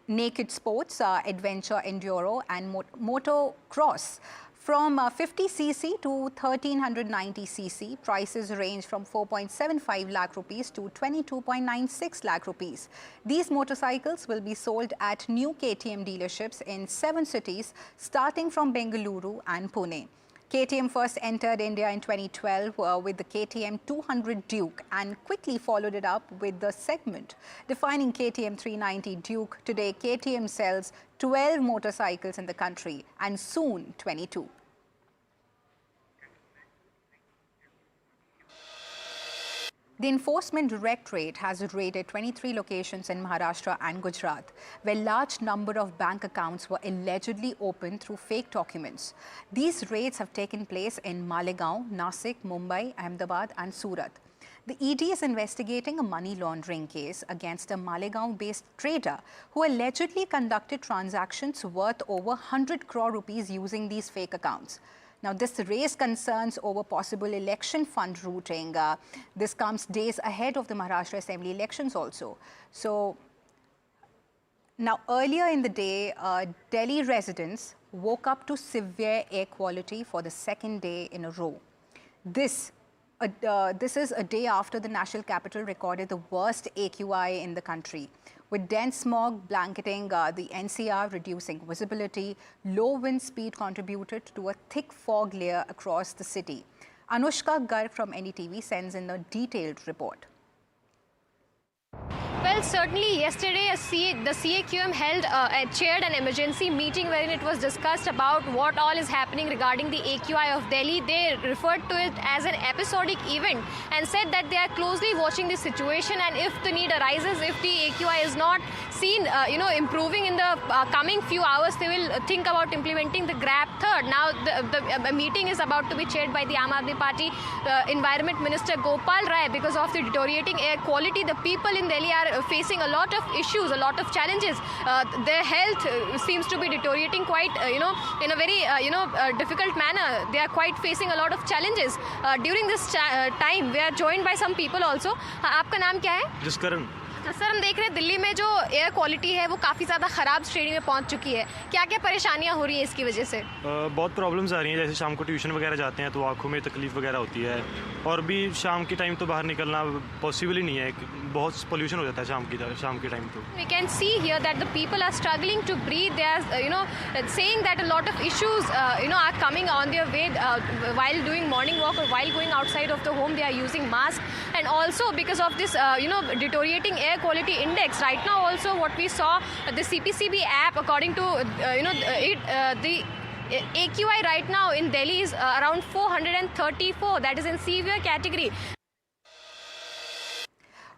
naked sports, adventure enduro, and motocross. From 50cc to 1390cc, prices range from 4.75 lakh rupees to 22.96 lakh rupees. These motorcycles will be sold at new KTM dealerships in 7 cities, starting from Bengaluru and Pune. KTM first entered India in 2012 with the KTM 200 Duke and quickly followed it up with the segment defining KTM 390 Duke. Today, KTM sells 12 motorcycles in the country and soon 22. The Enforcement Directorate has raided 23 locations in Maharashtra and Gujarat, where large number of bank accounts were allegedly opened through fake documents. These raids have taken place in Malegaon, Nasik, Mumbai, Ahmedabad and Surat. The ED is investigating a money laundering case against a Malegaon-based trader who allegedly conducted transactions worth over 100 crore rupees using these fake accounts. Now, this raised concerns over possible election fund routing. This comes days ahead of the Maharashtra Assembly elections also. So, now earlier in the day, Delhi residents woke up to severe air quality for the 2nd day in a row. This is a day after the national capital recorded the worst AQI in the country, with dense smog blanketing the NCR, reducing visibility. Low wind speed contributed to a thick fog layer across the city. Anushka Garg from NDTV sends in a detailed report. Well, certainly yesterday the CAQM chaired an emergency meeting wherein it was discussed about what all is happening regarding the AQI of Delhi. They referred to it as an episodic event and said that they are closely watching the situation, and if the need arises, if the AQI is not seen improving in the coming few hours, they will think about implementing the GRAP third. Now the meeting is about to be chaired by the Aam Aadmi Party Environment Minister Gopal Rai. Because of the deteriorating air quality, the people in Delhi are facing a lot of issues, a lot of challenges. Their health seems to be deteriorating quite, in a very, difficult manner. They are quite facing a lot of challenges. During this time, we are joined by some people also. आपका नाम क्या है? जिसकरण. Sir हम देख रहे हैं दिल्ली में जो एयर क्वालिटी है वो काफ़ी ज़्यादा ख़राब श्रेणी में पहुंच चुकी है, क्या क्या परेशानियां हो रही हैं इसकी वजह से? बहुत प्रॉब्लम्स आ रही हैं, जैसे शाम को ट्यूशन वगैरह जाते हैं तो आंखों में तकलीफ वगैरह होती है, और भी शाम के टाइम तो बाहर निकलना पॉसिबल ही नहीं है, बहुत पोल्यूशन हो जाता है शाम के टाइम तो। We can see here that the people are struggling to breathe. They are, saying that a lot of issues, are coming on their way while doing morning walk or while going outside of the home. They are using masks, and also because of this, deteriorating air quality index. Right now, also what we saw, the CPCB app, according to the AQI right now in Delhi is around 434. That is in severe category.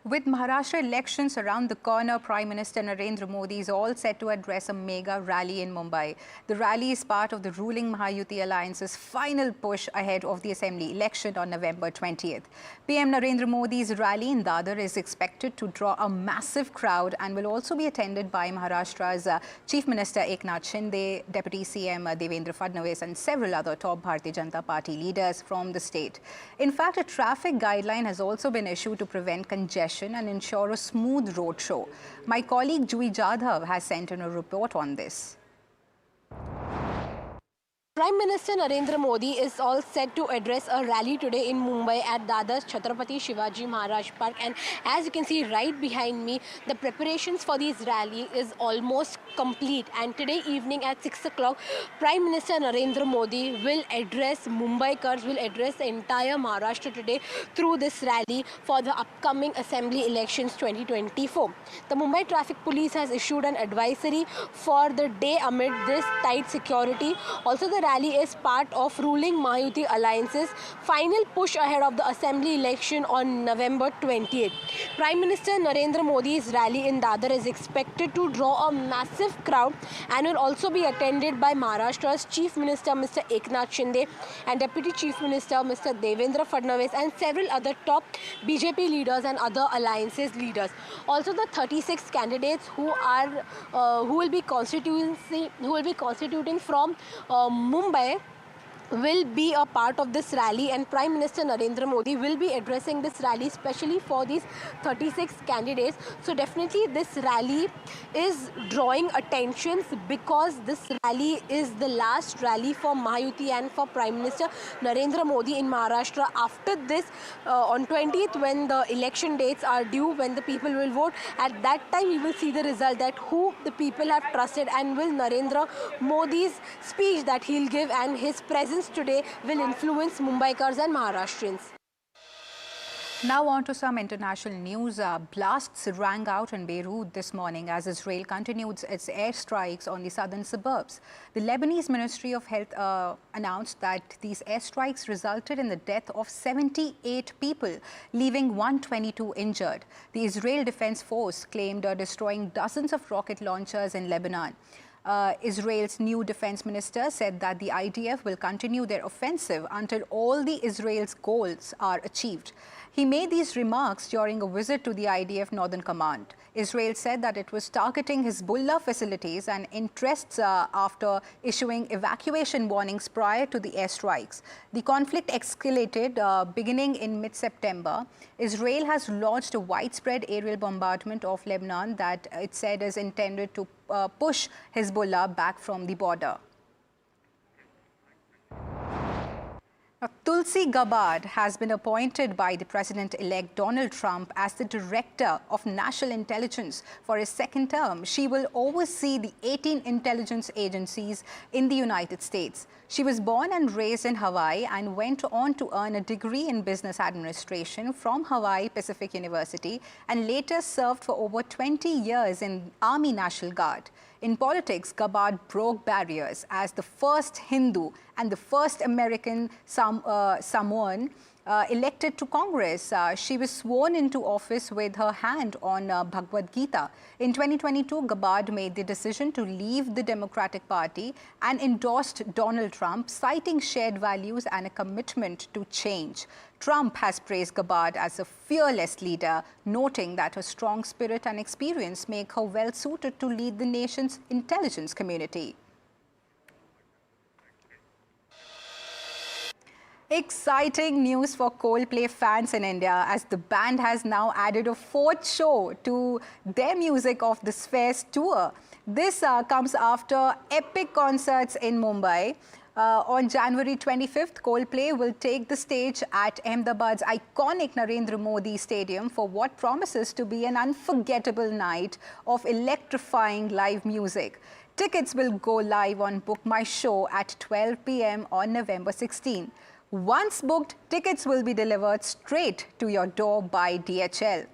With Maharashtra elections around the corner, Prime Minister Narendra Modi is all set to address a mega rally in Mumbai. The rally is part of the ruling Mahayuti alliance's final push ahead of the assembly election on November 20th. PM Narendra Modi's rally in Dadar is expected to draw a massive crowd and will also be attended by Maharashtra's Chief Minister Eknath Shinde, Deputy CM Devendra Fadnavis and several other top Bharatiya Janata Party leaders from the state. In fact, a traffic guideline has also been issued to prevent congestion and ensure a smooth road show. My colleague Jui Jadhav has sent in a report on this. Prime Minister Narendra Modi is all set to address a rally today in Mumbai at Dadar's Chhatrapati Shivaji Maharaj Park, and as you can see right behind me, the preparations for this rally is almost complete, and today evening at 6 o'clock Prime Minister Narendra Modi will address Mumbaikars, will address the entire Maharashtra today through this rally for the upcoming Assembly elections 2024. The Mumbai Traffic Police has issued an advisory for the day amid this tight security. Also, the rally is part of ruling Mahayuti alliance's final push ahead of the assembly election on November 20th. Prime Minister Narendra Modi's rally in Dadar is expected to draw a massive crowd and will also be attended by Maharashtra's Chief Minister Mr. Eknath Shinde and Deputy Chief Minister Mr. Devendra Fadnavis and several other top BJP leaders and other alliances leaders. Also, the 36 candidates who will be constituting from Mumbai will be a part of this rally, and Prime Minister Narendra Modi will be addressing this rally especially for these 36 candidates. So definitely this rally is drawing attentions because this rally is the last rally for Mahayuti and for Prime Minister Narendra Modi in Maharashtra. After this, on 20th, when the election dates are due, when the people will vote, at that time we will see the result that who the people have trusted, and will Narendra Modi's speech that he'll give and his presence today will influence Mumbaikars and Maharashtrians. Now on to some international news. Blasts rang out in Beirut this morning as Israel continued its airstrikes on the southern suburbs. The Lebanese Ministry of Health announced that these airstrikes resulted in the death of 78 people, leaving 122 injured. The Israel Defense Force claimed destroying dozens of rocket launchers in Lebanon. Israel's new defense minister said that the IDF will continue their offensive until all the Israel's goals are achieved. He made these remarks during a visit to the IDF Northern Command. Israel said that it was targeting Hezbollah facilities and interests after issuing evacuation warnings prior to the airstrikes. The conflict escalated beginning in mid-September. Israel has launched a widespread aerial bombardment of Lebanon that it said is intended to push Hezbollah back from the border. Now, Tulsi Gabbard has been appointed by the President-elect Donald Trump as the Director of National Intelligence for his second term. She will oversee the 18 intelligence agencies in the United States. She was born and raised in Hawaii and went on to earn a degree in business administration from Hawaii Pacific University and later served for over 20 years in Army National Guard. In politics, Gabbard broke barriers as the first Hindu and the first American Samoan elected to Congress. She was sworn into office with her hand on Bhagavad Gita. In 2022, Gabbard made the decision to leave the Democratic Party and endorsed Donald Trump, citing shared values and a commitment to change. Trump has praised Gabbard as a fearless leader, noting that her strong spirit and experience make her well-suited to lead the nation's intelligence community. Exciting news for Coldplay fans in India, as the band has now added a 4th show to their Music of the Spheres tour. This comes after epic concerts in Mumbai. On January 25th, Coldplay will take the stage at Ahmedabad's iconic Narendra Modi Stadium for what promises to be an unforgettable night of electrifying live music. Tickets will go live on Book My Show at 12 p.m. on November 16. Once booked, tickets will be delivered straight to your door by DHL.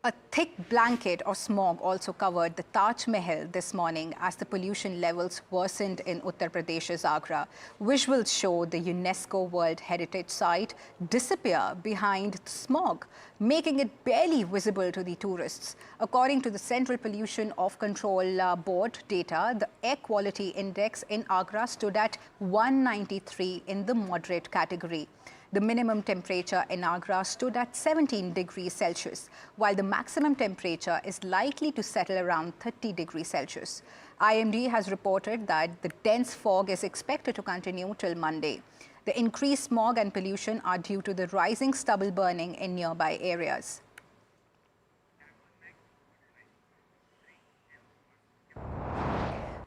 A thick blanket of smog also covered the Taj Mahal this morning as the pollution levels worsened in Uttar Pradesh's Agra. Visuals show the UNESCO World Heritage Site disappear behind the smog, making it barely visible to the tourists. According to the Central Pollution of Control Board data, the air quality index in Agra stood at 193 in the moderate category. The minimum temperature in Agra stood at 17 degrees Celsius, while the maximum temperature is likely to settle around 30 degrees Celsius. IMD has reported that the dense fog is expected to continue till Monday. The increased smog and pollution are due to the rising stubble burning in nearby areas.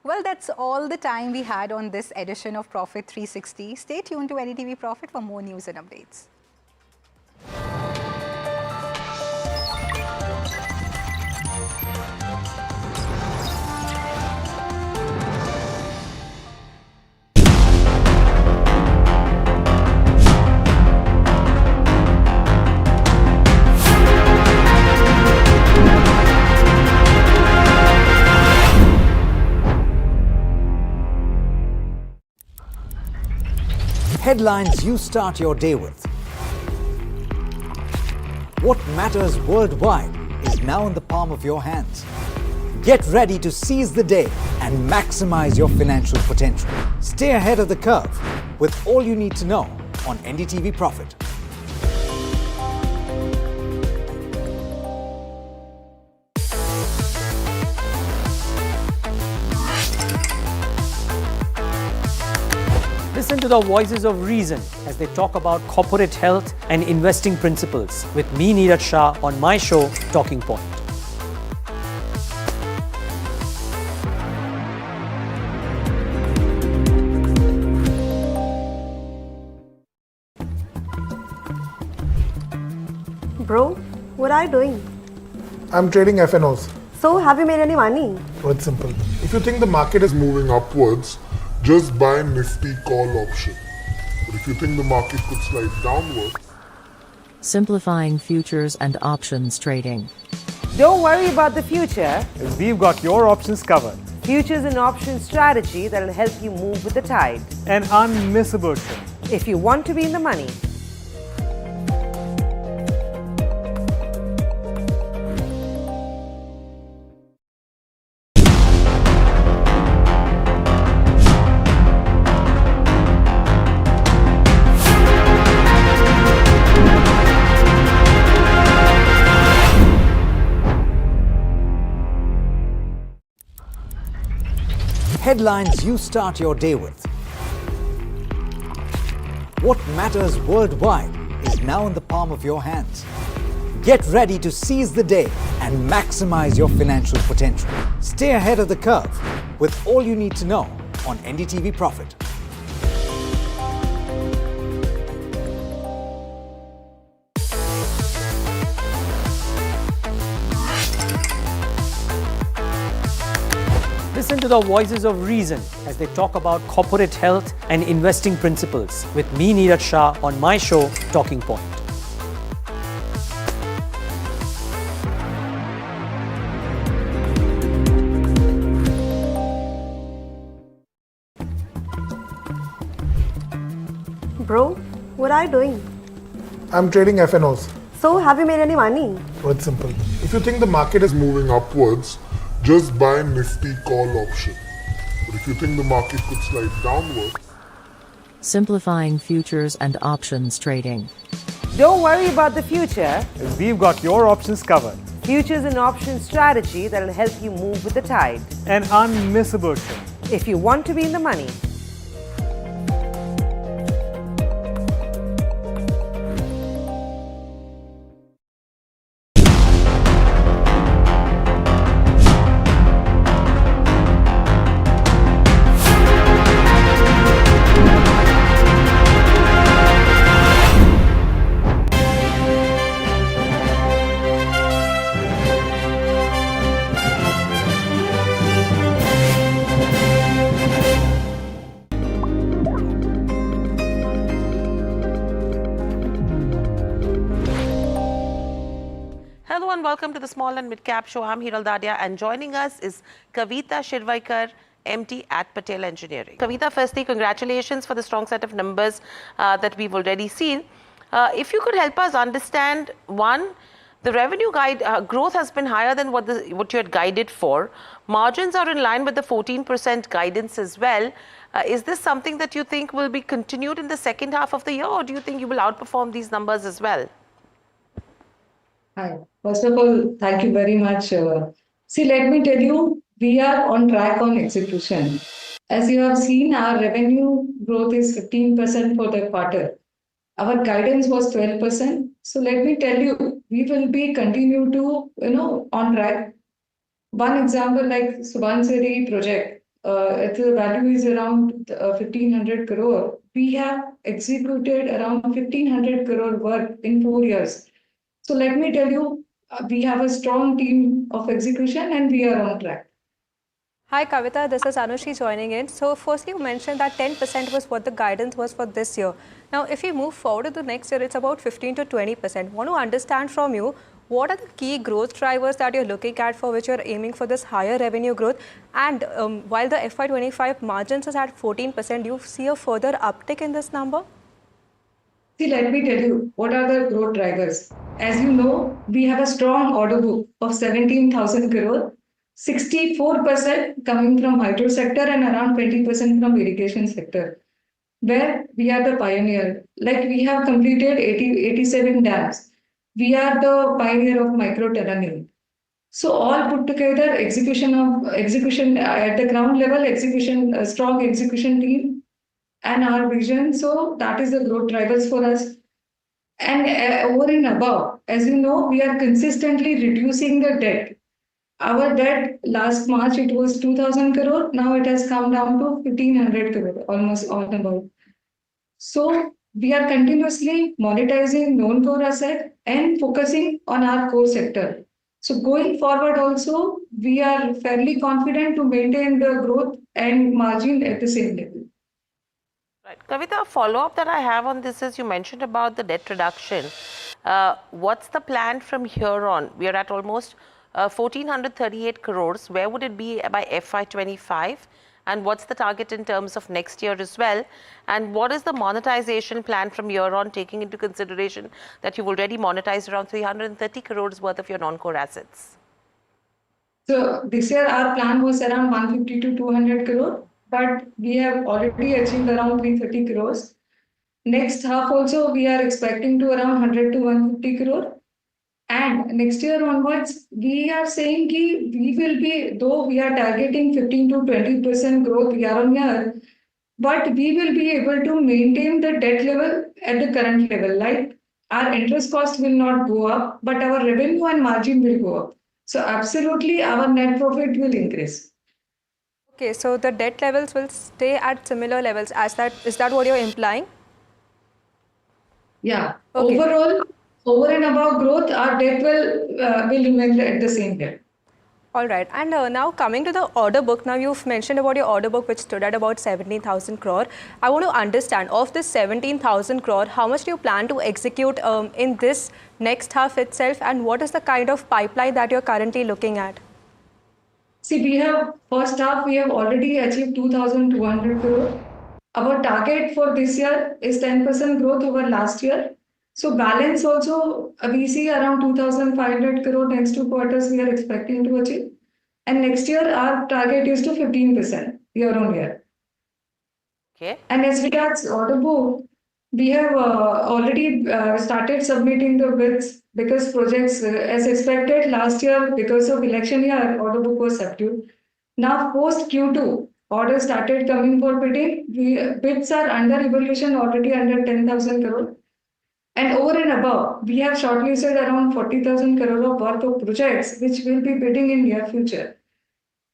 Well, that's all the time we had on this edition of Profit 360. Stay tuned to NDTV Profit for more news and updates. Headlines you start your day with. What matters worldwide is now in the palm of your hands. Get ready to seize the day and maximize your financial potential. Stay ahead of the curve with all you need to know on NDTV Profit. Listen to the voices of reason as they talk about corporate health and investing principles with me, Neeraj Shah, on my show, Talking Point. Bro, what are you doing? I'm trading FNOs. So, have you made any money? Oh, it's simple. If you think the market is moving upwards, just buy Nifty call option. But if you think the market could slide downwards, Simplifying futures and options trading. Don't worry about the future. We've got your options covered. Futures and options strategy that will help you move with the tide. An unmissable trade. If you want to be in the money. Headlines you start your day with. What matters worldwide is now in the palm of your hands. Get ready to seize the day and maximize your financial potential. Stay ahead of the curve with all you need to know on NDTV Profit. Listen to the voices of reason as they talk about corporate health and investing principles with me, Neeraj Shah, on my show, Talking Point. Bro, what are you doing? I'm trading FNOs. So, have you made any money? Oh, it's simple. If you think the market is moving upwards, just buy Nifty call option. But if you think the market could slide downwards, Simplifying futures and options trading. Don't worry about the future. We've got your options covered. Futures and options strategy that will help you move with the tide. An unmissable trade. If you want to be in the money. everyone, welcome to the Small and Mid Cap Show. I'm Hiral Dadia and joining us is Kavita Shirvaikar, MD at Patel Engineering. Kavita, firstly, congratulations for the strong set of numbers that we've already seen. If you could help us understand, one, the revenue growth has been higher than what you had guided for. Margins are in line with the 14% guidance as well. Is this something that you think will be continued in the second half of the year, or do you think you will outperform these numbers as well? Hi. First of all, thank you very much. See, let me tell you, we are on track on execution. As you have seen, our revenue growth is 15% for the quarter. Our guidance was 12%. So let me tell you, we will be continue to, on track. One example like Subansiri project, the value is around 1500 crore. We have executed around 1500 crore work in 4 years. So let me tell you, we have a strong team of execution and we are on track. Hi Kavita, this is Anushri joining in. So firstly, you mentioned that 10% was what the guidance was for this year. Now, if we move forward to the next year, it's about 15 to 20%. Want to understand from you, what are the key growth drivers that you're looking at for which you're aiming for this higher revenue growth? And while the FY25 margins is at 14%, do you see a further uptick in this number? See, let me tell you, what are the growth drivers? As you know, we have a strong order book of 17,000 crore, 64% coming from hydro sector and around 20% from irrigation sector, where we are the pioneer. Like we have completed 87 dams. We are the pioneer of micro tunneling. So all put together, execution at the ground level, a strong execution team, and our vision. So that is the growth drivers for us. And over and above, as you know, we are consistently reducing the debt. Our debt last March, it was 2,000 crore. Now it has come down to 1,500 crore, almost all about. So we are continuously monetizing non-core asset and focusing on our core sector. So going forward also, we are fairly confident to maintain the growth and margin at the same level. Right. Kavita, a follow-up that I have on this is you mentioned about the debt reduction. What's the plan from here on? We are at almost 1,438 crores. Where would it be by FY25? And what's the target in terms of next year as well? And what is the monetization plan from here on, taking into consideration that you've already monetized around 330 crores worth of your non-core assets? So this year our plan was around 150 to 200 crore. But we have already achieved around 330 crores. Next half also we are expecting to around 100 to 150 crore. And next year onwards, we are saying that we will be, though we are targeting 15 to 20% growth year on year, but we will be able to maintain the debt level at the current level. Like our interest cost will not go up, but our revenue and margin will go up. So absolutely our net profit will increase. Okay, so the debt levels will stay at similar levels as that. Is that what you're implying? Yeah. Okay. Overall, over and above growth, our debt will remain at the same level. All right. And now coming to the order book, now you've mentioned about your order book which stood at about 17,000 crore. I want to understand, of this 17,000 crore, how much do you plan to execute in this next half itself, and what is the kind of pipeline that you're currently looking at? See, we have, first half, we have already achieved 2,200 crore. Our target for this year is 10% growth over last year. So balance also, we see around 2,500 crore next 2 quarters we are expecting to achieve. And next year, our target is to 15% year on year. Okay. And as regards order book, we have already started submitting the bids because projects, as expected last year, because of election year, order book was subdued. Now, post Q2, orders started coming for bidding. Bids are under evaluation already under 10,000 crore. And over and above, we have shortlisted around 40,000 crore of worth of projects which will be bidding in near future.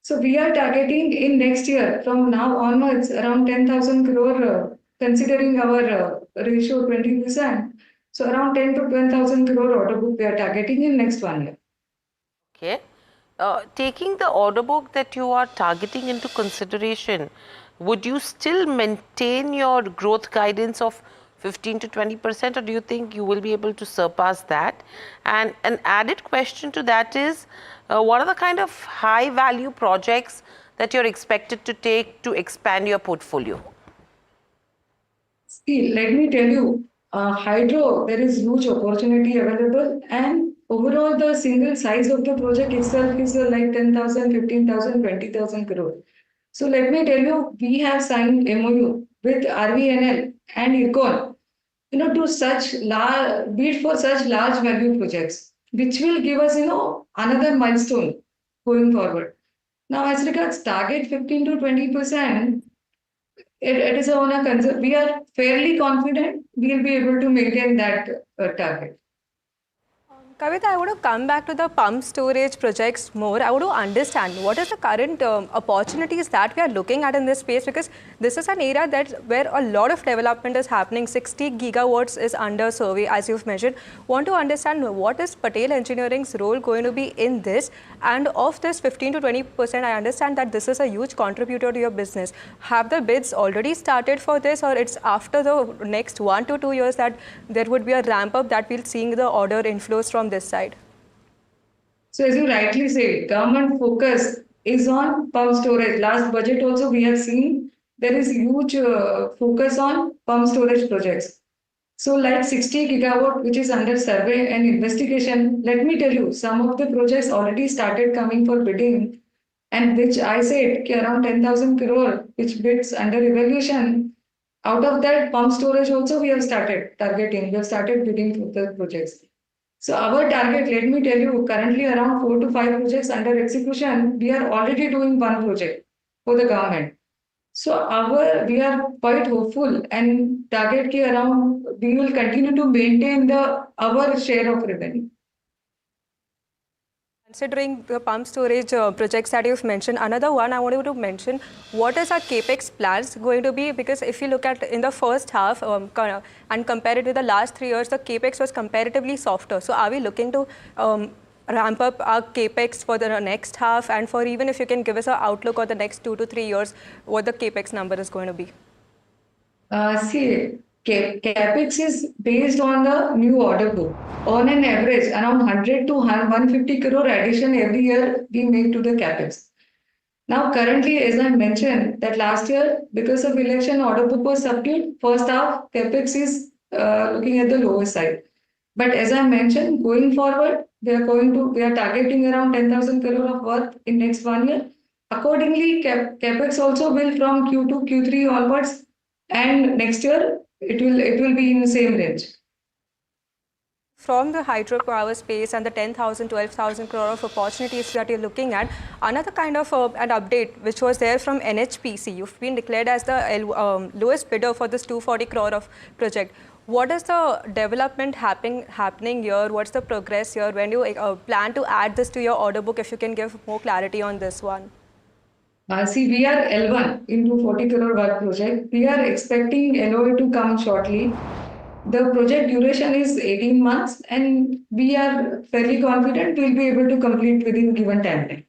So we are targeting in next year, from now onwards, around 10,000 crore, considering our ratio 20%. So around 10 to 12,000 crore order book we are targeting in next 1 year. Okay. Taking the order book that you are targeting into consideration, would you still maintain your growth guidance of 15 to 20%, or do you think you will be able to surpass that? And an added question to that is, what are the kind of high value projects that you're expected to take to expand your portfolio? See, let me tell you, hydro, there is huge opportunity available, and overall, the single size of the project itself is like 10,000, 15,000, 20,000 crore. So let me tell you, we have signed MOU with RVNL and IRCON, to bid for such large value projects, which will give us, another milestone going forward. Now, as regards target 15 to 20%, it is on a concern. We are fairly confident we'll be able to maintain that target. Kavita, I want to come back to the pump storage projects more. I want to understand what is the current opportunities that we are looking at in this space, because this is an area where a lot of development is happening. 60 gigawatts is under survey, as you've mentioned. Want to understand what is Patel Engineering's role going to be in this, and of this 15 to 20%, I understand that this is a huge contributor to your business. Have the bids already started for this, or it's after the next 1 to 2 years that there would be a ramp up that we'll seeing the order inflows from this side? So as you rightly say, government focus is on pump storage. Last budget also we have seen there is huge focus on pump storage projects. So like 60 gigawatt, which is under survey and investigation, let me tell you, some of the projects already started coming for bidding, and which I said around 10,000 crore, which bids under evaluation. Out of that, pump storage also we have started targeting. We have started bidding for the projects. So our target, let me tell you, currently around 4 to 5 projects under execution. We are already doing one project for the government. So we are quite hopeful and target around we will continue to maintain our share of revenue. Considering the pump storage projects that you've mentioned, another one I wanted to mention, what is our capex plans going to be? Because if you look at in the first half and compare it with the last 3 years, the capex was comparatively softer. So are we looking to ramp up our capex for the next half, and for even if you can give us an outlook on the next 2 to 3 years, what the capex number is going to be? See, capex is based on the new order book. On an average, around 100 to 150 crore addition every year we make to the capex. Now, currently, as I mentioned, that last year, because of election, order book was subdued. First half, capex is looking at the lower side. But as I mentioned, going forward, we are targeting around 10,000 crore of work in next 1 year. Accordingly, capex also will from Q2, Q3 onwards, and next year it will be in the same range. From the hydropower space and the 10,000, 12,000 crore of opportunities that you're looking at, another kind of an update which was there from NHPC. You've been declared as the lowest bidder for this 240 crore of project. What is the development happening here? What's the progress here? When do you plan to add this to your order book? If you can give more clarity on this one. See, we are L1 into 40 crore work project. We are expecting LOA to come shortly. The project duration is 18 months, and we are fairly confident we'll be able to complete within given timeline.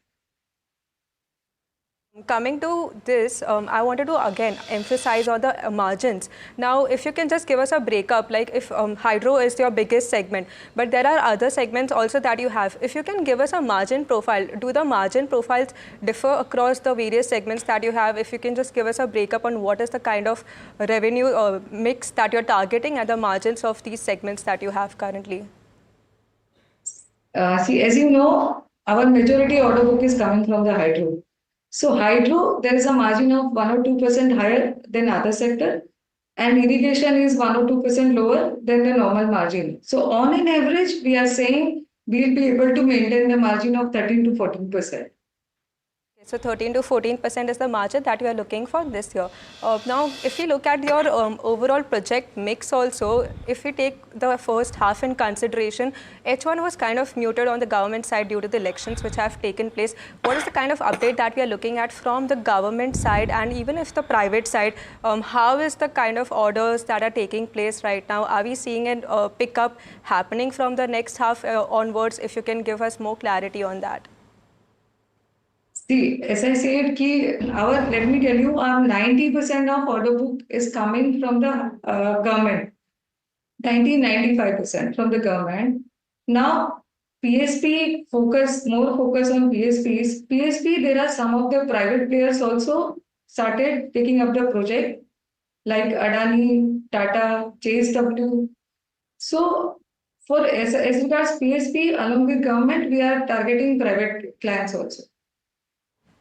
Coming to this, I wanted to again emphasize on the margins. Now, if you can just give us a breakup, like if hydro is your biggest segment, but there are other segments also that you have. If you can give us a margin profile, do the margin profiles differ across the various segments that you have? If you can just give us a breakup on what is the kind of revenue mix that you're targeting at the margins of these segments that you have currently. See, as you know, our majority order book is coming from the hydro. So hydro, there is a margin of 1 or 2% higher than other sector, and irrigation is 1 or 2% lower than the normal margin. So on an average, we are saying we will be able to maintain the margin of 13 to 14%. So 13 to 14% is the margin that we are looking for this year. Now, if you look at your overall project mix also, if you take the first half in consideration, H1 was kind of muted on the government side due to the elections which have taken place. What is the kind of update that we are looking at from the government side, and even if the private side, how is the kind of orders that are taking place right now? Are we seeing a pickup happening from the next half onwards? If you can give us more clarity on that. See, as I said, let me tell you, our 90% of order book is coming from the government. 95% from the government. Now, more focus on PSPs. PSP, there are some of the private players also started taking up the project, like Adani, Tata, JSW. So, as regards PSP, along with government, we are targeting private clients also.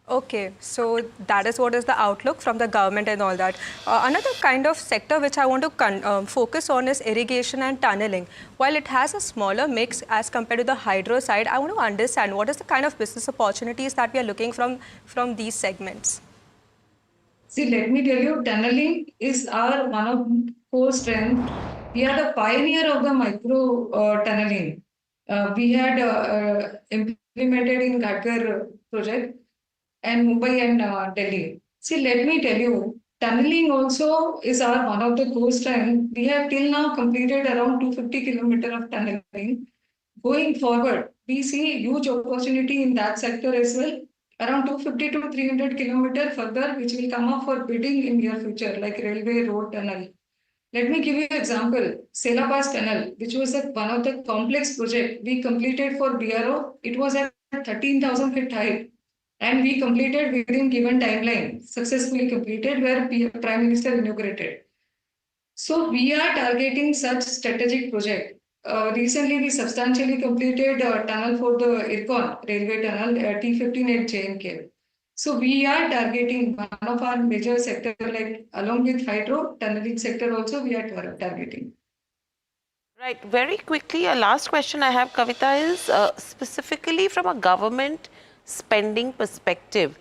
Okay, so that is what is the outlook from the government and all that. Another kind of sector which I want to focus on is irrigation and tunneling. While it has a smaller mix as compared to the hydro side, I want to understand what is the kind of business opportunities that we are looking from these segments. See, let me tell you, tunneling is our one of core strength. We are the pioneer of the micro tunneling. We had implemented in Ghatkar project and Mumbai and Delhi. See, let me tell you, tunneling also is our one of the core strength. We have till now completed around 250 kilometers of tunneling. Going forward, we see huge opportunity in that sector as well. Around 250 to 300 kilometers further, which will come up for bidding in near future, like railway, road, tunnel. Let me give you an example. Sela Pass Tunnel, which was one of the complex project we completed for BRO. It was at 13,000 feet height. And we completed within given timeline, successfully completed, where Prime Minister inaugurated. So we are targeting such strategic project. Recently, we substantially completed a tunnel for the IRCON railway tunnel T15 at JNK. So we are targeting one of our major sector, like along with hydro, tunneling sector also we are targeting. Right. Very quickly, a last question I have, Kavita, is specifically from a government spending perspective,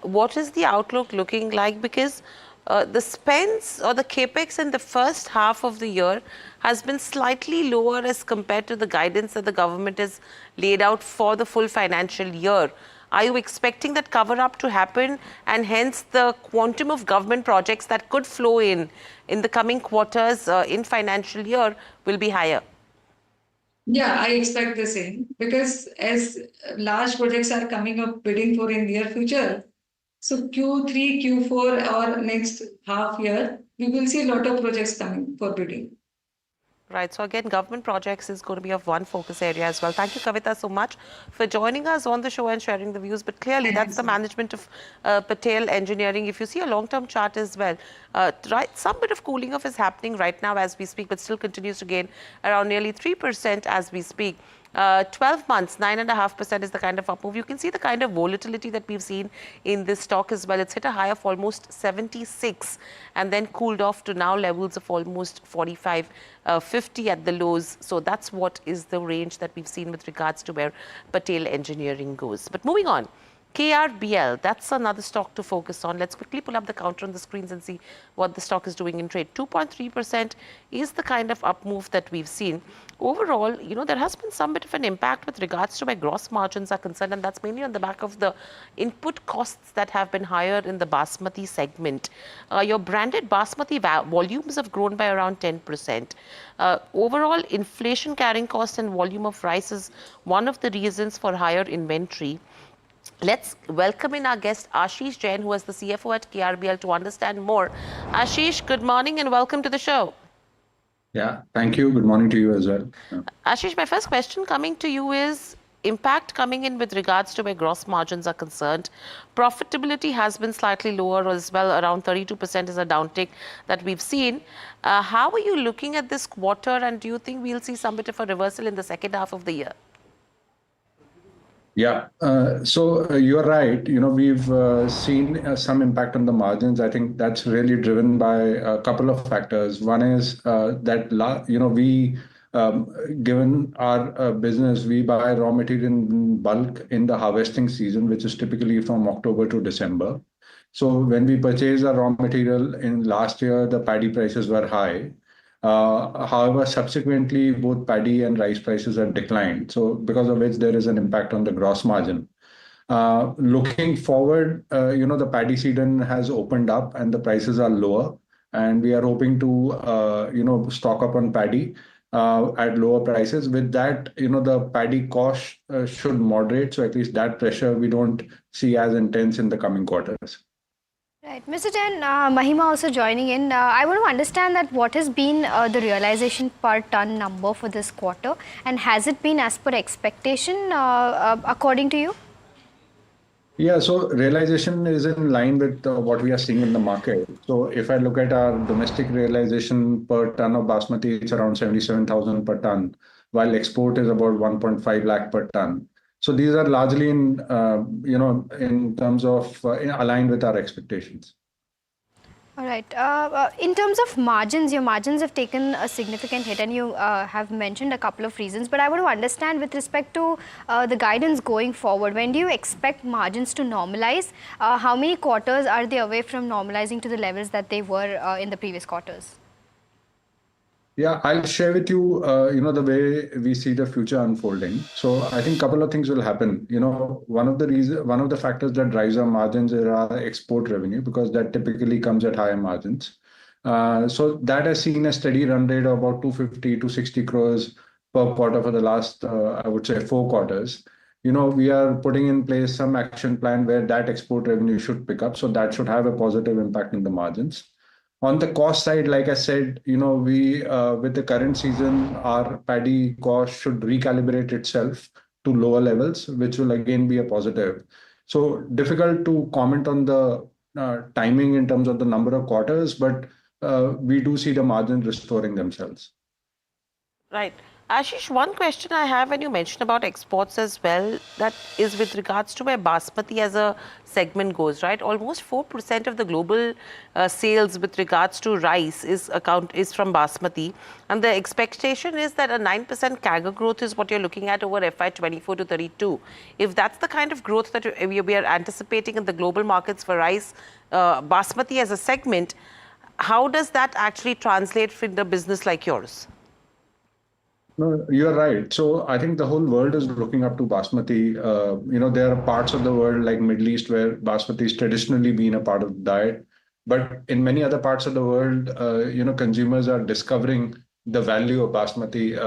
what is the outlook looking like? Because the spends or the capex in the first half of the year has been slightly lower as compared to the guidance that the government has laid out for the full financial year. Are you expecting that cover up to happen, and hence the quantum of government projects that could flow in the coming quarters in financial year will be higher? Yeah, I expect the same, because as large projects are coming up bidding for in near future, so Q3, Q4 or next half year, we will see a lot of projects coming for bidding. Right. So again, government projects is going to be of one focus area as well. Thank you, Kavita, so much for joining us on the show and sharing the views. But clearly, that's the management of Patel Engineering. If you see a long-term chart as well, right, some bit of cooling off is happening right now as we speak, but still continues to gain around nearly 3% as we speak. 12 months, 9.5% is the kind of up move. You can see the kind of volatility that we've seen in this stock as well. It's hit a high of almost 76 and then cooled off to now levels of almost 45, 50 at the lows. So that's what is the range that we've seen with regards to where Patel Engineering goes. But moving on. KRBL, that's another stock to focus on. Let's quickly pull up the counter on the screens and see what the stock is doing in trade. 2.3% is the kind of up move that we've seen. Overall, you know, there has been some bit of an impact with regards to where gross margins are concerned, and that's mainly on the back of the input costs that have been higher in the Basmati segment. Your branded Basmati volumes have grown by around 10%. Overall, inflation carrying cost and volume of rice is one of the reasons for higher inventory. Let's welcome in our guest Ashish Jain, who is the CFO at KRBL, to understand more. Ashish, good morning and welcome to the show. Yeah, thank you. Good morning to you as well. Ashish, my first question coming to you is impact coming in with regards to where gross margins are concerned. Profitability has been slightly lower as well, around 32% is a downtick that we've seen. How are you looking at this quarter, and do you think we'll see some bit of a reversal in the second half of the year? Yeah, so you're right. You know, we've seen some impact on the margins. I think that's really driven by a couple of factors. One is that, you know, we, given our business, we buy raw material in bulk in the harvesting season, which is typically from October to December. So when we purchased our raw material in last year, the paddy prices were high. However, subsequently, both paddy and rice prices have declined. So because of which there is an impact on the gross margin. Looking forward, you know, the paddy season has opened up and the prices are lower. And we are hoping to, you know, stock up on paddy at lower prices. With that, you know, the paddy cost should moderate. So at least that pressure we don't see as intense in the coming quarters. Right. Mr. Jain, Mahima also joining in. I want to understand that what has been the realization per ton number for this quarter, and has it been as per expectation according to you? Yeah, so realization is in line with what we are seeing in the market. So if I look at our domestic realization per ton of basmati, it's around 77,000 per ton, while export is about 1.5 lakh per ton. So these are largely in, in terms of aligned with our expectations. All right. In terms of margins, your margins have taken a significant hit, and you have mentioned a couple of reasons. But I want to understand with respect to the guidance going forward, when do you expect margins to normalize? How many quarters are they away from normalizing to the levels that they were in the previous quarters? Yeah, I'll share with you, the way we see the future unfolding. So I think a couple of things will happen. One of the factors that drives our margins is our export revenue, because that typically comes at higher margins. So that has seen a steady run rate of about 250 to 60 crores per quarter for the last, I would say, 4 quarters. We are putting in place some action plan where that export revenue should pick up. So that should have a positive impact in the margins. On the cost side, like I said, we with the current season, our paddy cost should recalibrate itself to lower levels, which will again be a positive. So difficult to comment on the timing in terms of the number of quarters, but we do see the margins restoring themselves. Right. Ashish, one question I have when you mentioned about exports as well, that is with regards to where basmati as a segment goes, right? Almost 4% of the global sales with regards to rice is from basmati, and the expectation is that a 9% CAGR growth is what you're looking at over FY 24 to 32. If that's the kind of growth that we are anticipating in the global markets for rice, basmati as a segment, how does that actually translate for the business like yours? No, you're right. So I think the whole world is looking up to basmati. There are parts of the world like Middle East where basmati has traditionally been a part of the diet. But in many other parts of the world, consumers are discovering the value of basmati,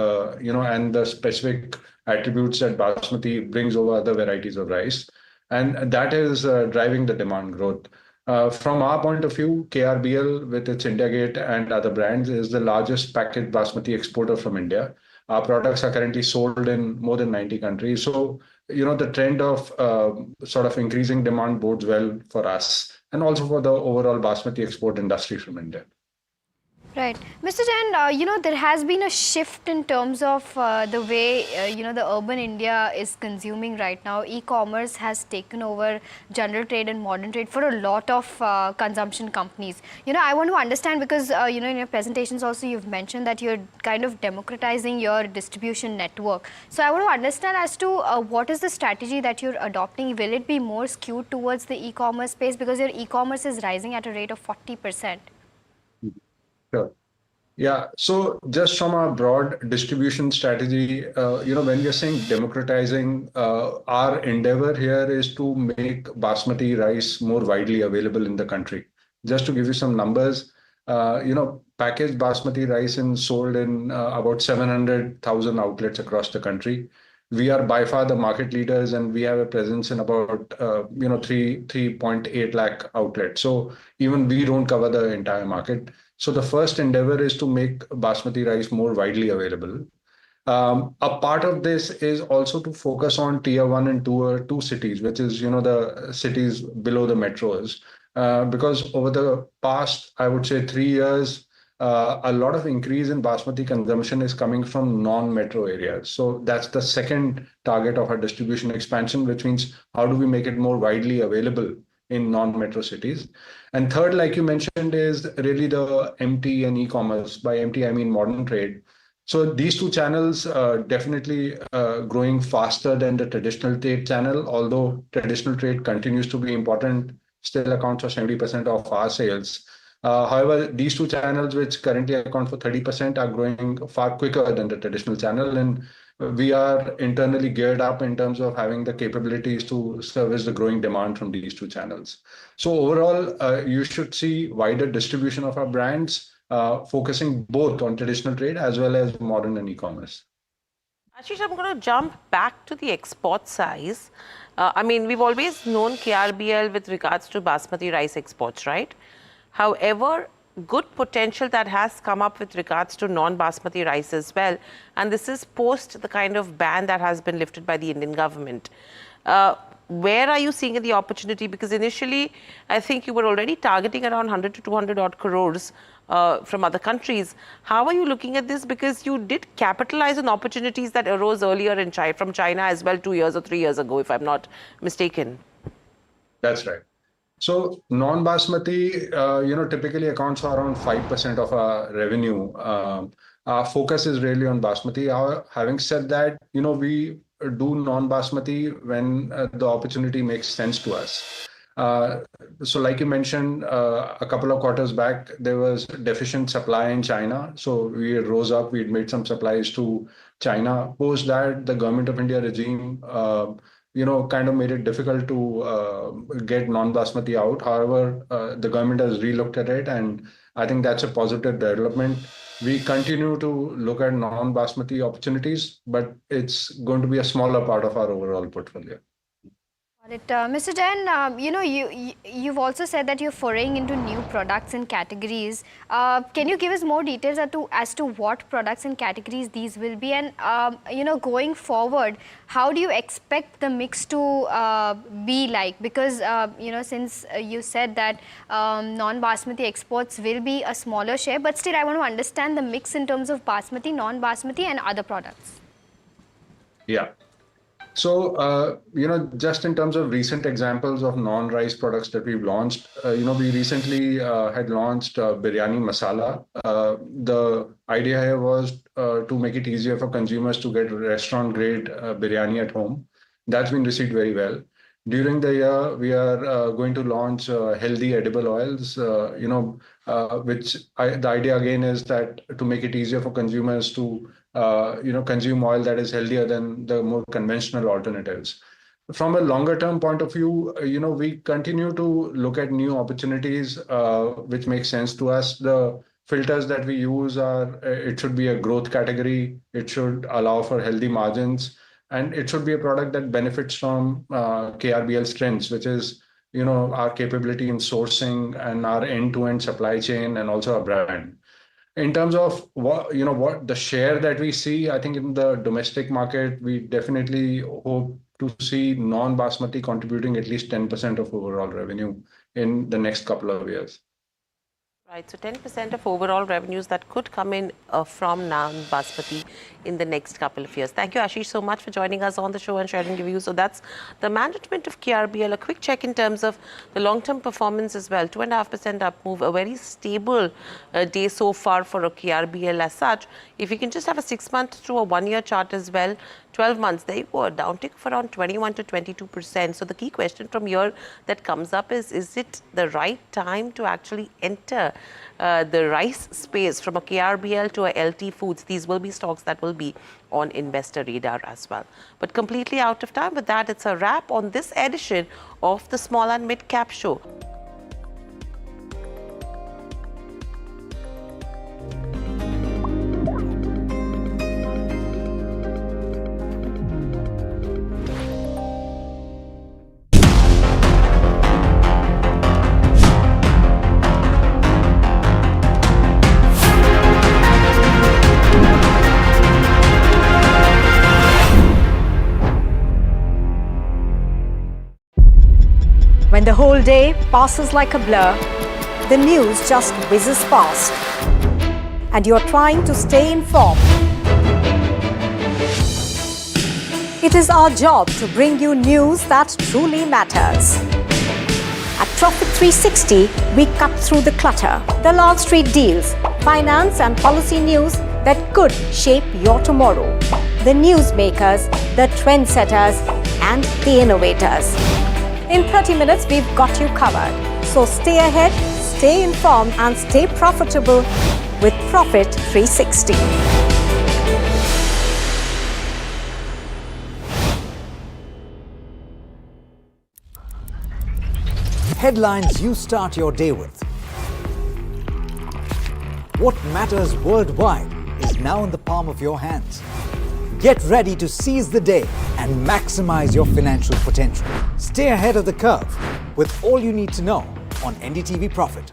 and the specific attributes that basmati brings over other varieties of rice. And that is driving the demand growth. From our point of view, KRBL with its India Gate and other brands is the largest packaged basmati exporter from India. Our products are currently sold in more than 90 countries. So, the trend of sort of increasing demand bodes well for us and also for the overall basmati export industry from India. Right. Mr. Jain, there has been a shift in terms of the way, the urban India is consuming right now. E-commerce has taken over general trade and modern trade for a lot of consumption companies. I want to understand because, in your presentations also you've mentioned that you're kind of democratizing your distribution network. So I want to understand as to what is the strategy that you're adopting? Will it be more skewed towards the e-commerce space because your e-commerce is rising at a rate of 40%? Sure. Yeah. So just from a broad distribution strategy, when we're saying democratizing, our endeavor here is to make basmati rice more widely available in the country. Just to give you some numbers, packaged basmati rice is sold in about 700,000 outlets across the country. We are by far the market leaders, and we have a presence in about 3.8 lakh outlets. So even we don't cover the entire market. So the first endeavor is to make basmati rice more widely available. A part of this is also to focus on tier 1 and two cities, which is the cities below the metros, because over the past, I would say 3 years, a lot of increase in basmati consumption is coming from non-metro areas. So that's the second target of our distribution expansion, which means how do we make it more widely available in non-metro cities. And third, like you mentioned, is really the MT and e-commerce. By MT, I mean modern trade. So these two channels are definitely growing faster than the traditional trade channel, although traditional trade continues to be important, still accounts for 70% of our sales. However, these two channels, which currently account for 30%, are growing far quicker than the traditional channel. And we are internally geared up in terms of having the capabilities to service the growing demand from these two channels. So overall, you should see wider distribution of our brands, focusing both on traditional trade as well as modern and e-commerce. Ashish, I'm going to jump back to the export side. I mean, we've always known KRBL with regards to basmati rice exports, right? However, good potential that has come up with regards to non-basmati rice as well. And this is post the kind of ban that has been lifted by the Indian government. Where are you seeing the opportunity? Because initially, I think you were already targeting around 100 to 200 odd crores from other countries. How are you looking at this? Because you did capitalize on opportunities that arose earlier in from China as well 2 years or 3 years ago, if I'm not mistaken. That's right. So non-basmati, typically accounts for around 5% of our revenue. Our focus is really on basmati. Having said that, we do non-basmati when the opportunity makes sense to us. So like you mentioned, a couple of quarters back, there was deficient supply in China. So we rose up, we'd made some supplies to China. Post that, the Government of India regime kind of made it difficult to get non-basmati out. However, the government has relooked at it, and I think that's a positive development. We continue to look at non-basmati opportunities, but it's going to be a smaller part of our overall portfolio. Mr. Jain, you've also said that you're foraying into new products and categories. Can you give us more details as to what products and categories these will be? And, going forward, how do you expect the mix to be like? Because, since you said that non-basmati exports will be a smaller share, but still I want to understand the mix in terms of basmati, non-basmati and other products. Yeah. So, just in terms of recent examples of non-rice products that we've launched, we recently had launched biryani masala. The idea here was to make it easier for consumers to get restaurant-grade biryani at home. That's been received very well. During the year, we are going to launch healthy edible oils, which the idea again is that to make it easier for consumers to consume oil that is healthier than the more conventional alternatives. From a longer term point of view, we continue to look at new opportunities which make sense to us. The filters that we use it should be a growth category. It should allow for healthy margins, and it should be a product that benefits from KRBL strengths, which is our capability in sourcing and our end-to-end supply chain, and also our brand. In terms of what the share that we see, I think in the domestic market, we definitely hope to see non-basmati contributing at least 10% of overall revenue in the next couple of years. Right, so 10% of overall revenues that could come in from non-basmati in the next couple of years. Thank you, Ashish, so much for joining us on the show and sharing your views. So that's the management of KRBL. A quick check in terms of the long-term performance as well. 2.5% up move, a very stable day so far for a KRBL as such. If you can just have a 6-month to a 1-year chart as well, 12 months, there you go, a downtick of around 21 to 22%. So the key question from here that comes up is it the right time to actually enter the rice space from a KRBL to a LT Foods? These will be stocks that will be on investor radar as well. But completely out of time. With that, it's a wrap on this edition of the Small and Mid Cap Show. When the whole day passes like a blur, the news just whizzes past, and you're trying to stay informed. It is our job to bring you news that truly matters. At Profit 360, we cut through the clutter, the Wall Street deals, finance and policy news that could shape your tomorrow. The newsmakers, the trendsetters, and the innovators. In 30 minutes, we've got you covered. So stay ahead, stay informed, and stay profitable with Profit 360. Headlines you start your day with. What matters worldwide is now in the palm of your hands. Get ready to seize the day and and maximize your financial potential. Stay ahead of the curve with all you need to know on NDTV Profit.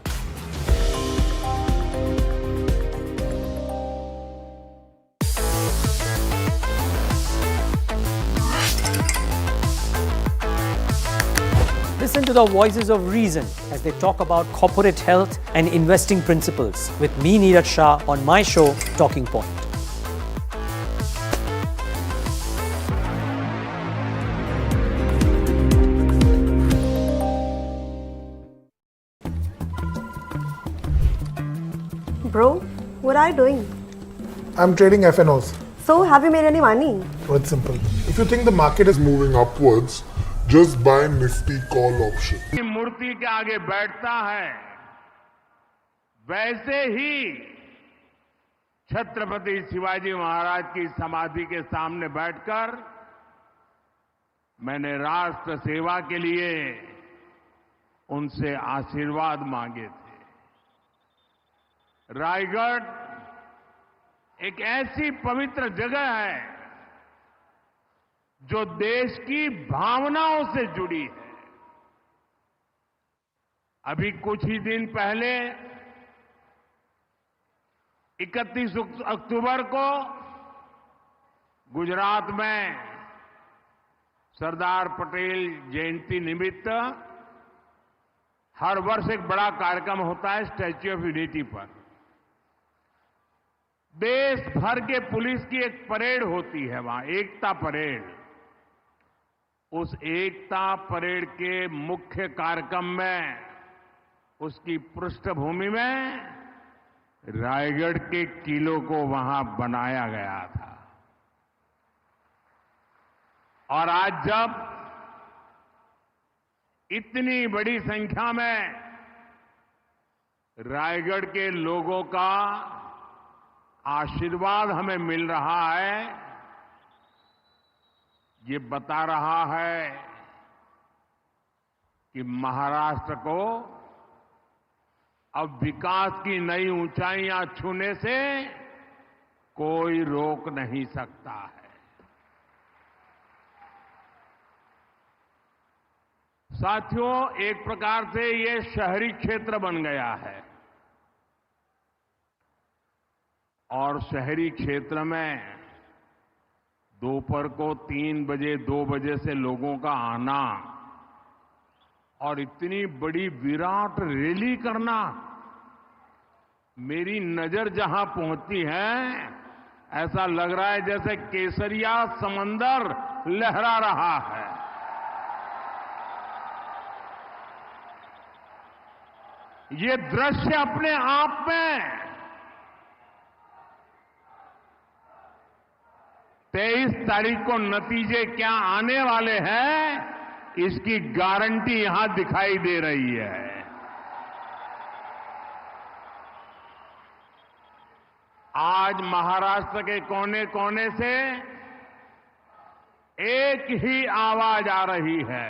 Listen to the voices of reason as they talk about corporate health and investing principles with me, Neeraj Shah, on my show, Talking Point. Bro, what are you doing? I'm trading FNOs. So, have you made any money? Oh, it's simple. If you think the market is moving upwards, just buy Nifty call option. मूर्ति के आगे बैठता है, वैसे ही छत्रपति शिवाजी महाराज की समाधि के सामने बैठकर मैंने राष्ट्र सेवा के लिए उनसे आशीर्वाद मांगे थे। रायगढ़ एक ऐसी पवित्र जगह है जो देश की भावनाओं से जुड़ी है। अभी कुछ ही दिन पहले 31 अक्टूबर को गुजरात में सरदार पटेल जयंती निमित्त हर वर्ष एक बड़ा कार्यक्रम होता है स्टैच्यू ऑफ यूनिटी पर। देश भर के पुलिस की एक परेड होती है वहां, एकता परेड। उस एकता परेड के मुख्य कार्यक्रम में उसकी पृष्ठभूमि में रायगढ़ के किलों को वहां बनाया गया था। और आज जब इतनी बड़ी संख्या में रायगढ़ के लोगों का आशीर्वाद हमें मिल रहा है, ये बता रहा है कि महाराष्ट्र को अब विकास की नई ऊंचाइयां छूने से कोई रोक नहीं सकता है। साथियों, एक प्रकार से ये शहरी क्षेत्र बन गया है और शहरी क्षेत्र में दोपहर को 3 बजे 2 बजे से लोगों का आना और इतनी बड़ी विराट रैली करना, मेरी नजर जहां पहुंचती है ऐसा लग रहा है जैसे केसरिया समंदर लहरा रहा है। ये दृश्य अपने आप में 23 तारीख को नतीजे क्या आने वाले हैं इसकी गारंटी यहां दिखाई दे रही है। आज महाराष्ट्र के कोने कोने से एक ही आवाज आ रही है,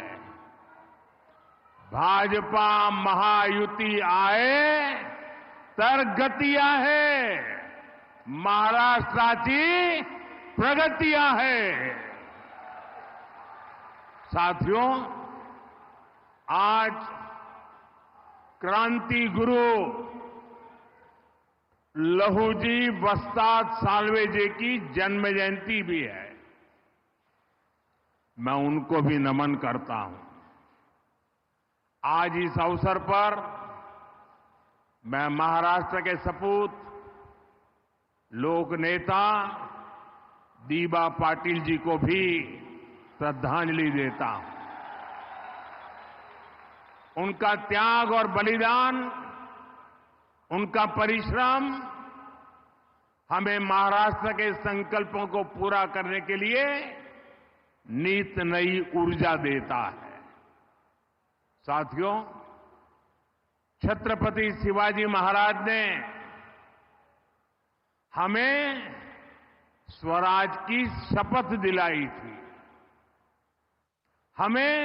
भाजपा महायुती आए तर गती आहे, महाराष्ट्राची प्रगति आहे। साथियों, आज क्रांति गुरु लहूजी वस्ताद साल्वे जी की जन्म जयंती भी है। मैं उनको भी नमन करता हूं। आज इस अवसर पर मैं महाराष्ट्र के सपूत लोक नेता दीबा पाटिल जी को भी श्रद्धांजलि देता हूं। उनका त्याग और बलिदान, उनका परिश्रम हमें महाराष्ट्र के संकल्पों को पूरा करने के लिए नित नई ऊर्जा देता है। साथियों, छत्रपति शिवाजी महाराज ने हमें स्वराज की शपथ दिलाई थी। हमें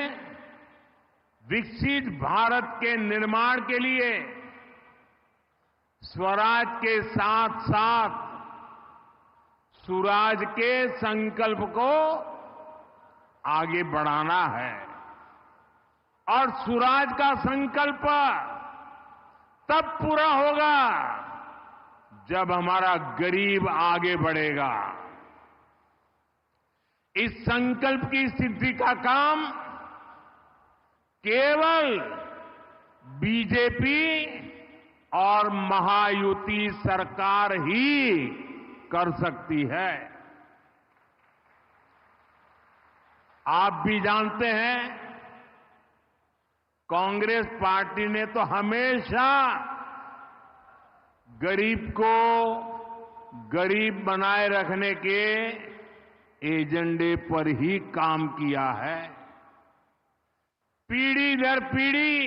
विकसित भारत के निर्माण के लिए स्वराज के साथ साथ सुराज के संकल्प को आगे बढ़ाना है। और स्वराज का संकल्प तब पूरा होगा जब हमारा गरीब आगे बढ़ेगा। इस संकल्प की सिद्धि का काम केवल बीजेपी और महायुति सरकार ही कर सकती है। आप भी जानते हैं, कांग्रेस पार्टी ने तो हमेशा गरीब को गरीब बनाए रखने के एजेंडे पर ही काम किया है। पीढ़ी दर पीढ़ी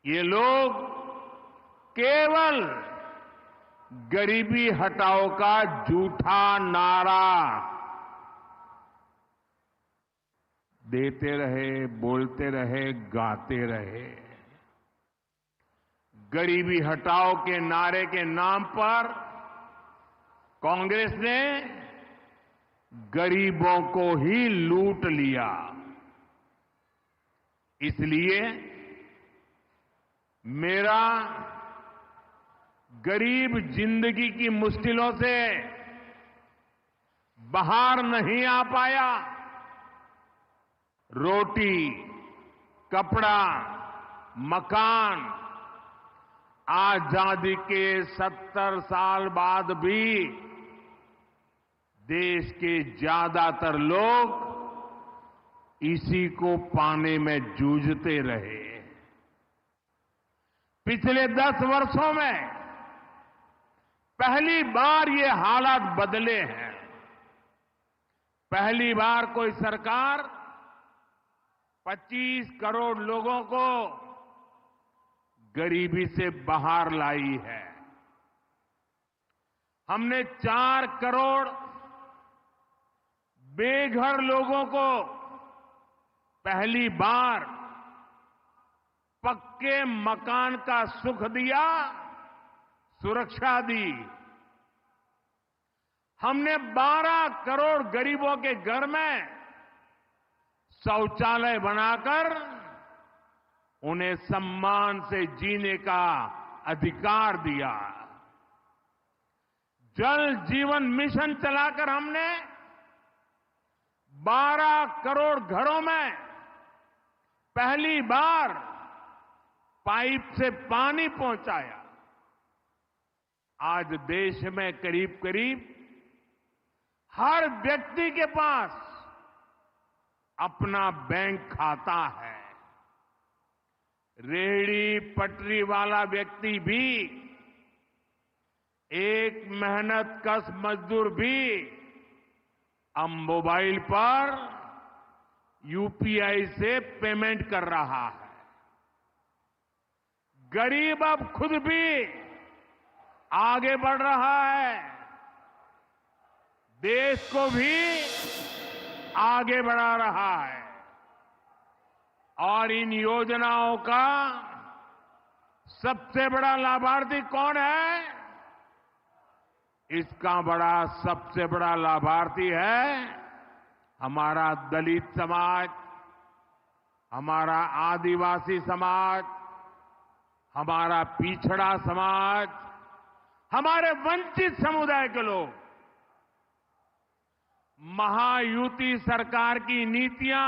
ये लोग केवल गरीबी हटाओ का झूठा नारा देते रहे, बोलते रहे, गाते रहे। गरीबी हटाओ के नारे के नाम पर कांग्रेस ने गरीबों को ही लूट लिया। इसलिए मेरा गरीब जिंदगी की मुश्किलों से बाहर नहीं आ पाया। रोटी, कपड़ा, मकान, आजादी के 70 साल बाद भी देश के ज्यादातर लोग इसी को पाने में जूझते रहे। पिछले 10 वर्षों में पहली बार ये हालात बदले हैं। पहली बार कोई सरकार 25 करोड़ लोगों को गरीबी से बाहर लाई है। हमने 4 करोड़ बेघर लोगों को पहली बार पक्के मकान का सुख दिया, सुरक्षा दी। हमने 12 करोड़ गरीबों के घर में शौचालय बनाकर उन्हें सम्मान से जीने का अधिकार दिया। जल जीवन मिशन चलाकर हमने 12 करोड़ घरों में पहली बार पाइप से पानी पहुंचाया। आज देश में करीब करीब हर व्यक्ति के पास अपना बैंक खाता है। रेहड़ी पटरी वाला व्यक्ति भी, एक मेहनत कश मजदूर भी अब मोबाइल पर यूपीआई से पेमेंट कर रहा है। गरीब अब खुद भी आगे बढ़ रहा है। देश को भी आगे बढ़ा रहा है। और इन योजनाओं का सबसे बड़ा लाभार्थी कौन है? इसका सबसे बड़ा लाभार्थी है हमारा दलित समाज, हमारा आदिवासी समाज, हमारा पिछड़ा समाज, हमारे वंचित समुदाय के लोग। महायुति सरकार की नीतियां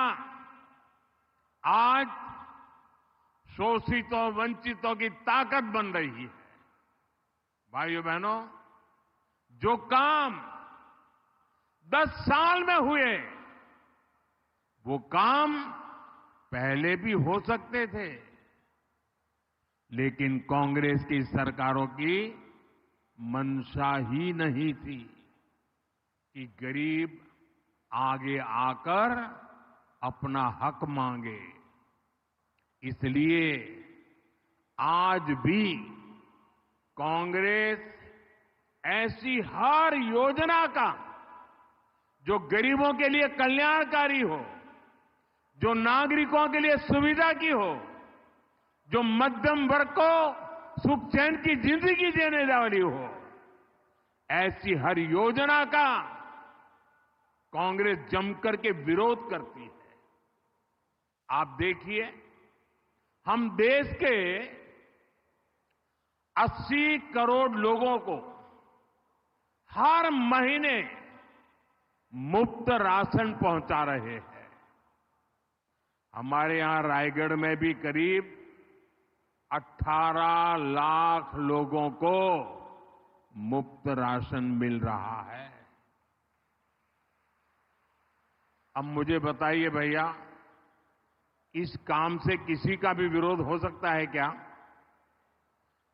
आज शोषितों, वंचितों की ताकत बन रही है। भाइयों बहनों, जो काम 10 साल में हुए वो काम पहले भी हो सकते थे, लेकिन कांग्रेस की सरकारों की मंशा ही नहीं थी कि गरीब आगे आकर अपना हक मांगे। इसलिए आज भी कांग्रेस ऐसी हर योजना का जो गरीबों के लिए कल्याणकारी हो, जो नागरिकों के लिए सुविधा की हो, जो मध्यम वर्ग को सुख चैन की जिंदगी देने वाली हो, ऐसी हर योजना का कांग्रेस जमकर के विरोध करती है। आप देखिए, हम देश के 80 करोड़ लोगों को हर महीने मुफ्त राशन पहुंचा रहे हैं। हमारे यहां रायगढ़ में भी करीब 18 लाख लोगों को मुफ्त राशन मिल रहा है। अब मुझे बताइए भैया, इस काम से किसी का भी विरोध हो सकता है क्या?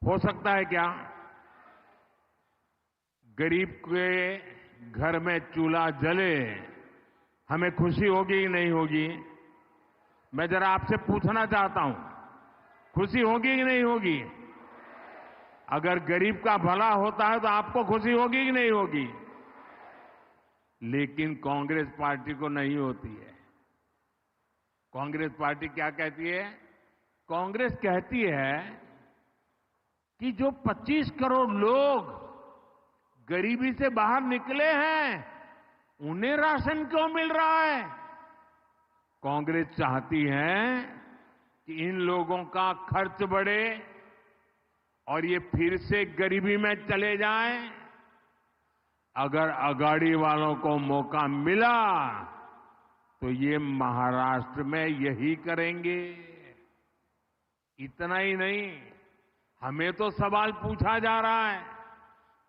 हो सकता है क्या? गरीब के घर में चूल्हा जले, हमें खुशी होगी कि नहीं होगी? मैं जरा आपसे पूछना चाहता हूं, खुशी होगी कि नहीं होगी? अगर गरीब का भला होता है तो आपको खुशी होगी कि नहीं होगी? लेकिन कांग्रेस पार्टी को नहीं होती है। कांग्रेस पार्टी क्या कहती है? कांग्रेस कहती है कि जो 25 करोड़ लोग गरीबी से बाहर निकले हैं, उन्हें राशन क्यों मिल रहा है? कांग्रेस चाहती है कि इन लोगों का खर्च बढ़े और ये फिर से गरीबी में चले जाएं। अगर अगाड़ी वालों को मौका मिला तो ये महाराष्ट्र में यही करेंगे। इतना ही नहीं, हमें तो सवाल पूछा जा रहा है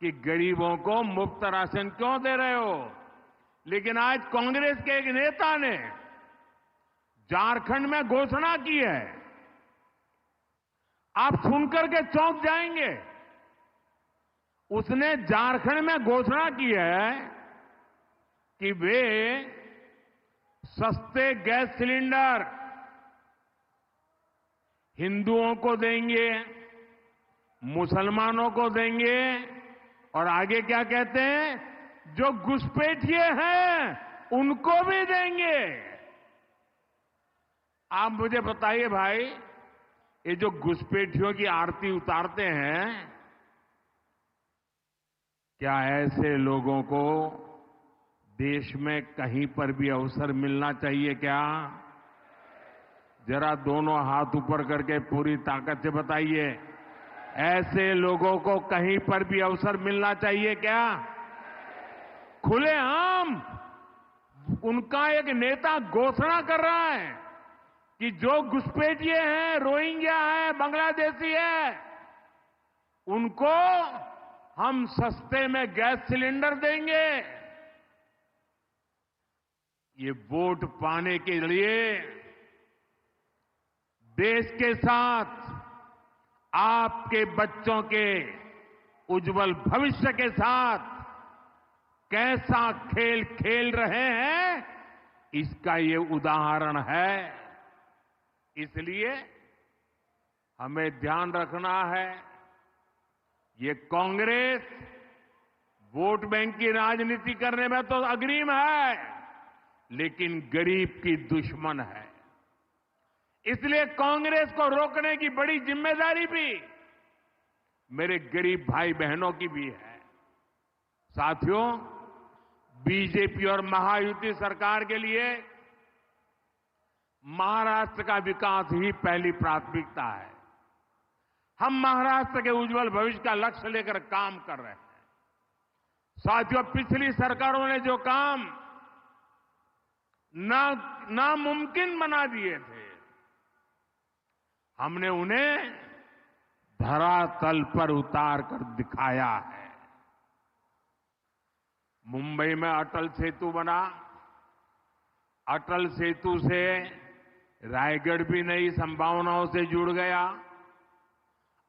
कि गरीबों को मुफ्त राशन क्यों दे रहे हो? लेकिन आज कांग्रेस के एक नेता ने झारखंड में घोषणा की है, आप सुनकर के चौंक जाएंगे। उसने झारखंड में घोषणा की है कि वे सस्ते गैस सिलेंडर हिंदुओं को देंगे, मुसलमानों को देंगे, और आगे क्या कहते हैं, जो घुसपैठिए हैं उनको भी देंगे। आप मुझे बताइए भाई, ये जो घुसपैठियों की आरती उतारते हैं, क्या ऐसे लोगों को देश में कहीं पर भी अवसर मिलना चाहिए क्या? जरा दोनों हाथ ऊपर करके पूरी ताकत से बताइए, ऐसे लोगों को कहीं पर भी अवसर मिलना चाहिए क्या? खुलेआम उनका एक नेता घोषणा कर रहा है कि जो घुसपैठिए हैं, रोहिंग्या है, बांग्लादेशी है, उनको हम सस्ते में गैस सिलेंडर देंगे। ये वोट पाने के लिए देश के साथ आपके बच्चों के उज्जवल भविष्य के साथ कैसा खेल खेल रहे हैं, इसका ये उदाहरण है। इसलिए हमें ध्यान रखना है, ये कांग्रेस वोट बैंक की राजनीति करने में तो अग्रिम है, लेकिन गरीब की दुश्मन है। इसलिए कांग्रेस को रोकने की बड़ी जिम्मेदारी भी मेरे गरीब भाई बहनों की भी है। साथियों, बीजेपी और महायुति सरकार के लिए महाराष्ट्र का विकास ही पहली प्राथमिकता है। हम महाराष्ट्र के उज्जवल भविष्य का लक्ष्य लेकर काम कर रहे हैं। साथियों, पिछली सरकारों ने जो काम नामुमकिन बना दिए थे, हमने उन्हें धरातल पर उतार कर दिखाया है। मुंबई में अटल सेतु बना, अटल सेतु से रायगढ़ भी नई संभावनाओं से जुड़ गया।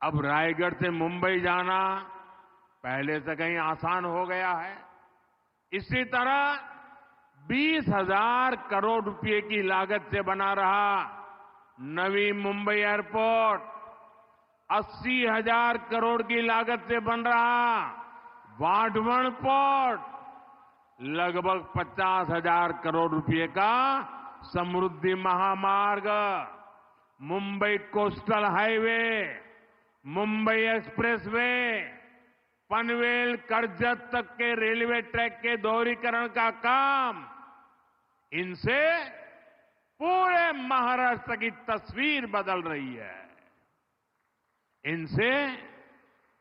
अब रायगढ़ से मुंबई जाना पहले से कहीं आसान हो गया है। इसी तरह 20,000 करोड़ रुपए की लागत से बना रहा नवी मुंबई एयरपोर्ट, 80,000 करोड़ की लागत से बन रहा वाढवण पोर्ट, लगभग 50,000 करोड़ रुपए का समृद्धि महामार्ग, Mumbai coastal highway, Mumbai expressway, Panvel Karjat तक के रेलवे ट्रैक के दोहरीकरण का काम इनसे पूरे महाराष्ट्र की तस्वीर बदल रही है। इनसे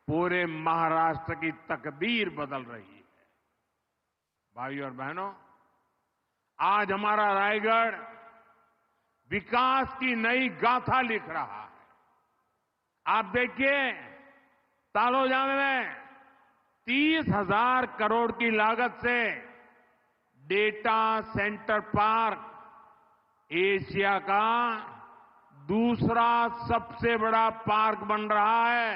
पूरे महाराष्ट्र की तकदीर बदल रही है। भाइयों और बहनों, आज हमारा रायगढ़ विकास की नई गाथा लिख रहा है। आप देखिए, तालोजा में 30,000 करोड़ की लागत से डेटा सेंटर पार्क एशिया का दूसरा सबसे बड़ा पार्क बन रहा है।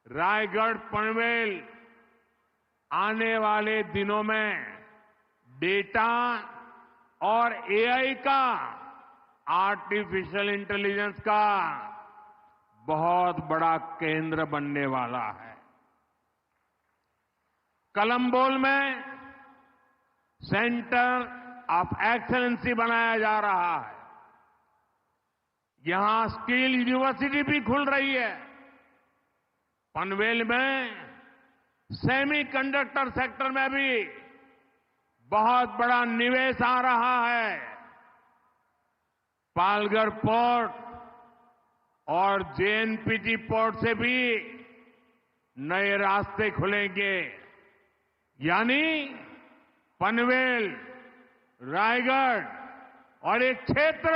रायगढ़ पनवेल आने वाले दिनों में डेटा और एआई का, आर्टिफिशियल इंटेलिजेंस का बहुत बड़ा केंद्र बनने वाला है। कलम्बोल में सेंटर ऑफ एक्सेलेंसी बनाया जा रहा है। यहां स्किल यूनिवर्सिटी भी खुल रही है। पनवेल में सेमीकंडक्टर सेक्टर में भी बहुत बड़ा निवेश आ रहा है। पालघर पोर्ट और जेएनपीटी पोर्ट से भी नए रास्ते खुलेंगे। यानी पनवेल, रायगढ़ और एक क्षेत्र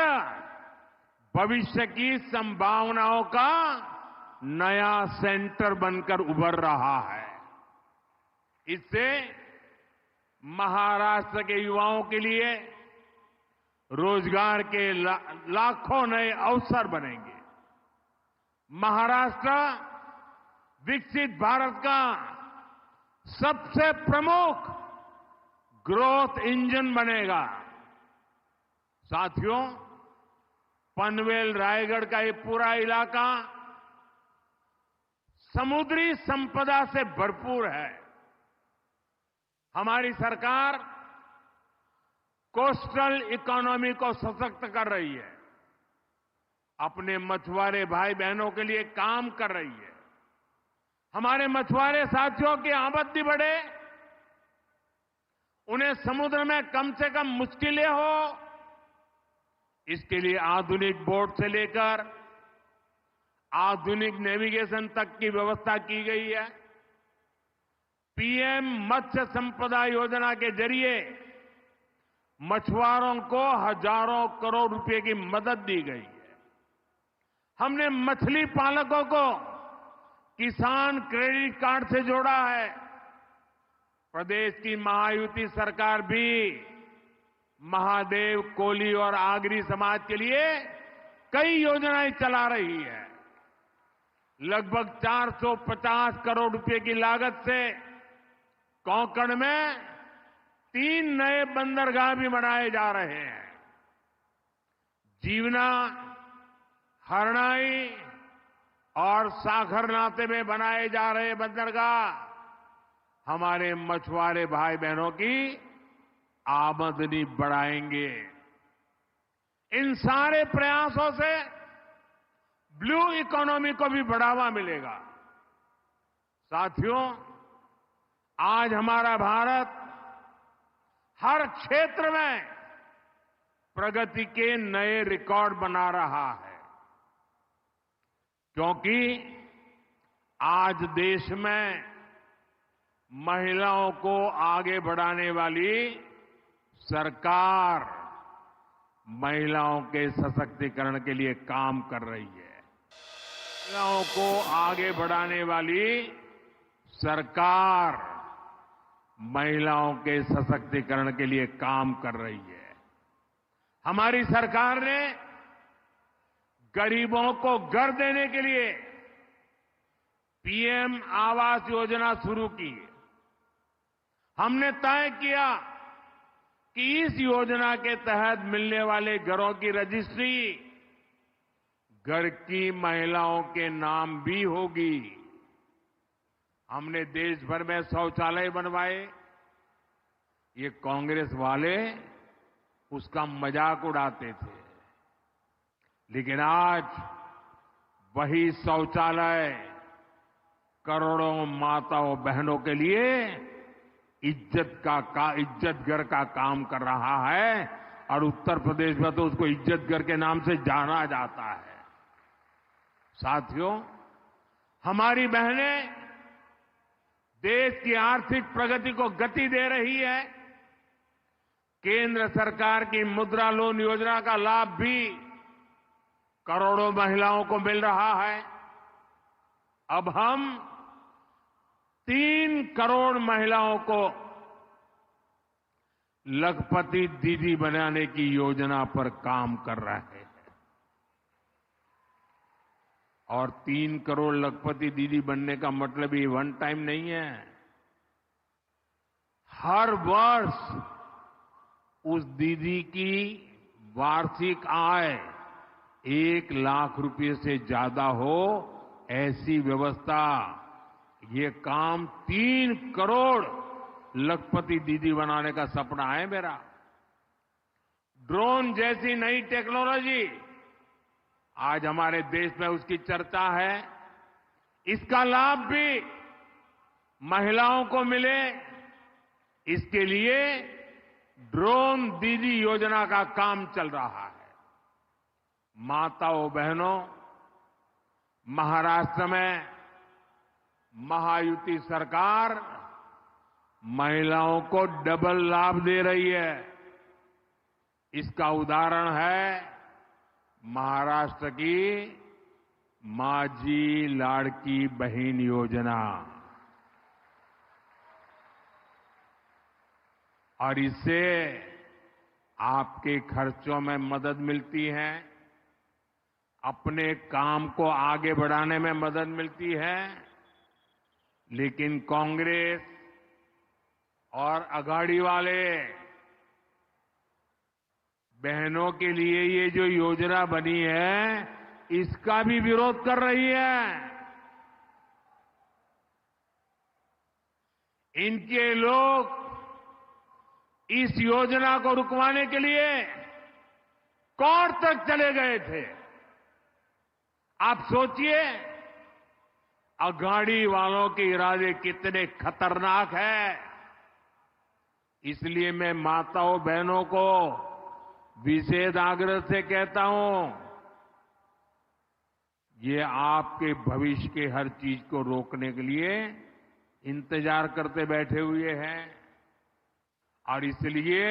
भविष्य की संभावनाओं का नया सेंटर बनकर उभर रहा है। इससे महाराष्ट्र के युवाओं के लिए रोजगार के लाखों नए अवसर बनेंगे। महाराष्ट्र विकसित भारत का सबसे प्रमुख ग्रोथ इंजन बनेगा। साथियों, पनवेल रायगढ़ का ये पूरा इलाका समुद्री संपदा से भरपूर है। हमारी सरकार कोस्टल इकोनॉमी को सशक्त कर रही है। अपने मछुआरे भाई बहनों के लिए काम कर रही है। हमारे मछुआरे साथियों की आमदनी बढ़े, उन्हें समुद्र में कम से कम मुश्किलें हो, इसके लिए आधुनिक बोट से लेकर आधुनिक नेविगेशन तक की व्यवस्था की गई है। पीएम मत्स्य संपदा योजना के जरिए मछुआरों को हजारों करोड़ रुपए की मदद दी गई है। हमने मछली पालकों को किसान क्रेडिट कार्ड से जोड़ा है। प्रदेश की महायुति सरकार भी महादेव, कोली और आगरी समाज के लिए कई योजनाएं चला रही है। लगभग 450 करोड़ रुपए की लागत से कोंकण में 3 नए बंदरगाह भी बनाए जा रहे हैं। जीवना, हरणाई और सागरनाथे में बनाए जा रहे बंदरगाह हमारे मछुआरे भाई बहनों की आमदनी बढ़ाएंगे। इन सारे प्रयासों से ब्लू इकोनॉमी को भी बढ़ावा मिलेगा। साथियों, आज हमारा भारत हर क्षेत्र में प्रगति के नए रिकॉर्ड बना रहा है, क्योंकि आज देश में महिलाओं को आगे बढ़ाने वाली सरकार महिलाओं के सशक्तिकरण के लिए काम कर रही है। महिलाओं को आगे बढ़ाने वाली सरकार महिलाओं के सशक्तिकरण के लिए काम कर रही है। हमारी सरकार ने गरीबों को घर देने के लिए पीएम आवास योजना शुरू की। हमने तय किया कि इस योजना के तहत मिलने वाले घरों की रजिस्ट्री घर की महिलाओं के नाम भी होगी। हमने देश भर में शौचालय बनवाए। ये कांग्रेस वाले उसका मजाक उड़ाते थे, लेकिन आज वही शौचालय करोड़ों माताओं बहनों के लिए इज्जतघर का काम कर रहा है और उत्तर प्रदेश में तो उसको इज्जतघर के नाम से जाना जाता है। साथियों, हमारी बहनें देश की आर्थिक प्रगति को गति दे रही है। केंद्र सरकार की मुद्रा लोन योजना का लाभ भी करोड़ों महिलाओं को मिल रहा है। अब हम 3 करोड़ महिलाओं को लखपति दीदी बनाने की योजना पर काम कर रहे हैं। और 3 करोड़ लखपति दीदी बनने का मतलब ये वन टाइम नहीं है। हर वर्ष उस दीदी की वार्षिक आय 1 लाख रुपए से ज्यादा हो, ऐसी व्यवस्था, ये काम 3 करोड़ लखपति दीदी बनाने का सपना है मेरा। ड्रोन जैसी नई टेक्नोलॉजी आज हमारे देश में उसकी चर्चा है। इसका लाभ भी महिलाओं को मिले, इसके लिए ड्रोन दीदी योजना का काम चल रहा है। माताओं बहनों, महाराष्ट्र में महायुति सरकार महिलाओं को डबल लाभ दे रही है। इसका उदाहरण है महाराष्ट्र की माझी लाड़की बहन योजना। और इससे आपके खर्चों में मदद मिलती है, अपने काम को आगे बढ़ाने में मदद मिलती है। लेकिन कांग्रेस और अघाड़ी वाले बहनों के लिए ये जो योजना बनी है, इसका भी विरोध कर रही है। इनके लोग इस योजना को रुकवाने के लिए कोर्ट तक चले गए थे। आप सोचिए, अघाड़ी वालों के इरादे कितने खतरनाक हैं। इसलिए मैं माताओं बहनों को विशेष आग्रह से कहता हूं, ये आपके भविष्य के हर चीज को रोकने के लिए इंतजार करते बैठे हुए हैं। और इसलिए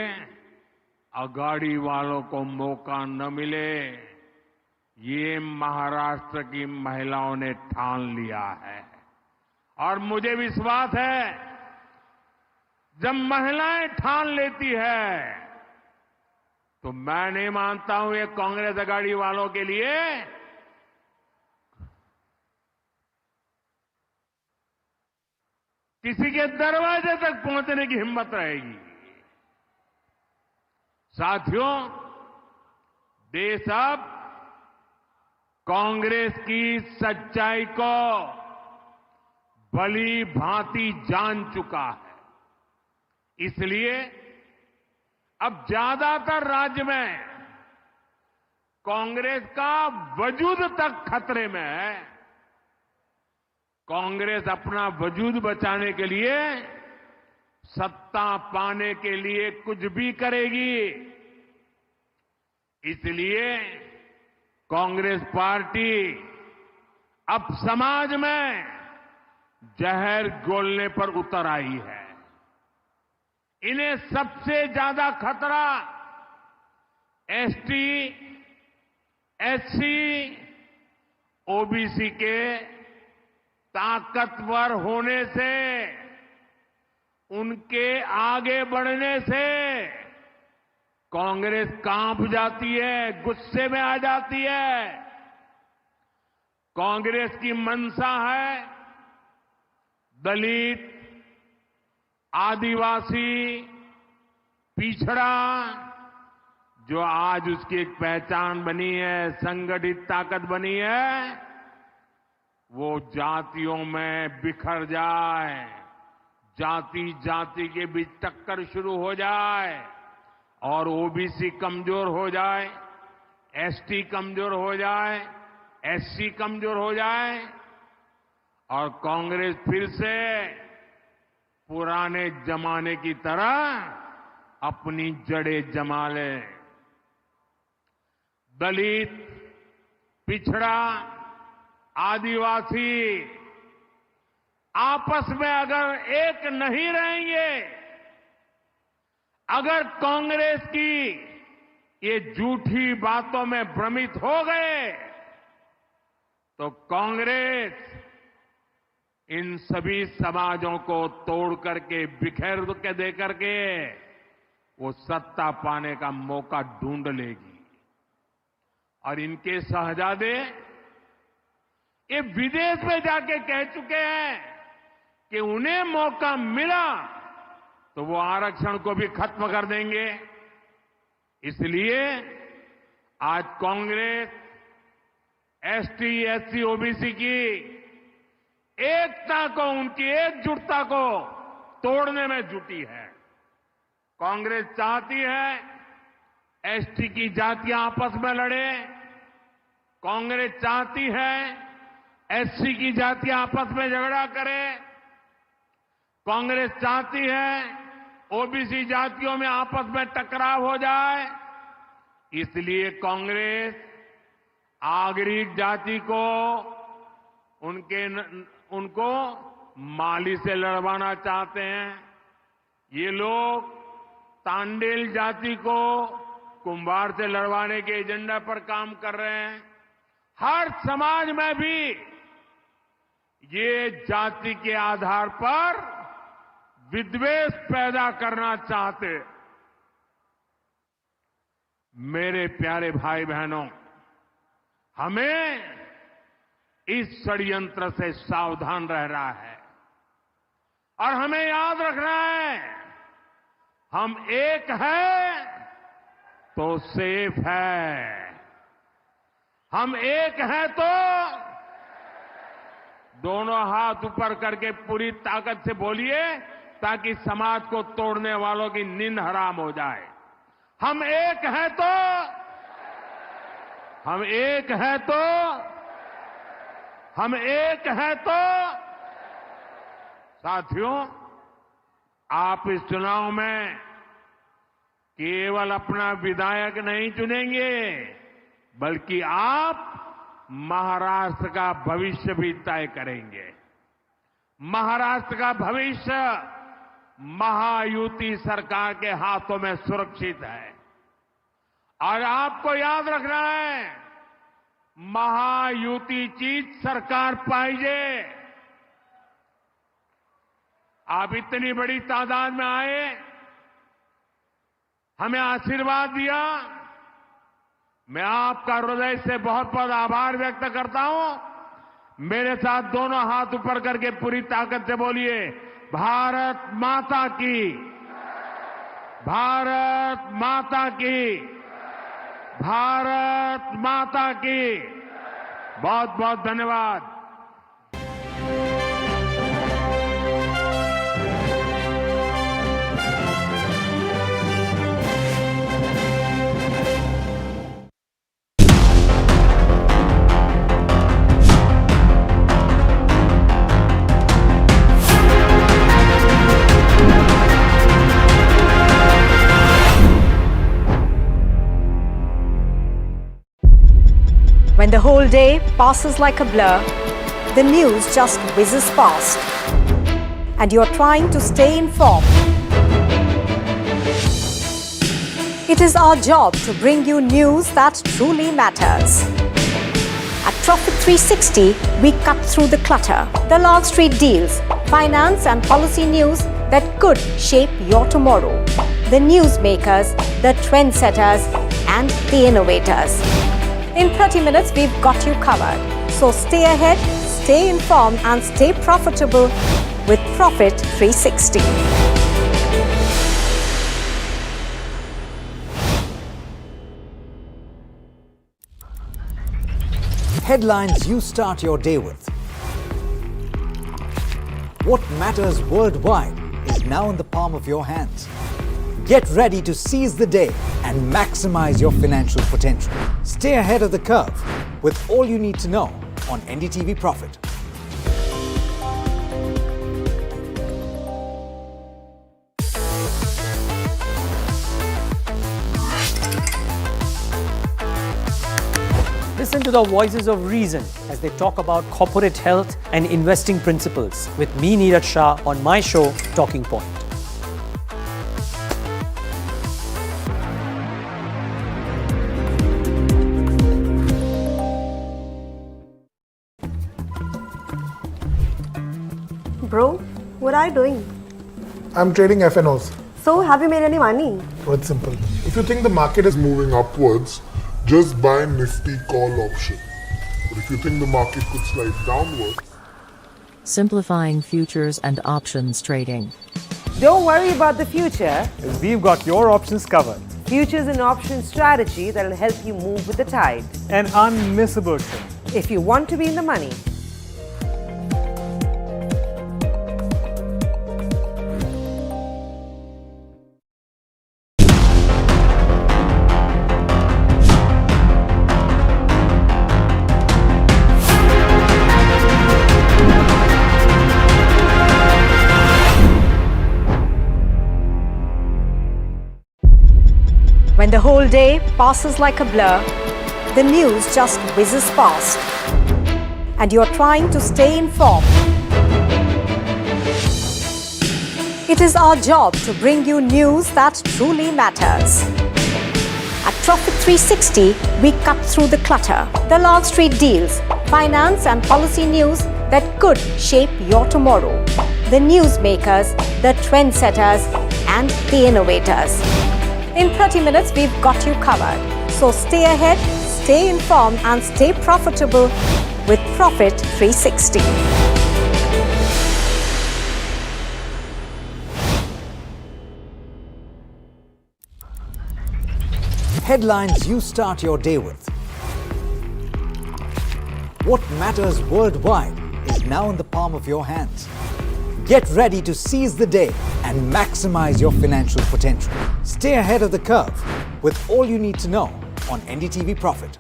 अघाड़ी वालों को मौका न मिले, ये महाराष्ट्र की महिलाओं ने ठान लिया है। और मुझे विश्वास है, जब महिलाएं ठान लेती है तो मैं नहीं मानता हूं ये कांग्रेस अघाड़ी वालों के लिए किसी के दरवाजे तक पहुंचने की हिम्मत रहेगी। साथियों, देश अब कांग्रेस की सच्चाई को भली भांति जान चुका है। इसलिए अब ज्यादातर राज्य में कांग्रेस का वजूद तक खतरे में है। कांग्रेस अपना वजूद बचाने के लिए सत्ता पाने के लिए कुछ भी करेगी। इसलिए कांग्रेस पार्टी अब समाज में जहर घोलने पर उतर आई है। इन्हें सबसे ज्यादा खतरा एसटी, एससी, ओबीसी के ताकतवर होने से, उनके आगे बढ़ने से कांग्रेस कांप जाती है, गुस्से में आ जाती है। कांग्रेस की मंशा है दलित, आदिवासी, पिछड़ा, जो आज उसकी एक पहचान बनी है, संगठित ताकत बनी है, वो जातियों में बिखर जाए, जाति जाति के बीच टक्कर शुरू हो जाए और ओबीसी कमजोर हो जाए, एसटी कमजोर हो जाए, एससी कमजोर हो जाए और कांग्रेस फिर से पुराने जमाने की तरह अपनी जड़ें जमा लें। दलित, पिछड़ा, आदिवासी आपस में अगर एक नहीं रहेंगे, अगर कांग्रेस की ये झूठी बातों में भ्रमित हो गए, तो कांग्रेस इन सभी समाजों को तोड़ करके, बिखेर के दे करके वो सत्ता पाने का मौका ढूंढ लेगी। और इनके शहजादे ये विदेश में जाके कह चुके हैं कि उन्हें मौका मिला तो वो आरक्षण को भी खत्म कर देंगे। इसलिए आज कांग्रेस एसटी, एससी, ओबीसी की एकता को, उनकी एकजुटता को तोड़ने में जुटी है। कांग्रेस चाहती है एसटी की जातियां आपस में लड़े, कांग्रेस चाहती है एससी की जातियां आपस में झगड़ा करें, कांग्रेस चाहती है ओबीसी जातियों में आपस में टकराव हो जाए। इसलिए कांग्रेस आगरी जाति को उनको माली से लड़वाना चाहते हैं। ये लोग तांडेल जाति को कुंभार से लड़वाने के एजेंडा पर काम कर रहे हैं। हर समाज में भी ये जाति के आधार पर विद्वेष पैदा करना चाहते। मेरे प्यारे भाई बहनों, हमें इस षड्यंत्र से सावधान रहना है और हमें याद रखना है, हम एक हैं तो सेफ है। हम एक हैं तो दोनों हाथ ऊपर करके पूरी ताकत से बोलिए ताकि समाज को तोड़ने वालों की नींद हराम हो जाए। हम एक हैं तो, हम एक हैं तो, हम एक हैं तो। साथियों, आप इस चुनाव में केवल अपना विधायक नहीं चुनेंगे, बल्कि आप महाराष्ट्र का भविष्य भी तय करेंगे। महाराष्ट्र का भविष्य महायुति सरकार के हाथों में सुरक्षित है। और आपको याद रखना है, महायुतीचीच सरकार पाहिजे। आप इतनी बड़ी तादाद में आए, हमें आशीर्वाद दिया, मैं आपका हृदय से बहुत बहुत आभार व्यक्त करता हूं। मेरे साथ दोनों हाथ ऊपर करके पूरी ताकत से बोलिए, भारत माता की, भारत माता की, भारत माता की। बहुत बहुत धन्यवाद। When the whole day passes like a blur, the news just whizzes past, and you're trying to stay informed. It is our job to bring you news that truly matters. At Profit 360, we cut through the clutter, the Long Street deals, finance and policy news that could shape your tomorrow. The newsmakers, the trendsetters, and the innovators. In 30 minutes, we've got you covered. So stay ahead, stay informed, and stay profitable with Profit 360. Headlines you start your day with. What matters worldwide is now in the palm of your hands. Get ready to seize the day and maximize your financial potential. Stay ahead of the curve with all you need to know on NDTV Profit. Listen to the voices of reason as they talk about corporate health and investing principles with me, Neeraj Shah, on my show, Talking Point. Bro, what are you doing? I'm trading FNOs. So, have you made any money? So it's simple. If you think the market is moving upwards, just buy Nifty call option. But if you think the market could slide downwards, Simplifying futures and options trading. Don't worry about the future. We've got your options covered. Futures and options strategy that will help you move with the tide. An unmissable trade. If you want to be in the money. When the whole day passes like a blur, the news just whizzes past, and you're trying to stay informed. It is our job to bring you news that truly matters. At Profit 360, we cut through the clutter, the Wall Street deals, finance and policy news that could shape your tomorrow. The newsmakers, the trendsetters, and the innovators. In 30 minutes, we've got you covered. So stay ahead, stay informed, and stay profitable with Profit 360. Headlines you start your day with. What matters worldwide is now in the palm of your hands. Get ready to seize the day and maximize your financial potential. Stay ahead of the curve with all you need to know on NDTV Profit.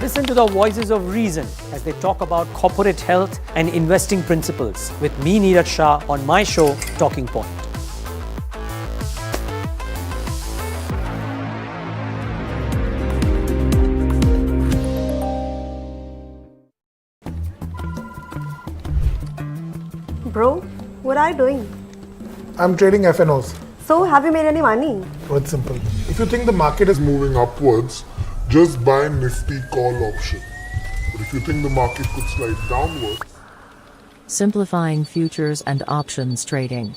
Listen to the voices of reason as they talk about corporate health and investing principles with me, Neeraj Shah, on my show, Talking Point. Bro, what are you doing? I'm trading FNOs. So, have you made any money? So it's simple. If you think the market is moving upwards, just buy Nifty call option. But if you think the market could slide downwards, Simplifying futures and options trading.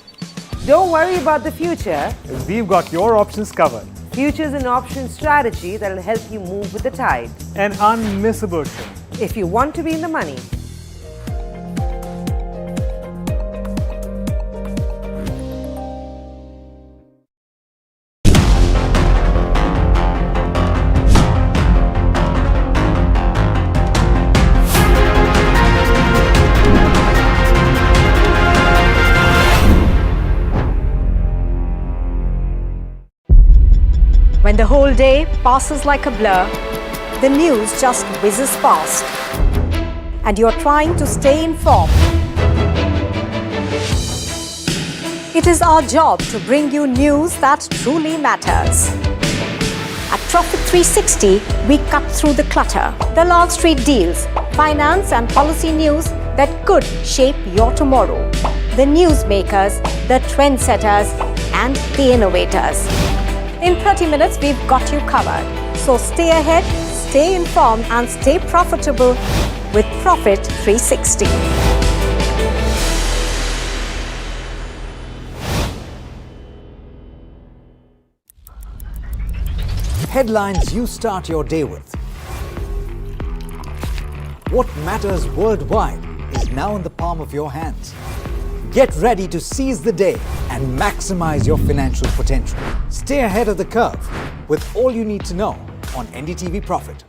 Don't worry about the future. We've got your options covered. Futures and options strategy that will help you move with the tide. An unmissable trade. If you want to be in the money. When the whole day passes like a blur, the news just whizzes past, and you're trying to stay informed. It is our job to bring you news that truly matters. At Profit 360, we cut through the clutter, the Wall Street deals, finance and policy news that could shape your tomorrow. The newsmakers, the trendsetters, and the innovators. In 30 minutes, we've got you covered. So stay ahead, stay informed, and stay profitable with Profit 360. Headlines you start your day with. What matters worldwide is now in the palm of your hands. Get ready to seize the day and maximize your financial potential. Stay ahead of the curve with all you need to know on NDTV Profit.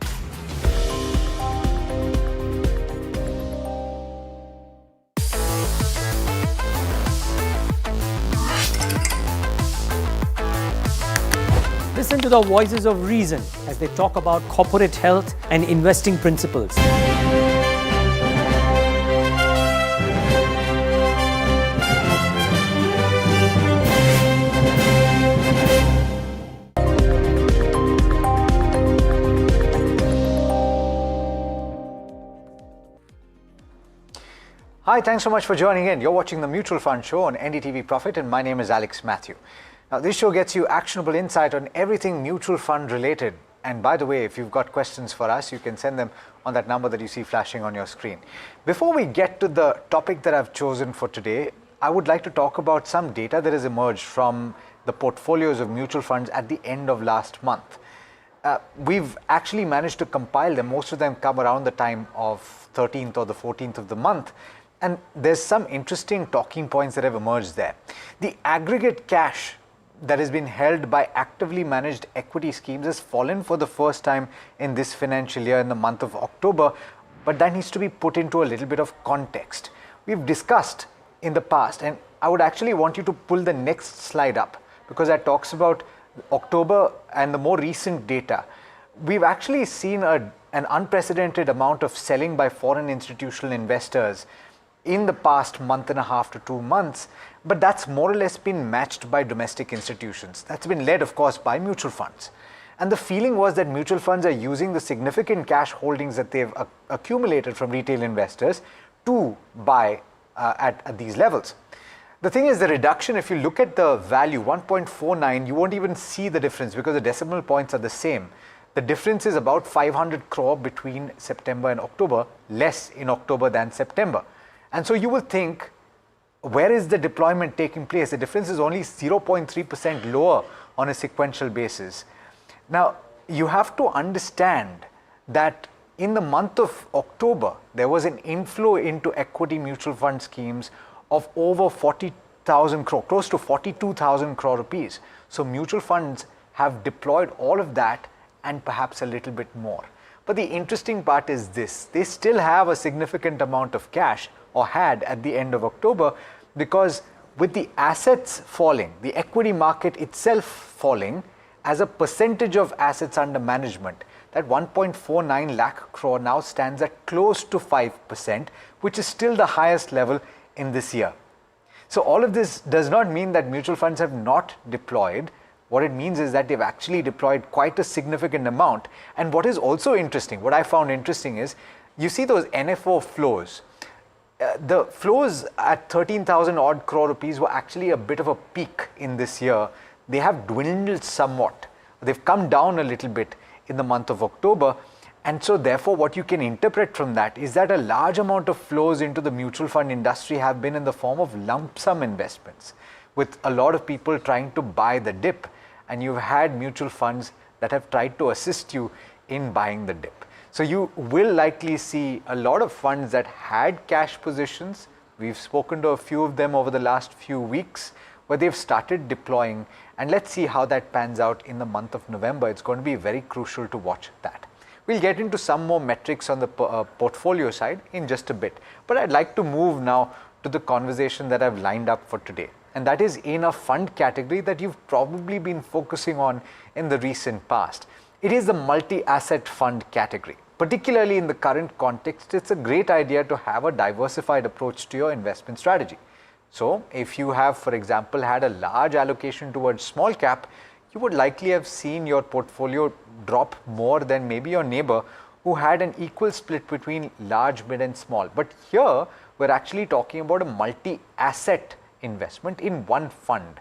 Listen to the voices of reason as they talk about corporate health and investing principles. Hi, thanks so much for joining in. You're watching the Mutual Fund Show on NDTV Profit, and my name is Alex Matthew. Now, this show gets you actionable insight on everything mutual fund related. And by the way, if you've got questions for us, you can send them on that number that you see flashing on your screen. Before we get to the topic that I've chosen for today, I would like to talk about some data that has emerged from the portfolios of mutual funds at the end of last month. We've actually managed to compile them. Most of them come around the time of 13th or the 14th of the month. And there's some interesting talking points that have emerged there. The aggregate cash that has been held by actively managed equity schemes has fallen for the first time in this financial year in the month of October, but that needs to be put into a little bit of context. We've discussed in the past, and I would actually want you to pull the next slide up because that talks about October and the more recent data. We've actually seen an unprecedented amount of selling by foreign institutional investors in the past month and a half to 2 months, but that's more or less been matched by domestic institutions. That's been led, of course, by mutual funds. And the feeling was that mutual funds are using the significant cash holdings that they've accumulated from retail investors to buy at these levels. The thing is, the reduction, if you look at the value, 1.49, you won't even see the difference because the decimal points are the same. The difference is about 500 crore between September and October, less in October than September. And so you will think, where is the deployment taking place? The difference is only 0.3% lower on a sequential basis. Now, you have to understand that in the month of October, there was an inflow into equity mutual fund schemes of over 40,000 crore, close to 42,000 crore rupees. So mutual funds have deployed all of that and perhaps a little bit more. But the interesting part is this: they still have a significant amount of cash, or had at the end of October, because with the assets falling, the equity market itself falling, as a percentage of assets under management, that 1.49 lakh crore now stands at close to 5%, which is still the highest level in this year. So all of this does not mean that mutual funds have not deployed. What it means is that they've actually deployed quite a significant amount. And what is also interesting, what I found interesting is, you see those NFO flows. The flows at 13,000 odd crore rupees were actually a bit of a peak in this year. They have dwindled somewhat. They've come down a little bit in the month of October. And so therefore what you can interpret from that is that a large amount of flows into the mutual fund industry have been in the form of lump sum investments, with a lot of people trying to buy the dip. And you've had mutual funds that have tried to assist you in buying the dip. So you will likely see a lot of funds that had cash positions. We've spoken to a few of them over the last few weeks where they've started deploying, and let's see how that pans out in the month of November. It's going to be very crucial to watch that. We'll get into some more metrics on the portfolio side in just a bit, but I'd like to move now to the conversation that I've lined up for today, and that is in a fund category that you've probably been focusing on in the recent past. It is the multi-asset fund category. Particularly in the current context, it's a great idea to have a diversified approach to your investment strategy. So if you have, for example, had a large allocation towards small cap, you would likely have seen your portfolio drop more than maybe your neighbor who had an equal split between large, mid and small. But here we're actually talking about a multi-asset investment in one fund.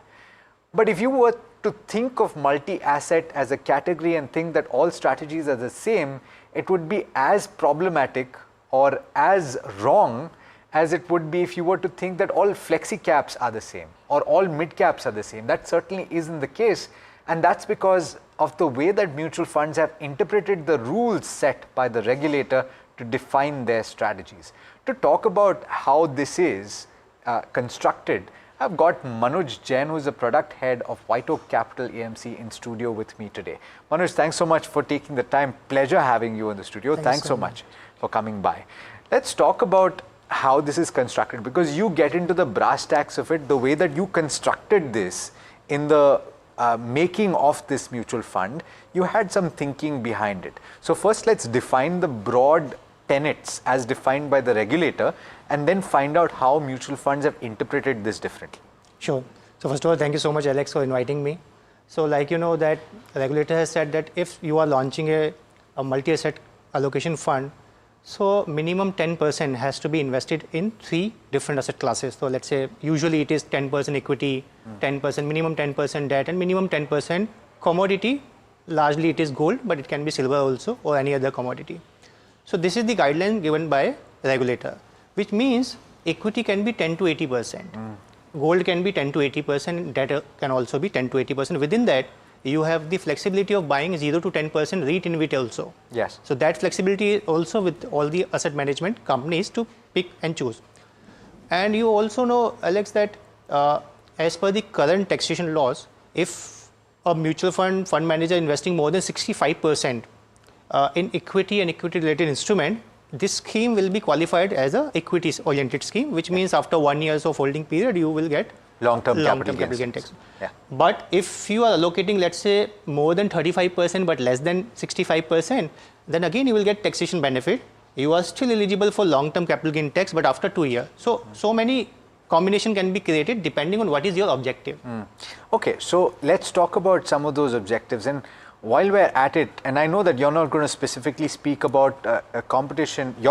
But if you were to think of multi-asset as a category and think that all strategies are the same, it would be as problematic or as wrong as it would be if you were to think that all flexi caps are the same or all mid caps are the same. That certainly isn't the case, and that's because of the way that mutual funds have interpreted the rules set by the regulator to define their strategies. To talk about how this is constructed, I've got Manoj Jain, who is the product head of White Oak Capital AMC, in studio with me today. Manoj, thanks so much for taking the time. Pleasure having you in the studio. Thanks so much for coming by. Let's talk about how this is constructed, because you get into the brass tacks of it, the way that you constructed this in the making of this mutual fund. You had some thinking behind it. So first, let's define the broad tenets as defined by the regulator, and then find out how mutual funds have interpreted this differently. Sure. So first of all, thank you so much, Alex, for inviting me. So like you know that the regulator has said that if you are launching a multi-asset allocation fund, So minimum 10% has to be invested in 3 different asset classes. So let's say usually it is 10% equity, 10% minimum 10% debt, and minimum 10% commodity. Largely it is gold, but it can be silver also or any other commodity. So this is the guideline given by regulator, which means equity can be 10 to 80%. Gold can be 10 to 80%, debt can also be 10 to 80%. Within that, you have the flexibility of buying 0 to 10% REIT in InvIT also. Yes. So that flexibility also with all the asset management companies to pick and choose. And you also know, Alex, that as per the current taxation laws, if a mutual fund manager investing more than 65% in equity and equity related instrument, this scheme will be qualified as a equities oriented scheme, which means after 1 year of holding period, you will get long-term capital gain tax. Yeah. But if you are allocating, let's say, more than 35% but less than 65%, then again you will get taxation benefit. You are still eligible for long-term capital gain tax, but after 2 years. So many combination can be created depending on what is your objective. Okay, so let's talk about some of those objectives. And while we're at it, and I know that you're not going to specifically speak about your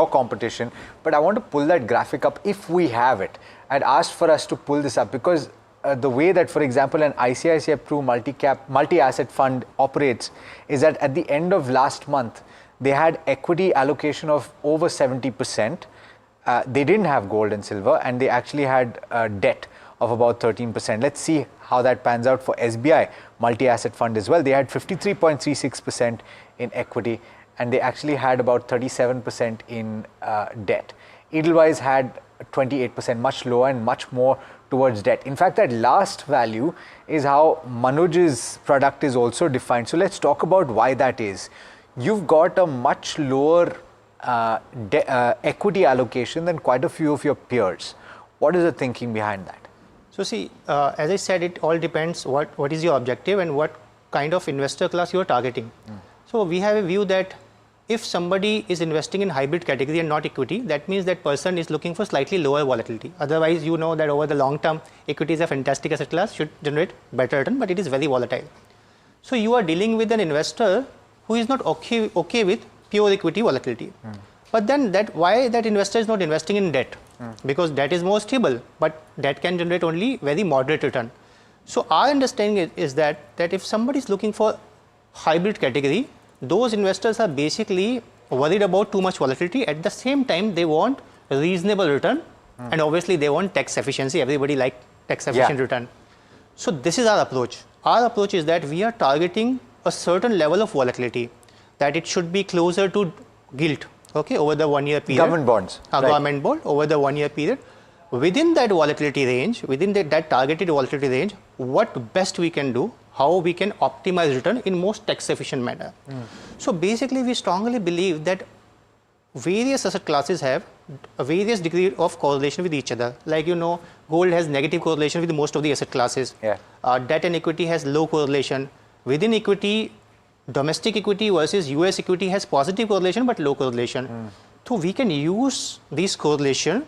competition, but I want to pull that graphic up if we have it. I'd asked for us to pull this up because the way that, for example, an ICICI Pru multi-asset fund operates is that at the end of last month, they had equity allocation of over 70%. They didn't have gold and silver, and they actually had debt of about 13%. Let's see how that pans out for SBI multi-asset fund as well. They had 53.36% in equity, and they actually had about 37% in debt. Edelweiss had 28%, much lower and much more towards debt. In fact, that last value is how Manoj's product is also defined. So let's talk about why that is. You've got a much lower equity allocation than quite a few of your peers. What is the thinking behind that? So see, as I said, it all depends what is your objective and what kind of investor class you are targeting. So we have a view that if somebody is investing in hybrid category and not equity, that means that person is looking for slightly lower volatility. Otherwise, you know that over the long term, equity is a fantastic asset class, should generate better return, but it is very volatile. So you are dealing with an investor who is not okay with pure equity volatility. But then why that investor is not investing in debt? Because debt is more stable, but debt can generate only very moderate return. So our understanding is that if somebody is looking for hybrid category, those investors are basically worried about too much volatility. At the same time, they want a reasonable return, and obviously they want tax efficiency. Everybody likes tax efficient return. So this is our approach. Our approach is that we are targeting a certain level of volatility, that it should be closer to gilt, okay, over the 1 year period. Government bonds. Government bond over the 1 year period. Within that volatility range, within that targeted volatility range, what best we can do, how we can optimize return in most tax efficient manner. So basically, we strongly believe that various asset classes have a various degree of correlation with each other. Like, you know, gold has negative correlation with most of the asset classes. Debt and equity has low correlation. Within equity, domestic equity versus US equity has positive correlation but low correlation. So we can use this correlation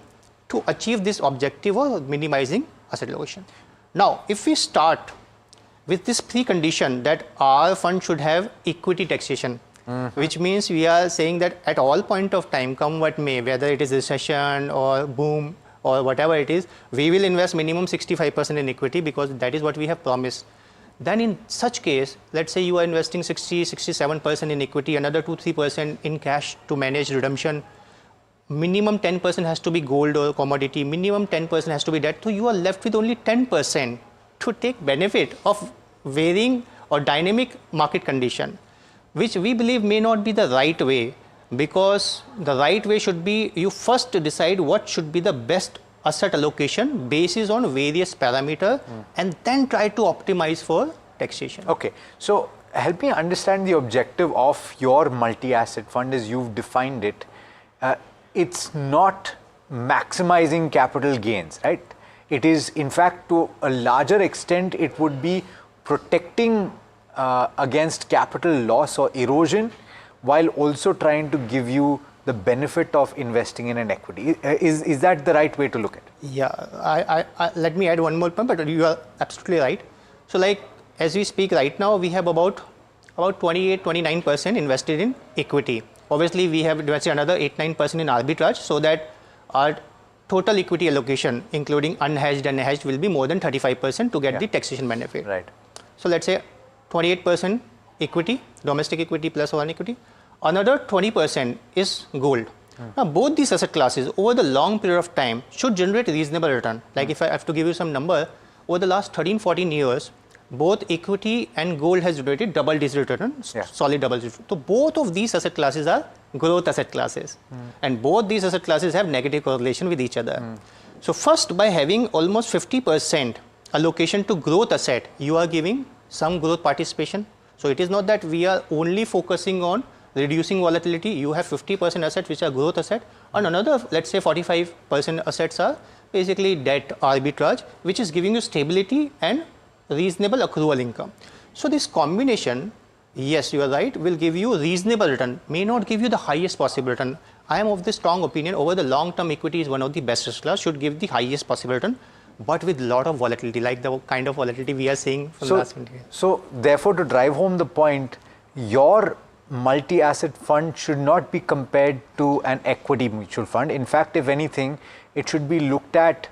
to achieve this objective of minimizing asset allocation. Now, if we start with this precondition that our fund should have equity taxation, which means we are saying that at all point of time, come what may, whether it is recession or boom or whatever it is, we will invest minimum 65% in equity because that is what we have promised. Then in such case, let's say you are investing 67% in equity, another 2-3% in cash to manage redemption. Minimum 10% has to be gold or commodity, minimum 10% has to be debt. So you are left with only 10% to take benefit of varying or dynamic market condition, which we believe may not be the right way, because the right way should be you first decide what should be the best asset allocation basis on various parameters and then try to optimize for taxation. Okay, so help me understand the objective of your multi-asset fund as you've defined it. It's not maximizing capital gains, right? It is, in fact, to a larger extent, it would be protecting against capital loss or erosion while also trying to give you the benefit of investing in an equity. Is that the right way to look at it? Yeah, let me add one more point, but you are absolutely right. So like, as we speak right now, we have about 28-29% invested in equity. obviously we have invested another 8-9% in arbitrage, so that our total equity allocation, including unhedged and hedged, will be more than 35% to get the taxation benefit. Right. So let's say 28% equity, domestic equity plus foreign equity. Another 20% is gold. Now, both these asset classes over the long period of time should generate reasonable return. Like if I have to give you some number, over the last 13-14 years, both equity and gold has generated double-digit return, solid double-digit. So both of these asset classes are growth asset classes, and both these asset classes have negative correlation with each other. So first, by having almost 50% allocation to growth asset, you are giving some growth participation. So it is not that we are only focusing on reducing volatility. You have 50% assets which are growth asset, and another, let's say 45% assets are basically debt arbitrage, which is giving you stability and reasonable accrual income. So this combination, yes, you are right, will give you reasonable return, may not give you the highest possible return. I am of the strong opinion over the long term, equity is one of the best asset class, should give the highest possible return, but with lot of volatility, like the kind of volatility we are seeing from the last 20 years. So therefore, to drive home the point, your multi-asset fund should not be compared to an equity mutual fund. In fact, if anything, it should be looked at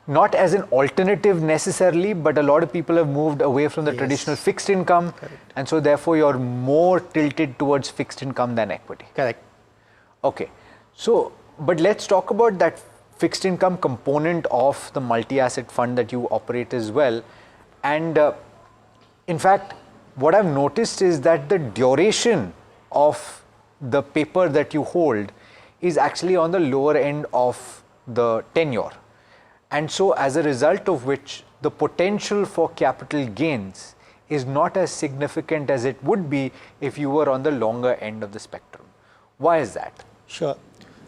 not as an alternative necessarily, but a lot of people have moved away from the traditional fixed income. And so therefore you're more tilted towards fixed income than equity. Correct. Okay. So, but let's talk about that fixed income component of the multi-asset fund that you operate as well. And in fact, what I've noticed is that the duration of the paper that you hold is actually on the lower end of the tenure. And so as a result of which, the potential for capital gains is not as significant as it would be if you were on the longer end of the spectrum. Why is that? Sure.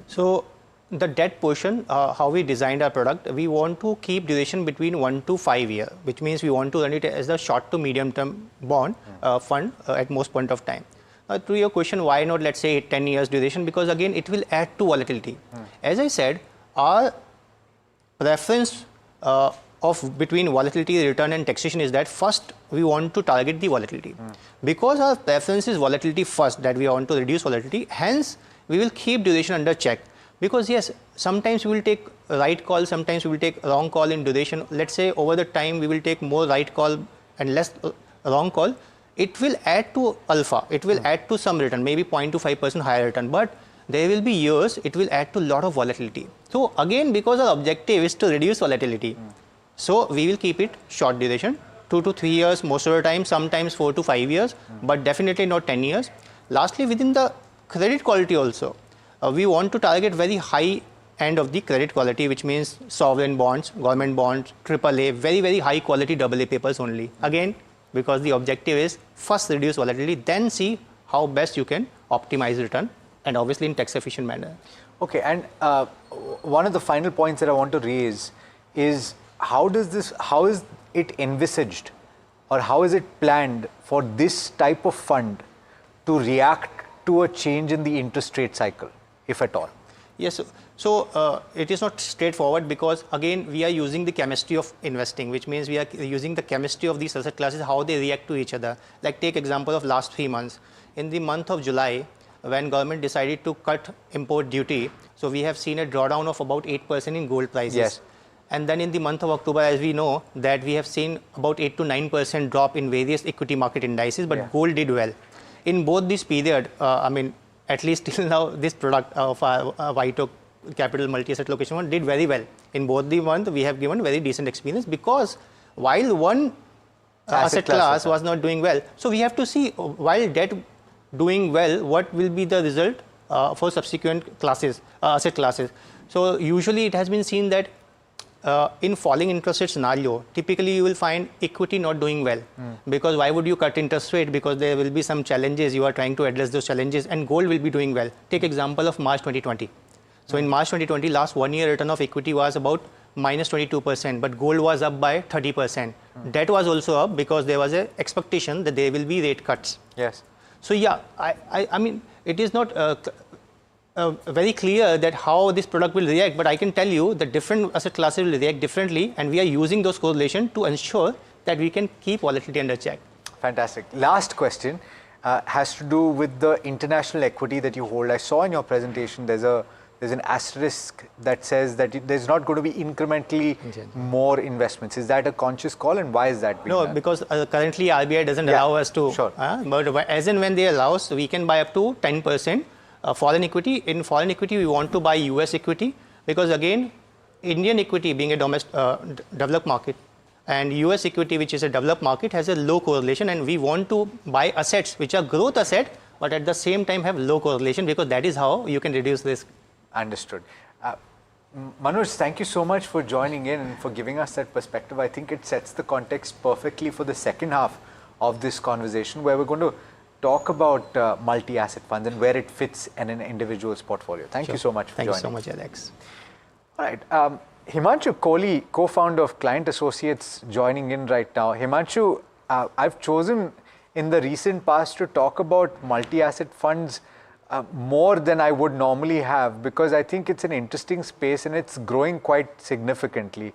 So the debt portion, how we designed our product, we want to keep duration between 1 to 5 years, which means we want to run it as a short to medium term bond fund at most point of time. To your question, why not, let's say 10 years duration? Because again, it will add to volatility. As I said, our preference of between volatility, return and taxation is that first we want to target the volatility. Because our preference is volatility first, that we want to reduce volatility, hence we will keep duration under check. Because yes, sometimes we will take right call, sometimes we will take wrong call in duration. Let's say over the time we will take more right call and less wrong call. It will add to alpha, it will add to some return, maybe 0.25% higher return, but there will be years it will add to a lot of volatility. So again, because our objective is to reduce volatility, so we will keep it short duration, 2 to 3 years most of the time, sometimes 4 to 5 years, but definitely not 10 years. Lastly, within the credit quality also, we want to target very high end of the credit quality, which means sovereign bonds, government bonds, AAA, very, very high quality AA papers only. Again, because the objective is first reduce volatility, then see how best you can optimize return, and obviously in tax efficient manner. Okay, and one of the final points that I want to raise is how is it envisaged or how is it planned for this type of fund to react to a change in the interest rate cycle, if at all? Yes, so it is not straightforward because again we are using the chemistry of investing, which means we are using the chemistry of these asset classes, how they react to each other. Like take example of last 3 months. In the month of July, when government decided to cut import duty, so we have seen a drawdown of about 8% in gold prices. Yes. And then in the month of October, as we know, that we have seen about 8 to 9% drop in various equity market indices, but gold did well. In both this period, I mean, at least till now, this product of our White Oak Capital Multi-Asset Location Fund did very well. In both the month, we have given very decent experience because while one asset class was not doing well, so we have to see while debt doing well, what will be the result for subsequent classes, asset classes. So usually it has been seen that in falling interest rate scenario, typically you will find equity not doing well. Because why would you cut interest rate? Because there will be some challenges, you are trying to address those challenges, and gold will be doing well. Take example of March 2020. So in March 2020, last 1 year return of equity was about minus 22%, but gold was up by 30%. Debt was also up because there was an expectation that there will be rate cuts. Yes. So yeah, I mean, it is not very clear that how this product will react, but I can tell you that different asset classes will react differently, and we are using those correlations to ensure that we can keep volatility under check. Fantastic. Last question, has to do with the international equity that you hold. I saw in your presentation there's an asterisk that says that there's not going to be incrementally more investments. Is that a conscious call, and why is that being done? Because currently RBI doesn't allow us to. Sure. But as and when they allow us, we can buy up to 10% foreign equity. In foreign equity, we want to buy US equity because again, Indian equity being a developed market and US equity, which is a developed market, has a low correlation, and we want to buy assets which are growth asset, but at the same time have low correlation, because that is how you can reduce risk. Understood. Manoj, thank you so much for joining in and for giving us that perspective. I think it sets the context perfectly for the second half of this conversation, where we're going to talk about multi-asset funds and where it fits in an individual's portfolio. Thank you so much for joining. Thank you so much, Alex. All right. Himanshu Kohli, co-founder of Client Associates, joining in right now. Himanshu, I've chosen in the recent past to talk about multi-asset funds more than I would normally have, because I think it's an interesting space and it's growing quite significantly.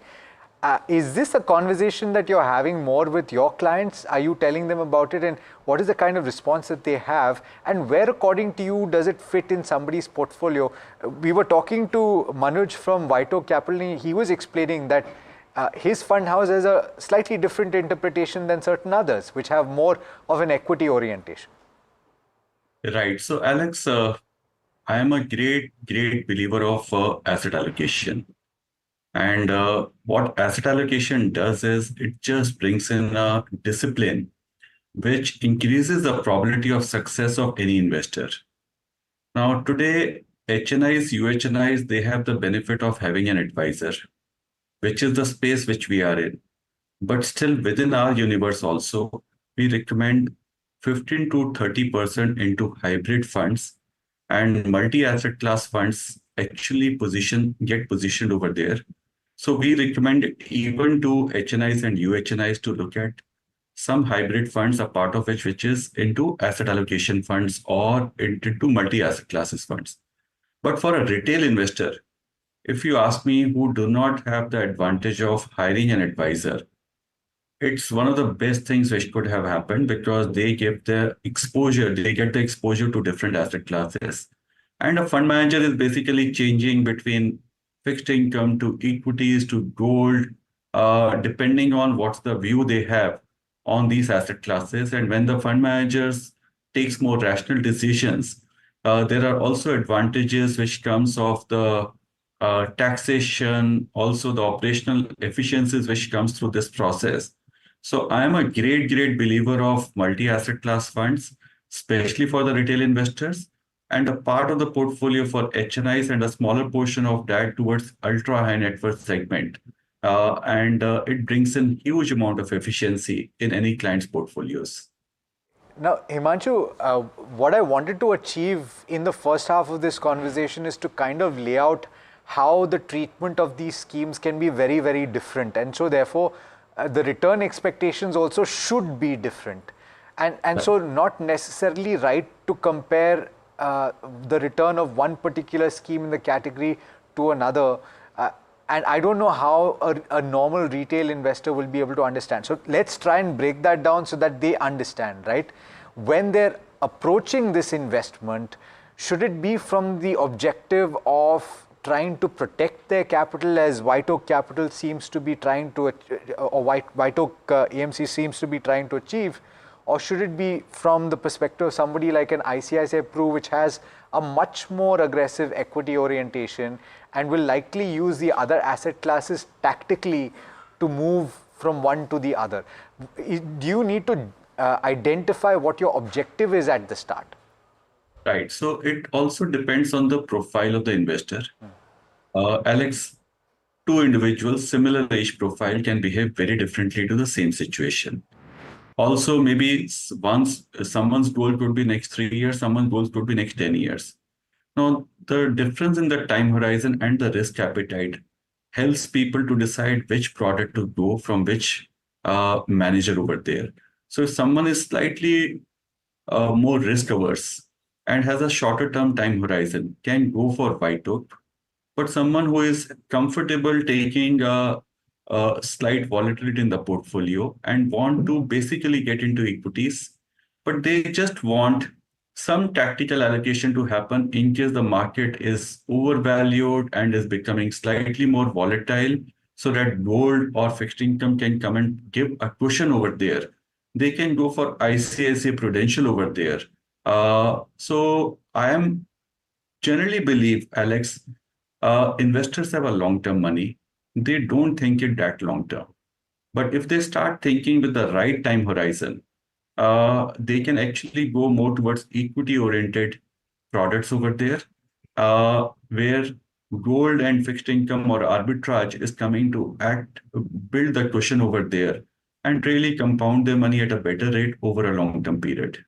Is this a conversation that you're having more with your clients? Are you telling them about it, and what is the kind of response that they have, and where according to you does it fit in somebody's portfolio? We were talking to Manoj from White Oak Capital, and he was explaining that his fund house has a slightly different interpretation than certain others, which have more of an equity orientation. Right. So, Alex, I am a great believer of asset allocation. And what asset allocation does is it just brings in a discipline which increases the probability of success of any investor. Now, today, HNIs, UHNIs, they have the benefit of having an advisor, which is the space which we are in. But still within our universe also, we recommend 15 to 30% into hybrid funds, and multi-asset class funds actually get positioned over there. So we recommend even to HNIs and UHNIs to look at some hybrid funds, a part of which is into asset allocation funds or into multi-asset classes funds. But for a retail investor, if you ask me, who do not have the advantage of hiring an advisor, it's one of the best things which could have happened, because they get the exposure to different asset classes. And a fund manager is basically changing between fixed income to equities to gold, depending on what's the view they have on these asset classes. And when the fund managers takes more rational decisions, there are also advantages which comes of the taxation, also the operational efficiencies which comes through this process. So I am a great believer of multi-asset class funds, especially for the retail investors, and a part of the portfolio for HNIs and a smaller portion of that towards ultra high net worth segment. It brings in huge amount of efficiency in any client's portfolios. Now, Himanshu, what I wanted to achieve in the first half of this conversation is to kind of lay out how the treatment of these schemes can be very different. And so therefore, the return expectations also should be different. And so not necessarily right to compare the return of one particular scheme in the category to another. And I don't know how a normal retail investor will be able to understand. So let's try and break that down so that they understand, right? When they're approaching this investment, should it be from the objective of trying to protect their capital, as White Oak Capital seems to be trying to, or White Oak AMC seems to be trying to achieve? Or should it be from the perspective of somebody like an ICICI Pru, which has a much more aggressive equity orientation and will likely use the other asset classes tactically to move from one to the other? Do you need to identify what your objective is at the start? Right. So it also depends on the profile of the investor. Alex, two individuals, similar age profile, can behave very differently to the same situation. Also, maybe someone's goal could be next 3 years, someone's goal could be next 10 years. Now, the difference in the time horizon and the risk appetite helps people to decide which product to go from which manager over there. So if someone is slightly more risk averse and has a shorter term time horizon, can go for White Oak. But someone who is comfortable taking a slight volatility in the portfolio and want to basically get into equities, but they just want some tactical allocation to happen in case the market is overvalued and is becoming slightly more volatile, so that gold or fixed income can come and give a cushion over there. They can go for ICICI Prudential over there. So I am generally believe, Alex, investors have a long-term money. They don't think it that long-term. But if they start thinking with the right time horizon, they can actually go more towards equity-oriented products over there, where gold and fixed income or arbitrage is coming to build the cushion over there and really compound their money at a better rate over a long-term period.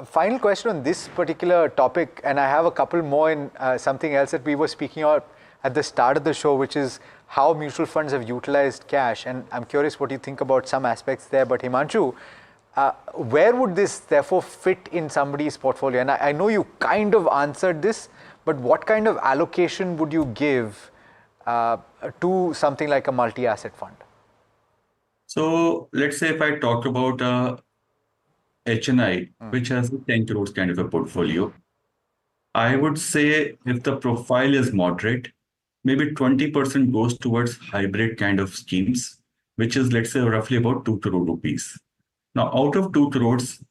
Final question on this particular topic, and I have a couple more in something else that we were speaking about at the start of the show, which is how mutual funds have utilized cash. And I'm curious what you think about some aspects there. But Himanshu, where would this therefore fit in somebody's portfolio? And I know you kind of answered this, but what kind of allocation would you give to something like a multi-asset fund? So let's say if I talk about HNI, which has a 10 crores kind of a portfolio, I would say if the profile is moderate, maybe 20% goes towards hybrid kind of schemes, which is, let's say, roughly about 2 crore rupees. Now, out of 2 crores,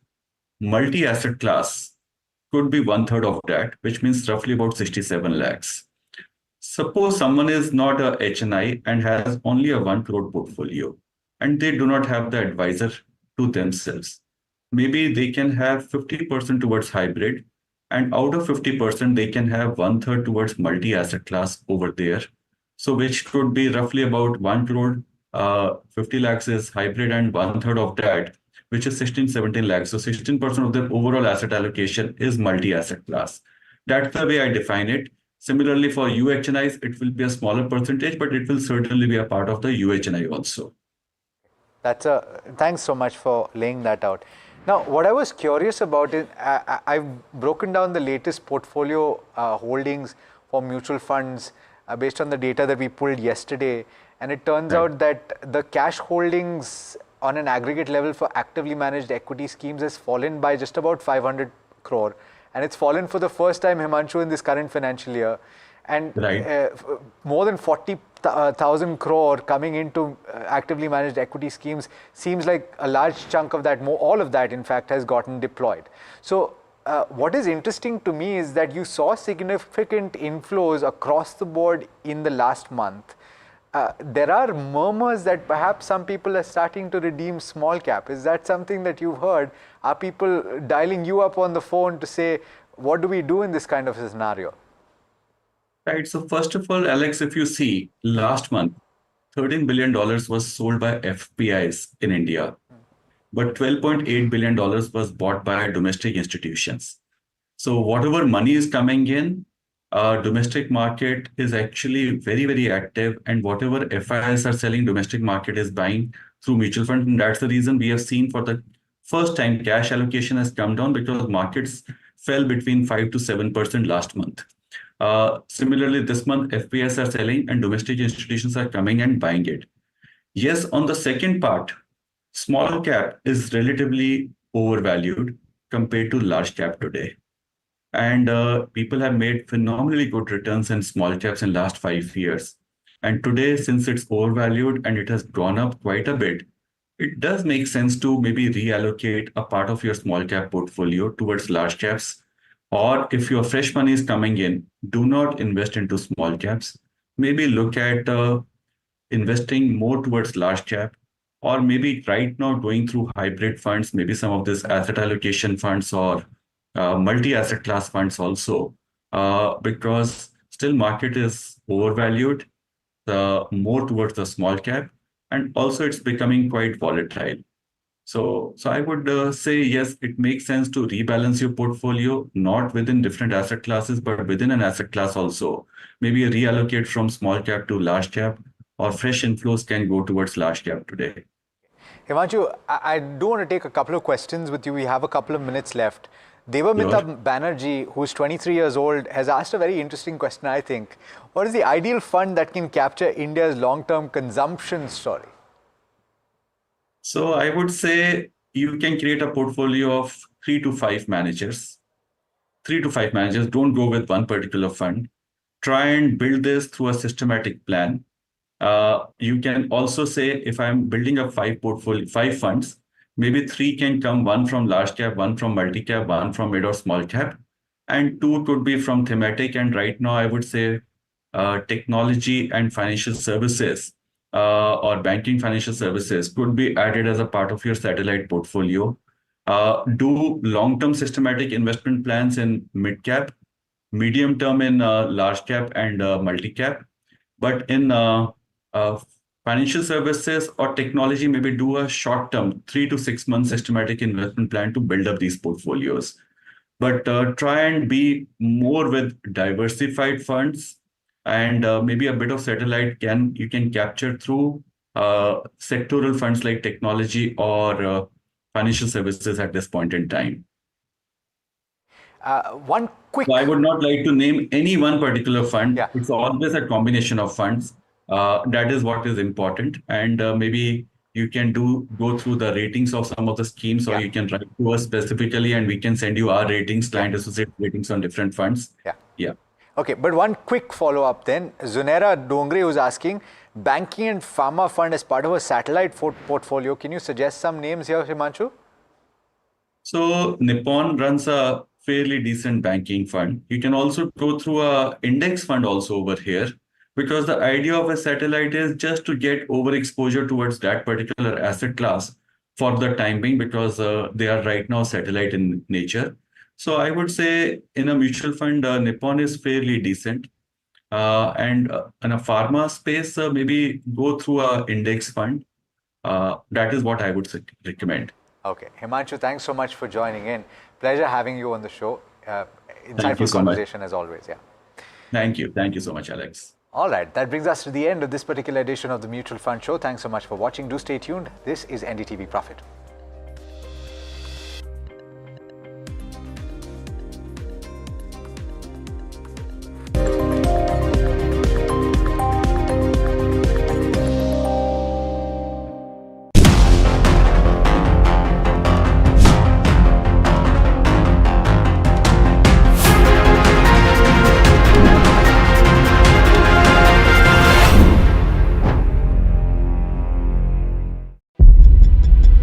multi-asset class could be 1/3 of that, which means roughly about 67 lakhs. Suppose someone is not a HNI and has only a 1 crore portfolio, and they do not have the advisor to themselves. Maybe they can have 50% towards hybrid, and out of 50%, they can have 1/3 towards multi-asset class over there. So which could be roughly about 1 crore, 50 lakhs is hybrid, and 1/3 of that, which is 16-17 lakhs. So 16% of their overall asset allocation is multi-asset class. That's the way I define it. Similarly, for UHNIs, it will be a smaller percentage, but it will certainly be a part of the UHNI also. Thanks so much for laying that out. Now, what I was curious about is I've broken down the latest portfolio holdings for mutual funds based on the data that we pulled yesterday. And it turns out that the cash holdings on an aggregate level for actively managed equity schemes has fallen by just about 500 crore. And it's fallen for the first time, Himanshu, in this current financial year. And more than 40,000 crore coming into actively managed equity schemes seems like a large chunk of that, all of that in fact has gotten deployed. So what is interesting to me is that you saw significant inflows across the board in the last month. There are murmurs that perhaps some people are starting to redeem small cap. Is that something that you've heard? Are people dialing you up on the phone to say, what do we do in this kind of a scenario? Right. So first of all, Alex, if you see last month, $13 billion was sold by FPIs in India, but $12.8 billion was bought by domestic institutions. So whatever money is coming in, domestic market is actually very, very active, and whatever FIIs are selling, domestic market is buying through mutual funds. And that's the reason we have seen for the first time cash allocation has come down, because markets fell between 5 to 7% last month. Similarly, this month, FPIs are selling and domestic institutions are coming and buying it. Yes, on the second part, small cap is relatively overvalued compared to large cap today. And people have made phenomenally good returns in small caps in last 5 years. And today, since it's overvalued and it has gone up quite a bit, it does make sense to maybe reallocate a part of your small cap portfolio towards large caps. Or if your fresh money is coming in, do not invest into small caps. Maybe look at investing more towards large cap, or maybe right now going through hybrid funds, maybe some of this asset allocation funds or multi-asset class funds also, because still market is overvalued, more towards the small cap, and also it's becoming quite volatile. So I would say, yes, it makes sense to rebalance your portfolio, not within different asset classes, but within an asset class also. Maybe reallocate from small cap to large cap, or fresh inflows can go towards large cap today. Himanshu, I do want to take a couple of questions with you. We have a couple of minutes left. Devamita Banerjee, who's 23 years old, has asked a very interesting question, I think. What is the ideal fund that can capture India's long-term consumption story? So I would say you can create a portfolio of 3 to 5 managers. 3 to 5 managers. Don't go with one particular fund. Try and build this through a systematic plan. You can also say, if I'm building up 5 funds, maybe 3 can come, 1 from large cap, 1 from multi-cap, 1 from mid or small cap, and 2 could be from thematic. And right now, I would say technology and financial services or banking financial services could be added as a part of your satellite portfolio. Do long-term systematic investment plans in mid-cap, medium-term in large cap and multi-cap. But in financial services or technology, maybe do a short-term 3 to 6 month systematic investment plan to build up these portfolios. But try and be more with diversified funds, and maybe a bit of satellite you can capture through sectoral funds like technology or financial services at this point in time. One quick... So I would not like to name any one particular fund. Yeah. It's always a combination of funds. That is what is important. And maybe you can go through the ratings of some of the schemes, or you can write to us specifically and we can send you our ratings, client associate ratings on different funds. Yeah. Okay, but one quick follow-up then. Zunaira Dongre was asking, banking and pharma fund as part of a satellite portfolio. Can you suggest some names here, Himanshu? So Nippon runs a fairly decent banking fund. You can also go through a index fund also over here, because the idea of a satellite is just to get overexposure towards that particular asset class for the time being, because they are right now satellite in nature. So I would say in a mutual fund, Nippon is fairly decent. And in a pharma space, maybe go through a index fund. That is what I would recommend. Okay. Himanshu, thanks so much for joining in. Pleasure having you on the show. Insightful so conversation as always. Yeah. Thank you. Thank you so much, Alex. All right. That brings us to the end of this particular edition of the Mutual Fund Show. Thanks so much for watching. Do stay tuned. This is NDTV Profit.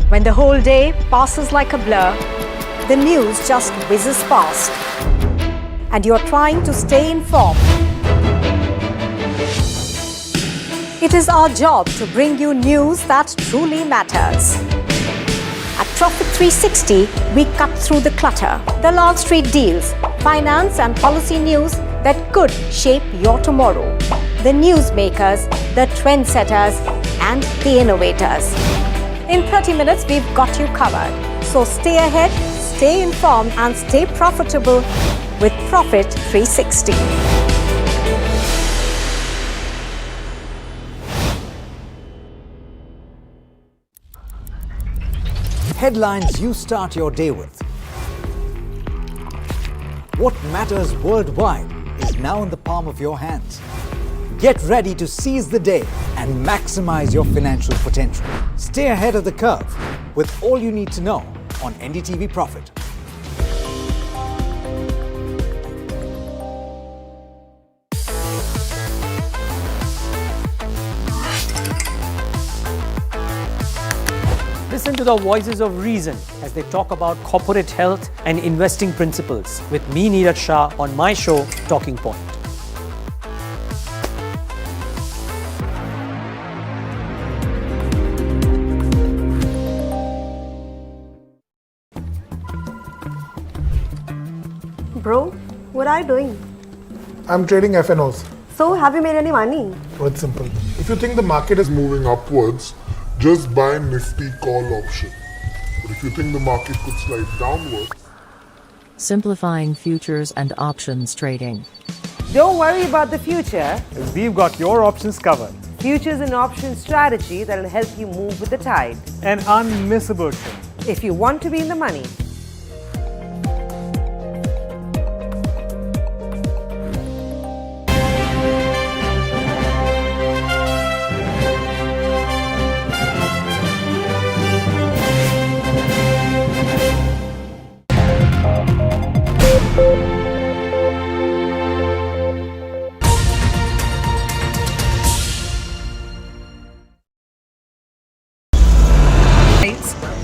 When the whole day passes like a blur, the news just whizzes past, and you're trying to stay informed. It is our job to bring you news that truly matters. At Profit 360, we cut through the clutter, the Long Street deals, finance and policy news that could shape your tomorrow. The newsmakers, the trendsetters, and the innovators. In 30 minutes, we've got you covered. So stay ahead, stay informed, and stay profitable with Profit 360. Headlines you start your day with. What matters worldwide is now in the palm of your hands. Get ready to seize the day and maximize your financial potential. Stay ahead of the curve with all you need to know on NDTV Profit. Listen to the voices of reason as they talk about corporate health and investing principles with me, Neeraj Shah, on my show, Talking Point. Bro, what are you doing? I'm trading FNOs. So, have you made any money? So it's simple. If you think the market is moving upwards, just buy Nifty call option. But if you think the market could slide downwards... Simplifying futures and options trading. Don't worry about the future. We've got your options covered. Futures and options strategy that will help you move with the tide. An unmissable trade. If you want to be in the money.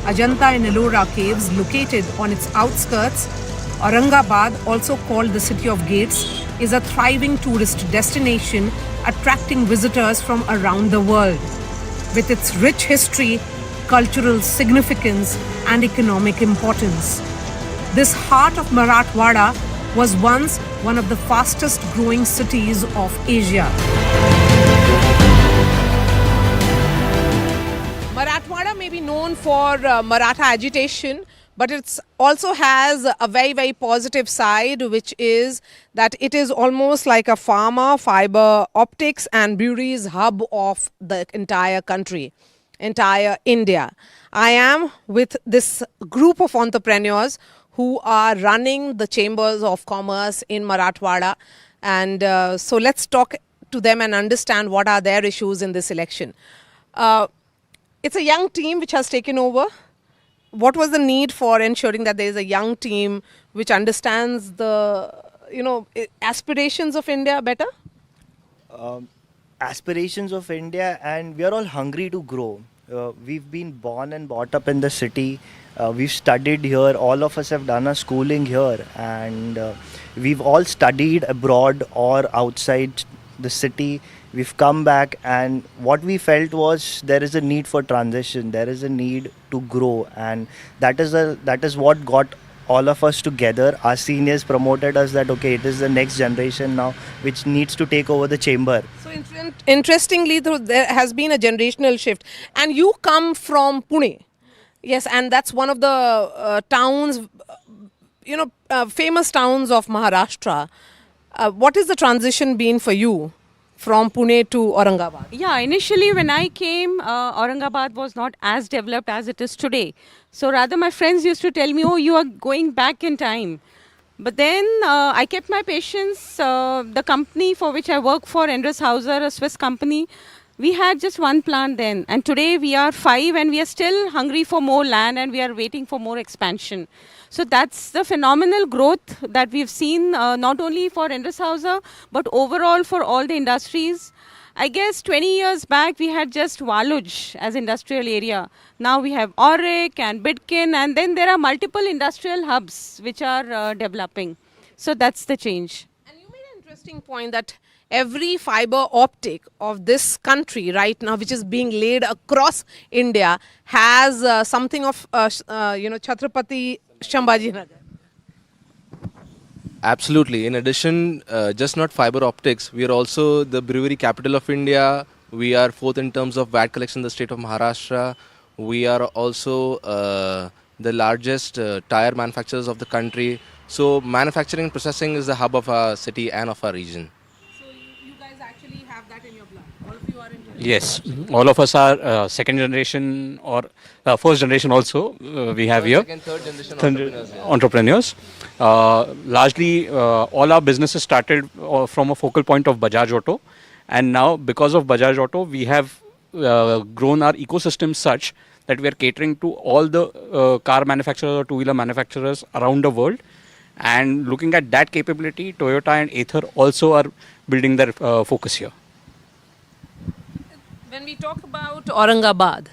Ajanta and Ellora caves located on its outskirts, Aurangabad, also called the City of Gates, is a thriving tourist destination attracting visitors from around the world. With its rich history, cultural significance and economic importance. This heart of Marathwada was once one of the fastest growing cities of Asia. Marathwada may be known for Maratha agitation, but it also has a very, very positive side, which is that it is almost like a pharma, fiber optics and breweries hub of the entire country, entire India. I am with this group of entrepreneurs who are running the chambers of commerce in Marathwada. And so let's talk to them and understand what are their issues in this election. It's a young team which has taken over. What was the need for ensuring that there is a young team which understands the, aspirations of India better? Aspirations of India, and we are all hungry to grow. We've been born and brought up in the city. We've studied here. All of us have done our schooling here, and we've all studied abroad or outside the city. We've come back, and what we felt was there is a need for transition. There is a need to grow, and that is what got all of us together. Our seniors promoted us that okay, it is the next generation now which needs to take over the chamber. So interestingly, there has been a generational shift, and you come from Pune. Yes, and that's one of the towns, famous towns of Maharashtra. What is the transition been for you from Pune to Aurangabad? Yeah, initially when I came, Aurangabad was not as developed as it is today. So rather my friends used to tell me, oh, you are going back in time. But then I kept my patience. The company for which I work for, Endres Hauser, a Swiss company, we had just one plant then. And today we are 5 and we are still hungry for more land and we are waiting for more expansion. So that's the phenomenal growth that we've seen, not only for Endres Hauser, but overall for all the industries. I guess 20 years back, we had just Waluj as industrial area. Now we have Auric and Bidkin, and then there are multiple industrial hubs which are developing. So that's the change. And you made an interesting point that every fiber optic of this country right now, which is being laid across India, has something of, Chhatrapati Sambhaji Nagar. Absolutely. In addition, just not fiber optics, we are also the brewery capital of India. We are 4th in terms of VAT collection in the state of Maharashtra. We are also the largest tire manufacturers of the country. So manufacturing and processing is the hub of our city and of our region. So you guys actually have that in your blood. All of you are in. Yes, all of us are second generation or first generation also we have here. Second, third generation entrepreneurs. Largely all our businesses started from a focal point of Bajaj Auto, and now because of Bajaj Auto we have grown our ecosystem such that we are catering to all the car manufacturers or two-wheeler manufacturers around the world. And looking at that capability, Toyota and Ather also are building their focus here. When we talk about Aurangabad,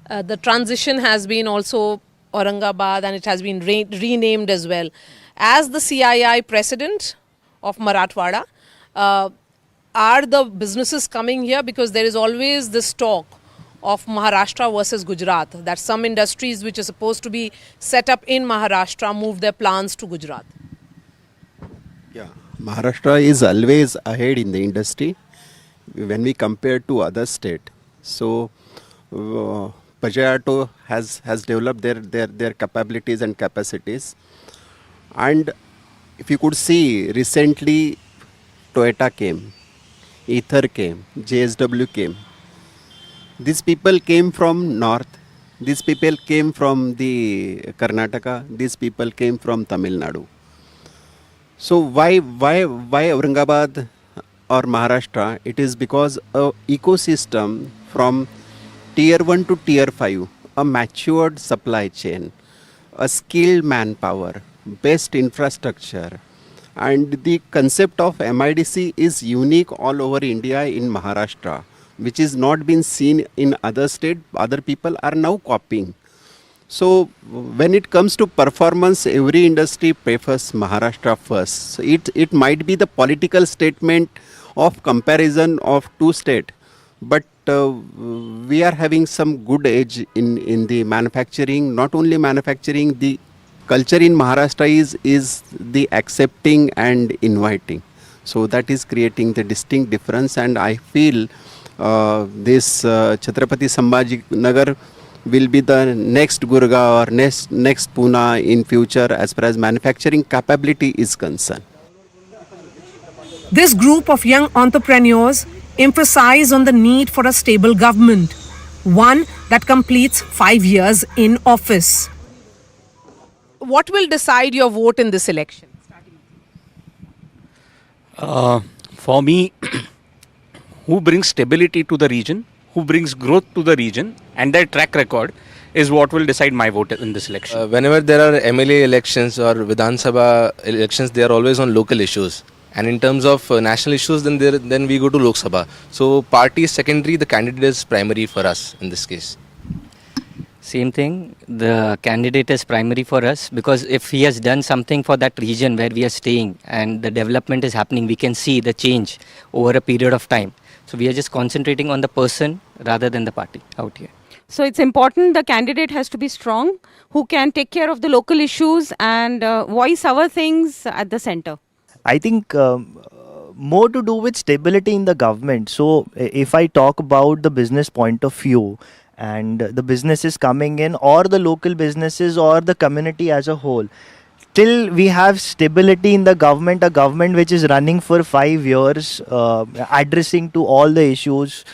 the transition has been also Aurangabad and it has been renamed as well. As the CII president of Marathwada, are the businesses coming here? Because there is always this talk of Maharashtra versus Gujarat, that some industries which are supposed to be set up in Maharashtra move their plants to Gujarat. Yeah, Maharashtra is always ahead in the industry when we compare to other state. So Bajaj Auto has developed their capabilities and capacities. And if you could see, recently Toyota came, Ather came, JSW came. These people came from north, these people came from the Karnataka, these people came from Tamil Nadu. So why Aurangabad or Maharashtra? It is because a ecosystem from tier 1 to tier 5, a matured supply chain, a skilled manpower, best infrastructure, and the concept of MIDC is unique all over India in Maharashtra, which is not been seen in other states. Other people are now copying. So when it comes to performance, every industry prefers Maharashtra first. So it might be the political statement of comparison of two states, but we are having some good edge in the manufacturing. Not only manufacturing, the culture in Maharashtra is the accepting and inviting. So that is creating the distinct difference, and I feel this Chhatrapati Sambhaji Nagar will be the next Gurgaon or next Pune in future as far as manufacturing capability is concerned. This group of young entrepreneurs emphasize on the need for a stable government, one that completes 5 years in office. What will decide your vote in this election? For me, who brings stability to the region, who brings growth to the region, and their track record is what will decide my vote in this election. Whenever there are MLA elections or Vidhan Sabha elections, they are always on local issues. And in terms of national issues, then we go to Lok Sabha. So party is secondary, the candidate is primary for us in this case. Same thing, the candidate is primary for us, because if he has done something for that region where we are staying and the development is happening, we can see the change over a period of time. So we are just concentrating on the person rather than the party out here. So it's important the candidate has to be strong, who can take care of the local issues and voice our things at the center. I think more to do with stability in the government. So if I talk about the business point of view, and the businesses coming in, or the local businesses, or the community as a whole, till we have stability in the government, a government which is running for 5 years, addressing to all the issues,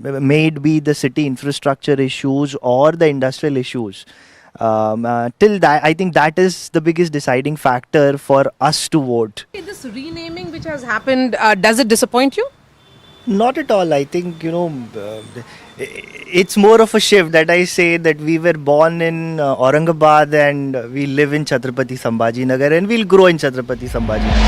may it be the city infrastructure issues or the industrial issues, till that, I think that is the biggest deciding factor for us to vote. This renaming which has happened, does it disappoint you? Not at all. I think, it's more of a shift that I say that we were born in Aurangabad and we live in Chhatrapati Sambhaji Nagar, and we'll grow in Chhatrapati Sambhaji Nagar.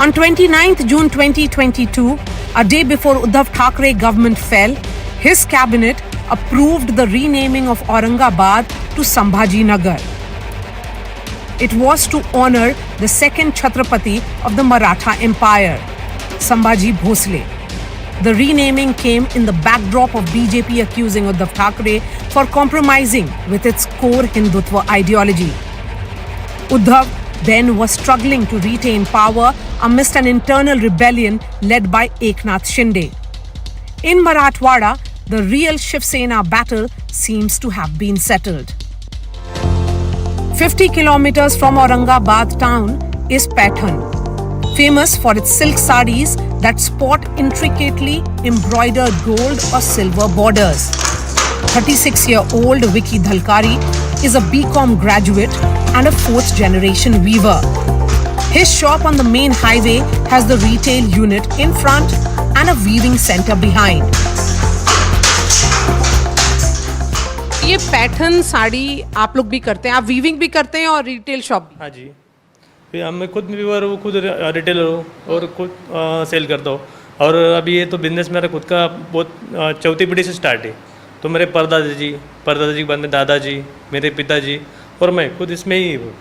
On 29th June 2022, a day before Uddhav Thackeray government fell, his cabinet approved the renaming of Aurangabad to Sambhaji Nagar. It was to honor the second Chhatrapati of the Maratha Empire, Sambhaji Bhosle. The renaming came in the backdrop of BJP accusing Uddhav Thackeray for compromising with its core Hindutva ideology. Uddhav then was struggling to retain power amidst an internal rebellion led by Eknath Shinde. In Marathwada, the real Shiv Sena battle seems to have been settled. 50 kilometers from Aurangabad town is Paithan, famous for its silk sarees that sport intricately embroidered gold or silver borders. 36-year-old Vicky Dhalkari is a BCom graduate and a fourth-generation weaver. His shop on the main highway has the retail unit in front and a weaving center behind. ये pattern sari आप लोग भी करते हैं, आप weaving भी करते हैं और रिटेल शॉप भी? हाँ जी, फिर मैं खुद वीवर हूँ, खुद रिटेलर हूँ और खुद सेल करता हूँ। और अभी ये तो बिजनेस मेरा खुद का बहुत चौथी पीढ़ी से स्टार्ट है। तो मेरे परदादा जी के बाद में दादाजी, मेरे पिताजी और मैं खुद इसमें ही हूँ।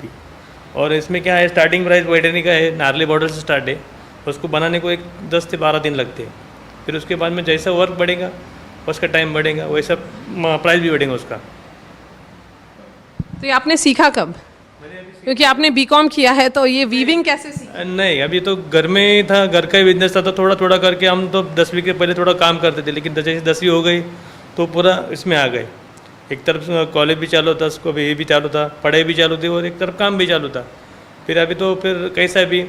और इसमें क्या है, स्टार्टिंग प्राइस पैटर्न का है, नारली बॉर्डर से स्टार्ट है। उसको बनाने को 10 से 12 दिन लगते हैं। फिर उसके बाद में जैसा वर्क बढ़ेगा, उसका टाइम बढ़ेगा, वैसा प्राइस भी बढ़ेगा उसका। तो ये आपने सीखा कब? क्योंकि आपने बीकॉम किया है, तो ये वीविंग कैसे सीखा? नहीं, अभी तो घर में ही था, घर का ही बिजनेस था, तो थोड़ा थोड़ा करके हम तो 10वीं के पहले थोड़ा काम करते थे, लेकिन जैसे 10वीं हो गई तो पूरा इसमें आ गए। एक तरफ कॉलेज भी चालू था, उसको भी चालू था, पढ़ाई भी चालू थी और एक तरफ काम भी चालू था। फिर अभी तो फिर कैसा भी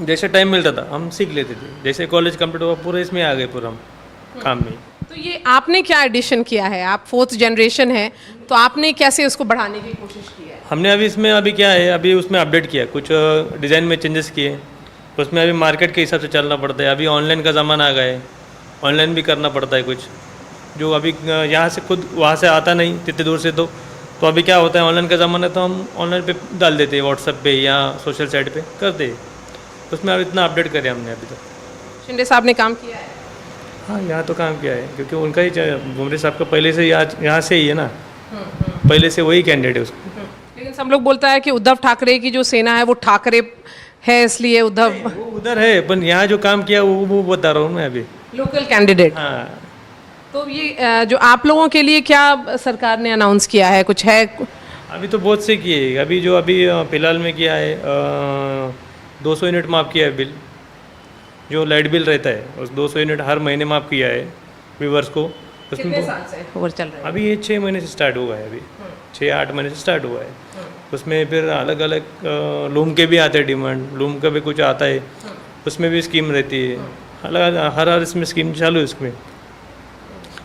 जैसे टाइम मिलता था हम सीख लेते थे। जैसे कॉलेज कंप्लीट हुआ पूरा इसमें आ गए, पूरा हम काम में। तो ये आपने क्या एडिशन किया है? आप 4th जनरेशन है, तो आपने कैसे उसको बढ़ाने की कोशिश की है? हमने अभी क्या है, अभी उसमें अपडेट किया, कुछ डिज़ाइन में चेंजेस किए। उसमें अभी मार्केट के हिसाब से चलना पड़ता है। अभी ऑनलाइन का ज़माना आ गया है, ऑनलाइन भी करना पड़ता है कुछ, जो अभी यहाँ से खुद वहाँ से आता नहीं इतनी दूर से। तो अभी क्या होता है, ऑनलाइन का ज़माना है तो हम ऑनलाइन पे डाल देते हैं, व्हाट्सएप पे या सोशल साइट पे करते हैं। उसमें अब इतना अपडेट करें हमने अभी तक। शिंदे साहब ने काम किया है? हाँ, यहाँ तो काम किया है क्योंकि उनका ही बुमरे साहब का पहले से यहाँ से ही है ना, पहले से वही कैंडिडेट है उसको। लेकिन सब लोग बोलता है कि उद्धव ठाकरे की जो सेना है वो ठाकरे है, इसलिए उद्धव वो उधर है, पर यहाँ जो काम किया वो बता रहा हूँ मैं अभी। Local candidate. हाँ, तो ये जो आप लोगों के लिए क्या सरकार ने अनाउंस किया है, कुछ है? अभी तो बहुत से किए, अभी फिलहाल में किया है 200 यूनिट माफ़ किया है बिल, जो लाइट बिल रहता है उस 200 यूनिट हर महीने माफ़ किया है व्यूवर्स को। कितने साल से ओवर चल रहा है? अभी ये 6 महीने से स्टार्ट हुआ है, अभी 6-8 महीने से स्टार्ट हुआ है। उसमें फिर अलग अलग लूम के भी आते हैं डिमांड, लूम का भी कुछ आता है, उसमें भी स्कीम रहती है, अलग हर इसमें स्कीम चालू है। उसमें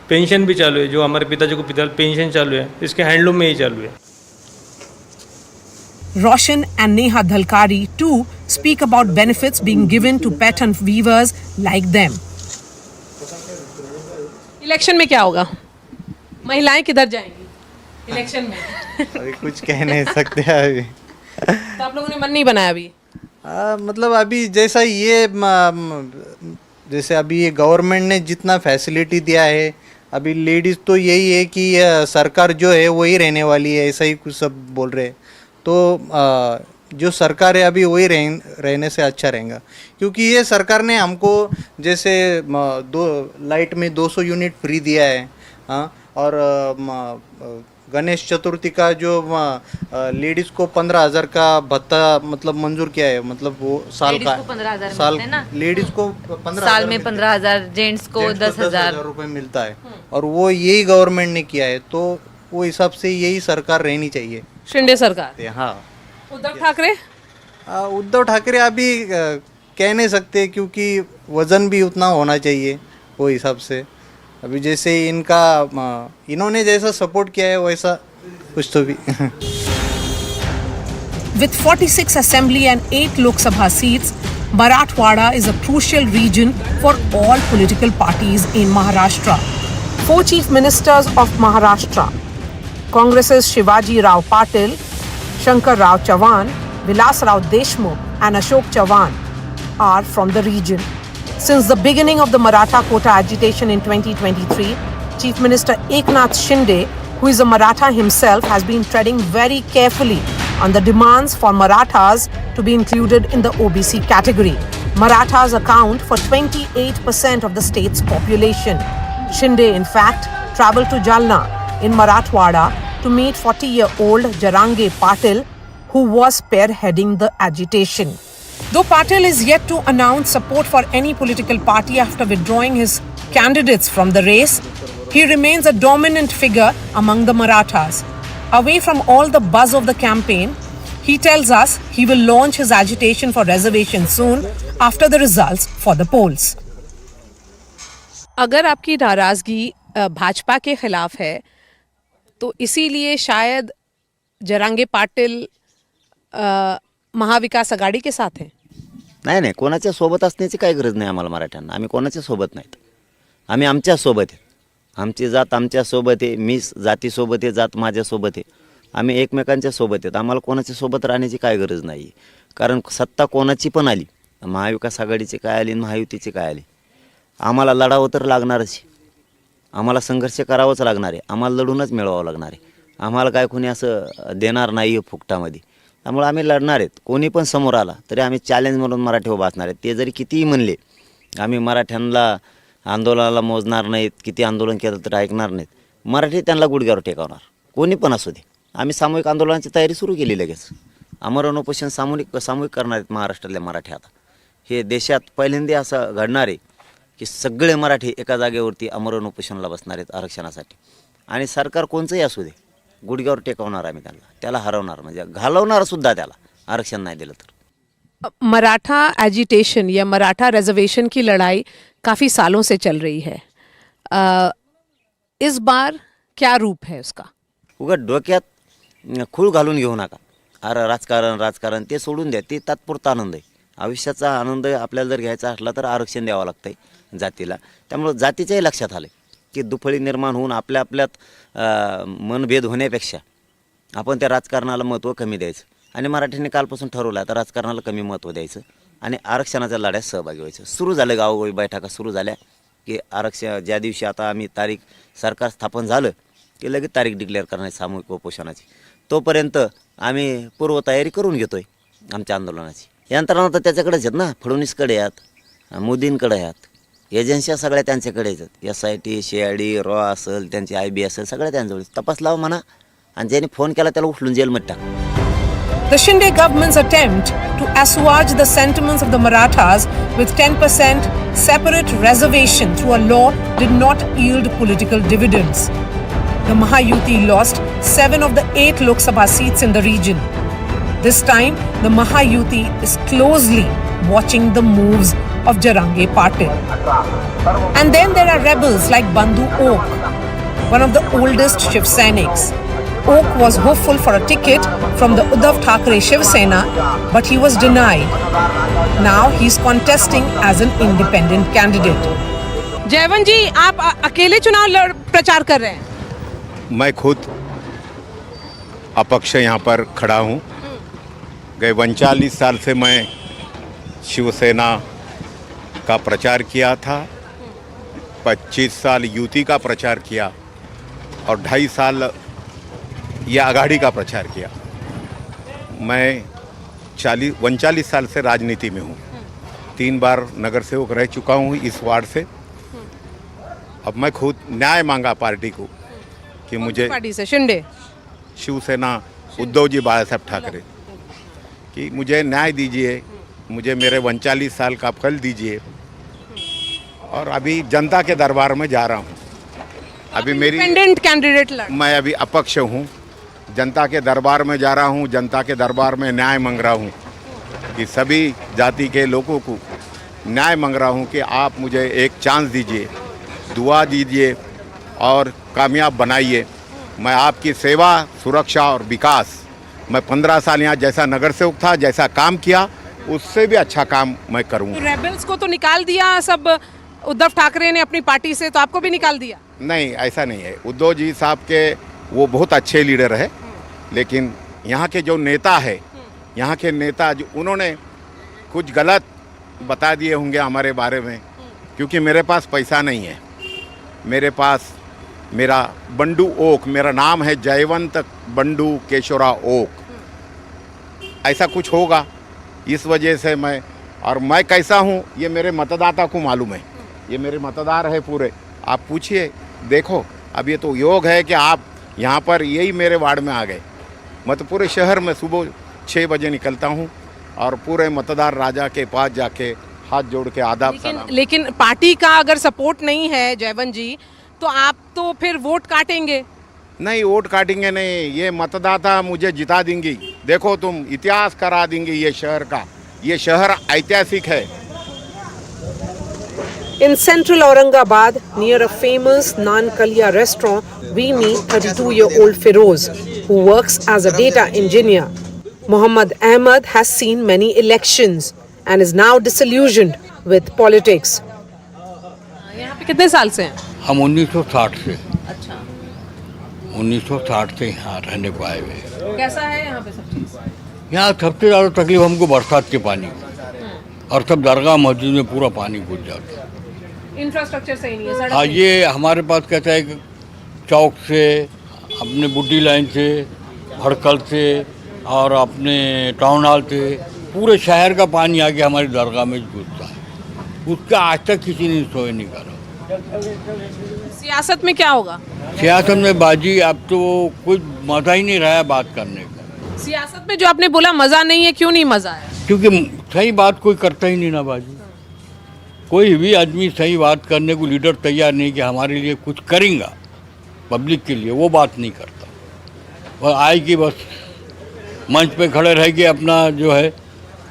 पेंशन भी चालू है, जो हमारे पिताजी को पेंशन चालू है, इसके हैंडलूम में ही चालू है। Roshan and Neha Dhalkari too speak about benefits being given to pattern weavers like them. Election में क्या होगा? महिलाएं किधर जाएंगी इलेक्शन में? अभी कुछ कह नहीं सकते अभी। तो आप लोगों ने मन नहीं बनाया अभी? मतलब अभी जैसे अभी ये गवर्नमेंट ने जितना फैसिलिटी दिया है, अभी लेडीज़ तो यही है कि सरकार जो है वही रहने वाली है, ऐसा ही कुछ सब बोल रहे हैं। तो जो सरकार है अभी वही रहने से अच्छा रहेगा, क्योंकि ये सरकार ने हमको जैसे लाइट में 200 यूनिट फ्री दिया है। हाँ, और गणेश चतुर्थी का जो लेडीज़ को 15,000 का भत्ता मतलब मंजूर किया है, मतलब वो साल का 15,000 साल मिलते हैं ना? लेडीज़ को 15,000 साल में 15,000, जेंट्स को 10,000 रुपये मिलता है, और वो यही गवर्नमेंट ने किया है। तो वो हिसाब से यही सरकार रहनी चाहिए, शिंदे सरकार। हाँ। उद्धव ठाकरे? उद्धव ठाकरे अभी कह नहीं सकते, क्योंकि वजन भी उतना होना चाहिए वो हिसाब से। अभी जैसे इन्होंने जैसा सपोर्ट किया है वैसा कुछ तो भी। With 46 assembly and 8 Lok Sabha seats, Marathwada is a crucial region for all political parties in Maharashtra. 4 chief ministers of Maharashtra, Congress's Shivaji Rao Patil, Shankar Rao Chavan, Vilas Rao Deshmukh and Ashok Chavan are from the region. Since the beginning of the Maratha quota agitation in 2023, Chief Minister Eknath Shinde, who is a Maratha himself, has been treading very carefully on the demands for Marathas to be included in the OBC category. Marathas account for 28% of the state's population. Shinde, in fact, travelled to Jalna in Marathwada to meet 40-year-old Jarange Patil, who was spearheading the agitation. Though Patil is yet to announce support for any political party after withdrawing his candidates from the race, he remains a dominant figure among the Marathas. Away from all the buzz of the campaign, he tells us he will launch his agitation for reservation soon after the results for the polls. अगर आपकी नाराजगी भाजपा के खिलाफ है, तो इसीलिए शायद जरांगे पाटील महाविकास आघाडी के साथ हैं. नाही नाही, कोणाच्या सोबत असण्याची काही गरज नाही आम्हाला मराठ्यांना. आम्ही कोणाच्या सोबत नाहीत, आम्ही आमच्या सोबत आहे. आमची जात आमच्या सोबत आहे, मी जाती सोबत आहे, जात माझ्या सोबत आहे. आम्ही एकमेकांच्या सोबत आहेत. आम्हाला कोणाच्या सोबत राहण्याची काय गरज नाही, कारण सत्ता कोणाची पण आली, महाविकास आघाडीची काय आली, महायुतीची काय आली, आम्हाला लढावं तर लागणारच. आम्हाला संघर्ष करावाच लागणार आहे, आम्हाला लढूनच मिळवावं लागणार आहे. आम्हाला काय कोणी असं देणार नाही आहे फुकटामध्ये. त्यामुळे आम्ही लढणार आहेत. कोणी पण समोर आला तरी आम्ही चॅलेंज म्हणून मराठी उभा असणार आहेत. ते जरी कितीही म्हणले, आम्ही मराठ्यांना आंदोलनाला मोजणार नाहीत, किती आंदोलन केलं तर ऐकणार नाहीत. मराठी त्यांना गुडघ्यावर टेकवणार, कोणी पण असू दे. आम्ही सामूहिक आंदोलनाची तयारी सुरू केली लगेच. आमरण उपोषण सामूहिक करणार आहेत महाराष्ट्रातले मराठी. आता हे देशात पहिल्यांदा असं घडणार आहे की सगळे मराठी एका जागेवरती आमरण उपोषणाला बसणार आहेत आरक्षणासाठी. आणि सरकार कोणचंही असू दे, गुडघ्यावर टेकवणार आम्ही त्यांना, त्याला हरवणार, म्हणजे घालवणार सुद्धा त्याला, आरक्षण नाही दिलं तर. मराठा एजिटेशन या मराठा रिजर्वेशन की लड़ाई काफ़ी सालों से चल रही है. इस बार क्या रूप है उसका? उगाच डोक्यात खूळ घालून घेऊ नका. अरे राजकारण ते सोडून द्या, ते तात्पुरता आनंद आहे. आयुष्याचा आनंद आपल्याला जर घ्यायचा असला तर आरक्षण द्यावं लागतंय जातीला. त्यामुळं जातीच्याही लक्षात आलं की दुफळी निर्माण होऊन आपल्यात मनभेद होण्यापेक्षा आपण त्या राजकारणाला महत्त्व कमी द्यायचं. आणि मराठीने कालपासून ठरवलं आता राजकारणाला कमी महत्त्व द्यायचं आणि आरक्षणाच्या लढ्यात सहभागी व्हायचं. सुरू झालं, गावोगावी बैठका सुरू झाल्या, की आरक्षण ज्या दिवशी आता आम्ही तारीख सरकार स्थापन झालं की लगेच तारीख डिक्लेअर करण्याची सामूहिक उपोषणाची, तोपर्यंत आम्ही पूर्वतयारी करून घेतोय आमच्या आंदोलनाची। यंत्रणा तर त्याच्याकडेच आहेत ना, फडणवीसकडे आहेत, मोदींकडे आहेत, एजन्सिया सगळ्या त्यांच्याकडेच आहेत, SIT, CID, रॉ असेल, त्यांची IB असेल, सगळ्या त्यांच्याकडे तपास लावा म्हणा, आणि ज्याने फोन केला त्याला उचलून जेलमध्ये टाका। The Shinde government's attempt to assuage the sentiments of the Marathas with 10% separate reservation through a law did not yield political dividends. The Mahayuti lost 7 of the 8 Lok Sabha seats in the region. This time, the Mahayuti is closely watching the moves of Jarange Patil. And then there are rebels like Bandhu Oak, one of the oldest Shiv Sainiks. Oak was hopeful for a ticket from the Uddhav Thackeray Shiv Sena, but he was denied. Now he's contesting as an independent candidate. जयवंत जी, आप अकेले चुनाव प्रचार कर रहे हैं? मैं खुद अपक्ष यहाँ पर खड़ा हूँ। गए 39 साल से मैं शिवसेना का प्रचार किया था, 25 साल युति का प्रचार किया और 2.5 साल ये आघाड़ी का प्रचार किया। मैं 39 साल से राजनीति में हूँ, 3 बार नगर सेवक रह चुका हूँ इस वार्ड से। अब मैं खुद न्याय मांगा पार्टी को कि मुझे पार्टी से शिंदे शिवसेना उद्धव जी बाला साहब ठाकरे कि मुझे न्याय दीजिए, मुझे मेरे 39 साल का फल दीजिए। और अभी जनता के दरबार में जा रहा हूँ। अभी मेरी इंडिपेंडेंट कैंडिडेट मैं अभी अपक्ष हूँ, जनता के दरबार में जा रहा हूँ, जनता के दरबार में न्याय मांग रहा हूँ कि सभी जाति के लोगों को न्याय मांग रहा हूँ कि आप मुझे एक चांस दीजिए, दुआ दीजिए और कामयाब बनाइए। मैं आपकी सेवा, सुरक्षा और विकास, मैं 15 साल यहाँ जैसा नगर सेवक था, जैसा काम किया, उससे भी अच्छा काम मैं करूँगा। तो रेबल्स को तो निकाल दिया सब उद्धव ठाकरे ने अपनी पार्टी से, तो आपको भी निकाल दिया? नहीं, ऐसा नहीं है। उद्धव जी साहब के वो बहुत अच्छे लीडर है, लेकिन यहाँ के जो नेता है, यहाँ के नेता जो उन्होंने कुछ गलत बता दिए होंगे हमारे बारे में, क्योंकि मेरे पास पैसा नहीं है। मेरे पास मेरा बंडू ओक, मेरा नाम है जयवंत बंडू केशोरा ओक, ऐसा कुछ होगा, इस वजह से मैं कैसा हूँ ये मेरे मतदाता को मालूम है। ये मेरे मतदार है पूरे, आप पूछिए, देखो। अब ये तो योग है कि आप यहाँ पर यही मेरे वार्ड में आ गए। मैं तो पूरे शहर में सुबह 6 बजे निकलता हूँ और पूरे मतदार राजा के पास जाके हाथ जोड़ के आदाब सलाम। लेकिन पार्टी का अगर सपोर्ट नहीं है जयवंत जी, तो आप तो फिर वोट काटेंगे? नहीं, वोट काटेंगे नहीं, ये मतदाता मुझे जिता देंगी। देखो तुम, इतिहास करा देंगे ये शहर का। ये शहर ऐतिहासिक है। In central Aurangabad, near a famous Naan Kalia restaurant, we meet 32-year-old Feroz, who works as a data engineer. Muhammad Ahmad has seen many elections and is now disillusioned with politics. यहाँ पे कितने साल से हैं? हम 1960 से। अच्छा। 1960 से यहाँ रहने को आए हुए। कैसा है यहाँ पे सब चीज़? यहाँ सबसे ज़्यादा तकलीफ हमको बरसात के पानी और सब दरगाह मस्जिद में पूरा पानी घुस जाता है। इंफ्रास्ट्रक्चर सही नहीं है, सड़क हाँ, नहीं। ये हमारे पास कहता है कि चौक से, अपने बुड्डी लाइन से, भड़कल से और अपने टाउन हॉल से पूरे शहर का पानी आके हमारी दरगाह में घुसता है। उसका आज तक किसी ने सोए नहीं करा। सियासत में क्या होगा? सियासत में बाजी अब तो कुछ मज़ा ही नहीं रहा है बात करने का। सियासत में जो आपने बोला मज़ा नहीं है, क्यों नहीं मज़ा है? क्योंकि सही बात कोई करता ही नहीं ना बाजी। कोई भी आदमी सही बात करने को लीडर तैयार नहीं कि हमारे लिए कुछ करेंगे पब्लिक के लिए, वो बात नहीं करता। वह आएगी बस मंच पे खड़े रह के अपना जो है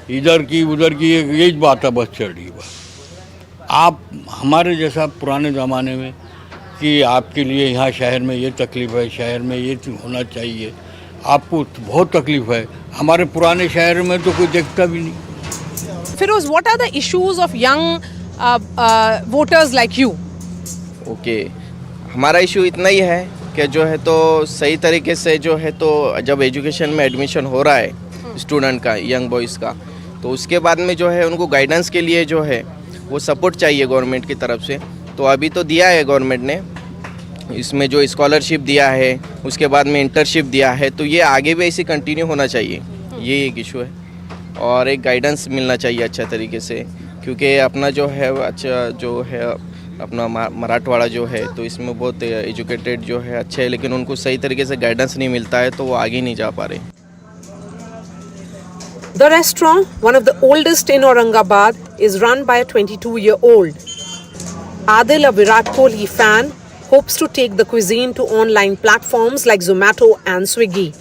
इधर की उधर की यही बात है बस चल रही है। बस आप हमारे जैसा पुराने ज़माने में कि आपके लिए यहाँ शहर में ये तकलीफ़ है, शहर में ये होना चाहिए, आपको बहुत तकलीफ़ है। हमारे पुराने शहर में तो कोई देखता भी नहीं। Feroz, what are the issues of young voters like you? Okay, हमारा इशू इतना ही है कि जो है तो सही तरीके से जो है तो जब एजुकेशन में एडमिशन हो रहा है स्टूडेंट का, यंग बॉयज़ का, तो उसके बाद में जो है उनको गाइडेंस के लिए जो है वो सपोर्ट चाहिए गवर्नमेंट की तरफ से। तो अभी तो दिया है गवर्नमेंट ने, इसमें जो स्कॉलरशिप दिया है, उसके बाद में इंटर्नशिप दिया है, तो ये आगे भी ऐसे कंटिन्यू होना चाहिए, ये एक इशू है। और एक गाइडेंस मिलना चाहिए अच्छा तरीके से, क्योंकि अपना जो है अच्छा जो है अपना मराठवाड़ा जो है, तो इसमें बहुत एजुकेटेड जो है अच्छे है, लेकिन उनको सही तरीके से गाइडेंस नहीं मिलता है, तो वो आगे नहीं जा पा रहे। The restaurant, one of the oldest in Aurangabad, is run by a 22-year-old. Adil, a Virat Kohli fan, hopes to take the cuisine to online platforms like Zomato and Swiggy.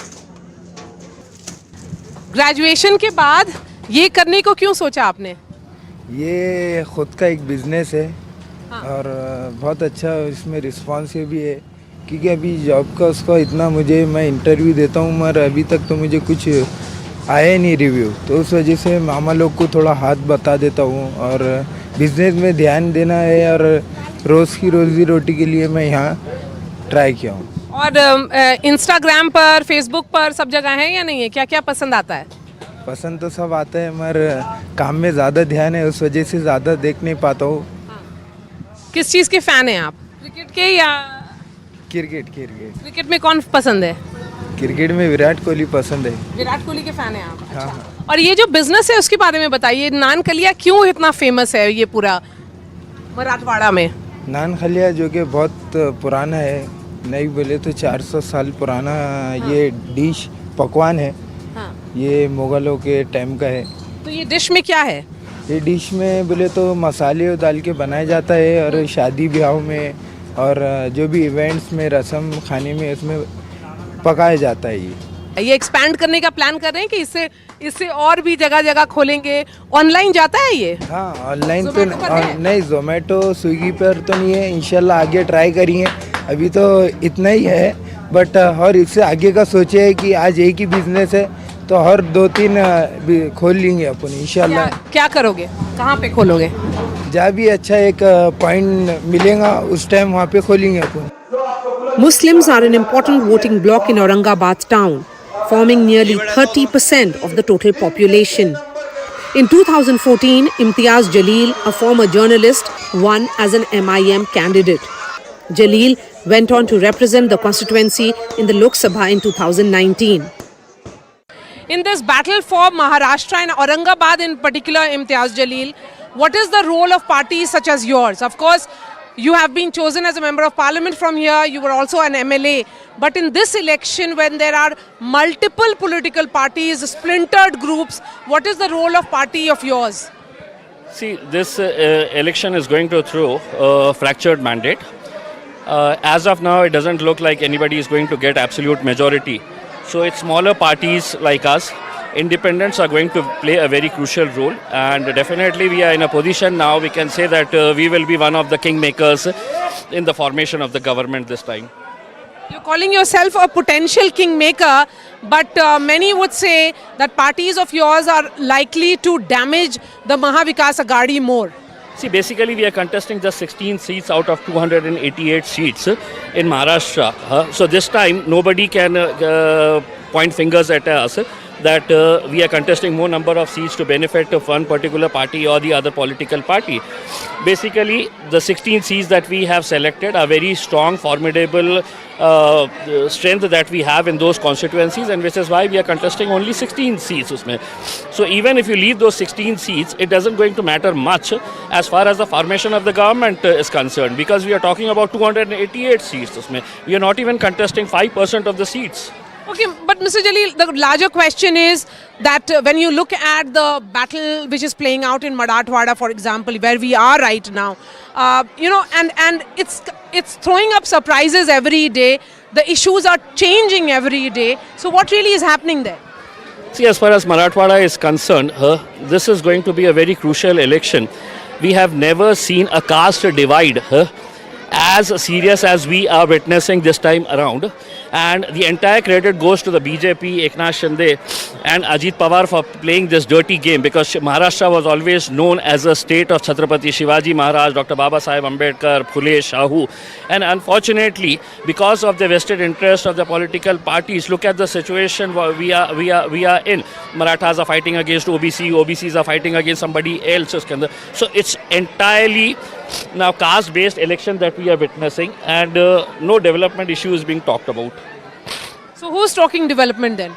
Graduation के बाद ये करने को क्यों सोचा आपने? ये खुद का एक बिजनेस है और बहुत अच्छा इसमें रिस्पॉन्सिव भी है, क्योंकि अभी जॉब का उसका इतना मैं इंटरव्यू देता हूँ मगर अभी तक तो मुझे कुछ आया नहीं रिव्यू, तो उस वजह से मामा लोग को थोड़ा हाथ बता देता हूँ और बिजनेस में ध्यान देना है और रोज़ की रोजी रोटी के लिए मैं यहाँ ट्राई किया हूँ। और इंस्टाग्राम पर, फेसबुक पर सब जगह है या नहीं है? क्या क्या पसंद आता है? पसंद तो सब आता है मगर काम में ज़्यादा ध्यान है, उस वजह से ज़्यादा देख नहीं पाता हूँ। किस चीज़ के फैन हैं आप? क्रिकेट के या? क्रिकेट। क्रिकेट में कौन पसंद है? क्रिकेट में विराट कोहली पसंद है। विराट कोहली के फैन हैं आप? अच्छा। और ये जो बिजनेस है उसके बारे में बताइए, नान खलिया क्यों इतना फेमस है ये पूरा मराठवाड़ा में? नान खलिया जो कि बहुत पुराना है, नहीं बोले तो 400 साल पुराना ये डिश पकवान है। ये मुग़लों के टाइम का है। तो ये डिश में क्या है? ये डिश में बोले तो मसाले डाल के बनाया जाता है और शादी ब्याह में और जो भी इवेंट्स में रस्म खाने में इसमें पकाया जाता है। ये एक्सपैंड करने का प्लान कर रहे हैं कि इससे और भी जगह जगह खोलेंगे? ऑनलाइन जाता है ये? हाँ, ऑनलाइन तो नहीं, जोमेटो स्विगी पर तो नहीं है, इंशाल्लाह आगे ट्राई करेंगे। अभी तो इतना ही है, बट और इससे आगे का सोचे है कि आज एक ही बिजनेस है तो और 2-3 खोल लेंगे अपन इंशाल्लाह। क्या करोगे? कहाँ पे खोलोगे? जहाँ भी अच्छा एक पॉइंट मिलेगा उस टाइम वहाँ पे खोलेंगे अपन। Muslims are an important voting bloc in Aurangabad town, forming nearly 30% of the total population. In 2014, Imtiaz Jalil, a former journalist, won as an MIM candidate. Jalil went on to represent the constituency in the Lok Sabha in 2019. In this battle for Maharashtra and Aurangabad in particular, Imtiaz Jalil, what is the role of parties such as yours? Of course, you have been chosen as a member of parliament from here, you were also an MLA. But in this election, when there are multiple political parties, splintered groups, what is the role of party of yours? See, this election is going to throw a fractured mandate. As of now, it doesn't look like anybody is going to get absolute majority. So it's smaller parties like us. Independents are going to play a very crucial role, and definitely we are in a position now we can say that we will be one of the kingmakers in the formation of the government this time. You're calling yourself a potential kingmaker, but many would say that parties of yours are likely to damage the Mahavikas Aghadi more. See, basically we are contesting just 16 seats out of 288 seats in Maharashtra. So this time nobody can point fingers at us that we are contesting more number of seats to benefit of one particular party or the other political party. Basically, the 16 seats that we have selected are very strong, formidable strength that we have in those constituencies, and which is why we are contesting only 16 seats. So even if you leave those 16 seats, it doesn't going to matter much as far as the formation of the government is concerned, because we are talking about 288 seats. We are not even contesting 5% of the seats. Okay, but Mr. Jalil, the larger question is that when you look at the battle which is playing out in Marathwada, for example, where we are right now, and it's throwing up surprises every day. The issues are changing every day. So what really is happening there? See, as far as Marathwada is concerned, this is going to be a very crucial election. We have never seen a caste divide as serious as we are witnessing this time around. And the entire credit goes to the BJP, Eknath Shinde and Ajit Pawar for playing this dirty game, because Maharashtra was always known as a state of Chhatrapati Shivaji Maharaj, Dr. Baba Saheb Ambedkar, Phule, Shahu. And unfortunately, because of the vested interest of the political parties, look at the situation we are in. Marathas are fighting against OBCs are fighting against somebody else. So it's entirely now caste-based election that we are witnessing, and no development issue is being talked about. So who's talking development then?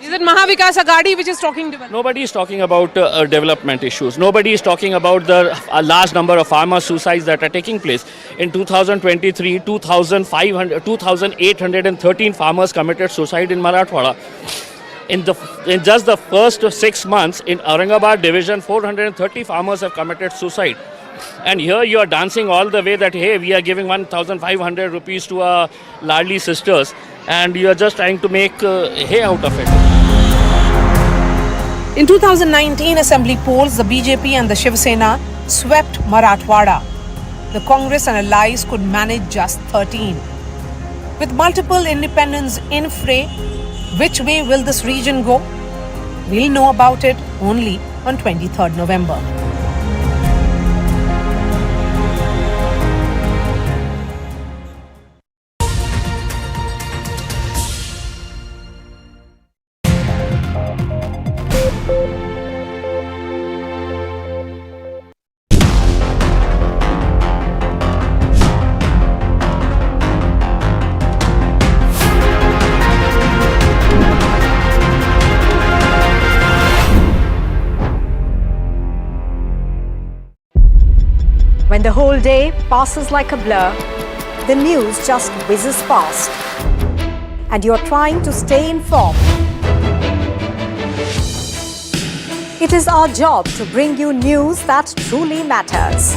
Is it Mahavikas Aghadi which is talking development? Nobody is talking about development issues. Nobody is talking about the large number of farmer suicides that are taking place. In 2023, 2,813 farmers committed suicide in Marathwada. In just the first 6 months in Aurangabad division, 430 farmers have committed suicide. And here you are dancing all the way that, hey, we are giving 1,500 rupees to our ladli sisters, and you are just trying to make hay out of it. In 2019 assembly polls, the BJP and the Shiv Sena swept Marathwada. The Congress and allies could manage just 13. With multiple independents in fray, which way will this region go? We'll know about it only on 23rd November. When the whole day passes like a blur, the news just whizzes past, and you're trying to stay informed. It is our job to bring you news that truly matters.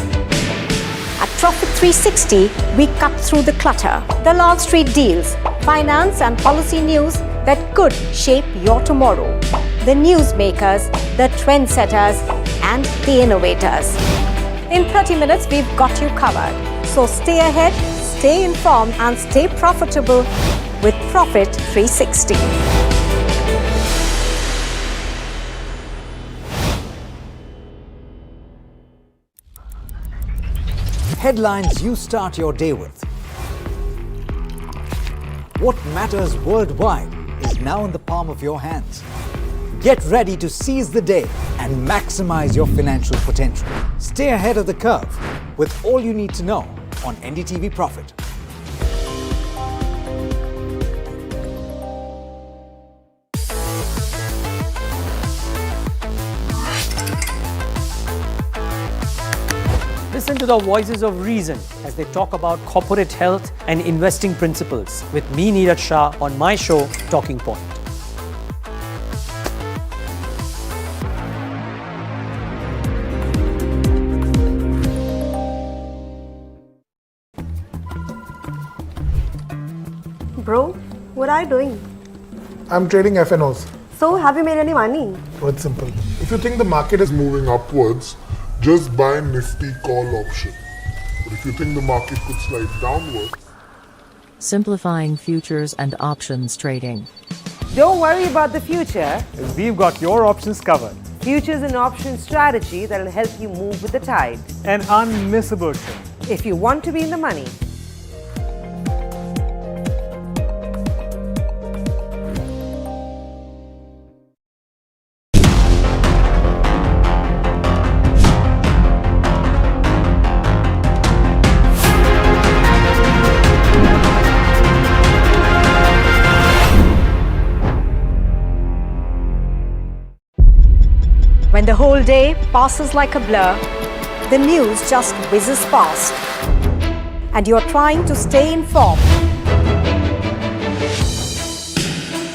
At Profit 360, we cut through the clutter, the Lord Street deals, finance and policy news that could shape your tomorrow. The newsmakers, the trendsetters, and the innovators. In 30 minutes, we've got you covered. So stay ahead, stay informed, and stay profitable with Profit 360. Headlines you start your day with. What matters worldwide is now in the palm of your hands. Get ready to seize the day and maximize your financial potential. Stay ahead of the curve with all you need to know on NDTV Profit. Listen to the voices of reason as they talk about corporate health and investing principles with me, Neeraj Shah, on my show, Talking Point. Bro, what are you doing? I'm trading FNOs. So, have you made any money? Oh, it's simple. If you think the market is moving upwards, just buy Nifty call option. But if you think the market could slide downwards, Simplifying futures and options trading. Don't worry about the future, as we've got your options covered. Futures and options strategy that will help you move with the tide. An unmissable trade. If you want to be in the money. When the whole day passes like a blur, the news just whizzes past, and you're trying to stay informed.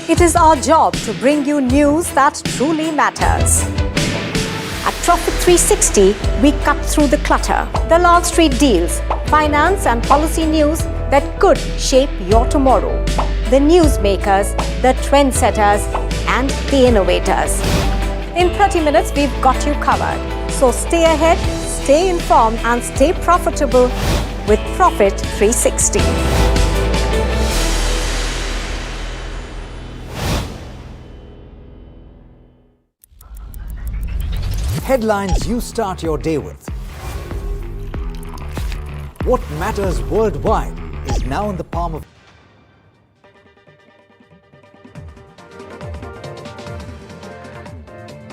It is our job to bring you news that truly matters. At Profit 360, we cut through the clutter, the Lord Street deals, finance and policy news that could shape your tomorrow. The newsmakers, the trendsetters, and the innovators. In 30 minutes, we've got you covered. So stay ahead, stay informed, and stay profitable with with Profit 360. Headlines you start your day with. What matters worldwide is now in the palm of.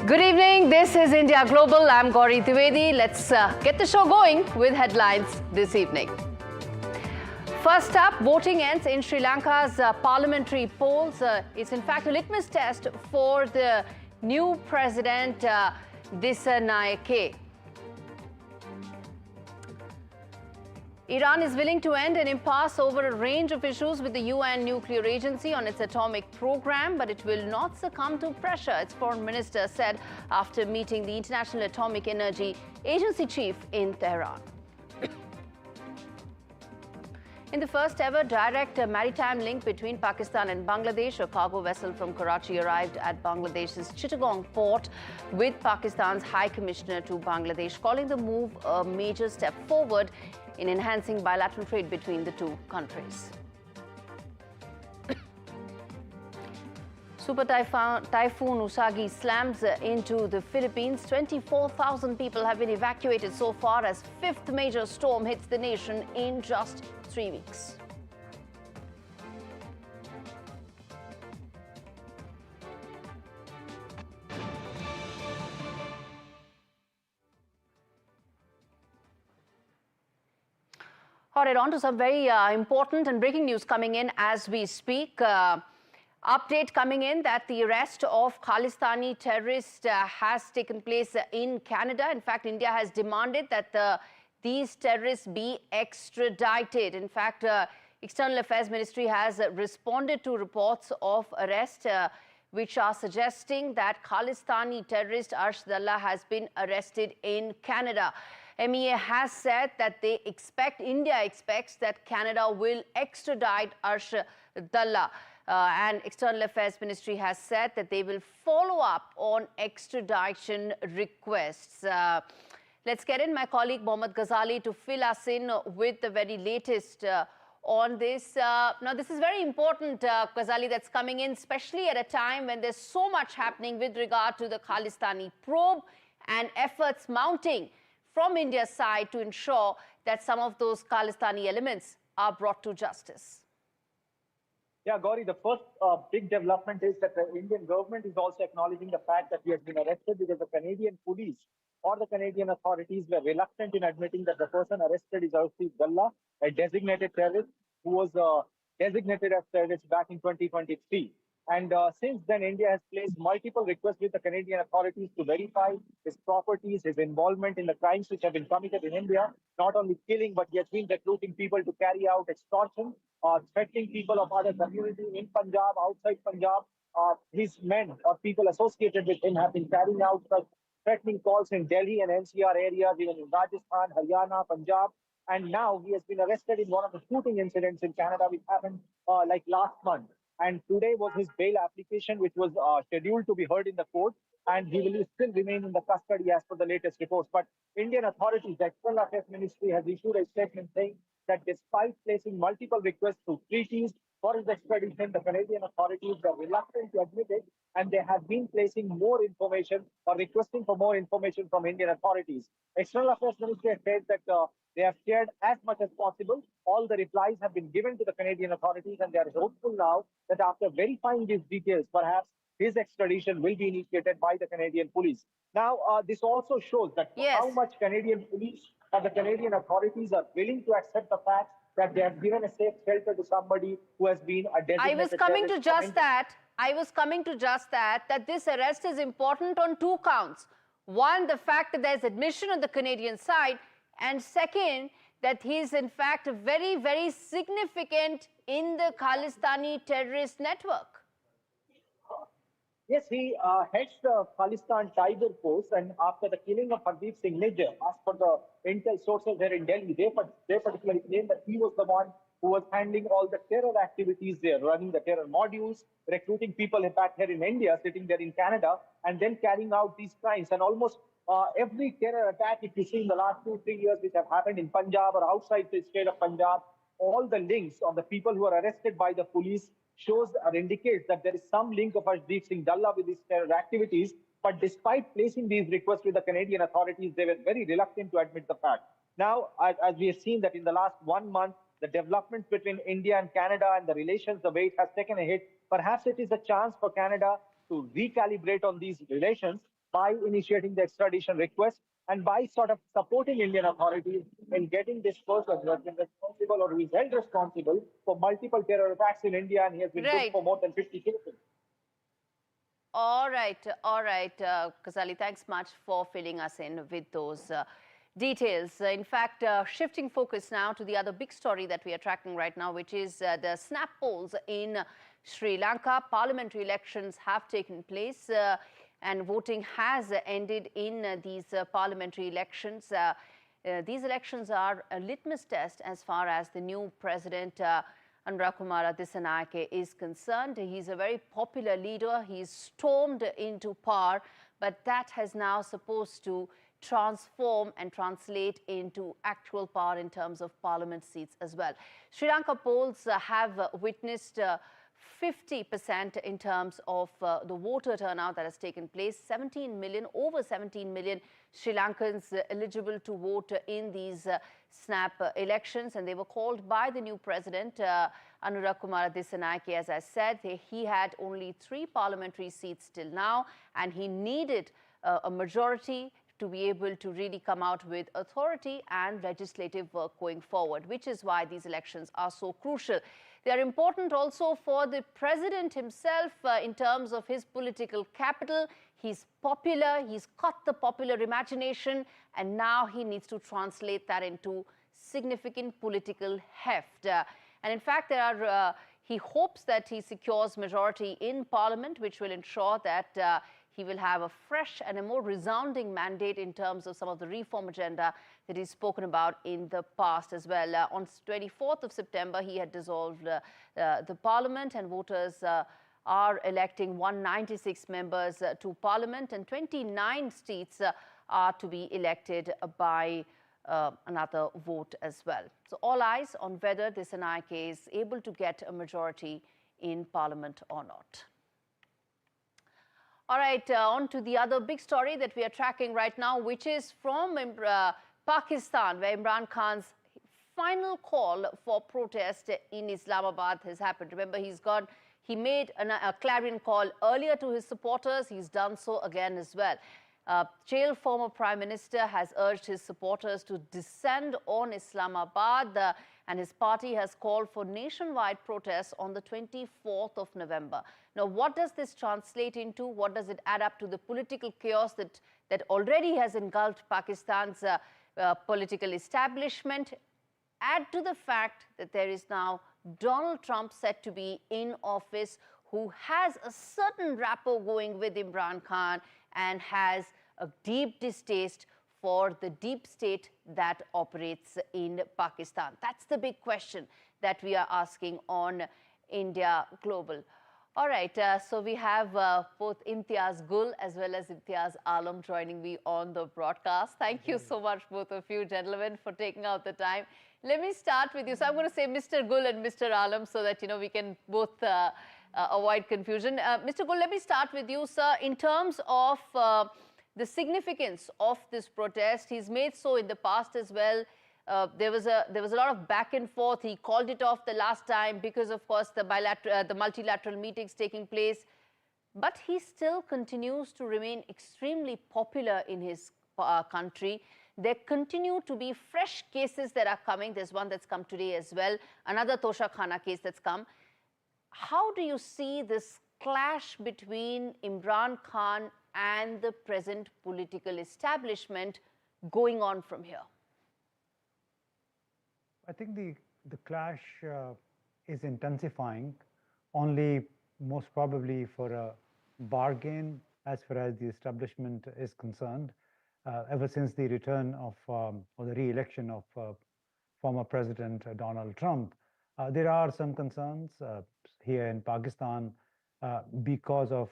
Good evening. This is India Global. I'm Gauri Trivedi. Let's get the show going with headlines this evening. First up, voting ends in Sri Lanka's parliamentary polls. It's in fact a litmus test for the new president, Dissanayake. Iran is willing to end an impasse over a range of issues with the UN nuclear agency on its atomic program, but it will not succumb to pressure, its foreign minister said after meeting the International Atomic Energy Agency chief in Tehran. In the first ever direct maritime link between Pakistan and Bangladesh, a cargo vessel from Karachi arrived at Bangladesh's Chittagong port, with Pakistan's High Commissioner to Bangladesh calling the move a major step forward in enhancing bilateral trade between the two countries. Super Typhoon Usagi slams into the Philippines. 24,000 people have been evacuated so far as fifth major storm hits the nation in just 3 weeks. All right, on to some very important and breaking news coming in as we speak. Update coming in that the arrest of Khalistani terrorist has taken place in Canada. In fact, India has demanded that these terrorists be extradited. In fact, External Affairs Ministry has responded to reports of arrest which are suggesting that Khalistani terrorist Arshadullah has been arrested in Canada. MEA has said that India expects that Canada will extradite Arshadullah. And External Affairs Ministry has said that they will follow up on extradition requests. Let's get in my colleague Mohammad Ghazali to fill us in with the very latest on this. Now, this is very important, Ghazali, that's coming in, especially at a time when there's so much happening with regard to the Khalistani probe and efforts mounting from India's side to ensure that some of those Khalistani elements are brought to justice. Yeah, Gauri, the first big development is that the Indian government is also acknowledging the fact that he has been arrested because the Canadian police or the Canadian authorities were reluctant in admitting that the person arrested is Arshadullah, a designated terrorist who was designated as terrorist back in 2023. And since then, India has placed multiple requests with the Canadian authorities to verify his properties, his involvement in the crimes which have been committed in India, not only killing, but he has been recruiting people to carry out extortion, threatening people of other community in Punjab, outside Punjab. His men or people associated with him have been carrying out such threatening calls in Delhi and NCR areas, even in Rajasthan, Haryana, Punjab. And now he has been arrested in one of the shooting incidents in Canada, which happened like last month. And today was his bail application, which was scheduled to be heard in the court. And he will still remain in the custody as per the latest reports. But Indian authorities, the External Affairs Ministry, has issued a statement saying that despite placing multiple requests to treaties for his extradition, the Canadian authorities were reluctant to admit it, and they have been placing more information or requesting for more information from Indian authorities. External Affairs Ministry has said that they have shared as much as possible. All the replies have been given to the Canadian authorities, and they are hopeful now that after verifying these details, perhaps his extradition will be initiated by the Canadian police. Now, this also shows that how much Canadian police and the Canadian authorities are willing to accept the fact that they have given a safe shelter to somebody who has been a designated I was coming to just that, that this arrest is important on two counts. One, the fact that there's admission on the Canadian side, and second, that he is in fact very, very significant in the Khalistani terrorist network. Yes, he heads the Khalistan Tiger Force, and after the killing of Hardeep Singh Nijjar, as per the intel sources there in Delhi, they particularly claim that he was the one who was handling all the terror activities there, running the terror modules, recruiting people, in fact, here in India, sitting there in Canada, and then carrying out these crimes. And almost Every terror attack, if you see in the last 2-3 years, which have happened in Punjab or outside the state of Punjab, all the links of the people who are arrested by the police shows or indicates that there is some link of Harshdeep Singh Dalla with these terror activities. But despite placing these requests with the Canadian authorities, they were very reluctant to admit the fact. Now, as we have seen that in the last 1 month, the developments between India and Canada and the relations, the way it has taken a hit, perhaps it is a chance for Canada to recalibrate on these relations by initiating the extradition request and by sort of supporting Indian authorities in getting this person who has been responsible or who is held responsible for multiple terror attacks in India, and he has been booked for more than 50 cases. All right, Kazali, thanks much for filling us in with those details. In fact, shifting focus now to the other big story that we are tracking right now, which is the snap polls in Sri Lanka. Parliamentary elections have taken place and voting has ended in these parliamentary elections. These elections are a litmus test as far as the new president Anurakumara Dissanayake is concerned. He's a very popular leader. He's stormed into power, but that has now supposed to transform and translate into actual power in terms of parliament seats as well. Sri Lanka polls have witnessed 50% in terms of the voter turnout that has taken place. 17 million, over 17 million Sri Lankans eligible to vote in these snap elections, and they were called by the new president Anurakumara Dissanayake. As I said, he had only 3 parliamentary seats till now, and he needed a majority to be able to really come out with authority and legislative work going forward, which is why these elections are so crucial. They are important also for the president himself in terms of his political capital. He's popular, he's caught the popular imagination, and now he needs to translate that into significant political heft. And in fact, he hopes that he secures majority in parliament, which will ensure that he will have a fresh and a more resounding mandate in terms of some of the reform agenda that he's spoken about in the past as well. On 24th of September, he had dissolved the parliament, and voters are electing 196 members to parliament, and 29 seats are to be elected by another vote as well. So all eyes on whether Dissanayake is able to get a majority in parliament or not. All right, on to the other big story that we are tracking right now, which is from Pakistan, where Imran Khan's final call for protest in Islamabad has happened. Remember, he made a clarion call earlier to his supporters. He's done so again as well. Jailed former Prime Minister has urged his supporters to descend on Islamabad, and his party has called for nationwide protests on the 24th of November. Now, what does this translate into? What does it add up to the political chaos that already has engulfed Pakistan's political establishment? Add to the fact that there is now Donald Trump set to be in office, who has a certain rapport going with Imran Khan and has a deep distaste for the deep state that operates in Pakistan. That's the big question that we are asking on India Global. All right, so we have both Imtiaz Gul as well as Imtiaz Alam joining me on the broadcast. Thank you so much, both of you gentlemen, for taking out the time. Let me start with you. So I'm going to say Mr. Gul and Mr. Alam so that, we can both avoid confusion. Mr. Gul, let me start with you, sir. In terms of the significance of this protest, he's made so in the past as well. There was a lot of back and forth. He called it off the last time because, of course, the multilateral meetings taking place. But he still continues to remain extremely popular in his country. There continue to be fresh cases that are coming. There's one that's come today as well, another Tosha Khana case that's come. How do you see this clash between Imran Khan and the present political establishment going on from here? I think the clash is intensifying, only most probably for a bargain as far as the establishment is concerned. Ever since the return of or the re-election of former President Donald Trump, there are some concerns here in Pakistan because of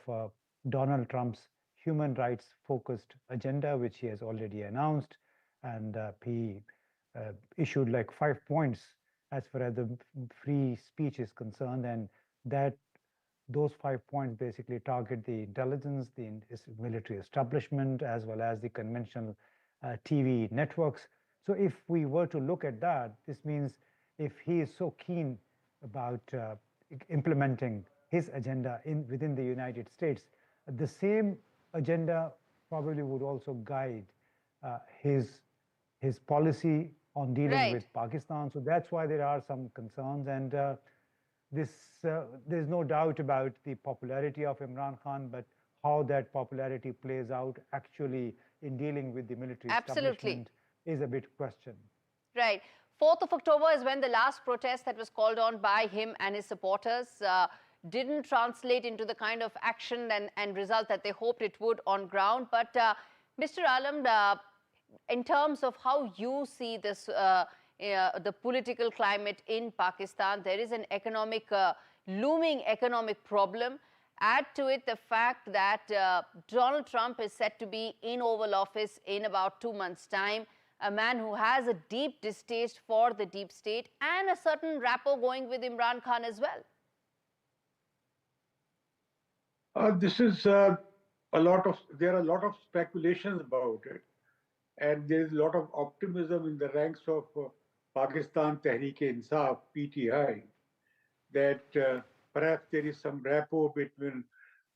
Donald Trump's human rights focused agenda, which he has already announced. And he issued like 5 points as far as the free speech is concerned. And those 5 points basically target the intelligence, the military establishment, as well as the conventional TV networks. So if we were to look at that, this means if he is so keen about implementing his agenda within the United States, the same agenda probably would also guide his policy on dealing with Pakistan. So that's why there are some concerns. And there's no doubt about the popularity of Imran Khan, but how that popularity plays out actually in dealing with the military establishment is a bit questioned. Right. 4th of October is when the last protest that was called on by him and his supporters didn't translate into the kind of action and result that they hoped it would on ground. But Mr. Alam, in terms of how you see this, the political climate in Pakistan, there is an looming economic problem. Add to it the fact that Donald Trump is set to be in Oval Office in about 2 months' time, a man who has a deep distaste for the deep state and a certain rapport going with Imran Khan as well. This is there are a lot of speculations about it, and there is a lot of optimism in the ranks of Pakistan Tehreek-e-Insaf, PTI, that perhaps there is some rapport between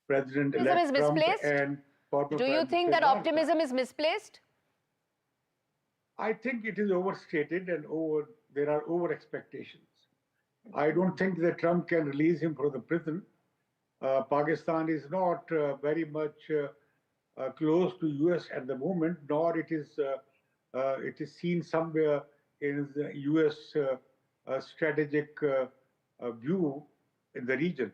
President-elect Trump and former Do you think that optimism is misplaced? I think it is overstated and there are over expectations. I don't think that Trump can release him from the prison. Pakistan is not very much close to US at the moment, nor it is seen somewhere in the US strategic view in the region.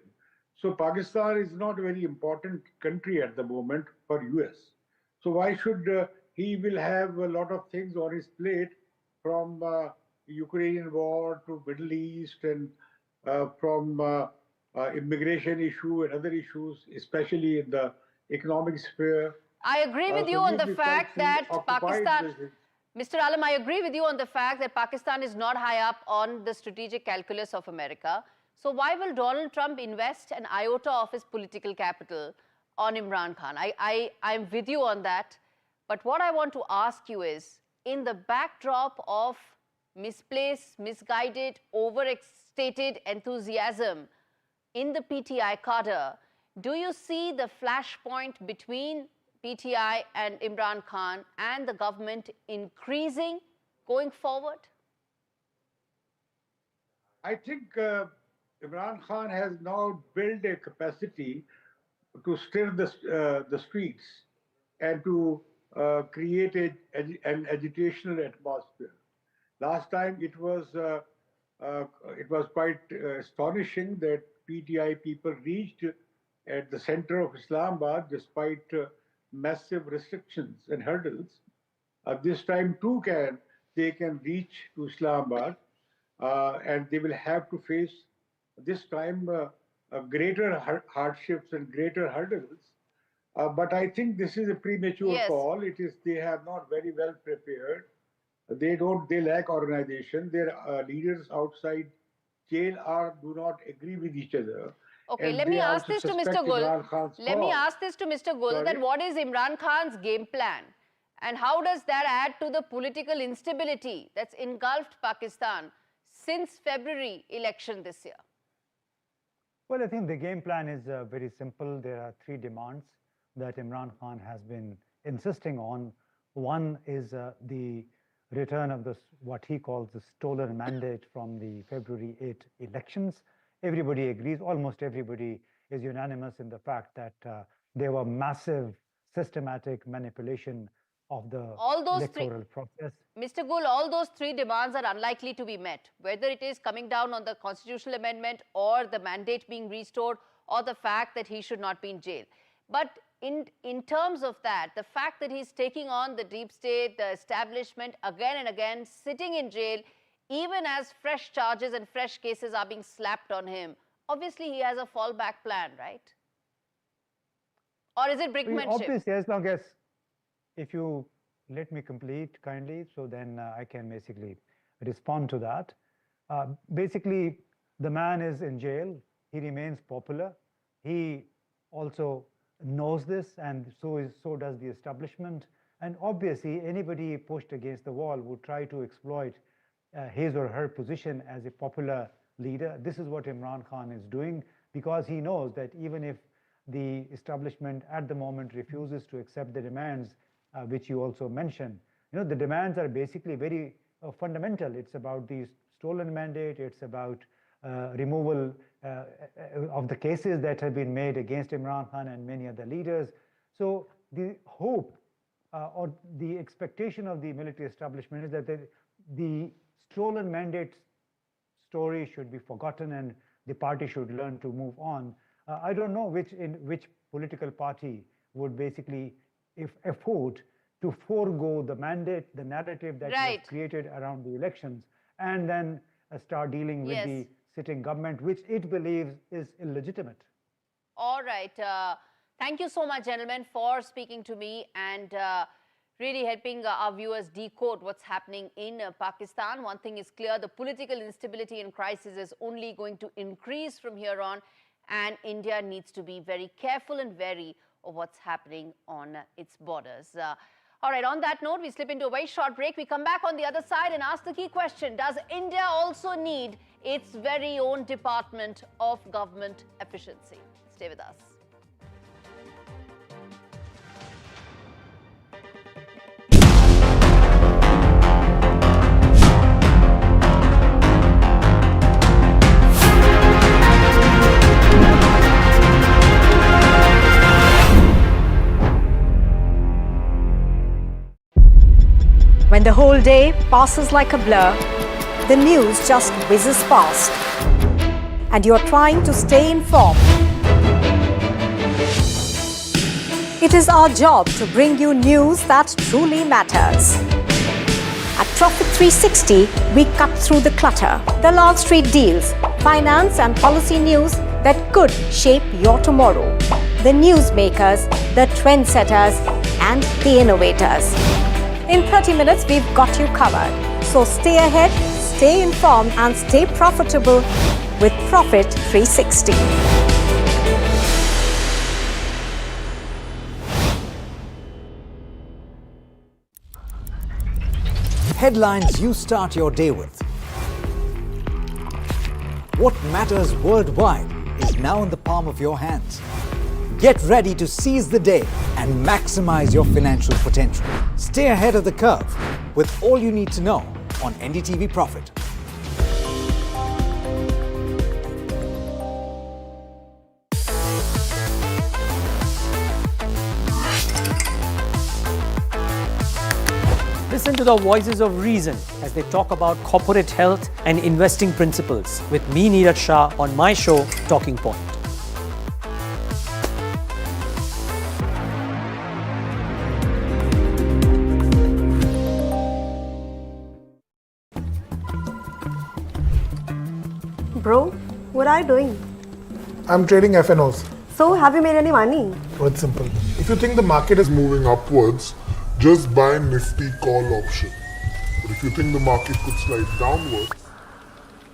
So Pakistan is not a very important country at the moment for US. So why should he will have a lot of things on his plate, from Ukrainian war to Middle East, and from immigration issue and other issues, especially in the economic sphere. I agree with you on the fact that Pakistan, Mr. Alam, I agree with you on the fact that Pakistan is not high up on the strategic calculus of America. So why will Donald Trump invest an iota of his political capital on Imran Khan? I'm with you on that. But what I want to ask you is, in the backdrop of misplaced, misguided, overstated enthusiasm in the PTI cadre, do you see the flashpoint between PTI and Imran Khan and the government increasing going forward? I think Imran Khan has now built a capacity to stir the streets and to create an agitational atmosphere. Last time it was quite astonishing that PTI people reached at the center of Islamabad despite massive restrictions and hurdles. This time too they can reach to Islamabad, and they will have to face this time greater hardships and greater hurdles. But I think this is a premature call. They have not very well prepared. They lack organization. Their leaders outside jail do not agree with each other. Okay, let me ask this to Mr. Gul. Let me ask this to Mr. Gul, that what is Imran Khan's game plan? And how does that add to the political instability that's engulfed Pakistan since February election this year? Well, I think the game plan is very simple. There are 3 demands that Imran Khan has been insisting on. One is the return of what he calls the stolen mandate from the February 8 elections. Everybody agrees, almost everybody is unanimous in the fact that there were massive systematic manipulation of the electoral process. Mr. Gul, all those 3 demands are unlikely to be met, whether it is coming down on the constitutional amendment or the mandate being restored or the fact that he should not be in jail. But in terms of that, the fact that he's taking on the deep state, the establishment again and again, sitting in jail, even as fresh charges and fresh cases are being slapped on him, obviously he has a fallback plan, right? Or is it brinkmanship? Obviously, as long as, if you let me complete kindly, so then I can basically respond to that. Basically, the man is in jail. He remains popular. He also knows this, and so does the establishment. And obviously, anybody pushed against the wall would try to exploit his or her position as a popular leader. This is what Imran Khan is doing, because he knows that even if the establishment at the moment refuses to accept the demands, which you also mentioned, the demands are basically very fundamental. It's about the stolen mandate. It's about removal of the cases that have been made against Imran Khan and many other leaders. So the hope or the expectation of the military establishment is that the stolen mandate story should be forgotten and the party should learn to move on. I don't know which political party would basically afford to forego the mandate, the narrative that was created around the elections, and then start dealing with the sitting government, which it believes is illegitimate. All right. Thank you so much, gentlemen, for speaking to me and really helping our viewers decode what's happening in Pakistan. One thing is clear, the political instability and crisis is only going to increase from here on, and India needs to be very careful and wary of what's happening on its borders. All right, on that note, we slip into a very short break. We come back on the other side and ask the key question: does India also need its very own Department of Government Efficiency? Stay with us. When the whole day passes like a blur, the news just whizzes past, and you're trying to stay informed. It is our job to bring you news that truly matters. At Profit 360, we cut through the clutter, the Wall Street deals, finance and policy news that could shape your tomorrow. The newsmakers, the trendsetters, and the innovators. In 30 minutes, we've got you covered. So stay ahead, stay informed, and stay profitable with Profit 360. Headlines you start your day with. What matters worldwide is now in the palm of your hands. Get ready to seize the day and maximize your financial potential. Stay ahead of the curve with all you need to know on NDTV Profit. Listen to the voices of reason as they talk about corporate health and investing principles with me, Neeraj Shah, on my show, Talking Point. Bro, what are you doing? I'm trading FNOs. So, have you made any money? Oh, it's simple. If you think the market is moving upwards, just buy Nifty call option. But if you think the market could slide downwards,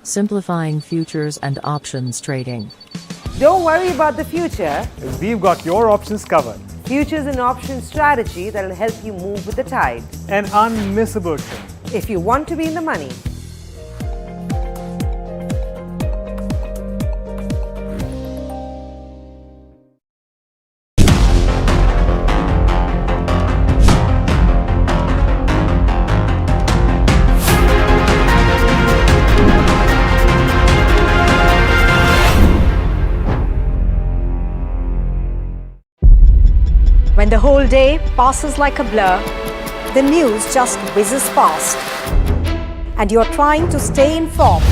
Simplifying futures and options trading. Don't worry about the future. We've got your options covered. Futures and options strategy that will help you move with the tide. An unmissable trade. If you want to be in the money. When the whole day passes like a blur, the news just whizzes past, and you're trying to stay informed.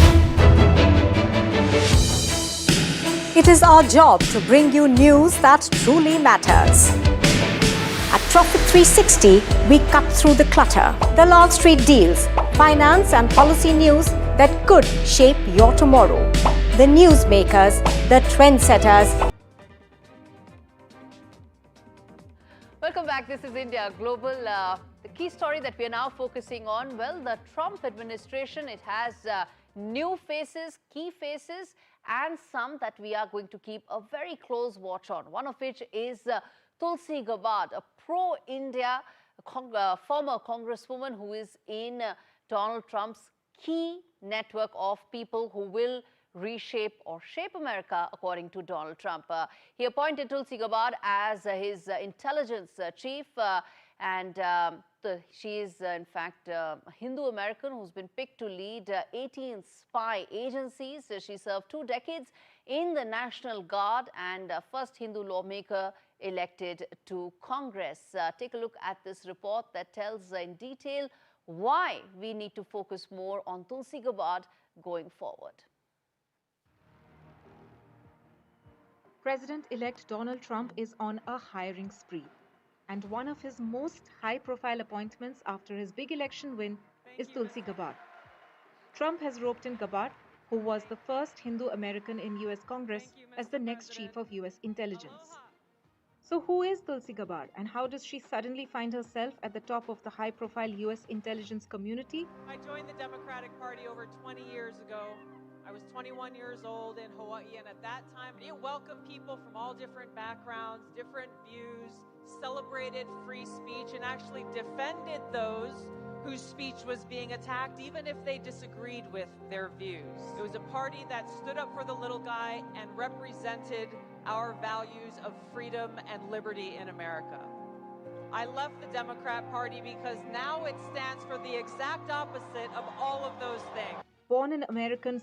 It is our job to bring you news that truly matters. At Profit 360, we cut through the clutter, the Wall Street deals, finance and policy news that could shape your tomorrow. The newsmakers, the trendsetters, This is India Global. The key story that we are now focusing on, well, the Trump administration, it has new faces, key faces, and some that we are going to keep a very close watch on. One of which is Tulsi Gabbard, a pro-India former congresswoman who is in Donald Trump's key network of people who will reshape or shape America, according to Donald Trump. He appointed Tulsi Gabbard as his intelligence chief, and she is, in fact, a Hindu American who's been picked to lead 18 spy agencies. She served 2 decades in the National Guard and first Hindu lawmaker elected to Congress. Take a look at this report that tells in detail why we need to focus more on Tulsi Gabbard going forward. President-elect Donald Trump is on a hiring spree, and one of his most high-profile appointments after his big election win is Tulsi Gabbard. Trump has roped in Gabbard, who was the first Hindu American in US Congress, as the next chief of US intelligence. So who is Tulsi Gabbard, and how does she suddenly find herself at the top of the high-profile US intelligence community? I joined the Democratic Party over 20 years ago. I was 21 years old in Hawaii, and at that time, it welcomed people from all different backgrounds, different views, celebrated free speech, and actually defended those whose speech was being attacked, even if they disagreed with their views. It was a party that stood up for the little guy and represented our values of freedom and liberty in America. I left the Democrat Party because now it stands for the exact opposite of all of those things. Born an American,